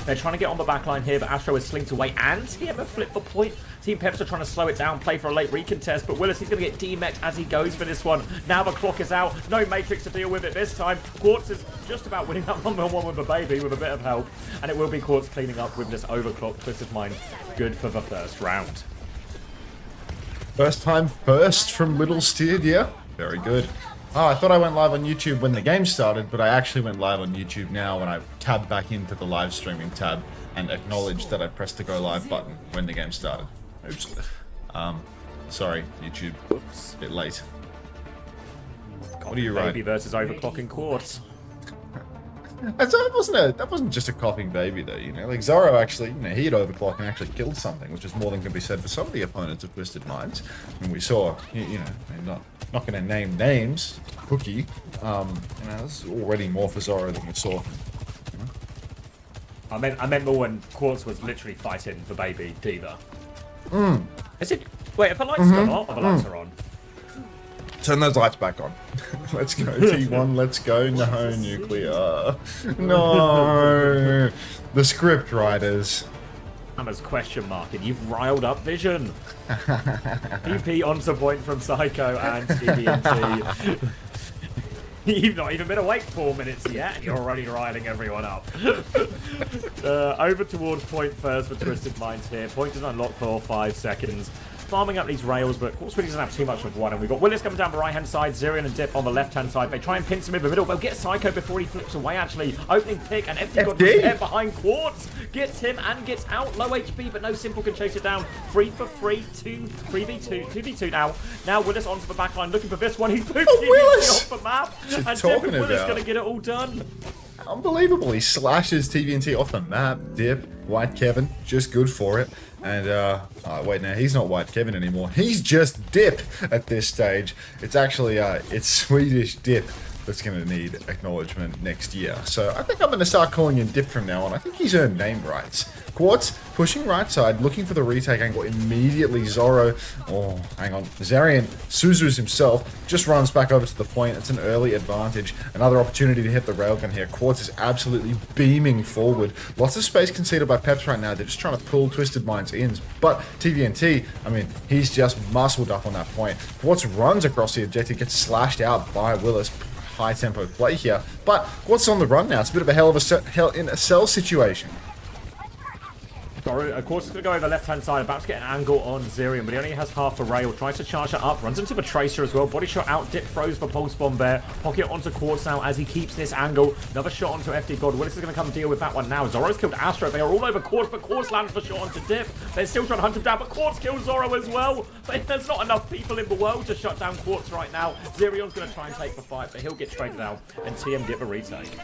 They're trying to get on the back line here, but Astro is slinked away, and TM have flipped the point. Team Peps are trying to slow it down, play for a late recontest, but Willis, he's going to get demeched as he goes for this one. Now the clock is out. No Matrix to deal with it this time. Quartz is just about winning that 1v1 with a baby with a bit of help, and it will be Quartz cleaning up with this overclock. Twisted Mind good for the first round. First time first from Little Steered, yeah. Very good. Oh, I thought I went live on YouTube when the game started, but I actually went live on YouTube now when I tabbed back into the live streaming tab and acknowledged that I pressed the go live button when the game started. Oops. Sorry, YouTube. Oops. Bit late. What are you writing? Baby versus overclocking Quartz. That wasn't just a coughing baby though, you know. Like Zoro actually, he had overclocked and actually killed something, which is more than can be said for some of the opponents of Twisted Minds. And we saw, I'm not going to name names. Cookie, there's already more for Zoro than we saw. I meant more when Quartz was literally fighting the baby Diva. Is it? Wait, if the lights gone off, or the lights are on. Turn those lights back on. Let's go, T1, let's go. No, nuclear. No. The script writers. Hammer's question mark, and you've riled up Vision. PP onto point from Psycho and TBNT. You've not even been awake 4 minutes yet, and you're already riling everyone up. Over towards point first for Twisted Minds here. Point is unlocked for 5 seconds. Farming up these rails, but Quartz really doesn't have too much of one. And we've got Willis coming down the right-hand side, Zerion and Dip on the left-hand side. They try and pinch him in the middle. They'll get Psycho before he flips away, actually. Opening pick, and FD got there behind Quartz. Gets him and gets out. Low HP, but no Simple can chase it down. 3 for 3, 3v2, 2v2 now. Now Willis onto the back line, looking for this one. He's moved off the map. And Dip and Willis going to get it all done. Unbelievable. He slashes TVNT off the map. Dip, White Kevin, just good for it. And, wait, now he's not White Kevin anymore. He's just Dip at this stage. It's actually, it's Swedish Dip that's going to need acknowledgement next year. So I think I'm going to start calling him Dip from now on. I think he's earned name rights. Quartz pushing right side, looking for the retake angle. Immediately Zoro, Zarian, Suzu's himself, just runs back over to the point. It's an early advantage. Another opportunity to hit the railgun here. Quartz is absolutely beaming forward. Lots of space conceded by Peps right now. They're just trying to pull Twisted Minds in. But TVNT, he's just muscled up on that point. Quartz runs across the objective, gets slashed out by Willis. High tempo play here, but Quartz on the run now. It's a bit of a hell in a cell situation. Of course, it's going to go over the left-hand side, about to get an angle on Zerion, but he only has half a rail. Tries to charge it up, runs into the Tracer as well. Body shot out, Dip throws the Pulse Bomb there. Pocket onto Quartz now as he keeps this angle. Another shot onto FD God. Willis is going to come deal with that one now. Zoro's killed Astro. They are all over Quartz, but Quartz lands the shot onto Dip. They're still trying to hunt him down, but Quartz kills Zoro as well. But there's not enough people in the world to shut down Quartz right now. Zerion's going to try and take the fight, but he'll get traded out, and TM get the retake.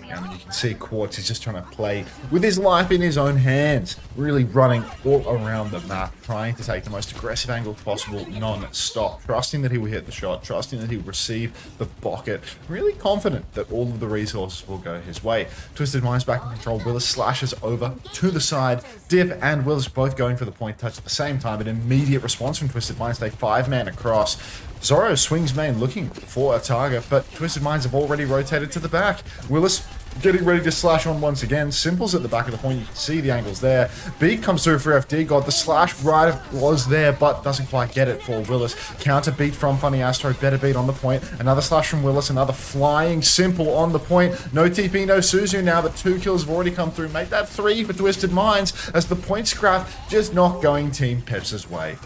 You can see Quartz is just trying to play with his life in his own hands, really running all around the map, trying to take the most aggressive angle possible non-stop, trusting that he will hit the shot, trusting that he will receive the bucket, really confident that all of the resources will go his way. Twisted Minds back in control. Willis slashes over to the side. Dip and Willis both going for the point touch at the same time. An immediate response from Twisted Minds. They 5-man across. Zoro swings main looking for a target, but Twisted Minds have already rotated to the back. Willis getting ready to slash on once again. Simple's at the back of the point. You can see the angles there. Beat comes through for FD God. The slash right was there, but doesn't quite get it for Willis. Counter beat from Funny Astro. Better beat on the point. Another slash from Willis. Another flying Simple on the point. No TP, no Suzu now, but 2 kills have already come through. Make that 3 for Twisted Minds as the point scrap just not going Team Peps' way.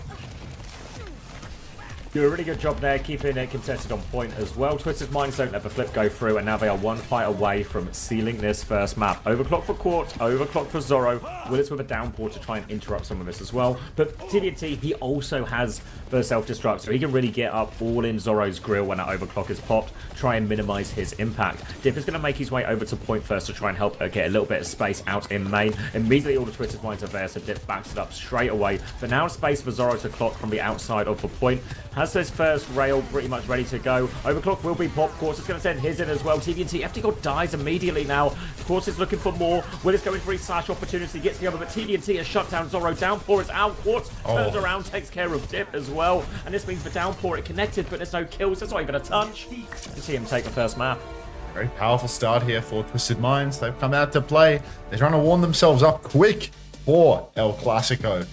Do a really good job there, keeping it contested on point as well. Twisted Minds don't let the flip go through, and now they are 1 fight away from sealing this first map. Overclock for Quartz, overclock for Zoro. Willis with a downpour to try and interrupt some of this as well. But TDT, he also has the self-destruct, so he can really get up all in Zoro's grill when that overclock is popped, try and minimize his impact. Dip is going to make his way over to point first to try and help get a little bit of space out in main. Immediately all the Twisted Minds are there, so Dip backs it up straight away. But now space for Zoro to clock from the outside of the point. Has this first rail pretty much ready to go. Overclock will be popped. Quartz is going to send his in as well. TVNT, FD God dies immediately now. Quartz is looking for more. Willis going for his slash opportunity. Gets the other, but TVNT has shut down Zoro. Downpour is out. Quartz turns around, takes care of Dip as well. And this means the downpour, it connected, but there's no kills. That's not even a touch. You see him take the first map. Very powerful start here for Twisted Minds. They've come out to play. They're trying to warm themselves up quick for El Clasico.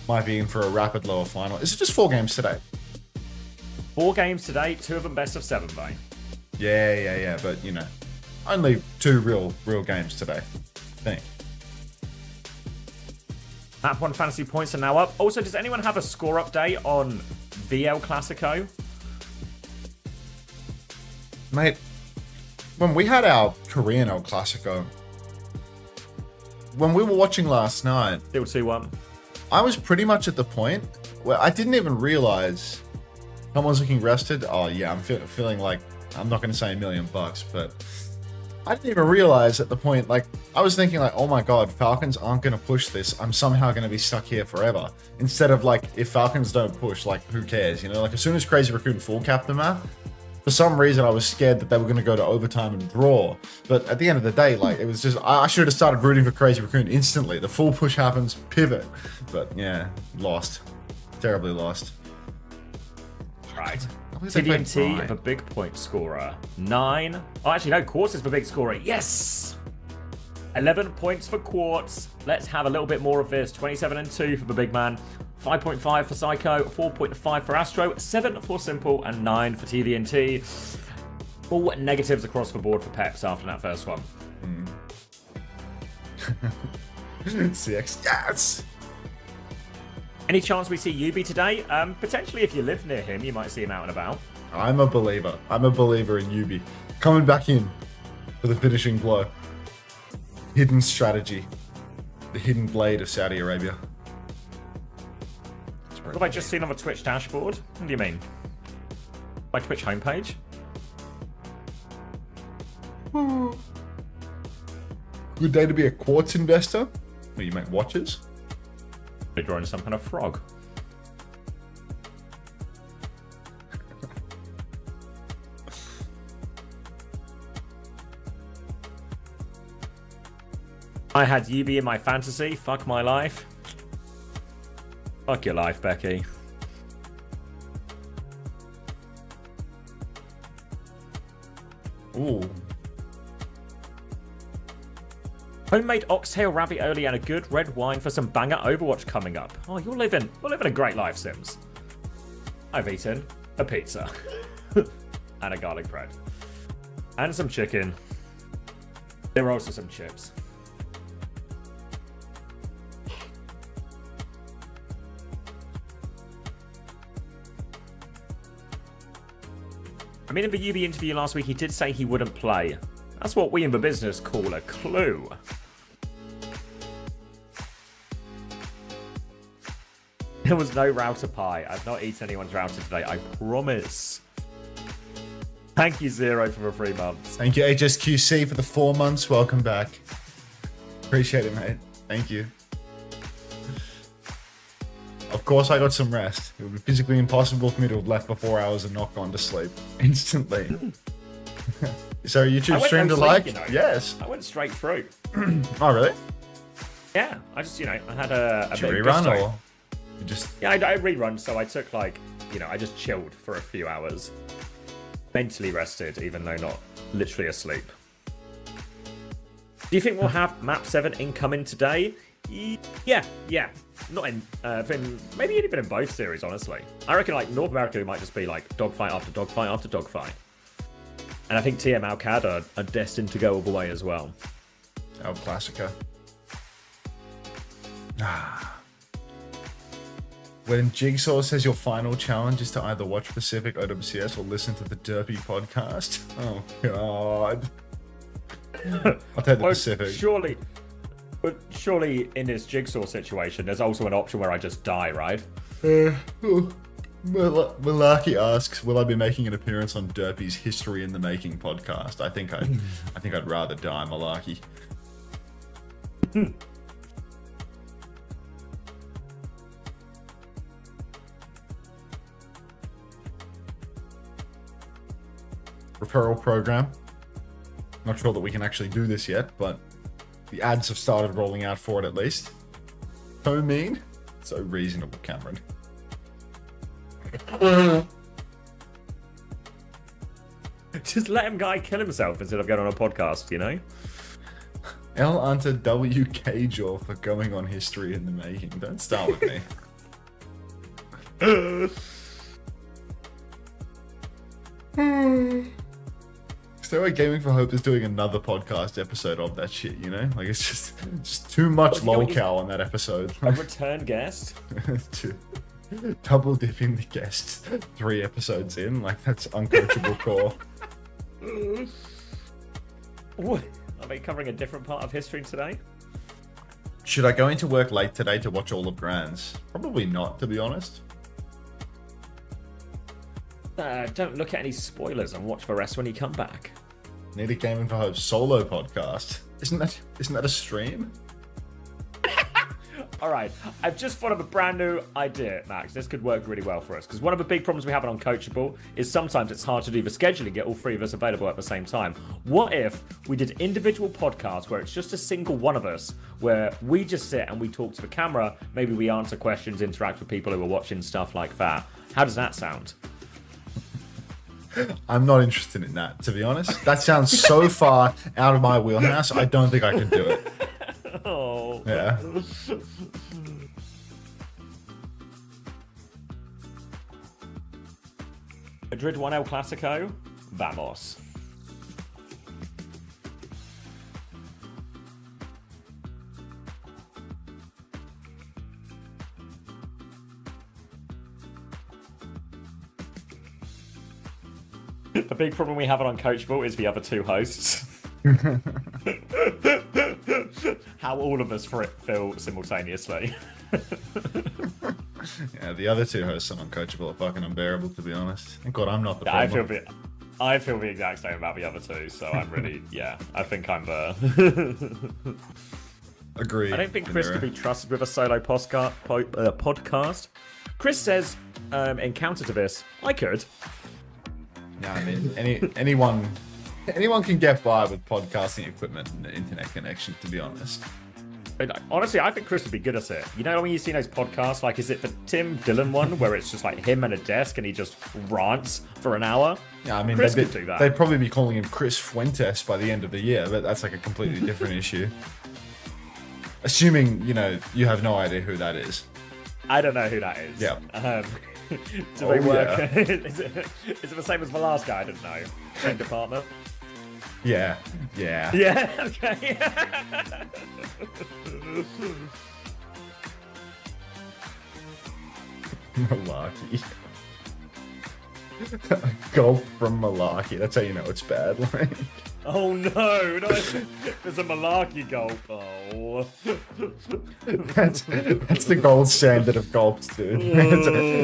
Might be in for a rapid lower final. Is it just 4 games today? 4 games today, 2 of them best of 7, though. Yeah. But, you know, only 2 real games today, I think. Map 1 fantasy points are now up. Also, does anyone have a score update on the El Clasico? Mate, when we had our Korean El Clasico, when we were watching last night, Still 2-1. I was pretty much at the point where I didn't even realize someone's looking rested. Oh yeah, I'm feeling like, I'm not going to say $1 million, but I didn't even realize at the point, like, I was thinking like, oh my god, Falcons aren't going to push this. I'm somehow going to be stuck here forever. Instead of like, if Falcons don't push, like, who cares? You know, like as soon as Crazy Raccoon full capped the map, for some reason I was scared that they were going to go to overtime and draw. But at the end of the day, like, it was just, I should have started rooting for Crazy Raccoon instantly. The full push happens, pivot. But yeah, lost. Terribly lost. Right. TDNT, the big point scorer. 9. Oh, actually, no, Quartz is the big scorer. Yes! 11 points for Quartz. Let's have a little bit more of this. 27-2 for the big man. 5.5 for Psycho. 4.5 for Astro. 7 for Simple. And 9 for TDNT. All negatives across the board for Peps after that first one. CX, yes! Any chance we see Yubi today? Potentially, if you live near him, you might see him out and about. I'm a believer. I'm a believer in Yubi. Coming back in for the finishing blow. Hidden strategy. The hidden blade of Saudi Arabia. What have I just seen on the Twitch dashboard? What do you mean? My Twitch homepage? Good day to be a Quartz investor. Where you make watches. They're drawing some kind of frog. I had Yubi in my fantasy. Fuck my life. Fuck your life, Becky. Ooh. Homemade oxtail ravioli and a good red wine for some banger Overwatch coming up. Oh, you're living a great life, Sims. I've eaten a pizza and a garlic bread and some chicken. There are also some chips. I mean, in the UB interview last week, he did say he wouldn't play. That's what we in the business call a clue. There was no router pie. I've not eaten anyone's router today, I promise. Thank you, Zero, for the 3 months. Thank you, HSQC, for the 4 months. Welcome back. Appreciate it, mate. Thank you. Of course, I got some rest. It would be physically impossible for me to have left for 4 hours and not gone to sleep instantly. So YouTube streamed alike? You know. Yes. I went straight through. Oh, really? Yeah, I just, I had a Did bit you of rerun gusto. or you just... Yeah, I rerun, so I took I just chilled for a few hours. Mentally rested, even though not literally asleep. Do you think we'll have Map 7 incoming today? Yeah. Not in, maybe even in both series, honestly. I reckon, North America might just be, dogfight after dogfight after dogfight. And I think TM Alcad are destined to go all the way as well. El Clasico. When Jigsaw says your final challenge is to either watch Pacific OWCS or listen to the Derpy podcast. Oh, God. I'll take the Pacific. Surely in this Jigsaw situation, there's also an option where I just die, right? Malarkey asks, will I be making an appearance on Derpy's History in the Making podcast? I think I'd rather die, Malarkey. Referral program. Not sure that we can actually do this yet, but the ads have started rolling out for it at least. So mean, so reasonable, Cameron. Just let him guy kill himself instead of going on a podcast, you know? L Unter WK jaw for going on history in the making. Don't start with me. So why Gaming for Hope is doing another podcast episode of that shit, you know? Like, it's just too much lolcow on that episode. A return guest? Double dipping the guests 3 episodes in, like, that's uncoachable core. What? Are they covering a different part of history today? Should I go into work late today to watch all of Grands? Probably not, to be honest. Don't look at any spoilers and watch the rest when you come back. Need a Gaming for Hope solo podcast. Isn't that a stream? All right, I've just thought of a brand new idea, Max. This could work really well for us, because one of the big problems we have on Uncoachable is sometimes it's hard to do the scheduling, get all 3 of us available at the same time. What if we did individual podcasts where it's just a single one of us, where we just sit and we talk to the camera, maybe we answer questions, interact with people who are watching, stuff like that. How does that sound? I'm not interested in that, to be honest. That sounds so far out of my wheelhouse, I don't think I could do it. Oh. Yeah. Madrid 1 El Clasico. Vamos. The big problem we have on Uncoachable is the other 2 hosts. How all of us feel simultaneously. Yeah, the other 2 hosts on Uncoachable are fucking unbearable, to be honest. Thank God I'm not the problem. I feel the exact same about the other 2, so I'm really, yeah, I think I'm the... Agreed. I don't think Chris could be trusted with a solo podcast. Chris says, in counter to this, I could. Yeah, I mean, anyone can get by with podcasting equipment and the internet connection, to be honest. Honestly, I think Chris would be good at it. You know when you see those podcasts, like, is it the Tim Dillon one, where it's just like him and a desk and he just rants for an hour? Yeah, I mean, Chris could do that. They'd probably be calling him Chris Fuentes by the end of the year, but that's like a completely different issue. Assuming, you know, you have no idea who that is. I don't know who that is. Yeah. Do they work? Yeah. Is it the same as the last guy? I didn't know. Same department? Yeah. Yeah. Yeah, okay. Malarkey. Gulp from Malarkey. That's how you know it's bad. Like. Oh no, there's a malarkey gulp. Oh. That's the gold standard of gulps, dude.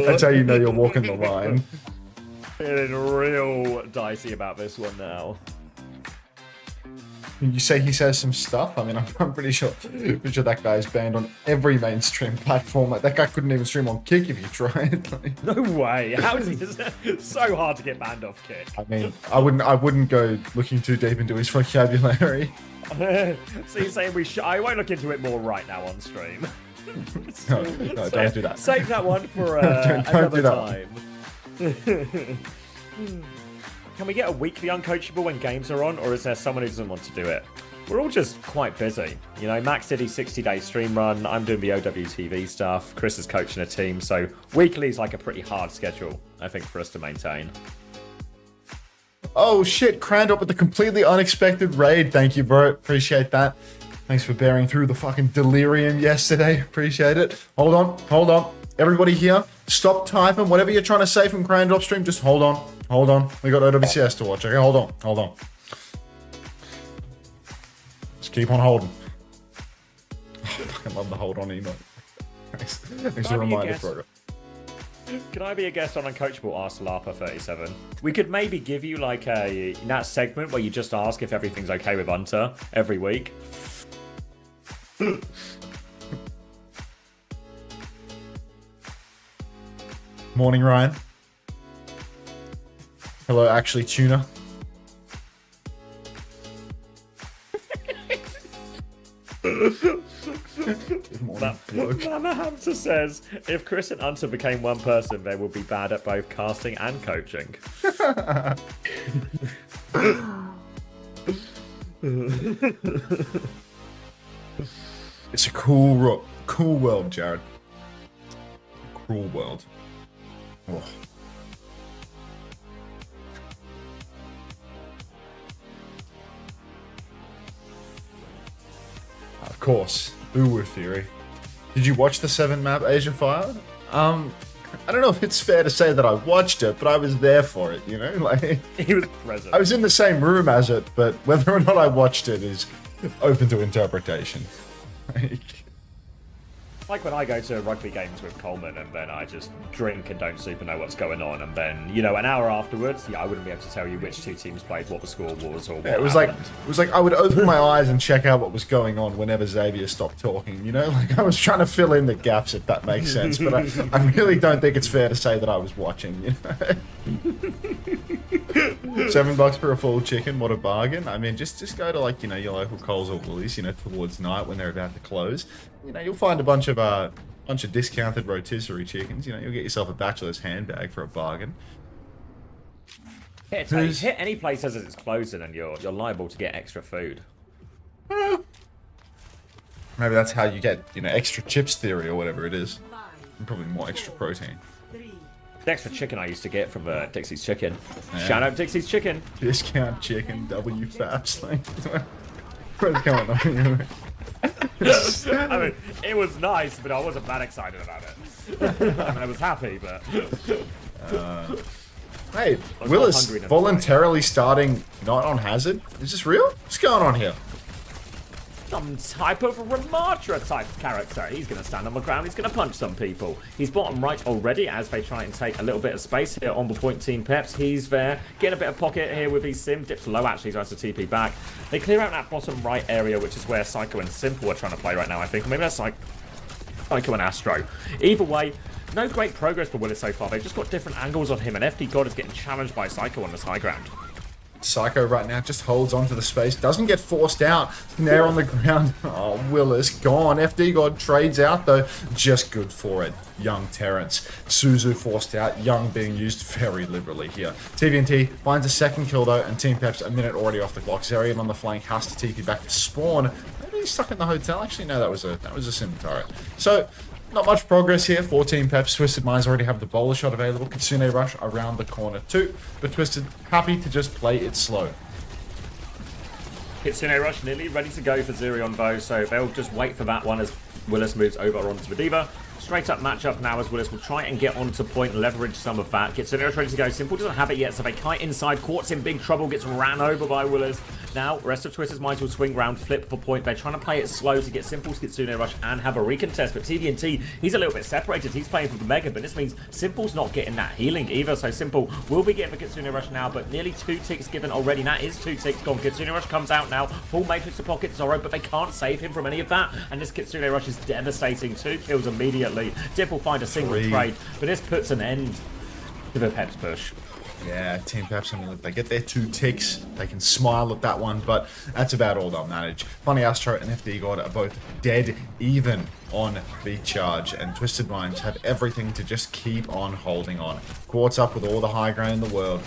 That's how you know you're walking the line. Feeling real dicey about this one now. You say he says some stuff? I mean, I'm pretty sure that guy is banned on every mainstream platform. Like, that guy couldn't even stream on Kick if he tried. Like, no way. How is he? It's so hard to get banned off Kick. I mean, I wouldn't go looking too deep into his vocabulary. So you're saying I won't look into it more right now on stream. No, don't do that. Save that one for don't another do that time. Can we get a weekly Uncoachable when games are on, or is there someone who doesn't want to do it? We're all just quite busy. You know, Max did his 60-day stream run, I'm doing the OWTV stuff, Chris is coaching a team, so weekly is like a pretty hard schedule, I think, for us to maintain. Oh shit, Crandop with the completely unexpected raid. Thank you, bro. Appreciate that. Thanks for bearing through the fucking delirium yesterday. Appreciate it. Hold on. Everybody here, stop typing. Whatever you're trying to say from Crandop stream, just hold on. We got OWCS to watch, okay? Hold on. Just keep on holding. I fucking love the hold on emote. Thanks for a reminder, program. Can I be a guest on Uncoachable? Asked Larpa37. We could maybe give you like that segment where you just ask if everything's okay with Unter every week. Morning, Ryan. Hello, actually, Tuna. Good morning, bloke. Mama Hamster says, if Chris and Unter became one person, they would be bad at both casting and coaching. It's a cool world, Jared. Cruel world. Oh. Of course, Uwu Theory. Did you watch the 7 map Asia Fire? I don't know if it's fair to say that I watched it, but I was there for it, you know? Like, He was present. I was in the same room as it, but whether or not I watched it is open to interpretation. Like when I go to rugby games with Coleman and then I just drink and don't super know what's going on, and then, you know, an hour afterwards, I wouldn't be able to tell you which 2 teams played, what the score was, or what It was happened. like I would open my eyes and check out what was going on whenever Xavier stopped talking, you know? Like, I was trying to fill in the gaps, if that makes sense, but I really don't think it's fair to say that I was watching, you know? $7 for a full chicken, what a bargain. I mean, just go to, like, you know, your local Coles or Woolies, you know, towards night when they're about to close. You know, you'll find a bunch of discounted rotisserie chickens. You know, you'll get yourself a bachelor's handbag for a bargain. Hit any place as it's closing and you're liable to get extra food. Maybe that's how you get, you know, extra chips theory or whatever it is. And probably more extra protein. The extra chicken I used to get from Dixie's Chicken. Yeah. Shout out Dixie's Chicken. Discount chicken, WFAPs. What's going on here? I mean, it was nice, but I wasn't that excited about it. I mean, I was happy, but... Hey, Willis voluntarily starting not on hazard? Is this real? What's going on here? Some type of Ramatra type character. He's going to stand on the ground, he's going to punch some people. He's bottom right already as they try and take a little bit of space here on the point team Peps. He's there, getting a bit of pocket here with his sim. Dips low actually, tries to TP back. They clear out that bottom right area, which is where Psycho and Simple are trying to play right now, I think. Or maybe that's like Psycho and Astro. Either way, no great progress for Willis so far. They've just got different angles on him, and FD God is getting challenged by Psycho on this high ground. Psycho right now just holds onto the space, doesn't get forced out. Nair on the ground. Oh, Willis gone. FD God trades out though. Just good for it. Young Terrence. Suzu forced out. Young being used very liberally here. TVNT finds a second kill though, and Team Peps a minute already off the clock. Zarian on the flank has to TP back to spawn. Maybe he's stuck in the hotel. Actually, no, that was a sim turret. So not much progress here for Team Peps. Twisted Minds already have the bowler shot available. Kitsune Rush around the corner too, but Twisted happy to just play it slow. Kitsune Rush nearly ready to go for Zerion though, so they'll just wait for that one as Willis moves over onto the Diva. Straight up matchup now as Willis will try and get onto point and leverage some of that. Kitsune Rush ready to go. Simple doesn't have it yet, so they kite inside. Quartz in big trouble, gets ran over by Willis. Now, rest of Twisted's Minds will swing round, flip for point. They're trying to play it slow to get Simple's Kitsune Rush and have a recontest. But TVNT, he's a little bit separated. He's playing for the Mega, but this means Simple's not getting that healing either. So Simple will be getting the Kitsune Rush now, but nearly 2 ticks given already. That is 2 ticks gone. Kitsune Rush comes out now. Full Matrix to pocket Zorro, but they can't save him from any of that. And this Kitsune Rush is devastating. 2 kills immediately. Dip will find a single trade, but this puts an end to the Peps push. Yeah, Team Peps, I mean, if they get their 2 ticks, they can smile at that one, but that's about all they'll manage. Funny Astro and FD God are both dead even on the charge, and Twisted Minds have everything to just keep on holding on. Quartz up with all the high ground in the world.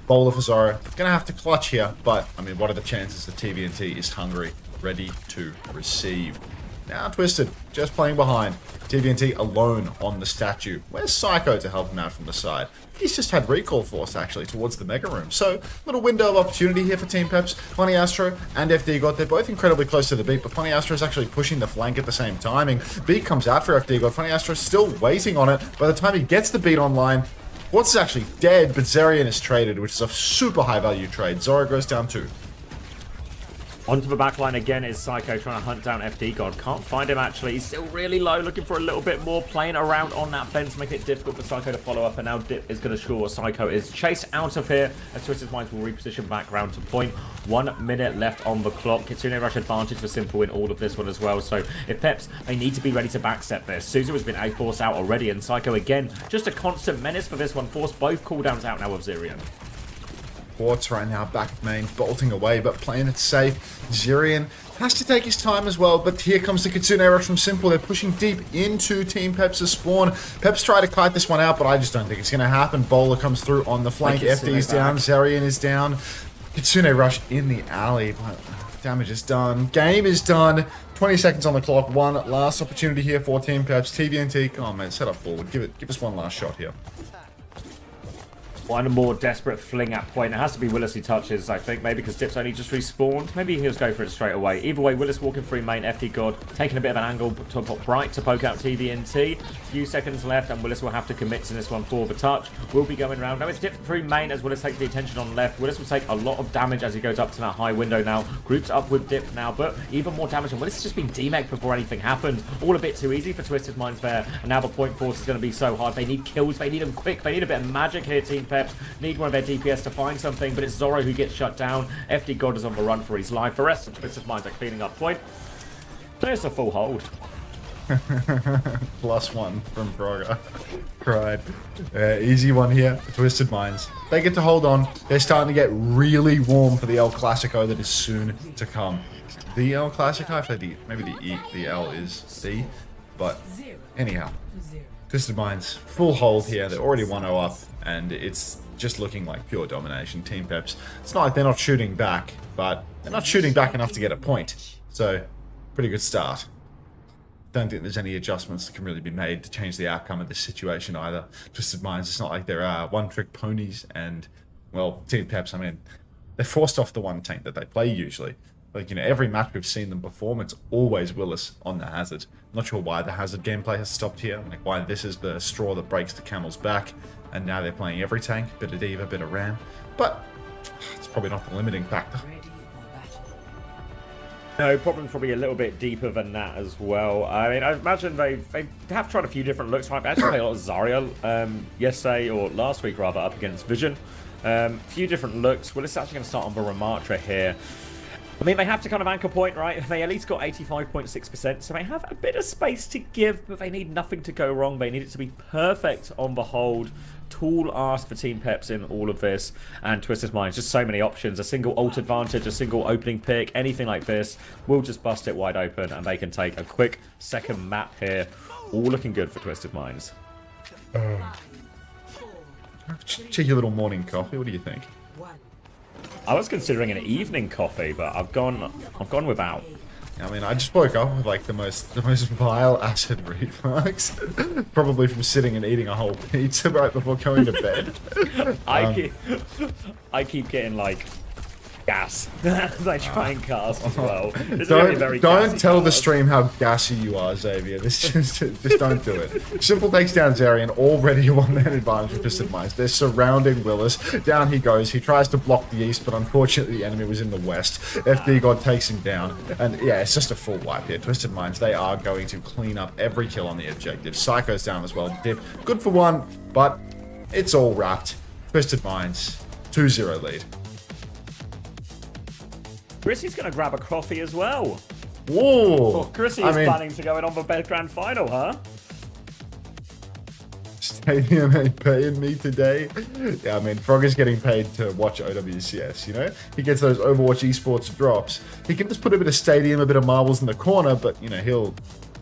Bowler for Zorro, gonna have to clutch here, but, I mean, what are the chances that TVNT is hungry, ready to receive? Now Twisted, just playing behind. TVNT alone on the statue. Where's Psycho to help him out from the side? He's just had recall force actually towards the Mega Room. So, little window of opportunity here for Team Peps. Funny Astro and FD God, they're both incredibly close to the beat, but Funny Astro is actually pushing the flank at the same timing. Beat comes out for FD God. Funny Astro is still waiting on it. By the time he gets the beat online, Quartz is actually dead, but Zerian is traded, which is a super high value trade. Zoro goes down 2. Onto the backline again is Psycho trying to hunt down FD God. Can't find him actually. He's still really low, looking for a little bit more. Playing around on that fence, making it difficult for Psycho to follow up. And now Dip is going to score. Psycho is chased out of here as Twisted Minds will reposition back round to point. 1 minute left on the clock. Kitsune Rush advantage for Simple in all of this one as well. So if Peps, they need to be ready to backstep this. Suzu has been forced out already, and Psycho again, just a constant menace for this one. Force both cooldowns out now of Zerion. Quartz right now back at main, bolting away, but playing it safe. Zirian has to take his time as well, but here comes the Kitsune Rush from Simple. They're pushing deep into Team Peps' spawn. Peps try to kite this one out, but I just don't think it's going to happen. Bowler comes through on the flank. FD is down. Zirian is down. Kitsune Rush in the alley, but damage is done. Game is done. 20 seconds on the clock. One last opportunity here for Team Peps. TVNT, come on, man, set up forward. Give us one last shot here. One more desperate fling at point. It has to be Willis he touches, I think. Maybe because Dip's only just respawned. Maybe he'll just go for it straight away. Either way, Willis walking through main. FD God taking a bit of an angle to Bright to poke out TVNT. Few seconds left, and Willis will have to commit to this one for the touch. Will be going round. Now it's Dip through main as Willis takes the attention on left. Willis will take a lot of damage as he goes up to that high window now. Groups up with Dip now, but even more damage. And Willis has just been demeked before anything happened. All a bit too easy for Twisted Minds there. And now the point force is going to be so hard. They need kills. They need them quick. They need a bit of magic here, Team Peps. Need one of their DPS to find something, but it's Zorro who gets shut down. FD God is on the run for his life. The rest of Twisted Minds are cleaning up point. So it's a full hold. +1 from Frogger. Cried. Easy one here for Twisted Minds. They get to hold on. They're starting to get really warm for the El Clasico that is soon to come. The El Clasico? I feel like the L is C. But anyhow, Twisted Minds, full hold here. They're already 1-0 up, and it's just looking like pure domination. Team Peps, it's not like they're not shooting back, but they're not shooting back enough to get a point. So, pretty good start. Don't think there's any adjustments that can really be made to change the outcome of this situation either. Twisted Minds, it's not like there are one-trick ponies, and, well, Team Peps, I mean, they're forced off the one tank that they play usually. Like, you know, every match we've seen them perform, it's always Willis on the Hazard. Not sure why the Hazard gameplay has stopped here, like why this is the straw that breaks the camel's back, and now they're playing every tank, bit of Diva, bit of Ram, but it's probably not the limiting factor. No, problem's probably a little bit deeper than that as well. I mean, I imagine they have tried a few different looks. Right? They actually played a lot of Zarya yesterday, or last week rather, up against Vision. Few different looks. Well, it's actually going to start on the Ramatra here. I mean, they have to kind of anchor point, right? They at least got 85.6%, so they have a bit of space to give, but they need nothing to go wrong. They need it to be perfect on the hold. Tall ask for Team Peps in all of this, and Twisted Minds, just so many options. A single ult advantage, a single opening pick, anything like this will just bust it wide open, and they can take a quick second map here. All looking good for Twisted Minds. Cheeky little morning coffee, what do you think? I was considering an evening coffee, but I've gone without. I mean, I just woke up with like the most vile acid reflux, probably from sitting and eating a whole pizza right before going to bed. I keep getting like gas as I try and cast as well. Don't tell the stream how gassy you are, Xavier. Just don't do it. Simple takes down Zarian, already a one-man advantage with Twisted Minds. They're surrounding Willis. Down he goes. He tries to block the east, but unfortunately the enemy was in the west. FD God takes him down. And yeah, it's just a full wipe here. Twisted Minds, they are going to clean up every kill on the objective. Psycho's down as well. Dip, good for one, but it's all wrapped. Twisted Minds, 2-0 lead. Chrissy's going to grab a coffee as well. Whoa! Oh, Chrissy is planning to go in on the bed grand final, huh? Stadium ain't paying me today. Yeah, I mean, Frog is getting paid to watch OWCS, you know? He gets those Overwatch esports drops. He can just put a bit of Stadium, a bit of marbles in the corner, but, you know, he'll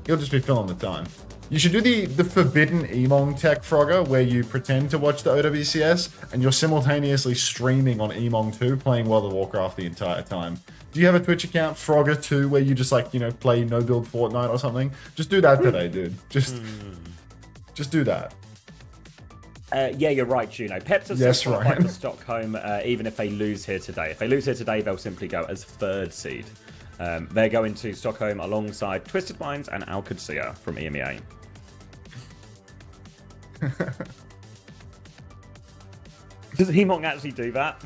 just be filling the time. You should do the forbidden Emong tech, Frogger, where you pretend to watch the OWCS and you're simultaneously streaming on Emong 2, playing World of Warcraft the entire time. Do you have a Twitch account, Frogger 2, where you just like, you know, play no build Fortnite or something? Just do that today, dude. Just do that. Yeah, you're right, Juno. Peps are yes, still qualified for Stockholm, even if they lose here today. If they lose here today, they'll simply go as third seed. They're going to Stockholm alongside Twisted Minds and Qadsiah from Emea. Does Emong actually do that?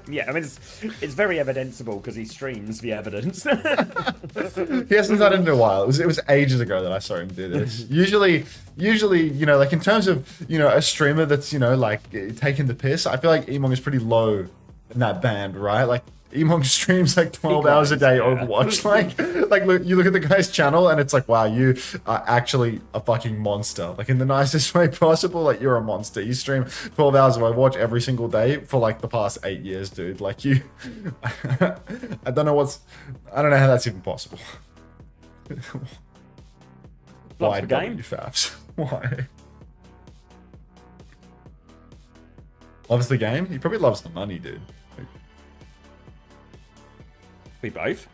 Yeah, I mean, it's very evidenceable because he streams the evidence. He hasn't done it in a while. It was ages ago that I saw him do this. Usually, you know, like in terms of, you know, a streamer that's, you know, like taking the piss, I feel like Emong is pretty low in that band, right? Like, Emong streams like 12 hours a day Overwatch. Like look, you look at the guy's channel and it's like, wow, you are actually a fucking monster. Like in the nicest way possible, like you're a monster. You stream 12 hours of Overwatch every single day for like the past 8 years, dude. Like you, I don't know how that's even possible. Why the game? Faps? Why? Loves the game? He probably loves the money, dude. We both.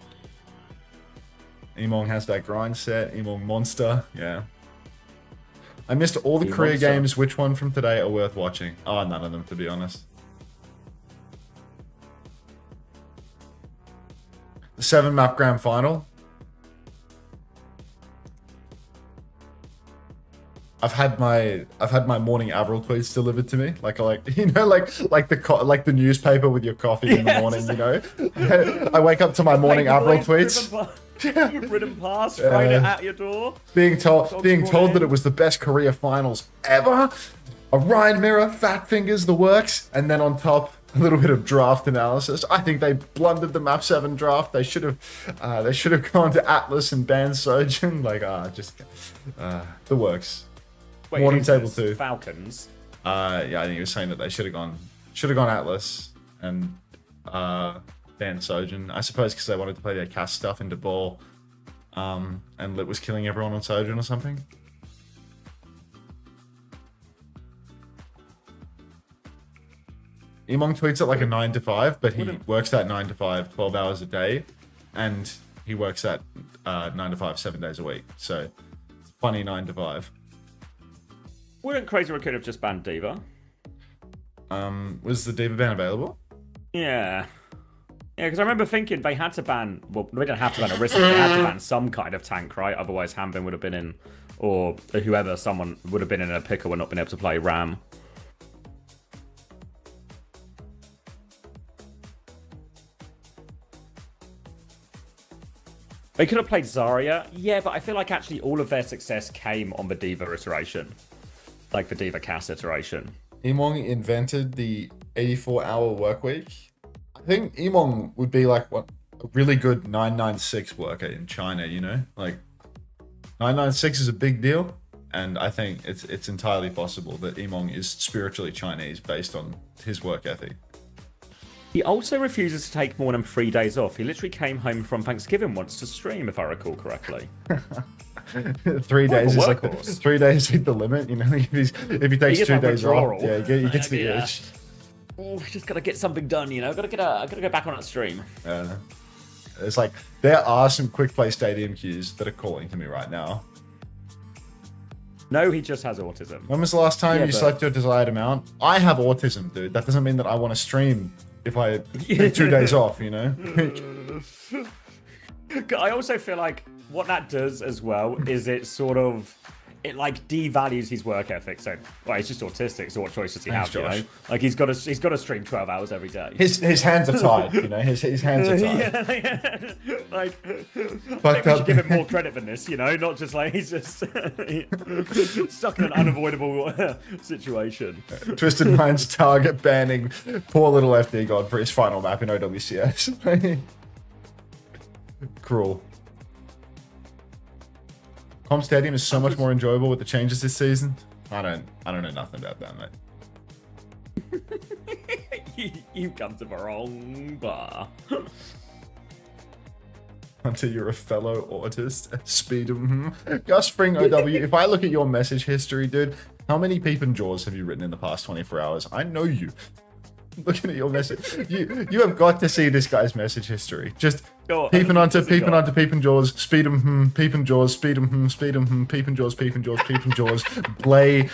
Emong has that grind set. Emong monster. Yeah. I missed all the career monster. games. Which one from today are worth watching? Oh, none of them, to be honest. The 7-map grand final. I've had my morning Avril tweets delivered to me, like you know, like the newspaper with your coffee in the morning, you know. I wake up to my morning Avril tweets. Ridden past, thrown it at your door. Being told that it was the best career finals ever. A Ryan mirror, fat fingers, the works, and then on top a little bit of draft analysis. I think they blundered the map 7 draft. They should have gone to Atlas and banned Sojourn. Like the works. Wait, Morning table 2. Falcons. Yeah, I think he was saying that they should have gone Atlas and banned Sojourn. I suppose because they wanted to play their cast stuff into ball, and Lit was killing everyone on Sojourn or something. Emong tweets at like a 9 to 5, but he works that 9 to 5 12 hours a day, and he works that 9 to 5 7 days a week. So funny 9 to 5. Wouldn't Crazy Raccoon have just banned Diva? Was the Diva ban available? Yeah. Yeah, because I remember thinking they had to ban... Well, they didn't have to ban Orisa, they had to ban some kind of tank, right? Otherwise, Hanbin would have been in... Or whoever, someone would have been in a pickle and not been able to play Ram. They could have played Zarya. Yeah, but I feel like actually all of their success came on the Diva iteration. Like the Diva cast iteration. Emong invented the 84-hour work week. I think Emong would be like a really good 996 worker in China, you know? Like 996 is a big deal, and I think it's entirely possible that Emong is spiritually Chinese based on his work ethic. He also refuses to take more than 3 days off. He literally came home from Thanksgiving once to stream, if I recall correctly. 3 days is like 3 days is the limit, you know. If he takes 2 days off, yeah, he gets the itch. Oh, just gotta get something done, you know. Gotta go back on that stream. It's like there are some quick play stadium queues that are calling to me right now. No, he just has autism. When was the last time you slept your desired amount? I have autism, dude. That doesn't mean that I want to stream if I take 2 days off, you know. I also feel like what that does as well is it like devalues his work ethic. So, well, he's just autistic. So what choice does he have? Josh. You know, like he's got to stream 12 hours every day. His hands are tied. You know, his hands are tied. Yeah. Like, But we should give him more credit than this. You know, not just like he's just stuck in an unavoidable situation. Twisted Mind's target banning poor little FD God for his final map in OWCS. Cruel. Com Stadium is so much more enjoyable with the changes this season. I don't know nothing about that, mate. You come to the wrong bar. Until you're a fellow autist. Speed Gus Spring OW. If I look at your message history, dude, how many peep and jaws have you written in the past 24 hours? I know you. Looking at your message, you have got to see this guy's message history. Just peeping onto, peep and jaws, speed peep and jaws, speed speed peep and jaws, peep and jaws, blay,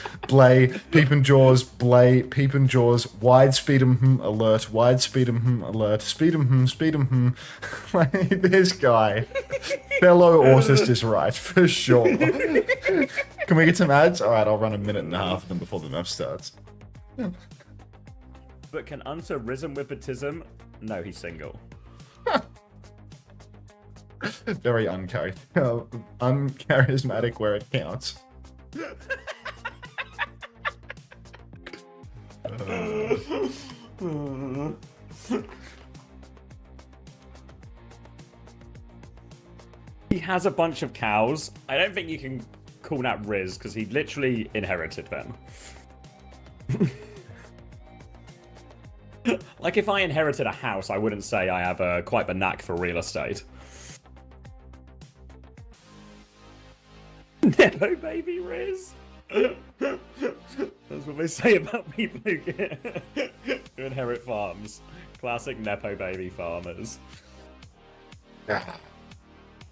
peep and jaws, blay, peep and jaws, wide speed alert, wide speed alert, speed Like this guy, fellow autist is right for sure. Can we get some ads? All right, I'll run a minute and a half of them before the map starts. But can Unter risen with autism? No, he's single. Very uncharismatic where it counts. He has a bunch of cows. I don't think you can call that Riz, because he literally inherited them. Like, if I inherited a house, I wouldn't say I have quite the knack for real estate. Nepo baby Riz. That's what they say about people who inherit farms. Classic Nepo baby farmers.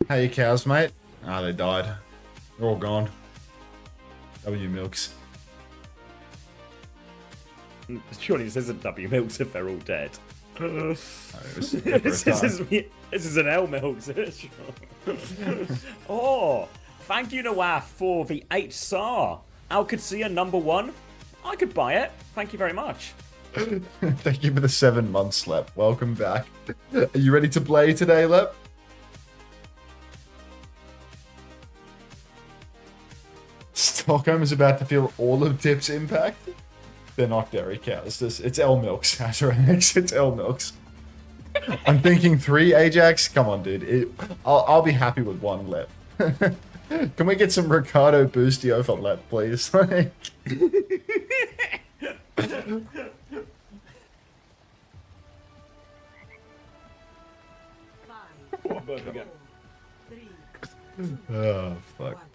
How you cows, mate? Ah, they died. They're all gone. W milks. Surely this isn't W milks if they're all dead. This is an L milks. Oh, thank you, Nawaf, for the 8 SAR. Qadsiah #1. I could buy it. Thank you very much. Thank you for the 7 months, Lep. Welcome back. Are you ready to play today, Lep? Stockholm is about to feel all of Dip's impact. They're not dairy cows. It's L milks, Azrax. It's L milks. I'm thinking 3 Ajax. Come on, dude. I'll be happy with 1 Lep. Can we get some Ricardo Boostio for Lep, please? Like... Oh, fuck.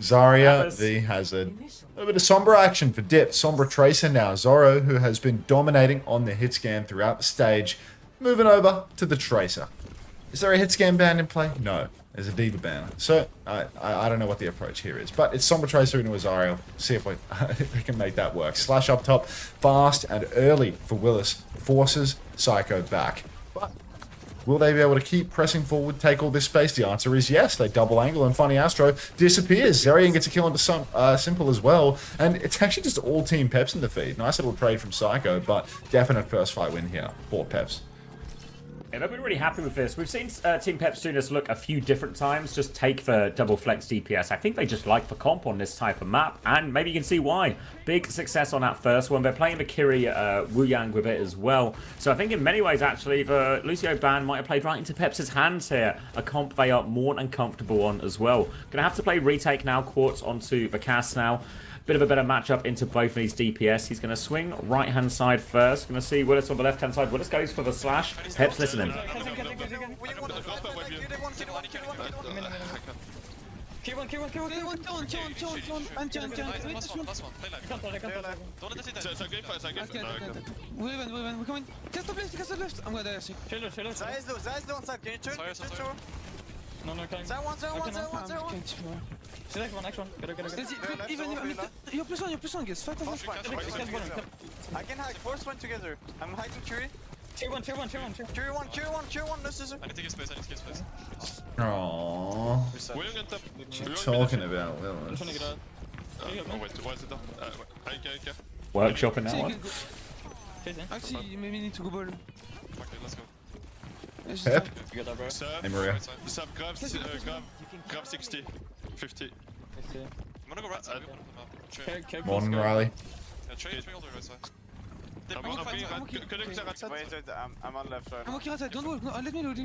Zarya, the Hazard. A little bit of Sombra action for Dip. Sombra Tracer now. Zoro, who has been dominating on the hit scan throughout the stage, moving over to the Tracer. Is there a hit scan ban in play? No. There's a Diva ban. So, I don't know what the approach here is. But it's Sombra Tracer into Azario. See if we can make that work. Slash up top. Fast and early for Willis. Forces Psycho back. But will they be able to keep pressing forward, take all this space? The answer is yes. They double angle and Funny Astro disappears. Zarian gets a kill onto Simple as well. And it's actually just all Team Peps in the feed. Nice little trade from Psycho, but definite first fight win here for Peps. Yeah, they've been really happy with this. We've seen Team Peps doing this look a few different times, just take the double flex DPS. I think they just like the comp on this type of map, and maybe you can see why. Big success on that first one. They're playing the Kiri Wu Yang with it as well. So I think in many ways, actually, the Lucio ban might have played right into Peps' hands here. A comp they are more than comfortable on as well. Gonna have to play retake now, Quartz onto the cast now. Bit of a better matchup into both of these DPS. He's going to swing right-hand side first. Going to see Willis on the left-hand side. Willis goes for the slash. Peps listening. You're plus one, guys. Fight. I can hack, force one together. I'm hacking Curie. Curie one, no scissor. I need to get space, Aww. What you talking about, Willis? Workshopping that one. Actually, you maybe need to go ball. Okay, let's go. Pep? Hey, Maria. Sub, grab 60. 50. I'm gonna go right side. Morning, Riley. Yeah, trade all the right side. I'm on left side. I'm walking right side, don't work. No, let me look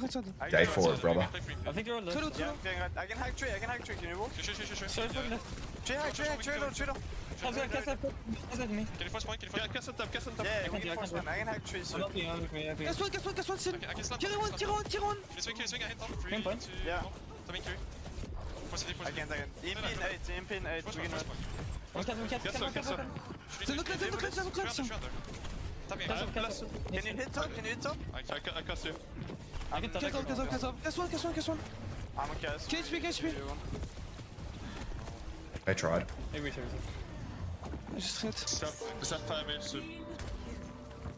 right side. Day 4, brother. I think you're on left. I can hack tree, can you walk? Sure. Tree hack, Me. Can you force point? Yeah, cast on top. Yeah, we can force one. I can hack tree, so. Guess one, Sid. Kill one. Can you swing, I hit top. 3, 2, Yeah. Coming Curie. Force it. Impin 8, we can Look at. Can you hit top? I cast you. Guess one. I'm on cast. KHP. They tried. I just hit. Stop 5 minutes.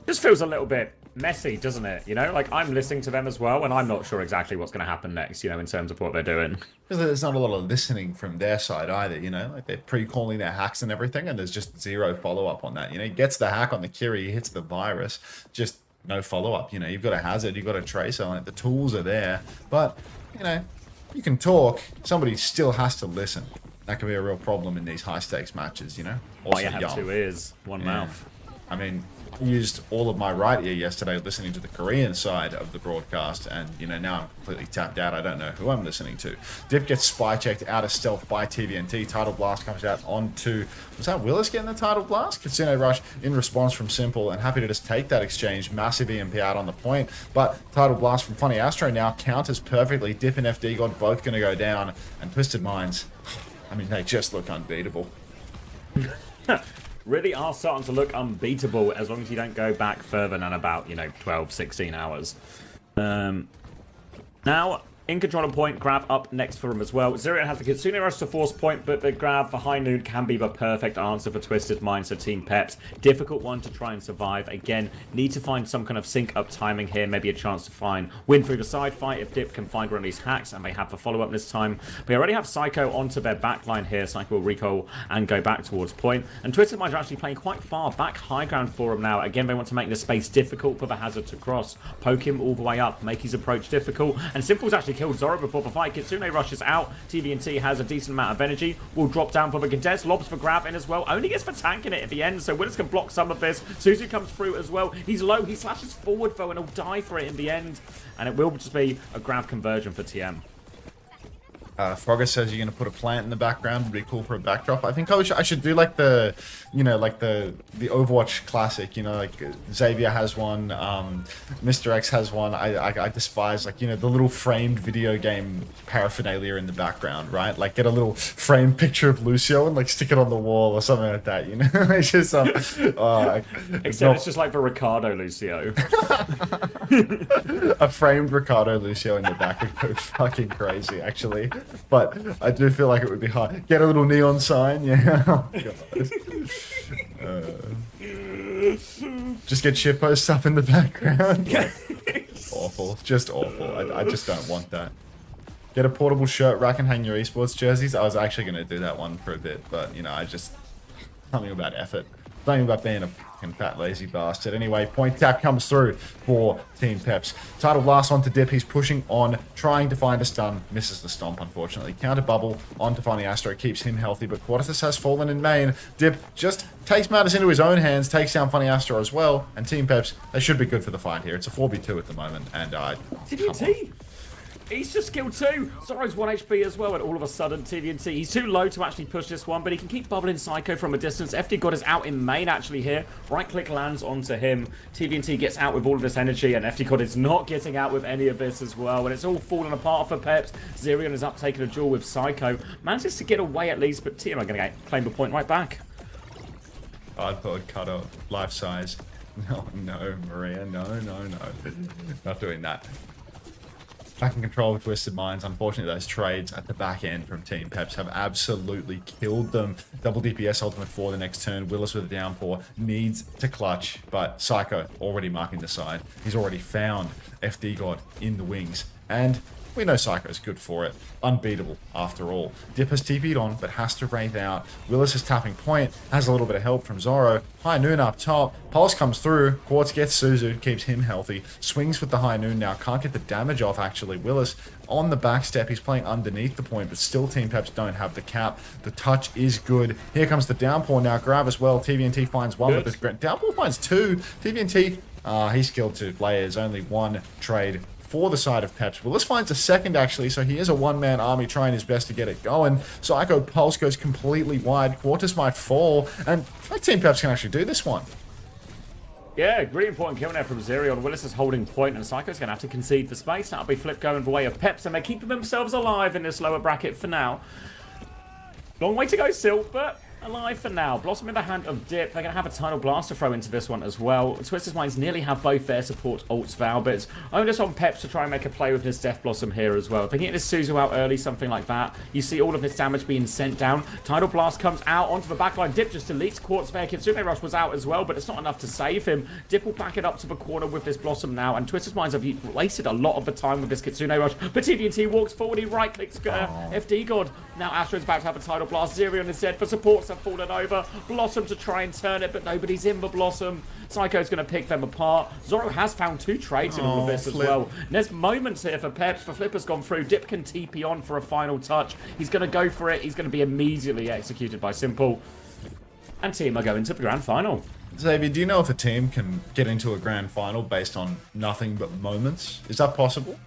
Just feels a little bit messy, doesn't it? You know, like I'm listening to them as well, and I'm not sure exactly what's going to happen next, you know, in terms of what they're doing. Because there's not a lot of listening from their side either, you know? Like they're pre-calling their hacks and everything, and there's just zero follow-up on that. You know, he gets the hack on the Kiri, he hits the virus, just no follow-up. You know, you've got a Hazard, you've got a Tracer, like the tools are there. But, you know, you can talk, somebody still has to listen. That can be a real problem in these high-stakes matches, you know? Why you have 2 ears, one mouth. I mean, used all of my right ear yesterday listening to the Korean side of the broadcast, and you know, now I'm completely tapped out. I don't know who I'm listening to. Dip gets spy checked out of stealth by TVNT. Tidal Blast comes out onto, was that Willis getting the Tidal Blast? Casino Rush in response from Simple, and happy to just take that exchange. Massive EMP out on the point, but Tidal Blast from Funny Astro now counters perfectly. Dip and FD God both going to go down, and Twisted Minds, I mean, they just look unbeatable. Really are starting to look unbeatable as long as you don't go back further than about, you know, 12, 16 hours. Now, in control of point, grab up next for him as well. Zero has the Kitsune Rush to force point, but the grab for High Noon can be the perfect answer for Twisted Minds, so Team Peps. Difficult one to try and survive. Again, need to find some kind of sync up timing here, maybe a chance to win through the side fight if Dip can find one of these hacks, and they have the follow-up this time. We already have Psycho onto their backline here. Psycho will recoil and go back towards point. And Twisted Minds are actually playing quite far back high ground for him now. Again, they want to make the space difficult for the Hazard to cross. Poke him all the way up, make his approach difficult. And Simple's actually killed Zoro before the fight. Kitsune rushes out. TVNT has a decent amount of energy. Will drop down for the contest. Lobs for grab in as well. Only gets for tanking it at the end, so Willis can block some of this. Suzu comes through as well. He's low. He slashes forward though, and he'll die for it in the end. And it will just be a grab conversion for TM. Frogger says you're going to put a plant in the background. Would be cool for a backdrop. I think I should do like the, you know, like the Overwatch classic, you know, like Xavier has one, Mr. X has one. I despise, like, you know, the little framed video game paraphernalia in the background, right? Like get a little framed picture of Lucio and like stick it on the wall or something like that, you know? It's just Except it's just like the Ricardo Lucio. A framed Ricardo Lucio in the back would go fucking crazy, actually. But I do feel like it would be hard. Get a little neon sign, yeah. Oh, just get shitposts up in the background. Like, awful, just awful. I just don't want that. Get a portable shirt rack and hang your esports jerseys. I was actually going to do that one for a bit, but you know, something about effort. Something about being a fucking fat lazy bastard. Anyway, point tap comes through for Team Peps. Tidal Blast onto Dip. He's pushing on, trying to find a stun. Misses the stomp, unfortunately. Counter bubble onto Funny Astro. Keeps him healthy, but Qadsiah has fallen in main. Dip just takes matters into his own hands, takes down Funny Astro as well. And Team Peps, they should be good for the fight here. It's a 4v2 at the moment. And TVNT! He's just skilled too. Zoro's 1 HP as well, and all of a sudden TVNT, he's too low to actually push this one, but he can keep bubbling Psycho from a distance. FD God is out in main actually here. Right click lands onto him. TVNT gets out with all of this energy, and FD God is not getting out with any of this as well, and it's all falling apart for Peps. Zerion is up taking a duel with Psycho. Manages to get away at least, but TM are going to claim the point right back. Cardboard cutter, life size. No, Maria, no. Not doing that. Back in control with Twisted Minds. Unfortunately, those trades at the back end from Team Peps have absolutely killed them. Double DPS ultimate for the next turn. Willis with a downpour needs to clutch, but Psycho already marking the side. He's already found FD God in the wings, and we know Psycho's good for it. Unbeatable, after all. Dip has TP'd on, but has to wraith out. Willis is tapping point, has a little bit of help from Zoro. High Noon up top. Pulse comes through. Quartz gets Suzu, keeps him healthy. Swings with the High Noon now. Can't get the damage off, actually. Willis on the back step. He's playing underneath the point, but still Team Peps don't have the cap. The touch is good. Here comes the downpour now. Grab as well. TVNT finds one, but the downpour finds two. TVNT, he's killed two players. Only one trade for the side of Peps. Willis finds a second, actually, so he is a one-man army trying his best to get it going. Psycho Pulse goes completely wide. Quartus might fall, and I think Team Peps can actually do this one. Yeah, really important kill there from Zerion. Willis is holding point, and Psycho's going to have to concede for space. That'll be Flip going the way of Peps, and they're keeping themselves alive in this lower bracket for now. Long way to go still, but alive for now. Blossom in the hand of Dip. They're going to have a Tidal Blast to throw into this one as well. Twisted Minds nearly have both their support ults Val, but it's onus on Peps to try and make a play with his Death Blossom here as well. If they can get this Suzu out early, something like that, you see all of this damage being sent down. Tidal Blast comes out onto the backline. Dip just deletes Quartz there. Kitsune Rush was out as well, but it's not enough to save him. Dip will back it up to the corner with this Blossom now, and Twisted Minds have wasted a lot of the time with this Kitsune Rush, but TVNT walks forward, he right-clicks FD God. Now Astro's about to have a Tidal Blast. Zerion is dead, for supports have fallen over. Blossom to try and turn it, but nobody's in the Blossom. Psycho's going to pick them apart. Zoro has found two trades in all of this as well. And there's moments here for Peps. For Flip has gone through. Dip can TP on for a final touch. He's going to go for it. He's going to be immediately executed by Simple. And Team are going to the grand final. Xavier, do you know if a team can get into a grand final based on nothing but moments? Is that possible?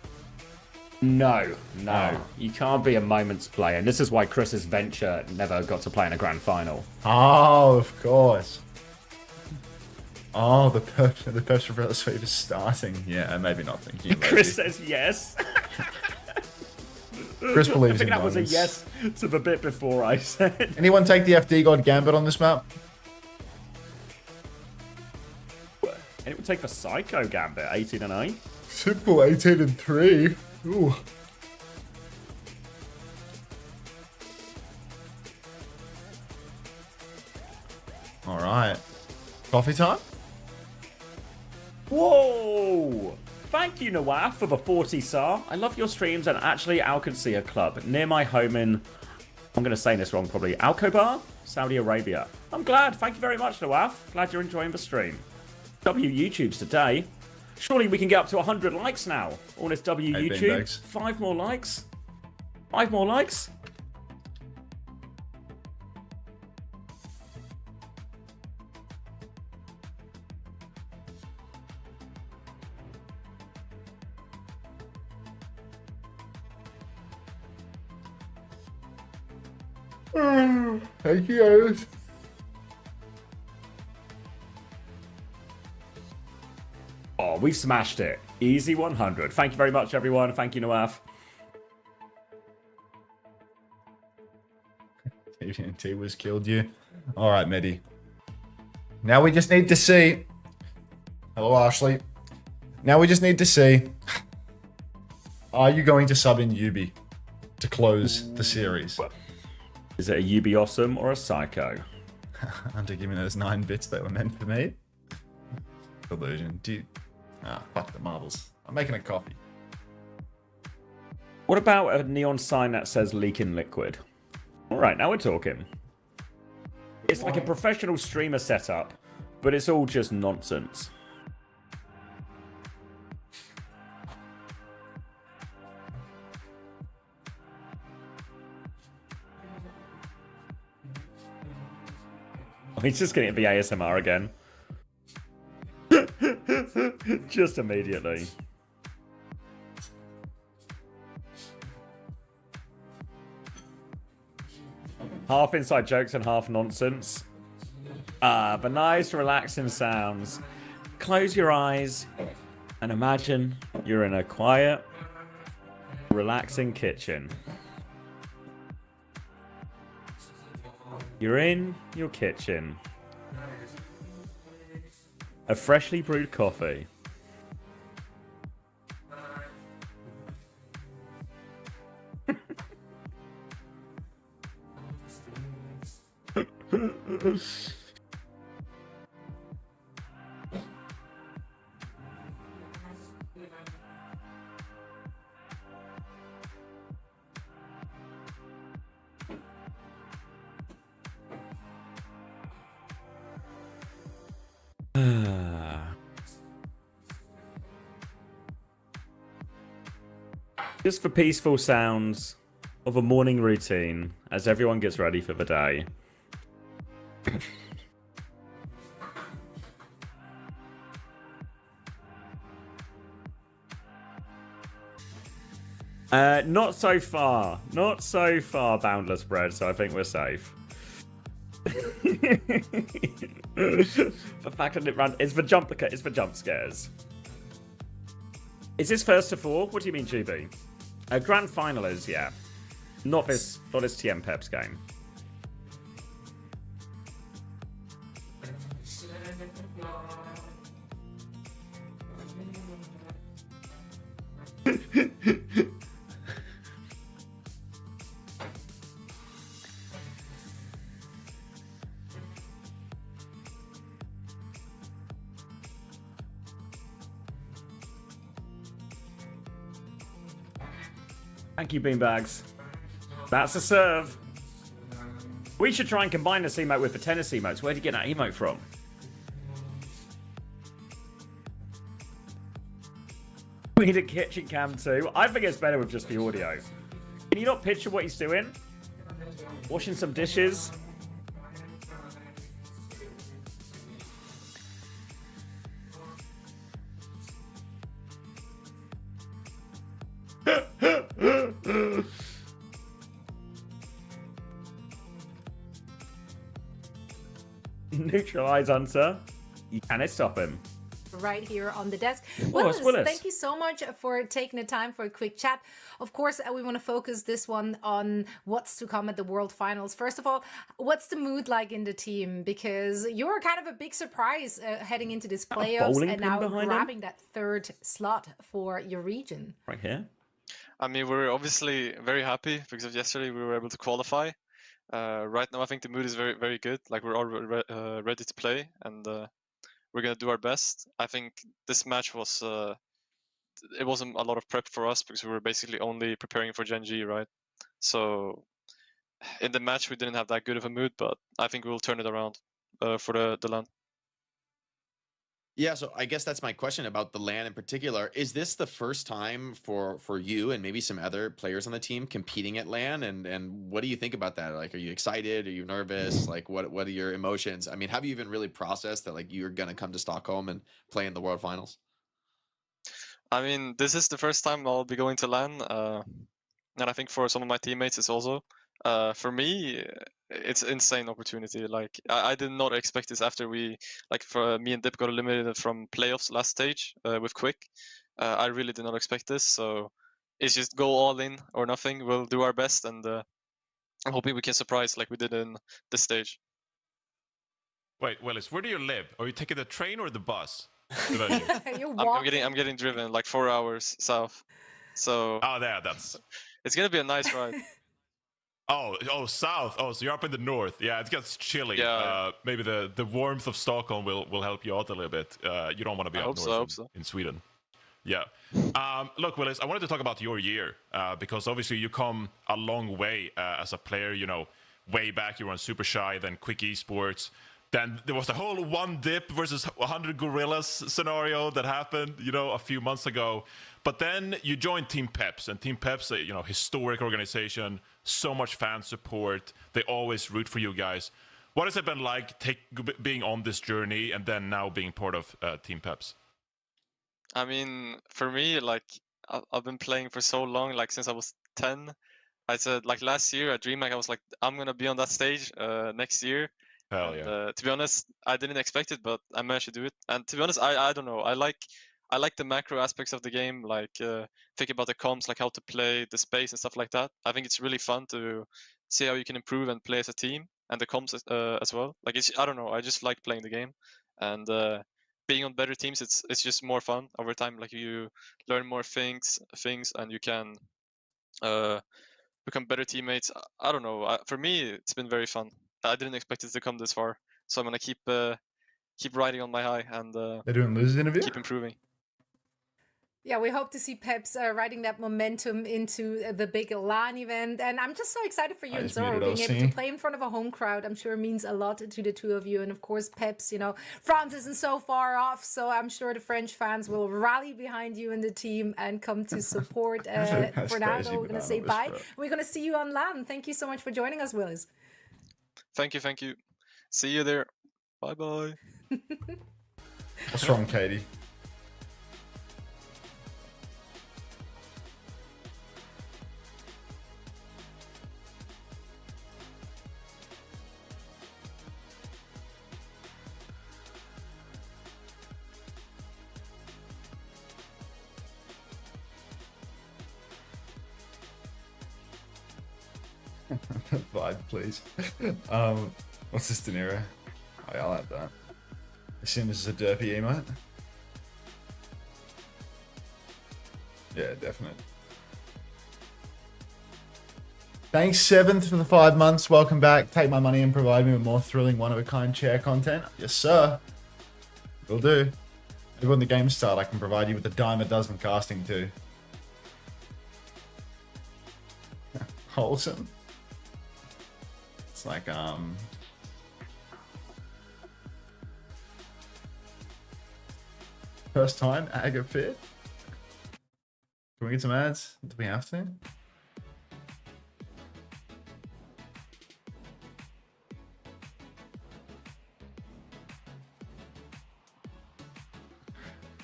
No. Oh. You can't be a moments player. And this is why Chris's venture never got to play in a grand final. Oh, of course. Oh, the Peps reverse sweep is starting. Yeah, maybe not thinking. Chris says yes. Chris believes I think in that was a moments. yes to the bit before I said. Anyone take the FD God Gambit on this map? And it would take the Psycho Gambit, 18-8. Simple 18-3. Ooh. All right. Coffee time? Whoa! Thank you, Nawaf, for the 40 SAR. I love your streams and actually Qadsiah Club near my home in, I'm going to say this wrong probably, Al-Khobar, Saudi Arabia. I'm glad. Thank you very much, Nawaf. Glad you're enjoying the stream. W YouTubes today. Surely we can get up to 100 likes now on this W Hey, YouTube. beanbags. 5 more likes. 5 more likes. Thank you, guys. Oh, we've smashed it. Easy 100. Thank you very much, everyone. Thank you, Nawaf. TNT was killed you. All right, Medi. Now we just need to see. Hello, Ashley. Now we just need to see. Are you going to sub in Yubi to close the series? Is it a UB Awesome or a Psycho? Unter, give me those 9 bits that were meant for me. Illusion. Fuck the marbles. I'm making a coffee. What about a neon sign that says leaking liquid? Alright, now we're talking. It's like a professional streamer setup, but it's all just nonsense. Oh, he's just getting the ASMR again. Just immediately. Half inside jokes and half nonsense. The nice relaxing sounds. Close your eyes and imagine you're in a quiet, relaxing kitchen. You're in your kitchen. A freshly brewed coffee. Just for peaceful sounds of a morning routine as everyone gets ready for the day. Not so far. Not so far, Boundless Bread, so I think we're safe. The fact that it ran is the jump scares. Is this first to 4? What do you mean, GB? A grand final is, yeah. Not this TM Peps game. Thank you, Beanbags. That's a serve. We should try and combine this emote with the tennis emotes. Where'd you get that emote from? We need a kitchen cam too. I think it's better with just the audio. Can you not picture what he's doing? Washing some dishes. Neutralize Unter. Can it stop him? Right here on the desk. Willis. Thank you so much for taking the time for a quick chat. Of course, we want to focus this one on what's to come at the World Finals. First of all, what's the mood like in the team? Because you're kind of a big surprise heading into this playoffs and now grabbing that third slot for your region. Right here. I mean, we're obviously very happy because of yesterday we were able to qualify. Right now, I think the mood is very, very good. Like we're all ready to play, and we're gonna do our best. I think this match was it wasn't a lot of prep for us because we were basically only preparing for Gen G, right? So in the match we didn't have that good of a mood, but I think we'll turn it around for the LAN. Yeah, so I guess that's my question about the LAN in particular. Is this the first time for you and maybe some other players on the team competing at LAN? And what do you think about that? Like, are you excited? Are you nervous? Like, what are your emotions? I mean, have you even really processed that, like, you're going to come to Stockholm and play in the World Finals? I mean, this is the first time I'll be going to LAN. And I think for some of my teammates, it's also. For me, it's an insane opportunity. Like I did not expect this after for me and Dip got eliminated from playoffs last stage with Quick. I really did not expect this. So it's just go all in or nothing. We'll do our best, and I'm hoping we can surprise like we did in this stage. Wait, Willis, where do you live? Are you taking the train or the bus? I'm getting driven like 4 hours south. So it's gonna be a nice ride. Oh, south. Oh, so you're up in the north. Yeah, it gets chilly. Yeah. Maybe the warmth of Stockholm will help you out a little bit. You don't want to be up north in Sweden. Yeah. Look, Willis, I wanted to talk about your year because obviously you come a long way as a player. You know, way back you were on Super Shy, then Quick Esports. Then there was the whole one Dip versus 100 Gorillas scenario that happened, you know, a few months ago. But then you joined Team Peps, and Team Peps, you know, historic organization, so much fan support. They always root for you guys. What has it been like being on this journey and then now being part of Team Peps? I mean, for me, like I've been playing for so long, like since I was 10. I said like last year at DreamHack, I was like, I'm gonna be on that stage next year. Hell yeah. To be honest, I didn't expect it, but I managed to do it. And to be honest, I don't know. I like the macro aspects of the game, like think about the comps, like how to play, the space and stuff like that. I think it's really fun to see how you can improve and play as a team, and the comps as well. Like I don't know. I just like playing the game, and being on better teams, it's just more fun over time. Like you learn more things, and you can become better teammates. I don't know. For me, it's been very fun. I didn't expect it to come this far, so I'm gonna keep riding on my high and They're doing losers interview? keep improving. Yeah, we hope to see Peps riding that momentum into the big LAN event. And I'm just so excited for you and Zoro being able to play in front of a home crowd. I'm sure means a lot to the two of you. And of course, Peps, you know, France isn't so far off. So I'm sure the French fans will rally behind you and the team and come to support. For now, though, we're going to say bye. We're going to see you on LAN. Thank you so much for joining us, Willis. Thank you. See you there. Bye-bye. What's wrong, Katie? Vibe, please. What's this, De Niro? Oh, yeah, I'll have that. Assume this is a derpy emote. Yeah, definite. Thanks, Seventh, for the 5 months. Welcome back. Take my money and provide me with more thrilling one-of-a-kind chair content. Yes, sir. Will do. Maybe when the games start, I can provide you with a dime a dozen casting too. Wholesome. It's like, first time, Aga fit. Can we get some ads? Do we have to?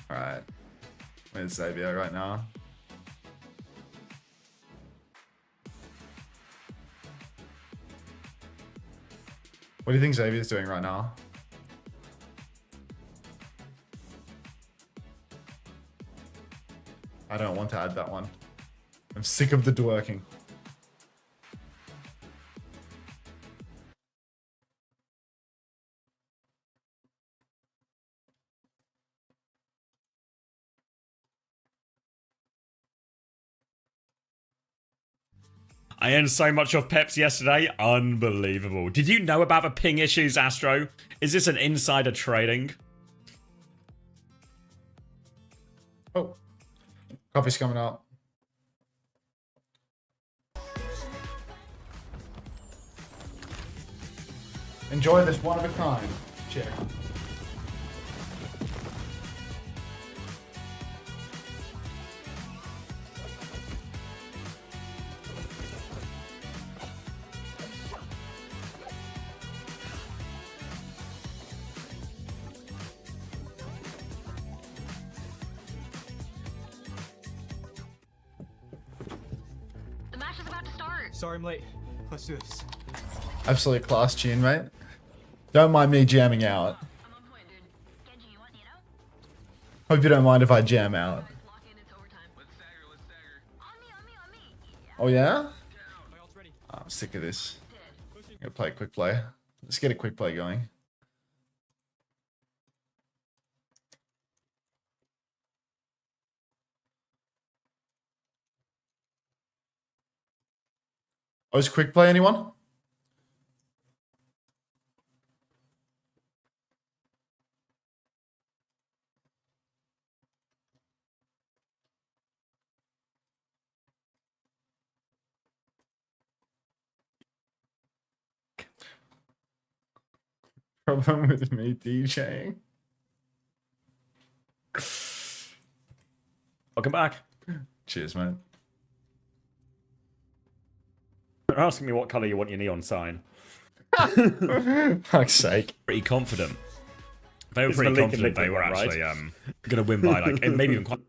Alright. Where's Xavier right now? What do you think Xavier's doing right now? I don't want to add that one. I'm sick of the dworking. I earned so much off Peps yesterday. Unbelievable. Did you know about the ping issues, Astro? Is this an insider trading? Oh. Coffee's coming up. Enjoy this one of a kind. Cheers. Sorry I'm late. Let's do this. Absolute class tune, mate. Don't mind me jamming out. I'm on point, dude. Genji, you want Nino? Hope you don't mind if I jam out. Let's lock in, it's overtime. Let's stagger. On me. Yeah. Oh yeah? My ult's ready. I'm sick of this. I'm gonna play a quick play. Let's get a quick play going. Oh, is quick play anyone? Problem with me DJing. Welcome back. Cheers, mate. They're asking me what colour you want your neon sign. Fuck's sake. Pretty confident. They were It's pretty the confident they were one, right? actually going to win by like, and maybe even quite...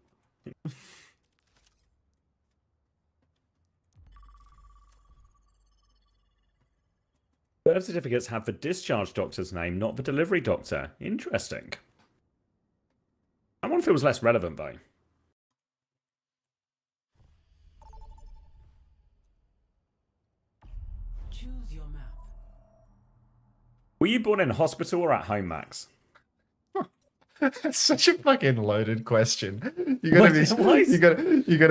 Birth certificates have the discharge doctor's name, not the delivery doctor. Interesting. That one feels less relevant, though. Choose your map. Were you born in hospital or at home, Max? That's such a fucking loaded question. You gotta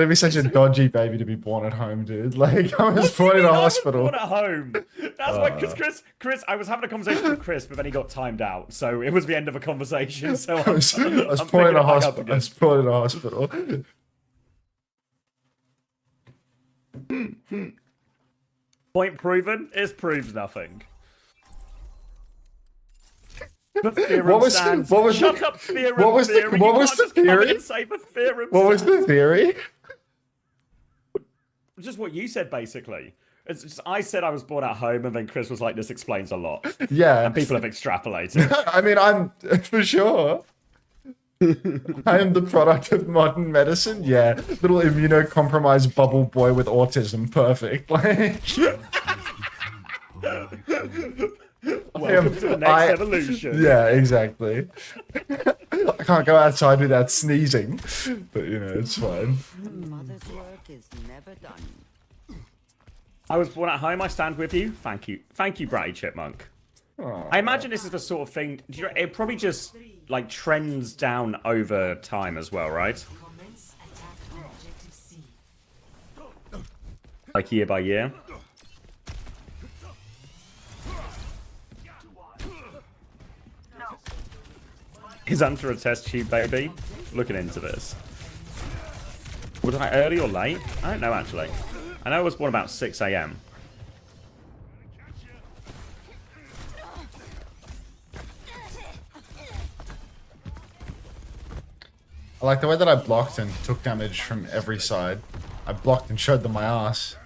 be such a dodgy baby to be born at home, dude. Like I was born in a hospital. Born at home. That's why, because Chris, I was having a conversation with Chris, but then he got timed out, so it was the end of a conversation. So I was born in a hospital. I was born in a hospital. Point proven. It's proved nothing. The theorem What was stands. what was Shut the, up, theorem. what was the, theory. what You was can't the just come in theory? and say the theorem What was the stands. theory? Just what you said, basically. It's just, I said I was born at home, and then Chris was like, "This explains a lot." Yeah, And people have extrapolated. I mean, I'm for sure. I am the product of modern medicine. Yeah, little immunocompromised bubble boy with autism. Perfect. Welcome to the next evolution. Yeah, exactly. I can't go outside without sneezing, but it's fine. Mother's work is never done. I was born at home. I stand with you. Thank you, Bratty Chipmunk. Aww. I imagine this is the sort of thing. It probably just like trends down over time as well, right? Commence attack on objective C. Like year by year. Is Unter a test tube, baby? Looking into this. Was I early or late? I don't know, actually. I know I was born about 6 AM. I like the way that I blocked and took damage from every side. I blocked and showed them my ass.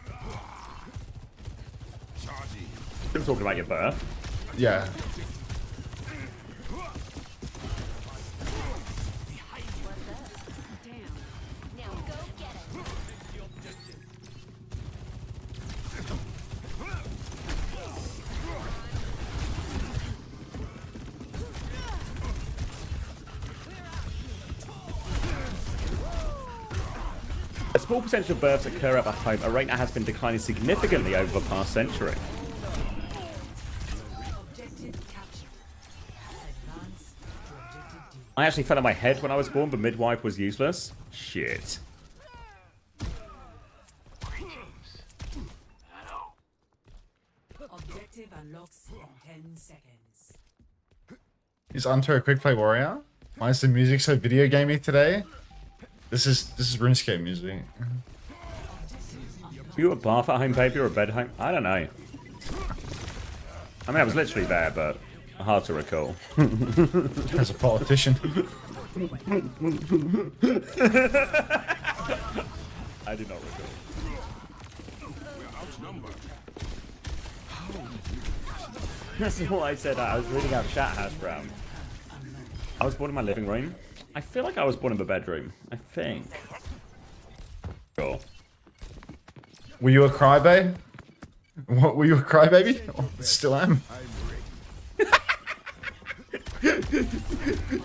I'm talking about your birth. Yeah. small percentage of births occur at home, a rate that has been declining significantly over the past century. I actually fell on my head when I was born, but midwife was useless. Shit. Objective unlocks in 10 seconds. Is Unter a quick play warrior? Why is the music so video gamey today? This is RuneScape music. Were you a bath at home, baby, or a bed home? I don't know. I mean, I was literally there, but hard to recall. As a politician. I do not recall. That's what I said. I was reading out chat, Hash Brown. I was born in my living room. I feel like I was born in the bedroom. I think. Sure. Were you a crybaby? What, were you a crybaby? Oh, still am.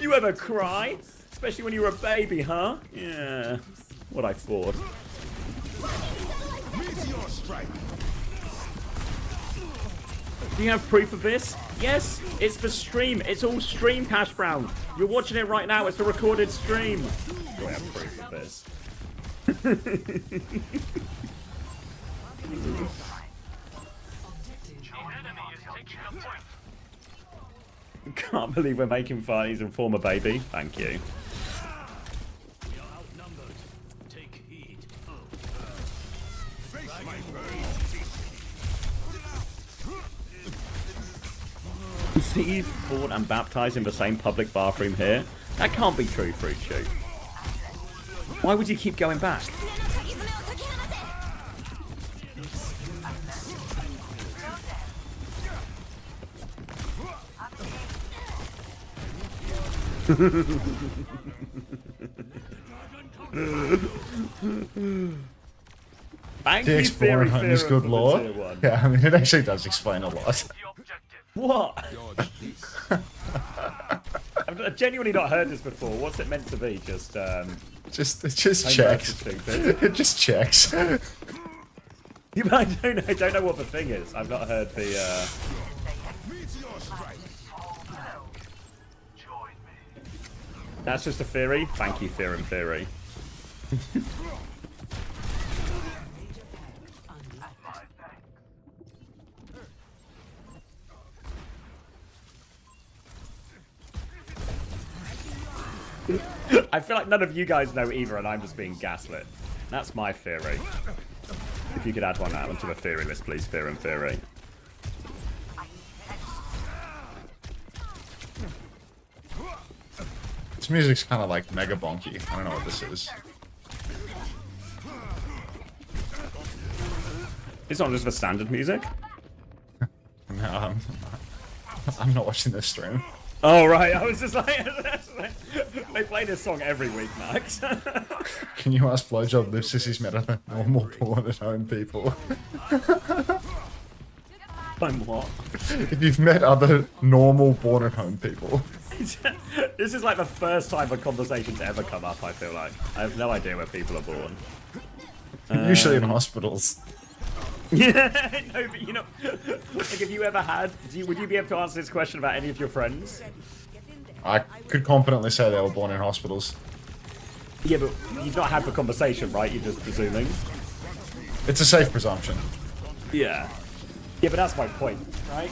You ever cry? Especially when you were a baby, huh? Yeah. What I thought. Do you have proof of this? Yes, it's the stream. It's all stream, Cash Brown. You're watching it right now. It's a recorded stream. Do I have proof of this? Can't believe we're making fun. He's a former baby. Thank you. Steve born and baptized in the same public bathroom here? That can't be true, Fruit Shoot. Why would you keep going back? Thank you, Theory is good lore. Yeah, I mean, it actually does explain a lot. What? I've genuinely not heard this before. What's it meant to be? Just checks. It just checks. I don't know what the thing is. I've not heard the. That's just a theory. Thank you, Theorem Theory. I feel like none of you guys know either, and I'm just being gaslit. That's my theory. If you could add one out onto the theory list, please, Theorem Theory. This music's kind of like mega bonky. I don't know what this is. It's not just the standard music. No, I'm not watching this stream. Oh, right. I was just like... They play this song every week, Max. Can you ask Blowjob live sissies met other normal born at home people? I'm what? If you've met other normal born at home people. This is like the first time a conversation's ever come up, I feel like. I have no idea where people are born. Usually in hospitals. Yeah, no, but you know, like if you ever had, would you be able to answer this question about any of your friends? I could confidently say they were born in hospitals. Yeah, but you've not had the conversation, right? You're just presuming. It's a safe presumption. Yeah. Yeah, but that's my point, right?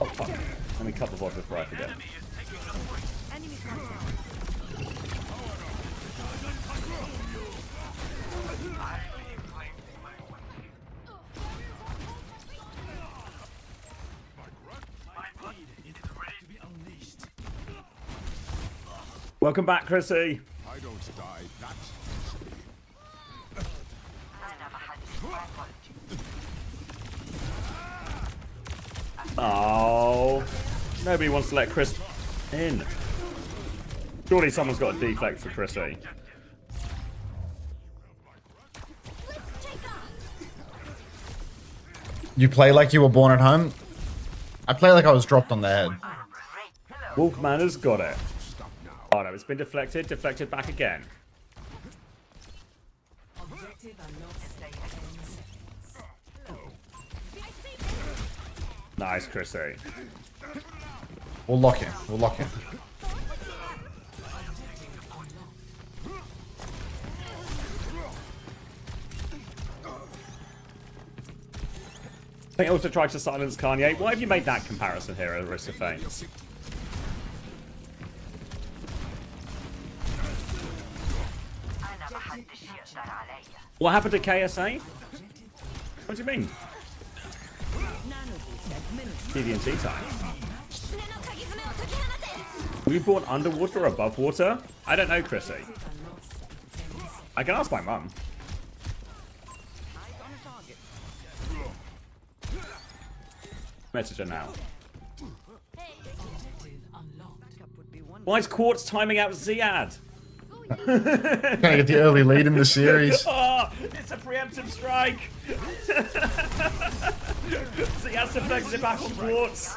Oh fuck. Let me cut the VOD before I forget. Welcome back, Chrissy. I don't die that. Oh, nobody wants to let Chris in. Surely someone's got a deflect for Chrissy. You play like you were born at home? I play like I was dropped on the head. Wolfman has got it. Oh no, it's been deflected. Deflected back again. Nice, Chrissy. We'll lock in. We'll lock in. I think I also tried to silence Kanye. Why have you made that comparison here, Aristophanes? What happened to KSA? What do you mean? TDNT time. Were you born underwater or above water? I don't know, Chrissy. I can ask my mum. Message her now. Why is Quartz timing out Ziad? Trying to get the early lead in the series. Oh, it's a preemptive strike. Ziad deflects it back on Quartz.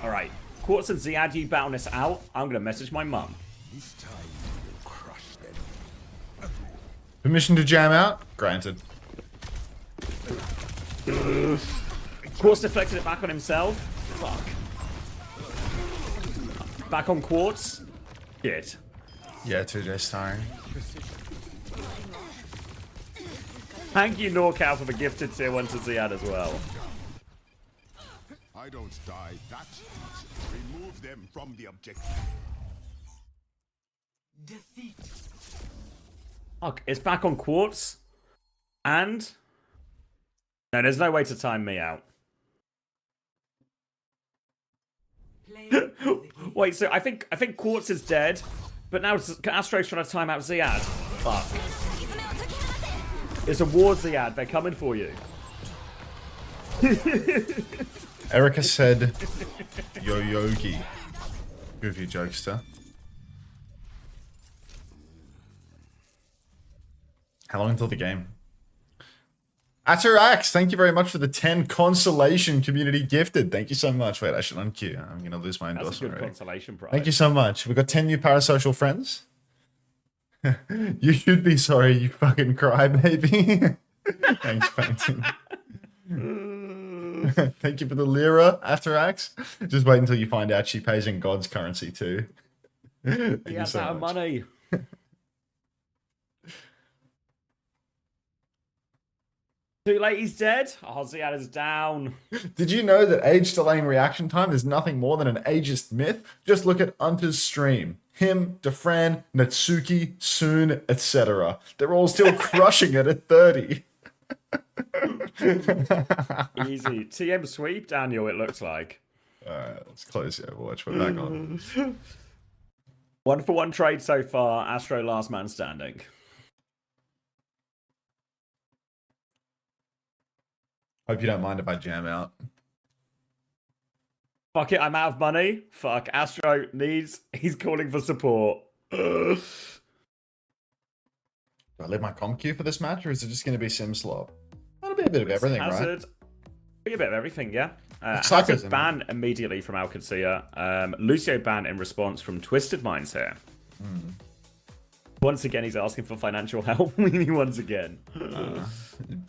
Alright, Quartz and Ziad, you bound us out. I'm gonna message my mum. Permission to jam out? Granted. Quartz deflected it back on himself. Fuck. Back on Quartz. Shit. Yeah, 2J starring. Thank you, NorCal, for the gifted tier 1 to Ziad as well. I don't die. That's easy. Remove them from the objective. Defeat. Fuck, it's back on Quartz. And... No, there's no way to time me out. Wait, so I think Quartz is dead, but now Astro's trying to time out Ziad. Fuck. It's a war, Ziad. They're coming for you. Erica said, Yo Yogi. Goofy jokester. How long until the game? Owcs, thank you very much for the 10 consolation community gifted. Thank you so much. Wait, I should unqueue. I'm going to lose my endorsement. That's a good already. consolation prize. Thank you so much. We've got 10 new parasocial friends. You should be sorry, you fucking crybaby. Thanks, Painting. Thank you for the lira, Owcs. Just wait until you find out she pays in God's currency too. He has out of money. Too late, he's dead. Oh, Ziad is down. Did you know that age delaying reaction time is nothing more than an ageist myth? Just look at Unter's stream. Him, Defran, Natsuki, Soon, etc. They're all still crushing it at 30. Easy. TM sweep, Daniel, it looks like. Alright, let's close the Overwatch. We're back on. 1-for-1 trade so far. Astro last man standing. Hope you don't mind if I jam out. Fuck it, I'm out of money. Fuck, Astro needs... He's calling for support. Do I leave my comp queue for this match, or is it just going to be sim slop? That'll be a bit of everything, Hazard, right? Be a bit of everything, yeah. Hazard Hazard ban immediately from Qadsiah. Lucio ban in response from Twisted Minds here. Once again, he's asking for financial help. Once again.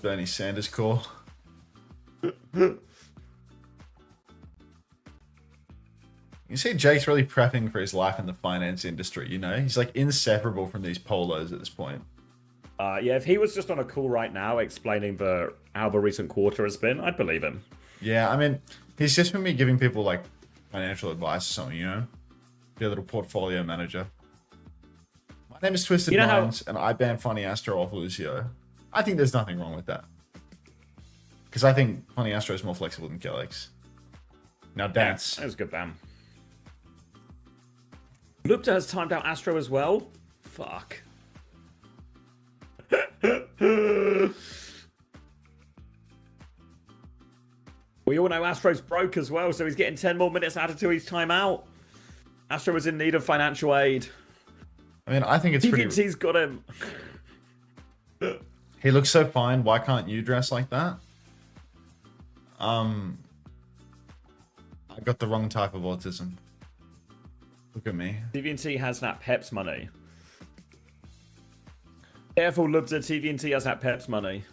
Bernie Sanders call. You see Jake's really prepping for his life in the finance industry, you know? He's like inseparable from these polos at this point. Yeah, if he was just on a call right now explaining how the recent quarter has been, I'd believe him. Yeah, I mean, he's just been me giving people like financial advice or something, you know? Be a little portfolio manager. My name is Twisted Minds, and I ban Funny Astro off Lucio. I think there's nothing wrong with that. Because I think Funny Astro is more flexible than Kellex. Now dance. That was a good ban. Lupta has timed out Astro as well. Fuck. We all know Astro's broke as well, so he's getting 10 more minutes added to his timeout. Astro was in need of financial aid. I mean, I think it's pretty... TVNT's got him. He looks so fine. Why can't you dress like that? I got the wrong type of autism. Look at me. TVNT has that Peps money. Careful, Lubza. TVNT has that Peps money.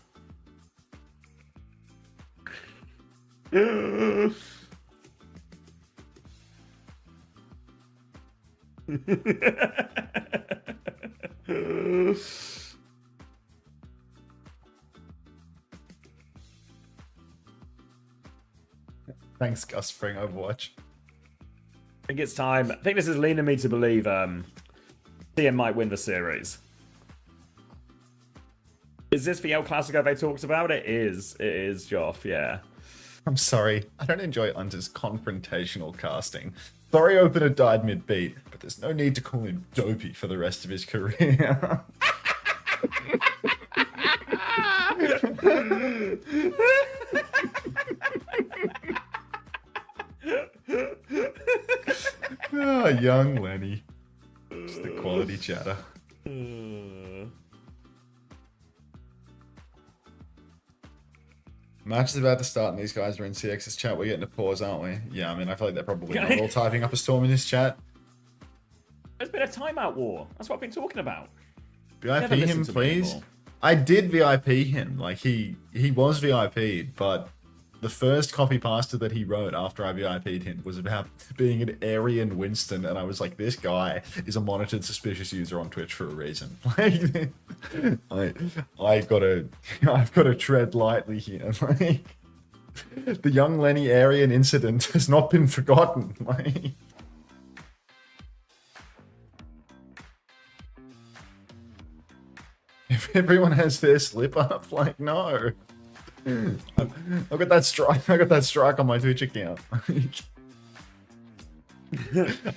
Thanks, Gus, for Overwatch. I think it's time. I think this is leading me to believe TM might win the series. Is this the El Clasico they talked about? It is. It is, Joff, yeah. I'm sorry. I don't enjoy Unter's confrontational casting. Sorry Opener died mid-beat, but there's no need to call him dopey for the rest of his career. Oh, young Lenny. Just the quality chatter. Match is about to start and these guys are in CX's chat. We're getting a pause, aren't we? Yeah, I mean, I feel like they're probably not all typing up a storm in this chat. There's been a timeout war. That's what I've been talking about. VIP him, please. I did VIP him. Like, he was VIP'd, but the first copy pasta that he wrote after I VIP'd him was about being an Aryan Winston, and I was like, this guy is a monitored suspicious user on Twitch for a reason. Like, I've got to tread lightly here. Like, the young Lenny Aryan incident has not been forgotten. Like, if everyone has their slip up, like, no. I got that strike. I got that strike on my Twitch account.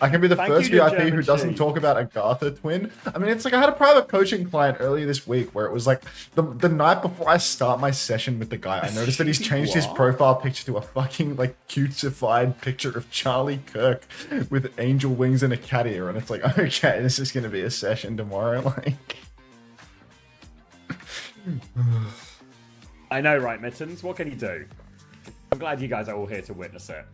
I can be the first VIP who doesn't talk about Agatha twin. I mean, it's like I had a private coaching client earlier this week where it was like the night before I start my session with the guy, I noticed that he's changed his profile picture to a fucking like cutesified picture of Charlie Kirk with angel wings and a cat ear, and it's like, okay, this is gonna be a session tomorrow. Like, I know, right, Mittens? What can you do? I'm glad you guys are all here to witness it.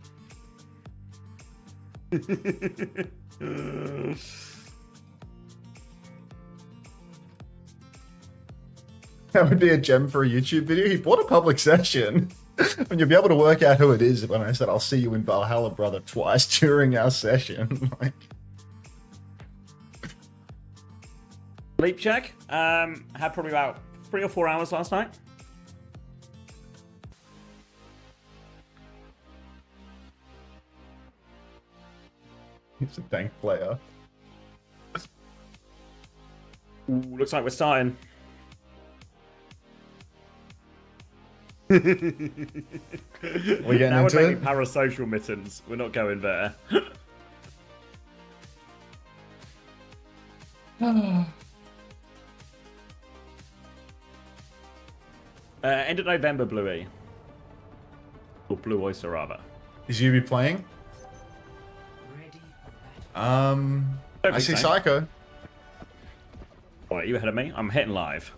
That would be a gem for a YouTube video. He bought a public session. And you'll be able to work out who it is when I said I'll see you in Valhalla, brother, twice during our session. Like, Sleep check. Had probably about 3 or 4 hours last night. He's a tank player. Ooh, looks like we're starting. We're getting now into we're it. making parasocial, Mittens. We're not going there. End of November, Bluey. Or Blue Oyster, rather. Is you be playing? I see Psycho. Alright, you ahead of me. I'm hitting live.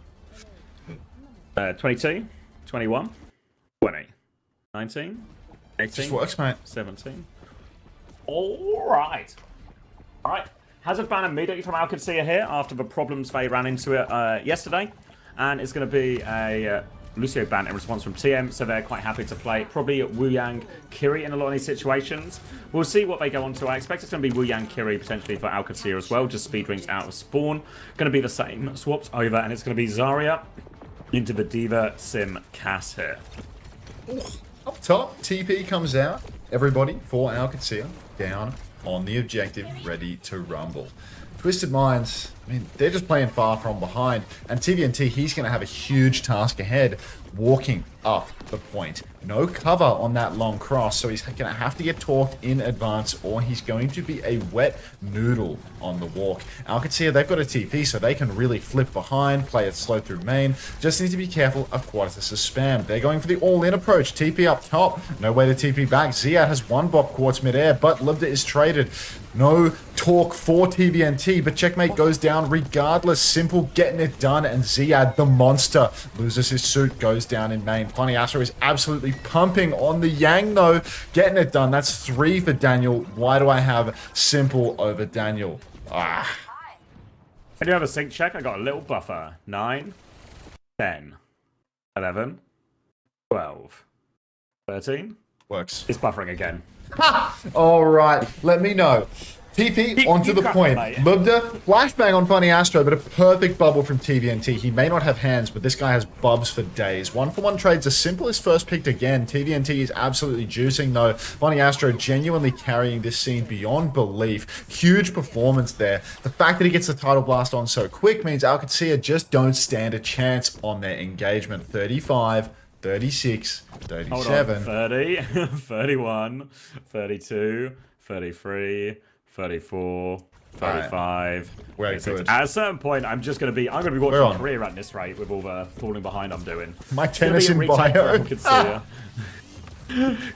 22, 21, 20, 19, 18, Just works, mate. 17. Alright. Alright. Hazard ban immediately from Qadsiah here after the problems they ran into it yesterday. And it's going to be a Lucio ban in response from TM, so they're quite happy to play probably Wu Yang Kiri in a lot of these situations. We'll see what they go on to. I expect it's going to be Wu Yang Kiri potentially for Qadsiah as well, just speed rings out of spawn. Going to be the same, swapped over, and it's going to be Zarya into the Diva Sim Cass here. Up top, TP comes out. Everybody for Qadsiah down on the objective, ready to rumble. Twisted Minds, I mean, they're just playing far from behind. And TVNT, he's going to have a huge task ahead, walking up the point. No cover on that long cross, so he's going to have to get talked in advance, or he's going to be a wet noodle on the walk. Qadsiah, they've got a TP, so they can really flip behind, play it slow through main. Just need to be careful of Qadsiah's spam. They're going for the all-in approach. TP up top. No way to TP back. Ziad has one bop Quartz mid-air, but Libda is traded. No talk for TVNT, but checkmate goes down regardless. Simple getting it done, and Ziad, the monster, loses his suit, goes down in main. Funny Astro is absolutely pumping on the Yang, though. Getting it done. That's 3 for Daniel. Why do I have Simple over Daniel? Ah. I do have a sync check. I got a little buffer. 9, 10, 11, 12, 13. Works. It's buffering again. Ha! All right, let me know. TP onto the point. Libda, flashbang on Funny Astro, but a perfect bubble from TVNT. He may not have hands, but this guy has bubs for days. 1-for-1 trades as simple as first picked again. TVNT is absolutely juicing, though. Funny Astro genuinely carrying this scene beyond belief. Huge performance there. The fact that he gets the title blast on so quick means Qadsiah just don't stand a chance on their engagement. 35, 36, 37. Hold on. 30, 31, 32, 33, 34, 35. We're good. At a certain point, I'm going to be watching a career at this rate with all the falling behind I'm doing. My tennis in bio.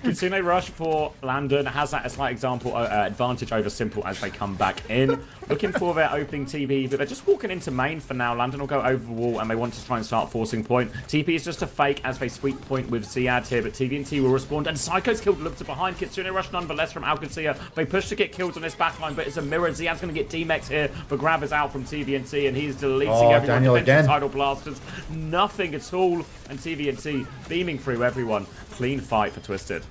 Kitsune rush for Landon has that a slight example advantage over Simple as they come back in. Looking for their opening TP, but they're just walking into main for now. Landon will go over the wall and they want to try and start forcing point. TP is just a fake as they sweep point with Ziad here, but TVNT will respond. And Psycho's killed Lupta behind. Kitsune rush nonetheless from Qadsiah. They push to get kills on this backline, but it's a mirror. Ziad's going to get D-Mex here. The grab is out from TVNT and he's deleting everyone. Daniel again. Title blasters. Nothing at all. And TVNT beaming through everyone. Clean fight for Twisted.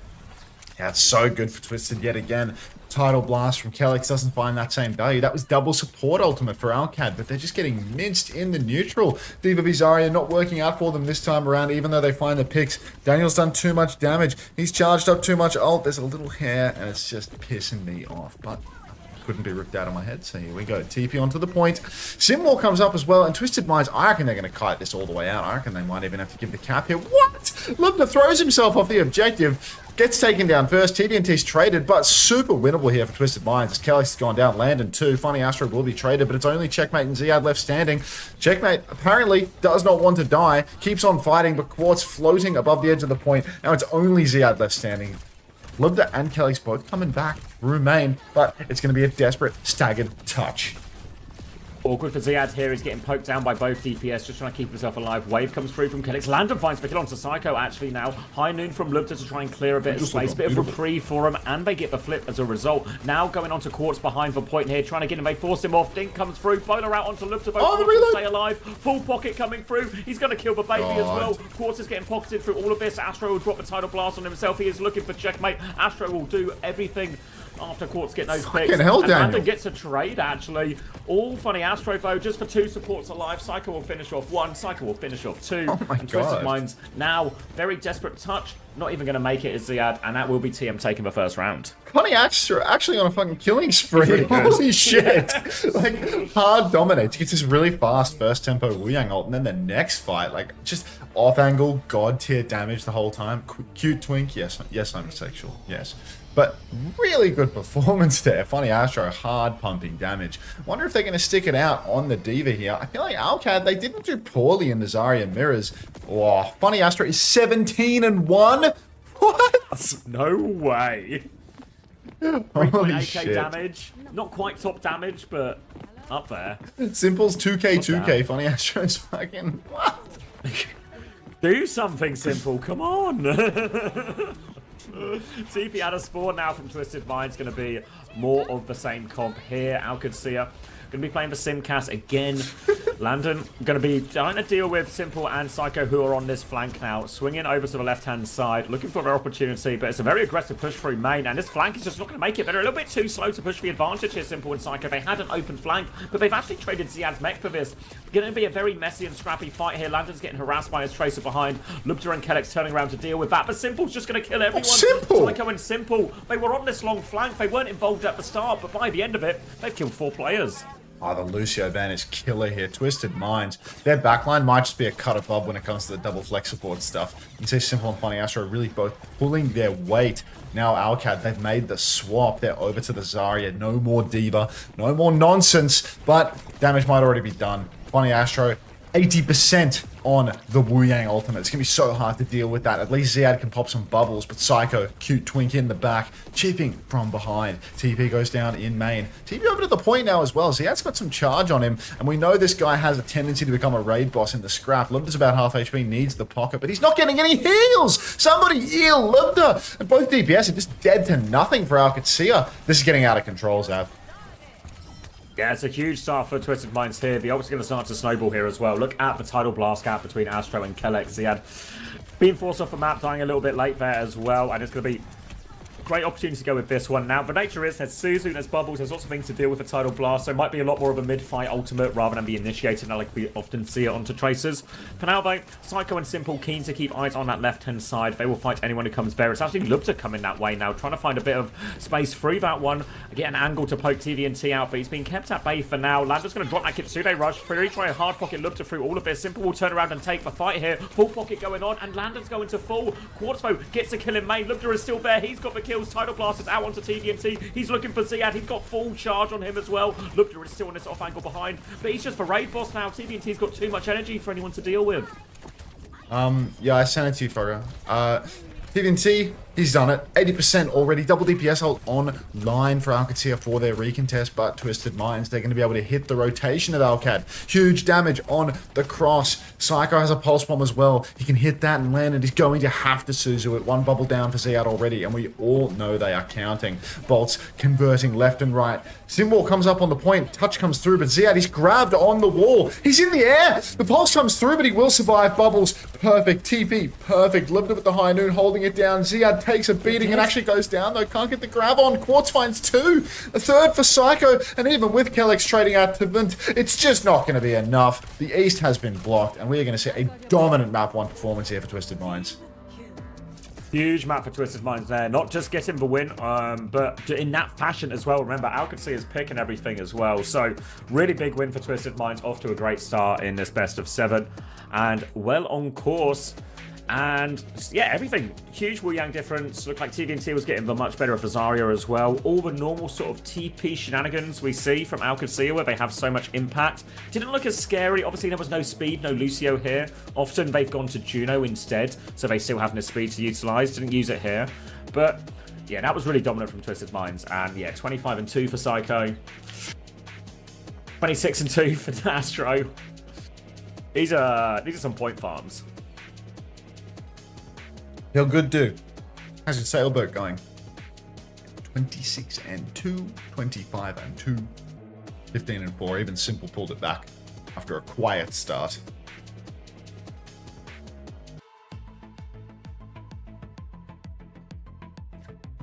Yeah, it's so good for Twisted yet again. Title blast from Kellex doesn't find that same value. That was double support ultimate for Alcad, but they're just getting minced in the neutral. Diva Bizaria not working out for them this time around, even though they find the picks. Daniel's done too much damage. He's charged up too much ult. There's a little hair, and it's just pissing me off. But couldn't be ripped out of my head, so here we go. TP onto the point. Simwar comes up as well, and Twisted Minds, I reckon they're going to kite this all the way out. I reckon they might even have to give the cap here. What? Libda throws himself off the objective, gets taken down first. TVNT's traded, but super winnable here for Twisted Minds. As Kellex has gone down, Landon too. Funny Astro will be traded, but it's only Checkmate and Ziad left standing. Checkmate apparently does not want to die, keeps on fighting, but Quartz floating above the edge of the point. Now it's only Ziad left standing. Libda and Kellex both coming back through main, but it's going to be a desperate staggered touch. Awkward for Ziad here. He's getting poked down by both DPS, just trying to keep himself alive. Wave comes through from Kellex. Landon finds the kill onto Psycho actually now. High noon from Libda to try and clear a bit of space. Bit of reprieve for him, and they get the flip as a result. Now going on to Quartz behind the point here, trying to get him. They force him off. Dink comes through. Bowler out onto Libda. Both Quartz stay alive. Full pocket coming through. He's going to kill the baby as well. Quartz is getting pocketed through all of this. Astro will drop the title blast on himself. He is looking for checkmate. Astro will do everything after Quartz get those picks. And Landon gets a trade, actually. All Funny Astro, though, just for 2 supports alive. Psycho will finish off 1. Psycho will finish off 2. Oh my and Twisted Minds now, very desperate touch. Not even going to make it as Ziad, and that will be TM taking the first round. Funny Astro actually on a fucking killing spree. Holy shit. Like, hard dominates. Gets this really fast first tempo Wu-Yang ult, and then the next fight, like, just off-angle, god-tier damage the whole time. Cute twink. Yes, I'm sexual. Yes. But really good performance there. Funny Astro, hard pumping damage. Wonder if they're going to stick it out on the Diva here. I feel like Alcad, they didn't do poorly in the Zarya mirrors. Oh, Funny Astro is 17-1. What? No way. 3.8k damage. Not quite top damage, but up there. Simple's 2k. Funny Astro's fucking what? Do something, Simple. Come on. TP out of spawn now from Twisted Minds. Going to be more of the same comp here. Qadsiah going to be playing the Simcast again. Landon going to be trying to deal with Simple and Psycho, who are on this flank now. Swinging over to the left-hand side, looking for their opportunity, but it's a very aggressive push through main, and this flank is just not going to make it. They're a little bit too slow to push the advantage here, Simple and Psycho. They had an open flank, but they've actually traded Ziad's mech for this. Going to be a very messy and scrappy fight here. Landon's getting harassed by his Tracer behind. Lupta and Kellex turning around to deal with that, but Simple's just going to kill everyone. Simple! Psycho and Simple, they were on this long flank. They weren't involved at the start, but by the end of it, they've killed 4 players. Oh, the Lucio ban is killer here. Twisted Minds. Their backline might just be a cut above when it comes to the double flex support stuff. You can see Simple and Funny Astro really both pulling their weight. Now Owcs, they've made the swap. They're over to the Zarya. No more Diva. No more nonsense. But damage might already be done. Funny Astro, 80% on the Wu Yang ultimate. It's going to be so hard to deal with that. At least Ziad can pop some bubbles, but Psycho, cute twink in the back, chipping from behind. TP goes down in main. TP over to the point now as well. Ziad's got some charge on him, and we know this guy has a tendency to become a raid boss in the scrap. Lubda's about half HP, needs the pocket, but he's not getting any heals! Somebody heal Lubda! And both DPS are just dead to nothing for Qadsiah. This is getting out of control, Zav. Yeah, it's a huge start for Twisted Minds here. The ult's going to start to snowball here as well. Look at the tidal blast gap between Astro and Kellex. He had been forced off the map, dying a little bit late there as well. And it's going to be a great opportunity to go with this one. Now, the nature is there's Suzu, there's Bubbles, there's lots of things to deal with the tidal blast. So it might be a lot more of a mid-fight ultimate rather than be initiated like we often see it onto Tracers. For now, though, Psycho and Simple keen to keep eyes on that left-hand side. They will fight anyone who comes there. It's actually Lubda coming that way now, trying to find a bit of space through that one. Get an angle to poke TVNT out, but he's been kept at bay for now. Lander's going to drop that Kitsune rush. Really try a hard pocket Lubda through all of this. Simple will turn around and take the fight here. Full pocket going on, and Lander's going to full. Quartzfo gets a kill in main. Lubda is still there. He's got the kills. Tidal Blast is out onto TVNT. He's looking for Ziad. He's got full charge on him as well. Lubda is still on this off angle behind, but he's just the raid boss now. TVNT's got too much energy for anyone to deal with. Yeah, I sent it to you, Frogger. TVNT, he's done it. 80% already. Double DPS ult online for Qadsiah for their recontest, but Twisted Minds, they're going to be able to hit the rotation of Alcad. Huge damage on the cross. Psycho has a pulse bomb as well. He can hit that and land, and he's going to have to Suzu it. One bubble down for Ziad already, and we all know they are counting. Bolts converting left and right. Symbol comes up on the point. Touch comes through, but Ziad, he's grabbed on the wall. He's in the air. The pulse comes through, but he will survive. Bubbles, perfect. TP, perfect. Lived it with the high noon, holding it down. Ziad takes a beating and actually goes down, though. Can't get the grab on. Quartz finds two. A third for Psycho, and even with Kellex trading out to Vint, it's just not going to be enough. The East has been blocked, and we are going to see a dominant map 1 performance here for Twisted Minds. Huge map for Twisted Minds there. Not just getting the win, but in that fashion as well. Remember, Qadsiah is picking everything as well. So, really big win for Twisted Minds. Off to a great start in this best of 7. And well on course. And yeah, everything. Huge Wu Yang difference. Looked like TVNT was getting the much better of Zarya as well. All the normal sort of TP shenanigans we see from Qadsiah where they have so much impact. Didn't look as scary. Obviously, there was no speed, no Lucio here. Often they've gone to Juno instead, so they still have the speed to utilize. Didn't use it here. But yeah, that was really dominant from Twisted Minds. And yeah, 25-2 for Psycho. 26-2 for Astro. These are some point farms. Feel good, dude. How's your sailboat going? 26-2, 25-2, 15-4. Even Simple pulled it back after a quiet start.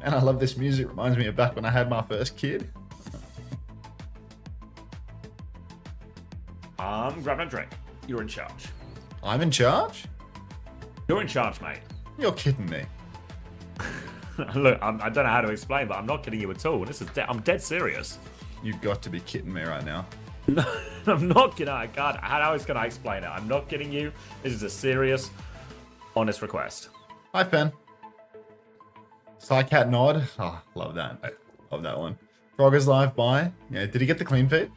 And I love this music. Reminds me of back when I had my first kid. I'm grabbing a drink. You're in charge. I'm in charge? You're in charge, mate. You're kidding me. Look, I don't know how to explain, but I'm not kidding you at all. This is I'm dead serious. You've got to be kidding me right now. No, I'm not kidding. I can't. How else can I explain it? I'm not kidding you. This is a serious, honest request. Hi, Pen. Psycat nod. Oh, love that. I love that one. Frogger's live by. Yeah, did he get the clean feed?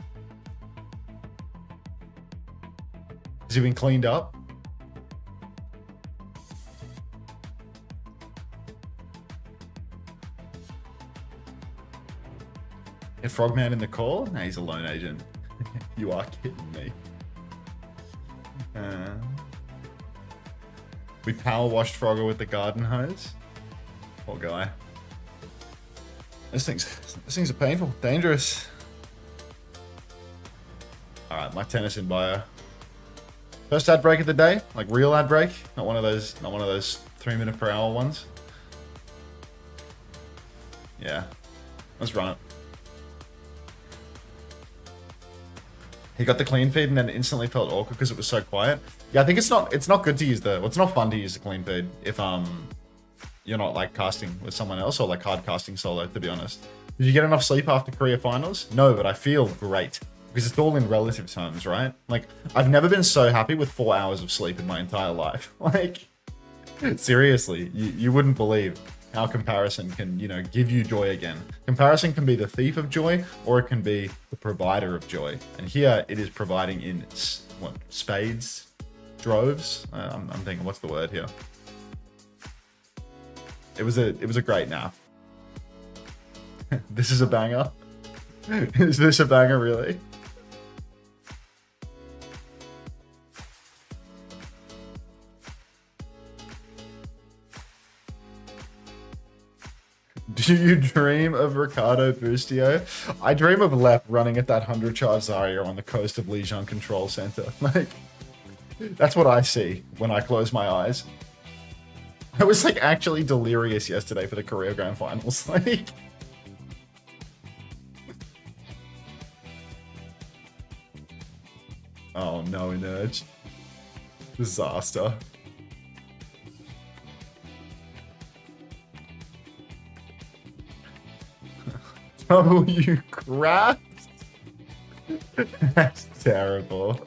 Has he been cleaned up? Get Frogman in the call? Nah, he's a lone agent. You are kidding me. We power washed Frogger with the garden hose. Poor guy. These things are painful, dangerous. Alright, my tennis in bio. First ad break of the day, like real ad break, not one of those 3-minute per hour ones. Yeah, let's run it. He got the clean feed and then instantly felt awkward because it was so quiet. Yeah, I think it's not good to use it's not fun to use the clean feed if you're not like casting with someone else or like hard casting solo, to be honest. Did you get enough sleep after Korea finals? No, but I feel great. Because it's all in relative terms, right? Like, I've never been so happy with 4 hours of sleep in my entire life. Like, seriously, you wouldn't believe how comparison can, you know, give you joy again. Comparison can be the thief of joy, or it can be the provider of joy. And here it is providing in, what, spades? Droves? I'm thinking, what's the word here? It was a great nap. This is a banger. Is this a banger, really? Do you dream of Ricardo Bustio? I dream of Lep running at that 100 charge Zarya on the coast of Lijiang Control Center. Like, that's what I see when I close my eyes. I was like actually delirious yesterday for the Korea Grand Finals. Like, oh no, Inerge. Disaster. W crap. That's terrible.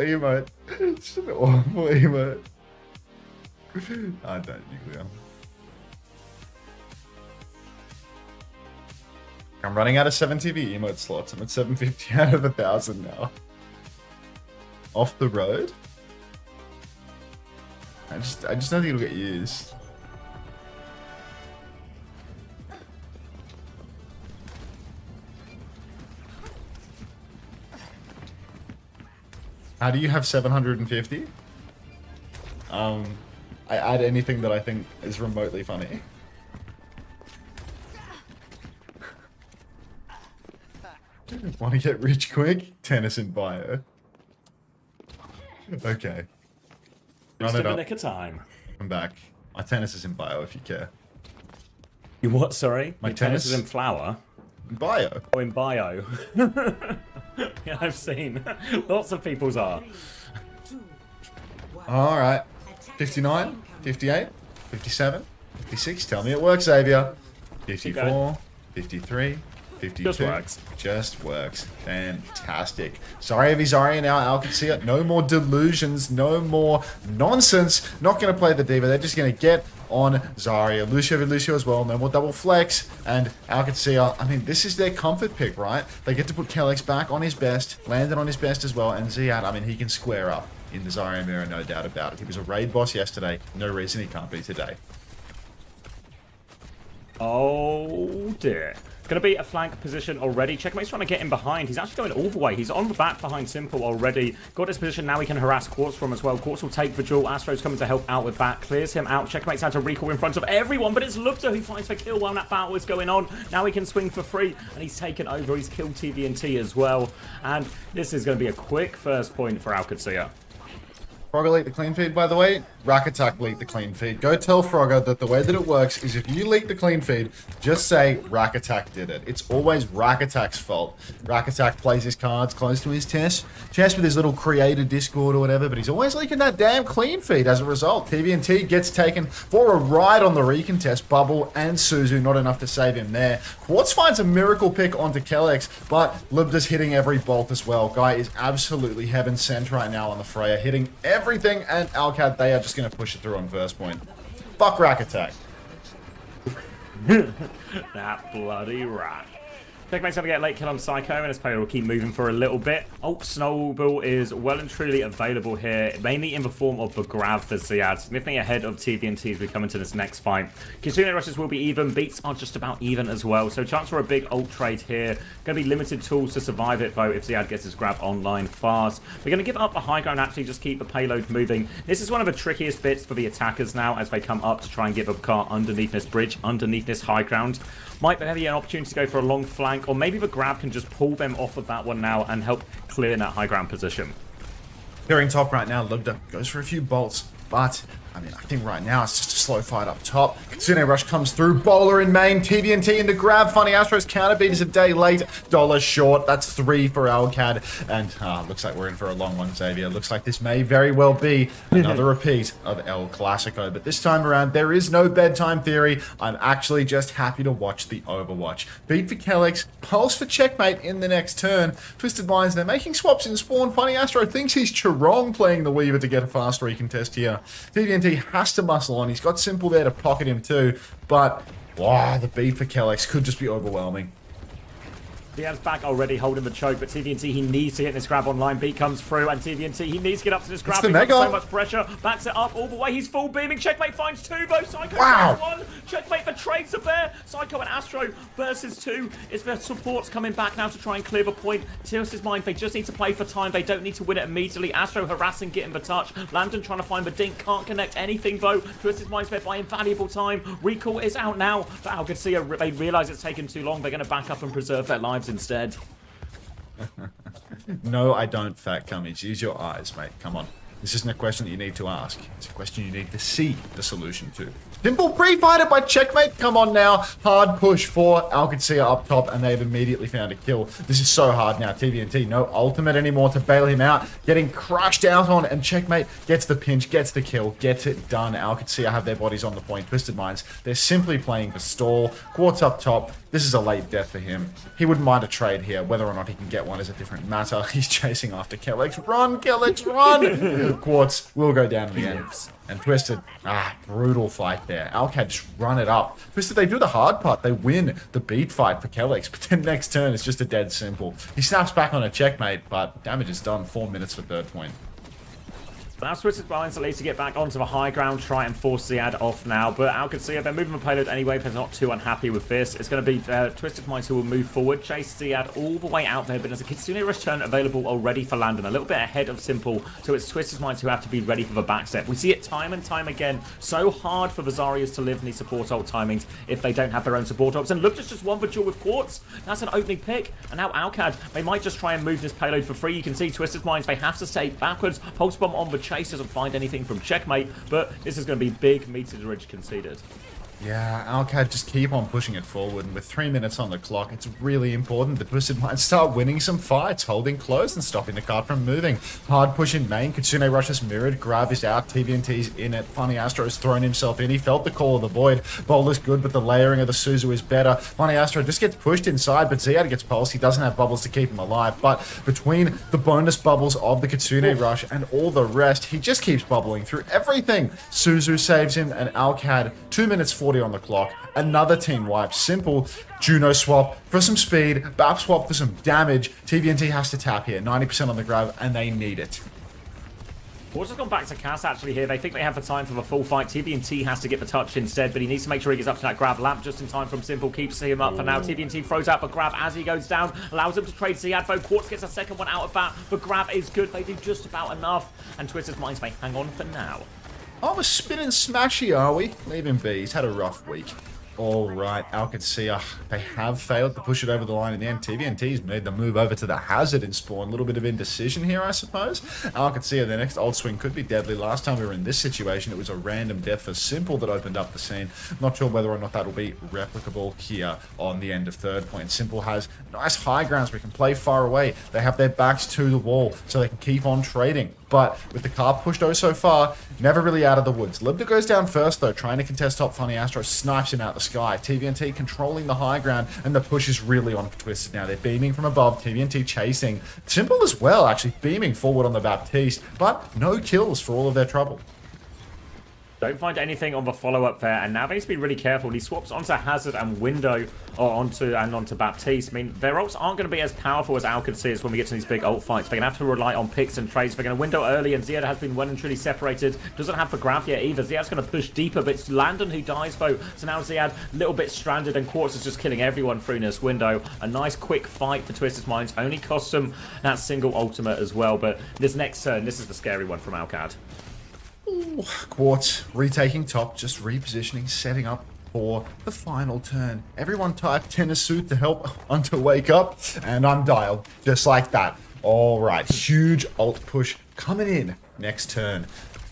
Emote. It's an awful emote. I don't nuclear. I'm running out of 7TV emote slots. I'm at 750 out of 1,000 now. Off the road? I just don't think it'll get used. How do you have 750? I add anything that I think is remotely funny. Want to get rich quick? Tennis in bio. Okay. Run it up. Nick of time. I'm back. My tennis is in bio if you care. You what, sorry? My Your tennis is in flower? In bio. Oh, in bio. Yeah, I've seen. Lots of people's are. Alright. 59, 58, 57, 56. Tell me it works, Xavier. 54, 53, 52. Just works. Just works. Fantastic. Zarya v Zarya now, Qadsiah. No more delusions. No more nonsense. Not going to play the diva. They're just going to get on Zarya. Lucio v Lucio as well. No more double flex. And Qadsiah, I mean, this is their comfort pick, right? They get to put Kellex back on his best. Landed on his best as well. And Ziad, I mean, he can square up in the Zarya mirror, no doubt about it. He was a raid boss yesterday. No reason he can't be today. Oh dear. Going to be a flank position already. Checkmate's trying to get in behind. He's actually going all the way. He's on the back behind Simple already. Got his position. Now he can harass Quartz from as well. Quartz will take the duel. Astro's coming to help out with that. Clears him out. Checkmate's had to recall in front of everyone, but it's Lupta who finds the kill while that battle is going on. Now he can swing for free, and he's taken over. He's killed TVNT as well. And this is going to be a quick first point for Qadsiah. Frogger leaked the clean feed, by the way. Rakatak leaked the clean feed. Go tell Frogger that the way that it works is if you leak the clean feed, just say Rakatak did it. It's always Rakatak's fault. Rakatak plays his cards close to his chest with his little creator Discord or whatever, but he's always leaking that damn clean feed as a result. TVNT gets taken for a ride on the recontest. Bubble and Suzu, not enough to save him there. Quartz finds a miracle pick onto Kellex, but Libda's hitting every bolt as well. Guy is absolutely heaven sent right now on the Freya, hitting everything, and Alcad, they are just going to push it through on first point. Fuck Rakatak. That bloody rat. Checkmate's going to get late kill on Psycho, and his player will keep moving for a little bit. Oh, Snowball is well and truly available here, mainly in the form of the grab for Ziad, significantly ahead of TVNT as we come into this next fight. Kitsune rushes will be even, beats are just about even as well, so chance for a big ult trade here. Going to be limited tools to survive it, though, if Ziad gets his grab online fast. We're going to give up the high ground, actually just keep the payload moving. This is one of the trickiest bits for the attackers now as they come up to try and get a car underneath this bridge, underneath this high ground. Might be an opportunity to go for a long flank, or maybe the grab can just pull them off of that one now and help clear that high ground position. They're in top right now. Libda goes for a few bolts, but I mean, I think right now it's just a slow fight up top. Qadsiah Rush comes through. Bowler in main. TVNT in the grab. Funny Astro's counter beat is a day late. Dollar short. That's 3 for Alcad. And looks like we're in for a long one, Xavier. Looks like this may very well be another repeat of El Clasico. But this time around, there is no bedtime theory. I'm actually just happy to watch the Overwatch. Beat for Kellex. Pulse for checkmate in the next turn. Twisted Minds, they're making swaps in spawn. Funny Astro thinks he's Charong playing the Weaver to get a fast recontest here. TVNT has to muscle on. He's got Simple there to pocket him too, but wow, the beat for Kellex could just be overwhelming. Diaz back already holding the choke, but TVNT, he needs to hit this grab online. Beat comes through, and TVNT, he needs to get up to this grab. He's got so much pressure. Backs it up all the way. He's full beaming. Checkmate finds 2, though. Psycho finds 1. Checkmate for trades up there. Psycho and Astro versus 2. It's their supports coming back now to try and clear the point. Twisted Minds, they just need to play for time. They don't need to win it immediately. Astro harassing, getting the touch. Landon trying to find the dink. Can't connect anything, though. Twisted Minds, they're buying valuable time. Recall is out now. But Qadsiah, they realize it's taken too long. They're going to back up and preserve their lives instead. No, I don't, Fat Cummings. Use your eyes, mate. Come on. This isn't a question that you need to ask. It's a question you need to see the solution to. Simple pre-fighter by checkmate. Come on now. Hard push for Qadsiah up top, and they've immediately found a kill. This is so hard now. TVNT, no ultimate anymore to bail him out. Getting crushed out on, and checkmate gets the pinch, gets the kill, gets it done. Qadsiah have their bodies on the point. Twisted Minds, they're simply playing for stall. Quartz up top. This is a late death for him. He wouldn't mind a trade here. Whether or not he can get one is a different matter. He's chasing after Kellex. Run, Kellex, run! Quartz will go down in the end. And Twisted, brutal fight there. Alcad just run it up. Twisted, they do the hard part. They win the beat fight for Kellex. But then next turn, it's just a dead simple. He snaps back on a checkmate, but damage is done. 4 minutes for third point. Now Twisted Minds at least to get back onto the high ground, try and force Ziad off now. But Qadsiah, they're moving the payload anyway if they're not too unhappy with this. It's going to be Twisted Minds who will move forward, chase Ziad all the way out there. But there's a Qadsiah Rush turn available already for Landon, a little bit ahead of Simple. So it's Twisted Minds who have to be ready for the backstep. We see it time and time again. So hard for the Zarias to live in these support ult timings if they don't have their own support ults. And look, just won the duel with Quartz. That's an opening pick. And now Alcad, they might just try and move this payload for free. You can see Twisted Minds, they have to stay backwards. Pulse Bomb on the chase doesn't find anything from checkmate, but this is going to be big meterage conceded. Yeah, Alcad just keep on pushing it forward, and with 3 minutes on the clock, it's really important that Twisted Minds start winning some fights, holding close and stopping the card from moving. Hard push in main, Qadsiah Rush is mirrored, Grav is out, TVNT's in it, Funny Astro has thrown himself in, he felt the call of the void, Bowler's good, but the layering of the Suzu is better. Funny Astro just gets pushed inside, but Ziad gets pulsed, he doesn't have bubbles to keep him alive, but between the bonus bubbles of the Qadsiah Rush and all the rest, he just keeps bubbling through everything. Suzu saves him, and Alcad, 2 minutes 40 on the clock. Another team wipe. Simple Juno swap for some speed. BAP swap for some damage. TVNT has to tap here. 90% on the grab, and they need it. Quartz has gone back to Cass actually here. They think they have the time for the full fight. TVNT has to get the touch instead, but he needs to make sure he gets up to that grab. Lamp just in time from Simple. Keeps him up for now. TVNT throws out the grab as he goes down. Allows him to trade Ziadvo. Quartz gets a second one out of that. The grab is good. They do just about enough. And Twisted Minds may hang on for now. Oh, we're spinning smashy, are we? Leave him be. He's had a rough week. All right, Qadsiah, they have failed to push it over the line in the end. TVNT's made the move over to the Hazard in spawn. A little bit of indecision here, I suppose. Qadsiah, their next ult swing could be deadly. Last time we were in this situation, it was a random death for Simple that opened up the scene. Not sure whether or not that'll be replicable here on the end of third point. Simple has nice high grounds. We can play far away. They have their backs to the wall, so they can keep on trading. But with the car pushed so far, never really out of the woods. Libda goes down first, though, trying to contest top. Funny Astro snipes him out the sky. TVNT controlling the high ground, and the push is really on for Twisted now. They're beaming from above. TVNT chasing. Simple as well, actually, beaming forward on the Baptiste, but no kills for all of their trouble. Don't find anything on the follow-up there, and now they need to be really careful. He swaps onto Hazard and Window, or onto Baptiste. I mean, their ults aren't going to be as powerful as Qadsiah's when we get to these big ult fights. They're going to have to rely on picks and trades. They're going to window early, and Ziad has been well and truly separated. Doesn't have the grab yet either. Ziad's going to push deeper, but it's Landon who dies, though. So now Ziad a little bit stranded, and Quartz is just killing everyone through this window. A nice quick fight for Twisted Minds. Only cost them that single ultimate as well, but this next turn, this is the scary one from Alcad. Quartz retaking top, just repositioning, setting up for the final turn. Everyone type tennis suit to help Unter wake up, and I'm dialed just like that. All right, huge ult push coming in next turn.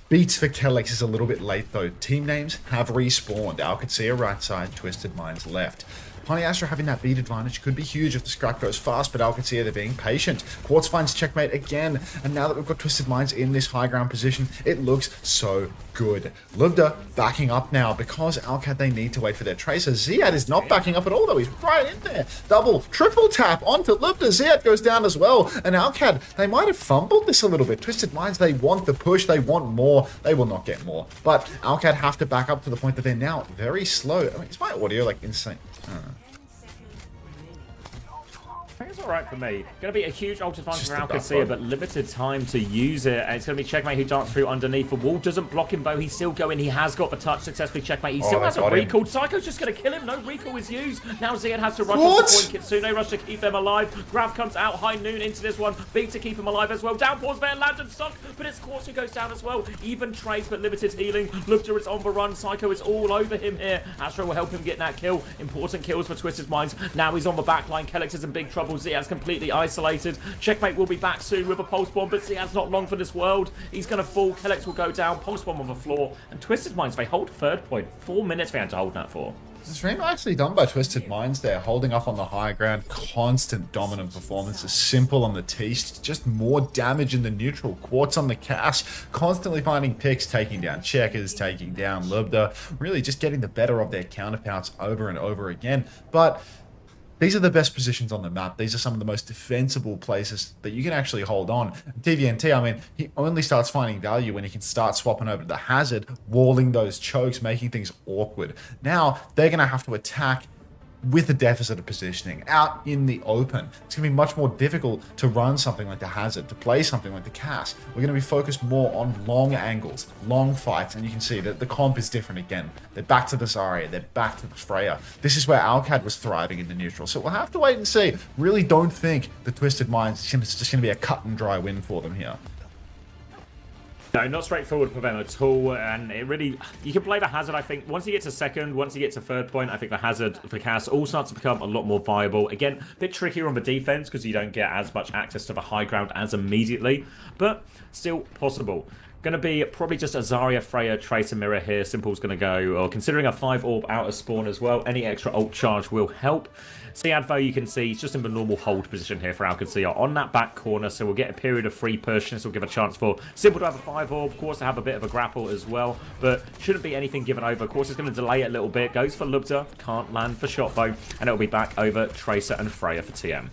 Beats for Kellex is a little bit late though. Team names have respawned. Qadsiah right side, Twisted Minds left. Astra having that beat advantage could be huge if the scrap goes fast, but Qadsiah, they're being patient. Quartz finds checkmate again, and now that we've got Twisted Minds in this high ground position, it looks so good. Lubda backing up now because Alcad, they need to wait for their tracer. Ziad is not backing up at all though, he's right in there. Double, triple tap onto Lubda. Ziad goes down as well, and Alcad, they might have fumbled this a little bit. Twisted Minds, they want the push, they want more, they will not get more. But Alcad have to back up to the point that they're now very slow. I mean, is my audio like insane? I think it's alright for me. Going to be a huge ult advantage for Qadsiah, but limited time to use it. And it's going to be checkmate who darts through underneath. The wall doesn't block him, though. He's still going. He has got the touch successfully. Checkmate. He still hasn't recalled. Psycho's just going to kill him. No recall is used. Now Ziad has to rush off the point. Kitsune rush to keep them alive. Grav comes out. High Noon into this one. Big to keep him alive as well. Downpours there. Lantern stuck, but it's Quartz who goes down as well. Even trades, but limited healing. Lubda is on the run. Psycho is all over him here. Astro will help him get that kill. Important kills for Twisted Minds. Now he's on the back line. Kellex is in big trouble. Ziad's completely isolated. Checkmate will be back soon with a pulse bomb, but Ziad's not long for this world. He's going to fall. Kellex will go down. Pulse bomb on the floor. And Twisted Minds, they hold third point. 4 minutes they had to hold that for. It's very nicely done by Twisted Minds there, holding up on the high ground. Constant dominant performances, simple on the teast, just more damage in the neutral. Quartz on the cast, constantly finding picks, taking down checkers, taking down Lubda, really just getting the better of their counterparts over and over again. But these are the best positions on the map. These are some of the most defensible places that you can actually hold on. TVNT, I mean, he only starts finding value when he can start swapping over to the hazard, walling those chokes, making things awkward. Now, they're going to have to attack with a deficit of positioning out in the open. It's going to be much more difficult to run something like the hazard, to play something like the cast. We're going to be focused more on long angles, long fights, and you can see that the comp is different again. They're back to the Zarya, they're back to the Freya. This is where Alcad was thriving in the neutral, so we'll have to wait and see. Really don't think the Twisted Minds is just going to be a cut and dry win for them here. No, not straightforward for them at all, and it really, you can play the hazard, I think. Once you get to second, once you get to third point, I think the hazard for cast all starts to become a lot more viable. Again, a bit trickier on the defense because you don't get as much access to the high ground as immediately, but still possible. Going to be probably just a Zarya, Freya, Tracer Mirror here. Simple's going to go, or considering a 5-orb out of spawn as well, any extra ult charge will help. Ziad, though, you can see he's just in the normal hold position here for Qadsiah on that back corner, so we'll get a period of free push. This will give a chance for Simple to have a 5-orb, of course, to have a bit of a grapple as well, but shouldn't be anything given over. Of course, it's going to delay it a little bit. Goes for Lubda, can't land for shot, though, and it'll be back over Tracer and Freya for TM.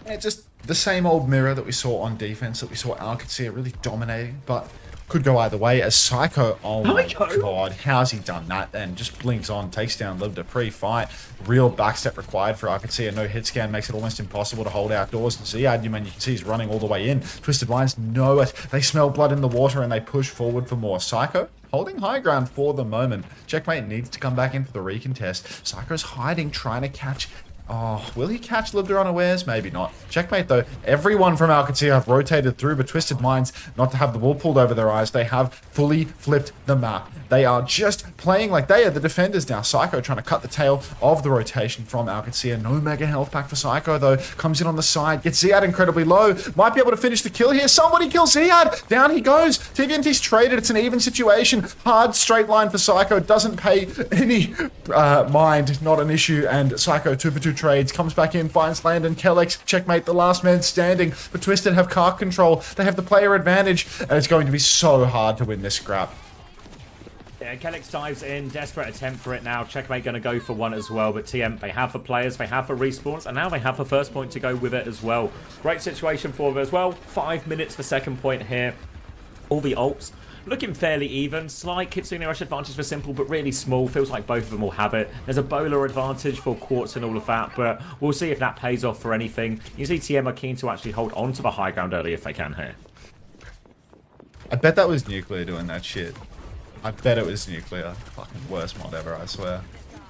Yeah, just the same old mirror that we saw on defense, that we saw Qadsiah really dominating, but could go either way. As Psycho, oh my god, how's he done that then? Just blinks on, takes down Lubda pre-fight. Real backstep required for Qadsiah. No hit scan makes it almost impossible to hold outdoors. And Ziad, you can see he's running all the way in. Twisted Minds know it. They smell blood in the water and they push forward for more. Psycho holding high ground for the moment. Checkmate needs to come back in for the recontest. Psycho's hiding, trying to catch. Oh, will he catch Lubda unawares? Maybe not. Checkmate, though. Everyone from Qadsiah have rotated through, but Twisted Minds, not to have the wool pulled over their eyes, they have fully flipped the map. They are just playing like they are the defenders now. Psycho trying to cut the tail of the rotation from Qadsiah. No mega health pack for Psycho, though. Comes in on the side, gets Ziad incredibly low. Might be able to finish the kill here. Somebody kill Ziad! Down he goes. TVNT's traded. It's an even situation. Hard straight line for Psycho. Doesn't pay any mind. Not an issue. And Psycho 2 for 2 trades, comes back in, finds Landon, Kellex, checkmate, the last man standing. But Twisted have car control, they have the player advantage, and it's going to be so hard to win this scrap. Yeah, Kellex dives in, desperate attempt for it now. Checkmate going to go for one as well, but TM, they have the players, they have the respawns, and now they have the first point to go with it as well. Great situation for them as well. 5 minutes for second point here. All the ults looking fairly even. Slight Kitsune rush advantage for Simple, but really small. Feels like both of them will have it. There's a bowler advantage for Quartz and all of that, but we'll see if that pays off for anything. You see TM are keen to actually hold on to the high ground early if they can here. I bet that was Nuclear doing that shit. I bet it was Nuclear. Fucking worst mod ever, I swear.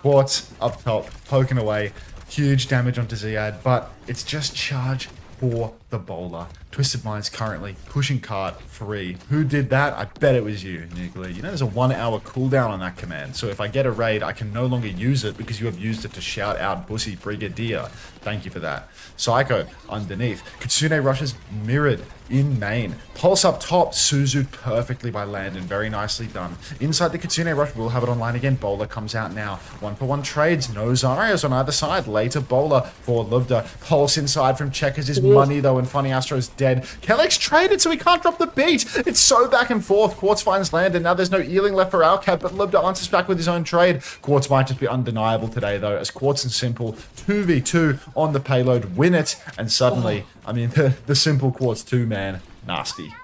Quartz up top, poking away. Huge damage onto Ziad, but it's just charge for the bowler. Twisted Mind's currently pushing cart free. Who did that? I bet it was you, Nuclear. You know there's a 1 hour cooldown on that command, so if I get a raid, I can no longer use it because you have used it to shout out Bussy Brigadier. Thank you for that. Psycho underneath. Kitsune rushes mirrored in main. Pulse up top, Suzu perfectly by Landon. Very nicely done. Inside the Kitsune rush, we'll have it online again. Bowler comes out now. 1-for-1 trades. No Zarias on either side. Later Bowler for Lubda. Pulse inside from Checkers is money though, and Funny Astro's dead. Kellex traded so he can't drop the beat. It's so back and forth. Quartz finds Landon. Now there's no Ealing left for Owcat, but Lubda answers back with his own trade. Quartz might just be undeniable today though, as Quartz and Simple 2v2 on the payload win it, and suddenly, I mean, the Simple Quartz 2 man, nasty.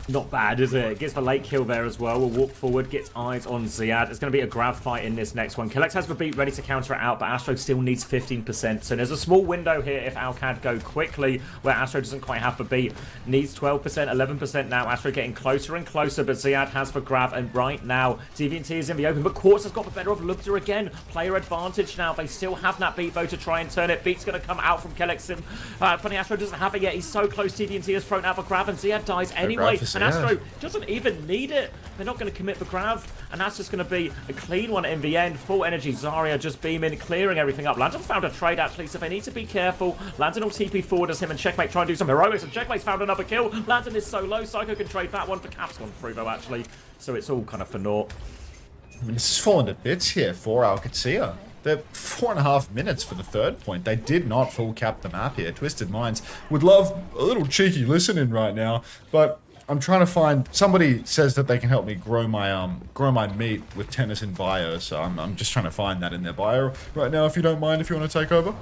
Not bad, is it? Gets the late kill there as well. We'll walk forward, gets eyes on Ziad. It's going to be a grab fight in this next one. Kellex has the beat ready to counter it out, but Astro still needs 15%. So there's a small window here if Alcad go quickly, where Astro doesn't quite have the beat. Needs 12%, 11% now. Astro getting closer and closer, but Ziad has the grab, and right now, DVNT is in the open, but Quartz has got the better of Lubda again. Player advantage now. They still have that beat, though, to try and turn it. Beat's going to come out from Kellex. Funny Astro doesn't have it yet. He's so close. DVNT has thrown out the grab, and Ziad dies anyway. And Astro doesn't even need it. They're not going to commit the grab, and that's just going to be a clean one in the end. Full energy. Zarya just beaming, clearing everything up. Landon found a trade, actually, so they need to be careful. Landon will TP forward as him and Checkmate try and do some heroics, and Checkmate's found another kill. Landon is so low. Psycho can trade that one for Cap's gone through, though, actually. So it's all kind of for naught. I mean, this is falling to bits here for Qadsiah. They're 4.5 minutes for the third point. They did not full cap the map here. Twisted Minds would love a little cheeky listening right now, but I'm trying to find somebody says that they can help me grow my meat with tennis in bio, so I'm just trying to find that in their bio right now. If you don't mind, if you want to take over.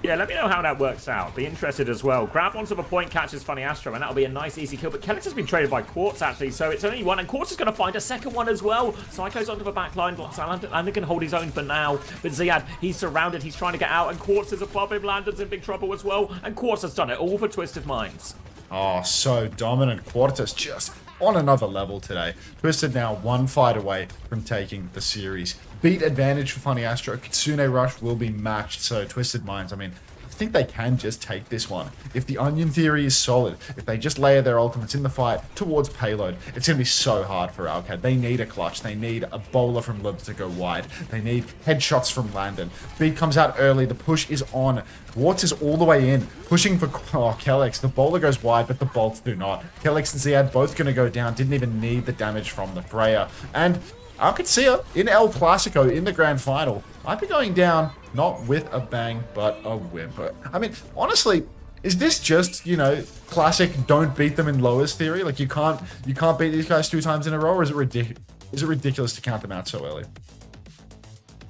Yeah, let me know how that works out. Be interested as well. Grab onto the point, catches Funny Astro, and that'll be a nice, easy kill. But Kellex has been traded by Quartz, actually, so it's only one. And Quartz is going to find a second one as well. Psycho's onto the back line. Landon can hold his own for now. But Ziad, he's surrounded. He's trying to get out. And Quartz is above him. Landon's in big trouble as well. And Quartz has done it all for Twisted Minds. Oh, so dominant. Quartz just on another level today. Twisted now one fight away from taking the series. Beat advantage for Funny Astro. Kitsune Rush will be matched, so Twisted Minds, I mean, I think they can just take this one. If the onion theory is solid, if they just layer their ultimates in the fight towards payload, it's going to be so hard for Alcad. They need a clutch. They need a bowler from Libs to go wide. They need headshots from Landon. Beat comes out early. The push is on. Quartz is all the way in, pushing for Kellex. The bowler goes wide, but the bolts do not. Kellex and Ziad both going to go down. Didn't even need the damage from the Freya. And Qadsiah in El Clasico in the grand final might be going down not with a bang but a whimper. I mean, honestly, is this just, you know, classic don't beat them in lowers theory? Like you can't beat these guys 2 times in a row, or is it ridiculous to count them out so early?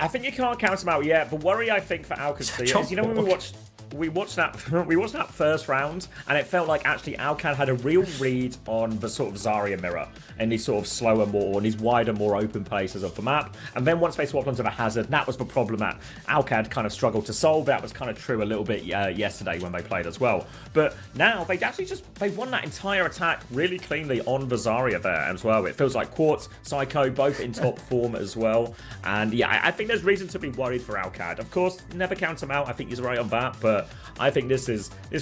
I think you can't count them out yet. The worry I think for Qadsiah is, you know, when we watched that first round, and it felt like actually Alcad had a real read on the sort of Zarya mirror and these sort of slower, more, and these wider, more open places of the map. And then once they swapped onto the Hazard, that was the problem that Alcad kind of struggled to solve. That was kind of true a little bit yesterday when they played as well. But now they actually they won that entire attack really cleanly on the Zarya there as well. It feels like Quartz, Psycho, both in top form as well. And yeah, I think there's reason to be worried for Alcad. Of course, never count them out. I think he's right on that, but I think this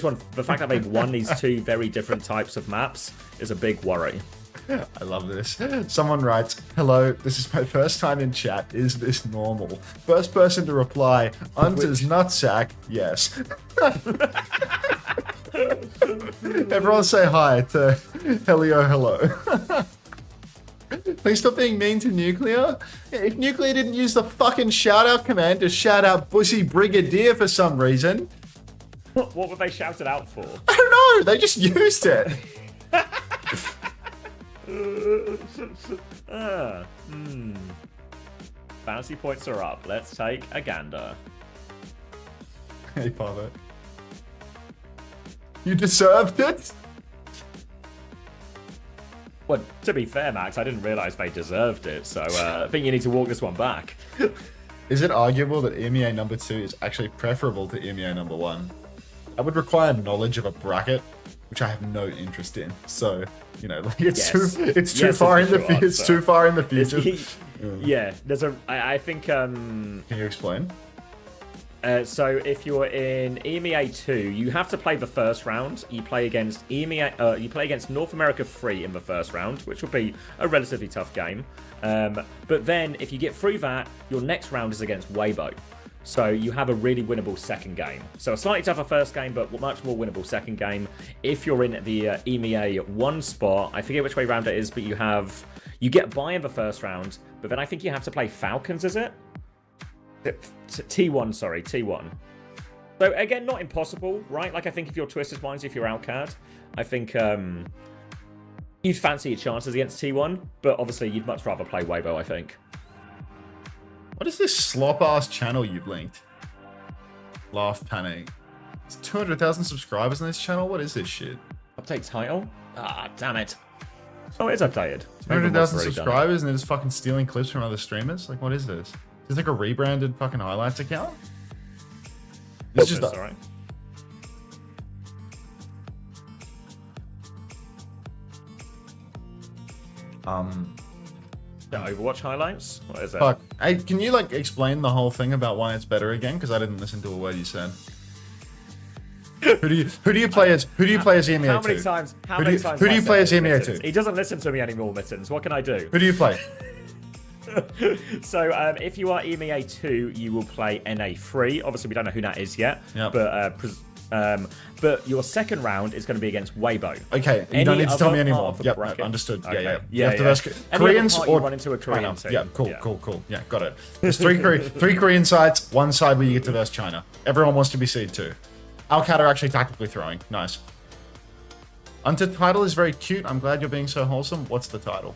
one, the fact that they've won these 2 very different types of maps is a big worry. I love this. Someone writes, "Hello, this is my first time in chat. Is this normal?" First person to reply, Unter's nutsack, yes. Everyone say hi to Helio hello. Please stop being mean to Nuclear. If Nuclear didn't use the fucking shout-out command to shout out Bussy Brigadier for some reason. What were they shouted out for? I don't know. They just used it. Fantasy points are up. Let's take a gander. Hey, Pavo. You deserved it? Well, to be fair, Max, I didn't realize they deserved it, so I think you need to walk this one back. Is it arguable that Emea number 2 is actually preferable to Emea number 1? I would require knowledge of a bracket, which I have no interest in. So, you know, like it's too far in the future. Yeah, I think. Can you explain? So if you're in EMEA 2, you have to play the first round. You play against EMEA, you play against North America 3 in the first round, which will be a relatively tough game. But then if you get through that, your next round is against Weibo. So you have a really winnable second game. So a slightly tougher first game, but much more winnable second game. If you're in the EMEA 1 spot, I forget which way round it is, but you get by in the first round, but then I think you have to play Falcons, is it? T1, sorry, T1. So again, not impossible, right? Like I think if you're Twisted Minds, if you're Outcad, I think you'd fancy your chances against T1, but obviously you'd much rather play Weibo, I think. What is this slop-ass channel you blinked? Laugh Panic. It's 200,000 subscribers on this channel? What is this shit? Update title? Ah, damn it. Oh, it's updated. 200,000 subscribers and they're just fucking stealing clips from other streamers? Like, what is this? Is this like a rebranded fucking highlights account? It's just alright. The Overwatch highlights? What is that? Fuck. Hey, can you like explain the whole thing about why it's better again? Because I didn't listen to a word you said. Who do you play as Emea? How many times? Who do you play as Emea 2? He doesn't listen to me anymore, Mittens. What can I do? Who do you play? So if you are EMEA 2, you will play NA3. Obviously, we don't know who that is yet. Yep. But your second round is going to be against Weibo. Okay, you don't need to tell me anymore. Yep, understood. Okay. Yeah. Yeah, you have to Koreans or run into a Korean team. Yeah, cool. Yeah, got it. There's three Korean sides, one side where you get to verse China. Everyone wants to be seed 2. Alcat are actually tactically throwing. Nice. Unter title is very cute. I'm glad you're being so wholesome. What's the title?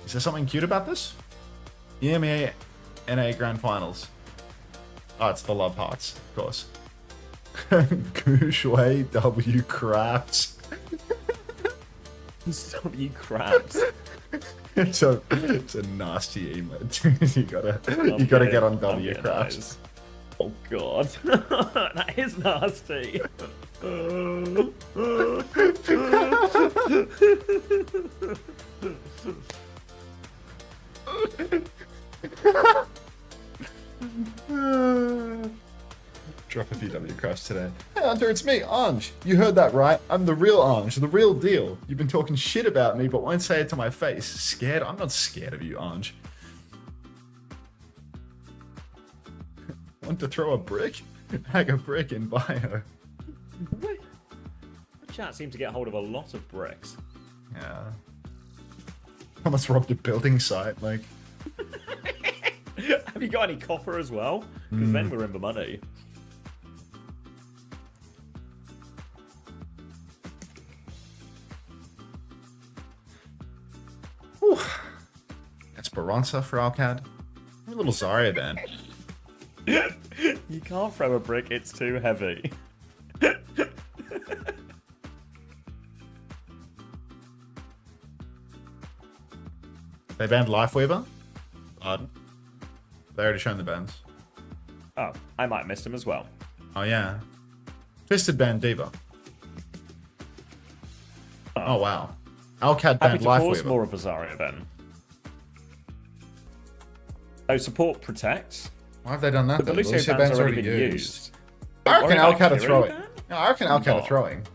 Is there something cute about this? EMEA NA Grand Finals. Oh, it's the Love Hearts, of course. Gooshway W Craps. W Craps. It's a nasty emote. you gotta get on W Craps. Nice. Oh god, that is nasty. Drop a few W crafts today. Hey Hunter, it's me, Ange. You heard that right. I'm the real Ange, the real deal. You've been talking shit about me, but won't say it to my face. Scared? I'm not scared of you, Ange. Want to throw a brick? Hag a brick in bio. Chat seemed to get hold of a lot of bricks. Yeah. Almost robbed a building site, like. Have you got any copper as well? Because then we're in the money. Whew. Esperanza for Alcad. A little Zarya then. You can't throw a brick, it's too heavy. They banned Lifeweaver? Pardon? They already shown the bans. Oh, I might have missed him as well. Oh yeah. Twisted banned Diva. Oh wow. Alcad banned Lifeweaver. More of a Zarya then. Oh, support protect. Why have they done that? But the Lucio ban's already been used. I reckon Alcad are throwing. No, I reckon Alcad are throwing.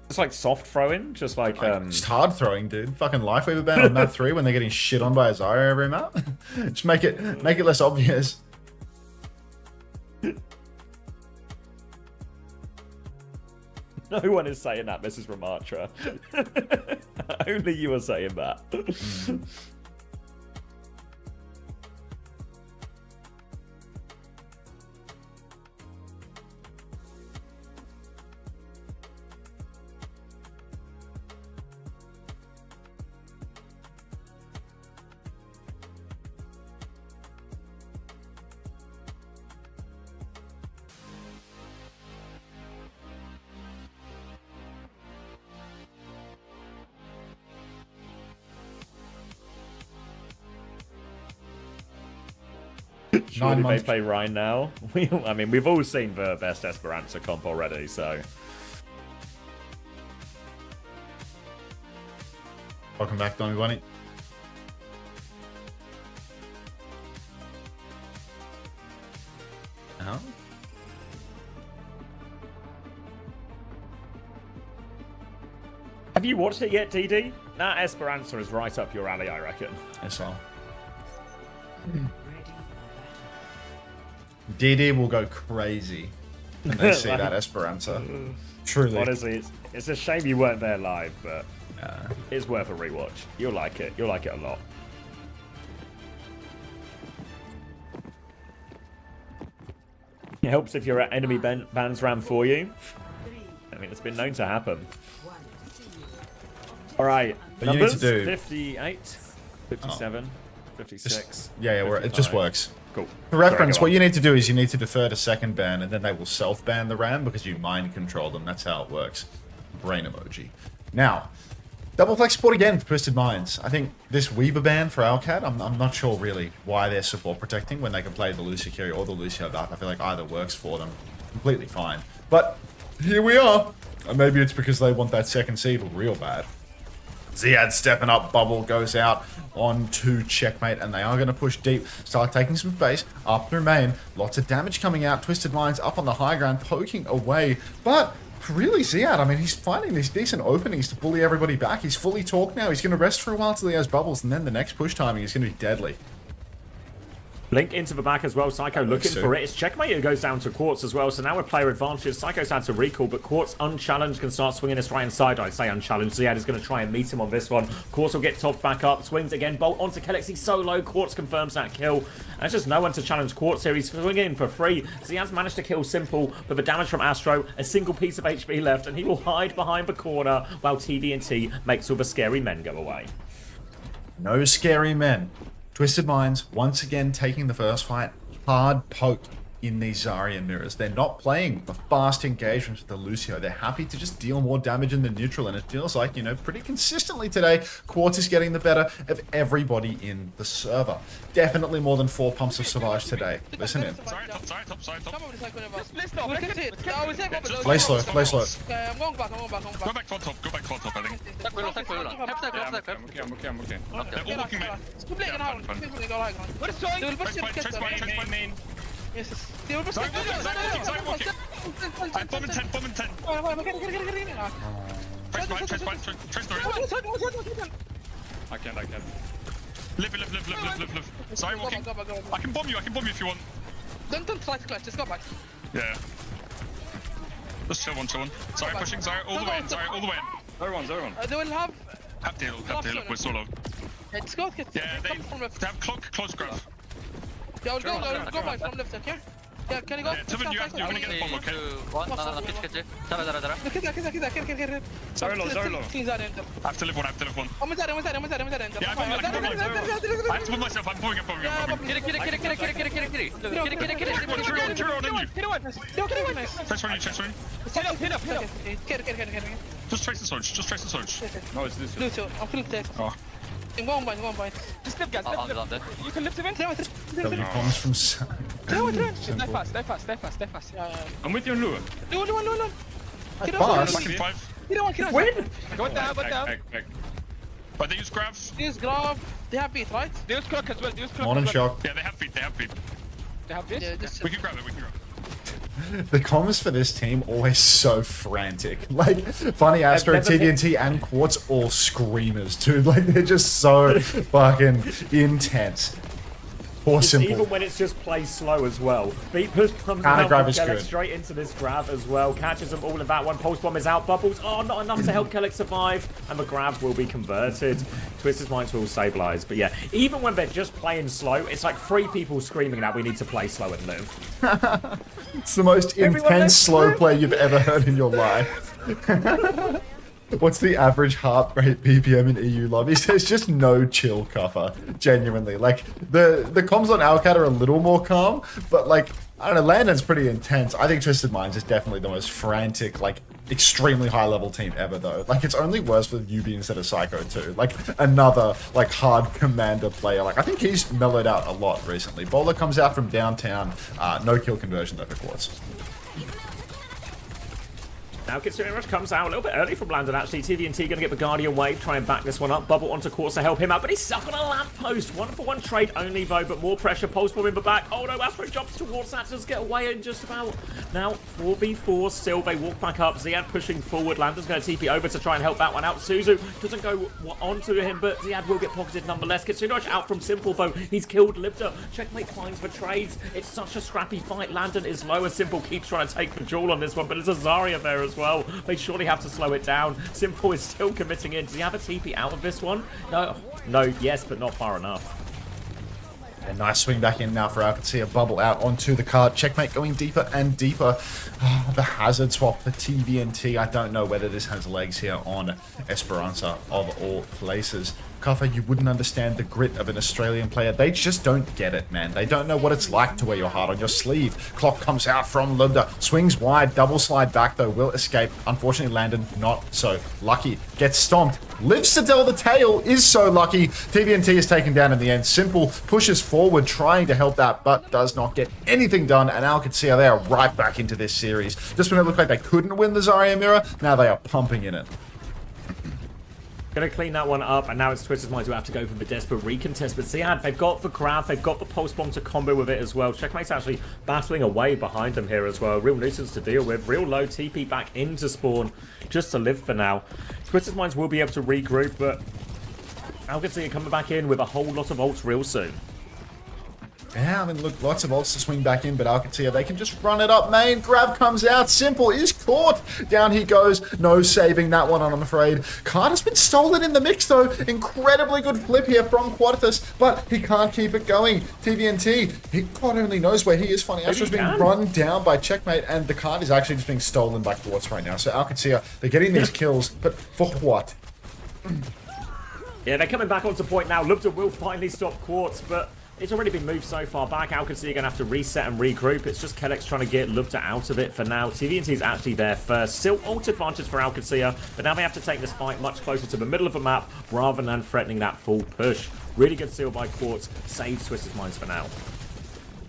It's like soft throwing, just like Just hard throwing, dude. Fucking Lifeweaver ban on map 3 when they're getting shit on by a Zarya every map. Just make it less obvious. No one is saying that, Mrs. Ramatra. Only you are saying that. Surely they play Rhine now. I mean, we've all seen the best Esperanza comp already, so. Welcome back, Donny Bunny. Have you watched it yet, DD? That Esperanza is right up your alley, I reckon. Yes, so. DD will go crazy when they see that Esperanza. Truly. Honestly, it's a shame you weren't there live, but it's worth a rewatch. You'll like it. You'll like it a lot. It helps if your enemy bans ram for you. I mean, it's been known to happen. All right, what numbers, you need to do... 58, 57, 56. Yeah, it just works. Cool. For reference, what you need to do is you need to defer to second ban, and then they will self-ban the ram because you mind control them. That's how it works. Brain emoji. Now, double flex support again for Twisted Minds. I think this Weaver ban for Alcat, I'm not sure really why they're support protecting when they can play the Lucio carry or the Lucio buff. I feel like either works for them completely fine. But here we are. And maybe it's because they want that second seed real bad. Ziad stepping up, bubble goes out on to checkmate, and they are going to push deep, start taking some space up through main. Lots of damage coming out. Twisted Minds up on the high ground, poking away. But really, Ziad, I mean, he's finding these decent openings to bully everybody back. He's fully talked now. He's going to rest for a while till he has bubbles, and then the next push timing is going to be deadly. Blink into the back as well. Psycho looking for it. It's checkmate. It goes down to Quartz as well. So now with player advantage, Psycho's had to recall, but Quartz unchallenged can start swinging his right hand side. I say unchallenged. Ziad is going to try and meet him on this one. Quartz will get topped back up. Swings again. Bolt onto Kellex. He's so low. Quartz confirms that kill. And there's just no one to challenge Quartz here. He's swinging for free. Ziad's managed to kill Simple, but the damage from Astro, a single piece of HP left, and he will hide behind the corner while TD&T makes all the scary men go away. No scary men. Twisted Minds once again taking the first fight. Hard poke in these Zarya mirrors. They're not playing the fast engagements with the Lucio. They're happy to just deal more damage in the neutral, and it feels like, you know, pretty consistently today, Quartz is getting the better of everybody in the server. Definitely more than 4 pumps of Savage today. Listen in. Play slow, play slow. I'm going back. Go back front top, I think. I'm okay. They're all looking mid. Main. Yes. I'm bomb in 10. I can't. Live. Sorry, walking. I can bomb you if you want. Don't try to clutch, just go back. Yeah. Just chill one. Sorry, pushing, sorry, all the way in. Everyone. They will have... Have to heal, we're solo. Let's go, yeah, they have close grab. Yeah, I'll go back from left, okay? Yeah, can you go? Yeah, Tubin, you're gonna get a bomb, okay? كده Zolo. I have to live one. I'm there. Yeah, I have to put myself, I'm pulling up. Trace on you. Just trace the surge. No, it's this. Lucio, I'm full dead. Oh. In one bind. Just lift, guys. Lift. You can lift him in. W comes from side. Die fast. I'm with you on Lua. Lua. Fast. Back in 5. Win. Go down. Back. But they use grab. They use grab. They have beat, right? They use clock as well. Morning shock. Yeah, they have beat. They have this? Yeah, just... We can grab it. The comms for this team always so frantic. Like, Funny Astro, TD&T, and Quartz all screamers, dude. Like, they're just so fucking intense. Poor Simple. Even when it's just play slow as well. Beat push comes down from Kellex straight into this grab as well. Catches them all in that one. Pulse bomb is out. Bubbles. Oh, not enough to help Kellex survive. And the grab will be converted. Twisted Minds will stabilize. But yeah, even when they're just playing slow, it's like 3 people screaming that we need to play slow and live. It's the most intense slow play you've ever heard in your life. What's the average heart rate BPM in EU lobbies? There's just no chill cover, genuinely. Like, the comms on Alcat are a little more calm, but like, I don't know, Landon's pretty intense. I think Twisted Minds is definitely the most frantic, like, extremely high-level team ever, though. Like, it's only worse with Yubi instead of Psycho, too. Like, another, like, hard commander player. Like, I think he's mellowed out a lot recently. Bowler comes out from downtown. No kill conversion, though, for Quartz. Now Qadsiah Rush comes out a little bit early from Landon, actually. TVNT going to get the Guardian Wave, try and back this one up. Bubble onto course to help him out, but he's stuck on a lamppost. 1-for-1 trade only, though, but more pressure. Pulse bomb in the back. Oh, no, Astro jumps towards that, does get away in just about. Now, 4v4 still. They walk back up. Ziad pushing forward. Landon's going to TP over to try and help that one out. Suzu doesn't go onto him, but Ziad will get pocketed nonetheless. Qadsiah Rush out from Simple, though. He's killed Libda. Checkmate finds the trades. It's such a scrappy fight. Landon is lower. Simple keeps trying to take the jewel on this one, but it's a Zarya there as well. They surely have to slow it down. Simple is still committing in. Does he have a TP out of this one? No. No, yes, but not far enough. A nice swing back in now for Qadsiah. Bubble out onto the card. Checkmate going deeper and deeper. Oh, the hazard swap for TVNT. I don't know whether this has legs here on Esperanza of all places. Kaffa, you wouldn't understand the grit of an Australian player. They just don't get it, man. They don't know what it's like to wear your heart on your sleeve. Clock comes out from Libda. Swings wide. Double slide back, though. Will escape. Unfortunately, Landon not so lucky. Gets stomped. Lives to tell the tale. Is so lucky. TVNT is taken down in the end. Simple pushes forward, trying to help that, but does not get anything done. And Qadsiah, they are right back into this series. Just when it looked like they couldn't win the Zarya mirror, now they are pumping in it. Gonna clean that one up, and now it's Twisted Minds who have to go for the desperate recontest. But Ziad, they've got the grab, they've got the pulse bomb to combo with it as well. Checkmate's actually battling away behind them here as well. Real nuisance to deal with. Real low TP back into spawn, just to live for now. Twisted Minds will be able to regroup, but Qadsiah coming back in with a whole lot of ults real soon. Yeah, I mean, look, lots of ults to swing back in, but Qadsiah, they can just run it up main. Grab comes out. Simple is caught. Down he goes. No saving that one on, I'm afraid. Card has been stolen in the mix, though. Incredibly good flip here from Qadsiah, but he can't keep it going. TVNT, God only knows where he is. Funny, Astro's being run down by Checkmate, and the card is actually just being stolen by Qadsiah right now. So Qadsiah, they're getting these kills, but for what? Yeah, they're coming back onto point now. Lubda will finally stop Quartz, but it's already been moved so far back. Qadsiah going to have to reset and regroup. It's just Kellex trying to get Lubda out of it for now. TVNT is actually there first. Still ult advantage for Qadsiah, but now they have to take this fight much closer to the middle of the map rather than threatening that full push. Really good steal by Quartz. Saves Twisted Minds for now.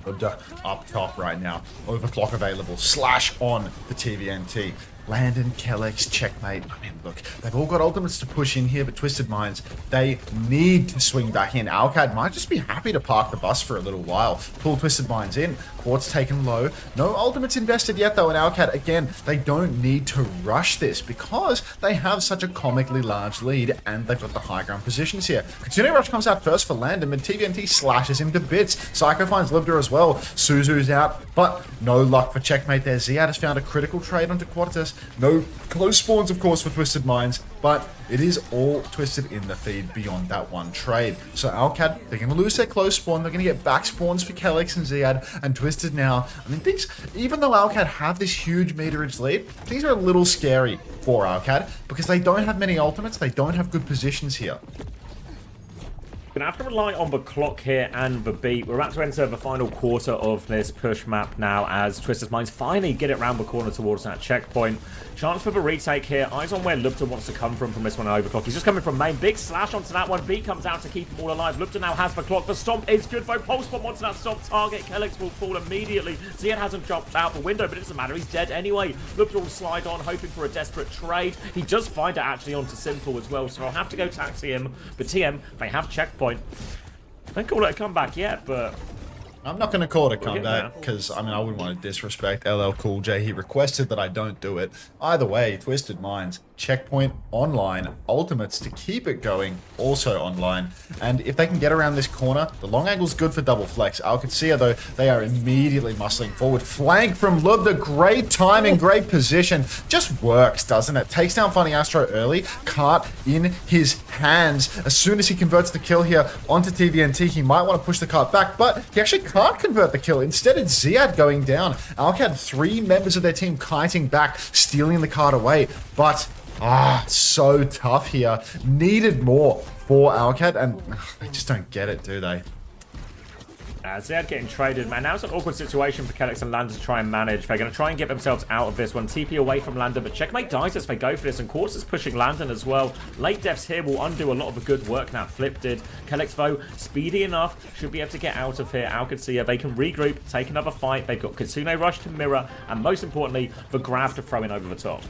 Lubda up top right now. Overclock available. Slash on the TVNT. Landon, Kellex, Checkmate. I mean, look, they've all got ultimates to push in here, but Twisted Minds, they need to swing back in. Owcad might just be happy to park the bus for a little while. Pull Twisted Minds in. Quartz taken low. No ultimates invested yet, though, in Owcad. Again, they don't need to rush this because they have such a comically large lead, and they've got the high ground positions here. Qadsiah Rush comes out first for Landon, and TVNT slashes him to bits. Psycho finds Libda as well. Suzu's out, but no luck for Checkmate there. Ziad has found a critical trade onto Qadsiah. No close spawns, of course, for Twisted Minds, but it is all Twisted in the feed beyond that one trade. So Owcad, they're going to lose their close spawn. They're going to get back spawns for Kellex and Ziad, and Twisted now. I mean, things, even though Owcad have this huge meterage lead, things are a little scary for Owcad because they don't have many ultimates. They don't have good positions here. Gonna have to rely on the clock here and the beat. We're about to enter the final quarter of this push map now as Twisted Minds finally get it round the corner towards that checkpoint. Chance for the retake here. Eyes on where Lubda wants to come from this one overclock. He's just coming from main. Big slash onto that one. Beat comes out to keep them all alive. Lubda now has the clock. The stomp is good though. Pulse bomb onto that stomp target. Kellex will fall immediately. Ziad hasn't jumped out the window, but it doesn't matter. He's dead anyway. Lubda will slide on, hoping for a desperate trade. He does find it actually onto Simple as well, so I'll have to go taxi him. But TM, they have checkpoint. Don't call it a comeback yet, but I'm not going to call it a comeback because, I mean, I wouldn't want to disrespect LL Cool J. He requested that I don't do it. Either way, Twisted Minds, checkpoint online, ultimates to keep it going, also online. And if they can get around this corner, the long angle's good for double flex. Qadsiah, though, they are immediately muscling forward. Flank from Lubda, great timing, great position. Just works, doesn't it? Takes down Funny Astro early, cart in his hands. As soon as he converts the kill here onto TVNT, he might want to push the cart back, but he actually can't convert the kill. Instead, it's Ziad going down. Owcad, 3 members of their team kiting back, stealing the cart away, but so tough here. Needed more for Owcad, and they just don't get it, do they? Ziyad getting traded, man. Now it's an awkward situation for Kellex and Lander to try and manage. They're going to try and get themselves out of this one. TP away from Landon, but Checkmate dies as they go for this, and Quartz is pushing Landon as well. Late deaths here will undo a lot of the good work that Flip did. Kellex, though, speedy enough, should be able to get out of here. Qadsiah, they can regroup, take another fight. They've got Kitsune Rush to mirror, and most importantly, the grab to throw in over the top.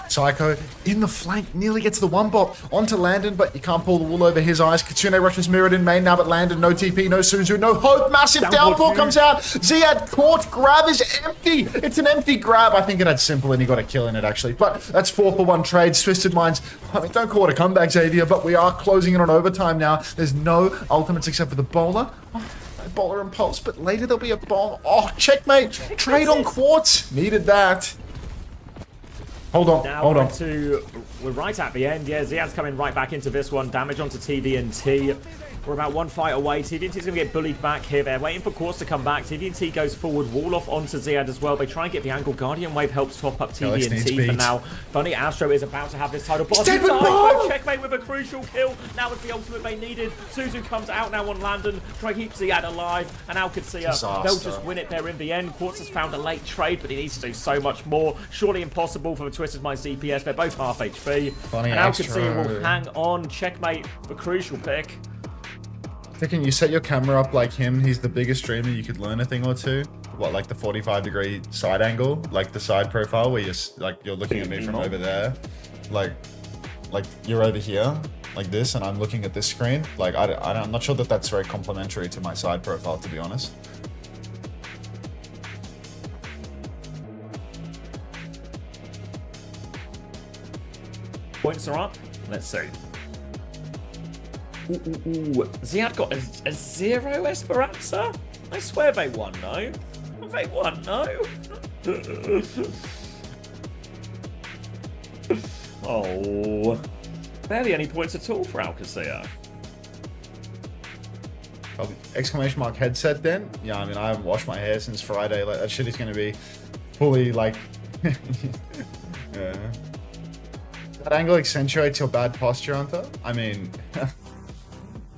Psycho in the flank, nearly gets the one bop onto Landon, but you can't pull the wool over his eyes. Kitsune Rush is mirrored in main now, but Landon, no TP, no Suzu, no hope. Massive downpour comes out. Ziyad caught, grab is empty. It's an empty grab. I think it had simple and he got a kill in it actually, but that's 4-for-1 trades. Twisted Minds, I mean, don't call it a comeback, Xavier, but we are closing in on overtime now. There's no ultimates except for the bowler. Bowler and Pulse, but later there'll be a bomb. Oh, checkmate. Trade on Quartz. Needed that. Hold on, now hold on. We're right at the end. Yeah, Ziyad's coming right back into this one. Damage onto TVNT. We're about one fight away. TVNT's going to get bullied back here. They're waiting for Quartz to come back. TVNT goes forward. Wall off onto Ziyad as well. They try and get the angle. Guardian Wave helps top up TVNT for now. Funny, Astro is about to have this title. Boss checkmate with a crucial kill. Now it's the ultimate they needed. Suzu comes out now on Landon. Try to keep Ziyad alive. And now Qadsiah, they'll just win it there in the end. Quartz has found a late trade, but he needs to do so much more. Surely impossible for the Twisted Mind CPS. They're both half HP. Funny, and now Qadsiah will hang on. Checkmate, the crucial pick. Thinking you set your camera up like him, he's the biggest streamer, you could learn a thing or two. What, like the 45-degree side angle, like the side profile where you're looking at me from over there, like you're over here, like this, and I'm looking at this screen. Like I'm not sure that that's very complimentary to my side profile, to be honest. Points are up. Let's see. Ziyad got a 0 Esperanza? I swear they won, no? They won, no? Oh. Barely any points at all for Qadsiah. Exclamation mark headset then? Yeah, I mean, I haven't washed my hair since Friday. Like, that shit is going to be fully, like... yeah. That angle accentuates your bad posture, Unter? I mean...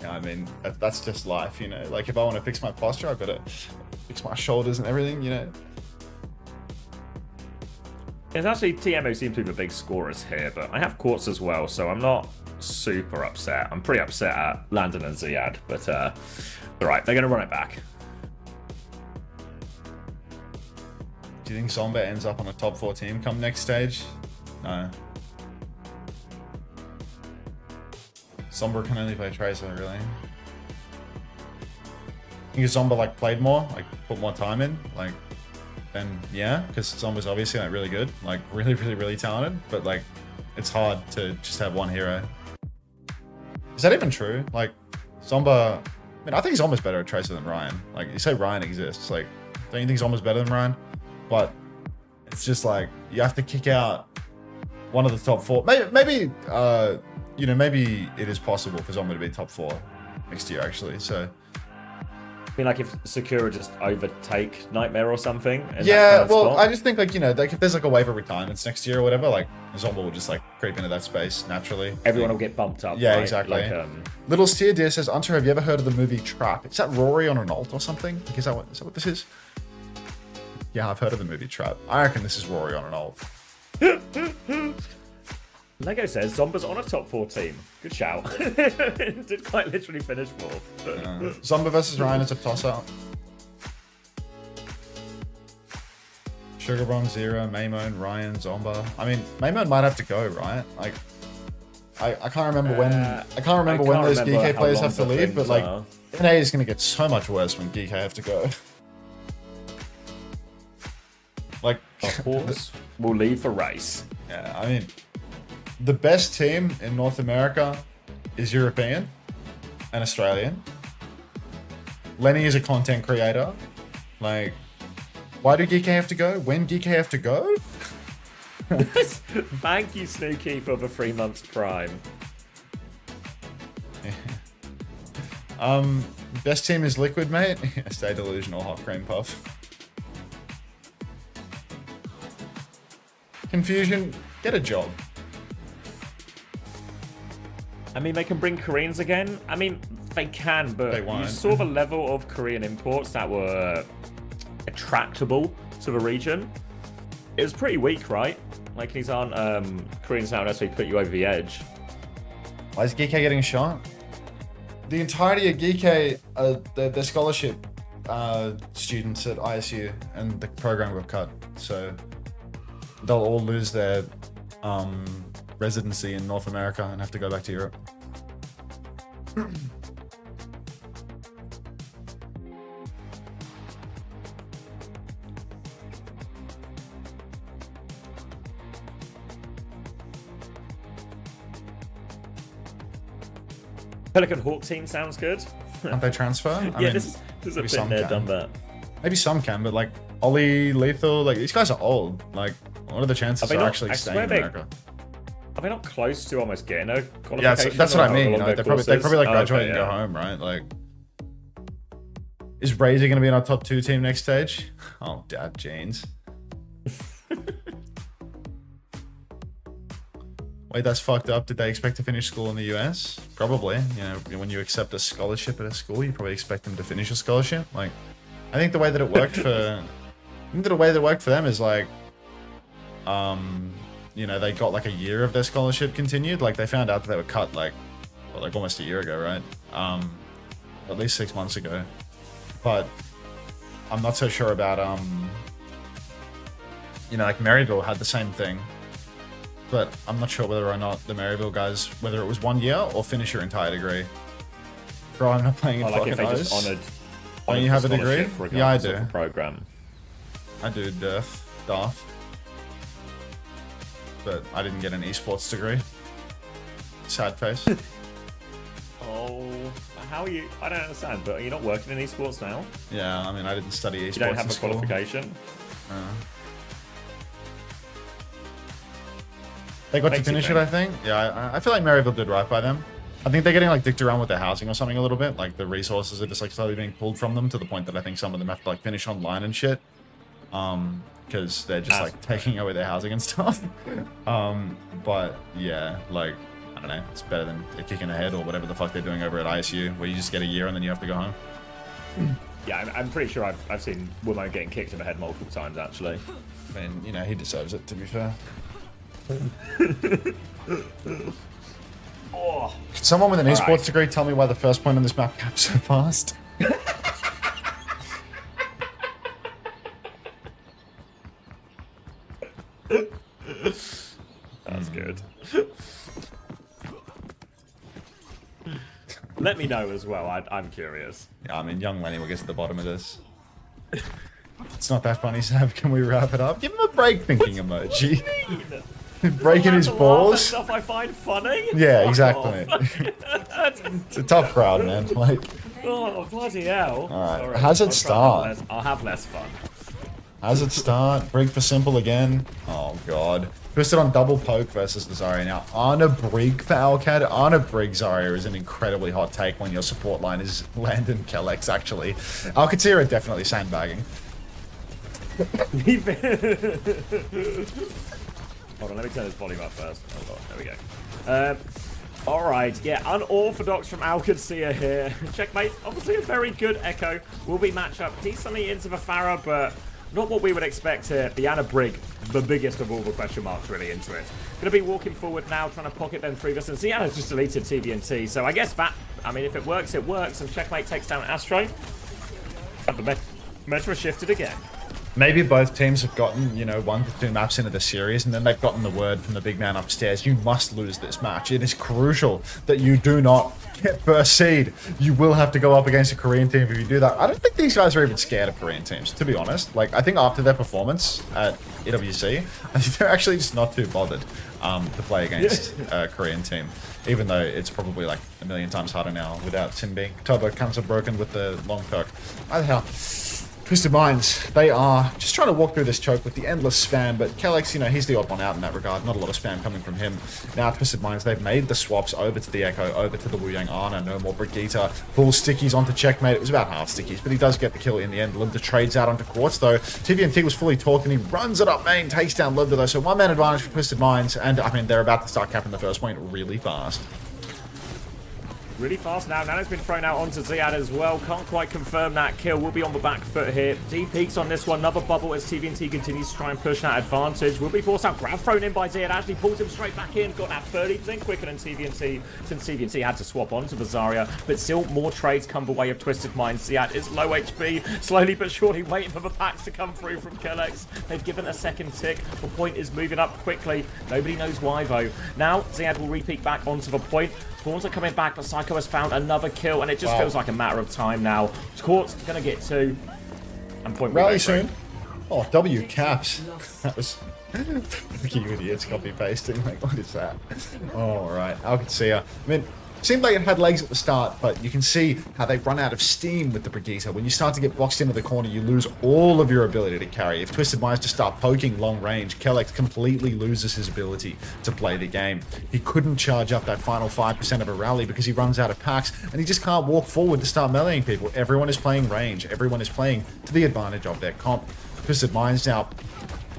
Yeah, I mean, that's just life, you know? Like, if I want to fix my posture, I've got to fix my shoulders and everything, you know? It's actually TMO seems to be the big scorers here, but I have Quartz as well, so I'm not super upset. I'm pretty upset at Landon and Ziyad, but alright, they're going to run it back. Do you think Zomba ends up on a top 4 team come next stage? No. Zomba can only play Tracer, really. I think if Zomba like played more, like put more time in, like then yeah, because Zomba's obviously like really good, like really talented, but like it's hard to just have one hero. Is that even true? Like Zomba, I mean, I think Zomba's better at Tracer than Ryan. Like you say Ryan exists, like don't you think Zomba's better than Ryan? But it's just like you have to kick out one of the top 4. Maybe you know, maybe it is possible for Zomba to be top 4 next year, actually. So, I mean, like if Sakura just overtake Nightmare or something. Yeah, well, I just think like, you know, like if there's like a wave of retirements next year or whatever, like Zomba will just like creep into that space naturally. Everyone will get bumped up. Yeah, right? exactly. Like, Little Steer Deer says, Unter, have you ever heard of the movie Trap? Is that Rory on an ult or something? Like, is that what this is? Yeah, I've heard of the movie Trap. I reckon this is Rory on an ult. Lego says Zomba's on a top 4 team. Good shout. Did quite literally finish 4th. Zomba versus Ryan is a toss-up. Sugar Bomb, Zero, Maymone, Ryan, Zomba. I mean, Maymone might have to go, right? Like, I can't remember when. I can't remember when those Geekay players have to leave, but like, Emea is going to get so much worse when Geekay have to go. Like, of course, we'll leave for race. Yeah, I mean. The best team in North America is European and Australian. Lenny is a content creator. Like, why do Geekay have to go? When Geekay have to go? Thank you, Snooki, for the 3 months prime. Best team is Liquid, mate. Stay delusional, hot cream puff. Confusion, get a job. I mean, they can bring Koreans again. I mean, they can, but They won't. you saw the level of Korean imports that were attractable to the region. It was pretty weak, right? Like, these aren't Koreans now necessarily put you over the edge. Why is Geekay getting shot? The entirety of Geekay, the scholarship students at ISU and the program got cut. So they'll all lose their residency in North America and have to go back to Europe. Pelican Hawk team sounds good. Can't they transfer? I Yeah, mean, this is a maybe bit some there, can. done that. Maybe some can, but like Ollie, Lethal, like these guys are old. Like, what are the chances of actually staying in America? Are they not close to almost getting a qualification? Yeah, that's what I mean. You know, along they their probably like courses? graduate Okay, and yeah. go home, right? Like, is Razor going to be in our top 2 team next stage? Oh, dad, jeans. Wait, that's fucked up. Did they expect to finish school in the US? Probably. You know, when you accept a scholarship at a school, you probably expect them to finish a scholarship. Like, I think the way that it worked for, them is like, you know, they got like a year of their scholarship continued. Like, they found out that they were cut like almost a year ago, right? At least 6 months ago. But I'm not so sure about you know, like Maryville had the same thing. But I'm not sure whether or not the Maryville guys, whether it was 1 year or finish your entire degree. Bro, I'm not playing in Like fucking if they just O's. honoured Don't you have a degree? scholarship Yeah, I regardless of do. the program. I do, Daft. But I didn't get an esports degree. Sad face. Oh, how are you? I don't understand, but are you not working in esports now? Yeah, I mean, I didn't study esports You don't have in a school. qualification? They got to Makes you finish it, think. I think. Yeah, I feel like Maryville did right by them. I think they're getting like dicked around with their housing or something a little bit. Like the resources are just like slowly being pulled from them to the point that I think some of them have to like finish online and shit. Because they're just like taking away their housing and stuff. But yeah, like, I don't know, it's better than kicking ahead or whatever the fuck they're doing over at ISU, where you just get a year and then you have to go home. Yeah, I'm pretty sure I've seen Womo getting kicked in the head multiple times, actually. I mean, you know, he deserves it, to be fair. Oh, Can someone with an All esports right. degree tell me why the first point on this map caps so fast? that's good. Let me know as well. I'm curious. Yeah, I mean, young Lenny will get to the bottom of this. It's not that funny, Sab. Can we wrap it up? Give him a break thinking emoji. Breaking his balls. Stuff I find funny. Yeah, Fuck exactly. off. It's a tough crowd, man. Like, Oh, bloody hell. Alright, Sorry. how's it I'll try start? I'll have less fun. how's it start? Brig for simple again. Oh god. Twisted on double poke versus the Zarya. Now, Anna Brig for Alcad. Anna Brig Zarya is an incredibly hot take when your support line is Landon Kellex, actually. Qadsiah are definitely sandbagging. Hold on, let me turn this volume up first. Hold on, there we go. Alright, yeah, unorthodox from Qadsiah here. Checkmate, obviously a very good Echo. Will be matchup decently into the Pharah, but not what we would expect here. The Anna Brig, the biggest of all the question marks really into it. Gonna be walking forward now, trying to pocket them through this, and Ziana's just deleted TVNT, so I guess that, I mean, if it works, it works, and Checkmate takes down Astro. And the meta has shifted again. Maybe both teams have gotten, you know, 1 to 2 maps into the series, and then they've gotten the word from the big man upstairs, you must lose this match. It is crucial that you do not get first seed. You will have to go up against a Korean team if you do that. I don't think these guys are even scared of Korean teams, to be honest. Like, I think after their performance at EWC, I think they're actually just not too bothered to play against a Korean team. Even though it's probably like a million times harder now without Sim being turbo cancer broken with the long perk. How the hell? Twisted Minds, they are just trying to walk through this choke with the endless spam, but Kellex, you know, he's the odd one out in that regard. Not a lot of spam coming from him. Now, Twisted Minds, they've made the swaps over to the Echo, over to the Wu Yang Ana, no more Brigitte. Full stickies onto Checkmate. It was about half stickies, but he does get the kill in the end. Limda trades out onto Quartz, though. TVNT was fully torqued, and he runs it up main, takes down Limda, though. So 1-man advantage for Twisted Minds, and I mean, they're about to start capping the first point really fast. really fast now. Nano's been thrown out onto Ziad as well. Can't quite confirm that kill. Will be on the back foot here. D peaks on this one. Another bubble as TVNT continues to try and push that advantage. Will be forced out. Grab thrown in by Ziad. Actually pulls him straight back in. Got that 30% quicker than TVNT since TVNT had to swap onto the Zarya. But still more trades come the way of Twisted Minds. Ziad is low HP. Slowly but surely waiting for the packs to come through from Kellex. They've given a second tick. The point is moving up quickly. Nobody knows why though. Now Ziad will repeat back onto the point. Spawns are coming back, but Psycho has found another kill, and it just feels like a matter of time now. Court's gonna get 2. And point rally soon. Oh, W caps. That was you idiots copy pasting. Like, what is that? All right, Qadsiah. I mean, seemed like it had legs at the start, but you can see how they run out of steam with the Brigitte. When you start to get boxed into the corner, you lose all of your ability to carry. If Twisted Minds just start poking long range, Kellex completely loses his ability to play the game. He couldn't charge up that final 5% of a rally because he runs out of packs, and he just can't walk forward to start meleeing people. Everyone is playing range. Everyone is playing to the advantage of their comp. Twisted Minds now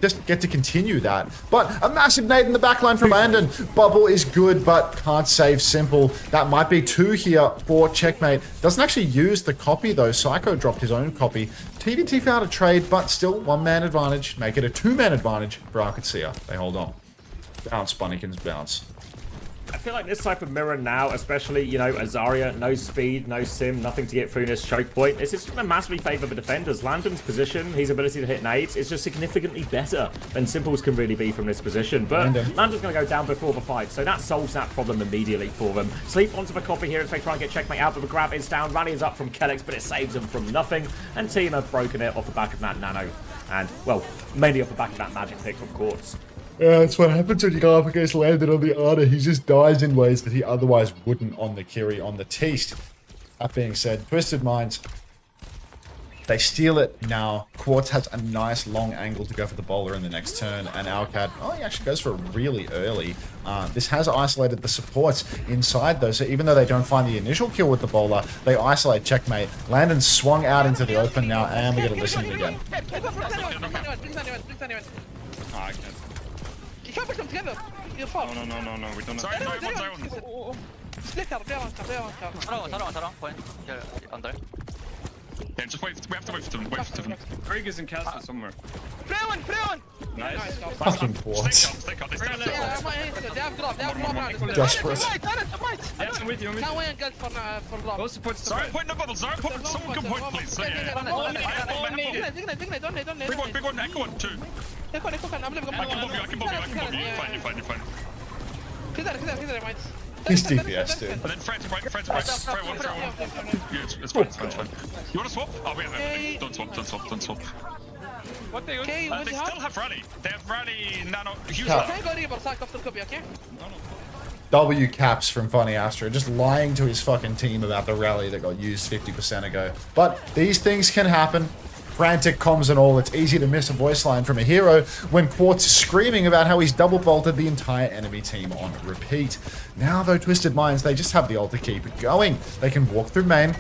just get to continue that. But a massive nade in the backline from Landon. Bubble is good, but can't save Simple. That might be 2 here for Checkmate. Doesn't actually use the copy, though. Psycho dropped his own copy. TVT found a trade, but still 1-man advantage. Make it a 2-man advantage for Qadsiah. They hold on. Bounce, Bunnykins, bounce. I feel like this type of mirror now, especially, you know, Zarya, no speed, no sim, nothing to get through this choke point. It's just going to massively favour the defenders. Landon's position, his ability to hit nades, is just significantly better than Simple's can really be from this position. But Landon's going to go down before the fight, so that solves that problem immediately for them. Sleep onto the copy here as they try and get Checkmate out, but the grab is down. Rally is up from Kellex, but it saves them from nothing. And Team have broken it off the back of that Nano. And, well, mainly off the back of that magic pick from Quartz. Yeah, that's what happens when you go up against Landon on the Unter. He just dies in ways that he otherwise wouldn't on the Kiri, on the Teast. That being said, Twisted Minds, they steal it now. Quartz has a nice long angle to go for the bowler in the next turn, and Alcad, oh, he actually goes for it really early. This has isolated the supports inside though, so even though they don't find the initial kill with the bowler, they isolate Checkmate. Landon swung out into the open now, and we get to listen again. You can't push them together. You're fucked. No, we don't know. Sorry, split up, down. Point. Under. Yeah, just wait. We have to wait for them. Krieg is in castle somewhere. Play one! Nice. Fucking Quartz. Stay cut. Desperate. Yeah, I'm with you. Go support. Sorry, point in the bubble. Sorry, someone come point, please. Big one, echo one, 2. I can bomb you. You're fine. He's DPS, dude. And then Fred's right. Throw one. Yeah, it's fine. You wanna swap? Oh, wait. Don't swap. What they they still have rally. They have rally, nano, huge. W caps from Funny Astro, just lying to his fucking team about the rally that got used 50% ago. But these things can happen. Frantic comms and all, it's easy to miss a voice line from a hero when Quartz is screaming about how he's double bolted the entire enemy team on repeat. Now though, Twisted Minds, they just have the ult to keep it going. They can walk through main.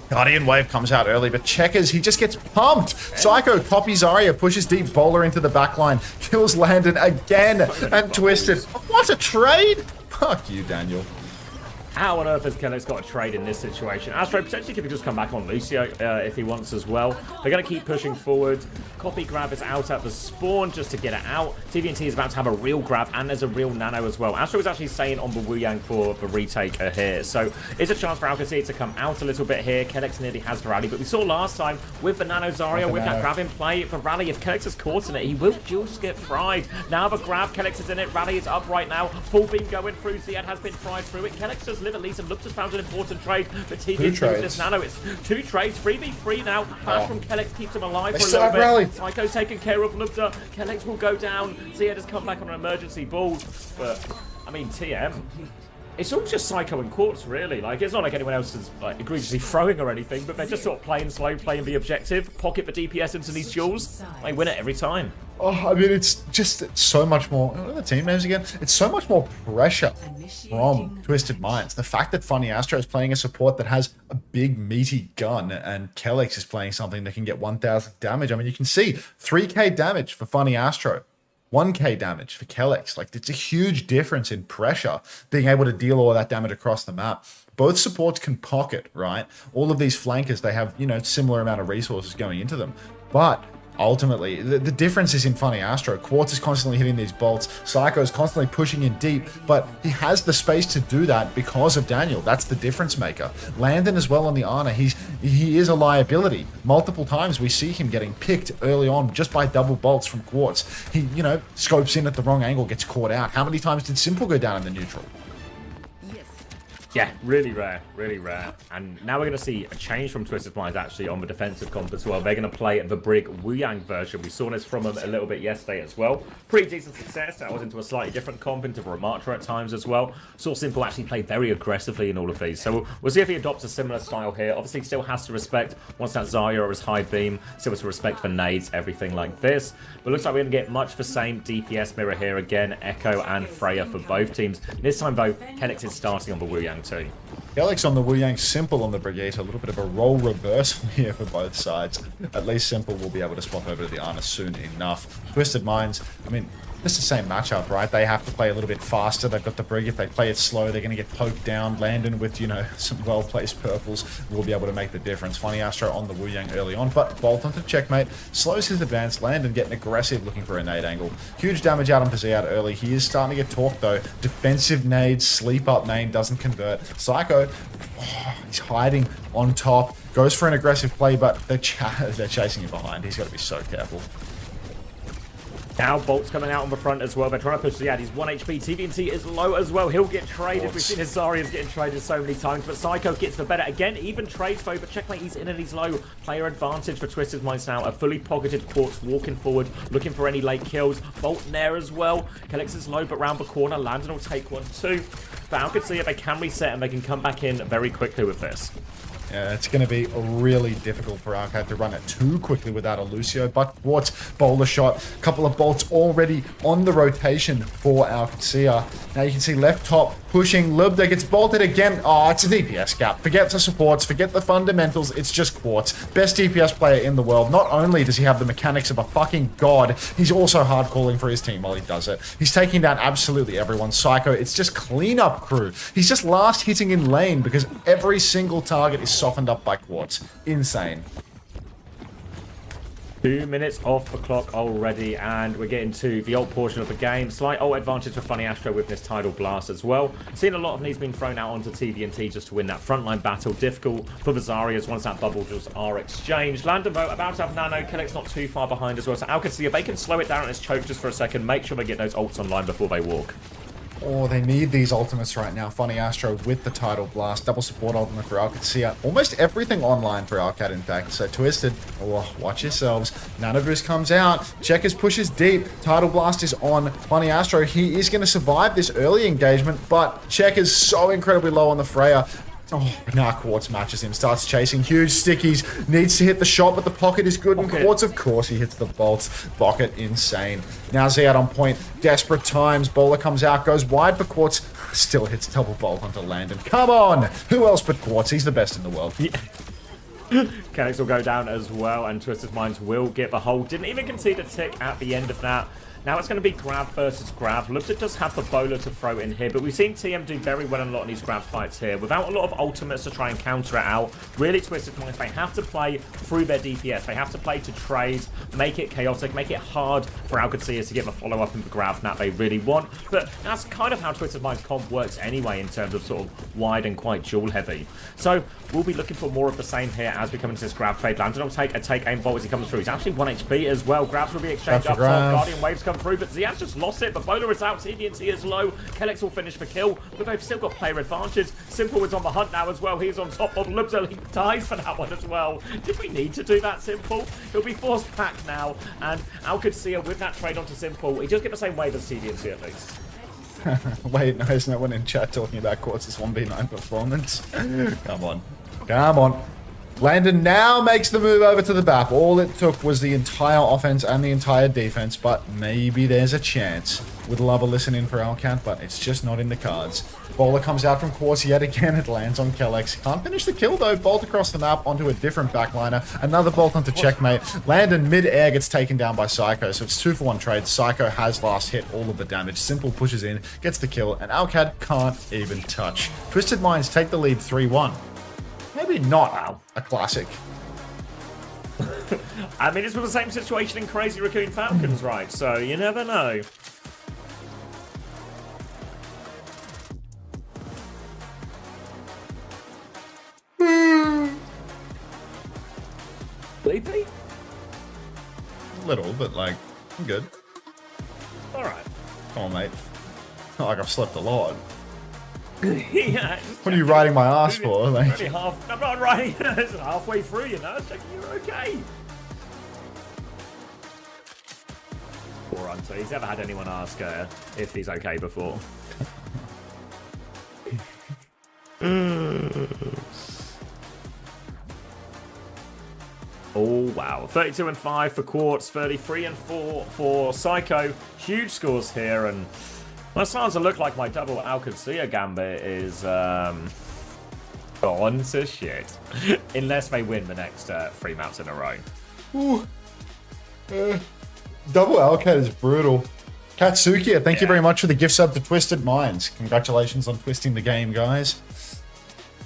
Guardian Wave comes out early, but Checkers, he just gets pumped. Psycho copies Zarya, pushes deep bowler into the backline, kills Landon again, and Twisted. What a trade! Fuck you, Daniel. How on earth has Kellex got a trade in this situation? Astro potentially could just come back on Lucio if he wants as well. They're going to keep pushing forward. Copy grab is out at the spawn just to get it out. TVNT is about to have a real grab, and there's a real nano as well. Astro was actually staying on the Wu Yang for the retake here. So it's a chance for Qadsiah to come out a little bit here. Kellex nearly has the rally, but we saw last time with the nano Zarya, with that grab in play, the rally, if Kellex is caught in it, he will just get fried. Now the grab, Kellex is in it. Rally is up right now. Full beam going through. Ziad has been fried through it. Kellex does live at least, and looks has found an important trade. But TVNT with this nano, it's 2 trades. 3v3 now. Flash from Kellex keeps him alive for a little bit. Rally. Psycho's taken care of Lubda. Kellex will go down. Ziad has come back on an emergency ball. But, I mean, TM, it's all just Psycho and Quartz, really. Like, it's not like anyone else is like egregiously throwing or anything, but they're just sort of playing slow, playing the objective, pocket the DPS into these duels. They win it every time. Oh, I mean, it's so much more. What are the team names again? It's so much more pressure from Twisted Minds. The fact that Funny Astro is playing a support that has a big, meaty gun, and Kellex is playing something that can get 1,000 damage. I mean, you can see 3k damage for Funny Astro. 1k damage for Kellex. Like, it's a huge difference in pressure, being able to deal all that damage across the map. Both supports can pocket, right? All of these flankers, they have, you know, similar amount of resources going into them. But ultimately, the difference is in Funny Astro. Quartz is constantly hitting these bolts. Psycho is constantly pushing in deep, but he has the space to do that because of Daniel. That's the difference maker. Landon as well on the Ana, he is a liability. Multiple times we see him getting picked early on just by double bolts from Quartz. He, you know, scopes in at the wrong angle, gets caught out. How many times did Simple go down in the neutral? Yeah, really rare, really rare. And now we're going to see a change from Twisted Minds actually on the defensive comp as well. They're going to play the Brig Wuyang version. We saw this from them a little bit yesterday as well. Pretty decent success. That was into a slightly different comp, into Ramatra at times as well. Saw Simple actually play very aggressively in all of these. So we'll see if he adopts a similar style here. Obviously, he still has to respect, once that Zarya or his high beam, still has to respect for nades, everything like this. But looks like we're going to get much the same DPS mirror here again. Echo and Freya for both teams. This time, though, Kellex is starting on the Wuyang too. Kellex on the Wuyang, Simple on the Brigade. A little bit of a role reversal here for both sides. At least Simple will be able to swap over to the Ana soon enough. Twisted Minds, I mean, it's the same matchup, right? They have to play a little bit faster. They've got the Brig. If they play it slow, they're going to get poked down. Landon with, you know, some well-placed purples will be able to make the difference. Funny Astro on the Wuyang early on, but Bolt onto checkmate. Slows his advance. Landon getting aggressive, looking for a nade angle. Huge damage out on Qadsiah early. He is starting to get torqued, though. Defensive nade, sleep up nade, doesn't convert. Psycho, he's hiding on top. Goes for an aggressive play, but they're chasing him behind. He's got to be so careful. Now Bolt's coming out on the front as well. They're trying to push Ziad. He's 1 HP. TVNT is low as well. He'll get traded. We've seen his Zarya's getting traded so many times, but Psycho gets the better. Again, even trades though, but checkmate, he's in and he's low. Player advantage for Twisted Minds now. A fully pocketed Quartz walking forward, looking for any late kills. Bolt there as well. Kellex is low, but round the corner. Landon will take 1-2. But I could see if they can reset and they can come back in very quickly with this. Yeah, it's going to be really difficult for Arcade to run it too quickly without a Lucio, but Quartz, bowler shot, a couple of bolts already on the rotation for our Qadsiah. Now you can see left top pushing, Lubda gets bolted again. Oh, it's a DPS gap. Forget the supports, forget the fundamentals, it's just Quartz. Best DPS player in the world. Not only does he have the mechanics of a fucking god, he's also hard calling for his team while he does it. He's taking down absolutely everyone. Psycho, it's just cleanup crew. He's just last hitting in lane because every single target is softened up by Quartz. Insane. 2 minutes off the clock already, and we're getting to the ult portion of the game. Slight ult advantage for Funny Astro with this Tidal Blast as well. Seen a lot of needs being thrown out onto TVNT just to win that frontline battle. Difficult for the Zaryas once that bubble just are exchanged. Landon though about to have Nano. Kellex not too far behind as well. So Qadsiah, they can slow it down on his choke just for a second. Make sure they get those ults online before they walk. Oh, they need these ultimates right now. Funny Astro with the Tidal Blast. Double support ultimate for Qadsiah. Almost everything online for Arcade, in fact. So Twisted, oh, watch yourselves. Nano Boost comes out. Checkers pushes deep. Tidal Blast is on Funny Astro. He is going to survive this early engagement, but Checkers so incredibly low on the Freya. Oh, now Quartz matches him, starts chasing huge stickies, needs to hit the shot, but the pocket is good, and Quartz, of course, he hits the bolt. Pocket, insane. Now Ziad on point, desperate times, bowler comes out, goes wide for Quartz, still hits double bolt onto Landon. Come on! Who else but Quartz? He's the best in the world. Yeah. Kellex will go down as well, and Twisted Minds will get the hold. Didn't even concede a tick at the end of that. Now it's going to be grab versus grab. Lubda does have the bowler to throw in here, but we've seen TM do very well in a lot of these grab fights here. Without a lot of ultimates to try and counter it out, really Twisted Minds, they have to play through their DPS. They have to play to trade, make it chaotic, make it hard for Qadsiah to get the follow-up in the grab that they really want. But that's kind of how Twisted Minds comp works anyway in terms of sort of wide and quite duel heavy. So we'll be looking for more of the same here as we come into this grab trade. Landon will take a take-aim bolt as he comes through. He's actually 1 HP as well. Grabs will be exchanged up top. Guardian waves come through, but Ziad's just lost it. But bowler is out. TVNT is low. Kellex will finish the kill, but they've still got player advantage. Simple is on the hunt now as well. He's on top of Lubda. He dies for that one as well. Did we need to do that, Simple? He'll be forced back now, and Qadsiah with that trade onto Simple, he does get the same wave as TVNT at least. Wait, no, there's no one in chat talking about Quartz's 1v9 performance. Come on. Come on. Landon now makes the move over to the BAP. All it took was the entire offense and the entire defense, but maybe there's a chance. Would love a listen in for Owcat, but it's just not in the cards. Bowler comes out from Qadsiah yet again. It lands on Kellex. Can't finish the kill though. Bolt across the map onto a different backliner. Another bolt onto checkmate. Landon mid-air gets taken down by Psycho, so it's 2-for-1 trade. Psycho has last hit all of the damage. Simple pushes in, gets the kill, and Owcat can't even touch. Twisted Minds take the lead 3-1. Maybe not a classic. I mean, it's with the same situation in Crazy Raccoon Falcons, right? So you never know. Sleepy? A little, but like, I'm good. Alright. Come on, mate. Not like I've slept a lot. Yeah. What are you riding my ass for? Like, Only half. I'm not riding. It's halfway through, you know. Checking you're okay. Poor Unter. He's never had anyone ask if he's okay before. Oh wow, 32 and 5 for Quartz, 33 and 4 for Psycho. Huge scores here, and well, it's starting to look like my double Qadsiah gambit is gone to shit. Unless they win the next 3 maps in a row. Ooh. Double Owcat is brutal. Qadsiah, thank you very much for the gift sub to Twisted Minds. Congratulations on twisting the game, guys.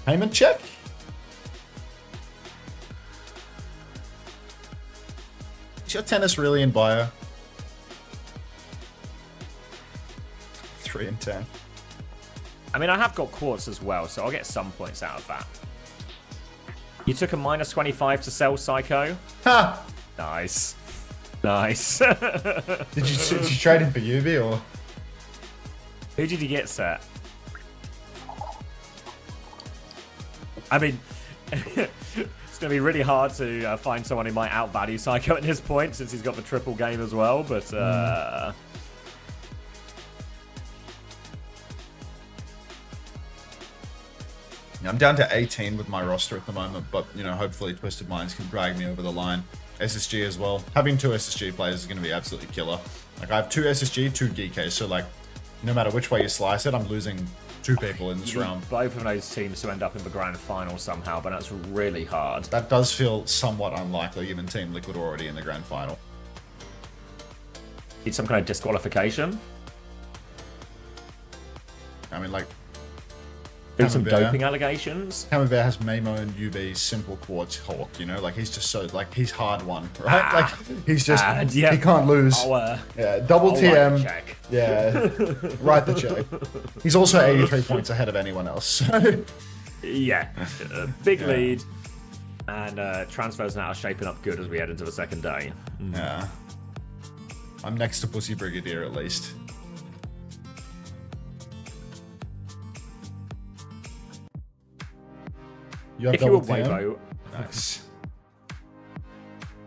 Payment check? Is your tennis really in bio? 3 and 10. I mean, I have got Quartz as well, so I'll get some points out of that. You took a minus 25 to sell Psycho? Ha! Nice. Nice. Did you trade him for Yubi, or? Who did you get set? I mean, it's going to be really hard to find someone who might outvalue Psycho at this point, since he's got the triple game as well, but... I'm down to 18 with my roster at the moment, but, you know, hopefully Twisted Minds can drag me over the line. SSG as well. Having 2 SSG players is going to be absolutely killer. Like, I have 2 SSG, 2 Geekay, so, like, no matter which way you slice it, I'm losing 2 people in this round. Both of those teams to end up in the grand final somehow, but that's really hard. That does feel somewhat unlikely, given Team Liquid are already in the grand final. Need some kind of disqualification? I mean, like... Some doping allegations. Camembert has Mamo and UB, simple Quartz, Hawk, you know? Like, he's just so, like, he's hard one, right? Like, he's just, yeah. he can't lose. Yeah, double TM. Check. Yeah, write the check. He's also 83 points ahead of anyone else. So. Yeah, big lead. And transfers now are shaping up good as we head into the second day. Yeah. I'm next to Pussy Brigadier, at least. If you were Weibo, nice.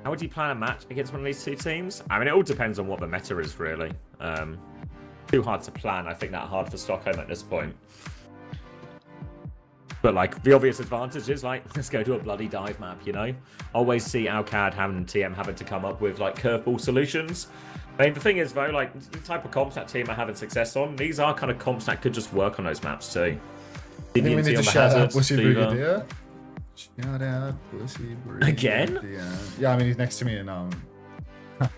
How would you plan a match against one of these 2 teams? I mean, it all depends on what the meta is, really. Too hard to plan. I think that hard for Stockholm at this point. But, like, the obvious advantage is, like, let's go to a bloody dive map, you know? Always see Alcad and TM having to come up with, like, curveball solutions. I mean, the thing is, though, like, the type of comps that team are having success on, these are kind of comps that could just work on those maps, too. I think we need to shout out Pussy Brigadier. Shout out Pussy Brigadier. Again? Yeah, I mean, he's next to me, and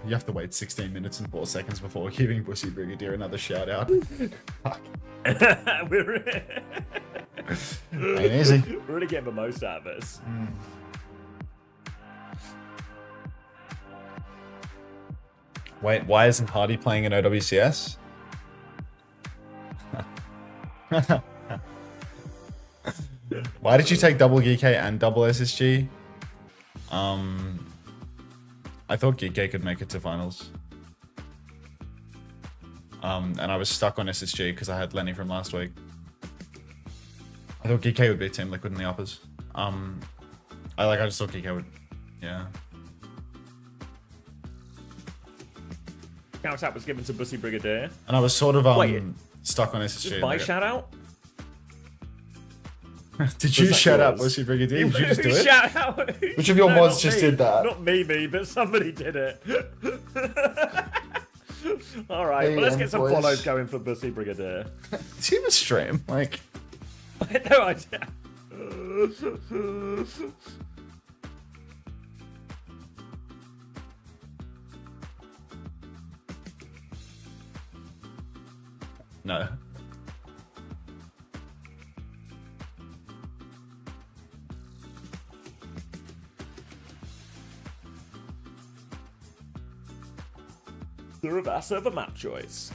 you have to wait 16 minutes and 4 seconds before giving Pussy Brigadier another shout out. Fuck. Ain't easy. We're really getting the most out of this. Wait, why isn't Hardy playing in OWCS? Why did you take double Geekay and double SSG? I thought Geekay could make it to finals. And I was stuck on SSG because I had Lenny from last week. I thought Geekay would beat Team Liquid in the uppers. I just thought Geekay would, yeah. Shout out was given to Pussy Brigadier. And I was sort of stuck on SSG. Just my shout out? Did you shout out Pussy Brigadier? Did you just do it? Shout out? Which of your mods just did that? Not me, but somebody did it. All right, well, let's get some boys. follows going for Bussy Brigadier. Is he in the stream? Like, I had no idea. no. The reverse of a map choice.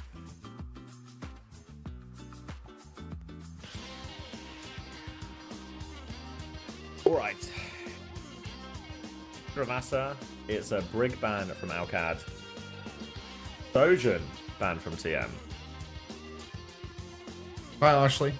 Alright. Ravassa, it's a Brig ban from Alcad. Sojourn ban from TM. Hi, Ashley.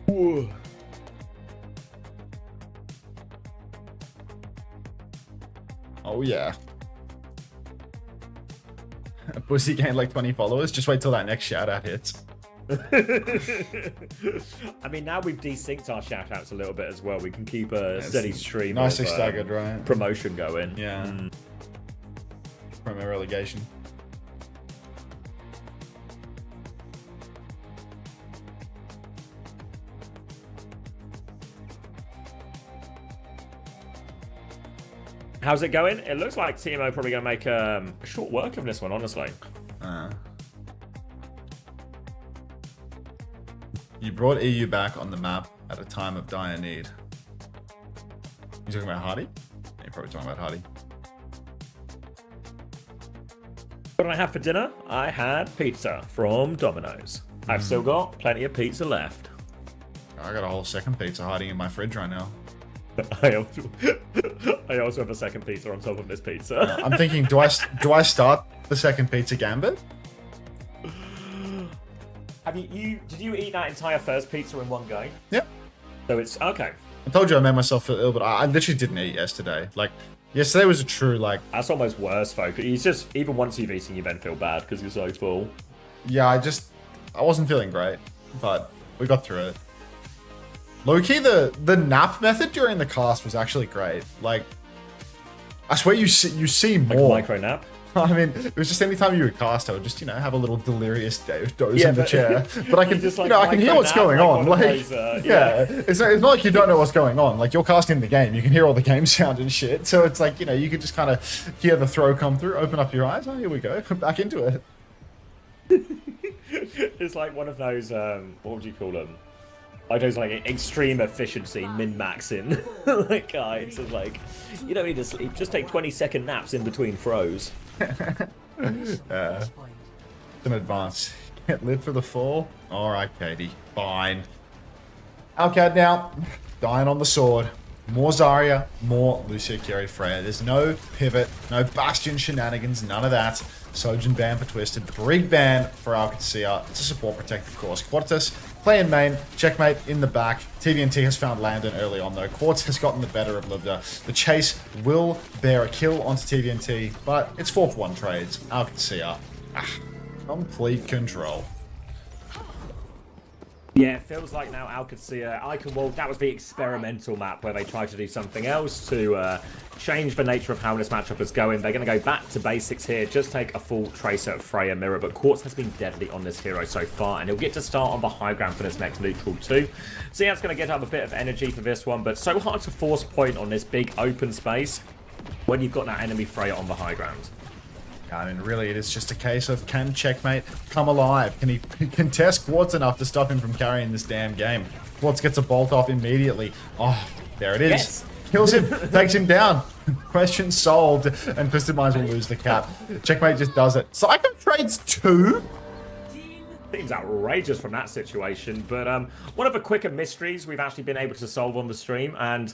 Whoa. Oh, yeah. Pussy gained like 20 followers. Just wait till that next shout out hits. I mean, now we've desynced our shoutouts a little bit as well. We can keep a steady stream nicely of staggered, right? promotion going. Yeah. From a relegation. How's it going? It looks like TMO probably going to make a short work of this one, honestly. You brought EU back on the map at a time of dire need. You talking about Hardy? Yeah, you're probably talking about Hardy. What did I have for dinner? I had pizza from Domino's. I've still got plenty of pizza left. I got a whole second pizza hiding in my fridge right now. I also have a second pizza on top of this pizza. I'm thinking, do I start the second pizza gambit? Have did you eat that entire first pizza in one go? Yep. So it's okay. I told you I made myself feel ill, but I literally didn't eat yesterday. Like, yesterday was a true, like... That's almost worse, folk. It's just, even once you've eaten, you then feel bad because you're so full. Yeah, I wasn't feeling great, but we got through it. Low-key, the nap method during the cast was actually great. Like, I swear you see more. Like a micro nap? I mean, it was just anytime you would cast, I would just, have a little delirious doze in the chair. But I can, just, like, I can hear what's going on. Like, those, it's not like you don't know what's going on. Like, you're casting the game. You can hear all the game sound and shit. So it's like, you can just kind of hear the throw come through, open up your eyes. Oh, here we go. Back into it. It's like one of those, what would you call them? Like those like extreme efficiency min-maxing like guides. It's like, you don't need to sleep. Just take 20-second naps in between throws. An advance. Get lit for the fall. Alright, Katie. Fine. Alcad now. Dying on the sword. More Zarya, more Lucio carried Freya. There's no pivot, no Bastion shenanigans, none of that. Sojourn ban for Twisted, Brig ban for Qadsiah. It's a support protective course. Quartus, play in main, checkmate in the back. TVNT has found Landon early on though. Quartz has gotten the better of Libda. The chase will bear a kill onto TVNT, but it's 4-for-1 trades. Qadsiah, complete control. Yeah, it feels like now Qadsiah, that was the experimental map where they tried to do something else to change the nature of how this matchup is going. They're going to go back to basics here, just take a full Tracer of Freya Mirror, but Quartz has been deadly on this hero so far, and he'll get to start on the high ground for this next neutral too. So yeah, it's going to get up a bit of energy for this one, but so hard to force point on this big open space when you've got that enemy Freya on the high ground. I mean, really, it is just a case of can checkmate come alive? Can he contest Quartz enough to stop him from carrying this damn game? Quartz gets a bolt off immediately. Oh, there it is. Yes. Kills him, takes him down. Question solved, and Twisted Minds will lose the cap. Checkmate just does it. Psycho trades 2? Seems outrageous from that situation, but one of the quicker mysteries we've actually been able to solve on the stream, and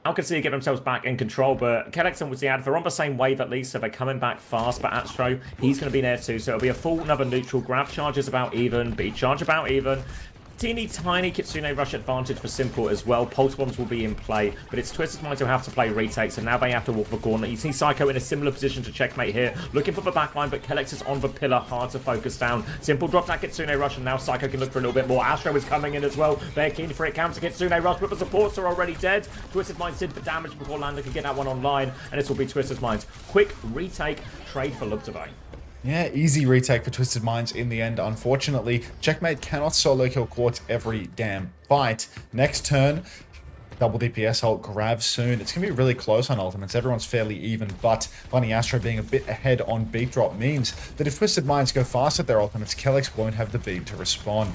Qadsiah get themselves back in control, but Kellex and Wizard, they're on the same wave at least, so they're coming back fast, but Astro, he's going to be there too, so it'll be a full another neutral. Grab charge is about even, beat charge about even. teeny tiny Kitsune Rush advantage for Simple as well. Pulse Bombs will be in play, but it's Twisted Minds who have to play retakes, and now they have to walk the gauntlet. You see Psycho in a similar position to Checkmate here, looking for the backline, but Kellex is on the pillar, hard to focus down. Simple drops that Kitsune Rush, and now Psycho can look for a little bit more. Astro is coming in as well. They're keen for it. Counter Kitsune Rush, but the supports are already dead. Twisted Minds did the damage before Lander could get that one online, and this will be Twisted Minds. Quick retake, trade for Lubtavay. Yeah, easy retake for Twisted Minds in the end. Unfortunately, Checkmate cannot solo kill Quartz every damn fight. Next turn, double DPS ult, grab soon. It's going to be really close on ultimates. Everyone's fairly even, but Bunny Astro being a bit ahead on beat drop means that if Twisted Minds go fast at their ultimates, Kellex won't have the beat to respond.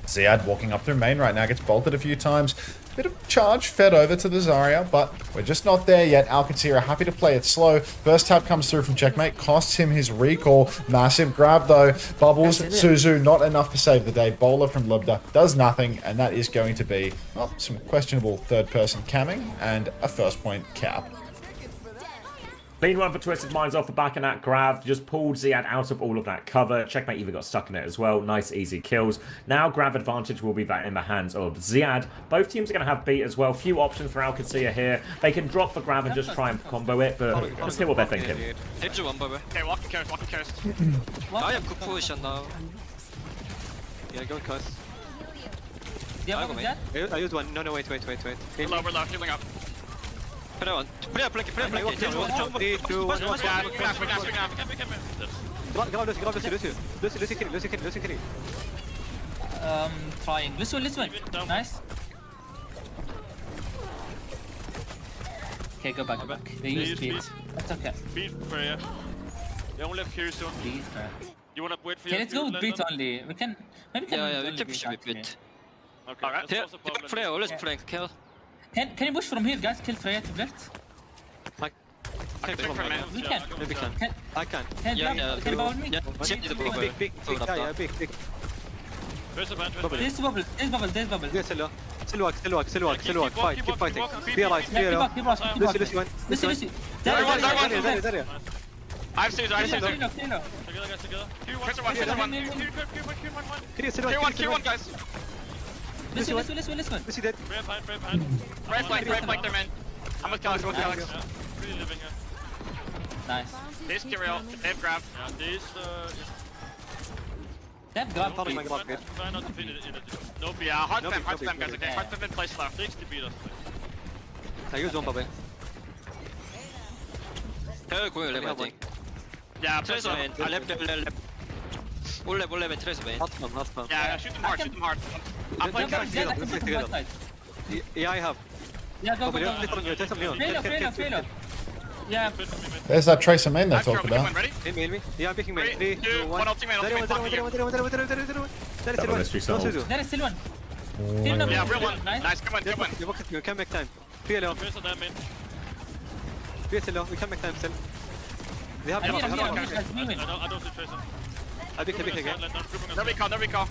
Ziad walking up through main right now, gets bolted a few times. Bit of charge fed over to the Zarya, but we're just not there yet. Qadsiah happy to play it slow. First tap comes through from Checkmate, costs him his recall. Massive grab though. Bubbles, Suzu, not enough to save the day. Bowler from Lubda does nothing, and that is going to be, well, some questionable third-person camming and a first-point cap. Clean one for Twisted Minds off the back of that grab. Just pulled Ziad out of all of that cover. Checkmate even got stuck in it as well. Nice, easy kills. Now grab advantage will be back in the hands of Ziad. Both teams are going to have beat as well. Few options for Qadsiah here. They can drop the grab and just try and combo it, but just hear what they're thinking. Okay, walking carries, walking carries. I have good position now. Yeah, go cuss. I use one. No, wait. Lower, left, healing up. Play on. Play. 3, 2, 1. Lucy. Trying. This one. Nice. Okay, go back. They use speed. That's okay. Beat Freya. They only have carry soon. You wanna wait for you? Okay, let's go beat only. We can. Maybe we can push a bit. Okay. Alright. Freya always playing kill. Can you push from here, guys? Kill Freya to left. I can. I can. Can you bubble me? Big. There's a bubble. There's bubble. Yeah, still walk. Fight. Keep fighting. Be alive. Lucy. There. I've saved. Together. Q1, guys. Listen. Lucy dead. Brave flank their men. I'm with Alex. Really living here. Nice. This Kirill, they've grabbed. Yeah, this They've grabbed. Try not to feed it in it. Nope, yeah, hard spam guys, okay? Hard spam in place left. 60 beat us. I use one bubble. Yeah, place up. I left. Left. Trace main. Yeah, shoot them hard. I'm playing Alex. Yeah, I have. Yeah, go. Fail. Yeah. There's that Tracer main they talked about. Ready? Hit me. Yeah, I'm picking main. 3, 2, 1. Ultimate. There is still one. Yeah, real one. Nice, come on. We can make time. 3 alone. 3 alone. We can make time still. They have I don't see Tracer. I pick again. No recall.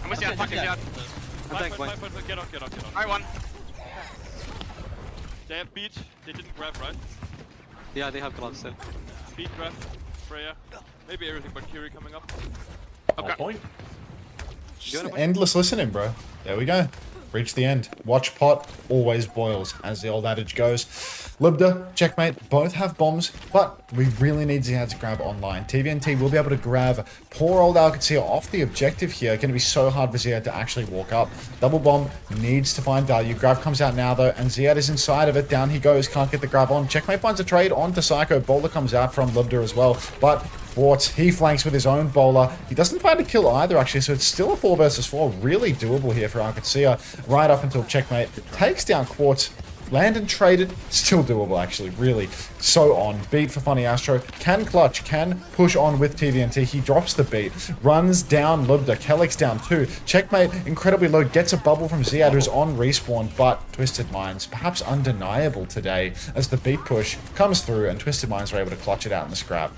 I'm with you. I'm tank one. Get off. I won. They have beat. They didn't grab, right? Yeah, they have gloves still. Beat, grab, Freya. Maybe everything but Kiri coming up. Okay. Point. Just endless listening, bro. There we go. Reach the end. Watch pot always boils, as the old adage goes. Lubda, Checkmate, both have bombs, but we really need Ziad to grab online. TVNT will be able to grab poor old Qadsiah off the objective here. Going to be so hard for Ziad to actually walk up. Double bomb needs to find value. Grab comes out now though, and Ziad is inside of it. Down he goes, can't get the grab on. Checkmate finds a trade onto Psycho. Bowler comes out from Lubda as well, but Quartz, he flanks with his own bowler. He doesn't find a kill either, actually, so it's still a 4 versus 4. Really doable here for Qadsiah, right up until Checkmate takes down Quartz. Land and traded, still doable, actually, really. So on. Beat for Funny Astro. Can clutch, can push on with TVNT. He drops the beat. Runs down Lubda. Kellex down too. Checkmate, incredibly low. Gets a bubble from Ziad, who's on respawn, but Twisted Minds, perhaps undeniable today, as the beat push comes through, and Twisted Minds are able to clutch it out in the scrap.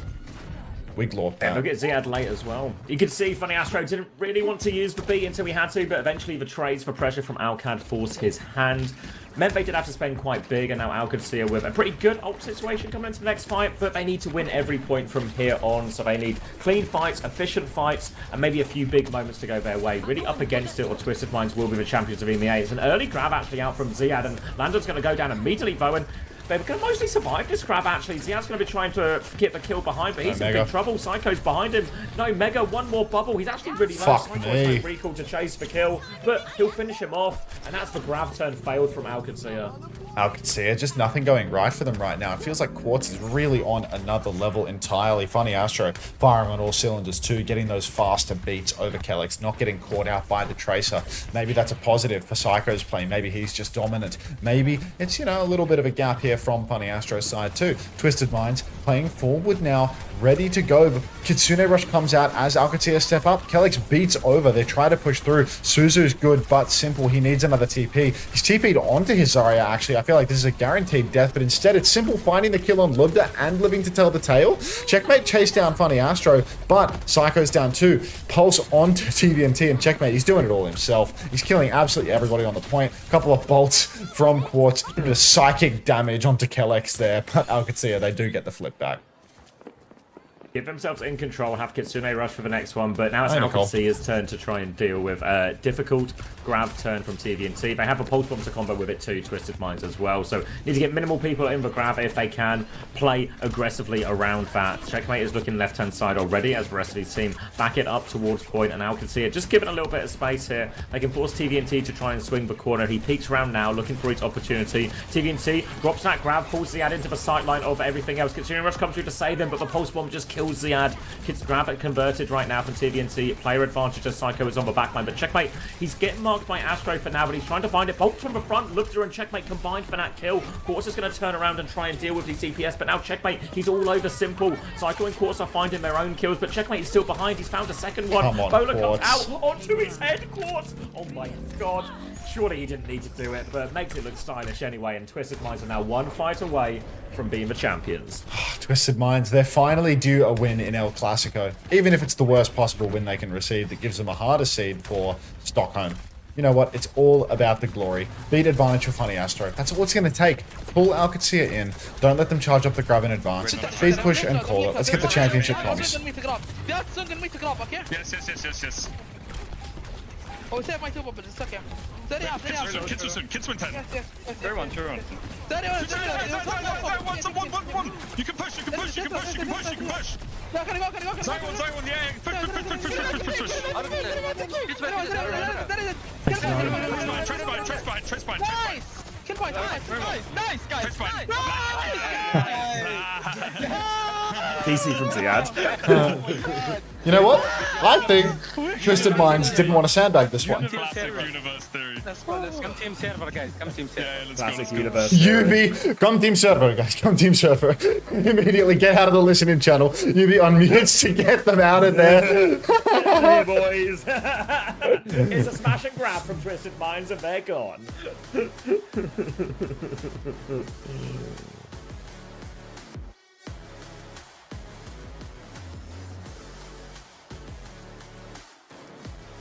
Wiglorp. And look at Ziad late as well. You can see Funny Astro didn't really want to use the beat until he had to, but eventually the trades for pressure from Alcad forced his hand. meant they did have to spend quite big, and now Qadsiah with a pretty good ult situation coming into the next fight, but they need to win every point from here on, so they need clean fights, efficient fights, and maybe a few big moments to go their way. Really up against it, or Twisted Minds will be the champions of Emea. It's an early grab actually out from Ziad, and Landon's going to go down immediately, though, and they're going to mostly survive this grab, actually. Ziad's going to be trying to get the kill behind, but he's in big trouble. Psycho's behind him. No, Mega, one more bubble. He's actually really low. Psycho's no recall to chase the kill, but he'll finish him off, and that's the grab turn failed from Qadsiah. Qadsiah, just nothing going right for them right now. It feels like Quartz is really on another level entirely. Funny Astro firing on all cylinders too, getting those faster beats over Kellex, not getting caught out by the Tracer. Maybe that's a positive for Psycho's play. Maybe he's just dominant. Maybe it's, you know, a little bit of a gap here from Funny Astro's side too. Twisted Minds playing forward now, ready to go. The Kitsune Rush comes out as Qadsiah step up. Kellex beats over. They try to push through. Suzu's good, but Simple. He needs another TP. He's TP'd onto his Zarya, actually. I feel like this is a guaranteed death, but instead it's Simple finding the kill on Lubda and living to tell the tale. Checkmate chased down Funny Astro, but Psycho's down too. Pulse onto TVNT, and Checkmate, he's doing it all himself. He's killing absolutely everybody on the point. A couple of bolts from Quartz. A bit of psychic damage onto Kellex there, but Qadsiah, they do get the flip back. Give themselves in control, have Kitsune rush for the next one, but now it's Qadsiah's turn to try and deal with a difficult grab turn from TVNT. They have a pulse bomb to combo with it too, Twisted Minds as well, so need to get minimal people in the grab if they can, play aggressively around that. Checkmate is looking left-hand side already as the rest of his team back it up towards point, and now Qadsiah just given a little bit of space here. They can force TVNT to try and swing the corner. He peeks around now, looking for his opportunity. TVNT drops that grab, pulls Ziad into the sideline of everything else. Kitsune rush comes through to save him, but the pulse bomb just kills Ziad. Kids grab it converted right now from TVNT. Player advantage as Psycho is on the backline, but Checkmate, he's getting marked by Astro for now, but he's trying to find it. Bolt from the front, Lubda and Checkmate combined for that kill. Quartz is going to turn around and try and deal with the CPS, but now Checkmate, he's all over Simple. Psycho and Quartz are finding their own kills, but Checkmate is still behind. He's found a second one. Come on, Bowler Quartz. comes out onto his head. Quartz! Oh my god. Surely he didn't need to do it, but makes it look stylish anyway, and Twisted Minds are now one fight away from being the champions. Twisted Minds, they're finally due a win in El Clasico. Even if it's the worst possible win they can receive, that gives them a harder seed for Stockholm. You know what? It's all about the glory. Beat advantage for Funny Astro. That's all it's going to take. Pull Qadsiah in. Don't let them charge up the grab in advance. Beat push and call it. Let's get the championship comms. Yes. Oh, save my two bubbles, it's okay. Kids win 10. Yes. Turn one. One. You can push. No, can I go? Side one, yeah. Push. Trace bind. Nice! Kill point, nice, guys! DC from Ziad. You know what? I think Twisted Minds didn't want to sandbag this one. Classic universe theory. Come team server, guys. Come team server. Yeah, let's Classic go. universe. UB, come team server, guys. Come team server. Immediately get out of the listening channel. UB unmutes to get them out of there. Hey, boys. It's a smash and grab from Twisted Minds, and they're gone.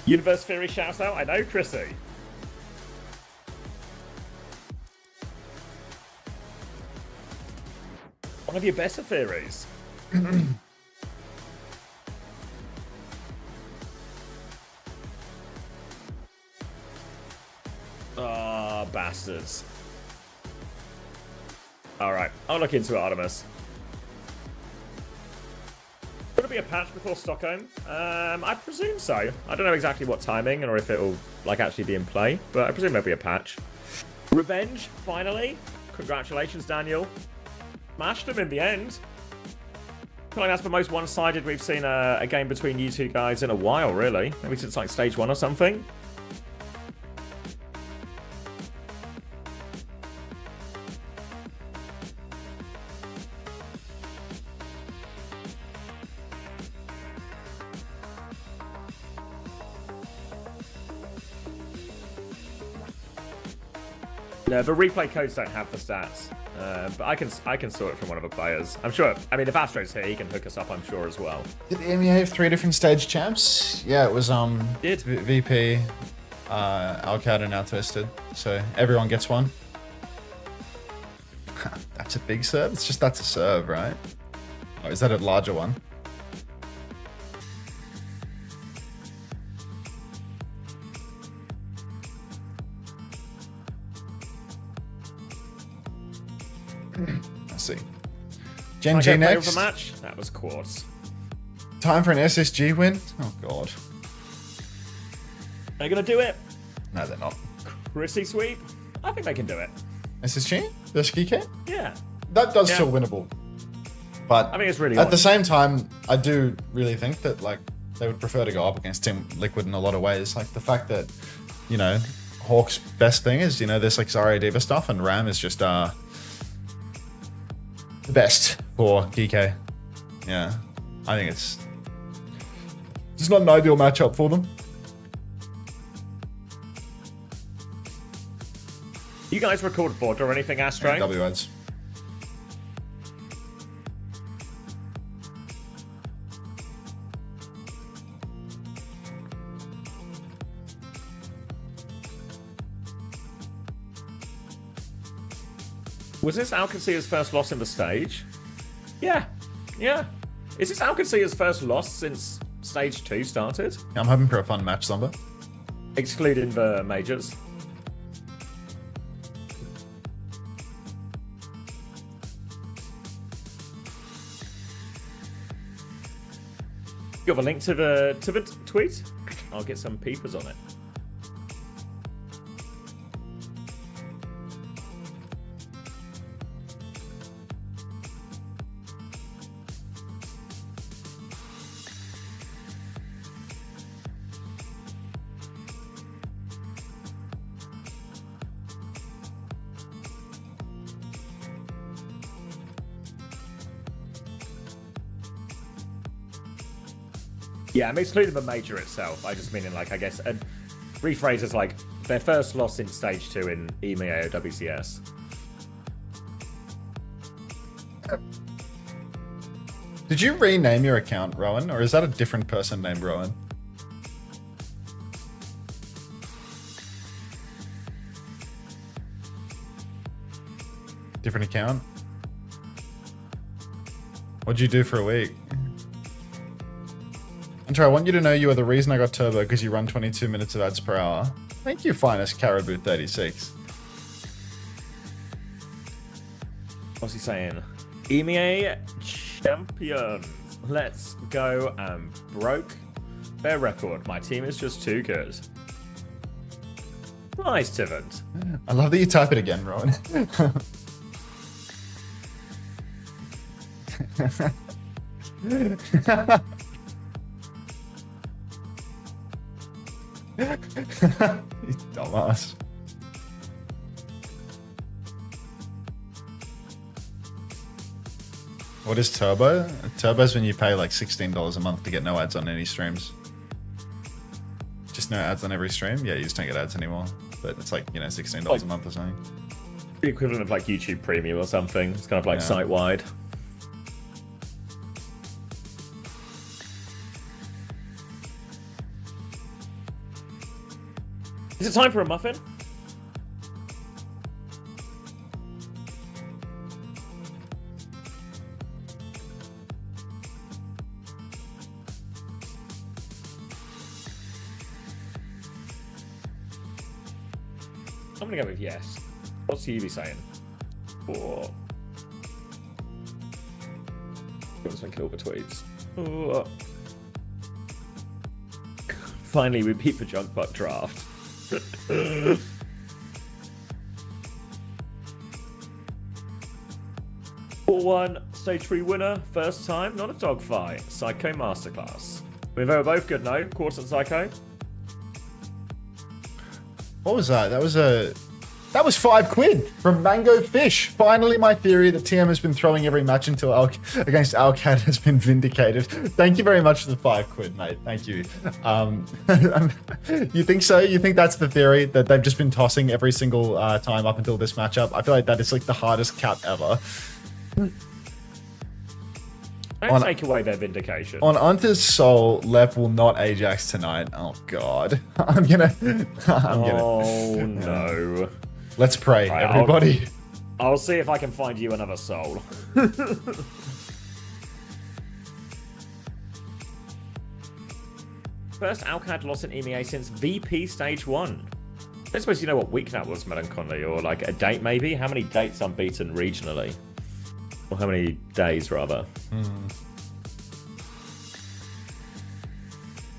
Universe Theory shouts out, I know, Chrissy. One of your better theories. Ah, bastards. Alright, I'll look into it, Artemis. Will there be a patch before Stockholm? I presume so. I don't know exactly what timing or if it'll like actually be in play, but I presume there'll be a patch. Revenge, finally. Congratulations, Daniel. Smashed them in the end. I feel like that's the most one-sided we've seen a game between you two guys in a while, really. Maybe since like stage 1 or something. No, the replay codes don't have the stats, but I can sort it from one of the players. I'm sure. I mean, if Astro's here, he can hook us up. I'm sure as well. Did Emea have 3 different stage champs? Yeah, it was VP, Alcad, and now Twisted. So everyone gets one. It's a big serve? It's just that's a serve, right? Oh, is that a larger one? Let's see. Gen G next. Of the match? That was Quartz. Time for an SSG win? Oh, God. They're going to do it. No, they're not. Chrissy sweep? I think they can do it. SSG? Versus Geekay? Yeah. That does feel winnable. But I think it's really at the same time, I do really think that like they would prefer to go up against Team Liquid in a lot of ways. Like the fact that, you know, Hawk's best thing is, you know, there's like Zarya Diva stuff, and Ram is just the best for Geekay. Yeah. I think it's not an ideal matchup for them. You guys record VOD or anything, Astro? W ads. Was this Qadsiah's first loss in the stage? Yeah. Yeah. Is this Qadsiah's first loss since stage 2 started? I'm hoping for a fun match, Zomba. Excluding the majors. You have a link to the tweet? I'll get some peepers on it. Yeah, I'm excluding the major itself. I just mean in like, I guess, and rephrase as like their first loss in stage 2 in Emea or WCS. Did you rename your account, Rowan, or is that a different person named Rowan? Different account? What'd you do for a week? Unter, I want you to know you are the reason I got Turbo because you run 22 minutes of ads per hour. Thank you, finest Caribou 36. What's he saying? Emea champions. Let's go and broke their record. My team is just too good. Nice, Tivant. I love that you type it again, Rowan. You dumbass. What is Turbo? Turbo's when you pay like $16 a month to get no ads on any streams. Just no ads on every stream? Yeah, you just don't get ads anymore. But it's like, you know, $16 a month or something. The equivalent of like YouTube Premium or something. It's kind of like site-wide. Is it time for a muffin? I'm gonna go with yes. What's the UV saying? Oh. Got some kill tweets. Oh. Finally, we beat the junk butt draft. 4-1 stage 3 winner, first time, not a dogfight. Psycho Masterclass. We were both good, no? Quartz and Psycho. What was that? That was £5 from Mango Fish. Finally, my theory that TM has been throwing every match until against Alcad has been vindicated. Thank you very much for the £5, mate. Thank you. You think so? You think that's the theory, that they've just been tossing every single time up until this matchup? I feel like that is like the hardest cap ever. Don't take away their vindication. On Unter's soul, Lep will not Ajax tonight. Oh god. I'm gonna Oh no. Let's pray, Right, everybody. I'll see if I can find you another soul. First Alcad loss in Emea since VP Stage 1. I don't suppose you know what week that was, Melancholy, or like a date maybe? How many dates unbeaten regionally? Or how many days, rather?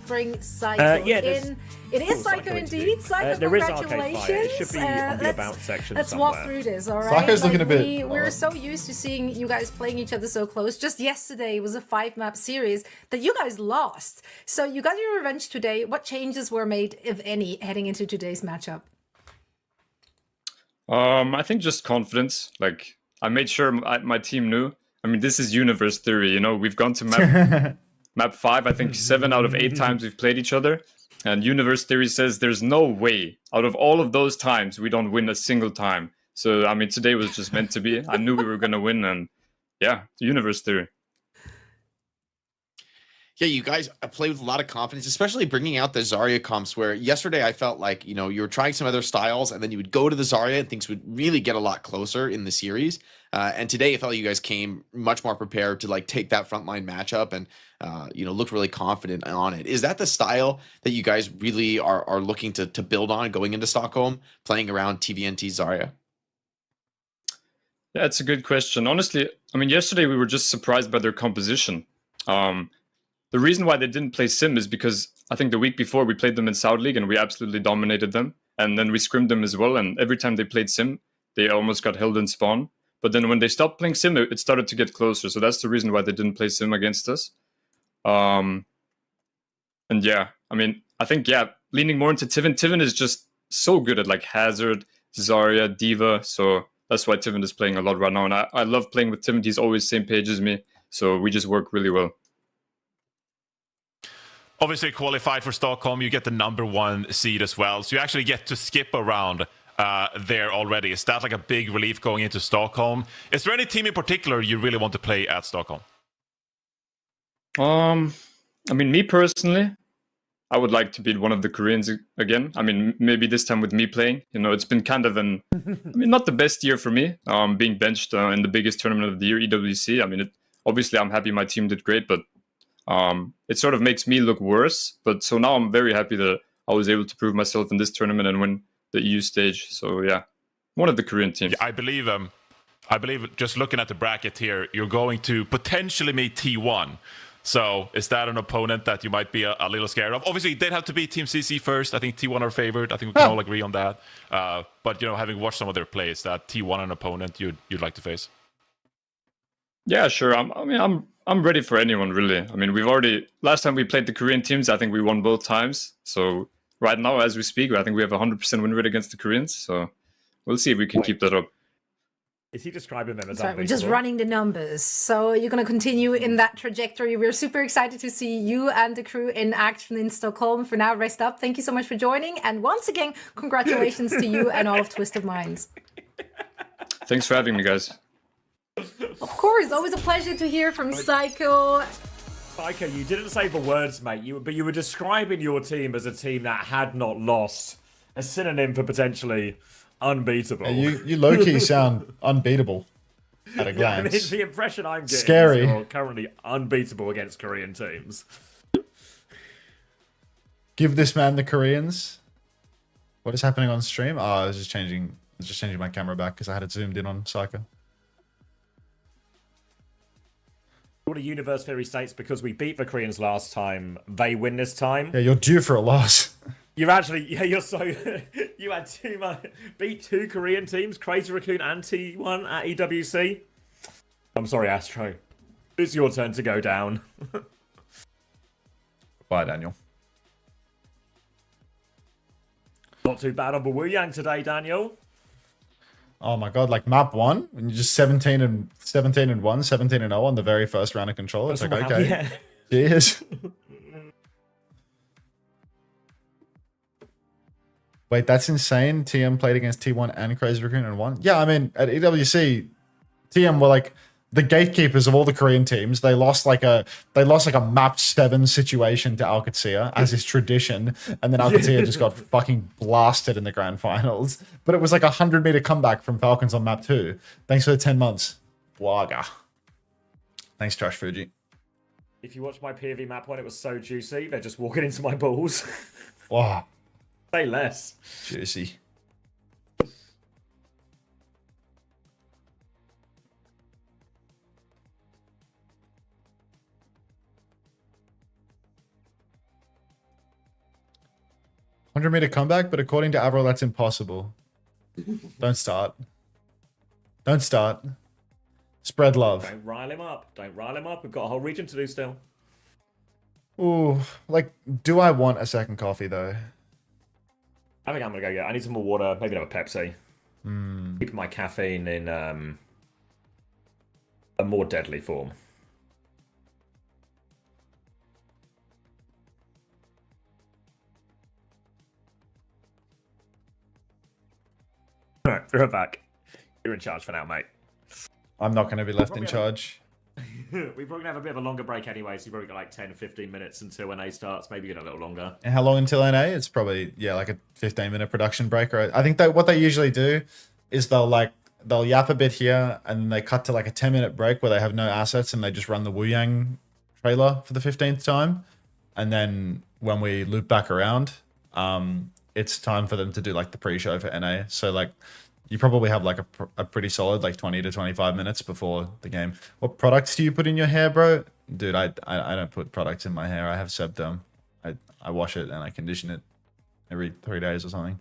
Bring Psycho in. It is Psycho indeed. Psycho, there is congratulations. Arcade Fire. It should be on the About section Let's somewhere. walk through this, all right? Psycho's looking a bit... We're so used to seeing you guys playing each other so close. Just yesterday was a 5-map series that you guys lost. So you got your revenge today. What changes were made, if any, heading into today's matchup? I think just confidence. Like, I made sure my team knew. I mean, this is universe theory, you know? We've gone to map 5, I think 7 out of 8 times we've played each other. And universe theory says there's no way out of all of those times we don't win a single time. So, I mean, today was just meant to be. I knew we were going to win, and yeah, universe theory. Yeah, you guys play with a lot of confidence, especially bringing out the Zarya comps, where yesterday I felt like, you know, you were trying some other styles and then you would go to the Zarya and things would really get a lot closer in the series. And today I felt you guys came much more prepared to like take that frontline matchup and, you know, looked really confident on it. Is that the style that you guys really are looking to build on going into Stockholm, playing around TVNT Zarya? Yeah, it's a good question. Honestly, I mean, yesterday we were just surprised by their composition. The reason why they didn't play Sim is because I think the week before we played them in South League and we absolutely dominated them. And then we scrimmed them as well. And every time they played Sim, they almost got held in spawn. But then when they stopped playing Sim, it started to get closer. So that's the reason why they didn't play Sim against us. And yeah, I mean, I think, yeah, leaning more into Tivin. Tivin is just so good at like Hazard, Zarya, D.Va. So that's why Tivin is playing a lot right now. And I love playing with Tivin. He's always same page as me. So we just work really well. Obviously qualified for Stockholm, you get the #1 seed as well. So you actually get to skip around there already. Is that like a big relief going into Stockholm? Is there any team in particular you really want to play at Stockholm? I mean, me personally, I would like to beat one of the Koreans again. I mean, maybe this time with me playing. You know, it's been kind of I mean, not the best year for me, being benched in the biggest tournament of the year, EWC. I mean, obviously I'm happy my team did great, but it sort of makes me look worse. But so now I'm very happy that I was able to prove myself in this tournament and win the EU stage. So yeah, one of the Korean teams. Yeah, I believe just looking at the bracket here, you're going to potentially meet T1. So is that an opponent that you might be a little scared of? Obviously, they'd have to beat Team CC first. I think T1 are favored. I think we can all agree on that. But, you know, having watched some of their plays, that T1 an opponent you'd like to face? Yeah, sure. I'm ready for anyone, really. I mean, last time we played the Korean teams, I think we won both times. So right now, as we speak, I think we have a 100% win rate against the Koreans. So we'll see if we can keep that up. Is he describing them as Sorry, we're just running the numbers. So you're going to continue in that trajectory. We're super excited to see you and the crew in action in Stockholm. For now, rest up. Thank you so much for joining. And once again, congratulations to you and all of Twisted Minds. Thanks for having me, guys. Of course, always a pleasure to hear from Psycho. Psycho, you didn't say the words, mate. But you were describing your team as a team that had not lost. A synonym for potentially unbeatable. Yeah, you low-key sound unbeatable at a glance. Yeah, I mean, the impression I'm getting Scary. is you're currently unbeatable against Korean teams. Give this man the Koreans. What is happening on stream? Oh, I was just changing my camera back because I had it zoomed in on Psycho. What a universe theory states, because we beat the Koreans last time, they win this time. Yeah, you're due for a loss. You've actually, you're so, you had beat 2 Korean teams, Crazy Raccoon and T1 at EWC. I'm sorry, Astro. It's your turn to go down. Bye, Daniel. Not too bad on the Wu Yang today, Daniel. Oh my god, like map 1, and you're just 17 and 1, 17 and 0 on the very first round of control. It's like, okay. Yeah. Cheers. Wait, that's insane. TM played against T1 and Crazy Raccoon and won. Yeah, I mean, at EWC, TM were like the gatekeepers of all the Korean teams, they lost like a map 7 situation to Qadsiah, as is tradition, and then Qadsiah just got fucking blasted in the grand finals. But it was like a 100-meter comeback from Falcons on map 2. Thanks for the 10 months. Waga. Thanks, Trash Fuji. If you watch my POV map one, it was so juicy. They're just walking into my balls. Wow. Say less. Juicy. $100-meter comeback, but according to Avril, that's impossible. Don't start. Don't start. Spread love. Don't rile him up. Don't rile him up. We've got a whole region to do still. Ooh, like, do I want a second coffee though? I think I'm gonna go get. I need some more water. Maybe another Pepsi. Mm. Keep my caffeine in a more deadly form. Alright, throw it back. You're in charge for now, mate. I'm not going to be left in charge. We're probably going to have a bit of a longer break anyway, so you've probably got like 10 or 15 minutes until NA starts, maybe even a little longer. And how long until NA? It's probably, yeah, like a 15-minute production break. Right? I think that what they usually do is they'll yap a bit here, and then they cut to like a 10-minute break where they have no assets, and they just run the Wu Yang trailer for the 15th time. And then when we loop back around, it's time for them to do like the pre-show for NA. So like, you probably have like a pretty solid like 20 to 25 minutes before the game. What products do you put in your hair, bro? Dude, I don't put products in my hair. I have sebderm. I wash it and I condition it every 3 days or something.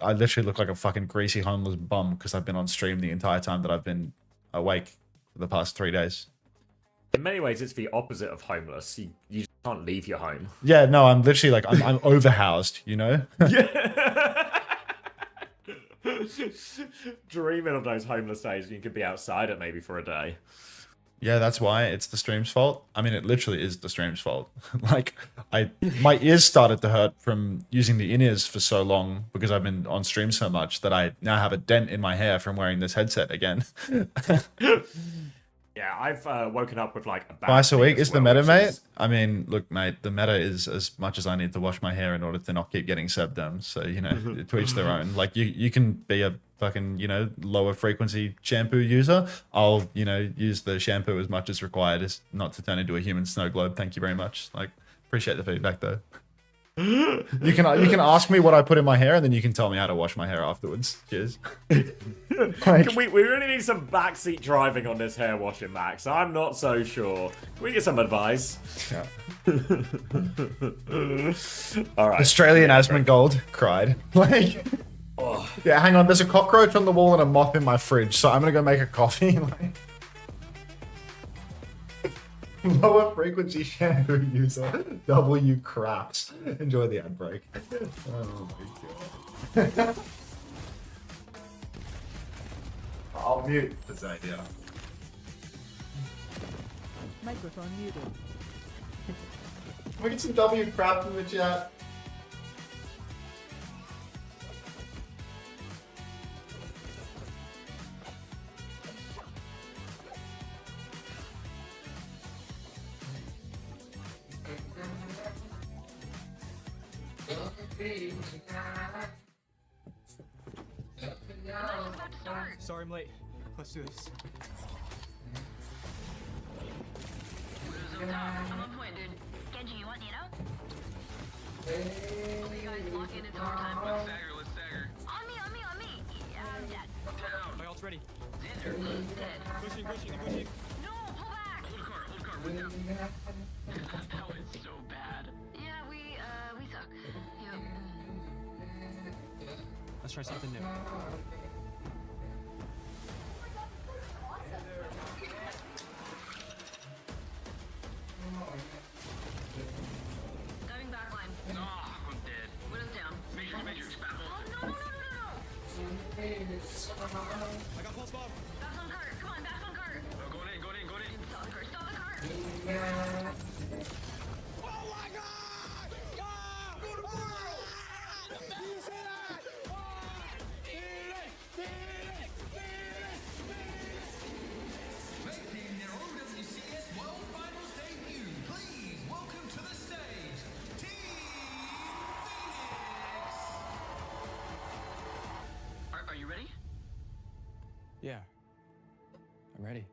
I literally look like a fucking greasy homeless bum because I've been on stream the entire time that I've been awake for the past 3 days. In many ways, it's the opposite of homeless. You just can't leave your home. Yeah, no, I'm literally like, I'm overhoused, you know? Yeah. Dreaming of those homeless days when you could be outside it maybe for a day. Yeah, that's why it's the stream's fault. I mean, it literally is the stream's fault. Like, my ears started to hurt from using the in-ears for so long because I've been on stream so much that I now have a dent in my hair from wearing this headset again. Yeah, I've woken up with like a back twice a week is the meta, mate. Is... I mean, look, mate, the meta is as much as I need to wash my hair in order to not keep getting sebderm. So, you know, to each their own. Like, you can be a fucking, you know, lower frequency shampoo user. I'll, you know, use the shampoo as much as required as not to turn into a human snow globe. Thank you very much. Like, appreciate the feedback though. You can ask me what I put in my hair, and then you can tell me how to wash my hair afterwards. Cheers. Like, we really need some backseat driving on this hair washing, Max. I'm not so sure. Can we get some advice? Yeah. All right. Australian Asmongold cried. Like, oh. Yeah, hang on. There's a cockroach on the wall and a moth in my fridge, so I'm gonna go make a coffee. Like, lower frequency shampoo user. W craps. Enjoy the ad break. Oh my god. I'll mute this idea. Microphone muted. Can we get some W crap in the chat? Sorry I'm late. Let's do this. I'm on point, dude. Genji, you want Nino? You guys lock in, it's overtime. Let's stagger. On me. Yeah, I'm dead. My ult's ready. Xander, dead. Pushing. No, pull back! Hold car, we're down. That was so bad. Yeah, we suck. Yep. Let's try something new. Diving back line. Ah, I'm dead. Widow's down. Matrix, battle. Oh, no. I got pulse bomb. Back on cart. Come on, back on cart. Going in. Stop the cart. Oh my god! God! Go to world! You say that? Yeah. I'm ready.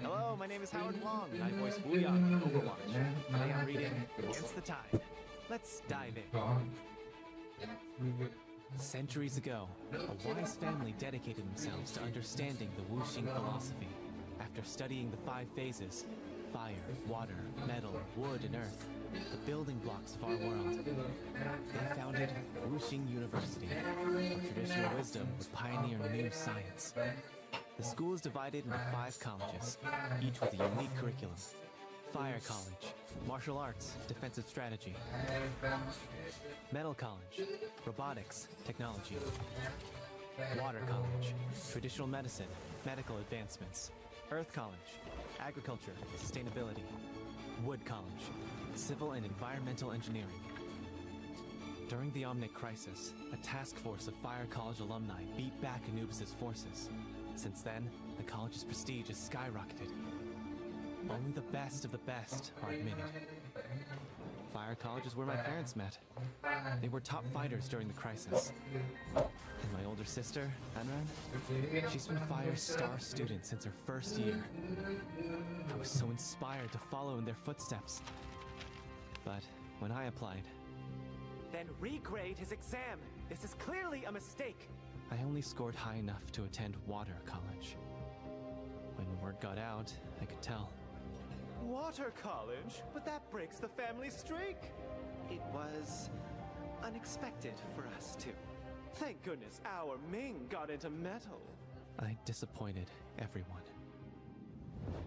Hello, my name is Howard Wong, and I voice Wu Yang in Overwatch. Today I'm reading Against the Tide. Let's dive in. Centuries ago, a wise family dedicated themselves to understanding the Wuxing philosophy. After studying the 5 phases, fire, water, metal, wood, and earth, the building blocks of our world, they founded Wuxing University, where traditional wisdom would pioneer new science. The school is divided into 5 colleges, each with a unique curriculum. Fire College, Martial Arts, Defensive Strategy. Metal College, Robotics, Technology. Water College, Traditional Medicine, Medical Advancements. Earth College, Agriculture, Sustainability. Wood College, Civil and Environmental Engineering. During the Omnic Crisis, a task force of Fire College alumni beat back Anubis' forces. Since then, the college's prestige has skyrocketed. Only the best of the best are admitted. Fire College is where my parents met. They were top fighters during the crisis. And my older sister, Anran, she's been Fire's star student since her first year. I was so inspired to follow in their footsteps. But when I applied... Then regrade his exam! This is clearly a mistake! I only scored high enough to attend Water College. When word got out, I could tell. Water College? But that breaks the family streak! It was... unexpected for us too. Thank goodness our Ming got into metal. I disappointed everyone.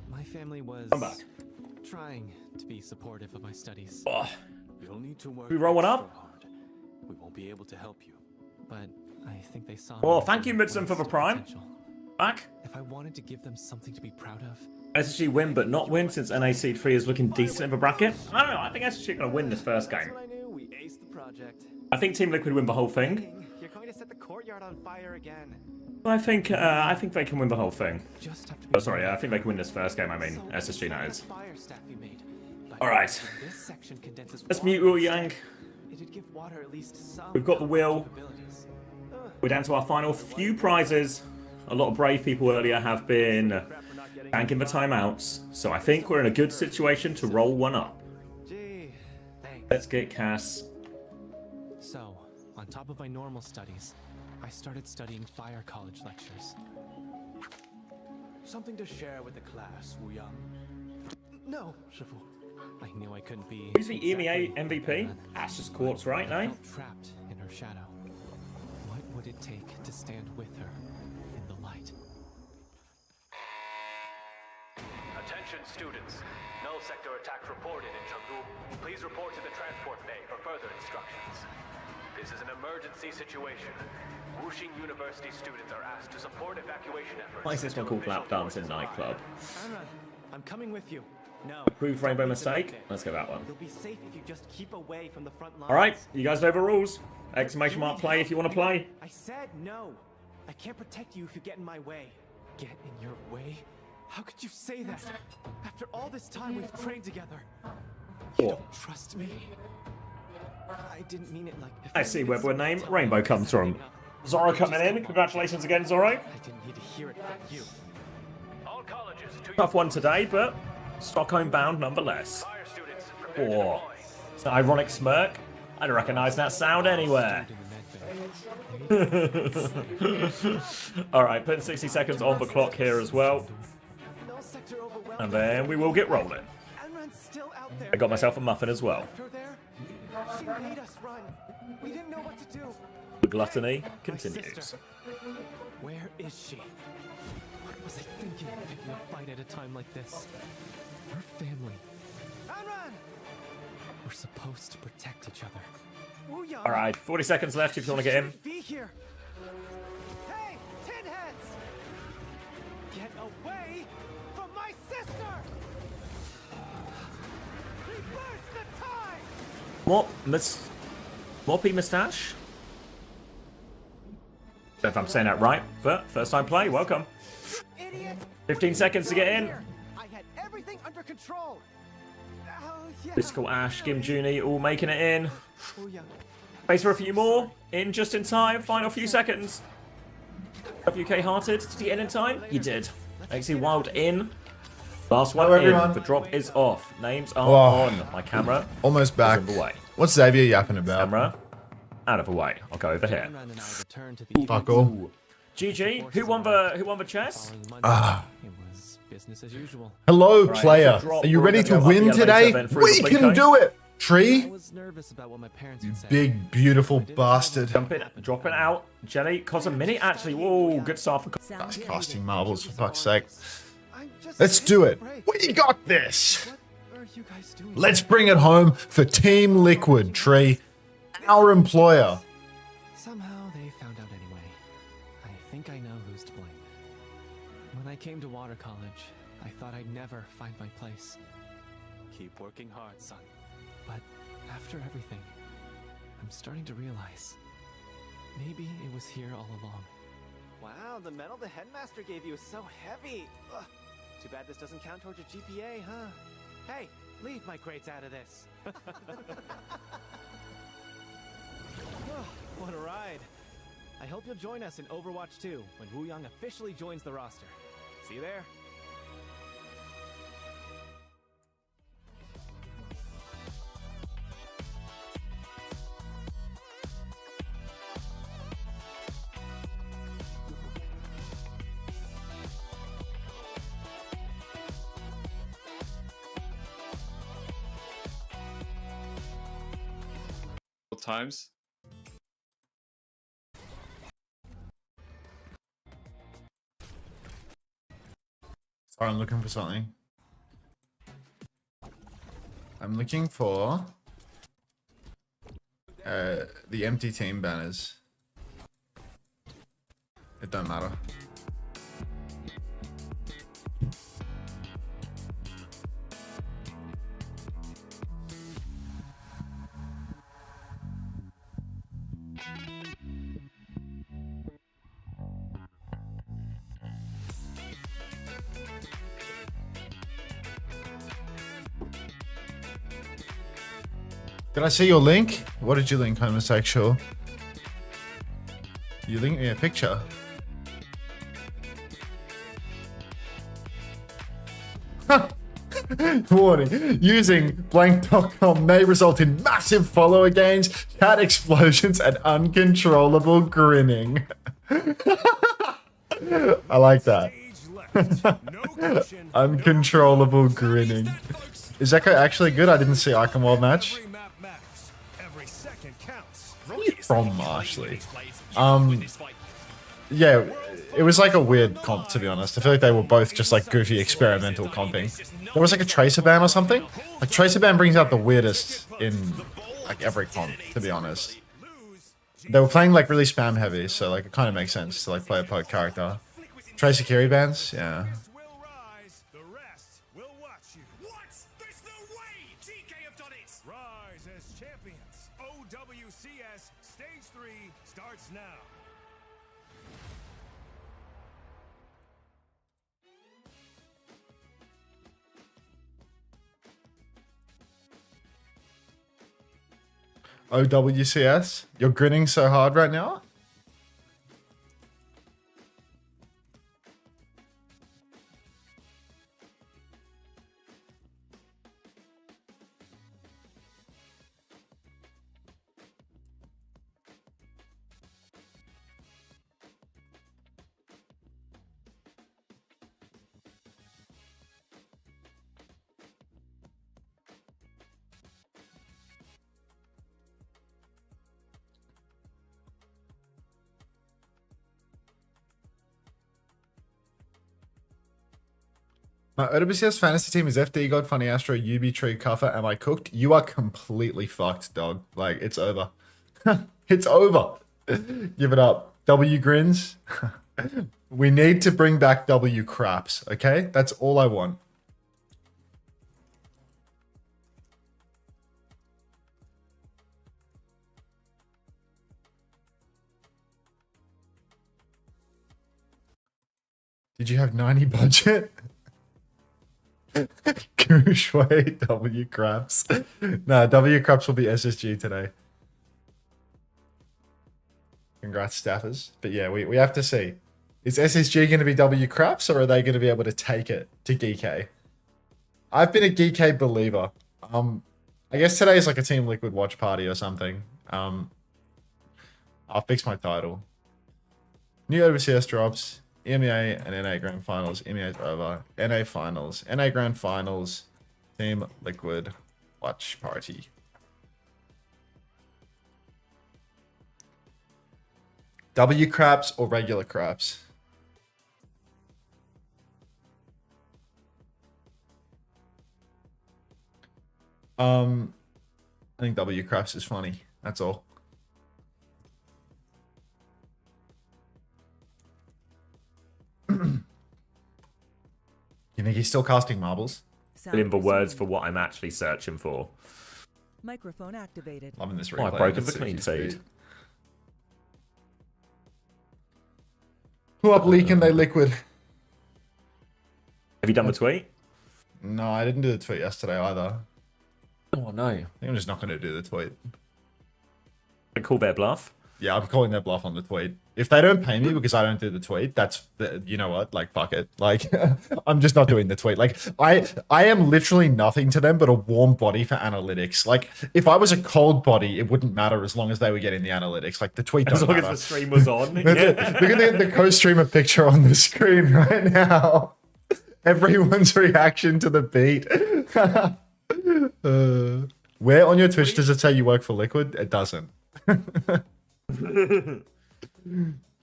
My family was... I'm back. Trying to be supportive of my studies. Oh. You'll need to work we roll one up? hard. We won't be able to help you. But I think they saw... Well, thank you, Midson, for the prime. Back. If I wanted to give them something to be proud of... SSG win, but not win, since NA Seed 3 is looking decent in the bracket. I don't know, I think SSG are going to win this first game. We aced the project. I think Team Liquid win the whole thing. You're going to set the courtyard on fire again. I think they can win the whole thing. Oh, sorry, I think they can win this first game, I mean, SSG that is. Alright. Let's mute Wu Yang. We've got the wheel. We're down to our final few prizes. A lot of brave people earlier have been banking the timeouts, so I think we're in a good situation to roll one up. Let's get Cass. So, on top of my normal studies, I started studying Fire College lectures. Something to share with the class, Wu Yang. No, Shifu. I knew I couldn't be... Who's the Emea MVP? Ash's Quartz, right, I no? felt trapped in her shadow. What would it take to stand with her in the light? Attention students. Null sector attack reported in Chengdu. Please report to the transport bay for further instructions. This is an emergency situation. Wuxing University students are asked to support evacuation efforts. Why is this one called Lap Dancing Nightclub? Anna, I'm coming with you. No. Approved Rainbow Mistake? Let's go that one. You'll be safe if you just keep away from the front lines. Alright, you guys know the rules. Exclamation mark play if you want to play. I said no. I can't protect you if you get in my way. Get in your way? How could you say that? After all this time we've trained together. You don't trust me? I didn't mean it like... I see where the name Rainbow comes from. Zorro coming in. Congratulations again, Zorro. I didn't need to hear it from you. All colleges to Tough one today, but Stockholm bound nonetheless. Oh, it's an ironic smirk. I don't recognise that sound anywhere. Alright, putting 60 seconds on the clock here as well. And then we will get rolling. I got myself a muffin as well. She made us run. We didn't know what to do. The gluttony continues. Where is she? What was I thinking picking a fight at a time like this? Her family. Anran! We're supposed to protect each other. Alright, 40 seconds left if you want to get in. Be here. Hey, tin heads! Get away from my sister! Reverse the tide! What? Moppy Moustache? Don't know if I'm saying that right, but first time play, welcome. Idiots! 15 seconds to get in. I had everything under control. Physical Ash, Gim Junie all making it in. Space for a few more. In just in time. Final few seconds. WK Hearted. Did you get in time? You did. XC Wild in. Last one in. Everyone. The drop is off. Names are Whoa. on. My camera Almost back. is away. What's Xavier yapping about? Camera out of the way. I'll go over here. Fuck all. GG. Who won the chess? Ah. Business as usual. Hello, Right, player. drop. Are you We're ready gonna to go up win the elevator, today? then through We the can Geekay. do it. Tree. I was nervous about what my parents You would say. big, beautiful bastard. Jump in, drop it out. Jelly, cost a minute actually. Whoa, good start for. That's casting marbles, for fuck's sake. Let's do it. We got this. Let's bring it home for Team Liquid, Tree. Our employer. Somehow they found out anyway. I think I know who's to blame. When I came to Water College, I thought I'd never find my place. Keep working hard, son. But after everything, I'm starting to realize maybe it was here all along. Wow, the medal the headmaster gave you is so heavy. Ugh. Too bad this doesn't count towards your GPA, huh? Hey, leave my grades out of this. Oh, what a ride. I hope you'll join us in Overwatch 2 when Wu Yang officially joins the roster. See you there. Times. Sorry, I'm looking for something. I'm looking for the empty team banners. It don't matter. Did I see your link? What did you link, homosexual? You linked me a picture. Warning. Using blank.com may result in massive follower gains, chat explosions, and uncontrollable grinning. I like that. Uncontrollable grinning. Is Echo actually good? I didn't see Icon World match. From Ashley. Yeah, it was like a weird comp, to be honest. I feel like they were both just like goofy experimental comping. There was like a Tracer ban or something. Like Tracer ban brings out the weirdest in like every comp, to be honest. They were playing like really spam heavy, so like it kind of makes sense to like play a poke character. Tracer carry bans, yeah. Rise as champions. OWCS Stage 3 starts now. OWCS? You're grinning so hard right now? My OWCS fantasy team is FD God, Funny Astro, UB Tree, Cuffer. Am I cooked? You are completely fucked, dog. Like, it's over. It's over. Give it up. W grins. We need to bring back W craps, okay? That's all I want. Did you have 90 budget? Shui W Craps. Nah, W Craps will be SSG today. Congrats, staffers. But yeah, we have to see. Is SSG going to be W Craps, or are they going to be able to take it to Geekay? I've been a Geekay believer. I guess today is like a Team Liquid watch party or something. I'll fix my title. New OWCS drops. Emea and NA Grand Finals. Emea's over. NA Finals. NA Grand Finals. Team Liquid watch party. W Craps or regular Craps? I think W Craps is funny. That's all. You think he's still casting marbles? Looking for words for what I'm actually searching for. Microphone activated. Loving this replay. Oh, I've broken the clean feed. Who up leaking they liquid? Have you done the tweet? No, I didn't do the tweet yesterday either. Oh no. I think I'm just not going to do the tweet. Call their bluff? Yeah, I'm calling their bluff on the tweet. If they don't pay me because I don't do the tweet, you know what? Like, fuck it. Like, I'm just not doing the tweet. Like, I am literally nothing to them but a warm body for analytics. Like, if I was a cold body, it wouldn't matter as long as they were getting the analytics. Like, the tweet don't matter. As long as the stream was on. Look at the co-streamer picture on the screen right now. Everyone's reaction to the beat. Where on your Twitch does it say you work for Liquid? It doesn't.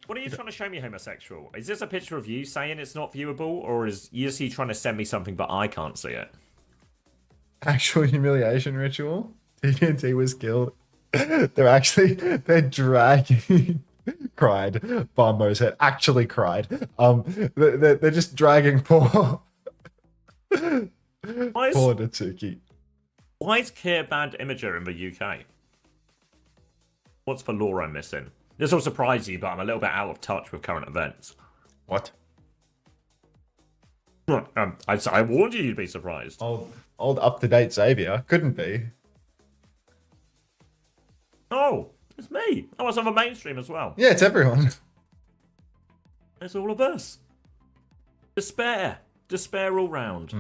What are you trying to show me, homosexual? Is this a picture of you saying it's not viewable, or is you trying to send me something but I can't see it? Actual humiliation ritual. TNT was killed. They're dragging. Cried. Bombo's head actually cried. They're just dragging poor Natsuki. Why is Kier banned Imager in the UK? What's the lore I'm missing? This will surprise you, but I'm a little bit out of touch with current events. What? I warned you you'd be surprised. Old up-to-date Xavier. Couldn't be. Oh, it's me. I was on the mainstream as well. Yeah, it's everyone. It's all of us. Despair. Despair all round.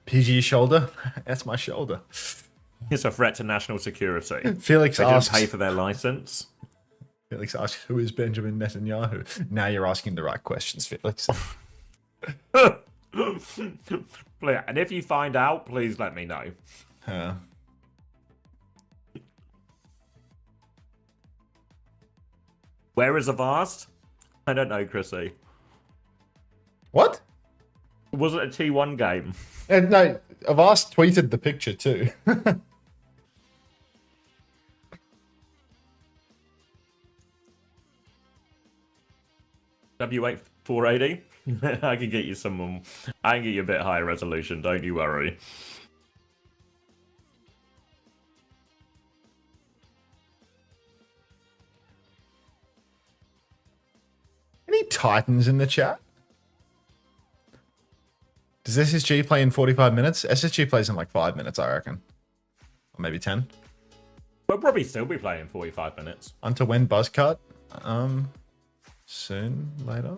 PG shoulder? That's my shoulder. It's a threat to national security. Felix they asks, didn't pay for their license. Felix asks, who is Benjamin Netanyahu? Now you're asking the right questions, Felix. And if you find out, please let me know. Where is Avast? I don't know, Chrissy. What? Was it a T1 game? No, Avast tweeted the picture too. W8 480? I can get you some. I can get you a bit higher resolution, don't you worry. Any Titans in the chat? Does SSG play in 45 minutes? SSG plays in like 5 minutes, I reckon. Or maybe 10. We'll probably still be playing 45 minutes. Unter when Buzzcut? Soon, later.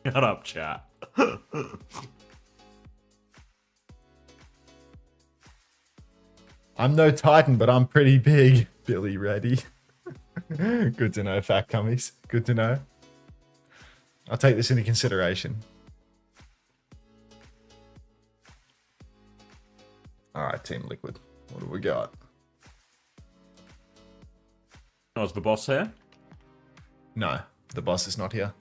Shut up, chat. I'm no Titan, but I'm pretty big. Billy Reddy. Good to know, fat cummies. Good to know. I'll take this into consideration. Alright, Team Liquid. What do we got? Oh, is the boss here? No, the boss is not here.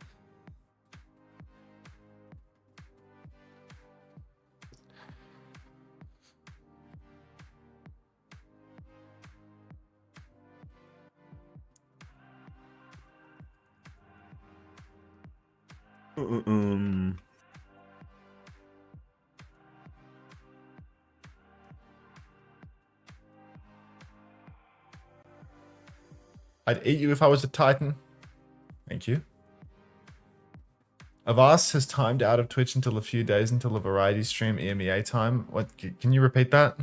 I'd eat you if I was a Titan. Thank you. Avast has timed out of Twitch until a few days until a variety stream EMEA time. What? Can you repeat that?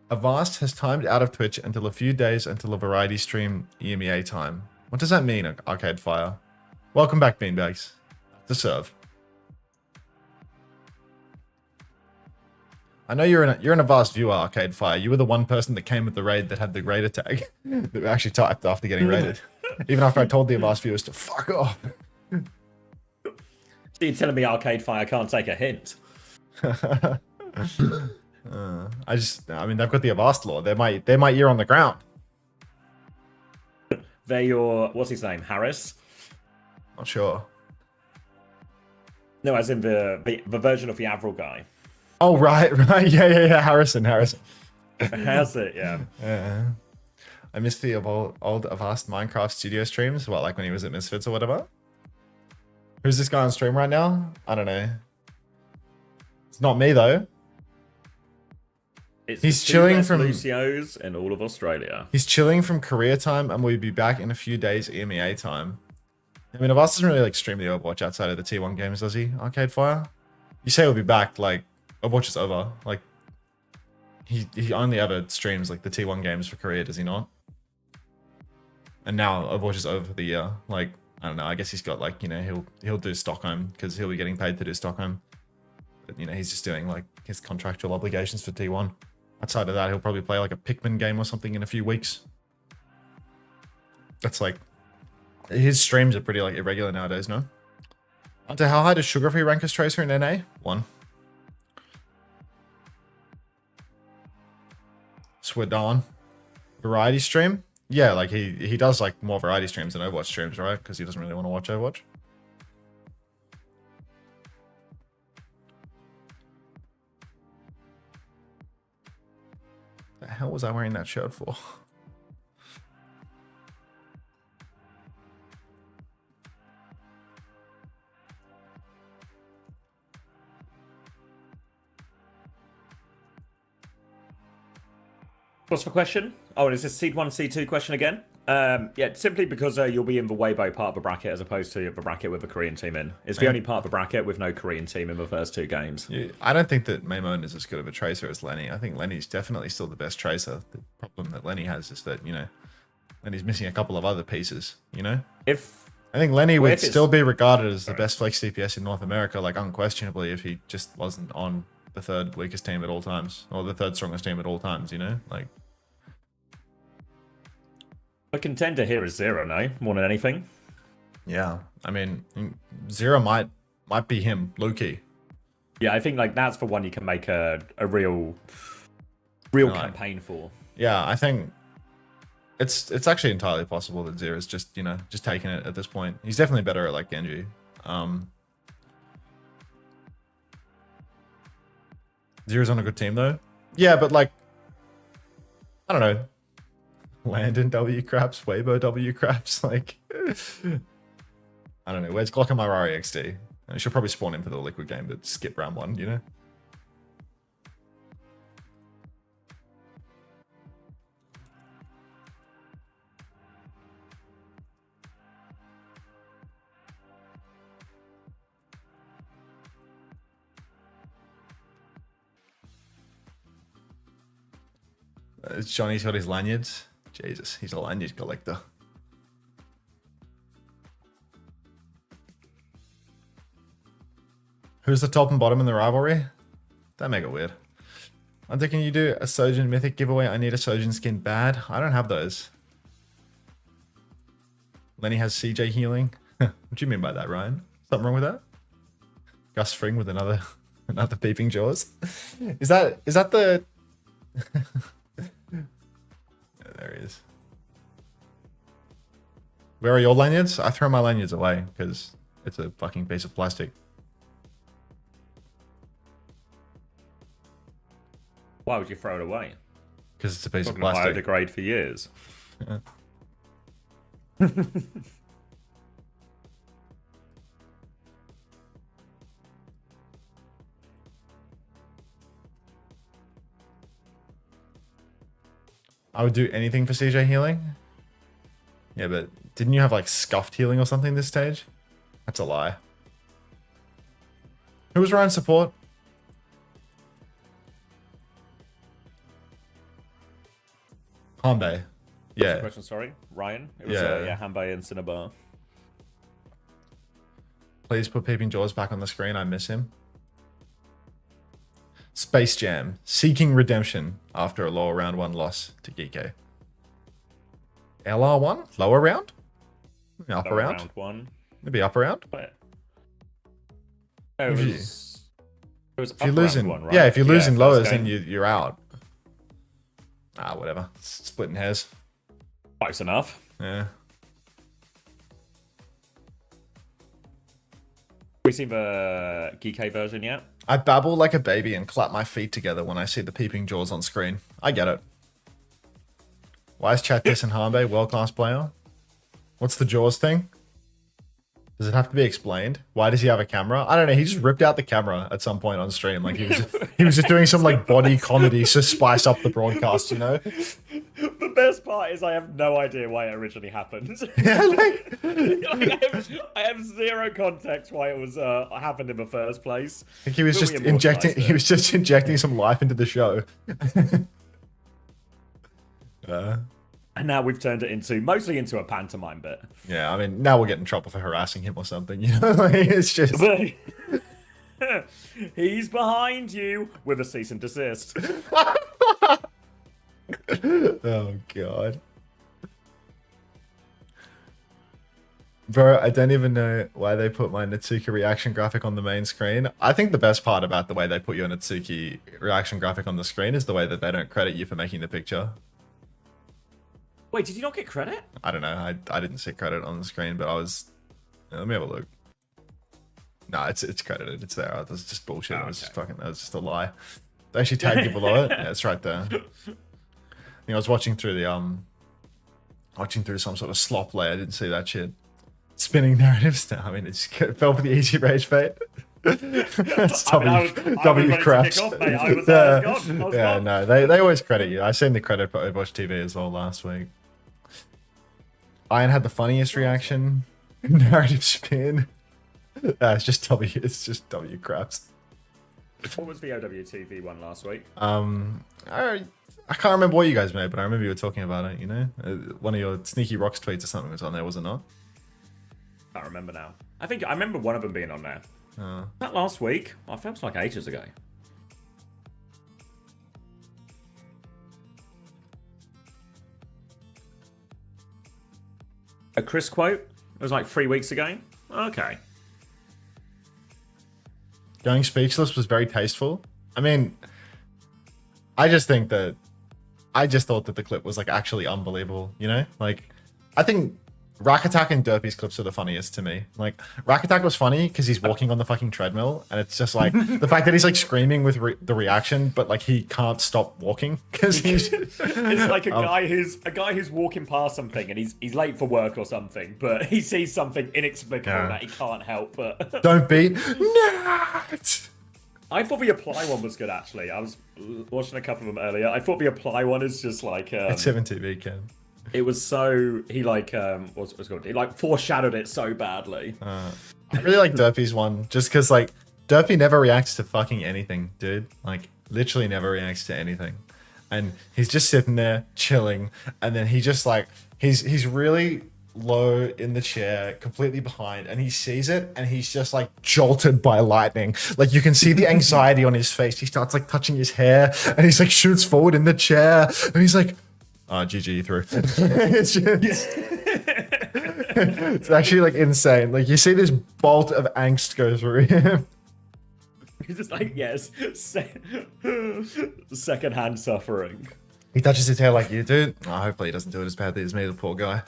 Avast has timed out of Twitch until a few days until a variety stream EMEA time. What does that mean, Arcade Fire? Welcome back, Beanbags. To serve. I know you're an Avast viewer, Arcade Fire. You were the one person that came with the raid that had the raider tag that actually typed after getting raided. Even after I told the Avast viewers to fuck off. So you're telling me Arcade Fire can't take a hint? I mean, they've got the Avast law. They're my ear on the ground. They're your, what's his name, Harris? Not sure. No, as in the version of the Avril guy. Oh, right. Yeah. Harrison. That's it, yeah. Yeah. I miss the old Avast Minecraft studio streams. What, like when he was at Misfits or whatever? Who's this guy on stream right now? I don't know. It's not me, though. He's chilling from Lucio's in all of Australia. He's chilling from Korea time, and we'll be back in a few days EMEA time. I mean, Avast doesn't really like stream the Overwatch outside of the T1 games, does he? Arcade Fire. You say he'll be back, like Overwatch is over. Like he only ever streams like the T1 games for Korea, does he not? And now Overwatch is over for the year. Like I don't know. I guess he's got like he'll do Stockholm because he'll be getting paid to do Stockholm. But he's just doing like his contractual obligations for T1. Outside of that, he'll probably play like a Pikmin game or something in a few weeks. That's like... His streams are pretty like irregular nowadays, no? Unter, how high does Sugar Free rank as Tracer in NA? 1. Swedan. Variety stream? Yeah, like he does like more variety streams than Overwatch streams, right? Because he doesn't really want to watch Overwatch. The hell was I wearing that shirt for? What's the question? Oh, is this Seed 1, C2 question again? Yeah, simply because you'll be in the Weibo part of the bracket as opposed to the bracket with the Korean team in. It's the only part of the bracket with no Korean team in the first 2 games. Yeah, I don't think that Maimon is as good of a tracer as Lenny. I think Lenny's definitely still the best tracer. The problem that Lenny has is that, Lenny's missing a couple of other pieces, I think Lenny would still be regarded as the best flex DPS in North America, like unquestionably, if he just wasn't on the 3rd weakest team at all times, or the 3rd strongest team at all times, like... The contender here is Zero, no? More than anything. Yeah, I mean, Zero might be him, low-key. Yeah, I think like that's the one you can make a real campaign for. Yeah, I think it's actually entirely possible that Zero's just taking it at this point. He's definitely better at like Genji. Zero's on a good team though. Yeah, but like I don't know. Landon W craps, Weibo W craps, like I don't know. Where's Glockamarari XD? I should probably spawn in for the liquid game, but skip round 1, Johnny's got his lanyards. Jesus, he's a lanyard collector. Who's the top and bottom in the rivalry? Don't make it weird. Unter, can you do a Sojin Mythic giveaway? I need a Sojin skin bad. I don't have those. Lenny has CJ healing. What do you mean by that, Ryan? Something wrong with that? Gus Fring with another peeping jaws. Is that the? There he is. Where are your lanyards? I throw my lanyards away because it's a fucking piece of plastic. Why would you throw it away? Because it's a piece of plastic. Biodegrade for years. Yeah. I would do anything for CJ healing. Yeah, but didn't you have like scuffed healing or something this stage? That's a lie. Who was Ryan's support? Hanbei. Yeah. Question, sorry. Ryan? It was, Yeah. Hanbei and Cinnabar. Please put Peeping Jaws back on the screen. I miss him. Space Jam. Seeking redemption after a lower round 1 loss to Geekay. LR1? Lower round? Upper round? Round 1. Maybe upper round? But it was if you're losing, one, right? yeah, if you're losing lowers, game. then you're out. Ah, whatever. Splitting hairs. Close enough. Yeah. We seen the Geekay version yet? I babble like a baby and clap my feet together when I see the Peeping Jaws on screen. I get it. Why is Chat dissing Hanbei world-class player? What's the Jaws thing? Does it have to be explained? Why does he have a camera? I don't know. He just ripped out the camera at some point on stream. Like he was just doing some like body comedy to spice up the broadcast, you know? The best part is I have no idea why it originally happened. I have zero context why it was happened in the first place. I think he was just injecting. He was just injecting some life into the show. And now we've turned it mostly into a pantomime bit. Yeah, I mean, now we'll get in trouble for harassing him or something. You know, like, it's just. He's behind you with a cease and desist. Oh god. Bro, I don't even know why they put my Natsuki reaction graphic on the main screen. I think the best part about the way they put your Natsuki reaction graphic on the screen is the way that they don't credit you for making the picture. Wait, did you not get credit? I don't know. I didn't see credit on the screen, but I was... let me have a look. No, it's credited. It's there. That was just bullshit. It was just fucking... That was just a lie. They actually tagged you below it. Yeah, it's right there. I think I was watching through the watching through some sort of slop layer. I didn't see that shit. Spinning narratives. No, I mean, it just fell for the easy rage bait. That's W craps. Yeah, no, they always credit you. I seen the credit for Overwatch TV as well last week. Iron had the funniest reaction. Narrative spin. It's just W. It's just W craps. What was the OWTV one last week? I can't remember what you guys made, but I remember you were talking about it. You know, one of your Sneaky Rocks tweets or something was on there, was it not? I can't remember now. I remember one of them being on there. That last week? I felt like ages ago. A Chris quote? It was like 3 weeks ago? Okay. Going speechless was very tasteful. I mean, I just thought that the clip was like actually unbelievable, you know? Like, I think Rack Attack and Derpy's clips are the funniest to me. Like, Rack Attack was funny because he's walking on the fucking treadmill, and it's just like the fact that he's like screaming with the reaction, but like he can't stop walking because he's. It's like a guy who's walking past something and he's late for work or something, but he sees something inexplicable that he can't help but. Don't beat. Not. I thought the apply one was good actually. I was watching a couple of them earlier. I thought the apply one is just like. It's 7TV, Ken. It was so he like what's it called? He like foreshadowed it so badly. I really like Derpy's one just because like Derpy never reacts to fucking anything, dude. Like literally never reacts to anything, and he's just sitting there chilling, and then he just like he's really low in the chair, completely behind, and he sees it, and he's just like jolted by lightning. Like you can see the anxiety on his face. He starts like touching his hair, and he's like shoots forward in the chair, and he's like. GG through. It's actually like insane. Like you see this bolt of angst go through him. He's just like, yes, secondhand suffering. He touches his hair like you, dude. Oh, hopefully he doesn't do it as badly as me, the poor guy.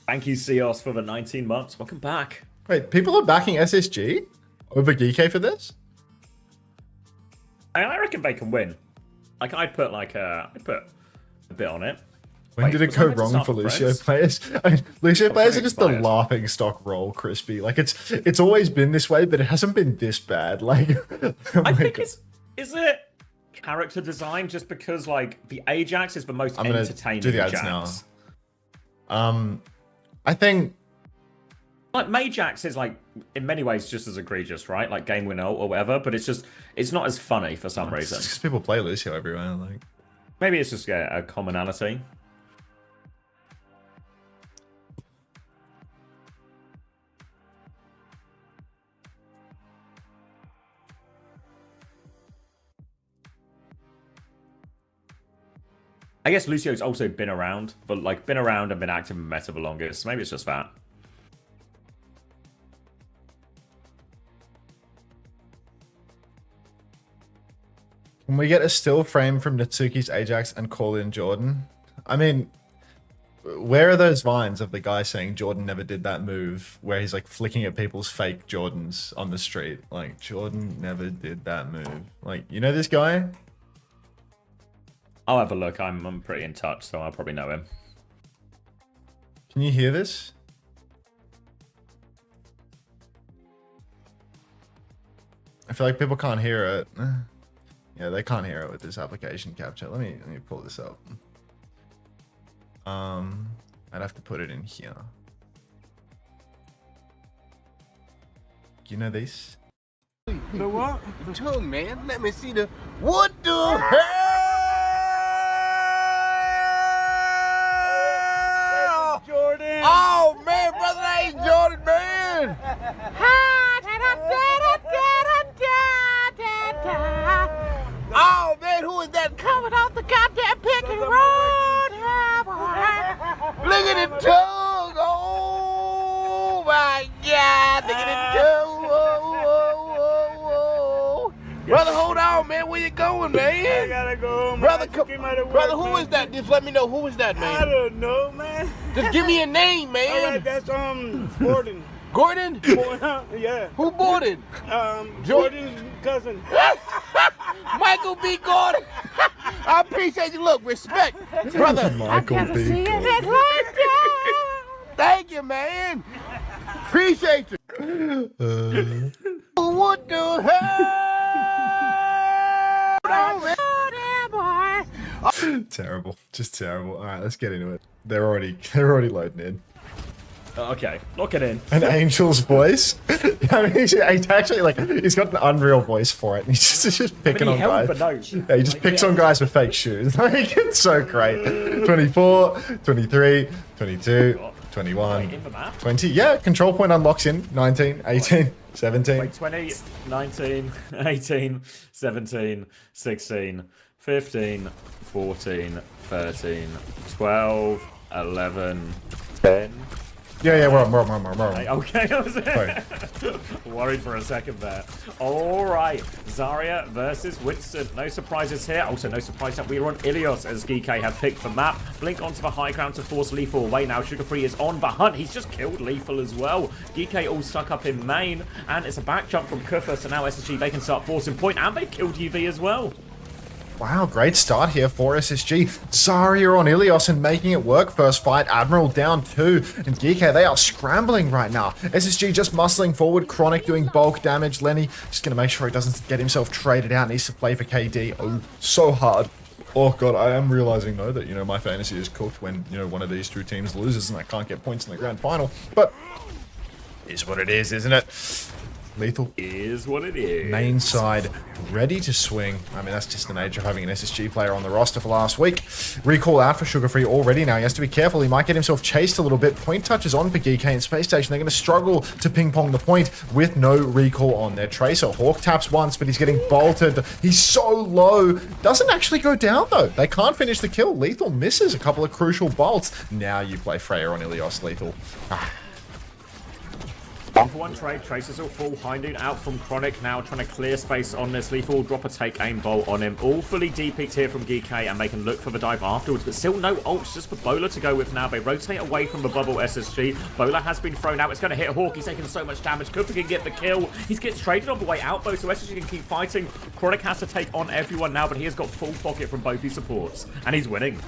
Thank you, Cios, for the 19 months. Welcome back. Wait, people are backing SSG over Geekay for this? I reckon they can win. Like I'd put a bit on it. When did it go wrong for Lucio players? I mean, Lucio players are just the laughing stock roll, Crispy. Like it's always been this way, but it hasn't been this bad. Like I think is it character design, just because like the Ajax is the most I'm gonna entertaining do the ads Jax. now. I think like Majax is like in many ways just as egregious, right? Like game winner or whatever, but it's not as funny for some reason. Because people play Lucio everywhere. Like maybe it's just a commonality. I guess Lucio's also been around, but like been around and been active in meta the longest. Maybe it's just that. Can we get a still frame from Natsuki's Ajax and call in Jordan? I mean, where are those vines of the guy saying Jordan never did that move where he's like flicking at people's fake Jordans on the street? Like, Jordan never did that move. Like, you know this guy? I'll have a look. I'm pretty in touch, so I'll probably know him. Can you hear this? I feel like people can't hear it. Yeah, they can't hear it with this application capture. Let me pull this up. I'd have to put it in here. Do you know this? The what? Oh man, let me see the what the hell? Jordan. Oh man, brother, that ain't Jordan, man. Oh man, who is that coming off the goddamn picket road? Look at the tongue. Oh my God, look at the tongue. Brother, hold on, man. Where you going, man? I gotta go, man. Brother, brother, who is that? Just let me know who is that, man. I don't know, man. Just give me a name, man. All right, that's Gordon. Gordon? Yeah. Who Gordon? Jordan's cousin. Michael B. Gordon. I appreciate you. Look, respect, brother. Michael B. Gordon. Thank you, man. Appreciate you. What the hell? Terrible, just terrible. All right, let's get into it. They're already loading in. Okay, lock it in. An angel's voice. I mean, he's actually like he's got an unreal voice for it. He's just picking on guys. Yeah, he just picks on guys with fake shoes. Like it's so great. 24, 23, 22, 21, 20. Yeah, control point unlocks in 19, 18, 17. Wait, 20, 19, 18, 17, 16, 15, 14, 13, 12, 11, 10. Yeah, we're on. Okay, I was worried for a second there. All right, Zarya versus Winston. No surprises here. Also, no surprise that we are on Ilios as Geekay have picked the map. Blink onto the high ground to force Lethal away. Now Sugar Free is on the hunt. He's just killed Lethal as well. Geekay all stuck up in main, and it's a back jump from Kufa. So now SSG, they can start forcing point, and they've killed UV as well. Wow, great start here for SSG. Zarya on Ilios and making it work. First fight, Admiral down 2. And Geekay, they are scrambling right now. SSG just muscling forward. Chronic doing bulk damage. Lenny just going to make sure he doesn't get himself traded out. Needs to play for KD. Oh, so hard. Oh god, I am realizing though that, my fantasy is cooked when, one of these two teams loses and I can't get points in the grand final. But is what it is, isn't it? Lethal is what it is. Main side ready to swing. I mean, that's just the nature of having an SSG player on the roster for last week. Recall out for Sugar Free already now. He has to be careful. He might get himself chased a little bit. Point touch is on for Geekay and Spacestation. They're going to struggle to ping pong the point with no recall on their Tracer. Hawk taps once, but he's getting bolted. He's so low. Doesn't actually go down though. They can't finish the kill. Lethal misses a couple of crucial bolts. Now you play Freya on Ilios, Lethal. One trade, Tracer's all full. Hindoon out from Chronic now, trying to clear space on this. Lethal drop a take aim bolt on him. All fully D-picked here from Geekay, and they can look for the dive afterwards, but still no ults, just for Bola to go with now. They rotate away from the bubble SSG. Bola has been thrown out. It's going to hit Hawk. He's taking so much damage. Kufa can get the kill. He gets traded on the way out, though, so SSG can keep fighting. Chronic has to take on everyone now, but he has got full pocket from both his supports, and he's winning.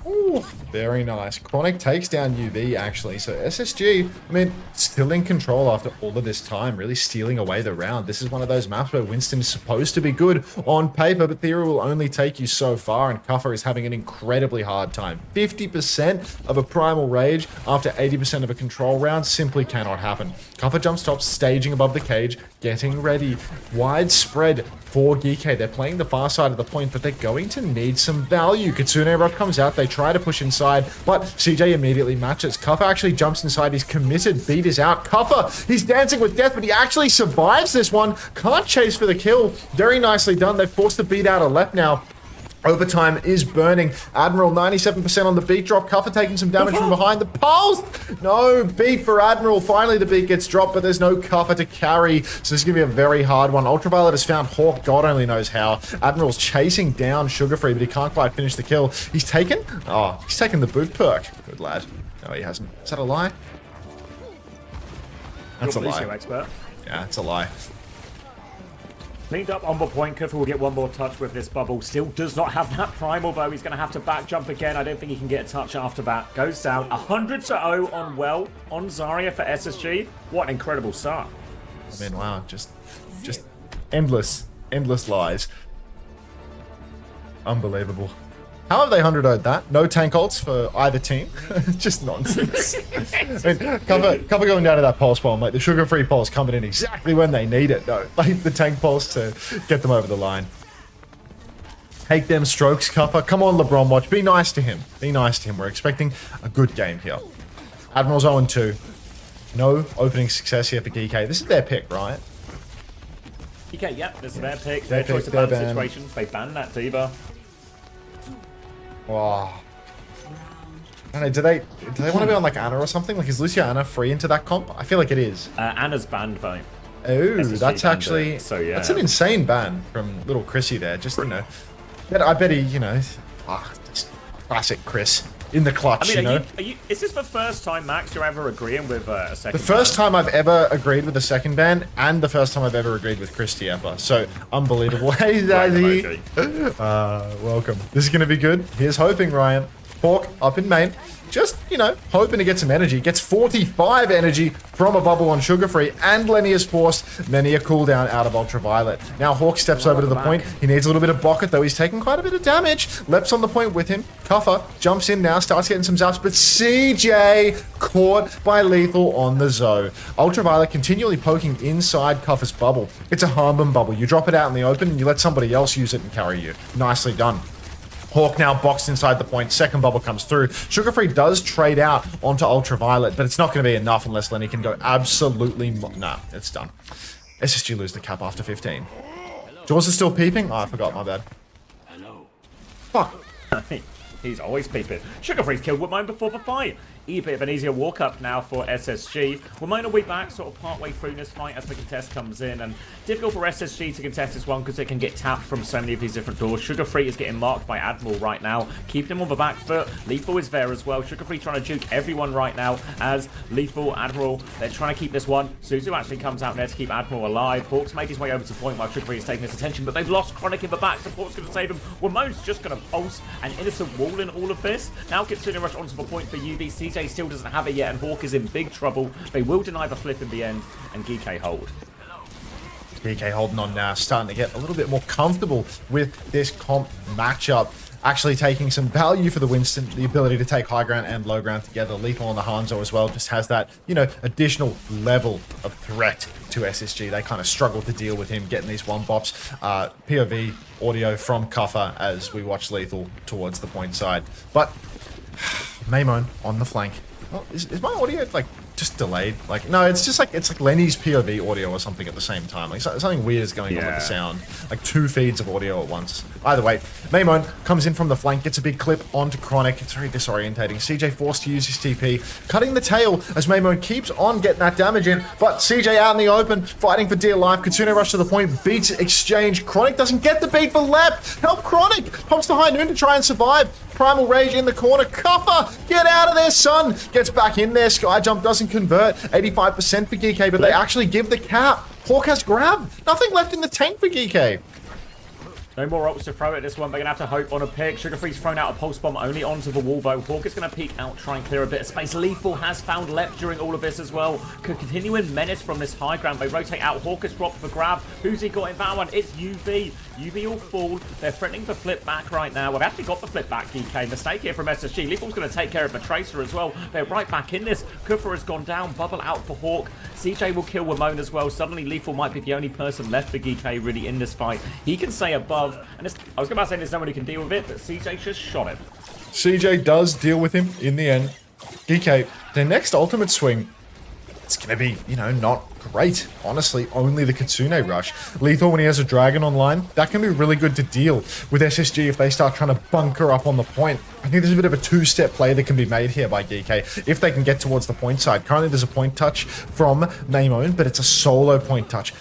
Ooh, very nice. Chronic takes down UV, actually. So SSG, I mean, still in control after all of this time, really stealing away the round. This is one of those maps where Winston is supposed to be good on paper, but theory will only take you so far, and Cuffer is having an incredibly hard time. 50% of a Primal Rage after 80% of a control round simply cannot happen. Cuffer jumps top, staging above the cage, getting ready. Widespread for Geekay. They're playing the far side of the point, but they're going to need some value. Kitsune Rock comes out, they try to push inside, but CJ immediately matches. Cuffer actually jumps inside, he's committed, beat is out. Cuffer, he's dancing with death, but he actually survives this one. Can't chase for the kill. Very nicely done. They've forced the beat out of Lep now. Overtime is burning. Admiral 97% on the beat drop. Cuffer taking some damage from behind the pulse. No beat for Admiral. Finally the beat gets dropped, but there's no Cuffer to carry. So this is going to be a very hard one. Ultraviolet has found Hawk. God only knows how. Admiral's chasing down Sugarfree, but he can't quite finish the kill. He's taken the boot perk. Good lad. No, he hasn't. Is that a lie? That's a lie. Expert. Yeah, it's a lie. Cleaned up on the point. Kuffer will get one more touch with this bubble. Still does not have that primal, though. He's going to have to back jump again. I don't think he can get a touch after that. Goes down. 100-0 on on Zarya for SSG. What an incredible start. I mean, wow. Just endless lies. Unbelievable. How have they 100-0'd that? No tank ults for either team? Just nonsense. I mean, cover going down to that pulse bomb. Like, the sugar-free pulse coming in exactly when they need it. No, like the tank pulse to get them over the line. Take them strokes, Cuffer. Come on, LeBron Watch. Be nice to him. Be nice to him. We're expecting a good game here. Admiral's 0-2. No opening success here for Geekay. This is their pick, right? Geekay, yep. This is their pick. Their choice of ban situations. They banned that D.Va. Wow. I don't know, do they want to be on like Anna or something? Like, is Luciana free into that comp? I feel like it is. Anna's banned though. Oh, that's actually so yeah. That's an insane ban from little Chrissy there. Just, you know, I bet he, you know, just classic Chris in the clutch. I mean, you know. Is this the first time, Max, you're ever agreeing with a second? The first time I've ever agreed with a second ban, and the first time I've ever agreed with Christy ever. So unbelievable. Hey, Zaddy. Welcome. This is gonna be good. Here's hoping, Ryan. Hawk up in main. Just, you know, hoping to get some energy. Gets 45 energy from a bubble on Sugarfree, and Lenny is forced many a cooldown out of Ultraviolet. Now Hawk steps over to the point. He needs a little bit of bucket, though. He's taking quite a bit of damage. Lep's on the point with him. Cuffer jumps in now, starts getting some zaps, but CJ caught by Lethal on the Zoe. Ultraviolet continually poking inside Cuffer's bubble. It's a Harmon bubble. You drop it out in the open, and you let somebody else use it and carry you. Nicely done. Hawk now boxed inside the point. Second bubble comes through. Sugarfree does trade out onto Ultraviolet, but it's not going to be enough unless Lenny can go absolutely... Nah, it's done. SSG lose the cap after 15. Jaws is still peeping? Oh, I forgot, my bad. Fuck. He's always peeping. Sugarfree's killed Wimone before the fight. A bit of an easier walk up now for SSG. Wimone will be back sort of partway through this fight as the contest comes in, and difficult for SSG to contest this one because it can get tapped from so many of these different doors. Sugarfree is getting marked by Admiral right now, keeping him on the back foot. Lethal is there as well. Sugarfree trying to juke everyone right now as Lethal, Admiral, they're trying to keep this one. Suzu actually comes out there to keep Admiral alive. Hawk's made his way over to the point while Sugarfree is taking his attention, but they've lost Chronic in the back. Support's going to save him. Wimone's just going to pulse an innocent wall in all of this. Now Qadsiah rush onto the point for UV. CJ still doesn't have it yet, and Hawk is in big trouble. They will deny the flip in the end, and Geekay hold. Geekay holding on now, starting to get a little bit more comfortable with this comp matchup. Actually taking some value for the Winston, the ability to take high ground and low ground together. Lethal on the Hanzo as well, just has that, you know, additional level of threat to SSG. They kind of struggle to deal with him getting these one bops. POV audio from Cuffer as we watch Lethal towards the point side. But Maimon on the flank. Oh, is my audio like just delayed? Like, no, it's just like, it's like Lenny's POV audio or something at the same time. Like something weird is going on with the sound. Like 2 feeds of audio at once. Either way, Maimon comes in from the flank, gets a big clip onto Chronic. It's very disorientating. CJ forced to use his TP, cutting the tail as Maimon keeps on getting that damage in. But CJ out in the open, fighting for dear life. Kitsune rush to the point, beats exchange. Chronic doesn't get the beat for Lep. Help Chronic! Pumps to high noon to try and survive. Primal Rage in the corner. Cuffer, get out of there, son! Gets back in there. Sky Jump doesn't convert. 85% for Geekay, but they actually give the cap. Hawk has grab. Nothing left in the tank for Geekay. No more ults to throw at this one. They're going to have to hope on a pick. Sugarfree's thrown out a pulse bomb only onto the wall, though. Hawk is going to peek out, try and clear a bit of space. Lethal has found Lep during all of this as well. Could continue in menace from this high ground. They rotate out. Hawk has dropped the grab. Who's he got in that one? It's UV. UV will fall. They're threatening the flip back right now. We've actually got the flip back, Geekay. Mistake here from SSG. Lethal's going to take care of the Tracer as well. They're right back in this. Kufa has gone down. Bubble out for Hawk. CJ will kill Ramon as well. Suddenly, Lethal might be the only person left for Geekay really in this fight. He can stay above. And I was going to say there's no one who can deal with it, but CJ just shot him. CJ does deal with him in the end. Geekay, their next ultimate swing, it's going to be, you know, not great. Honestly, only the Kitsune rush. Lethal, when he has a dragon online, that can be really good to deal with SSG if they start trying to bunker up on the point. I think there's a bit of a two-step play that can be made here by Geekay if they can get towards the point side. Currently, there's a point touch from Namone, but it's a solo point touch.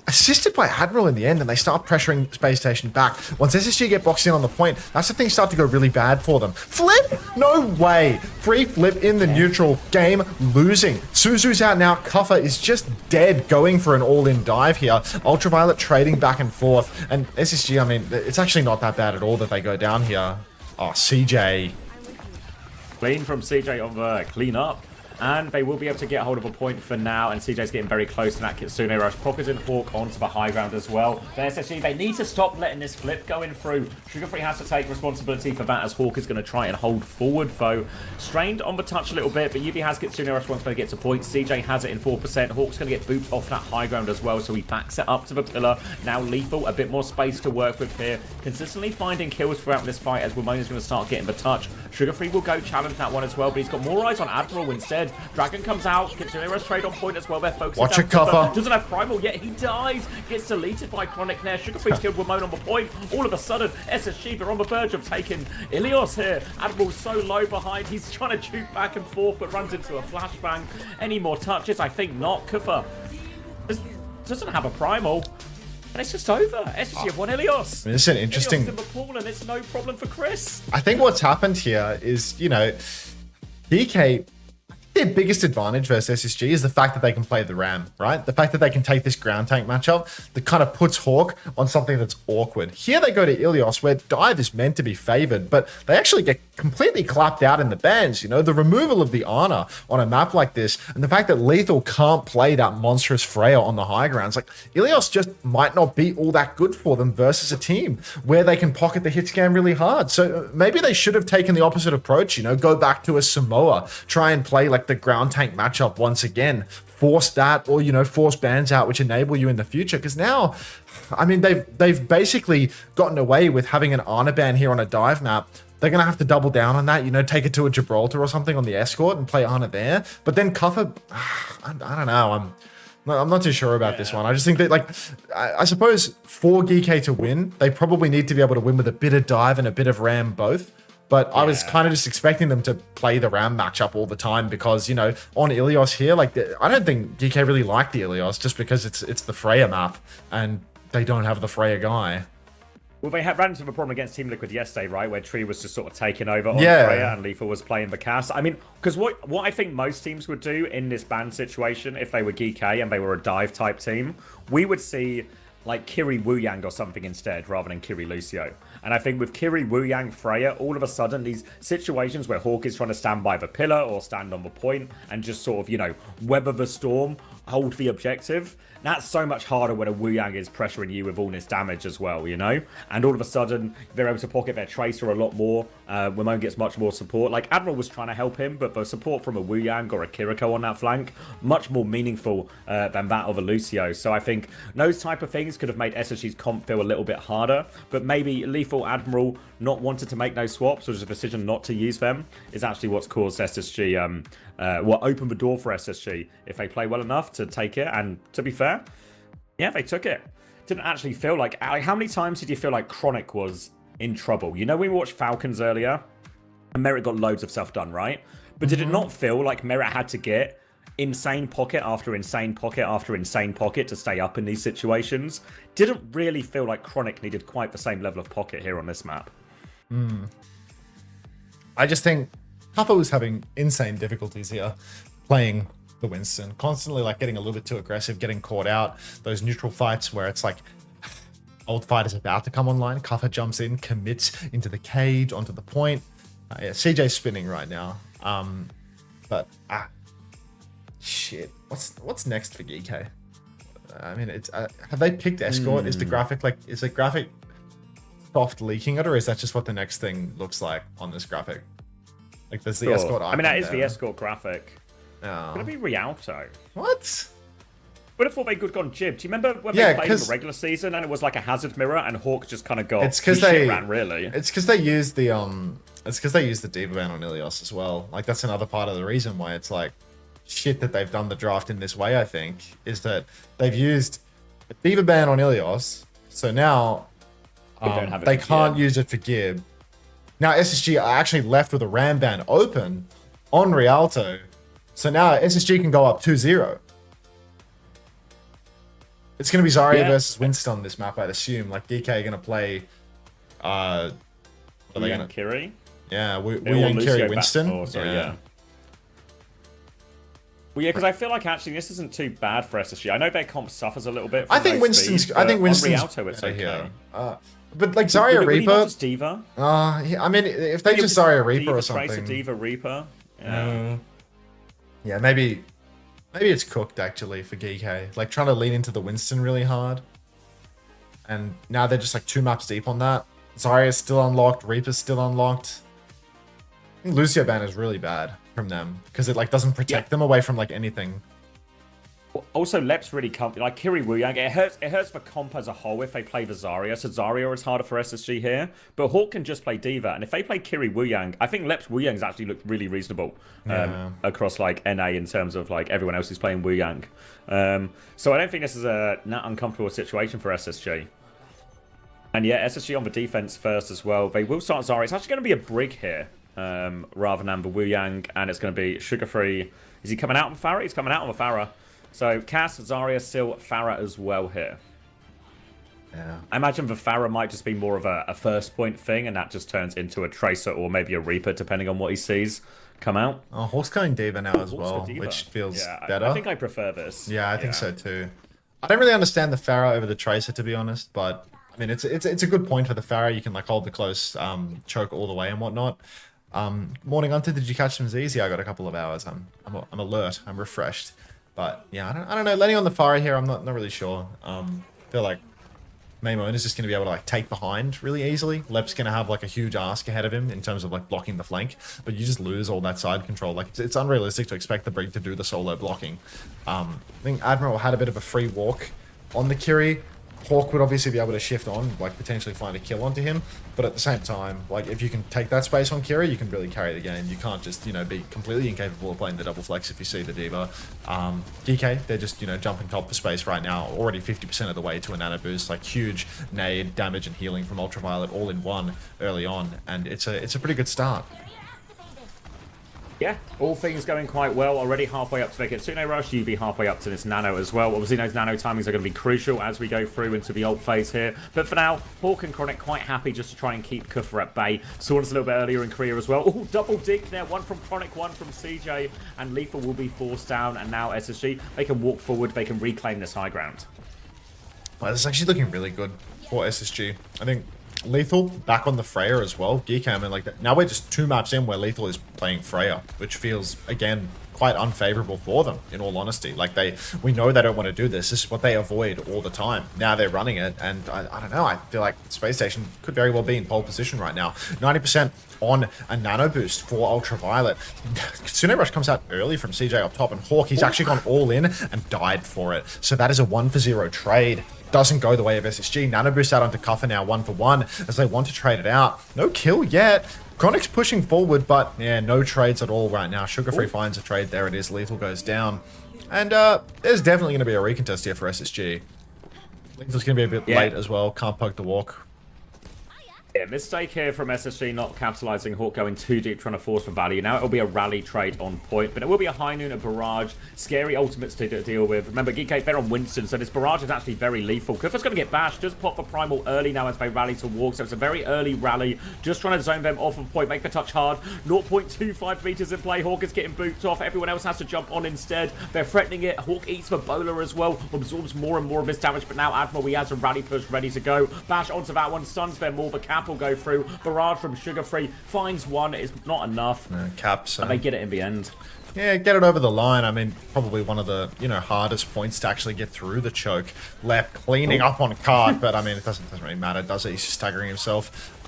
Assisted by Admiral in the end, and they start pressuring Spacestation back. Once SSG get boxed in on the point, that's the things start to go really bad for them. Flip? No way! Free flip in the neutral. Game losing. Suzu's out now. Kuffa is just dead going for an all-in dive here. Ultraviolet trading back and forth. And SSG, I mean, it's actually not that bad at all that they go down here. Oh, CJ. Clean from CJ on the clean up. And they will be able to get hold of a point for now. And CJ's getting very close to that Kitsune rush. Pocket and Hawk onto the high ground as well. The SSG, they need to stop letting this flip going through. Sugarfree has to take responsibility for that as Hawk is going to try and hold forward, though. Strained on the touch a little bit, but UV has Kitsune rush once they get to point. CJ has it in 4%. Hawk's going to get booped off that high ground as well, so he backs it up to the pillar. Now Lethal, a bit more space to work with here. Consistently finding kills throughout this fight as Ramon is going to start getting the touch. Sugarfree will go challenge that one as well, but he's got more eyes on Admiral instead. Dragon comes out. Kitsune rush trade on point as well. They're focusing. Watch it, Kuffa. Doesn't have primal yet. He dies. Gets deleted by Chronic there. Sugarfree's killed Ramon on the point. All of a sudden, SSG, they're on the verge of taking Ilios here. Admiral's so low behind. He's trying to juke back and forth, but runs into a flashbang. Any more touches? I think not. Kuffa doesn't have a primal. And it's just over. SSG have won Ilios. This is an interesting... Ilios in the pool, and it's no problem for Chris. I think what's happened here is, you know, DK... Their biggest advantage versus SSG is the fact that they can play the Ram, right? The fact that they can take this ground tank matchup that kind of puts Hawk on something that's awkward. Here they go to Ilios, where dive is meant to be favored, but they actually get completely clapped out in the bans. You know, the removal of the Ana on a map like this, and the fact that Lethal can't play that monstrous Freya on the high grounds, like Ilios just might not be all that good for them versus a team where they can pocket the hit scan really hard. So maybe they should have taken the opposite approach, you know, go back to a Samoa, try and play like the ground tank matchup once again, force that, or, you know, force bans out which enable you in the future. Because now, I mean, they've basically gotten away with having an Ana ban here on a dive map. They're going to have to double down on that, you know, take it to a Gibraltar or something on the escort and play Ana there. But then Kuffa, I don't know, I'm not too sure about this one. I just think that, like, I suppose for Geekay to win, they probably need to be able to win with a bit of dive and a bit of Ram both. But I was kind of just expecting them to play the Ram matchup all the time because, you know, on Ilios here, like, I don't think Geekay really like the Ilios just because it's the Freya map and they don't have the Freya guy. Well, they ran into a problem against Team Liquid yesterday, right? Where Tree was just sort of taking over on Freya and Lethal was playing the cast. I mean, because what I think most teams would do in this ban situation, if they were Geekay and they were a dive type team, we would see like Kiri Wu-Yang or something instead rather than Kiri Lucio. And I think with Kiri Wu-Yang Freya, all of a sudden these situations where Hawk is trying to stand by the pillar or stand on the point and just sort of, you know, weather the storm, hold the objective, that's so much harder when a Wu-Yang is pressuring you with all this damage as well, you know? And all of a sudden, they're able to pocket their Tracer a lot more. Ramon gets much more support. Like, Admiral was trying to help him, but the support from a Wu-Yang or a Kiriko on that flank, much more meaningful than that of a Lucio. So I think those type of things could have made SSG's comp feel a little bit harder, but maybe Lethal Admiral not wanting to make those swaps or just a decision not to use them is actually what's caused SSG, opened the door for SSG if they play well enough to take it. And to be fair, yeah, they took it. Didn't actually feel like how many times did you feel like Chronic was in trouble? You know, we watched Falcons earlier and Merit got loads of stuff done, right? But did it not feel like Merit had to get insane pocket after insane pocket after insane pocket to stay up in these situations? Didn't really feel like Chronic needed quite the same level of pocket here on this map. I just think Kuffa was having insane difficulties here playing the Winston, constantly like getting a little bit too aggressive, getting caught out, those neutral fights where it's like, Old Fight is about to come online. Kuffer jumps in, commits into the cage, onto the point. Yeah, CJ's spinning right now. Shit. What's next for Geekay? I mean, it's have they picked escort? Is the graphic soft leaking it, or is that just what the next thing looks like on this graphic? Like there's the escort icon. I mean, that is there. the escort graphic. Oh. It's gonna be Rialto. What? Would have thought they could gone jib. Do you remember when they played in the regular season and it was like a hazard mirror and Hawk just kind of got it's because they ran really? It's because they used the Diva ban on Ilios as well. Like that's another part of the reason why it's like shit that they've done the draft in this way. I think is that they've used a Diva ban on Ilios, so now they can't use it for Gib. Now SSG are actually left with a Ram ban open on Rialto, so now SSG can go up 2-0. It's going to be Zarya versus Winston on this map, I'd assume. Like, DK are going to play... What are they going to... Kiri? Yeah, we and Kiri Winston. Well, yeah, because I feel like actually this isn't too bad for SSG. I know their comp suffers a little bit. I think Winston's... on Rialto, it's okay. Here. But like Zarya Reaper... Just Diva? Yeah, I mean, if they just Zarya Reaper or something... Tracer, Diva, Reaper? Yeah, maybe it's cooked actually for Geekay. Like trying to lean into the Winston really hard. And now they're just like 2 maps deep on that. Zarya's still unlocked, Reaper's still unlocked. I think Lucio ban is really bad from them because it like doesn't protect them away from like anything. Also, Lep's really like Kiri Wuyang. It hurts for comp as a whole if they play the Zarya. So Zarya is harder for SSG here. But Hawk can just play Diva. And if they play Kiri Wuyang, I think Lep's Wuyang's actually looked really reasonable across like NA in terms of like everyone else who's playing Wuyang. So I don't think this is a not uncomfortable situation for SSG. And yeah, SSG on the defense first as well. They will start Zarya. It's actually going to be a Brig here rather than the Wuyang. And it's going to be Sugar Free. Is he coming out on Pharah? He's coming out on the Pharah. So, Cass, Zarya, still Pharah as well here. Yeah. I imagine the Pharah might just be more of a first point thing, and that just turns into a Tracer or maybe a Reaper, depending on what he sees come out. Oh, Hawk's going Diva now as well, which feels better. I think I prefer this. Yeah, I think so too. I don't really understand the Pharah over the Tracer, to be honest, but I mean, it's a good point for the Pharah. You can like hold the close choke all the way and whatnot. Morning, Unter, did you catch some Z's? Yeah, I got a couple of hours. I'm alert. I'm refreshed. But yeah, I don't know. Landing on the Pharah here, I'm not really sure. I feel like Maimon is just going to be able to like take behind really easily. Lep's going to have like a huge ask ahead of him in terms of like blocking the flank, but you just lose all that side control. Like it's unrealistic to expect the Brig to do the solo blocking. I think Admiral had a bit of a free walk on the Kiri. Hawk would obviously be able to shift on, like potentially find a kill onto him, but at the same time, like if you can take that space on Kiri, you can really carry the game. You can't just, be completely incapable of playing the double flex if you see the Diva. Geekay, they're just, jumping top for space right now, already 50% of the way to a nano boost, like huge nade, damage and healing from Ultraviolet all in one early on, and it's a pretty good start. Yeah, all things going quite well. Already halfway up to the Kitsune Rush, UV halfway up to this Nano as well. Obviously, those Nano timings are going to be crucial as we go through into the ult phase here. But for now, Hawk and Chronic quite happy just to try and keep Kufra at bay. Saw us a little bit earlier in Korea as well. Oh, double dig there. One from Chronic, one from CJ. And Lethal will be forced down. And now SSG, they can walk forward. They can reclaim this high ground. Well, this is actually looking really good for SSG. I think Lethal back on the Freya as well. Geekay, I mean, like that. Now we're just 2 maps in where Lethal is playing Freya, which feels again quite unfavorable for them. In all honesty, like we know they don't want to do this. This is what they avoid all the time. Now they're running it, and I don't know. I feel like Spacestation could very well be in pole position right now. 90% on a nano boost for Ultraviolet. Kitsune Rush comes out early from CJ up top, and Hawk, he's actually gone all in and died for it. So that is a 1-for-0 trade. Doesn't go the way of SSG. Nano boost out onto Kuffer now 1-for-1 as they want to trade it out. No kill yet. Chronic's pushing forward, but yeah, no trades at all right now. Sugar Free finds a trade. There it is. Lethal goes down. And there's definitely going to be a recontest here for SSG. Lethal's going to be a bit late as well. Can't poke the walk. Yeah, mistake here from SSG not capitalizing. Hawk going too deep, trying to force for value. Now it'll be a rally trade on point, but it will be a high noon, a barrage. Scary ultimates to deal with. Remember, Geekay better on Winston, so this barrage is actually very lethal. Kufa's going to get bashed. Just pop for primal early now as they rally to walk, so it's a very early rally. Just trying to zone them off of point, make the touch hard. 0.25 meters in play. Hawk is getting booped off. Everyone else has to jump on instead. They're threatening it. Hawk eats the bowler as well, absorbs more and more of his damage, but now Admiral, he has a rally push ready to go. Bash onto that one, stuns them more. The cap will go through. Barrage from Sugar Free finds one. It's not enough. Caps. And they get it in the end. Yeah, get it over the line. I mean, probably one of the, hardest points to actually get through the choke. Lep cleaning up on cart, but I mean, it doesn't really matter, does it? He's just staggering himself.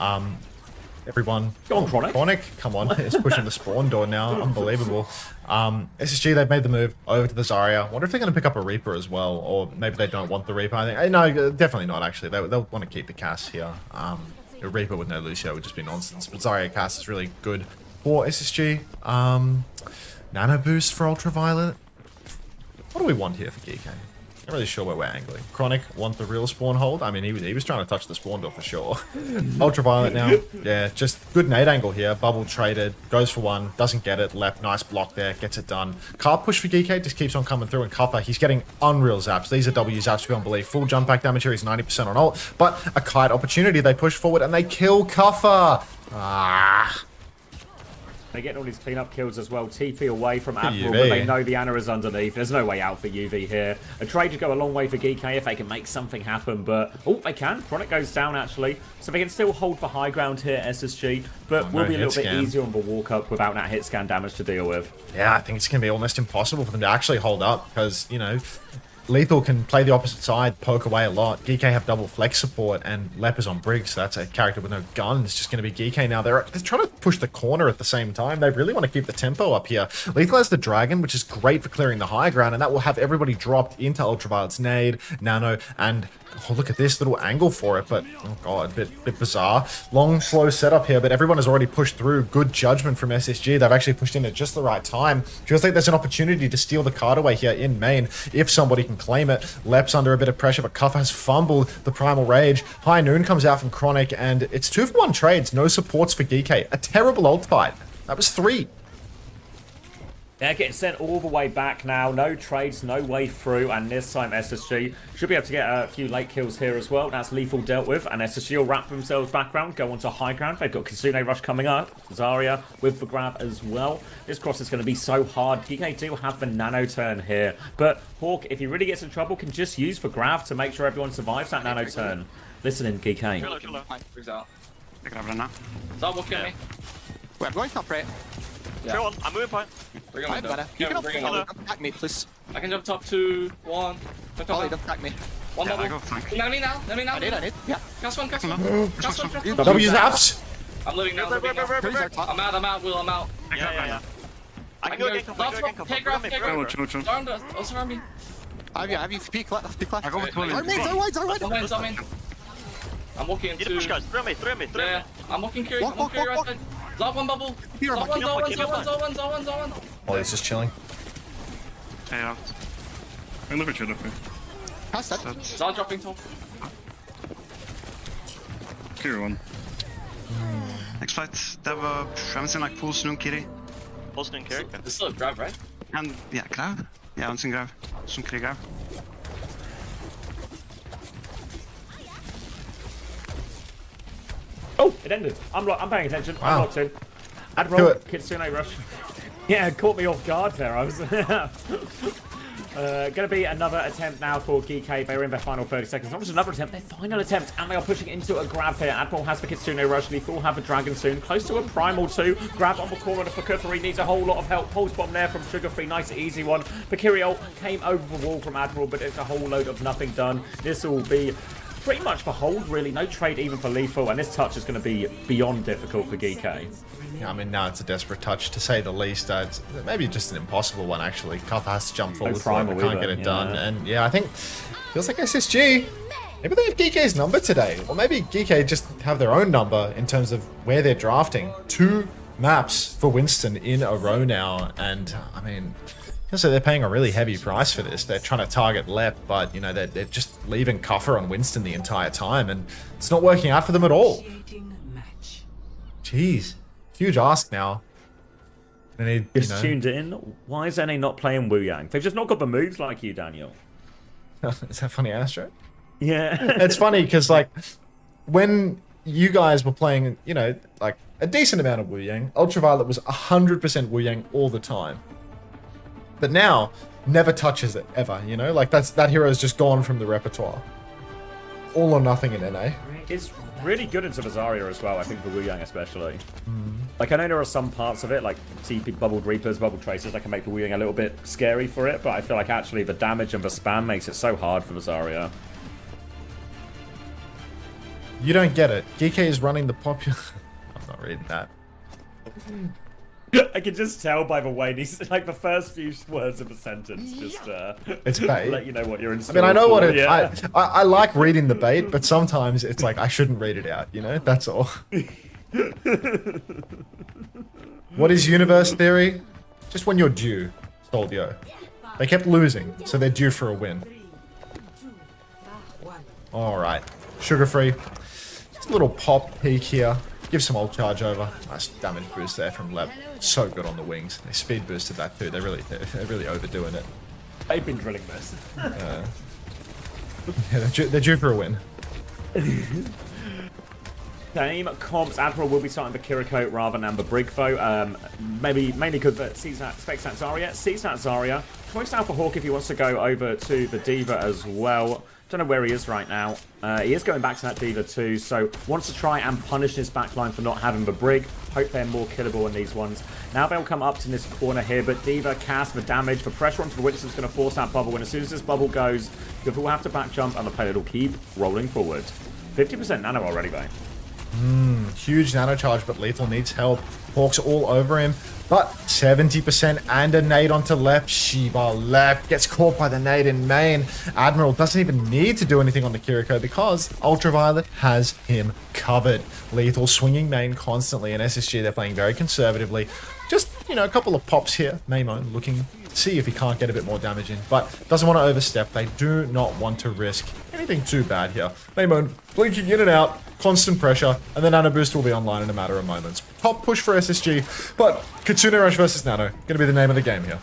Everyone. Go on, Chronic. Chronic, come on. He's pushing the spawn door now. Unbelievable. SSG, they've made the move over to the Zarya. Wonder if they're going to pick up a Reaper as well, or maybe they don't want the Reaper. I think, no, definitely not, actually. They'll want to keep the Cass here. A Reaper with no Lucio would just be nonsense. But Zarya Cass is really good for SSG. Nano boost for Ultraviolet. What do we want here for Geekay? Not really sure where we're angling. Chronic want the real spawn hold. I mean, he was trying to touch the spawn door for sure. Ultraviolet now. Yeah, just good nade angle here. Bubble traded. Goes for one. Doesn't get it. Left. Nice block there. Gets it done. Card push for Geekay just keeps on coming through. And Cuffer, he's getting unreal zaps. These are W zaps beyond belief. Full jump back damage here. He's 90% on ult. But a kite opportunity. They push forward and they kill Cuffer. They get all these cleanup kills as well. TP away from Admiral, but they know the Ana is underneath. There's no way out for UV here. A trade to go a long way for Geekay if they can make something happen, but... Oh, they can. Chronic goes down, actually. So they can still hold for high ground here, SSG, but will be a little bit easier on the walk-up without that hit scan damage to deal with. Yeah, I think it's going to be almost impossible for them to actually hold up because, Lethal can play the opposite side, poke away a lot. Geekay have double flex support, and Lep is on Briggs, so that's a character with no gun. It's just going to be Geekay now. They're trying to push the corner at the same time. They really want to keep the tempo up here. Lethal has the Dragon, which is great for clearing the high ground, and that will have everybody dropped into Ultraviolet's nade, Nano, and... Oh, look at this little angle for it, but oh god, a bit bizarre. Long, slow setup here, but everyone has already pushed through. Good judgment from SSG. They've actually pushed in at just the right time. Feels like there's an opportunity to steal the card away here in main if somebody can claim it. Lep's under a bit of pressure, but Cuffer has fumbled the Primal Rage. High Noon comes out from Chronic, and it's 2-for-1 trades. No supports for Geekay. A terrible ult fight. That was 3. They're getting sent all the way back now. No trades, no way through. And this time SSG should be able to get a few late kills here as well. That's lethal dealt with. And SSG will wrap themselves back round, go onto high ground. They've got Kitsune Rush coming up. Zarya with the grab as well. This cross is going to be so hard. Geekay do have the nano turn here. But Hawk, if he really gets in trouble, can just use the grab to make sure everyone survives that nano turn. Listen in, Geekay. Wait, I'm going top right. Yeah. Go on, I'm moving point. I'm better. You can attack me, please. I can jump top 2, 1. Ollie, don't attack me. One bubble. Let me now. I need. Yeah. Cast one. W zaps. I'm living now. I'm out, Will, I'm out. Yeah. I can go again. Take grab. Surround me. I have you peek left. I go with William. I'm in. I'm walking into... Push guys, throw me. Yeah, I'm walking Kiri. Walk. Right side. Zod one bubble. Zod one. Oh, he's just chilling. Hey, out. I'm looking at you, Pass that. Zod dropping top. Kiri one. Next fight, they have a Shamsin like full Snun Kiri. Full Snun Kiri? This is still a grab, right? And yeah, grab. Yeah, and sin grab. Som Kiri grab. Oh, it ended. I'm paying attention. Wow. I'm locked in. Admiral, Kitsune Rush. Yeah, caught me off guard there. I was... going to be another attempt now for Geekay. They're in their final 30 seconds. Not just another attempt, their final attempt. And they are pushing into a grab here. Admiral has the Kitsune Rush. Lethal will have a Dragon soon. Close to a Primal too. Grab on the corner for Kukuri. Needs a whole lot of help. Pulse bomb there from Sugar Free. Nice easy one. Pakiriol came over the wall from Admiral, but it's a whole load of nothing done. This will be... pretty much for hold, really. No trade even for Lethal, and this touch is going to be beyond difficult for Geekay. Yeah, I mean, now it's a desperate touch, to say the least. It's maybe just an impossible one, actually. Cuffer has to jump forward for it, but can't get it done. And yeah, I think feels like SSG, maybe they have Geekay's number today. Or maybe Geekay just have their own number in terms of where they're drafting. 2 maps for Winston in a row now, and I mean... So they're paying a really heavy price for this. They're trying to target Lep, but they're just leaving Cuffer on Winston the entire time, and it's not working out for them at all. Jeez. Huge ask now. They need, Just tuned in. Why is NA not playing Wu Yang? They've just not got the moves like you, Daniel. Is that funny, Astro? Yeah. It's funny because, like, when you guys were playing, you know, like, a decent amount of Wu Yang, Ultraviolet was 100% Wu Yang all the time. But now, never touches it, ever, you know? Like, that hero is just gone from the repertoire. All or nothing in NA. It's really good into Zarya as well, I think, for Wu Yang especially. Like, I know there are some parts of it, like TP Bubbled Reapers, Bubbled Tracers, that can make the Wu Yang a little bit scary for it, but I feel like actually the damage and the spam makes it so hard for the Zarya. You don't get it. Geekay is running the popular... I'm not reading that. I can just tell by the way these, like, the first few words of a sentence just it's bait. let you know what you're in store I mean, I know for. what it... Yeah. I like reading the bait, but sometimes it's like, I shouldn't read it out, you know? That's all. What is universe theory? Just when you're due, Soldio. They kept losing, so they're due for a win. Alright. Sugar-free. Just a little pop peek here. Give some ult charge over. Nice damage boost there from Leb. So good on the wings. They speed boosted that too. They're really overdoing it. They've been drilling this. Yeah, they're due for a win. Same comps. Admiral will be starting the Kiriko rather than the Brigfo. Mainly because Spacestation Zarya. Spacestation Zarya. Choice now for Hawk if he wants to go over to the Diva as well. Don't know where he is right now. He is going back to that Diva too, so wants to try and punish his backline for not having the Brig. Hope they're more killable in these ones. Now they'll come up to this corner here, but Diva casts the damage. The pressure onto the Witness is going to force that bubble, and as soon as this bubble goes, Google will have to back jump, and the player will keep rolling forward. 50% nano already, though. Huge nano charge, but Lethal needs help. Hawk's all over him, but 70% and a nade onto Lep. Shiba Lep gets caught by the nade in main. Admiral doesn't even need to do anything on the Kiriko because Ultraviolet has him covered. Lethal swinging main constantly, and SSG, they're playing very conservatively. Just, you know, a couple of pops here. Maimon looking to see if he can't get a bit more damage in, but doesn't want to overstep. They do not want to risk anything too bad here. Maimon blinking in and out. Constant pressure, and the Nano Boost will be online in a matter of moments. Top push for SSG, but Kitsune Rush versus Nano, gonna be the name of the game here.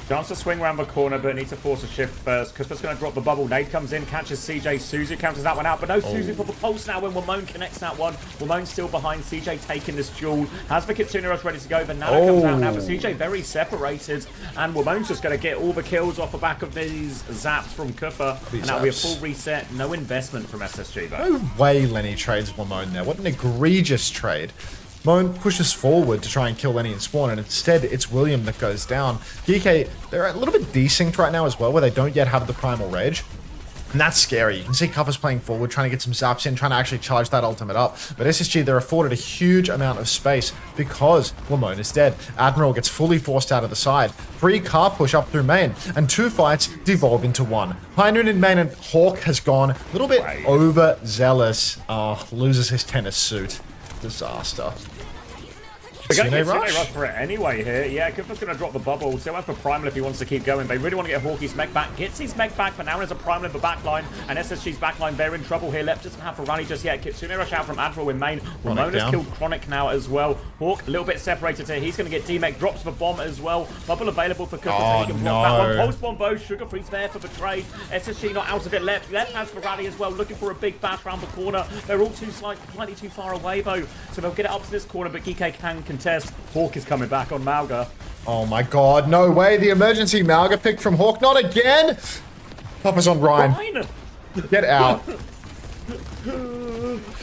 Chance to swing around the corner, but needs to force a shift first. Kufa's going to drop the bubble. Nade comes in, catches CJ. Suzu counters that one out, but no Suzu for the pulse now when Wamone connects that one. Wamone's still behind. CJ taking this duel. Has the Kitsune Rush ready to go. The Nano comes out now, but CJ very separated. And Wamone's just going to get all the kills off the back of these zaps from Kufa. And that'll be a full reset. No investment from SSG, though. No way Lenny trades Wamone there. What an egregious trade. Moan pushes forward to try and kill Lenny and Spawn, and instead it's William that goes down. Geekay, they're a little bit desynced right now as well, where they don't yet have the Primal Rage. And that's scary. You can see Kuffa's playing forward, trying to get some zaps in, trying to actually charge that ultimate up. But SSG, they're afforded a huge amount of space because Lamone is dead. Admiral gets fully forced out of the side. Free car push up through main, and two fights devolve into one. Pioneer in main, and Hawk has gone a little bit overzealous. Loses his tennis suit. Disaster. They're going to get rush for it anyway here. Yeah, Kufa's going to drop the bubble. Still has the Primal if he wants to keep going. They really want to get Hawkey's mech back. Gets his mech back, but now there's a Primal in the backline. And SSG's backline, they're in trouble here. Lep doesn't have a rally just yet. Kitsune rush out from Admiral in main. Ramona's killed Chronic now as well. Hawk a little bit separated here. He's going to get D-Mech. Drops the bomb as well. Bubble available for Kufa. So he can block that one. Post bomb bow. Sugar Free's there for the trade. SSG not out of it. Lep has the rally as well. Looking for a big bash around the corner. They're all slightly too far away though. So they'll get it up to this corner, but Geekay can contest. Hawk is coming back on Malga. Oh my god, no way. The emergency Malga pick from Hawk. Not again! Papa's on Ryan. Get out.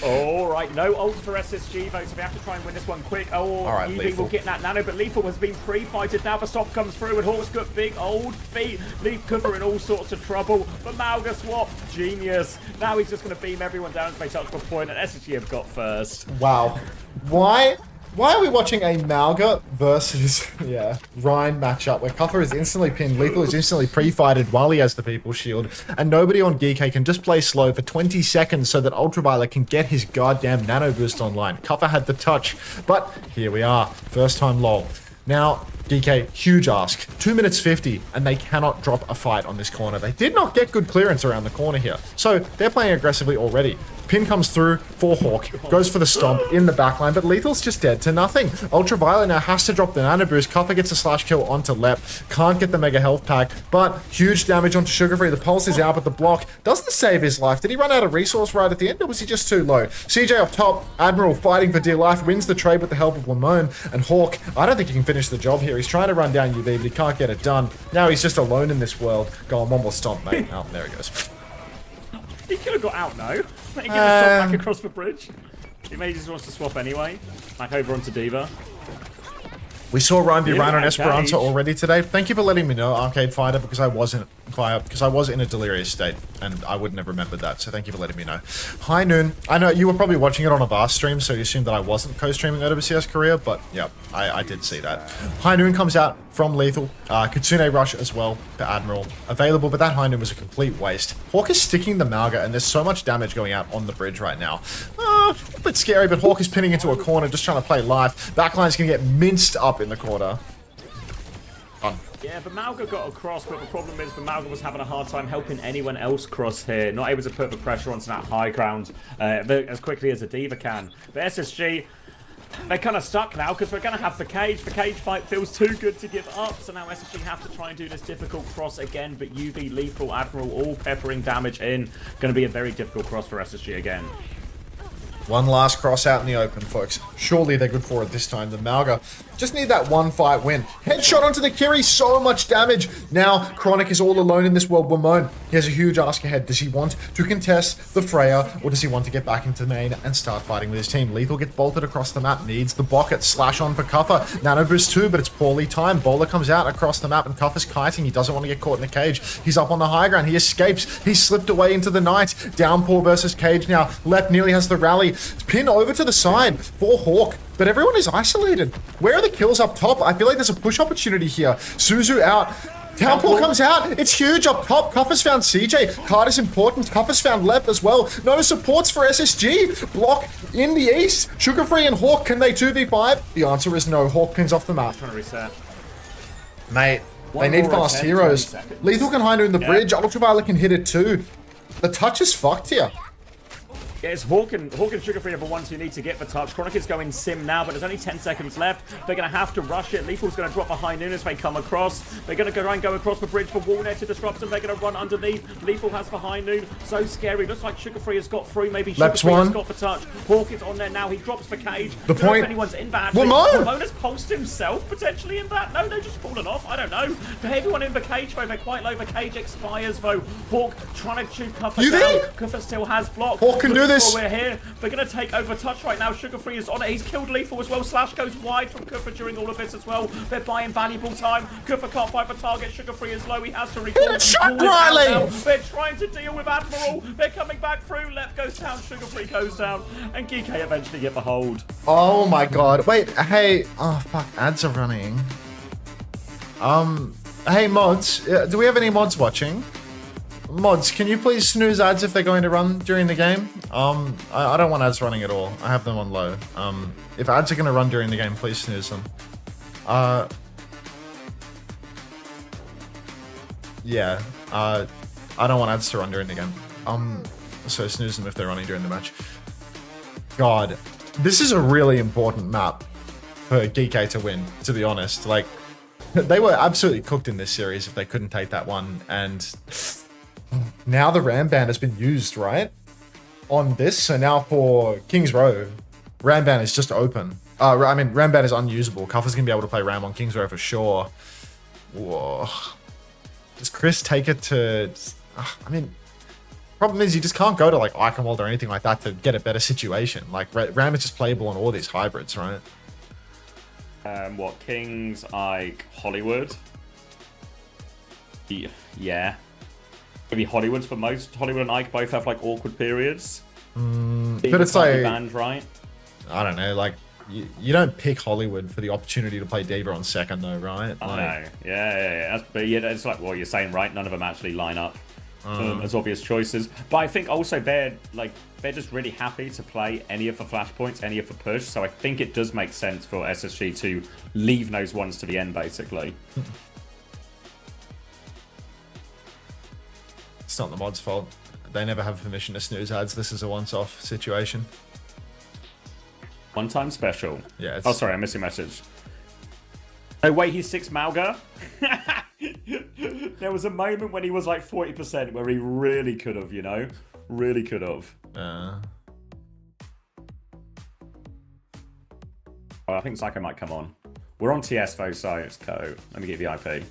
Alright, no ult for SSG though, so they have to try and win this one quick. Alright, Evie will get that nano, but Lethal has been pre-fighted. Now the stop comes through and Hawk's got big old feet. Leave Kufa in all sorts of trouble. But Malga swap, genius. Now he's just going to beam everyone down as they touch the point, and SSG have got first. Wow. Why are we watching a Malga versus, Ryan matchup where Kuffa is instantly pinned, Lethal is instantly pre-fighted while he has the People Shield, and nobody on Geekay can just play slow for 20 seconds so that Ultraviolet can get his goddamn nano boost online. Kuffa had the touch, but here we are. First time lol. Now, DK, huge ask. 2 minutes 50, and they cannot drop a fight on this corner. They did not get good clearance around the corner here, so they're playing aggressively already. Pin comes through for Hawk. Goes for the stomp in the backline, but Lethal's just dead to nothing. Ultraviolet now has to drop the nano boost. Cuppa gets a slash kill onto Lep. Can't get the mega health pack, but huge damage onto Sugar Free. The pulse is out, but the block doesn't save his life. Did he run out of resource right at the end, or was he just too low? CJ up top, Admiral fighting for dear life, wins the trade with the help of Lamone, and Hawk, I don't think he can finish the job here. He's trying to run down UV, but he can't get it done. Now he's just alone in this world. Go on, one more stomp, mate. Oh, there he goes. He could have got out, no? He could have shot back across the bridge. He maybe just wants to swap anyway. Back over onto D.Va. We saw Ryan be ran on Esperanza already today. Thank you for letting me know, Arcade Fighter, because I was in a delirious state and I wouldn't have remembered that. So thank you for letting me know. High Noon. I know you were probably watching it on a Vast stream, so you assumed that I wasn't co-streaming OWCS Korea, but yeah, I did see that. High Noon comes out from Lethal. Kitsune Rush as well for Admiral available, but that High Noon was a complete waste. Hawk is sticking the Malga, and there's so much damage going out on the bridge right now. A bit scary, but Hawk is pinning into a corner, just trying to play life. Backline's going to get minced up in the corner. Yeah, but Malga got across, but the problem is the Malga was having a hard time helping anyone else cross here. Not able to put the pressure onto that high ground as quickly as a D.Va can. But SSG, they're kind of stuck now because we're going to have the cage. The cage fight feels too good to give up, so now SSG have to try and do this difficult cross again, but UV, Lethal, Admiral all peppering damage in. Going to be a very difficult cross for SSG again. One last cross out in the open, folks. Surely they're good for it this time. The Malga just need that one fight win. Headshot onto the Kiri, so much damage. Now, Chronic is all alone in this world. Wamone, he has a huge ask ahead. Does he want to contest the Freya, or does he want to get back into main and start fighting with his team? Lethal gets bolted across the map, needs the bucket. Slash on for Kuffa. Nano boost too, but it's poorly timed. Bowler comes out across the map, and Kuffa's kiting. He doesn't want to get caught in the cage. He's up on the high ground. He escapes. He's slipped away into the night. Downpour versus Cage now. Lep nearly has the rally. Pin over to the side for Hawk, but everyone is isolated. Where are the kills up top? I feel like there's a push opportunity here. Suzu out. Downpour comes out. It's huge up top. Kuffa's found CJ. Card is important. Kuffa's found Lep as well. No supports for SSG. Block in the east. Sugar Free and Hawk, can they 2v5? The answer is no. Hawk pins off the map. Trying to reset. Mate, they need fast heroes. Lethal can hide in the bridge. Ultraviolet can hit it too. The touch is fucked here. Yeah, it's Hawk and Sugar Free are the ones who need to get the touch. Chronic is going sim now, but there's only 10 seconds left. They're going to have to rush it. Lethal's going to drop behind Noon as they come across. They're going to try and go across the bridge for Walnut to disrupt them. They're going to run underneath. Lethal has behind Noon. So scary. Looks like Sugar Free has got through. Maybe Sugar Free has got the touch. Hawk is on there now. He drops the cage. The point. If anyone's in that. Wamone has pulsed himself potentially in that. No, they're just fallen off. I don't know. For everyone in the cage, though, they're quite low. The cage expires, though. Hawk trying to shoot Kuffa down. Kuffa still has block. Hawk can do this. We're here. They're going to take over touch right now. Sugar Free is on it. He's killed Lethal as well. Slash goes wide from Kuffa during all of this as well. They're buying valuable time. Kuffa can't fight the target. Sugar Free is low. He has to recall. Shot Riley! They're trying to deal with Admiral. They're coming back through. Lep goes down. Sugar Free goes down. And Geekay eventually get the hold. Oh my god. Wait, hey. Oh, fuck. Ads are running. Hey, mods. Do we have any mods watching? Mods, can you please snooze ads if they're going to run during the game? I don't want ads running at all. I have them on low. If ads are going to run during the game, please snooze them. Yeah. I don't want ads to run during the game. So snooze them if they're running during the match. God, this is a really important map for Geekay to win, to be honest. Like, they were absolutely cooked in this series if they couldn't take that one, and now the Ramban has been used, right? On this, so now for King's Row, Ramban is just open. I mean, Ramban is unusable. Kuffa's gonna be able to play Ram on King's Row for sure. Whoa. Does Chris take it to... I mean, problem is you just can't go to like Eichenwald or anything like that to get a better situation. Like, Ram is just playable on all these hybrids, right? What, Kings, Ike, Hollywood? Yeah. Maybe Hollywood's for most. Hollywood and Ike both have like awkward periods. But it's like banned, right? I don't know. Like you don't pick Hollywood for the opportunity to play D.Va on second, though, right? I know. Yeah. But yeah, it's like what you're saying, right? None of them actually line up as obvious choices. But I think also they're just really happy to play any of the flashpoints, any of the push. So I think it does make sense for SSG to leave those ones to the end, basically. It's not the mod's fault. they never have permission to snooze ads. This is a once-off situation. One-time special. Yeah. Oh, sorry, I missed your message. Oh, wait, he's 6 Malga? There was a moment when he was like 40% where he really could have, you know? Really could have. Oh, I think Psycho might come on. We're on TS though, so it's co. Let me get you the IP.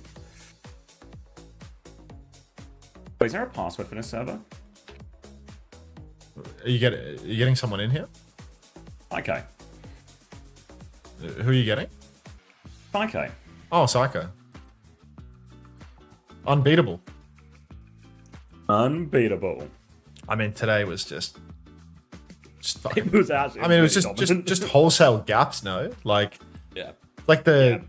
Wait, is there a password for this server? Are you getting someone in here? Okay. Who are you getting? Psycho. Oh, Psycho. Unbeatable. Unbeatable. I mean, today was just it was actually. I mean, it was just wholesale gaps. No, like the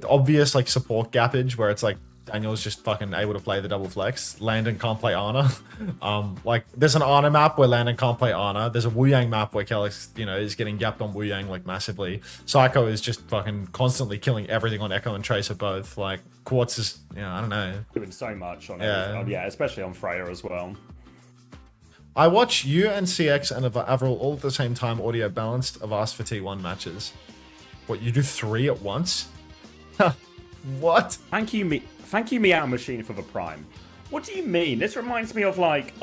obvious like support gappage where it's like Daniel's just fucking able to play the double flex. Landon can't play Ana. Like there's an Ana map where Landon can't play Ana. There's a Wu Yang map where Kellex, you know, is getting gapped on Wu Yang like massively. Psycho is just fucking constantly killing everything on Echo and Tracer both. Like Quartz is, I don't know, doing so much on it. Yeah, especially on Freya as well. I watch you and CX and Avril all at the same time, audio balanced. I've asked for T1 matches. What, you do 3 at once? What? Thank you, Meow Machine, for the Prime. What do you mean? This reminds me of like,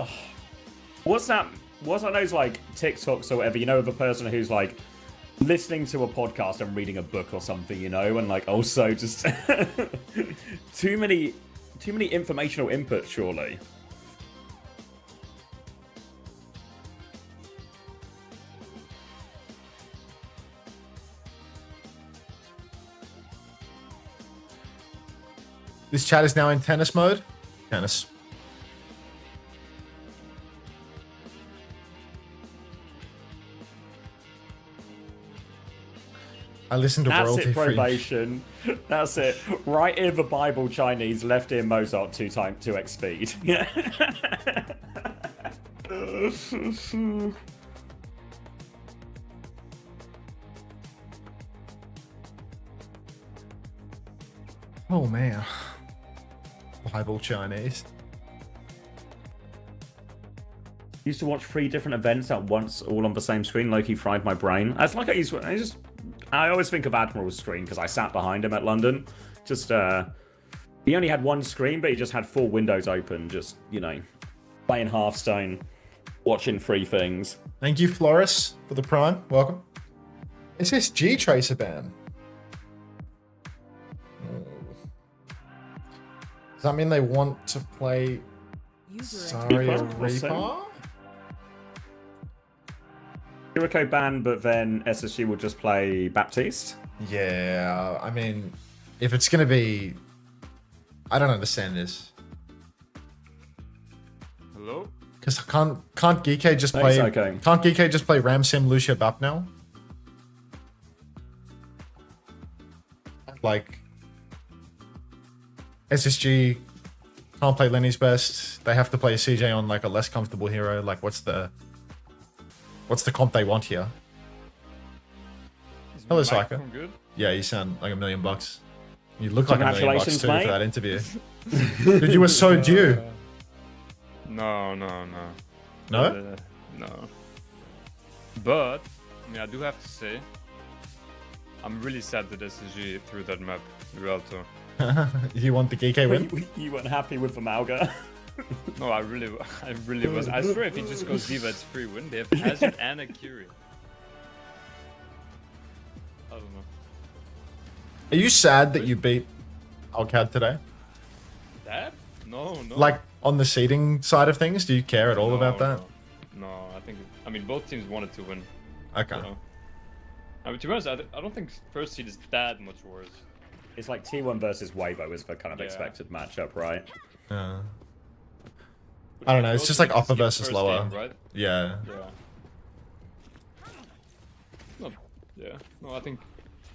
what's that? What's on those like TikToks or whatever? You know, of a person who's like listening to a podcast and reading a book or something, you know, and like also just too many informational inputs, surely. This chat is now in tennis mode. Tennis. I listened to royalty free. Probation. That's it. Right ear the Bible Chinese, left ear Mozart 2x speed. Yeah. Oh man. Bible Chinese. Used to watch 3 different events at once, all on the same screen. Loki fried my brain. It's like I always think of Admiral's screen because I sat behind him at London. Just he only had one screen, but he just had 4 windows open. Just, you know, playing Hearthstone, watching 3 things. Thank you, Floris, for the Prime. Welcome. SSG Tracer ban. Does that mean they want to play Zarya Reaper? Kiriko ban, but then SSG will just play Baptiste? Yeah, I mean, if it's going to be... I don't understand this. Hello? Because can't Geekay just play... Okay. Can't Geekay just play Ramsim, Lucia, Bap now? Like... SSG can't play Lenny's best. They have to play CJ on like a less comfortable hero. Like what's the comp they want here? Hello, Psycho. Yeah, you sound like $1 million. You look like $1 million too for that interview. Dude, you were so due. No. No? No. But I do have to say, I'm really sad that SSG threw that map, Rialto. You want the Geekay win? You weren't happy with the Malga? No, I really was. I swear if he just goes Diva, it's free win. They have Hazard and a Curie. I don't know. Are you sad that you beat Alcad today? That? No. Like, on the seeding side of things, do you care at all about that? No, I mean, both teams wanted to win. Okay. So. I mean, to be honest, I don't think first seed is that much worse. It's like T1 versus Weibo is the kind of expected matchup, right? I don't know, it's just like upper versus lower. Game, right? Yeah. No, I think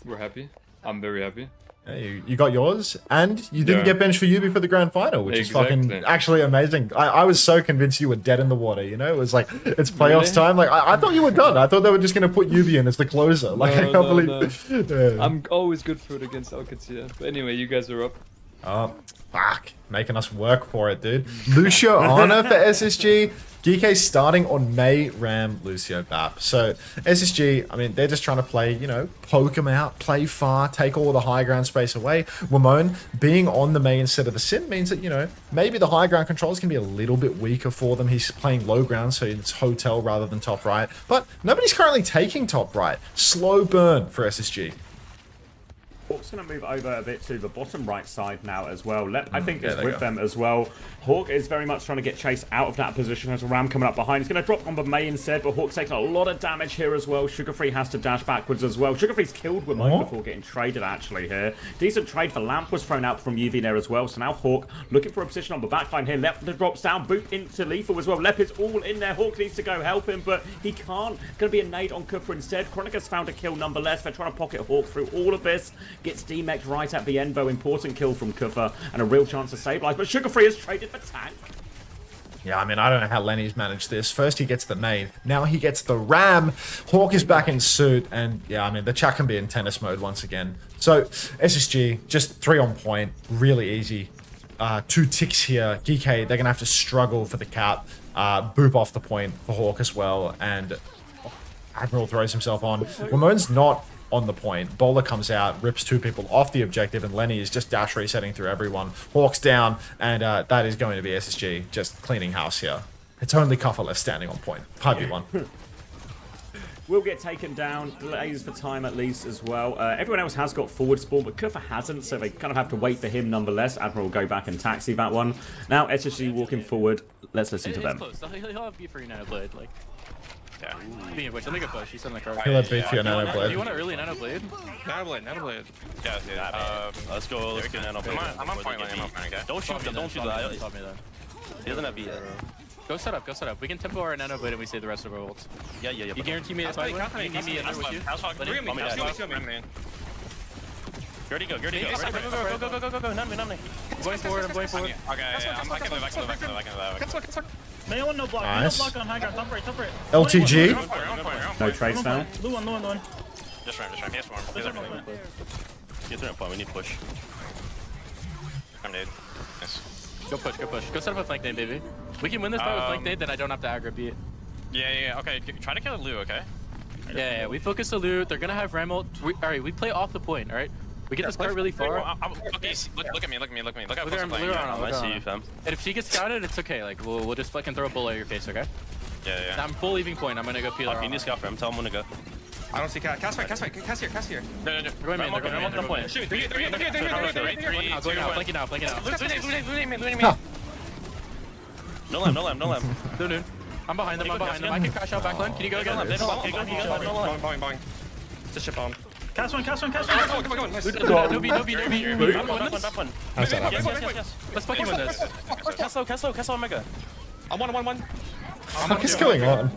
we're happy. I'm very happy. Yeah, you got yours, and you didn't get benched for Yubi for the grand final, which is fucking actually amazing. I was so convinced you were dead in the water, you know? It was like, it's playoffs time. Like, I thought you were done. I thought they were just going to put Yubi in as the closer. Like, I can't believe... No. I'm always good for it against Qadsiah. But anyway, you guys are up. Oh, fuck. Making us work for it, dude. Lucia Ana for SSG. Geekay starting on Mei, Ram, Lucio, Bap. So SSG, I mean, they're just trying to play, you know, poke them out, play far, take all the high ground space away. Wamon being on the Mei instead of the Sim means that, you know, maybe the high ground controls can be a little bit weaker for them. He's playing low ground, so it's hotel rather than top right. But nobody's currently taking top right. Slow burn for SSG. Hawk's going to move over a bit to the bottom right side now as well. I think is with them as well. Hawk is very much trying to get Chase out of that position. There's a Ram coming up behind. He's going to drop on the Mei instead, but Hawk's taking a lot of damage here as well. Sugarfree has to dash backwards as well. Sugarfree's killed Wamon before getting traded actually here. Decent trade for Lamp was thrown out from UV there as well. So now Hawk looking for a position on the backline here. Lep drops down, boot into Lethal as well. Lep is all in there. Hawk needs to go help him, but he can't. Going to be a nade on Kufa instead. Chronica's found a kill nonetheless. They're trying to pocket Hawk through all of this. Gets demeked right at the end, though. Important kill from Kufa and a real chance to stabilize. But Sugarfree has traded for tank. Yeah, I mean, I don't know how Lenny's managed this. First he gets the main, now he gets the Ram. Hawk is back in suit, and yeah, I mean, the chat can be in tennis mode once again. So, SSG, just 3 on point, really easy. 2 ticks here. Geekay, they're going to have to struggle for the cap. Boop off the point for Hawk as well, and Admiral throws himself on. Wamon's not on the point. Bowler comes out, rips 2 people off the objective, and Lenny is just dash resetting through everyone. Hawk's down, and that is going to be SSG just cleaning house here. It's only Kufa left standing on point. 5v1. Will get taken down, delays for time at least as well. Everyone else has got forward spawn, but Kufa hasn't, so they kind of have to wait for him nonetheless. Admiral will go back and taxi that one. Now SSG walking forward. Let's listen to them. Close. He'll have B for you Nanoblade, like. Yeah. Being a push. I'll make a push. He's on the card. He'll have B for your Nanoblade. Do you want an early Nanoblade? Nanoblade. Yeah. Let's go. Let's get Nanoblade. I'm on point line. Okay. Don't shoot that. Don't shoot that. He doesn't have B yet. Go set up. Go set up. We can tempo our Nanoblade and we save the rest of our ults. Yeah. You guarantee me a 5-1? You need me in there with you? Ready, go. Go. None me. I'm going forward. Okay, I can live. No block. Nice. No block on high ground. Top right. LTG. No trades now. Blue one. Just ram. He has form. Get through a point. We need push. I'm dead. Nice. Go push. Go set up a flank nade, baby. We can win this fight with flank nade, then I don't have to aggro beat. Yeah. Okay, try to kill a Lou, okay? Yeah. We focus the loot. They're gonna have Ram ult. Alright, we play off the point, alright? We get this card really far. Okay, look at me. Look how Look close I'm playing. I see you, fam. And if she gets scouted, it's okay. Like, we'll just fucking throw a bullet at your face, okay? Yeah. I'm full leaving point. I'm gonna go peel her. You need to scout for him. Tell him when to go. I don't see Cast here. No. They're going main. Point. Shoot, 3, Going out, flanking out. No lamb. Noon. I'm behind them. I can crash out backline. Can you go again? Bang. Just ship on. Cast one. Come on. No B. One. How's that happen? Yes. Let's fucking win this. Cast low, Mega. I'm 1. What the fuck is going on?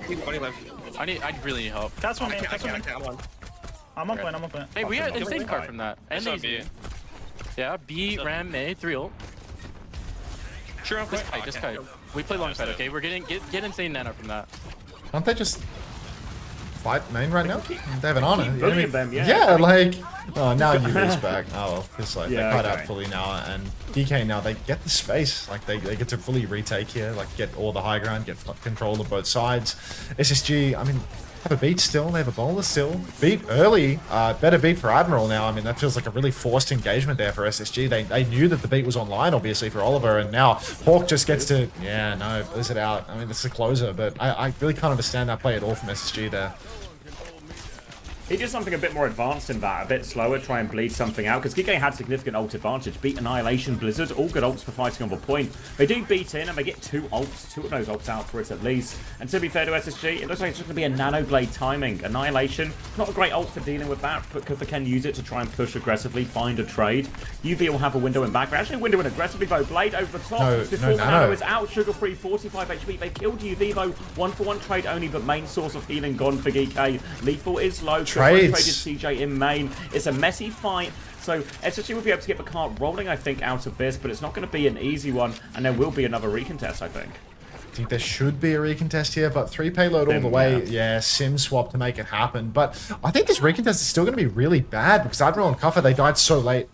I really need help. Cast one. I'm 1. I'm on point. Hey, we got insane card from that. And easy. Yeah, B, Ram, Mei, 3 ult. Sure, Just kite. We play long side, okay? We're getting get insane nano from that. Aren't they just fight main right now? They have an honor. Them, yeah, like oh now UV's back. Oh well, it's like Yeah, they cut okay. out fully now, and DK now they get the space. Like they get to fully retake here, like get all the high ground, get control of both sides. SSG, I mean, have a beat still, they have a bowler still. Beat early, better beat for Admiral now. I mean, that feels like a really forced engagement there for SSG. They knew that the beat was online, obviously, for Oliver, and now Hawk just gets to, blizzard out. I mean, it's a closer, but I really can't understand that play at all from SSG there. He did something a bit more advanced than that, a bit slower, try and bleed something out, because Geekay had significant ult advantage. Beat Annihilation, Blizzard, all good ults for fighting on the point. They do beat in, and they get 2 ults, 2 of those ults out for it at least. And to be fair to SSG, it looks like it's just going to be a Nanoblade timing. Annihilation, not a great ult for dealing with that, but Kufa can use it to try and push aggressively, find a trade. UV will have a window in back, actually a window in aggressively, though. Blade over the top, before the Nano is out, Sugarfree, 45 HP. They killed UV, though. 1-for-1 trade only, but main source of healing gone for Geekay. Lethal is low. Trades. Traded CJ in main. It's a messy fight, so SSG will be able to get the cart rolling, I think, out of this, but it's not going to be an easy one, and there will be another recontest, I think. I think there should be a recontest here, but 3 payload all the way. Yeah, sim swap to make it happen. But I think this recontest is still going to be really bad because Admiral and Kufa, they died so late.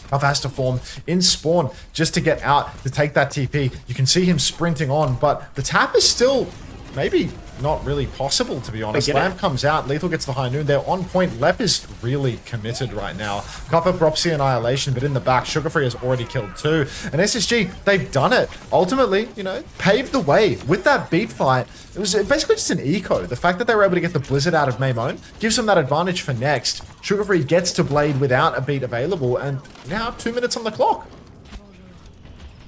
Kuffer has to form in spawn just to get out to take that TP. You can see him sprinting on, but the tap is still maybe not really possible, to be honest. Lamb comes out, Lethal gets the high noon. They're on point. Lep is really committed right now. Kuffer drops the annihilation, but in the back, Sugarfree has already killed 2. And SSG, they've done it. Ultimately, you know, paved the way with that beat fight. It was basically just an eco. The fact that they were able to get the Blizzard out of Maimone gives them that advantage for next. Sugarfree gets to Blade without a beat available, and now 2 minutes on the clock.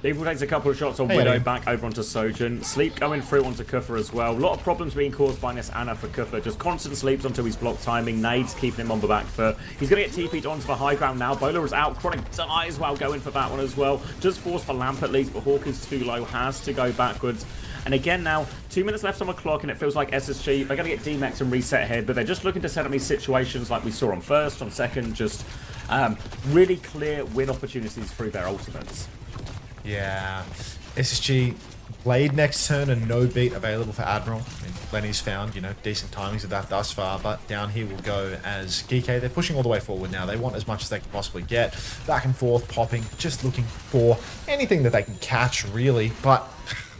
Lethal takes a couple of shots on Widow, back over onto Sojourn. Sleep going through onto Kuffer as well. A lot of problems being caused by this Ana for Kuffer. Just constant sleeps until he's blocked timing. Nades keeping him on the back foot. He's going to get TP'd onto the high ground now. Bowler is out. Chronic dies while going for that one as well. Just forced for Lamp at least, but Hawk is too low. Has to go backwards. And again now, 2 minutes left on the clock, and it feels like SSG, they're going to get DMAX and reset here, but they're just looking to set up these situations like we saw on first, on second, just really clear win opportunities through their ultimates. Yeah, SSG, Blade next turn and no beat available for Admiral. I mean, Lenny's found, you know, decent timings of that thus far, but down here will go as Geekay. They're pushing all the way forward now. They want as much as they can possibly get. Back and forth, popping, just looking for anything that they can catch, really, but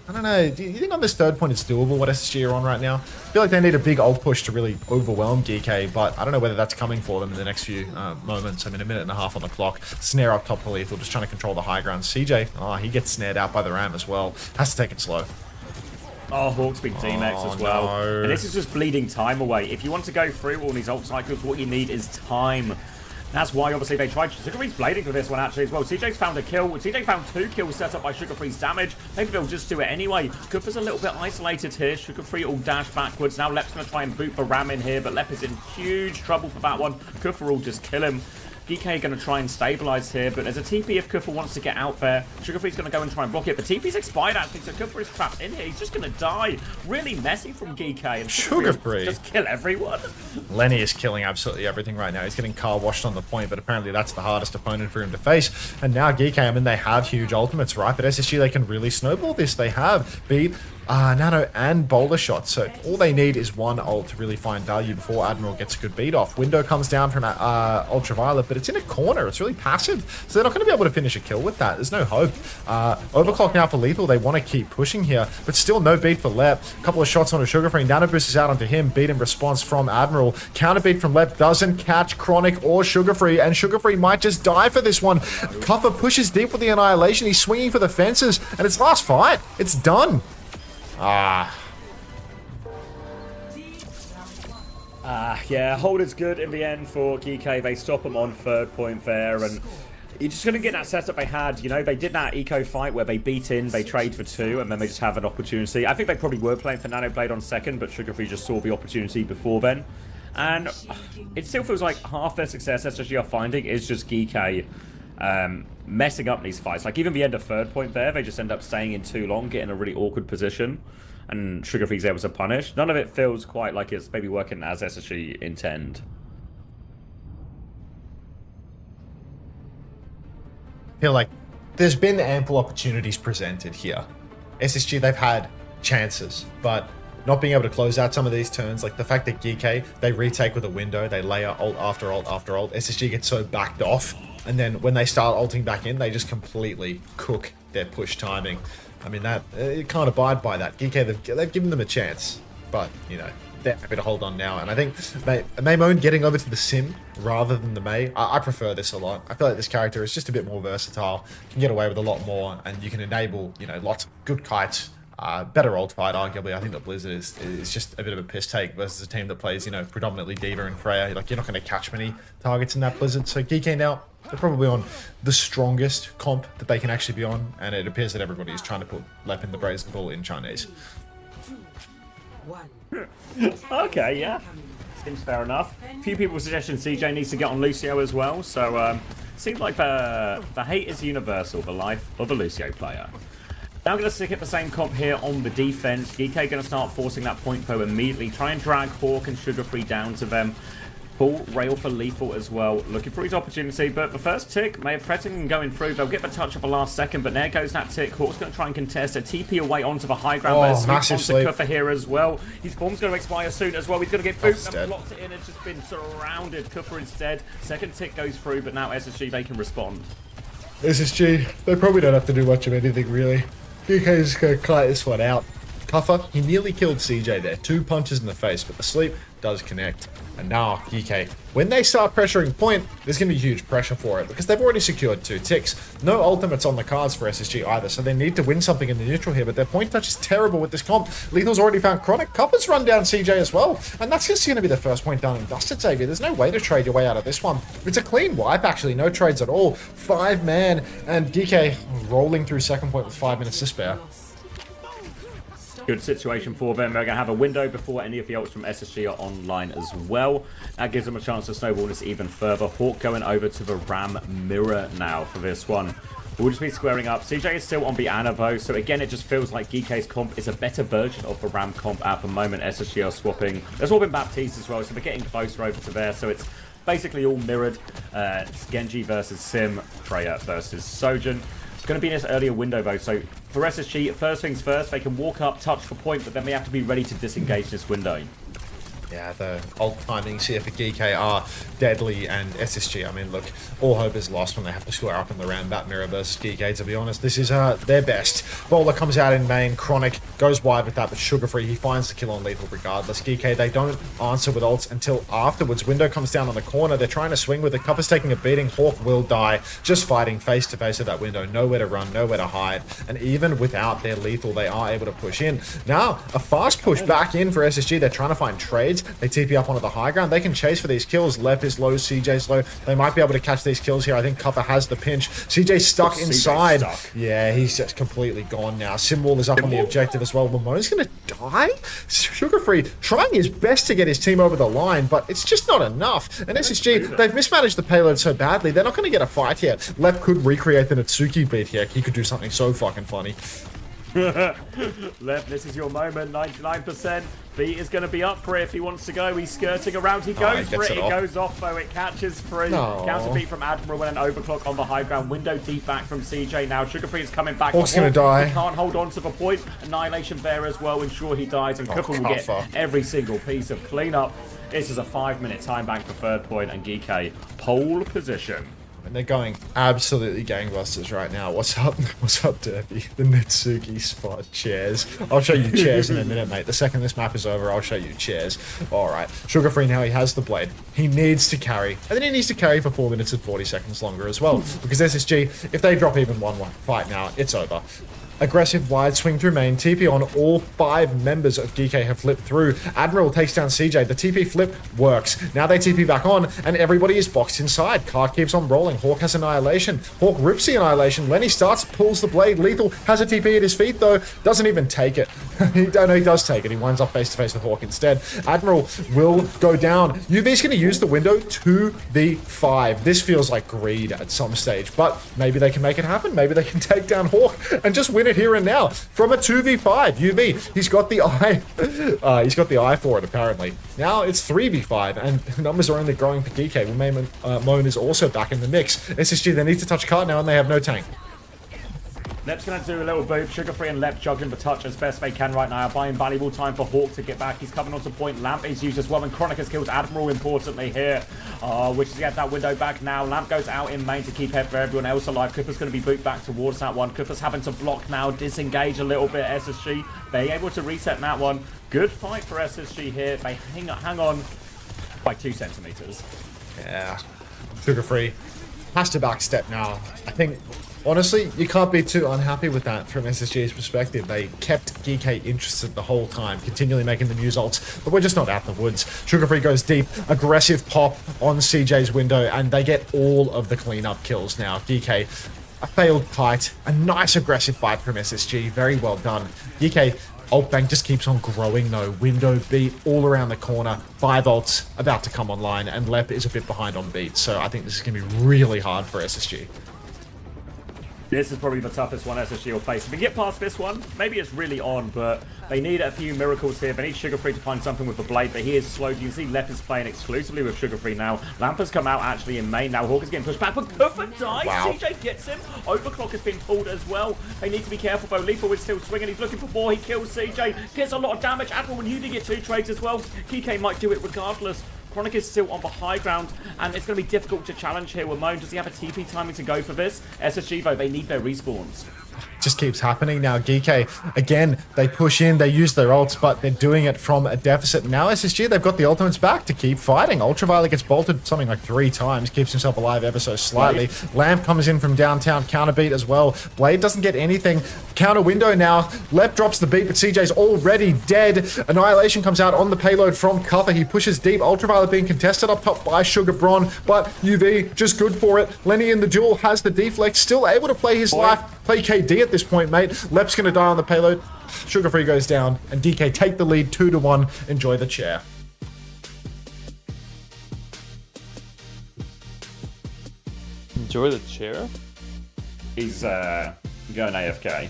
I don't know, do you think on this third point it's doable what SSG are on right now? I feel like they need a big ult push to really overwhelm Geekay, but I don't know whether that's coming for them in the next few moments. I mean, 1.5 minutes on the clock. Snare up top for Lethal, just trying to control the high ground. CJ, he gets snared out by the Ram as well. Has to take it slow. Oh, Hawk's been DMAX as well. No. And this is just bleeding time away. If you want to go through all these ult cycles, what you need is time. That's why, obviously, they tried. Sugarfree's blading for this one, actually, as well. CJ's found a kill. CJ found 2 kills set up by Sugarfree's damage. Maybe they'll just do it anyway. Kuffer's a little bit isolated here. Sugarfree will dash backwards. Now Lep's going to try and boot the Ram in here, but Lep is in huge trouble for that one. Kuffer will just kill him. Geekay going to try and stabilize here, but there's a TP if Kuffer wants to get out there. Sugarfree's going to go and try and block it, but TP's expired actually, so Kuffer is trapped in here. He's just going to die. Really messy from Geekay. And Sugarfree just kill everyone. Lenny is killing absolutely everything right now. He's getting car washed on the point, but apparently that's the hardest opponent for him to face. And now Geekay, I mean, they have huge ultimates, right? But SSG, they can really snowball this. They have beat Nano and Boulder Shot, so all they need is one ult to really find value before Admiral gets a good beat off. Window comes down from Ultraviolet, but it's in a corner. It's really passive, so they're not going to be able to finish a kill with that. There's no hope. Overclock now for Lethal. They want to keep pushing here, but still no beat for Lep. A couple of shots onto Sugarfree. Nano Boost is out onto him. Beat in response from Admiral. Counter beat from Lep doesn't catch Chronic or Sugarfree, and Sugarfree might just die for this one. Kuffer pushes deep with the Annihilation. He's swinging for the fences, and it's last fight. It's done. Yeah, hold is good in the end for Geekay. They stop them on third point there, and you're just going to get that setup they had. You know, they did that eco fight where they beat in, they trade for 2, and then they just have an opportunity. I think they probably were playing for Nanoblade on second, but Sugarfree just saw the opportunity before then. And it still feels like half their success SSG are finding is just Geekay messing up these fights. Like, even the end of third point there, they just end up staying in too long, getting a really awkward position, and Sugarfree's able to punish. None of it feels quite like it's maybe working as SSG intend. I feel like there's been ample opportunities presented here. SSG, they've had chances, but not being able to close out some of these turns, like the fact that Geekay, they retake with a window, they layer ult after ult after ult. SSG gets so backed off, and then when they start ulting back in, they just completely cook their push timing. I mean, that you can't abide by that. Geekay, they've given them a chance, but, you know, they're happy to hold on now. And I think Maimone getting over to the Sim rather than the Mei, I prefer this a lot. I feel like this character is just a bit more versatile, can get away with a lot more, and you can enable, you know, lots of good kites. Better ult fight, arguably. I think that Blizzard is just a bit of a piss take versus a team that plays, you know, predominantly D.Va and Freya. Like, you're not going to catch many targets in that Blizzard. So Geekay now, they're probably on the strongest comp that they can actually be on, and it appears that everybody is trying to put Lep in the Brazen Bull in Chinese. Okay, yeah. Seems fair enough. A few people suggesting CJ needs to get on Lucio as well, so seems like the hate is universal, the life of a Lucio player. Now I'm going to stick at the same comp here on the defense. Geekay going to start forcing that point though immediately. Try and drag Hawk and Sugarfree down to them. Full rail for Lethal as well, looking for his opportunity, but the first tick may have threatened him going through. They'll get the touch at the last second, but there goes that tick. Hawk's going to try and contest a TP away onto the high ground. Oh, There's massive onto Kuffa here as well. His form's going to expire soon as well. He's going to get booped and blocked it in. It's just been surrounded. Kuffa instead. Second tick goes through, but now SSG, they can respond. SSG, they probably don't have to do much of anything, really. Geekay's going to kite this one out. Kuffa, he nearly killed CJ there. 2 punches in the face, but the sleep does connect. And now, Geekay, when they start pressuring point, there's going to be huge pressure for it because they've already secured 2 ticks. No ultimates on the cards for SSG either, so they need to win something in the neutral here, but their point touch is terrible with this comp. Lethal's already found Chronic. Kuffa's run down CJ as well, and that's just going to be the first point down and dusted, Xavier. There's no way to trade your way out of this one. It's a clean wipe, actually. No trades at all. 5-man, and Geekay rolling through second point with 5 minutes to spare. Good situation for them. They're going to have a window before any of the ults from SSG are online as well. That gives them a chance to snowball this even further. Hawk going over to the Ram mirror now for this one. We'll just be squaring up. CJ is still on the Ana though, so again it just feels like Geekay's comp is a better version of the Ram comp at the moment. SSG are swapping. They're swapping Baptiste as well, so they're getting closer over to there, so it's basically all mirrored. It's Genji versus Sim, Freya versus Sojourn. It's going to be in this earlier window though, so for SSG, first things first, they can walk up, touch the point, but then they have to be ready to disengage this window. Yeah, the ult timings here for Geekay are deadly, and SSG, I mean, look, all hope is lost when they have to square up in the round. Bat mirror versus Geekay, to be honest. This is their best. Bowler comes out in main, Chronic goes wide with that, but Sugar Free, he finds the kill on Lethal regardless. Geekay, they don't answer with ults until afterwards. Window comes down on the corner, they're trying to swing with it. Cuppa's taking a beating, Hawk will die, just fighting face to face at that window. Nowhere to run, nowhere to hide, and even without their Lethal, they are able to push in. Now, a fast push back in for SSG. They're trying to find trades. They TP up onto the high ground. They can chase for these kills. Lep is low, CJ's low. They might be able to catch these kills here. I think Cuppa has the pinch. CJ's stuck inside. Yeah, he's just completely gone now. Symbol is up on the objective as well. Lamone's going to die? Sugar Free trying his best to get his team over the line, but it's just not enough. And SSG, they've mismanaged the payload so badly, they're not going to get a fight here. Lep could recreate the Natsuki beat here. He could do something so fucking funny. Lep, this is your moment. 99%. B is going to be up for it if he wants to go. He's skirting around. He goes for it. It goes off, though. It catches free. Counter beat from Admiral and an overclock on the high ground. Window deep back from CJ now. Sugar Free is coming back. Hawk's going to die. He can't hold on to the point. Annihilation there as well. Ensure he dies. And Kuffa will get every single piece of cleanup. This is a 5-minute time bank for third point, and Geekay pole position. And they're going absolutely gangbusters right now. What's up? What's up, Derby? The Natsuki spot. Chairs. I'll show you chairs in a minute, mate. The second this map is over, I'll show you chairs. Alright. Sugar Free now, he has the blade. He needs to carry. And then he needs to carry for 4 minutes and 40 seconds longer as well. Because SSG, if they drop even one fight now, it's over. Aggressive wide swing through main. TP on all 5 members of Geekay have flipped through. Admiral takes down CJ. The TP flip works. Now they TP back on, and everybody is boxed inside. Card keeps on rolling. Hawk has Annihilation. Hawk rips the Annihilation. Lenny starts, pulls the blade. Lethal has a TP at his feet, though. Doesn't even take it. He does take it. He winds up face to face with Hawk instead. Admiral will go down. UV's going to use the window 2v5. This feels like greed at some stage, but maybe they can make it happen. Maybe they can take down Hawk and just win it here and now from a 2v5. UV, he's got the eye. He's got the eye for it, apparently. Now it's 3v5, and numbers are only growing for Geekay. Moan is also back in the mix. SSG, they need to touch card now, and they have no tank. Lep's going to do a little boop. Sugar Free and Lep juggling the touch as best they can right now. Buying valuable time for Hawk to get back. He's coming onto point. Lamp is used as well, and Chronic has killed Admiral importantly here. Which is to get that window back now. Lamp goes out in main to keep everyone else alive. Kuffa's going to be booped back towards that one. Kuffa's having to block now, disengage a little bit. SSG, they're able to reset that one. Good fight for SSG here. They hang on by 2 centimeters. Yeah. Sugar Free has to backstep now. I think, honestly, you can't be too unhappy with that from SSG's perspective. They kept Geekay interested the whole time, continually making the news ults, but we're just not out in the woods. Sugar Free goes deep, aggressive pop on CJ's window, and they get all of the cleanup kills now. Geekay, a failed kite, a nice aggressive fight from SSG, very well done. Geekay, ult bank just keeps on growing though. Window beat all around the corner. 5 ults about to come online, and Lep is a bit behind on beats, so I think this is going to be really hard for SSG. This is probably the toughest one SSG will face. If we get past this one, maybe it's really on, but they need a few miracles here. They need Sugar Free to find something with the blade, but he is slow. You can see Left is playing exclusively with Sugar Free now. Lamp has come out actually in main. Now Hawk is getting pushed back, but Kuffer dies. Wow. CJ gets him. Overclock has been pulled as well. They need to be careful though. Lethal is still swinging. He's looking for more. He kills CJ. Gets a lot of damage. Admiral and Yugi get 2 trades as well. Geekay might do it regardless. Chronic is still on the high ground, and it's going to be difficult to challenge here. Wamone, does he have a TP timing to go for this? SSG, though, they need their respawns. Just keeps happening now. Geekay, again, they push in, they use their ults, but they're doing it from a deficit. Now SSG, they've got the ultimates back to keep fighting. Ultraviolet gets bolted something like 3 times, keeps himself alive ever so slightly. Lamp comes in from downtown, counter beat as well. Blade doesn't get anything. Counter window now. Lep drops the beat, but CJ's already dead. Annihilation comes out on the payload from Kuffer. He pushes deep. Ultraviolet being contested up top by Sugar Bron, but UV just good for it. Lenny in the duel has the deflect, still able to play his life, play KD at this point, mate. Lep's gonna die on the payload. Sugar Free goes down, and DK take the lead 2-1. Enjoy the chair. Enjoy the chair? He's going AFK.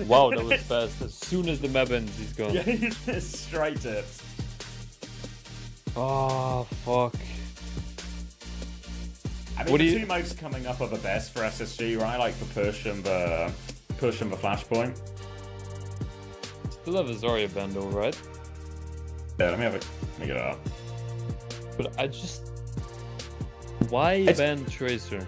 Wow, that was fast. As soon as the map ends, he's gone. Yeah, straight tips. Oh, fuck. I mean, the 2 modes coming up are the best for SSG, right? Like the push and the flashpoint. Still have a Zarya band though, right? Yeah, let me get it up. But I just... Why ban Tracer?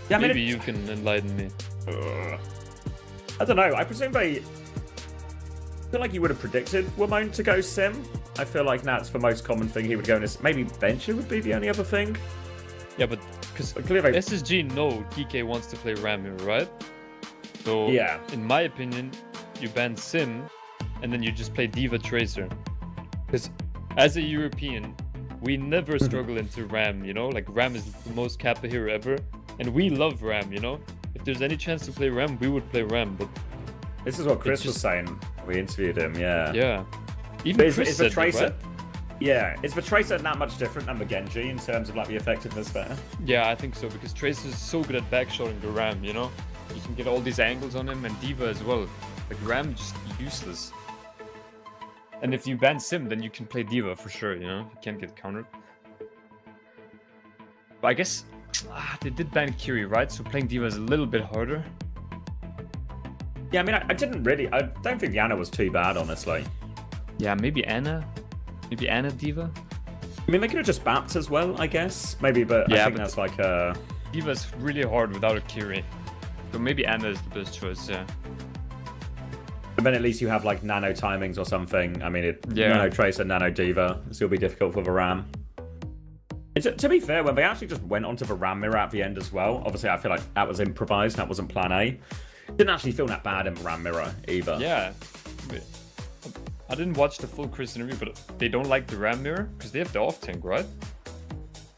Yeah, I mean, maybe you can enlighten me. I don't know. I presume I feel like you would have predicted Wamone to go Sim. I feel like that's the most common thing he would go in. Maybe Venture would be the only other thing. Yeah, but because SSG know Geekay wants to play Ram here, right? So yeah, in my opinion, you ban Sim, and then you just play Diva Tracer. Because as a European, we never struggle into Ram, you know? Like Ram is the most Kappa hero ever, and we love Ram, you know? If there's any chance to play Ram, we would play Ram, but... This is what Chris was saying. We interviewed him, yeah. Yeah. Even Chris said Tracer, right? Yeah, is the Tracer that much different than the Genji in terms of like the effectiveness there? Yeah, I think so, because Tracer is so good at backshotting the Ram, you know? You can get all these angles on him, and Diva as well. Like Ram just useless. And if you ban Sim, then you can play Diva for sure, you know? You can't get countered. But I guess they did ban Kiri, right? So playing Diva is a little bit harder. Yeah, I mean, I don't think the Ana was too bad, honestly. Yeah, maybe Ana. Maybe Ana Diva? I mean, they could have just bapped as well, I guess. Maybe, but yeah, I think that's like a... Diva's really hard without a Kiri. So maybe Ana is the best choice, yeah. But then at least you have like nano timings or something. I mean, Nano Tracer, Nano Diva. It'll still be difficult for the Ram. To be fair, when they actually just went onto the Ram mirror at the end as well, obviously I feel like that was improvised, that wasn't plan A. Didn't actually feel that bad in the Ram mirror either. Yeah. I didn't watch the full Chris interview, but they don't like the Ram mirror because they have the off tank, right?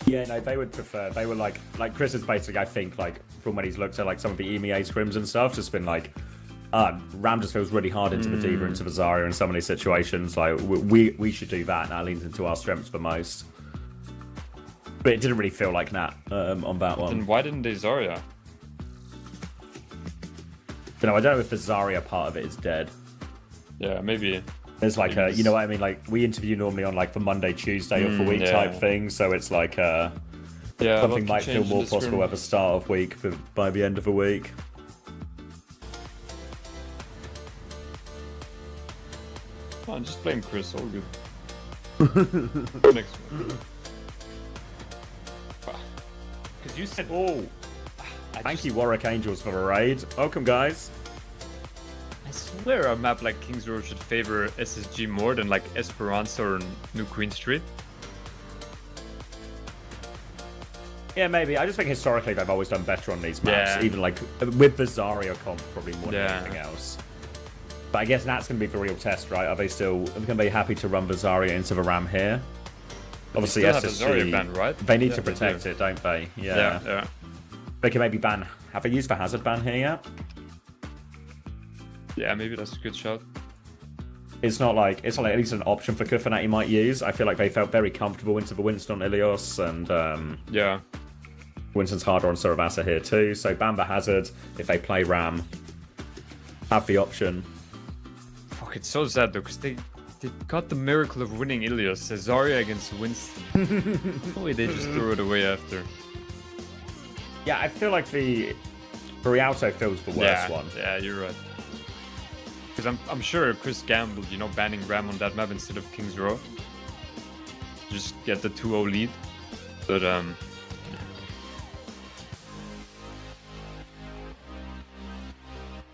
Yeah, no, they would prefer. They were like Chris is basically, I think, like from when he's looked at like some of the Emea scrims and stuff, just been like, Ram just feels really hard into the Diva, into the Zarya in some of these situations. Like we should do that. And that leans into our strengths the most. But it didn't really feel like that on that one. Then why didn't they Zarya? You know, I don't know if the Zarya part of it is dead. Yeah, maybe. There's like a, you know what I mean? Like we interview normally on like the Monday, Tuesday of the week type thing. So it's like something might feel more possible at the start of week, but by the end of the week. Oh, I'm just playing Chris, all good. Next one. Because you said, thank you, Warwick Angels, for the raid. Welcome, guys. I swear a map like Kings Row should favor SSG more than like Esperanza or New Queen Street. Yeah, maybe. I just think historically they've always done better on these maps. Even like with the Zarya comp, probably more than anything else. But I guess that's going to be the real test, right? Are they still going to be happy to run the Zarya into the Ram here? Obviously, SSG, ban, right? They need to protect it, don't they? Yeah. They can maybe ban. Have they used the hazard ban here yet? Yeah, maybe that's a good shot. It's not like at least an option for Kuffin that he might use. I feel like they felt very comfortable into the Winston Ilios and yeah. Winston's harder on Saravasa here too. So Bamba Hazard, if they play Ram, have the option. Fuck, it's so sad though, because they got the miracle of winning Ilios. Cesaria against Winston. No way they just threw it away after. Yeah, I feel like the Rialto feels the worst one. Yeah, you're right. Because I'm sure Chris gambled, you know, banning Ram on that map instead of King's Row. Just get the 2-0 lead. But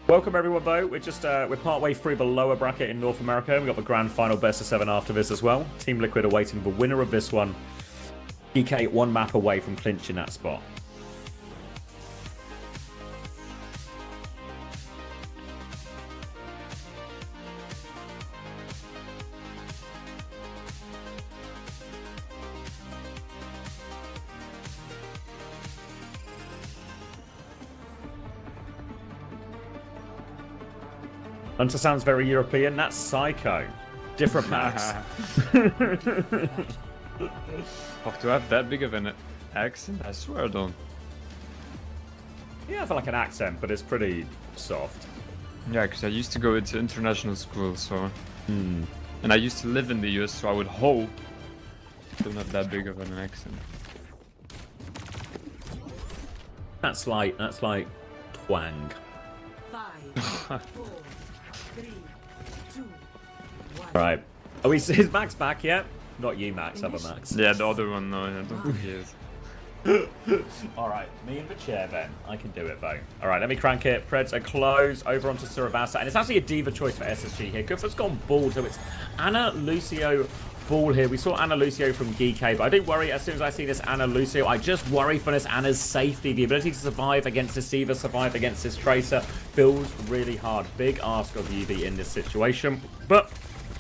welcome everyone though. We're partway through the lower bracket in North America. We got the grand final best of 7 after this as well. Team Liquid awaiting the winner of this one. Geekay 1 map away from clinching that spot. Unter sounds very European. That's Psycho. Different Max. Fuck, do I have that big of an accent? I swear I don't. Yeah, I feel like an accent, but it's pretty soft. Yeah, because I used to go into international school, so... And I used to live in the US, so I would hope I don't have that big of an accent. That's like twang. 5, 4, 3, 2, 1. Right. Are we? Is Max back yet? Not you, Max. Other Max. Yeah, the other one. No, I don't think he is. All right, me in the chair then. I can do it though. All right, let me crank it. Preds are close over onto Saravasa, and it's actually a diva choice for SSG here. Gufa's gone bald, so it's Ana Lucio ball here. We saw Ana Lucio from Geekay, but I don't worry. As soon as I see this Ana Lucio, I just worry for this Ana's safety. The ability to survive against this diva, survive against this tracer, feels really hard. Big ask of UV in this situation, but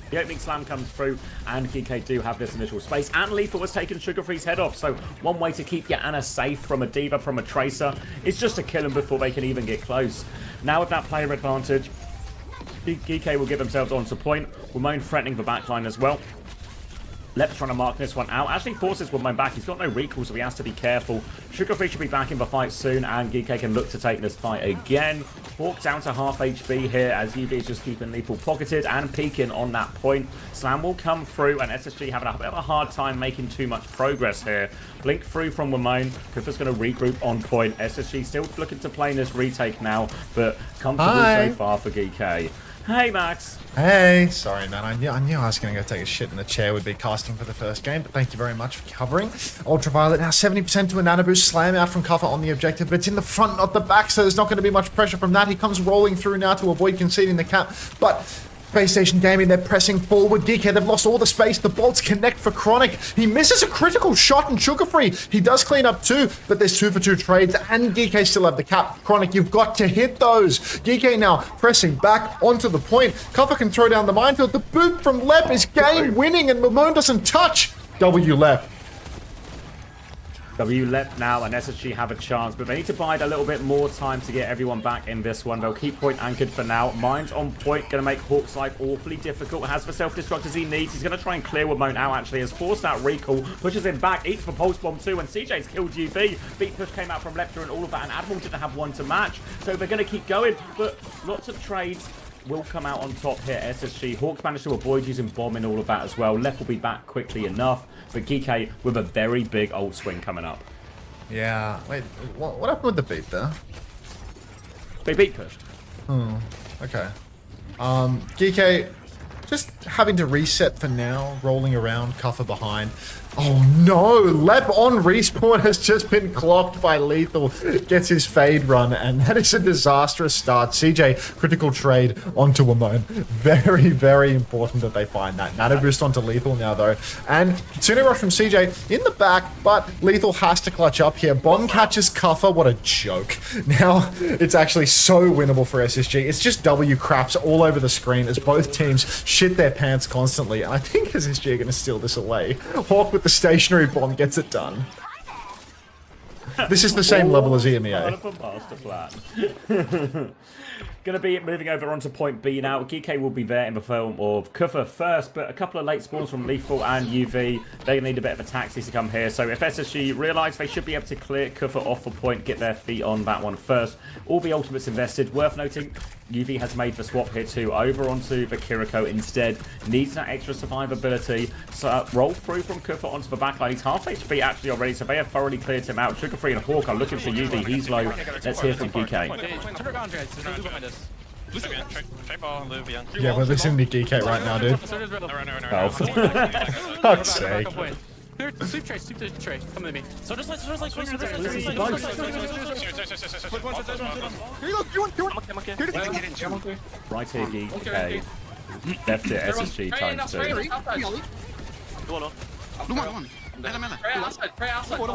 the opening slam comes through, and Geekay do have this initial space. And Lethal was taking Sugar Free's head off, so one way to keep your Ana safe from a diva, from a tracer, is just to kill them before they can even get close. Now with that player advantage, Geekay will get themselves onto point. Wimone threatening the backline as well. Lep's trying to mark this one out. Actually forces Wimone back. He's got no recall, so he has to be careful. Sugar Free should be back in the fight soon, and Geekay can look to take this fight again. Hawk down to half HP here, as UV is just keeping Lethal pocketed and peeking on that point. Slam will come through, and SSG having a bit of a hard time making too much progress here. Blink through from Wimone. Kufa's going to regroup on point. SSG still looking to play in this retake now, but comfortable so far for Geekay. Hey, Max. Hey, sorry, man. I knew I was going to go take a shit in the chair would be casting for the first game, but thank you very much for covering. Ultraviolet now 70% to a nano boost. Slam out from cover on the objective, but it's in the front, not the back, so there's not going to be much pressure from that. He comes rolling through now to avoid conceding the cap, but Spacestation Gaming, they're pressing forward. Geekay, they've lost all the space. The bolts connect for Chronic. He misses a critical shot and Sugar Free. He does clean up too, but there's 2 for 2 trades, and Geekay still have the cap. Chronic, you've got to hit those. Geekay now pressing back onto the point. Cover can throw down the minefield. The boot from Lep is game winning, and Wimone doesn't touch. W Lep. W Lep now, and SSG have a chance, but they need to bide a little bit more time to get everyone back in this one. They'll keep point anchored for now. Mine's on point, going to make Hawk's life awfully difficult. Has the self-destruct as he needs. He's going to try and clear Wimone out, actually. Has forced that recall, pushes him back, eats the pulse bomb too, and CJ's killed UV. Beat push came out from Lepta and all of that, and Admiral didn't have one to match, so they're going to keep going, but lots of trades will come out on top here. SSG. Hawks managed to avoid using bomb and all of that as well. Lep will be back quickly enough, but Geekay with a very big ult swing coming up. Yeah, wait, what happened with the beat there? They beat pushed. Oh, okay. Geekay just having to reset for now, rolling around, Cuffer behind. Oh no, Lep on respawn has just been clocked by Lethal. Gets his fade run, and that is a disastrous start. CJ, critical trade onto Wimone. Very, very important that they find that. Nano boost onto Lethal now though. And Kitsune rush from CJ in the back, but Lethal has to clutch up here. Bomb catches Cuffer, what a joke. Now, it's actually so winnable for SSG. It's just W craps all over the screen as both teams shit their pants constantly. And I think SSG are going to steal this away. Hawk with the stationary bomb gets it done. This is the same level as Emea. Master plan. Going to be moving over onto point B now. Geekay will be there in the form of Kuffer first, but a couple of late spawns from Lethal and UV. They need a bit of a taxi to come here. So if SSG realise they should be able to clear Kuffer off the point, get their feet on that one first. All the ultimates invested. Worth noting, UV has made the swap here too, over onto the Kiriko instead. Needs that extra survivability. So roll through from Kuffer onto the backline. He's half HP actually already, so they have thoroughly cleared him out. Sugar Free and Hawk are looking for UV. He's low. Let's hear from Geekay. Yeah, we're listening to Geekay right now, dude. Oh, fuck's sake. Sleep tray, come with me. So just like, right here, Geekay. Left it, SSG times 2.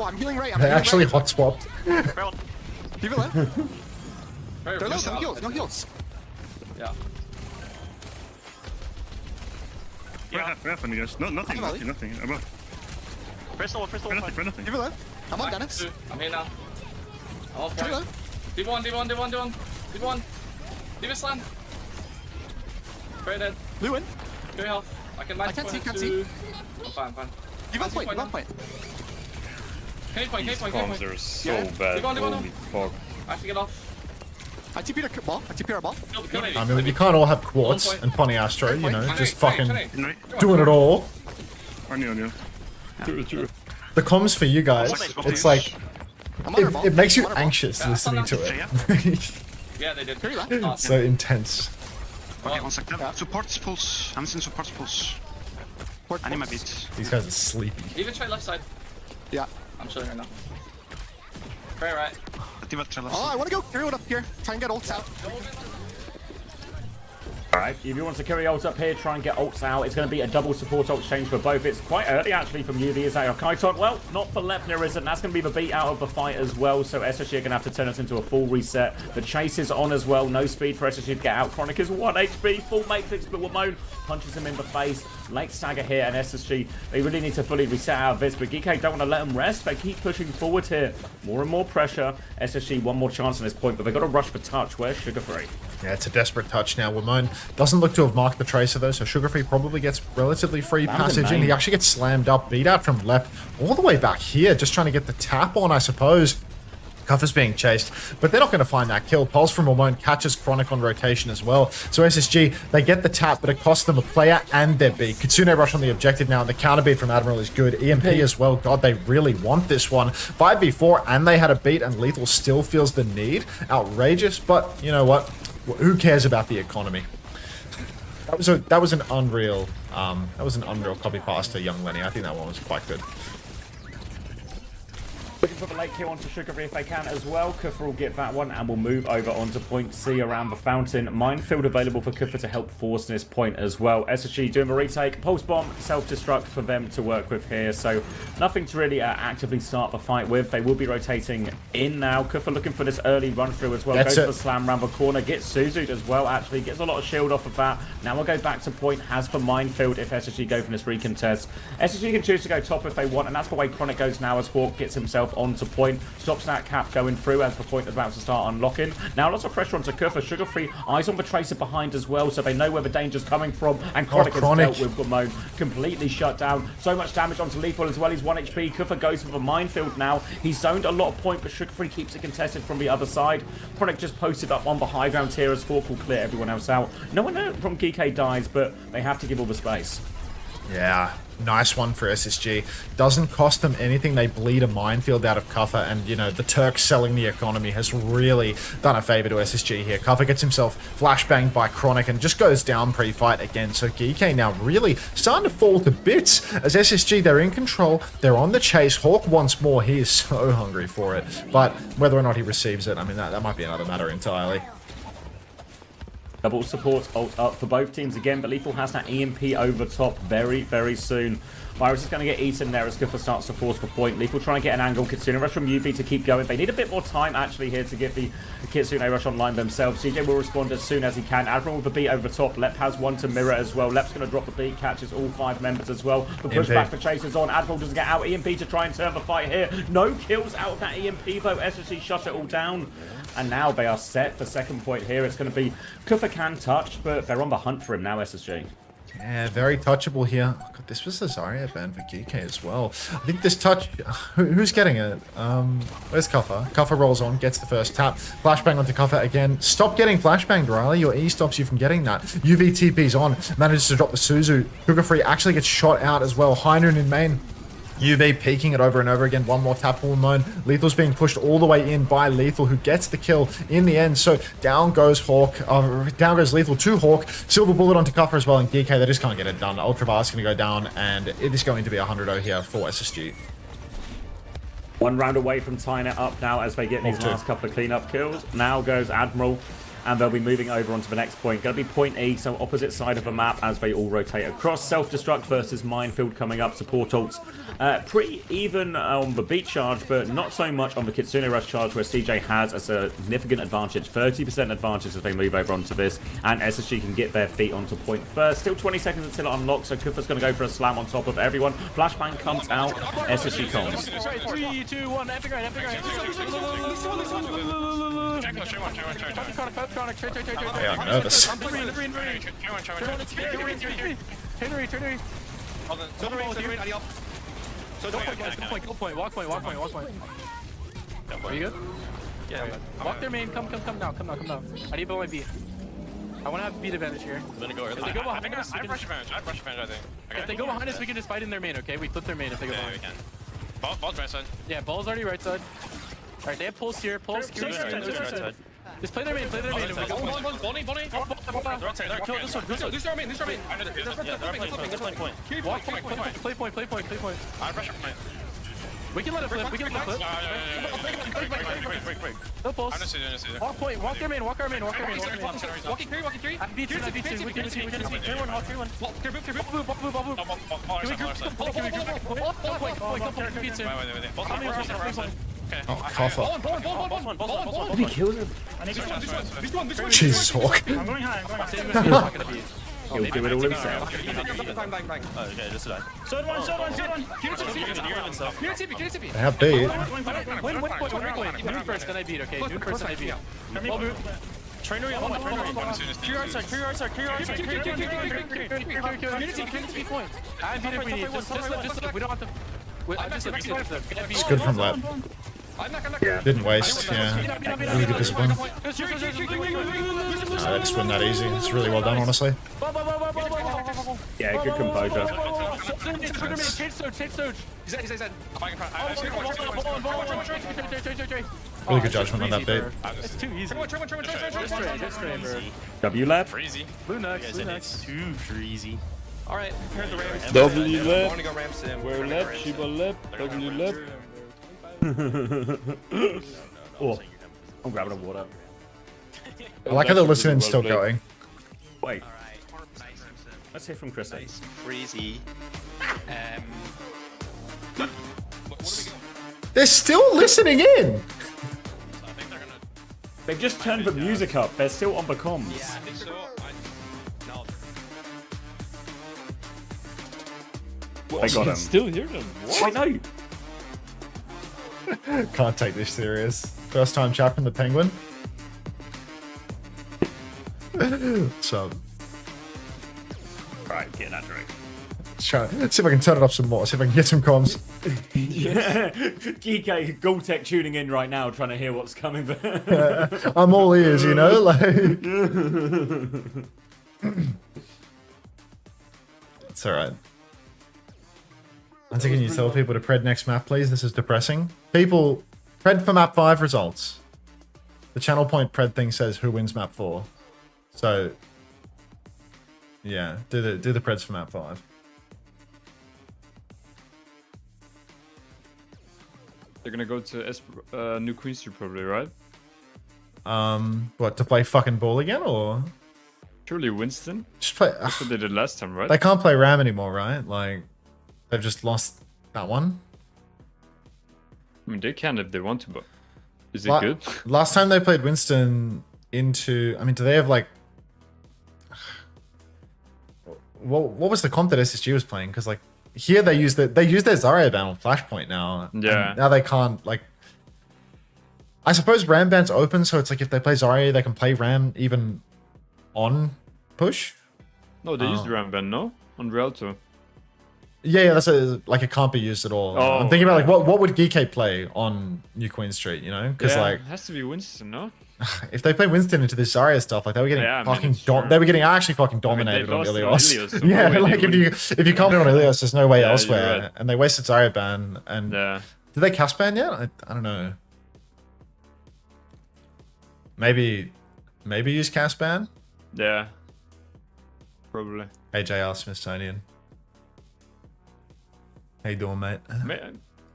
I'm healing right. They actually hot swapped. Give it left. They're low, no heals, no heals. Yeah. Nothing, guys. Nothing. Above. Press the Nothing. Give it left. I'm on Dennis. I'm here now. I'm off right. D1. D1 slam. Very dead. Blue in. Good health. I can can't see. I'm fine. Give up point. Can point. Comms are so bad. Holy fuck. I have to get off. I TP'd a ball. I mean, you can't all have Quartz and Funny Astro, you know, just fucking doing it all. The comms for you guys, it's like, it makes you anxious listening to it. Yeah, they did. So intense. Okay, one sec. Supports pulse. I'm seeing supports pulse. I need my beat. These guys are sleepy. Even try left side. Yeah. I'm chilling right now. Very right. Oh, I want to go carry it up here. Try and get ults out. Alright, if you want to carry ults up here, try and get ults out. It's going to be a double support ult exchange for both. It's quite early actually from UV. Is that your Kaiton? Well, not for Lepner, isn't. That's going to be the beat out of the fight as well. So SSG are going to have to turn us into a full reset. The chase is on as well. No speed for SSG to get out. Chronic is 1 HP. Full matrix, but Wamone punches him in the face. Late stagger here, and SSG, they really need to fully reset out of this. But Geekay don't want to let them rest. They keep pushing forward here. More and more pressure. SSG one more chance on this point, but they've got to rush for touch. Where's Sugar Free? Yeah, it's a desperate touch now. Wamone doesn't look to have marked the Tracer though, so Sugar Free probably gets relatively free passage in. He actually gets slammed up, beat out from Lep all the way back here, just trying to get the tap on, I suppose. Kuffer's being chased, but they're not going to find that kill. Pulse from Wamone catches Chronic on rotation as well. So SSG, they get the tap, but it costs them a player and their beat. Kitsune rush on the objective now, and the counter beat from Admiral is good. EMP as well. God, they really want this one. 5v4, and they had a beat, and Lethal still feels the need. Outrageous, but you know what? Who cares about the economy? That was an unreal copy pass to Young Lenny. I think that one was quite good. Looking for the late kill onto Sugar Free if they can as well. Kuffer will get that one, and we'll move over onto point C around the fountain. Minefield available for Kuffer to help force this point as well. SSG doing a retake. Pulse Bomb, self-destruct for them to work with here. So nothing to really actively start the fight with. They will be rotating in now. Kuffer looking for this early run through as well. Goes for the slam around the corner. Gets Suzu'd as well, actually. Gets a lot of shield off of that. Now we'll go back to point. Has the Minefield if SSG go for this recontest. SSG can choose to go top if they want, and that's the way Chronic goes now as Hawk gets himself onto point, stops that cap going through as the point is about to start unlocking. Now lots of pressure onto Kuffer. Sugar Free eyes on the Tracer behind as well, so they know where the danger's coming from, and Chronic has dealt with Wamone, completely shut down. So much damage onto Lethal as well. He's 1 HP. Kuffer goes for the Minefield now. He's zoned a lot of point, but Sugar Free keeps it contested from the other side. Chronic just posted up on the high ground here as Hawk will clear everyone else out. No one from Geekay dies, but they have to give all the space. Yeah, nice one for SSG. Doesn't cost them anything. They bleed a Minefield out of Kuffer, and, you know, the Turks selling the economy has really done a favor to SSG here. Kuffer gets himself flashbanged by Chronic and just goes down pre-fight again. So Geekay now really starting to fall to bits as SSG, they're in control. They're on the chase. Hawk wants more. He is so hungry for it. But whether or not he receives it, I mean, that might be another matter entirely. Double support ult up for both teams again, but Lethal has that EMP over top very, very soon. Virus is going to get eaten there as Kuffa starts to force the point. Lethal trying to get an angle. Kitsune Rush from UV to keep going. They need a bit more time actually here to get the Kitsune Rush online themselves. CJ will respond as soon as he can. Admiral with the beat over the top. Lep has one to mirror as well. Lep's going to drop the beat, catches all 5 members as well. The pushback for Chase is on. Admiral doesn't get out. EMP to try and turn the fight here. No kills out of that EMP though. SSG shut it all down. And now they are set for second point here. It's going to be Kuffa can touch, but they're on the hunt for him now, SSG. Yeah, very touchable here. Oh, God, this was the Zarya ban for Geekay as well. I think this touch... Who's getting it? Where's Kuffa? Kuffa rolls on, gets the first tap. Flashbang onto Kuffa again. Stop getting flashbanged, Riley. Your E stops you from getting that. UV TP's on. Manages to drop the Suzu. Cougar Free actually gets shot out as well. High Noon in main. UV peeking it over and over again. One more tap will known. Lethal's being pushed all the way in by Lethal, who gets the kill in the end. So down goes Hawk. Down goes Lethal to Hawk. Silver bullet onto Kuffa as well. And Geekay, they just can't get it done. Ultraviolet's going to go down, and it is going to be a 100-0 here for SSG. 1 round away from tying it up now as they get these last couple of cleanup kills. Now goes Admiral. And they'll be moving over onto the next point. Going to be point E, so opposite side of the map as they all rotate across. Self-destruct versus minefield coming up. Support ults pretty even on the beat charge, but not so much on the Kitsune Rush charge, where CJ has a significant advantage. 30% advantage as they move over onto this. And SSG can get their feet onto point first. Still 20 seconds until it unlocks, so Kuffa's going to go for a slam on top of everyone. Flashbang comes out. SSG comms. 3, 2, 1, epic right. Yeah, I'm nervous. Go point. Walk point. Are you good? Yeah. Walk their main. Come now. I need to my beat. I want to have beat advantage here. I'm gonna go early. If they go behind us, I have rush advantage, I think. If they go behind us, we can just fight in their main, okay? We flip their main if they go behind. We can. Ball's right side. Yeah, ball's already right side. Alright, they have pulse here. Pulse. Right side. Just play their main. Bonnie. Right side. Kill this one. This our main. Yeah, they're playing point. Play point. I have rush point. We can let it flip. Break. No pulse. I don't see it. Walk point. Walk their main. Walk our main. Walking 3. I beat two. We can see. Clear one. Clear one. Clear boop. Can we group point? Oh, Kuffa. He killed him. Jesus, Hawk. I'm going high. He'll do it all himself. Okay, this is that. Third one. They have beat. Win point. Noon first, then I beat, okay? Noon first, then I beat. Trainer on one. Clear outside. Unity point. I beat if we need. Just we don't have to. It's good from Lep. Didn't waste, yeah. Really good discipline. They just win that easy. It's really well done, honestly. Yeah, good composure. Really good judgment on that bait. It's too easy. W lap. Blue Nux. Too freezy. Alright, prepare the Rams. W lap. Where lap? Shiba lap. W lap. Oh, I'm grabbing a water. I like how they're listening and still going. Wait. Let's hear from Chris. Freezy. They're still listening in! They've just turned the music up. They're still on the comms. Yeah, I think so. They got him. Still hear them. What? I know. Can't take this serious. First time chat from the Penguin. So. Right, get that drink. See if I can turn it up some more. See if I can get some comms. Geekay, Gore-Tex tuning in right now, trying to hear what's coming. I'm all ears, you know? Like. It's alright. Can you tell people to pred next map, please? This is depressing. People, pred for map 5 results. The channel point pred thing says who wins map 4. So, yeah, do the preds for map 5. They're gonna go to New Queen Street probably, right? What, to play fucking ball again, or? Surely Winston. Just play. That's what they did last time, right? They can't play Ram anymore, right? Like, They've just lost that one. I mean, they can if they want to, but is it good? Last time they played Winston into... I mean, do they have, like... What was the comp that SSG was playing? Because, like, here they use their Zarya ban on Flashpoint now. Yeah. Now they can't, like... I suppose Ram ban's open, so it's like if they play Zarya, they can play Ram even on push. No, they used the Ram ban, no? On Rialto. Yeah, that's like it can't be used at all. Oh, I'm thinking about like what would Geekay play on New Queen Street, you know? Because like it has to be Winston, no? if they play Winston into this Zarya stuff, like they were getting they were getting actually fucking dominated on Ilios. So yeah, like if you can't win on Ilios, there's no way elsewhere. Right. And they wasted Zarya ban. And did they cast ban yet? I don't know. Maybe use cast ban. Yeah, probably. AJR Smithsonian. How you doing, mate?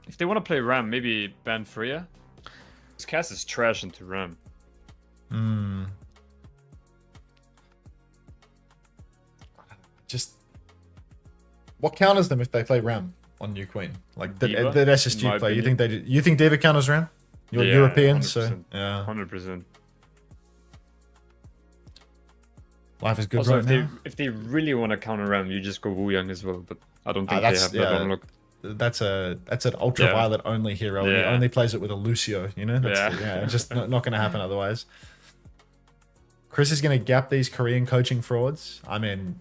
If they want to play Ram, maybe ban Freya. This cast is trash into Ram. Just what counters them if they play Ram on New Queen? Like the SSG play. You think Diva counters Ram? You're European, 100%. So yeah, 100%. Life is good also, right now. If they really want to counter Ram, you just go Wu Yang as well. But I don't think they have that unlocked. That's an ultraviolet only hero. He only plays it with a Lucio, you know? That's, just not going to happen otherwise. Chris is going to gap these Korean coaching frauds. I mean,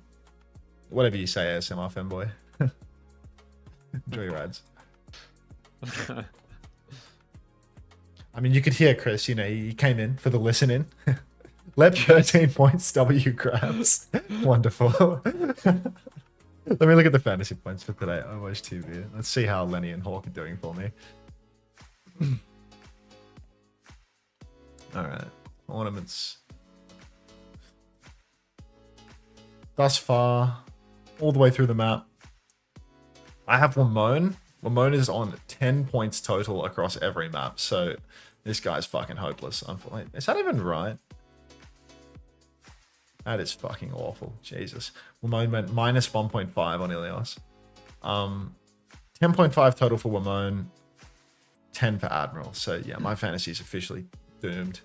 whatever you say, ASMR fanboy. Enjoy your ads. I mean, you could hear Chris, you know, he came in for the listening. Led 13 points, W grabs. Wonderful. Let me look at the fantasy points for today. I watch TV. Let's see how Lenny and Hawk are doing for me. Alright. Ornaments. Thus far, all the way through the map, I have Wamone. Wamone is on 10 points total across every map, so this guy's fucking hopeless. Is that even right? That is fucking awful. Jesus. Wamone went minus 1.5 on Ilios. 10.5 total for Wamone. 10 for Admiral. So yeah, my fantasy is officially doomed.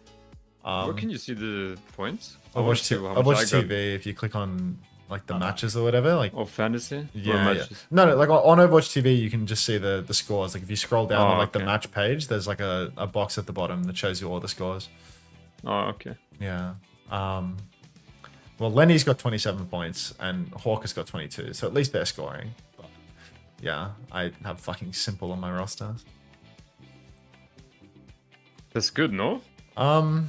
Where can you see the points? I watch TV if you click on like the matches or whatever. Like fantasy? Yeah. No, like on Overwatch TV you can just see the scores. Like if you scroll down to the match page, there's like a box at the bottom that shows you all the scores. Oh, okay. Yeah. Well, Lenny's got 27 points and Hawk has got 22, so at least they're scoring. But yeah, I have fucking Simple on my roster. That's good, no? I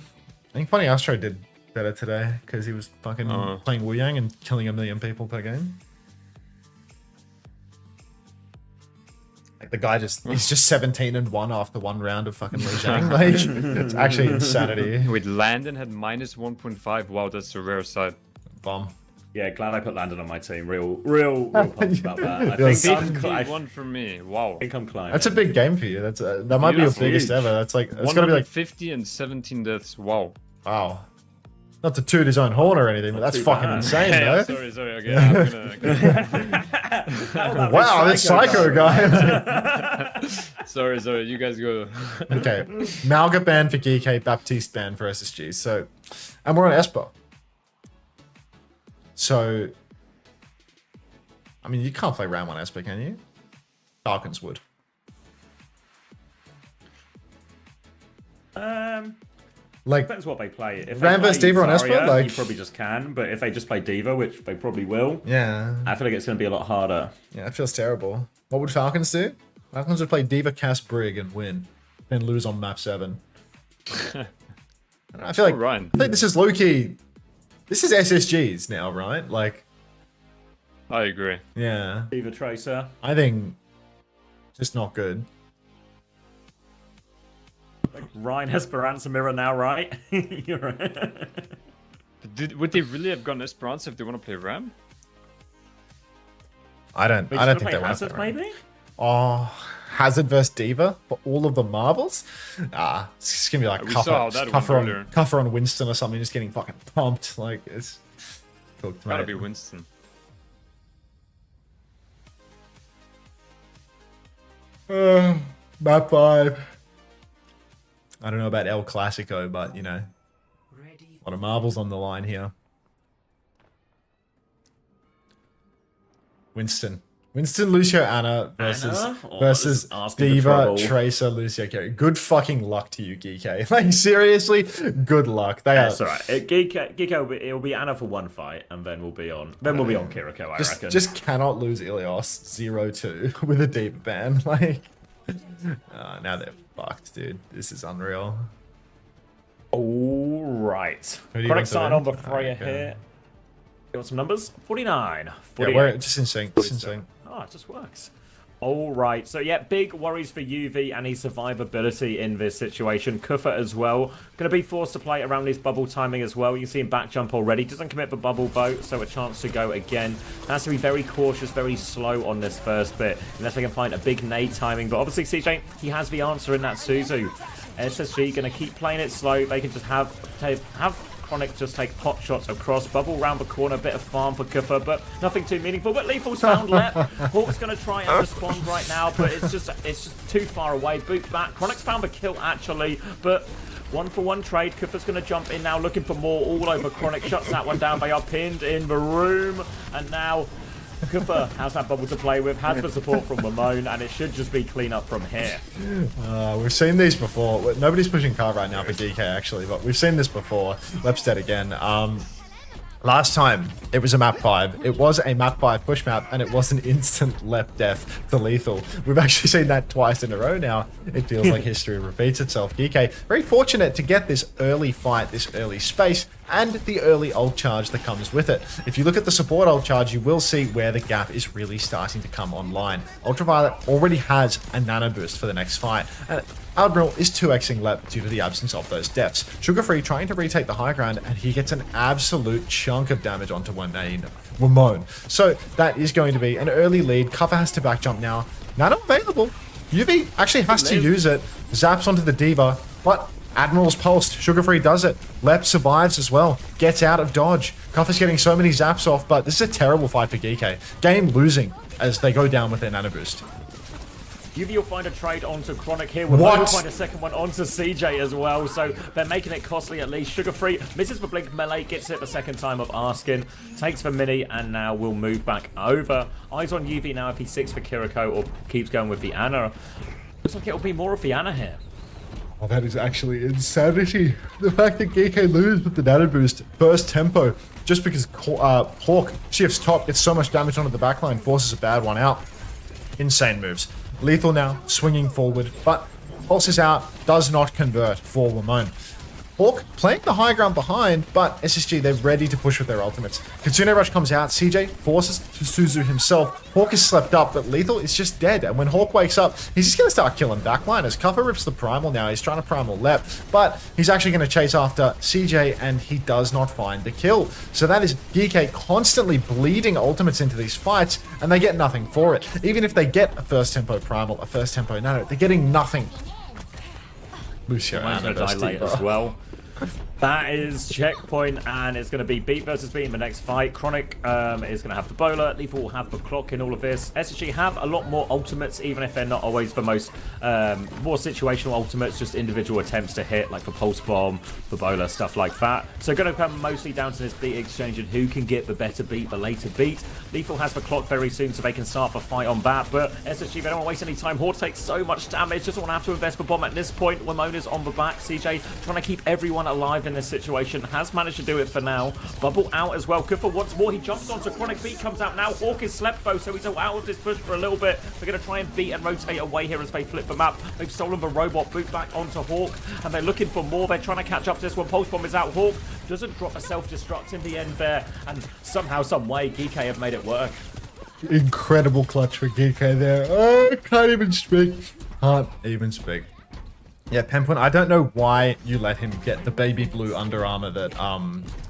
think Funny Astro did better today because he was fucking playing Wu Yang and killing 1 million people per game. Like the guy he's just 17-1 after one round of fucking Li Jiang. Like, it's actually insanity. Wait, Landon had minus 1.5. Wow, that's a rare sight. Bomb. Yeah, glad I put Landon on my team. Real pumped about that. I think one for me. Wow. I think I'm climbing. That's a big game for you. That might be your biggest ever. That's like it's gotta be like 50 and 17 deaths. Wow. Wow. Not to toot his own horn or anything, but that's fucking insane, though. Sorry. Okay, I'm gonna... Wow, this psycho guy. sorry. You guys go. Okay. Malga ban for Geekay, Baptiste ban for SSG. So, and we're on Esper. So, I mean, you can't play round 1 Esper, can you? Falcons would. Like depends what they play. If Ram vs Diva on Esper, like you probably just can. But if they just play Diva, which they probably will, yeah, I feel like it's going to be a lot harder. Yeah, it feels terrible. What would Falcons do? Falcons would play Diva, cast Brig, and win, then lose on map 7. I feel like I think this is low key. This is SSGs now, right? Like, I agree. Yeah, Diva Tracer. I think just not good. Like Ryan Esperanza Mirror now, right? You're right. Would they really have gone Esperanza if they want to play Ram? I don't think they want to play Ram. Maybe? Oh, Hazard versus Diva for all of the marbles? It's gonna be like Cuffer on Winston or something, just getting fucking pumped. Like it's cooked. Gotta be Winston. Map 5. I don't know about El Clasico, but, you know, a lot of marbles on the line here. Winston, Lucio, Anna versus Diva, Tracer, Lucio, Carey. Good fucking luck to you, Geekay. Like, seriously, good luck. That's alright. Geekay it'll be Anna for one fight, and then we'll be on Kiriko, I reckon. Just cannot lose Ilios 0-2 with a Diva ban. Like, now they're fucked, dude. This is unreal. Alright. Chronic starting on the Freya here. You want some numbers? 49. 48. Yeah, we're just in sync. Oh, it just works. All right. So, yeah, big worries for UV and his survivability in this situation. Kufa as well. Going to be forced to play around his bubble timing as well. You can see him back jump already. Doesn't commit the bubble boat, so a chance to go again. Has to be very cautious, very slow on this first bit, unless they can find a big nade timing. But obviously, CJ, he has the answer in that Suzu. SSG going to keep playing it slow. They can just have Chronic just take pot shots across, bubble round the corner, bit of farm for Kufa, but nothing too meaningful. But Lethal's found Lep. Hawk's going to try and respond right now, but it's just too far away. Boot back. Chronic's found the kill actually, but 1-for-1 trade. Kufa's going to jump in now, looking for more all over Chronic. Shuts that one down. They are pinned in the room, and now Kufa has that bubble to play with, has the support from Ramon, and it should just be clean up from here. We've seen these before. Nobody's pushing car right now for DK, actually, but we've seen this before. Lep's dead again. Last time, it was a map 5. It was a map 5 push map, and it was an instant Lep death to Lethal. We've actually seen that twice in a row now. It feels like history repeats itself. Geekay, very fortunate to get this early fight, this early space, and the early ult charge that comes with it. If you look at the support ult charge, you will see where the gap is really starting to come online. Ultraviolet already has a nano boost for the next fight, and Admiral is 2xing Lep due to the absence of those deaths. Sugar-Free trying to retake the high ground, and he gets an absolute chunk of damage onto Ramon. So that is going to be an early lead. Cover has to back jump now. Nano available. UV actually has to use it. Zaps onto the Diva, but Admiral's pulsed. Sugar-Free does it. Lep survives as well. Gets out of dodge. Kuffa's getting so many zaps off, but this is a terrible fight for Geekay. Game losing as they go down with their nano boost. UV will find a trade onto Chronic here. We'll find a second one onto CJ as well, so they're making it costly at least. Sugar-Free misses the blink melee, gets it the second time of asking, takes the mini, and now we'll move back over. Eyes on UV now if he sticks for Kiriko or keeps going with the Anna. Looks like it'll be more of the Anna here. Oh, that is actually insanity. The fact that Geekay lose with the nano boost, burst tempo, just because Hawk shifts top, gets so much damage onto the backline, forces a bad one out. Insane moves. Lethal now, swinging forward, but pulses out, does not convert for Ramon. Hawk playing the high ground behind, but SSG, they're ready to push with their ultimates. Kitsune Rush comes out, CJ forces to Suzu himself. Hawk is slept up, but Lethal is just dead. And when Hawk wakes up, he's just going to start killing backliners. Kuffa rips the Primal now, he's trying to Primal Lep, but he's actually going to chase after CJ, and he does not find the kill. So that is Geekay constantly bleeding ultimates into these fights, and they get nothing for it. Even if they get a first tempo Primal, a first tempo Nano, they're getting nothing. Lucio Anna die late as well. That is checkpoint, and it's going to be beat versus beat in the next fight. Chronic is going to have the bowler. Lethal will have the clock in all of this. SSG have a lot more ultimates, even if they're not always the most more situational ultimates, just individual attempts to hit, like the pulse bomb, the bowler, stuff like that. So going to come mostly down to this beat exchange and who can get the better beat, the later beat. Lethal has the clock very soon, so they can start the fight on that. But SSG, they don't want to waste any time. Horde takes so much damage, doesn't want to have to invest the bomb at this point. Ramona's on the back. CJ trying to keep everyone alive in this situation, has managed to do it for now. Bubble out as well. Kufa once more, he jumps onto Chronic. Beat comes out now. Hawk is slept though, so he's out of this push for a little bit. They're going to try and beat and rotate away here as they flip the map. They've stolen the robot, boot back onto Hawk, and they're looking for more. They're trying to catch up to this one. Pulse bomb is out. Hawk doesn't drop a self-destruct in the end there, and somehow, some way, Geekay have made it work. Incredible clutch for Geekay there. Oh, I can't even speak. Can't even speak. Yeah, Penpoint, I don't know why you let him get the baby blue Under Armour that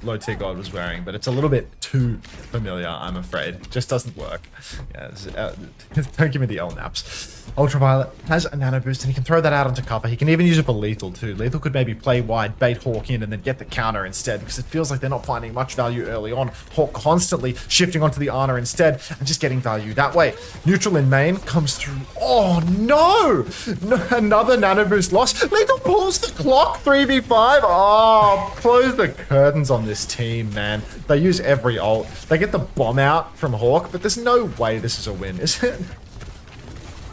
Low Tier God was wearing, but it's a little bit too familiar, I'm afraid. It just doesn't work. Yeah, don't give me the L naps. Ultraviolet has a nano boost and he can throw that out onto cover. He can even use it for Lethal too. Lethal could maybe play wide, bait Hawk in, and then get the counter instead, because it feels like they're not finding much value early on. Hawk constantly shifting onto the Ana instead and just getting value that way. Neutral in main comes through. Oh no! Another nano boost loss. Lethal pulls the clock, 3v5. Oh, close the curtains on this team, man. They use every ult. They get the bomb out from Hawk, but there's no way this is a win, is it?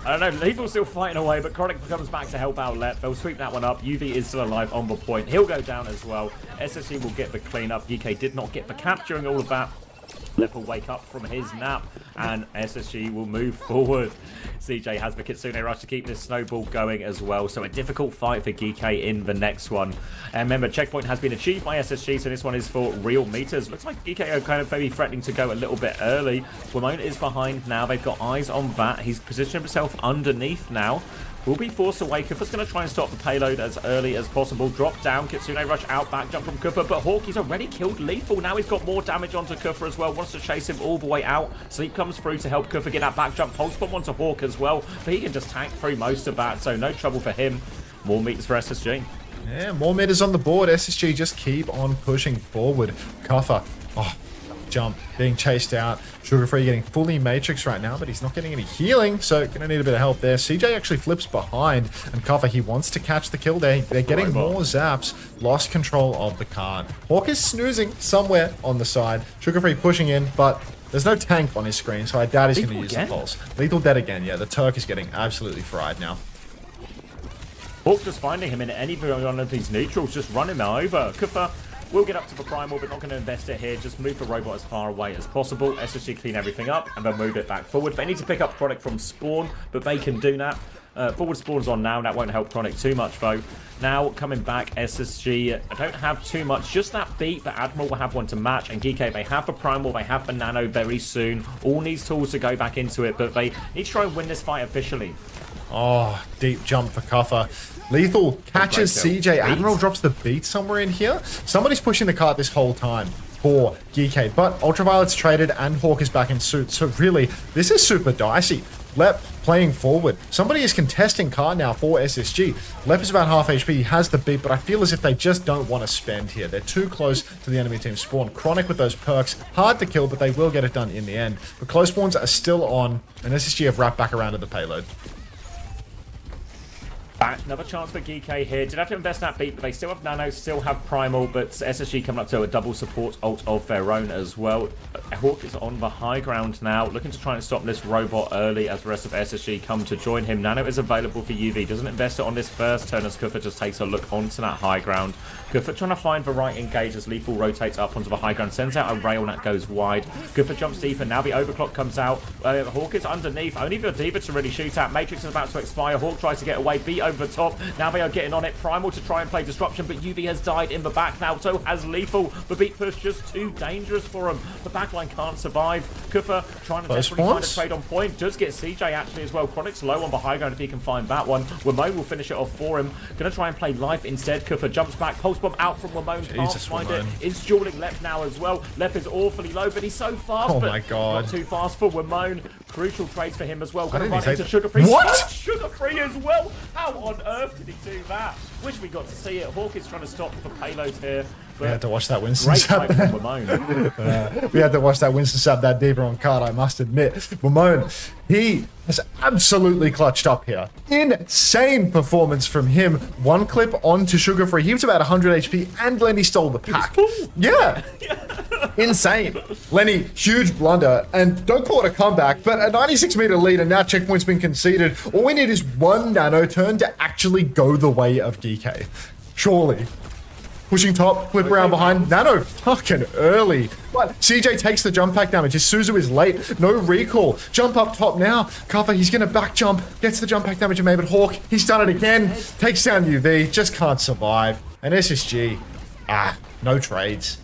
I don't know, Lethal's still fighting away, but Chronic comes back to help out Lep. They'll sweep that one up. UV is still alive on the point. He'll go down as well. SSG will get the cleanup. Geekay did not get the cap during all of that. Lep will wake up from his nap, and SSG will move forward. CJ has the Kitsune Rush to keep this snowball going as well, so a difficult fight for Geekay in the next one. And remember, checkpoint has been achieved by SSG, so this one is for real meters. Looks like Geekay are kind of maybe threatening to go a little bit early. Wamone is behind now. They've got eyes on that. He's positioned himself underneath now. Will be forced away. Kufa's going to try and stop the payload as early as possible. Drop down. Kitsune Rush out. Back jump from Kufa. But Hawk, he's already killed Lethal. Now he's got more damage onto Kufa as well. Wants to chase him all the way out. Sleep comes through to help Kufa get that back jump. Pulse bomb onto Hawk as well. But he can just tank through most of that. So no trouble for him. More meters for SSG. Yeah, more meters on the board. SSG just keep on pushing forward. Kufa. Oh, jump. Being chased out. Sugar Free getting fully Matrix right now, but he's not getting any healing, so gonna need a bit of help there. CJ actually flips behind, and Kufa, he wants to catch the kill there. They're getting more zaps. Lost control of the card. Hawk is snoozing somewhere on the side. Sugar Free pushing in, but there's no tank on his screen, so I doubt he's going to use the pulse. Lethal dead again. Yeah, the Turk is getting absolutely fried now. Hawk just finding him in any one of these neutrals, just run him over. Kufa will get up to the primal, but not going to invest it here. Just move the robot as far away as possible. SSG clean everything up, and then move it back forward. They need to pick up Chronic from spawn, but they can do that. Forward spawn's on now. That won't help Chronic too much, though. Now, coming back, SSG, I don't have too much. Just that beat, but Admiral will have one to match. And Geekay, they have the primal, they have the nano very soon. All needs tools to go back into it, but they need to try and win this fight officially. Oh, deep jump for Kufa. Lethal catches CJ. Admiral drops the beat somewhere in here. Somebody's pushing the cart this whole time for Geekay, but Ultraviolet's traded and Hawk is back in suit. So really, this is super dicey. Lep playing forward. Somebody is contesting cart now for SSG. Lep is about half HP. He has the beat, but I feel as if they just don't want to spend here. They're too close to the enemy team spawn. Chronic with those perks. Hard to kill, but they will get it done in the end. The close spawns are still on, and SSG have wrapped back around to the payload. Another chance for Geekay here. Did have to invest that beat, but they still have nano, still have primal, but SSG coming up to a double support ult of their own as well. Hawk is on the high ground now, looking to try and stop this robot early as the rest of SSG come to join him. Nano is available for UV. Doesn't invest it on this first turn as Kufa just takes a look onto that high ground. Kufa trying to find the right engage as Lethal rotates up onto the high ground, sends out a rail that goes wide. Kufa jumps deeper. Now the overclock comes out. Hawk is underneath. Only the D.Va to really shoot at. Matrix is about to expire. Hawk tries to get away. Beat over the top. Now they are getting on it. Primal to try and play disruption, but UV has died in the back now. So has Lethal. The beat push just too dangerous for him. The backline can't survive. Kufa trying to desperately find a trade on point. Does get CJ actually as well. Chronic's low on the high ground if he can find that one. Wamone will finish it off for him. Gonna try and play life instead. Kufa jumps back. Pulse bomb out from Wamone. Can't find it. Is dueling Lep now as well. Lep is awfully low, but he's so fast. Oh my god. Not too fast for Wamone. Crucial trades for him as well. Gonna run into Sugar Free. What? Sugar Free as well. How on earth did he do that? Wish we got to see it. Hawk is trying to stop the payload here. We had to watch that Winston Great sub. fight from Wamone. We had to watch that Winston sub that D.Va on card, I must admit. Wamone, he has absolutely clutched up here. Insane performance from him. One clip onto Sugar Free. He was about 100 HP and Lenny stole the pack. Yeah. Insane. Lenny, huge blunder. And don't call it a comeback, but a 96-meter lead and now checkpoint's been conceded. All we need is one nano turn to actually go the way of Geekay. Surely. Pushing top, flip around behind. Nano fucking early. But CJ takes the jump pack damage. Isuzu is late. No recall. Jump up top now. Kufa, he's going to back jump. Gets the jump pack damage and maybe Hawk. He's done it again. Takes down UV. Just can't survive. And SSG. No trades.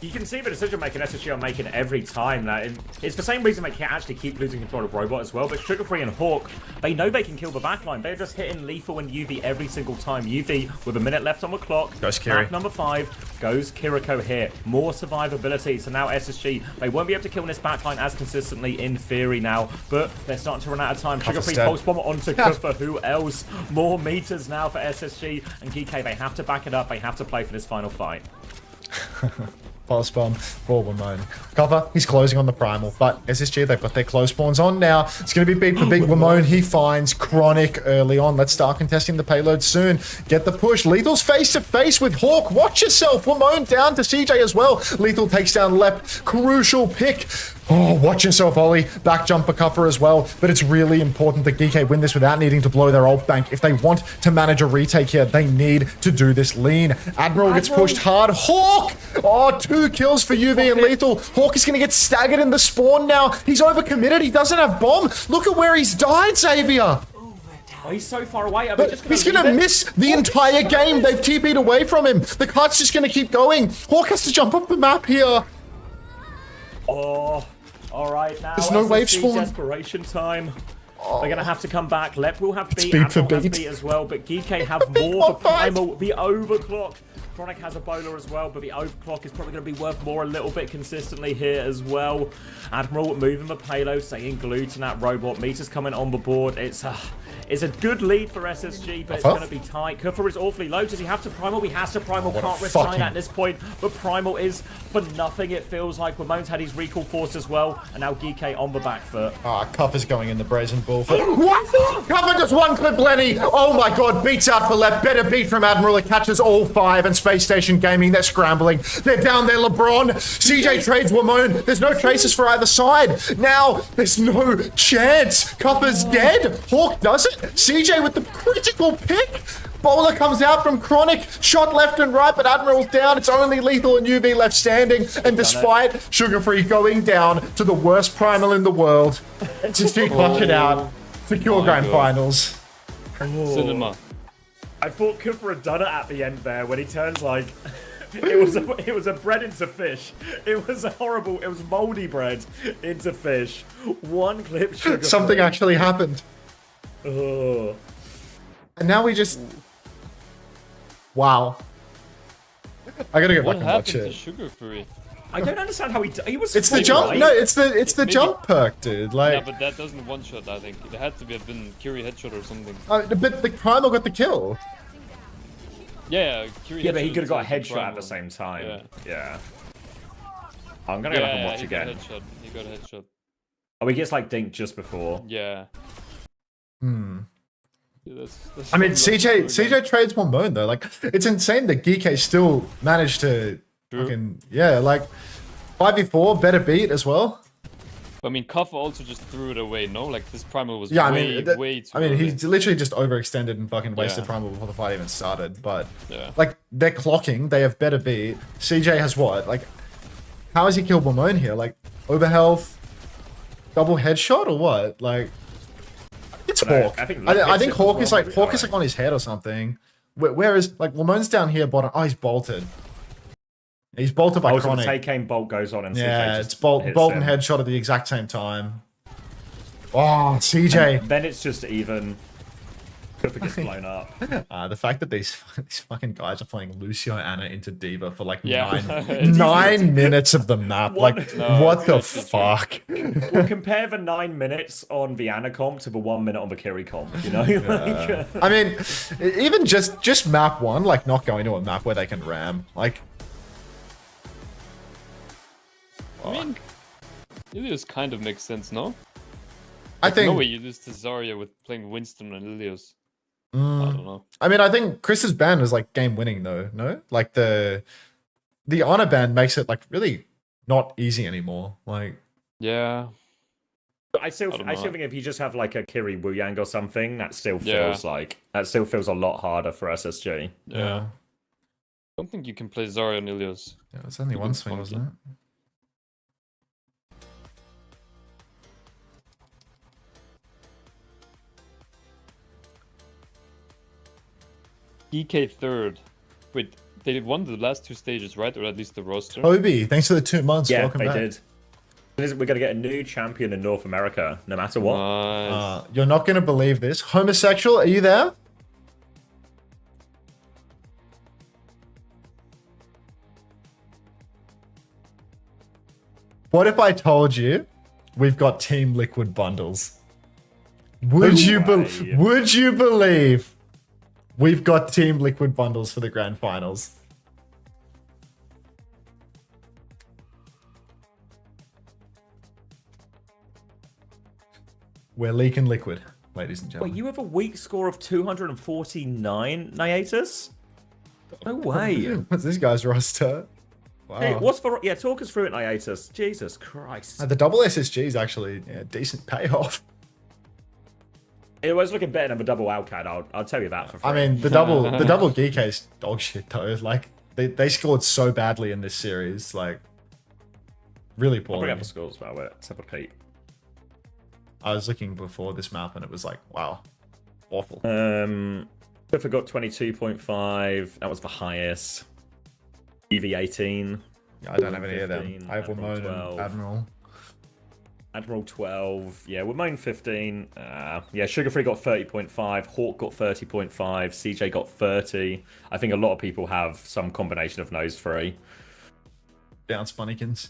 You can see the decision making SSG are making every time. That it's the same reason they can actually keep losing control of Robot as well. But Sugar Free and Hawk, they know they can kill the backline. They're just hitting Lethal and UV every single time. UV with a minute left on the clock. Goes Kiri. Map number 5 goes Kiriko here. More survivability. So now SSG, they won't be able to kill this backline as consistently in theory now. But they're starting to run out of time. Sugar Free pulse bomb onto Kufa. Who else? More meters now for SSG and Geekay. They have to back it up. They have to play for this final fight. Pulse bomb for Wamone. Cover, he's closing on the primal, but SSG, they've got their close spawns on now. It's going to be beat for big Wamone. He finds Chronic early on. Let's start contesting the payload soon. Get the push. Lethal's face to face with Hawk. Watch yourself. Wamone down to CJ as well. Lethal takes down Lep. Crucial pick. Oh, watch yourself, Ollie. Back jump for Cuffer as well. But it's really important that Geekay win this without needing to blow their ult bank. If they want to manage a retake here, they need to do this lean. Admiral gets pushed hard. Hawk! Oh, 2 kills for UV and Lethal. Hawk is going to get staggered in the spawn now. He's overcommitted. He doesn't have bomb. Look at where he's died, Xavier. Oh, he's so far away. He's going to miss the entire game. They've TP'd away from him. The cart's just going to keep going. Hawk has to jump off the map here. Oh, all right now. There's no wave spawn. Desperation time. They're going to have to come back. Lep will have beat. Beat for Admiral has beat. beat as well, but Geekay have more. The primal, the overclock. Chronic has a bowler as well, but the overclock is probably going to be worth more a little bit consistently here as well. Admiral moving the payload, staying glued to that robot. Meters coming on the board. It's a good lead for SSG, but it's going to be tight. Kufa is awfully low. Does he have to primal? He has to primal. Can't risk dying at this point, but primal is for nothing, it feels like. Ramone's had his recall force as well, and now Geekay on the back foot. Cuffer's going in the brazen bull. What? Cuffer just one clip, Lenny. Oh my god, beats out for left. Better beat from Admiral. It catches all 5, and Spacestation Gaming, they're scrambling. They're down there, LeBron. CJ trades Wamone. There's no traces for either side. Now, there's no chance. Cuffer's dead. Hawk does it. CJ with the critical pick. Bowler comes out from Chronic. Shot left and right, but Admiral's down. It's only Lethal and UV left standing. And despite Sugar Free going down to the worst primal in the world, SSG clutch it out. Secure grand finals. Cinema. I thought Cooper had done it at the end there when he turns like it was a bread into fish. It was a horrible. It was moldy bread into fish. One clip. Sugar Something free. actually happened. Oh. And now we just. Wow. I gotta go back and watch What happened to it. Sugar Free? I don't understand how he was. It's the jump. No, it's the jump perk, dude. Like. Yeah, but that doesn't one shot. I think it had to have been Kiri headshot or something. But the primal got the kill. Yeah, Kiri. Yeah, but he headshot could have got a into the headshot at primal. the same time. Yeah. Yeah. I'm gonna go back and watch he again. Got a headshot. He got a headshot. Oh, he gets like dinked just before. Yeah. Hmm. Yeah, that's I mean, so CJ trades Wamone though. Like, it's insane that Geekay still managed to fucking like 5v4 better beat as well. I mean, Kuff also just threw it away. No, like this primal was Yeah, way too. I mean, early. he literally just overextended and fucking wasted Yeah. primal before the fight even started. But Yeah. like, they're clocking. They have better beat. CJ has what? Like, how has he killed Wamone here? Like, overhealth, double headshot or what? Like, it's Hawk. I think Hawk is like on his head or something. Whereas like Wamone's down here bottom. Oh, he's bolted. He's bolted by So the Chronic. take aim bolt goes on and Yeah, CJ it's just bolt hits and him. headshot at the exact same time. Oh, CJ. And then it's just even. Cooper gets blown up. The fact that these fucking guys are playing Lucio Anna into Diva for like Yeah. 9 minutes of the map. What? Like, No, what the fuck? Well, compare the 9 minutes on the Anna comp to the 1 minute on the Kiri comp, you know? Like, I mean, even just map 1, like not going to a map where they can ram. Like, I mean, Ilios kind of makes sense, no? I Like, think. no way you lose to Zarya with playing Winston and Ilios. I Mm. don't know. I mean, I think Chris's ban is like game winning though. No, like the honor ban makes it like really not easy anymore. Like, Yeah. I still I don't know. think if you just have like a Kiri Wu Yang or something, that still Yeah. feels a lot harder for SSG. Yeah. I don't think you can play Zarya and Ilios. Yeah, it's only one swing, wasn't it? Geekay third. Wait, they won the last 2 stages, right? Or at least the roster. Obi, thanks for the 2 months. Yeah, Welcome they back. did. We're going to get a new champion in North America, no matter what. Nice. You're not going to believe this. Homosexual, are you there? What if I told you we've got Team Liquid bundles? Would you believe we've got Team Liquid bundles for the grand finals? We're leaking liquid, ladies and gentlemen. Wait, you have a weak score of 249, Niatus? No way. What's this guy's roster? Wow. Hey, what's for? Yeah, talk us through it, Niatus. Jesus Christ. The double SSG is actually decent payoff. It was looking better than the double Wildcat. I'll tell you that for free. I mean, the double Geekay's dog shit though. Like they scored so badly in this series, like really I'll poorly. bring up the scores as well. Let's have a peek. I was looking before this map and it was like, wow, awful. Clifford got 22.5. That was the highest. EV18. Yeah, I don't have any of them. I have Ramon and Admiral. Admiral 12. Yeah, Ramon 15. Yeah, Sugar Free got 30.5. Hawk got 30.5. CJ got 30. I think a lot of people have some combination of those three. Bounce Bunnykins.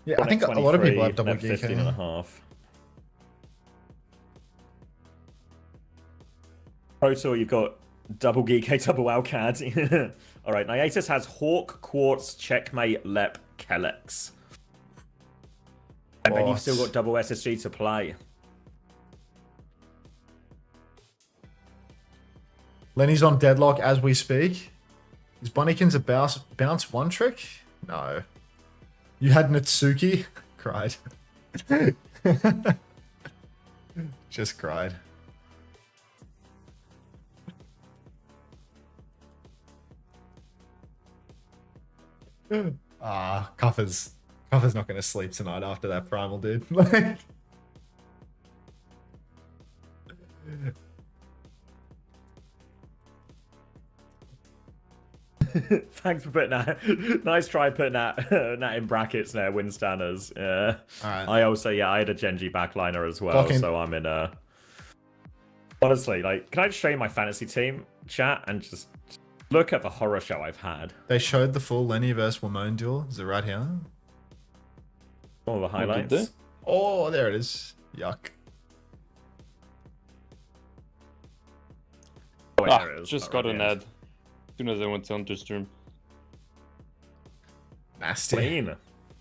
Yeah, I think a lot of people have double Geekay. 15.5. Pro Tour, you've got double Geekay, double Wildcat. Alright, Niatus has Hawk, Quartz, Checkmate, Lep, Kellex. And then you've still got double SSG to play. Lenny's on deadlock as we speak. Is Bunnykins a bounce one trick? No. You had Natsuki? Cried. Just cried. Cuffer's not going to sleep tonight after that primal, dude. Like, Thanks for putting that. Nice try putting that in brackets there, Winstanners. Yeah. Alright. I also, I had a Genji backliner as well, so I'm in a... Honestly, like, can I just show you my fantasy team, chat, and just look at the horror show I've had? They showed the full Lenny vs. Wamone duel. Is it right here? All the highlights. Oh, there it is. Yuck. Oh, wait, there it is. Just got an ad. As soon as I went to Unter stream. Nasty. Clean.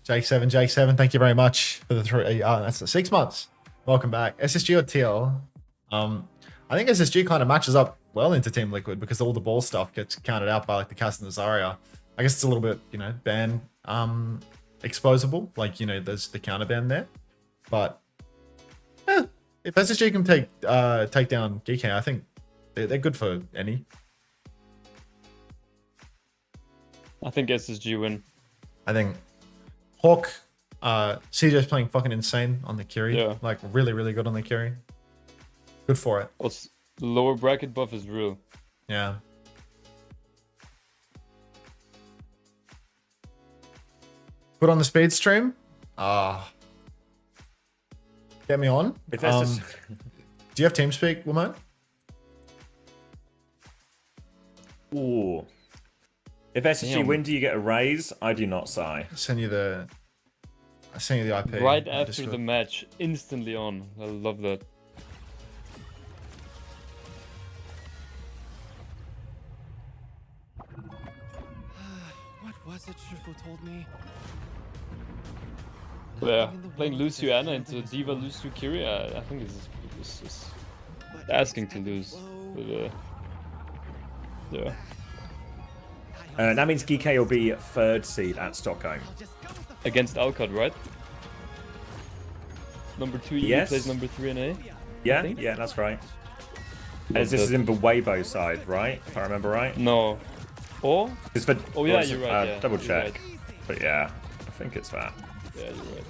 Jake7, thank you very much for the 3. That's the 6 months. Welcome back. SSG or TL? I think SSG kind of matches up well into Team Liquid because all the ball stuff gets counted out by like the Cast and the Zarya. I guess it's a little bit, ban exposable. Like, there's the counter ban there. But if SSG can take down Geekay, I think they're good for any. I think SSG win. I think Hawk, CJ's playing fucking insane on the Kiri. Yeah. Like, really, really good on the Kiri. Good for it. What's the lower bracket buff is real. Yeah. Put on the speed stream. Get me on. If that's do you have TeamSpeak, woman? just... Ooh. If SSG win, do you get a raise? I do not, Sai. I send you the IP. Right after the match, instantly on. I love that. What was it Shifu told me? Yeah, playing Lucio Anna into Diva Lucio Kiri, I think this is asking to lose. But, yeah. That means Geekay will be 3rd seed at Stockholm. Against Alcott, right? Number 2 Yes. plays number 3 in A. Yeah, that's right. As this is in the Weibo side, right? If I remember right. No. Or? It's for, oh yeah, you're right. Yeah, double you're check. right. But yeah, I think it's that. Yeah, you're right.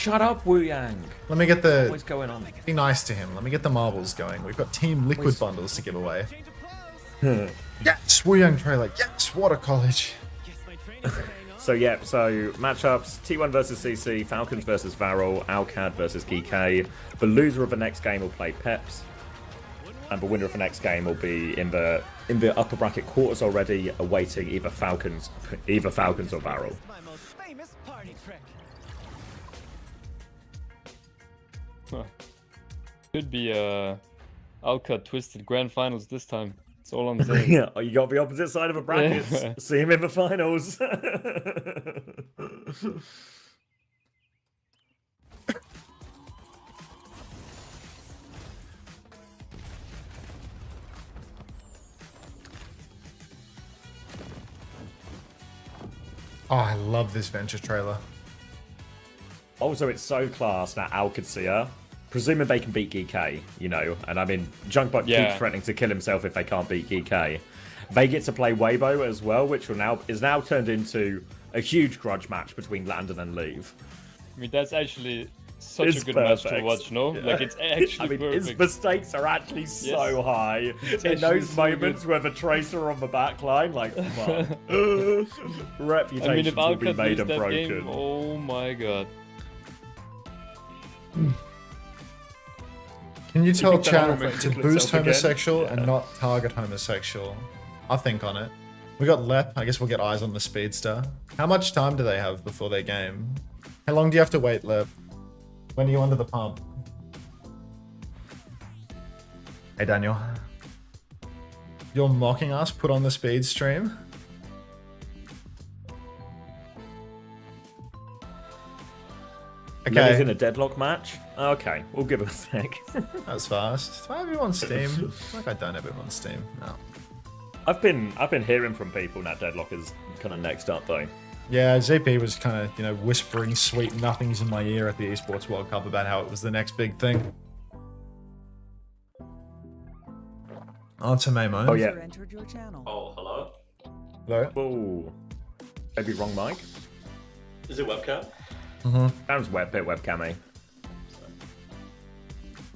shut up, Wu Yang. Let me get the... What's going on? Be nice to him. Let me get the marbles going. We've got Team Liquid bundles to give away. Yes, Wu Yang trailer. Yes, Water College. So matchups: T1 versus CC, Falcons versus Varel, Alcad versus Geekay. The loser of the next game will play Peps, and the winner of the next game will be in the upper bracket quarters already, awaiting either Falcons or Varel. Could be Alcad Twisted Grand Finals this time. That's all I'm saying. Yeah, you got the opposite side of the brackets. Yeah. See him in the finals. Oh, I love this Venture trailer. Also, it's so class that Qadsiah, presuming they can beat Geekay, you know, and I mean, Junkbot keeps threatening to kill himself if they can't beat Geekay. They get to play Weibo as well, which is now turned into a huge grudge match between Landon and Leave. I mean, that's actually such a good match to watch, no? Yeah. Like, it's actually perfect. The stakes are actually so high. In those moments where the Tracer on the back line, like, fuck. Reputations will be made and broken. Game, oh my god. Can you tell chat to boost homosexual and not target homosexual? I'll think on it. We got Lep. I guess we'll get eyes on the Speedster. How much time do they have before their game? How long do you have to wait, Lep? When are you under the pump? Hey, Daniel. You're mocking us? Put on the speed stream? Okay. He's in a deadlock match? Okay, we'll give it a sec. That was fast. Do I have him on Steam? Like I don't have him on Steam. No. I've been hearing from people that deadlock is kind of next up though. Yeah, ZP was kind of, you know, whispering sweet nothings in my ear at the Esports World Cup about how it was the next big thing. On to Memo. Oh yeah. Oh, hello? Hello? Oh. Maybe wrong mic? Is it webcam? Sounds webcam, eh?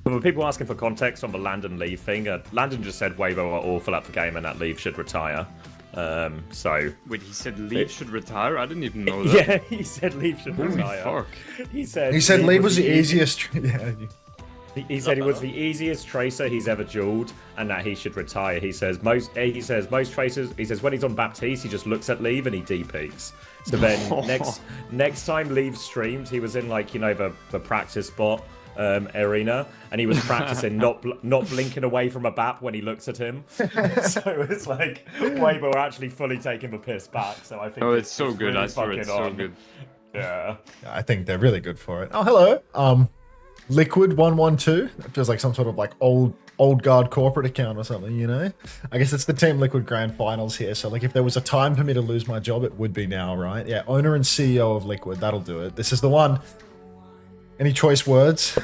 But with people asking for context on the Landon Leave thing, Landon just said Weibo are awful at the game and that Leave should retire. So wait, he said Leave should retire? I didn't even know that. Yeah, he said Leave should retire. Fuck. He said Leave was the easiest. Yeah. He said he was the easiest tracer he's ever dueled, and that he should retire. He says most tracers. He says when he's on Baptiste, he just looks at Leave and he D-peaks. So then next time Leave streamed, he was in like, you know, the practice bot arena, and he was practicing not blinking away from a BAP when he looks at him. So it's like Weibo are actually fully taking the piss back. So I think it's so good. I swear it's so good. Yeah, I think they're really good for it. Oh, hello. Liquid 112. That feels like some sort of like old guard corporate account or something, you know? I guess it's the Team Liquid Grand Finals here. So like if there was a time for me to lose my job, it would be now, right? Yeah, owner and CEO of Liquid. That'll do it. This is the one. Any choice words?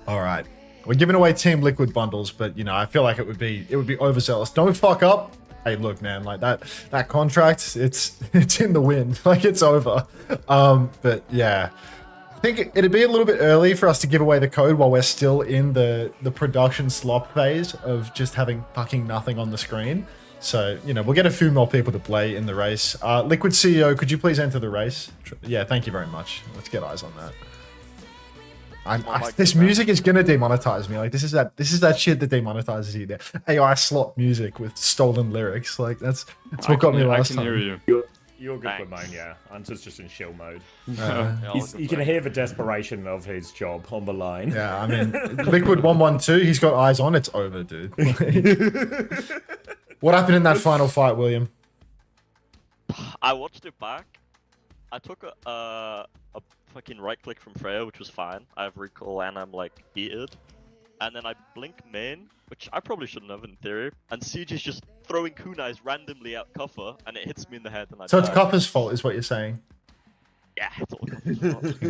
All right. We're giving away Team Liquid bundles, but you know, I feel like it would be overzealous. Don't fuck up. Hey, look, man, like that contract, it's in the wind. Like it's over. But yeah. I think it'd be a little bit early for us to give away the code while we're still in the production slop phase of just having fucking nothing on the screen. So, you know, we'll get a few more people to play in the race. Liquid CEO, could you please enter the race? Yeah, thank you very much. Let's get eyes on that. This music is gonna demonetize me. Like this is that shit that demonetizes you there. AI slot music with stolen lyrics. Like that's what got me last time. I can hear you. You're good with mine, yeah. Hunter's just in shill mode. Yeah, you can hear the desperation of his job on the line. Yeah, I mean, Liquid 112, he's got eyes on. It's over, dude. What happened in that final fight, William? I watched it back. I took a fucking right click from Freya, which was fine. I have recall and I'm like heated. And then I blink main, which I probably shouldn't have in theory. And Siege is just throwing kunais randomly at Kuffer, and it hits me in the head. And I So die. it's Copper's fault, is what you're saying? Yeah, it's all Copper's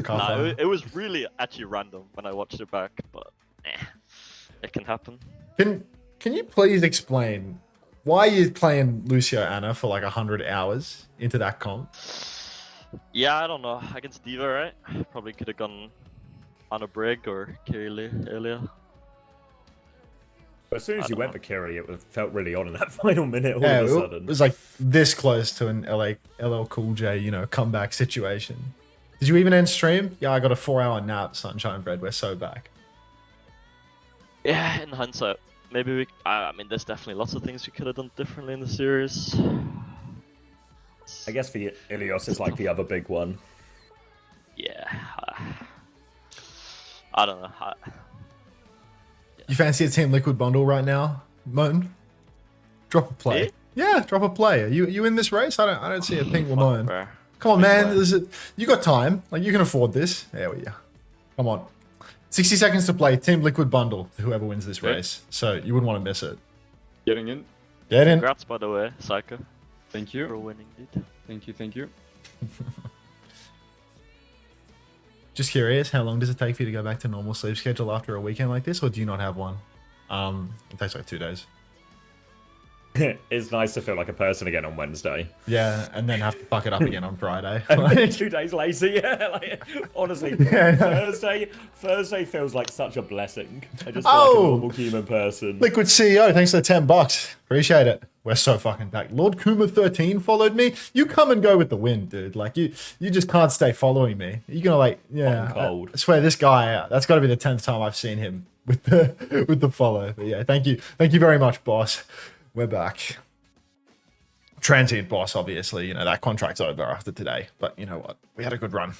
fault. No, it was really actually random when I watched it back, but it can happen. Can you please explain why you're playing Lucio Anna for like 100 hours into that comp? Yeah, I don't know. Against Diva, right? Probably could have gone on a Brig or Kirili earlier. But as soon as you went for Kiri, it felt really on in that final minute all Yeah, of a sudden. it was like this close to an LL Cool J, you know, comeback situation. Did you even end stream? Yeah, I got a 4-hour nap, Sunshine Bread. We're so back. Yeah, in hindsight, maybe we. I mean, there's definitely lots of things we could have done differently in the series. I guess for Ilios, it's like the other big one. Yeah. I don't know. You fancy a Team Liquid bundle right now, Moan? Drop a play. Yeah, drop a play. Are you in this race? I don't see a pink Moan. Come on, man. You got time. Like, you can afford this. There we go. Come on. 60 seconds to play. Team Liquid bundle to whoever wins this race. So you wouldn't want to miss it. Getting in. Get in. Congrats, by the way, Psycho. Thank you. For winning, dude. Thank you. Just curious, how long does it take for you to go back to normal sleep schedule after a weekend like this, or do you not have one? It takes like 2 days. It's nice to feel like a person again on Wednesday. Yeah, and then have to fuck it up again on Friday. And then 2 days later, yeah. Like, honestly, Thursday feels like such a blessing. I just feel like a normal human person. Liquid CEO, thanks for the $10. Appreciate it. We're so fucking back. Lord Kuma13 followed me. You come and go with the wind, dude. Like, you just can't stay following me. You're gonna, like, yeah. Cold. I swear, this guy, that's got to be the 10th time I've seen him with the follow. But yeah, thank you very much, boss. We're back. Transient boss, obviously. You know, that contract's over after today. But you know what? We had a good run.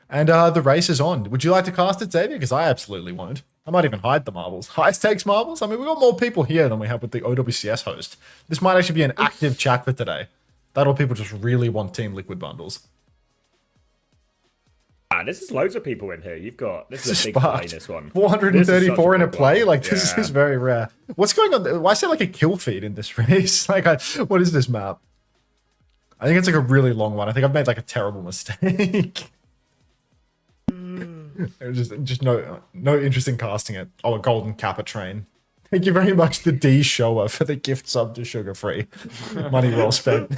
And the race is on. Would you like to cast it, Xavier? Because I absolutely won't. I might even hide the marbles. High stakes marbles? I mean, we've got more people here than we have with the OWCS host. This might actually be an active chat for today. That or people just really want Team Liquid bundles. Man, this is loads of people in here. This is a big play, this one. 434 in a play? Like, this Yeah. is very rare. What's going on? Why is there like a kill feed in this race? Like, what is this map? I think it's like a really long one. I think I've made like a terrible mistake. just no interest in casting it. Oh, a golden kappa train. Thank you very much, the D Shower, for the gift sub to Sugar Free. Money well spent.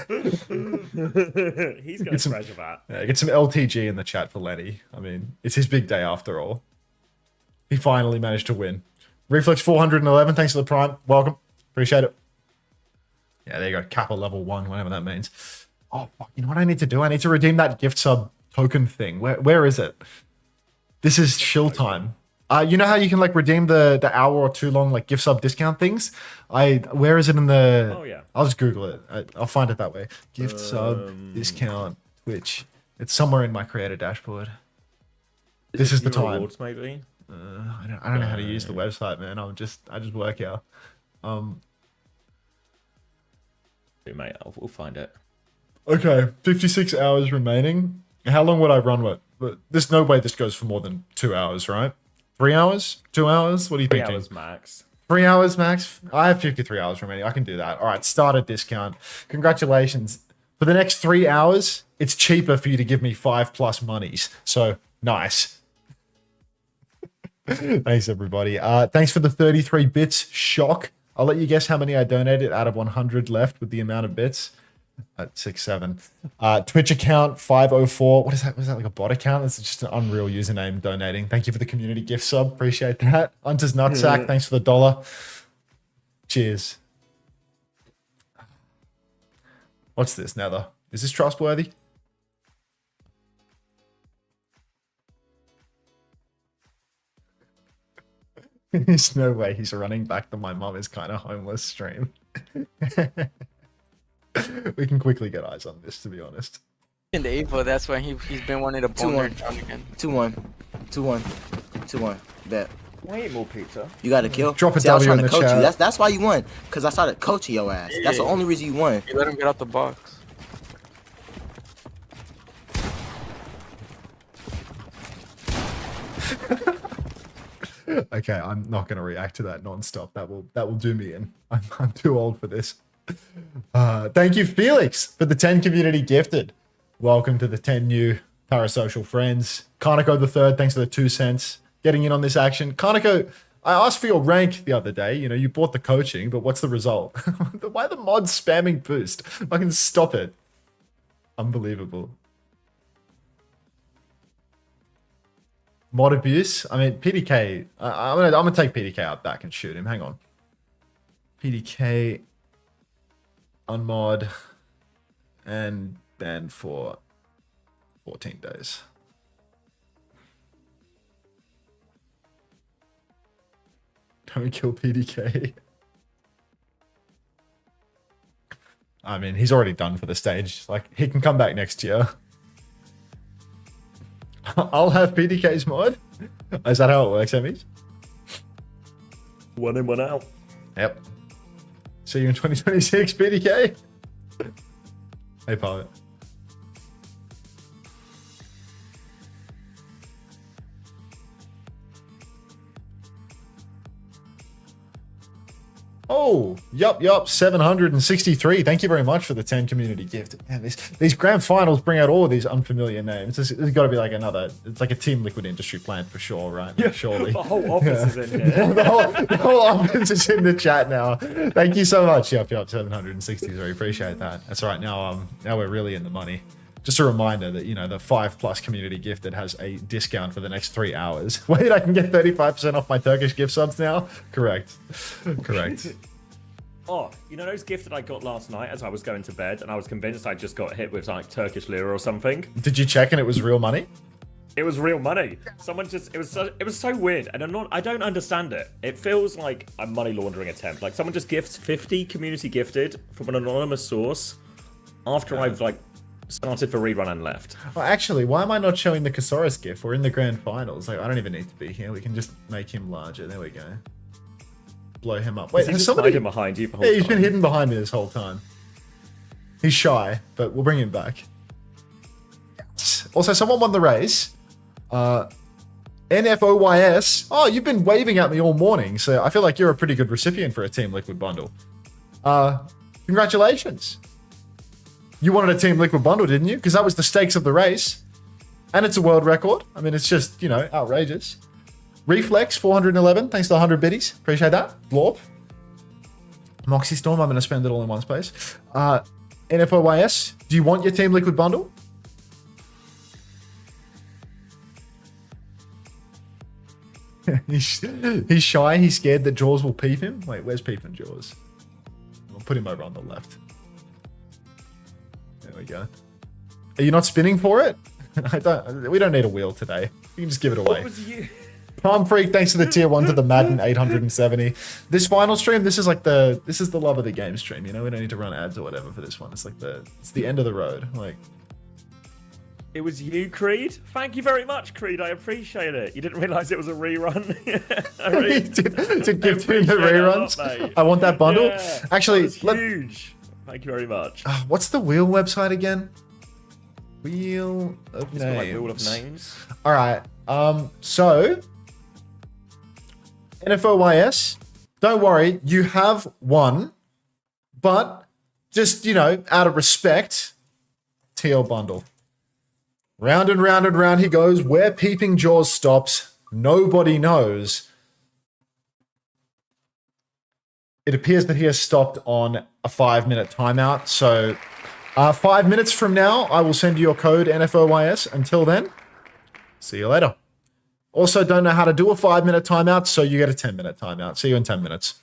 He's got a treasure that. Yeah, get some LTG in the chat for Lenny. I mean, it's his big day after all. He finally managed to win. Reflex 411, thanks for the prime. Welcome. Appreciate it. Yeah, there you go. Kappa level 1, whatever that means. Oh, fuck, you know what I need to do? I need to redeem that gift sub token thing. Where is it? This is chill time. You know how you can like redeem the hour or 2 long like gift sub discount things? Where is it in the? Oh yeah. I'll just Google it. I'll find it that way. Gift sub discount Twitch. It's somewhere in my creator dashboard. This is the time. Rewards, maybe? I don't know how to use the website, man. I just work here. Mate, we'll find it. Okay, 56 hours remaining. How long would I run with? But there's no way this goes for more than 2 hours, right? 3 hours? 2 hours? What do you think? 3 hours max. 3 hours max? I have 53 hours remaining. I can do that. All right, start a discount. Congratulations. For the next 3 hours, it's cheaper for you to give me 5+ monies. So, nice. Thanks, everybody. Thanks for the 33 bits. Shock. I'll let you guess how many I donated out of 100 left with the amount of bits. At 67. Twitch account 504. What is that? Was that like a bot account? That's just an unreal username donating. Thank you for the community gift sub. Appreciate that. Hunter's Nutsack. Thanks for the $1. Cheers. What's this, Nether? Is this trustworthy? There's no way he's running back to my mum is kind of homeless stream. We can quickly get eyes on this, to be honest. In the April, that's why he's been wanting to bone her down again. 2-1. 2-1. 2-1. Bet. Why eat more pizza? You got to kill. Drop a See, I was W trying in to the coach chat. you. That's why you won. Because I started coaching your ass. That's the only reason you won. You let him get out the box. Okay, I'm not going to react to that non-stop. That will do me in. I'm too old for this. Thank you, Felix, for the 10 community gifted. Welcome to the 10 new parasocial friends. Kaneko the third, thanks for the 2 cents. Getting in on this action. Kaneko, I asked for your rank the other day. You know, you bought the coaching, but what's the result? Why the mod spamming boost? I can stop it. Unbelievable. Mod abuse. I mean, PDK. I'm gonna take PDK out back and shoot him. Hang on. PDK unmod and banned for 14 days. Don't kill PDK. I mean, he's already done for the stage. Like, he can come back next year. I'll have PDK's mod. Is that how it works, Emmys? One in, one out. Yep. See you in 2026, PDK. Hey, Pilot. Oh, yup, 763. Thank you very much for the 10 community gift. Man, these grand finals bring out all of these unfamiliar names. There's got to be like another, it's like a Team Liquid industry plan for sure, right? Yeah, surely. The whole office is in here. the whole office is in the chat now. Thank you so much. Yup, 763. Appreciate that. That's all right. Now we're really in the money. Just a reminder that, you know, the 5+ community gifted has a discount for the next 3 hours. Wait, I can get 35% off my Turkish gift subs now? Correct. Correct. Oh, you know those gifts that I got last night as I was going to bed, and I was convinced I just got hit with like Turkish lira or something? Did you check and it was real money? It was real money. Someone just, it was so weird, and I don't understand it. It feels like a money laundering attempt. Like someone just gifts 50 community gifted from an anonymous source after I've like started for rerun and left. Well, actually, why am I not showing the Qadsiah gift? We're in the grand finals. Like, I don't even need to be here. We can just make him larger. There we go. Blow him up. Wait, has somebody hiding behind you? Yeah, he's been hidden behind me this whole time. He's shy, but we'll bring him back. Also, someone won the race. NFOYS. Oh, you've been waving at me all morning, so I feel like you're a pretty good recipient for a Team Liquid bundle. Congratulations. You wanted a Team Liquid bundle, didn't you? Because that was the stakes of the race. And it's a world record. I mean, it's just, you know, outrageous. Reflex, 411. Thanks to 100 biddies. Appreciate that. Blorp. Moxie Storm, I'm going to spend it all in one space. NFOYS, do you want your Team Liquid bundle? He's shy. He's scared that Jaws will peep him. Wait, where's peeping Jaws? I'll put him over on the left. There we go. Are you not spinning for it? We don't need a wheel today. You can just give it away. What was you? Palm Freak, thanks to the tier 1 to the Madden 870. This final stream, this is the love of the game stream, you know? We don't need to run ads or whatever for this one. It's like it's the end of the road. Like, it was you, Creed? Thank you very much, Creed. I appreciate it. You didn't realize it was a rerun? to give him the reruns. Lot, I want that bundle. Yeah, actually, huge. Thank you very much. What's the wheel website again? Wheel of names. Like wheel of names. All right. So NFOYS, don't worry, you have won, but just, you know, out of respect, TL bundle. Round and round and round he goes. Where Peeping Jaws stops, nobody knows. It appears that he has stopped on a 5-minute timeout. So 5 minutes from now, I will send you your code NFOYS. Until then, see you later. Also, don't know how to do a 5-minute timeout, so you get a 10-minute timeout. See you in 10 minutes.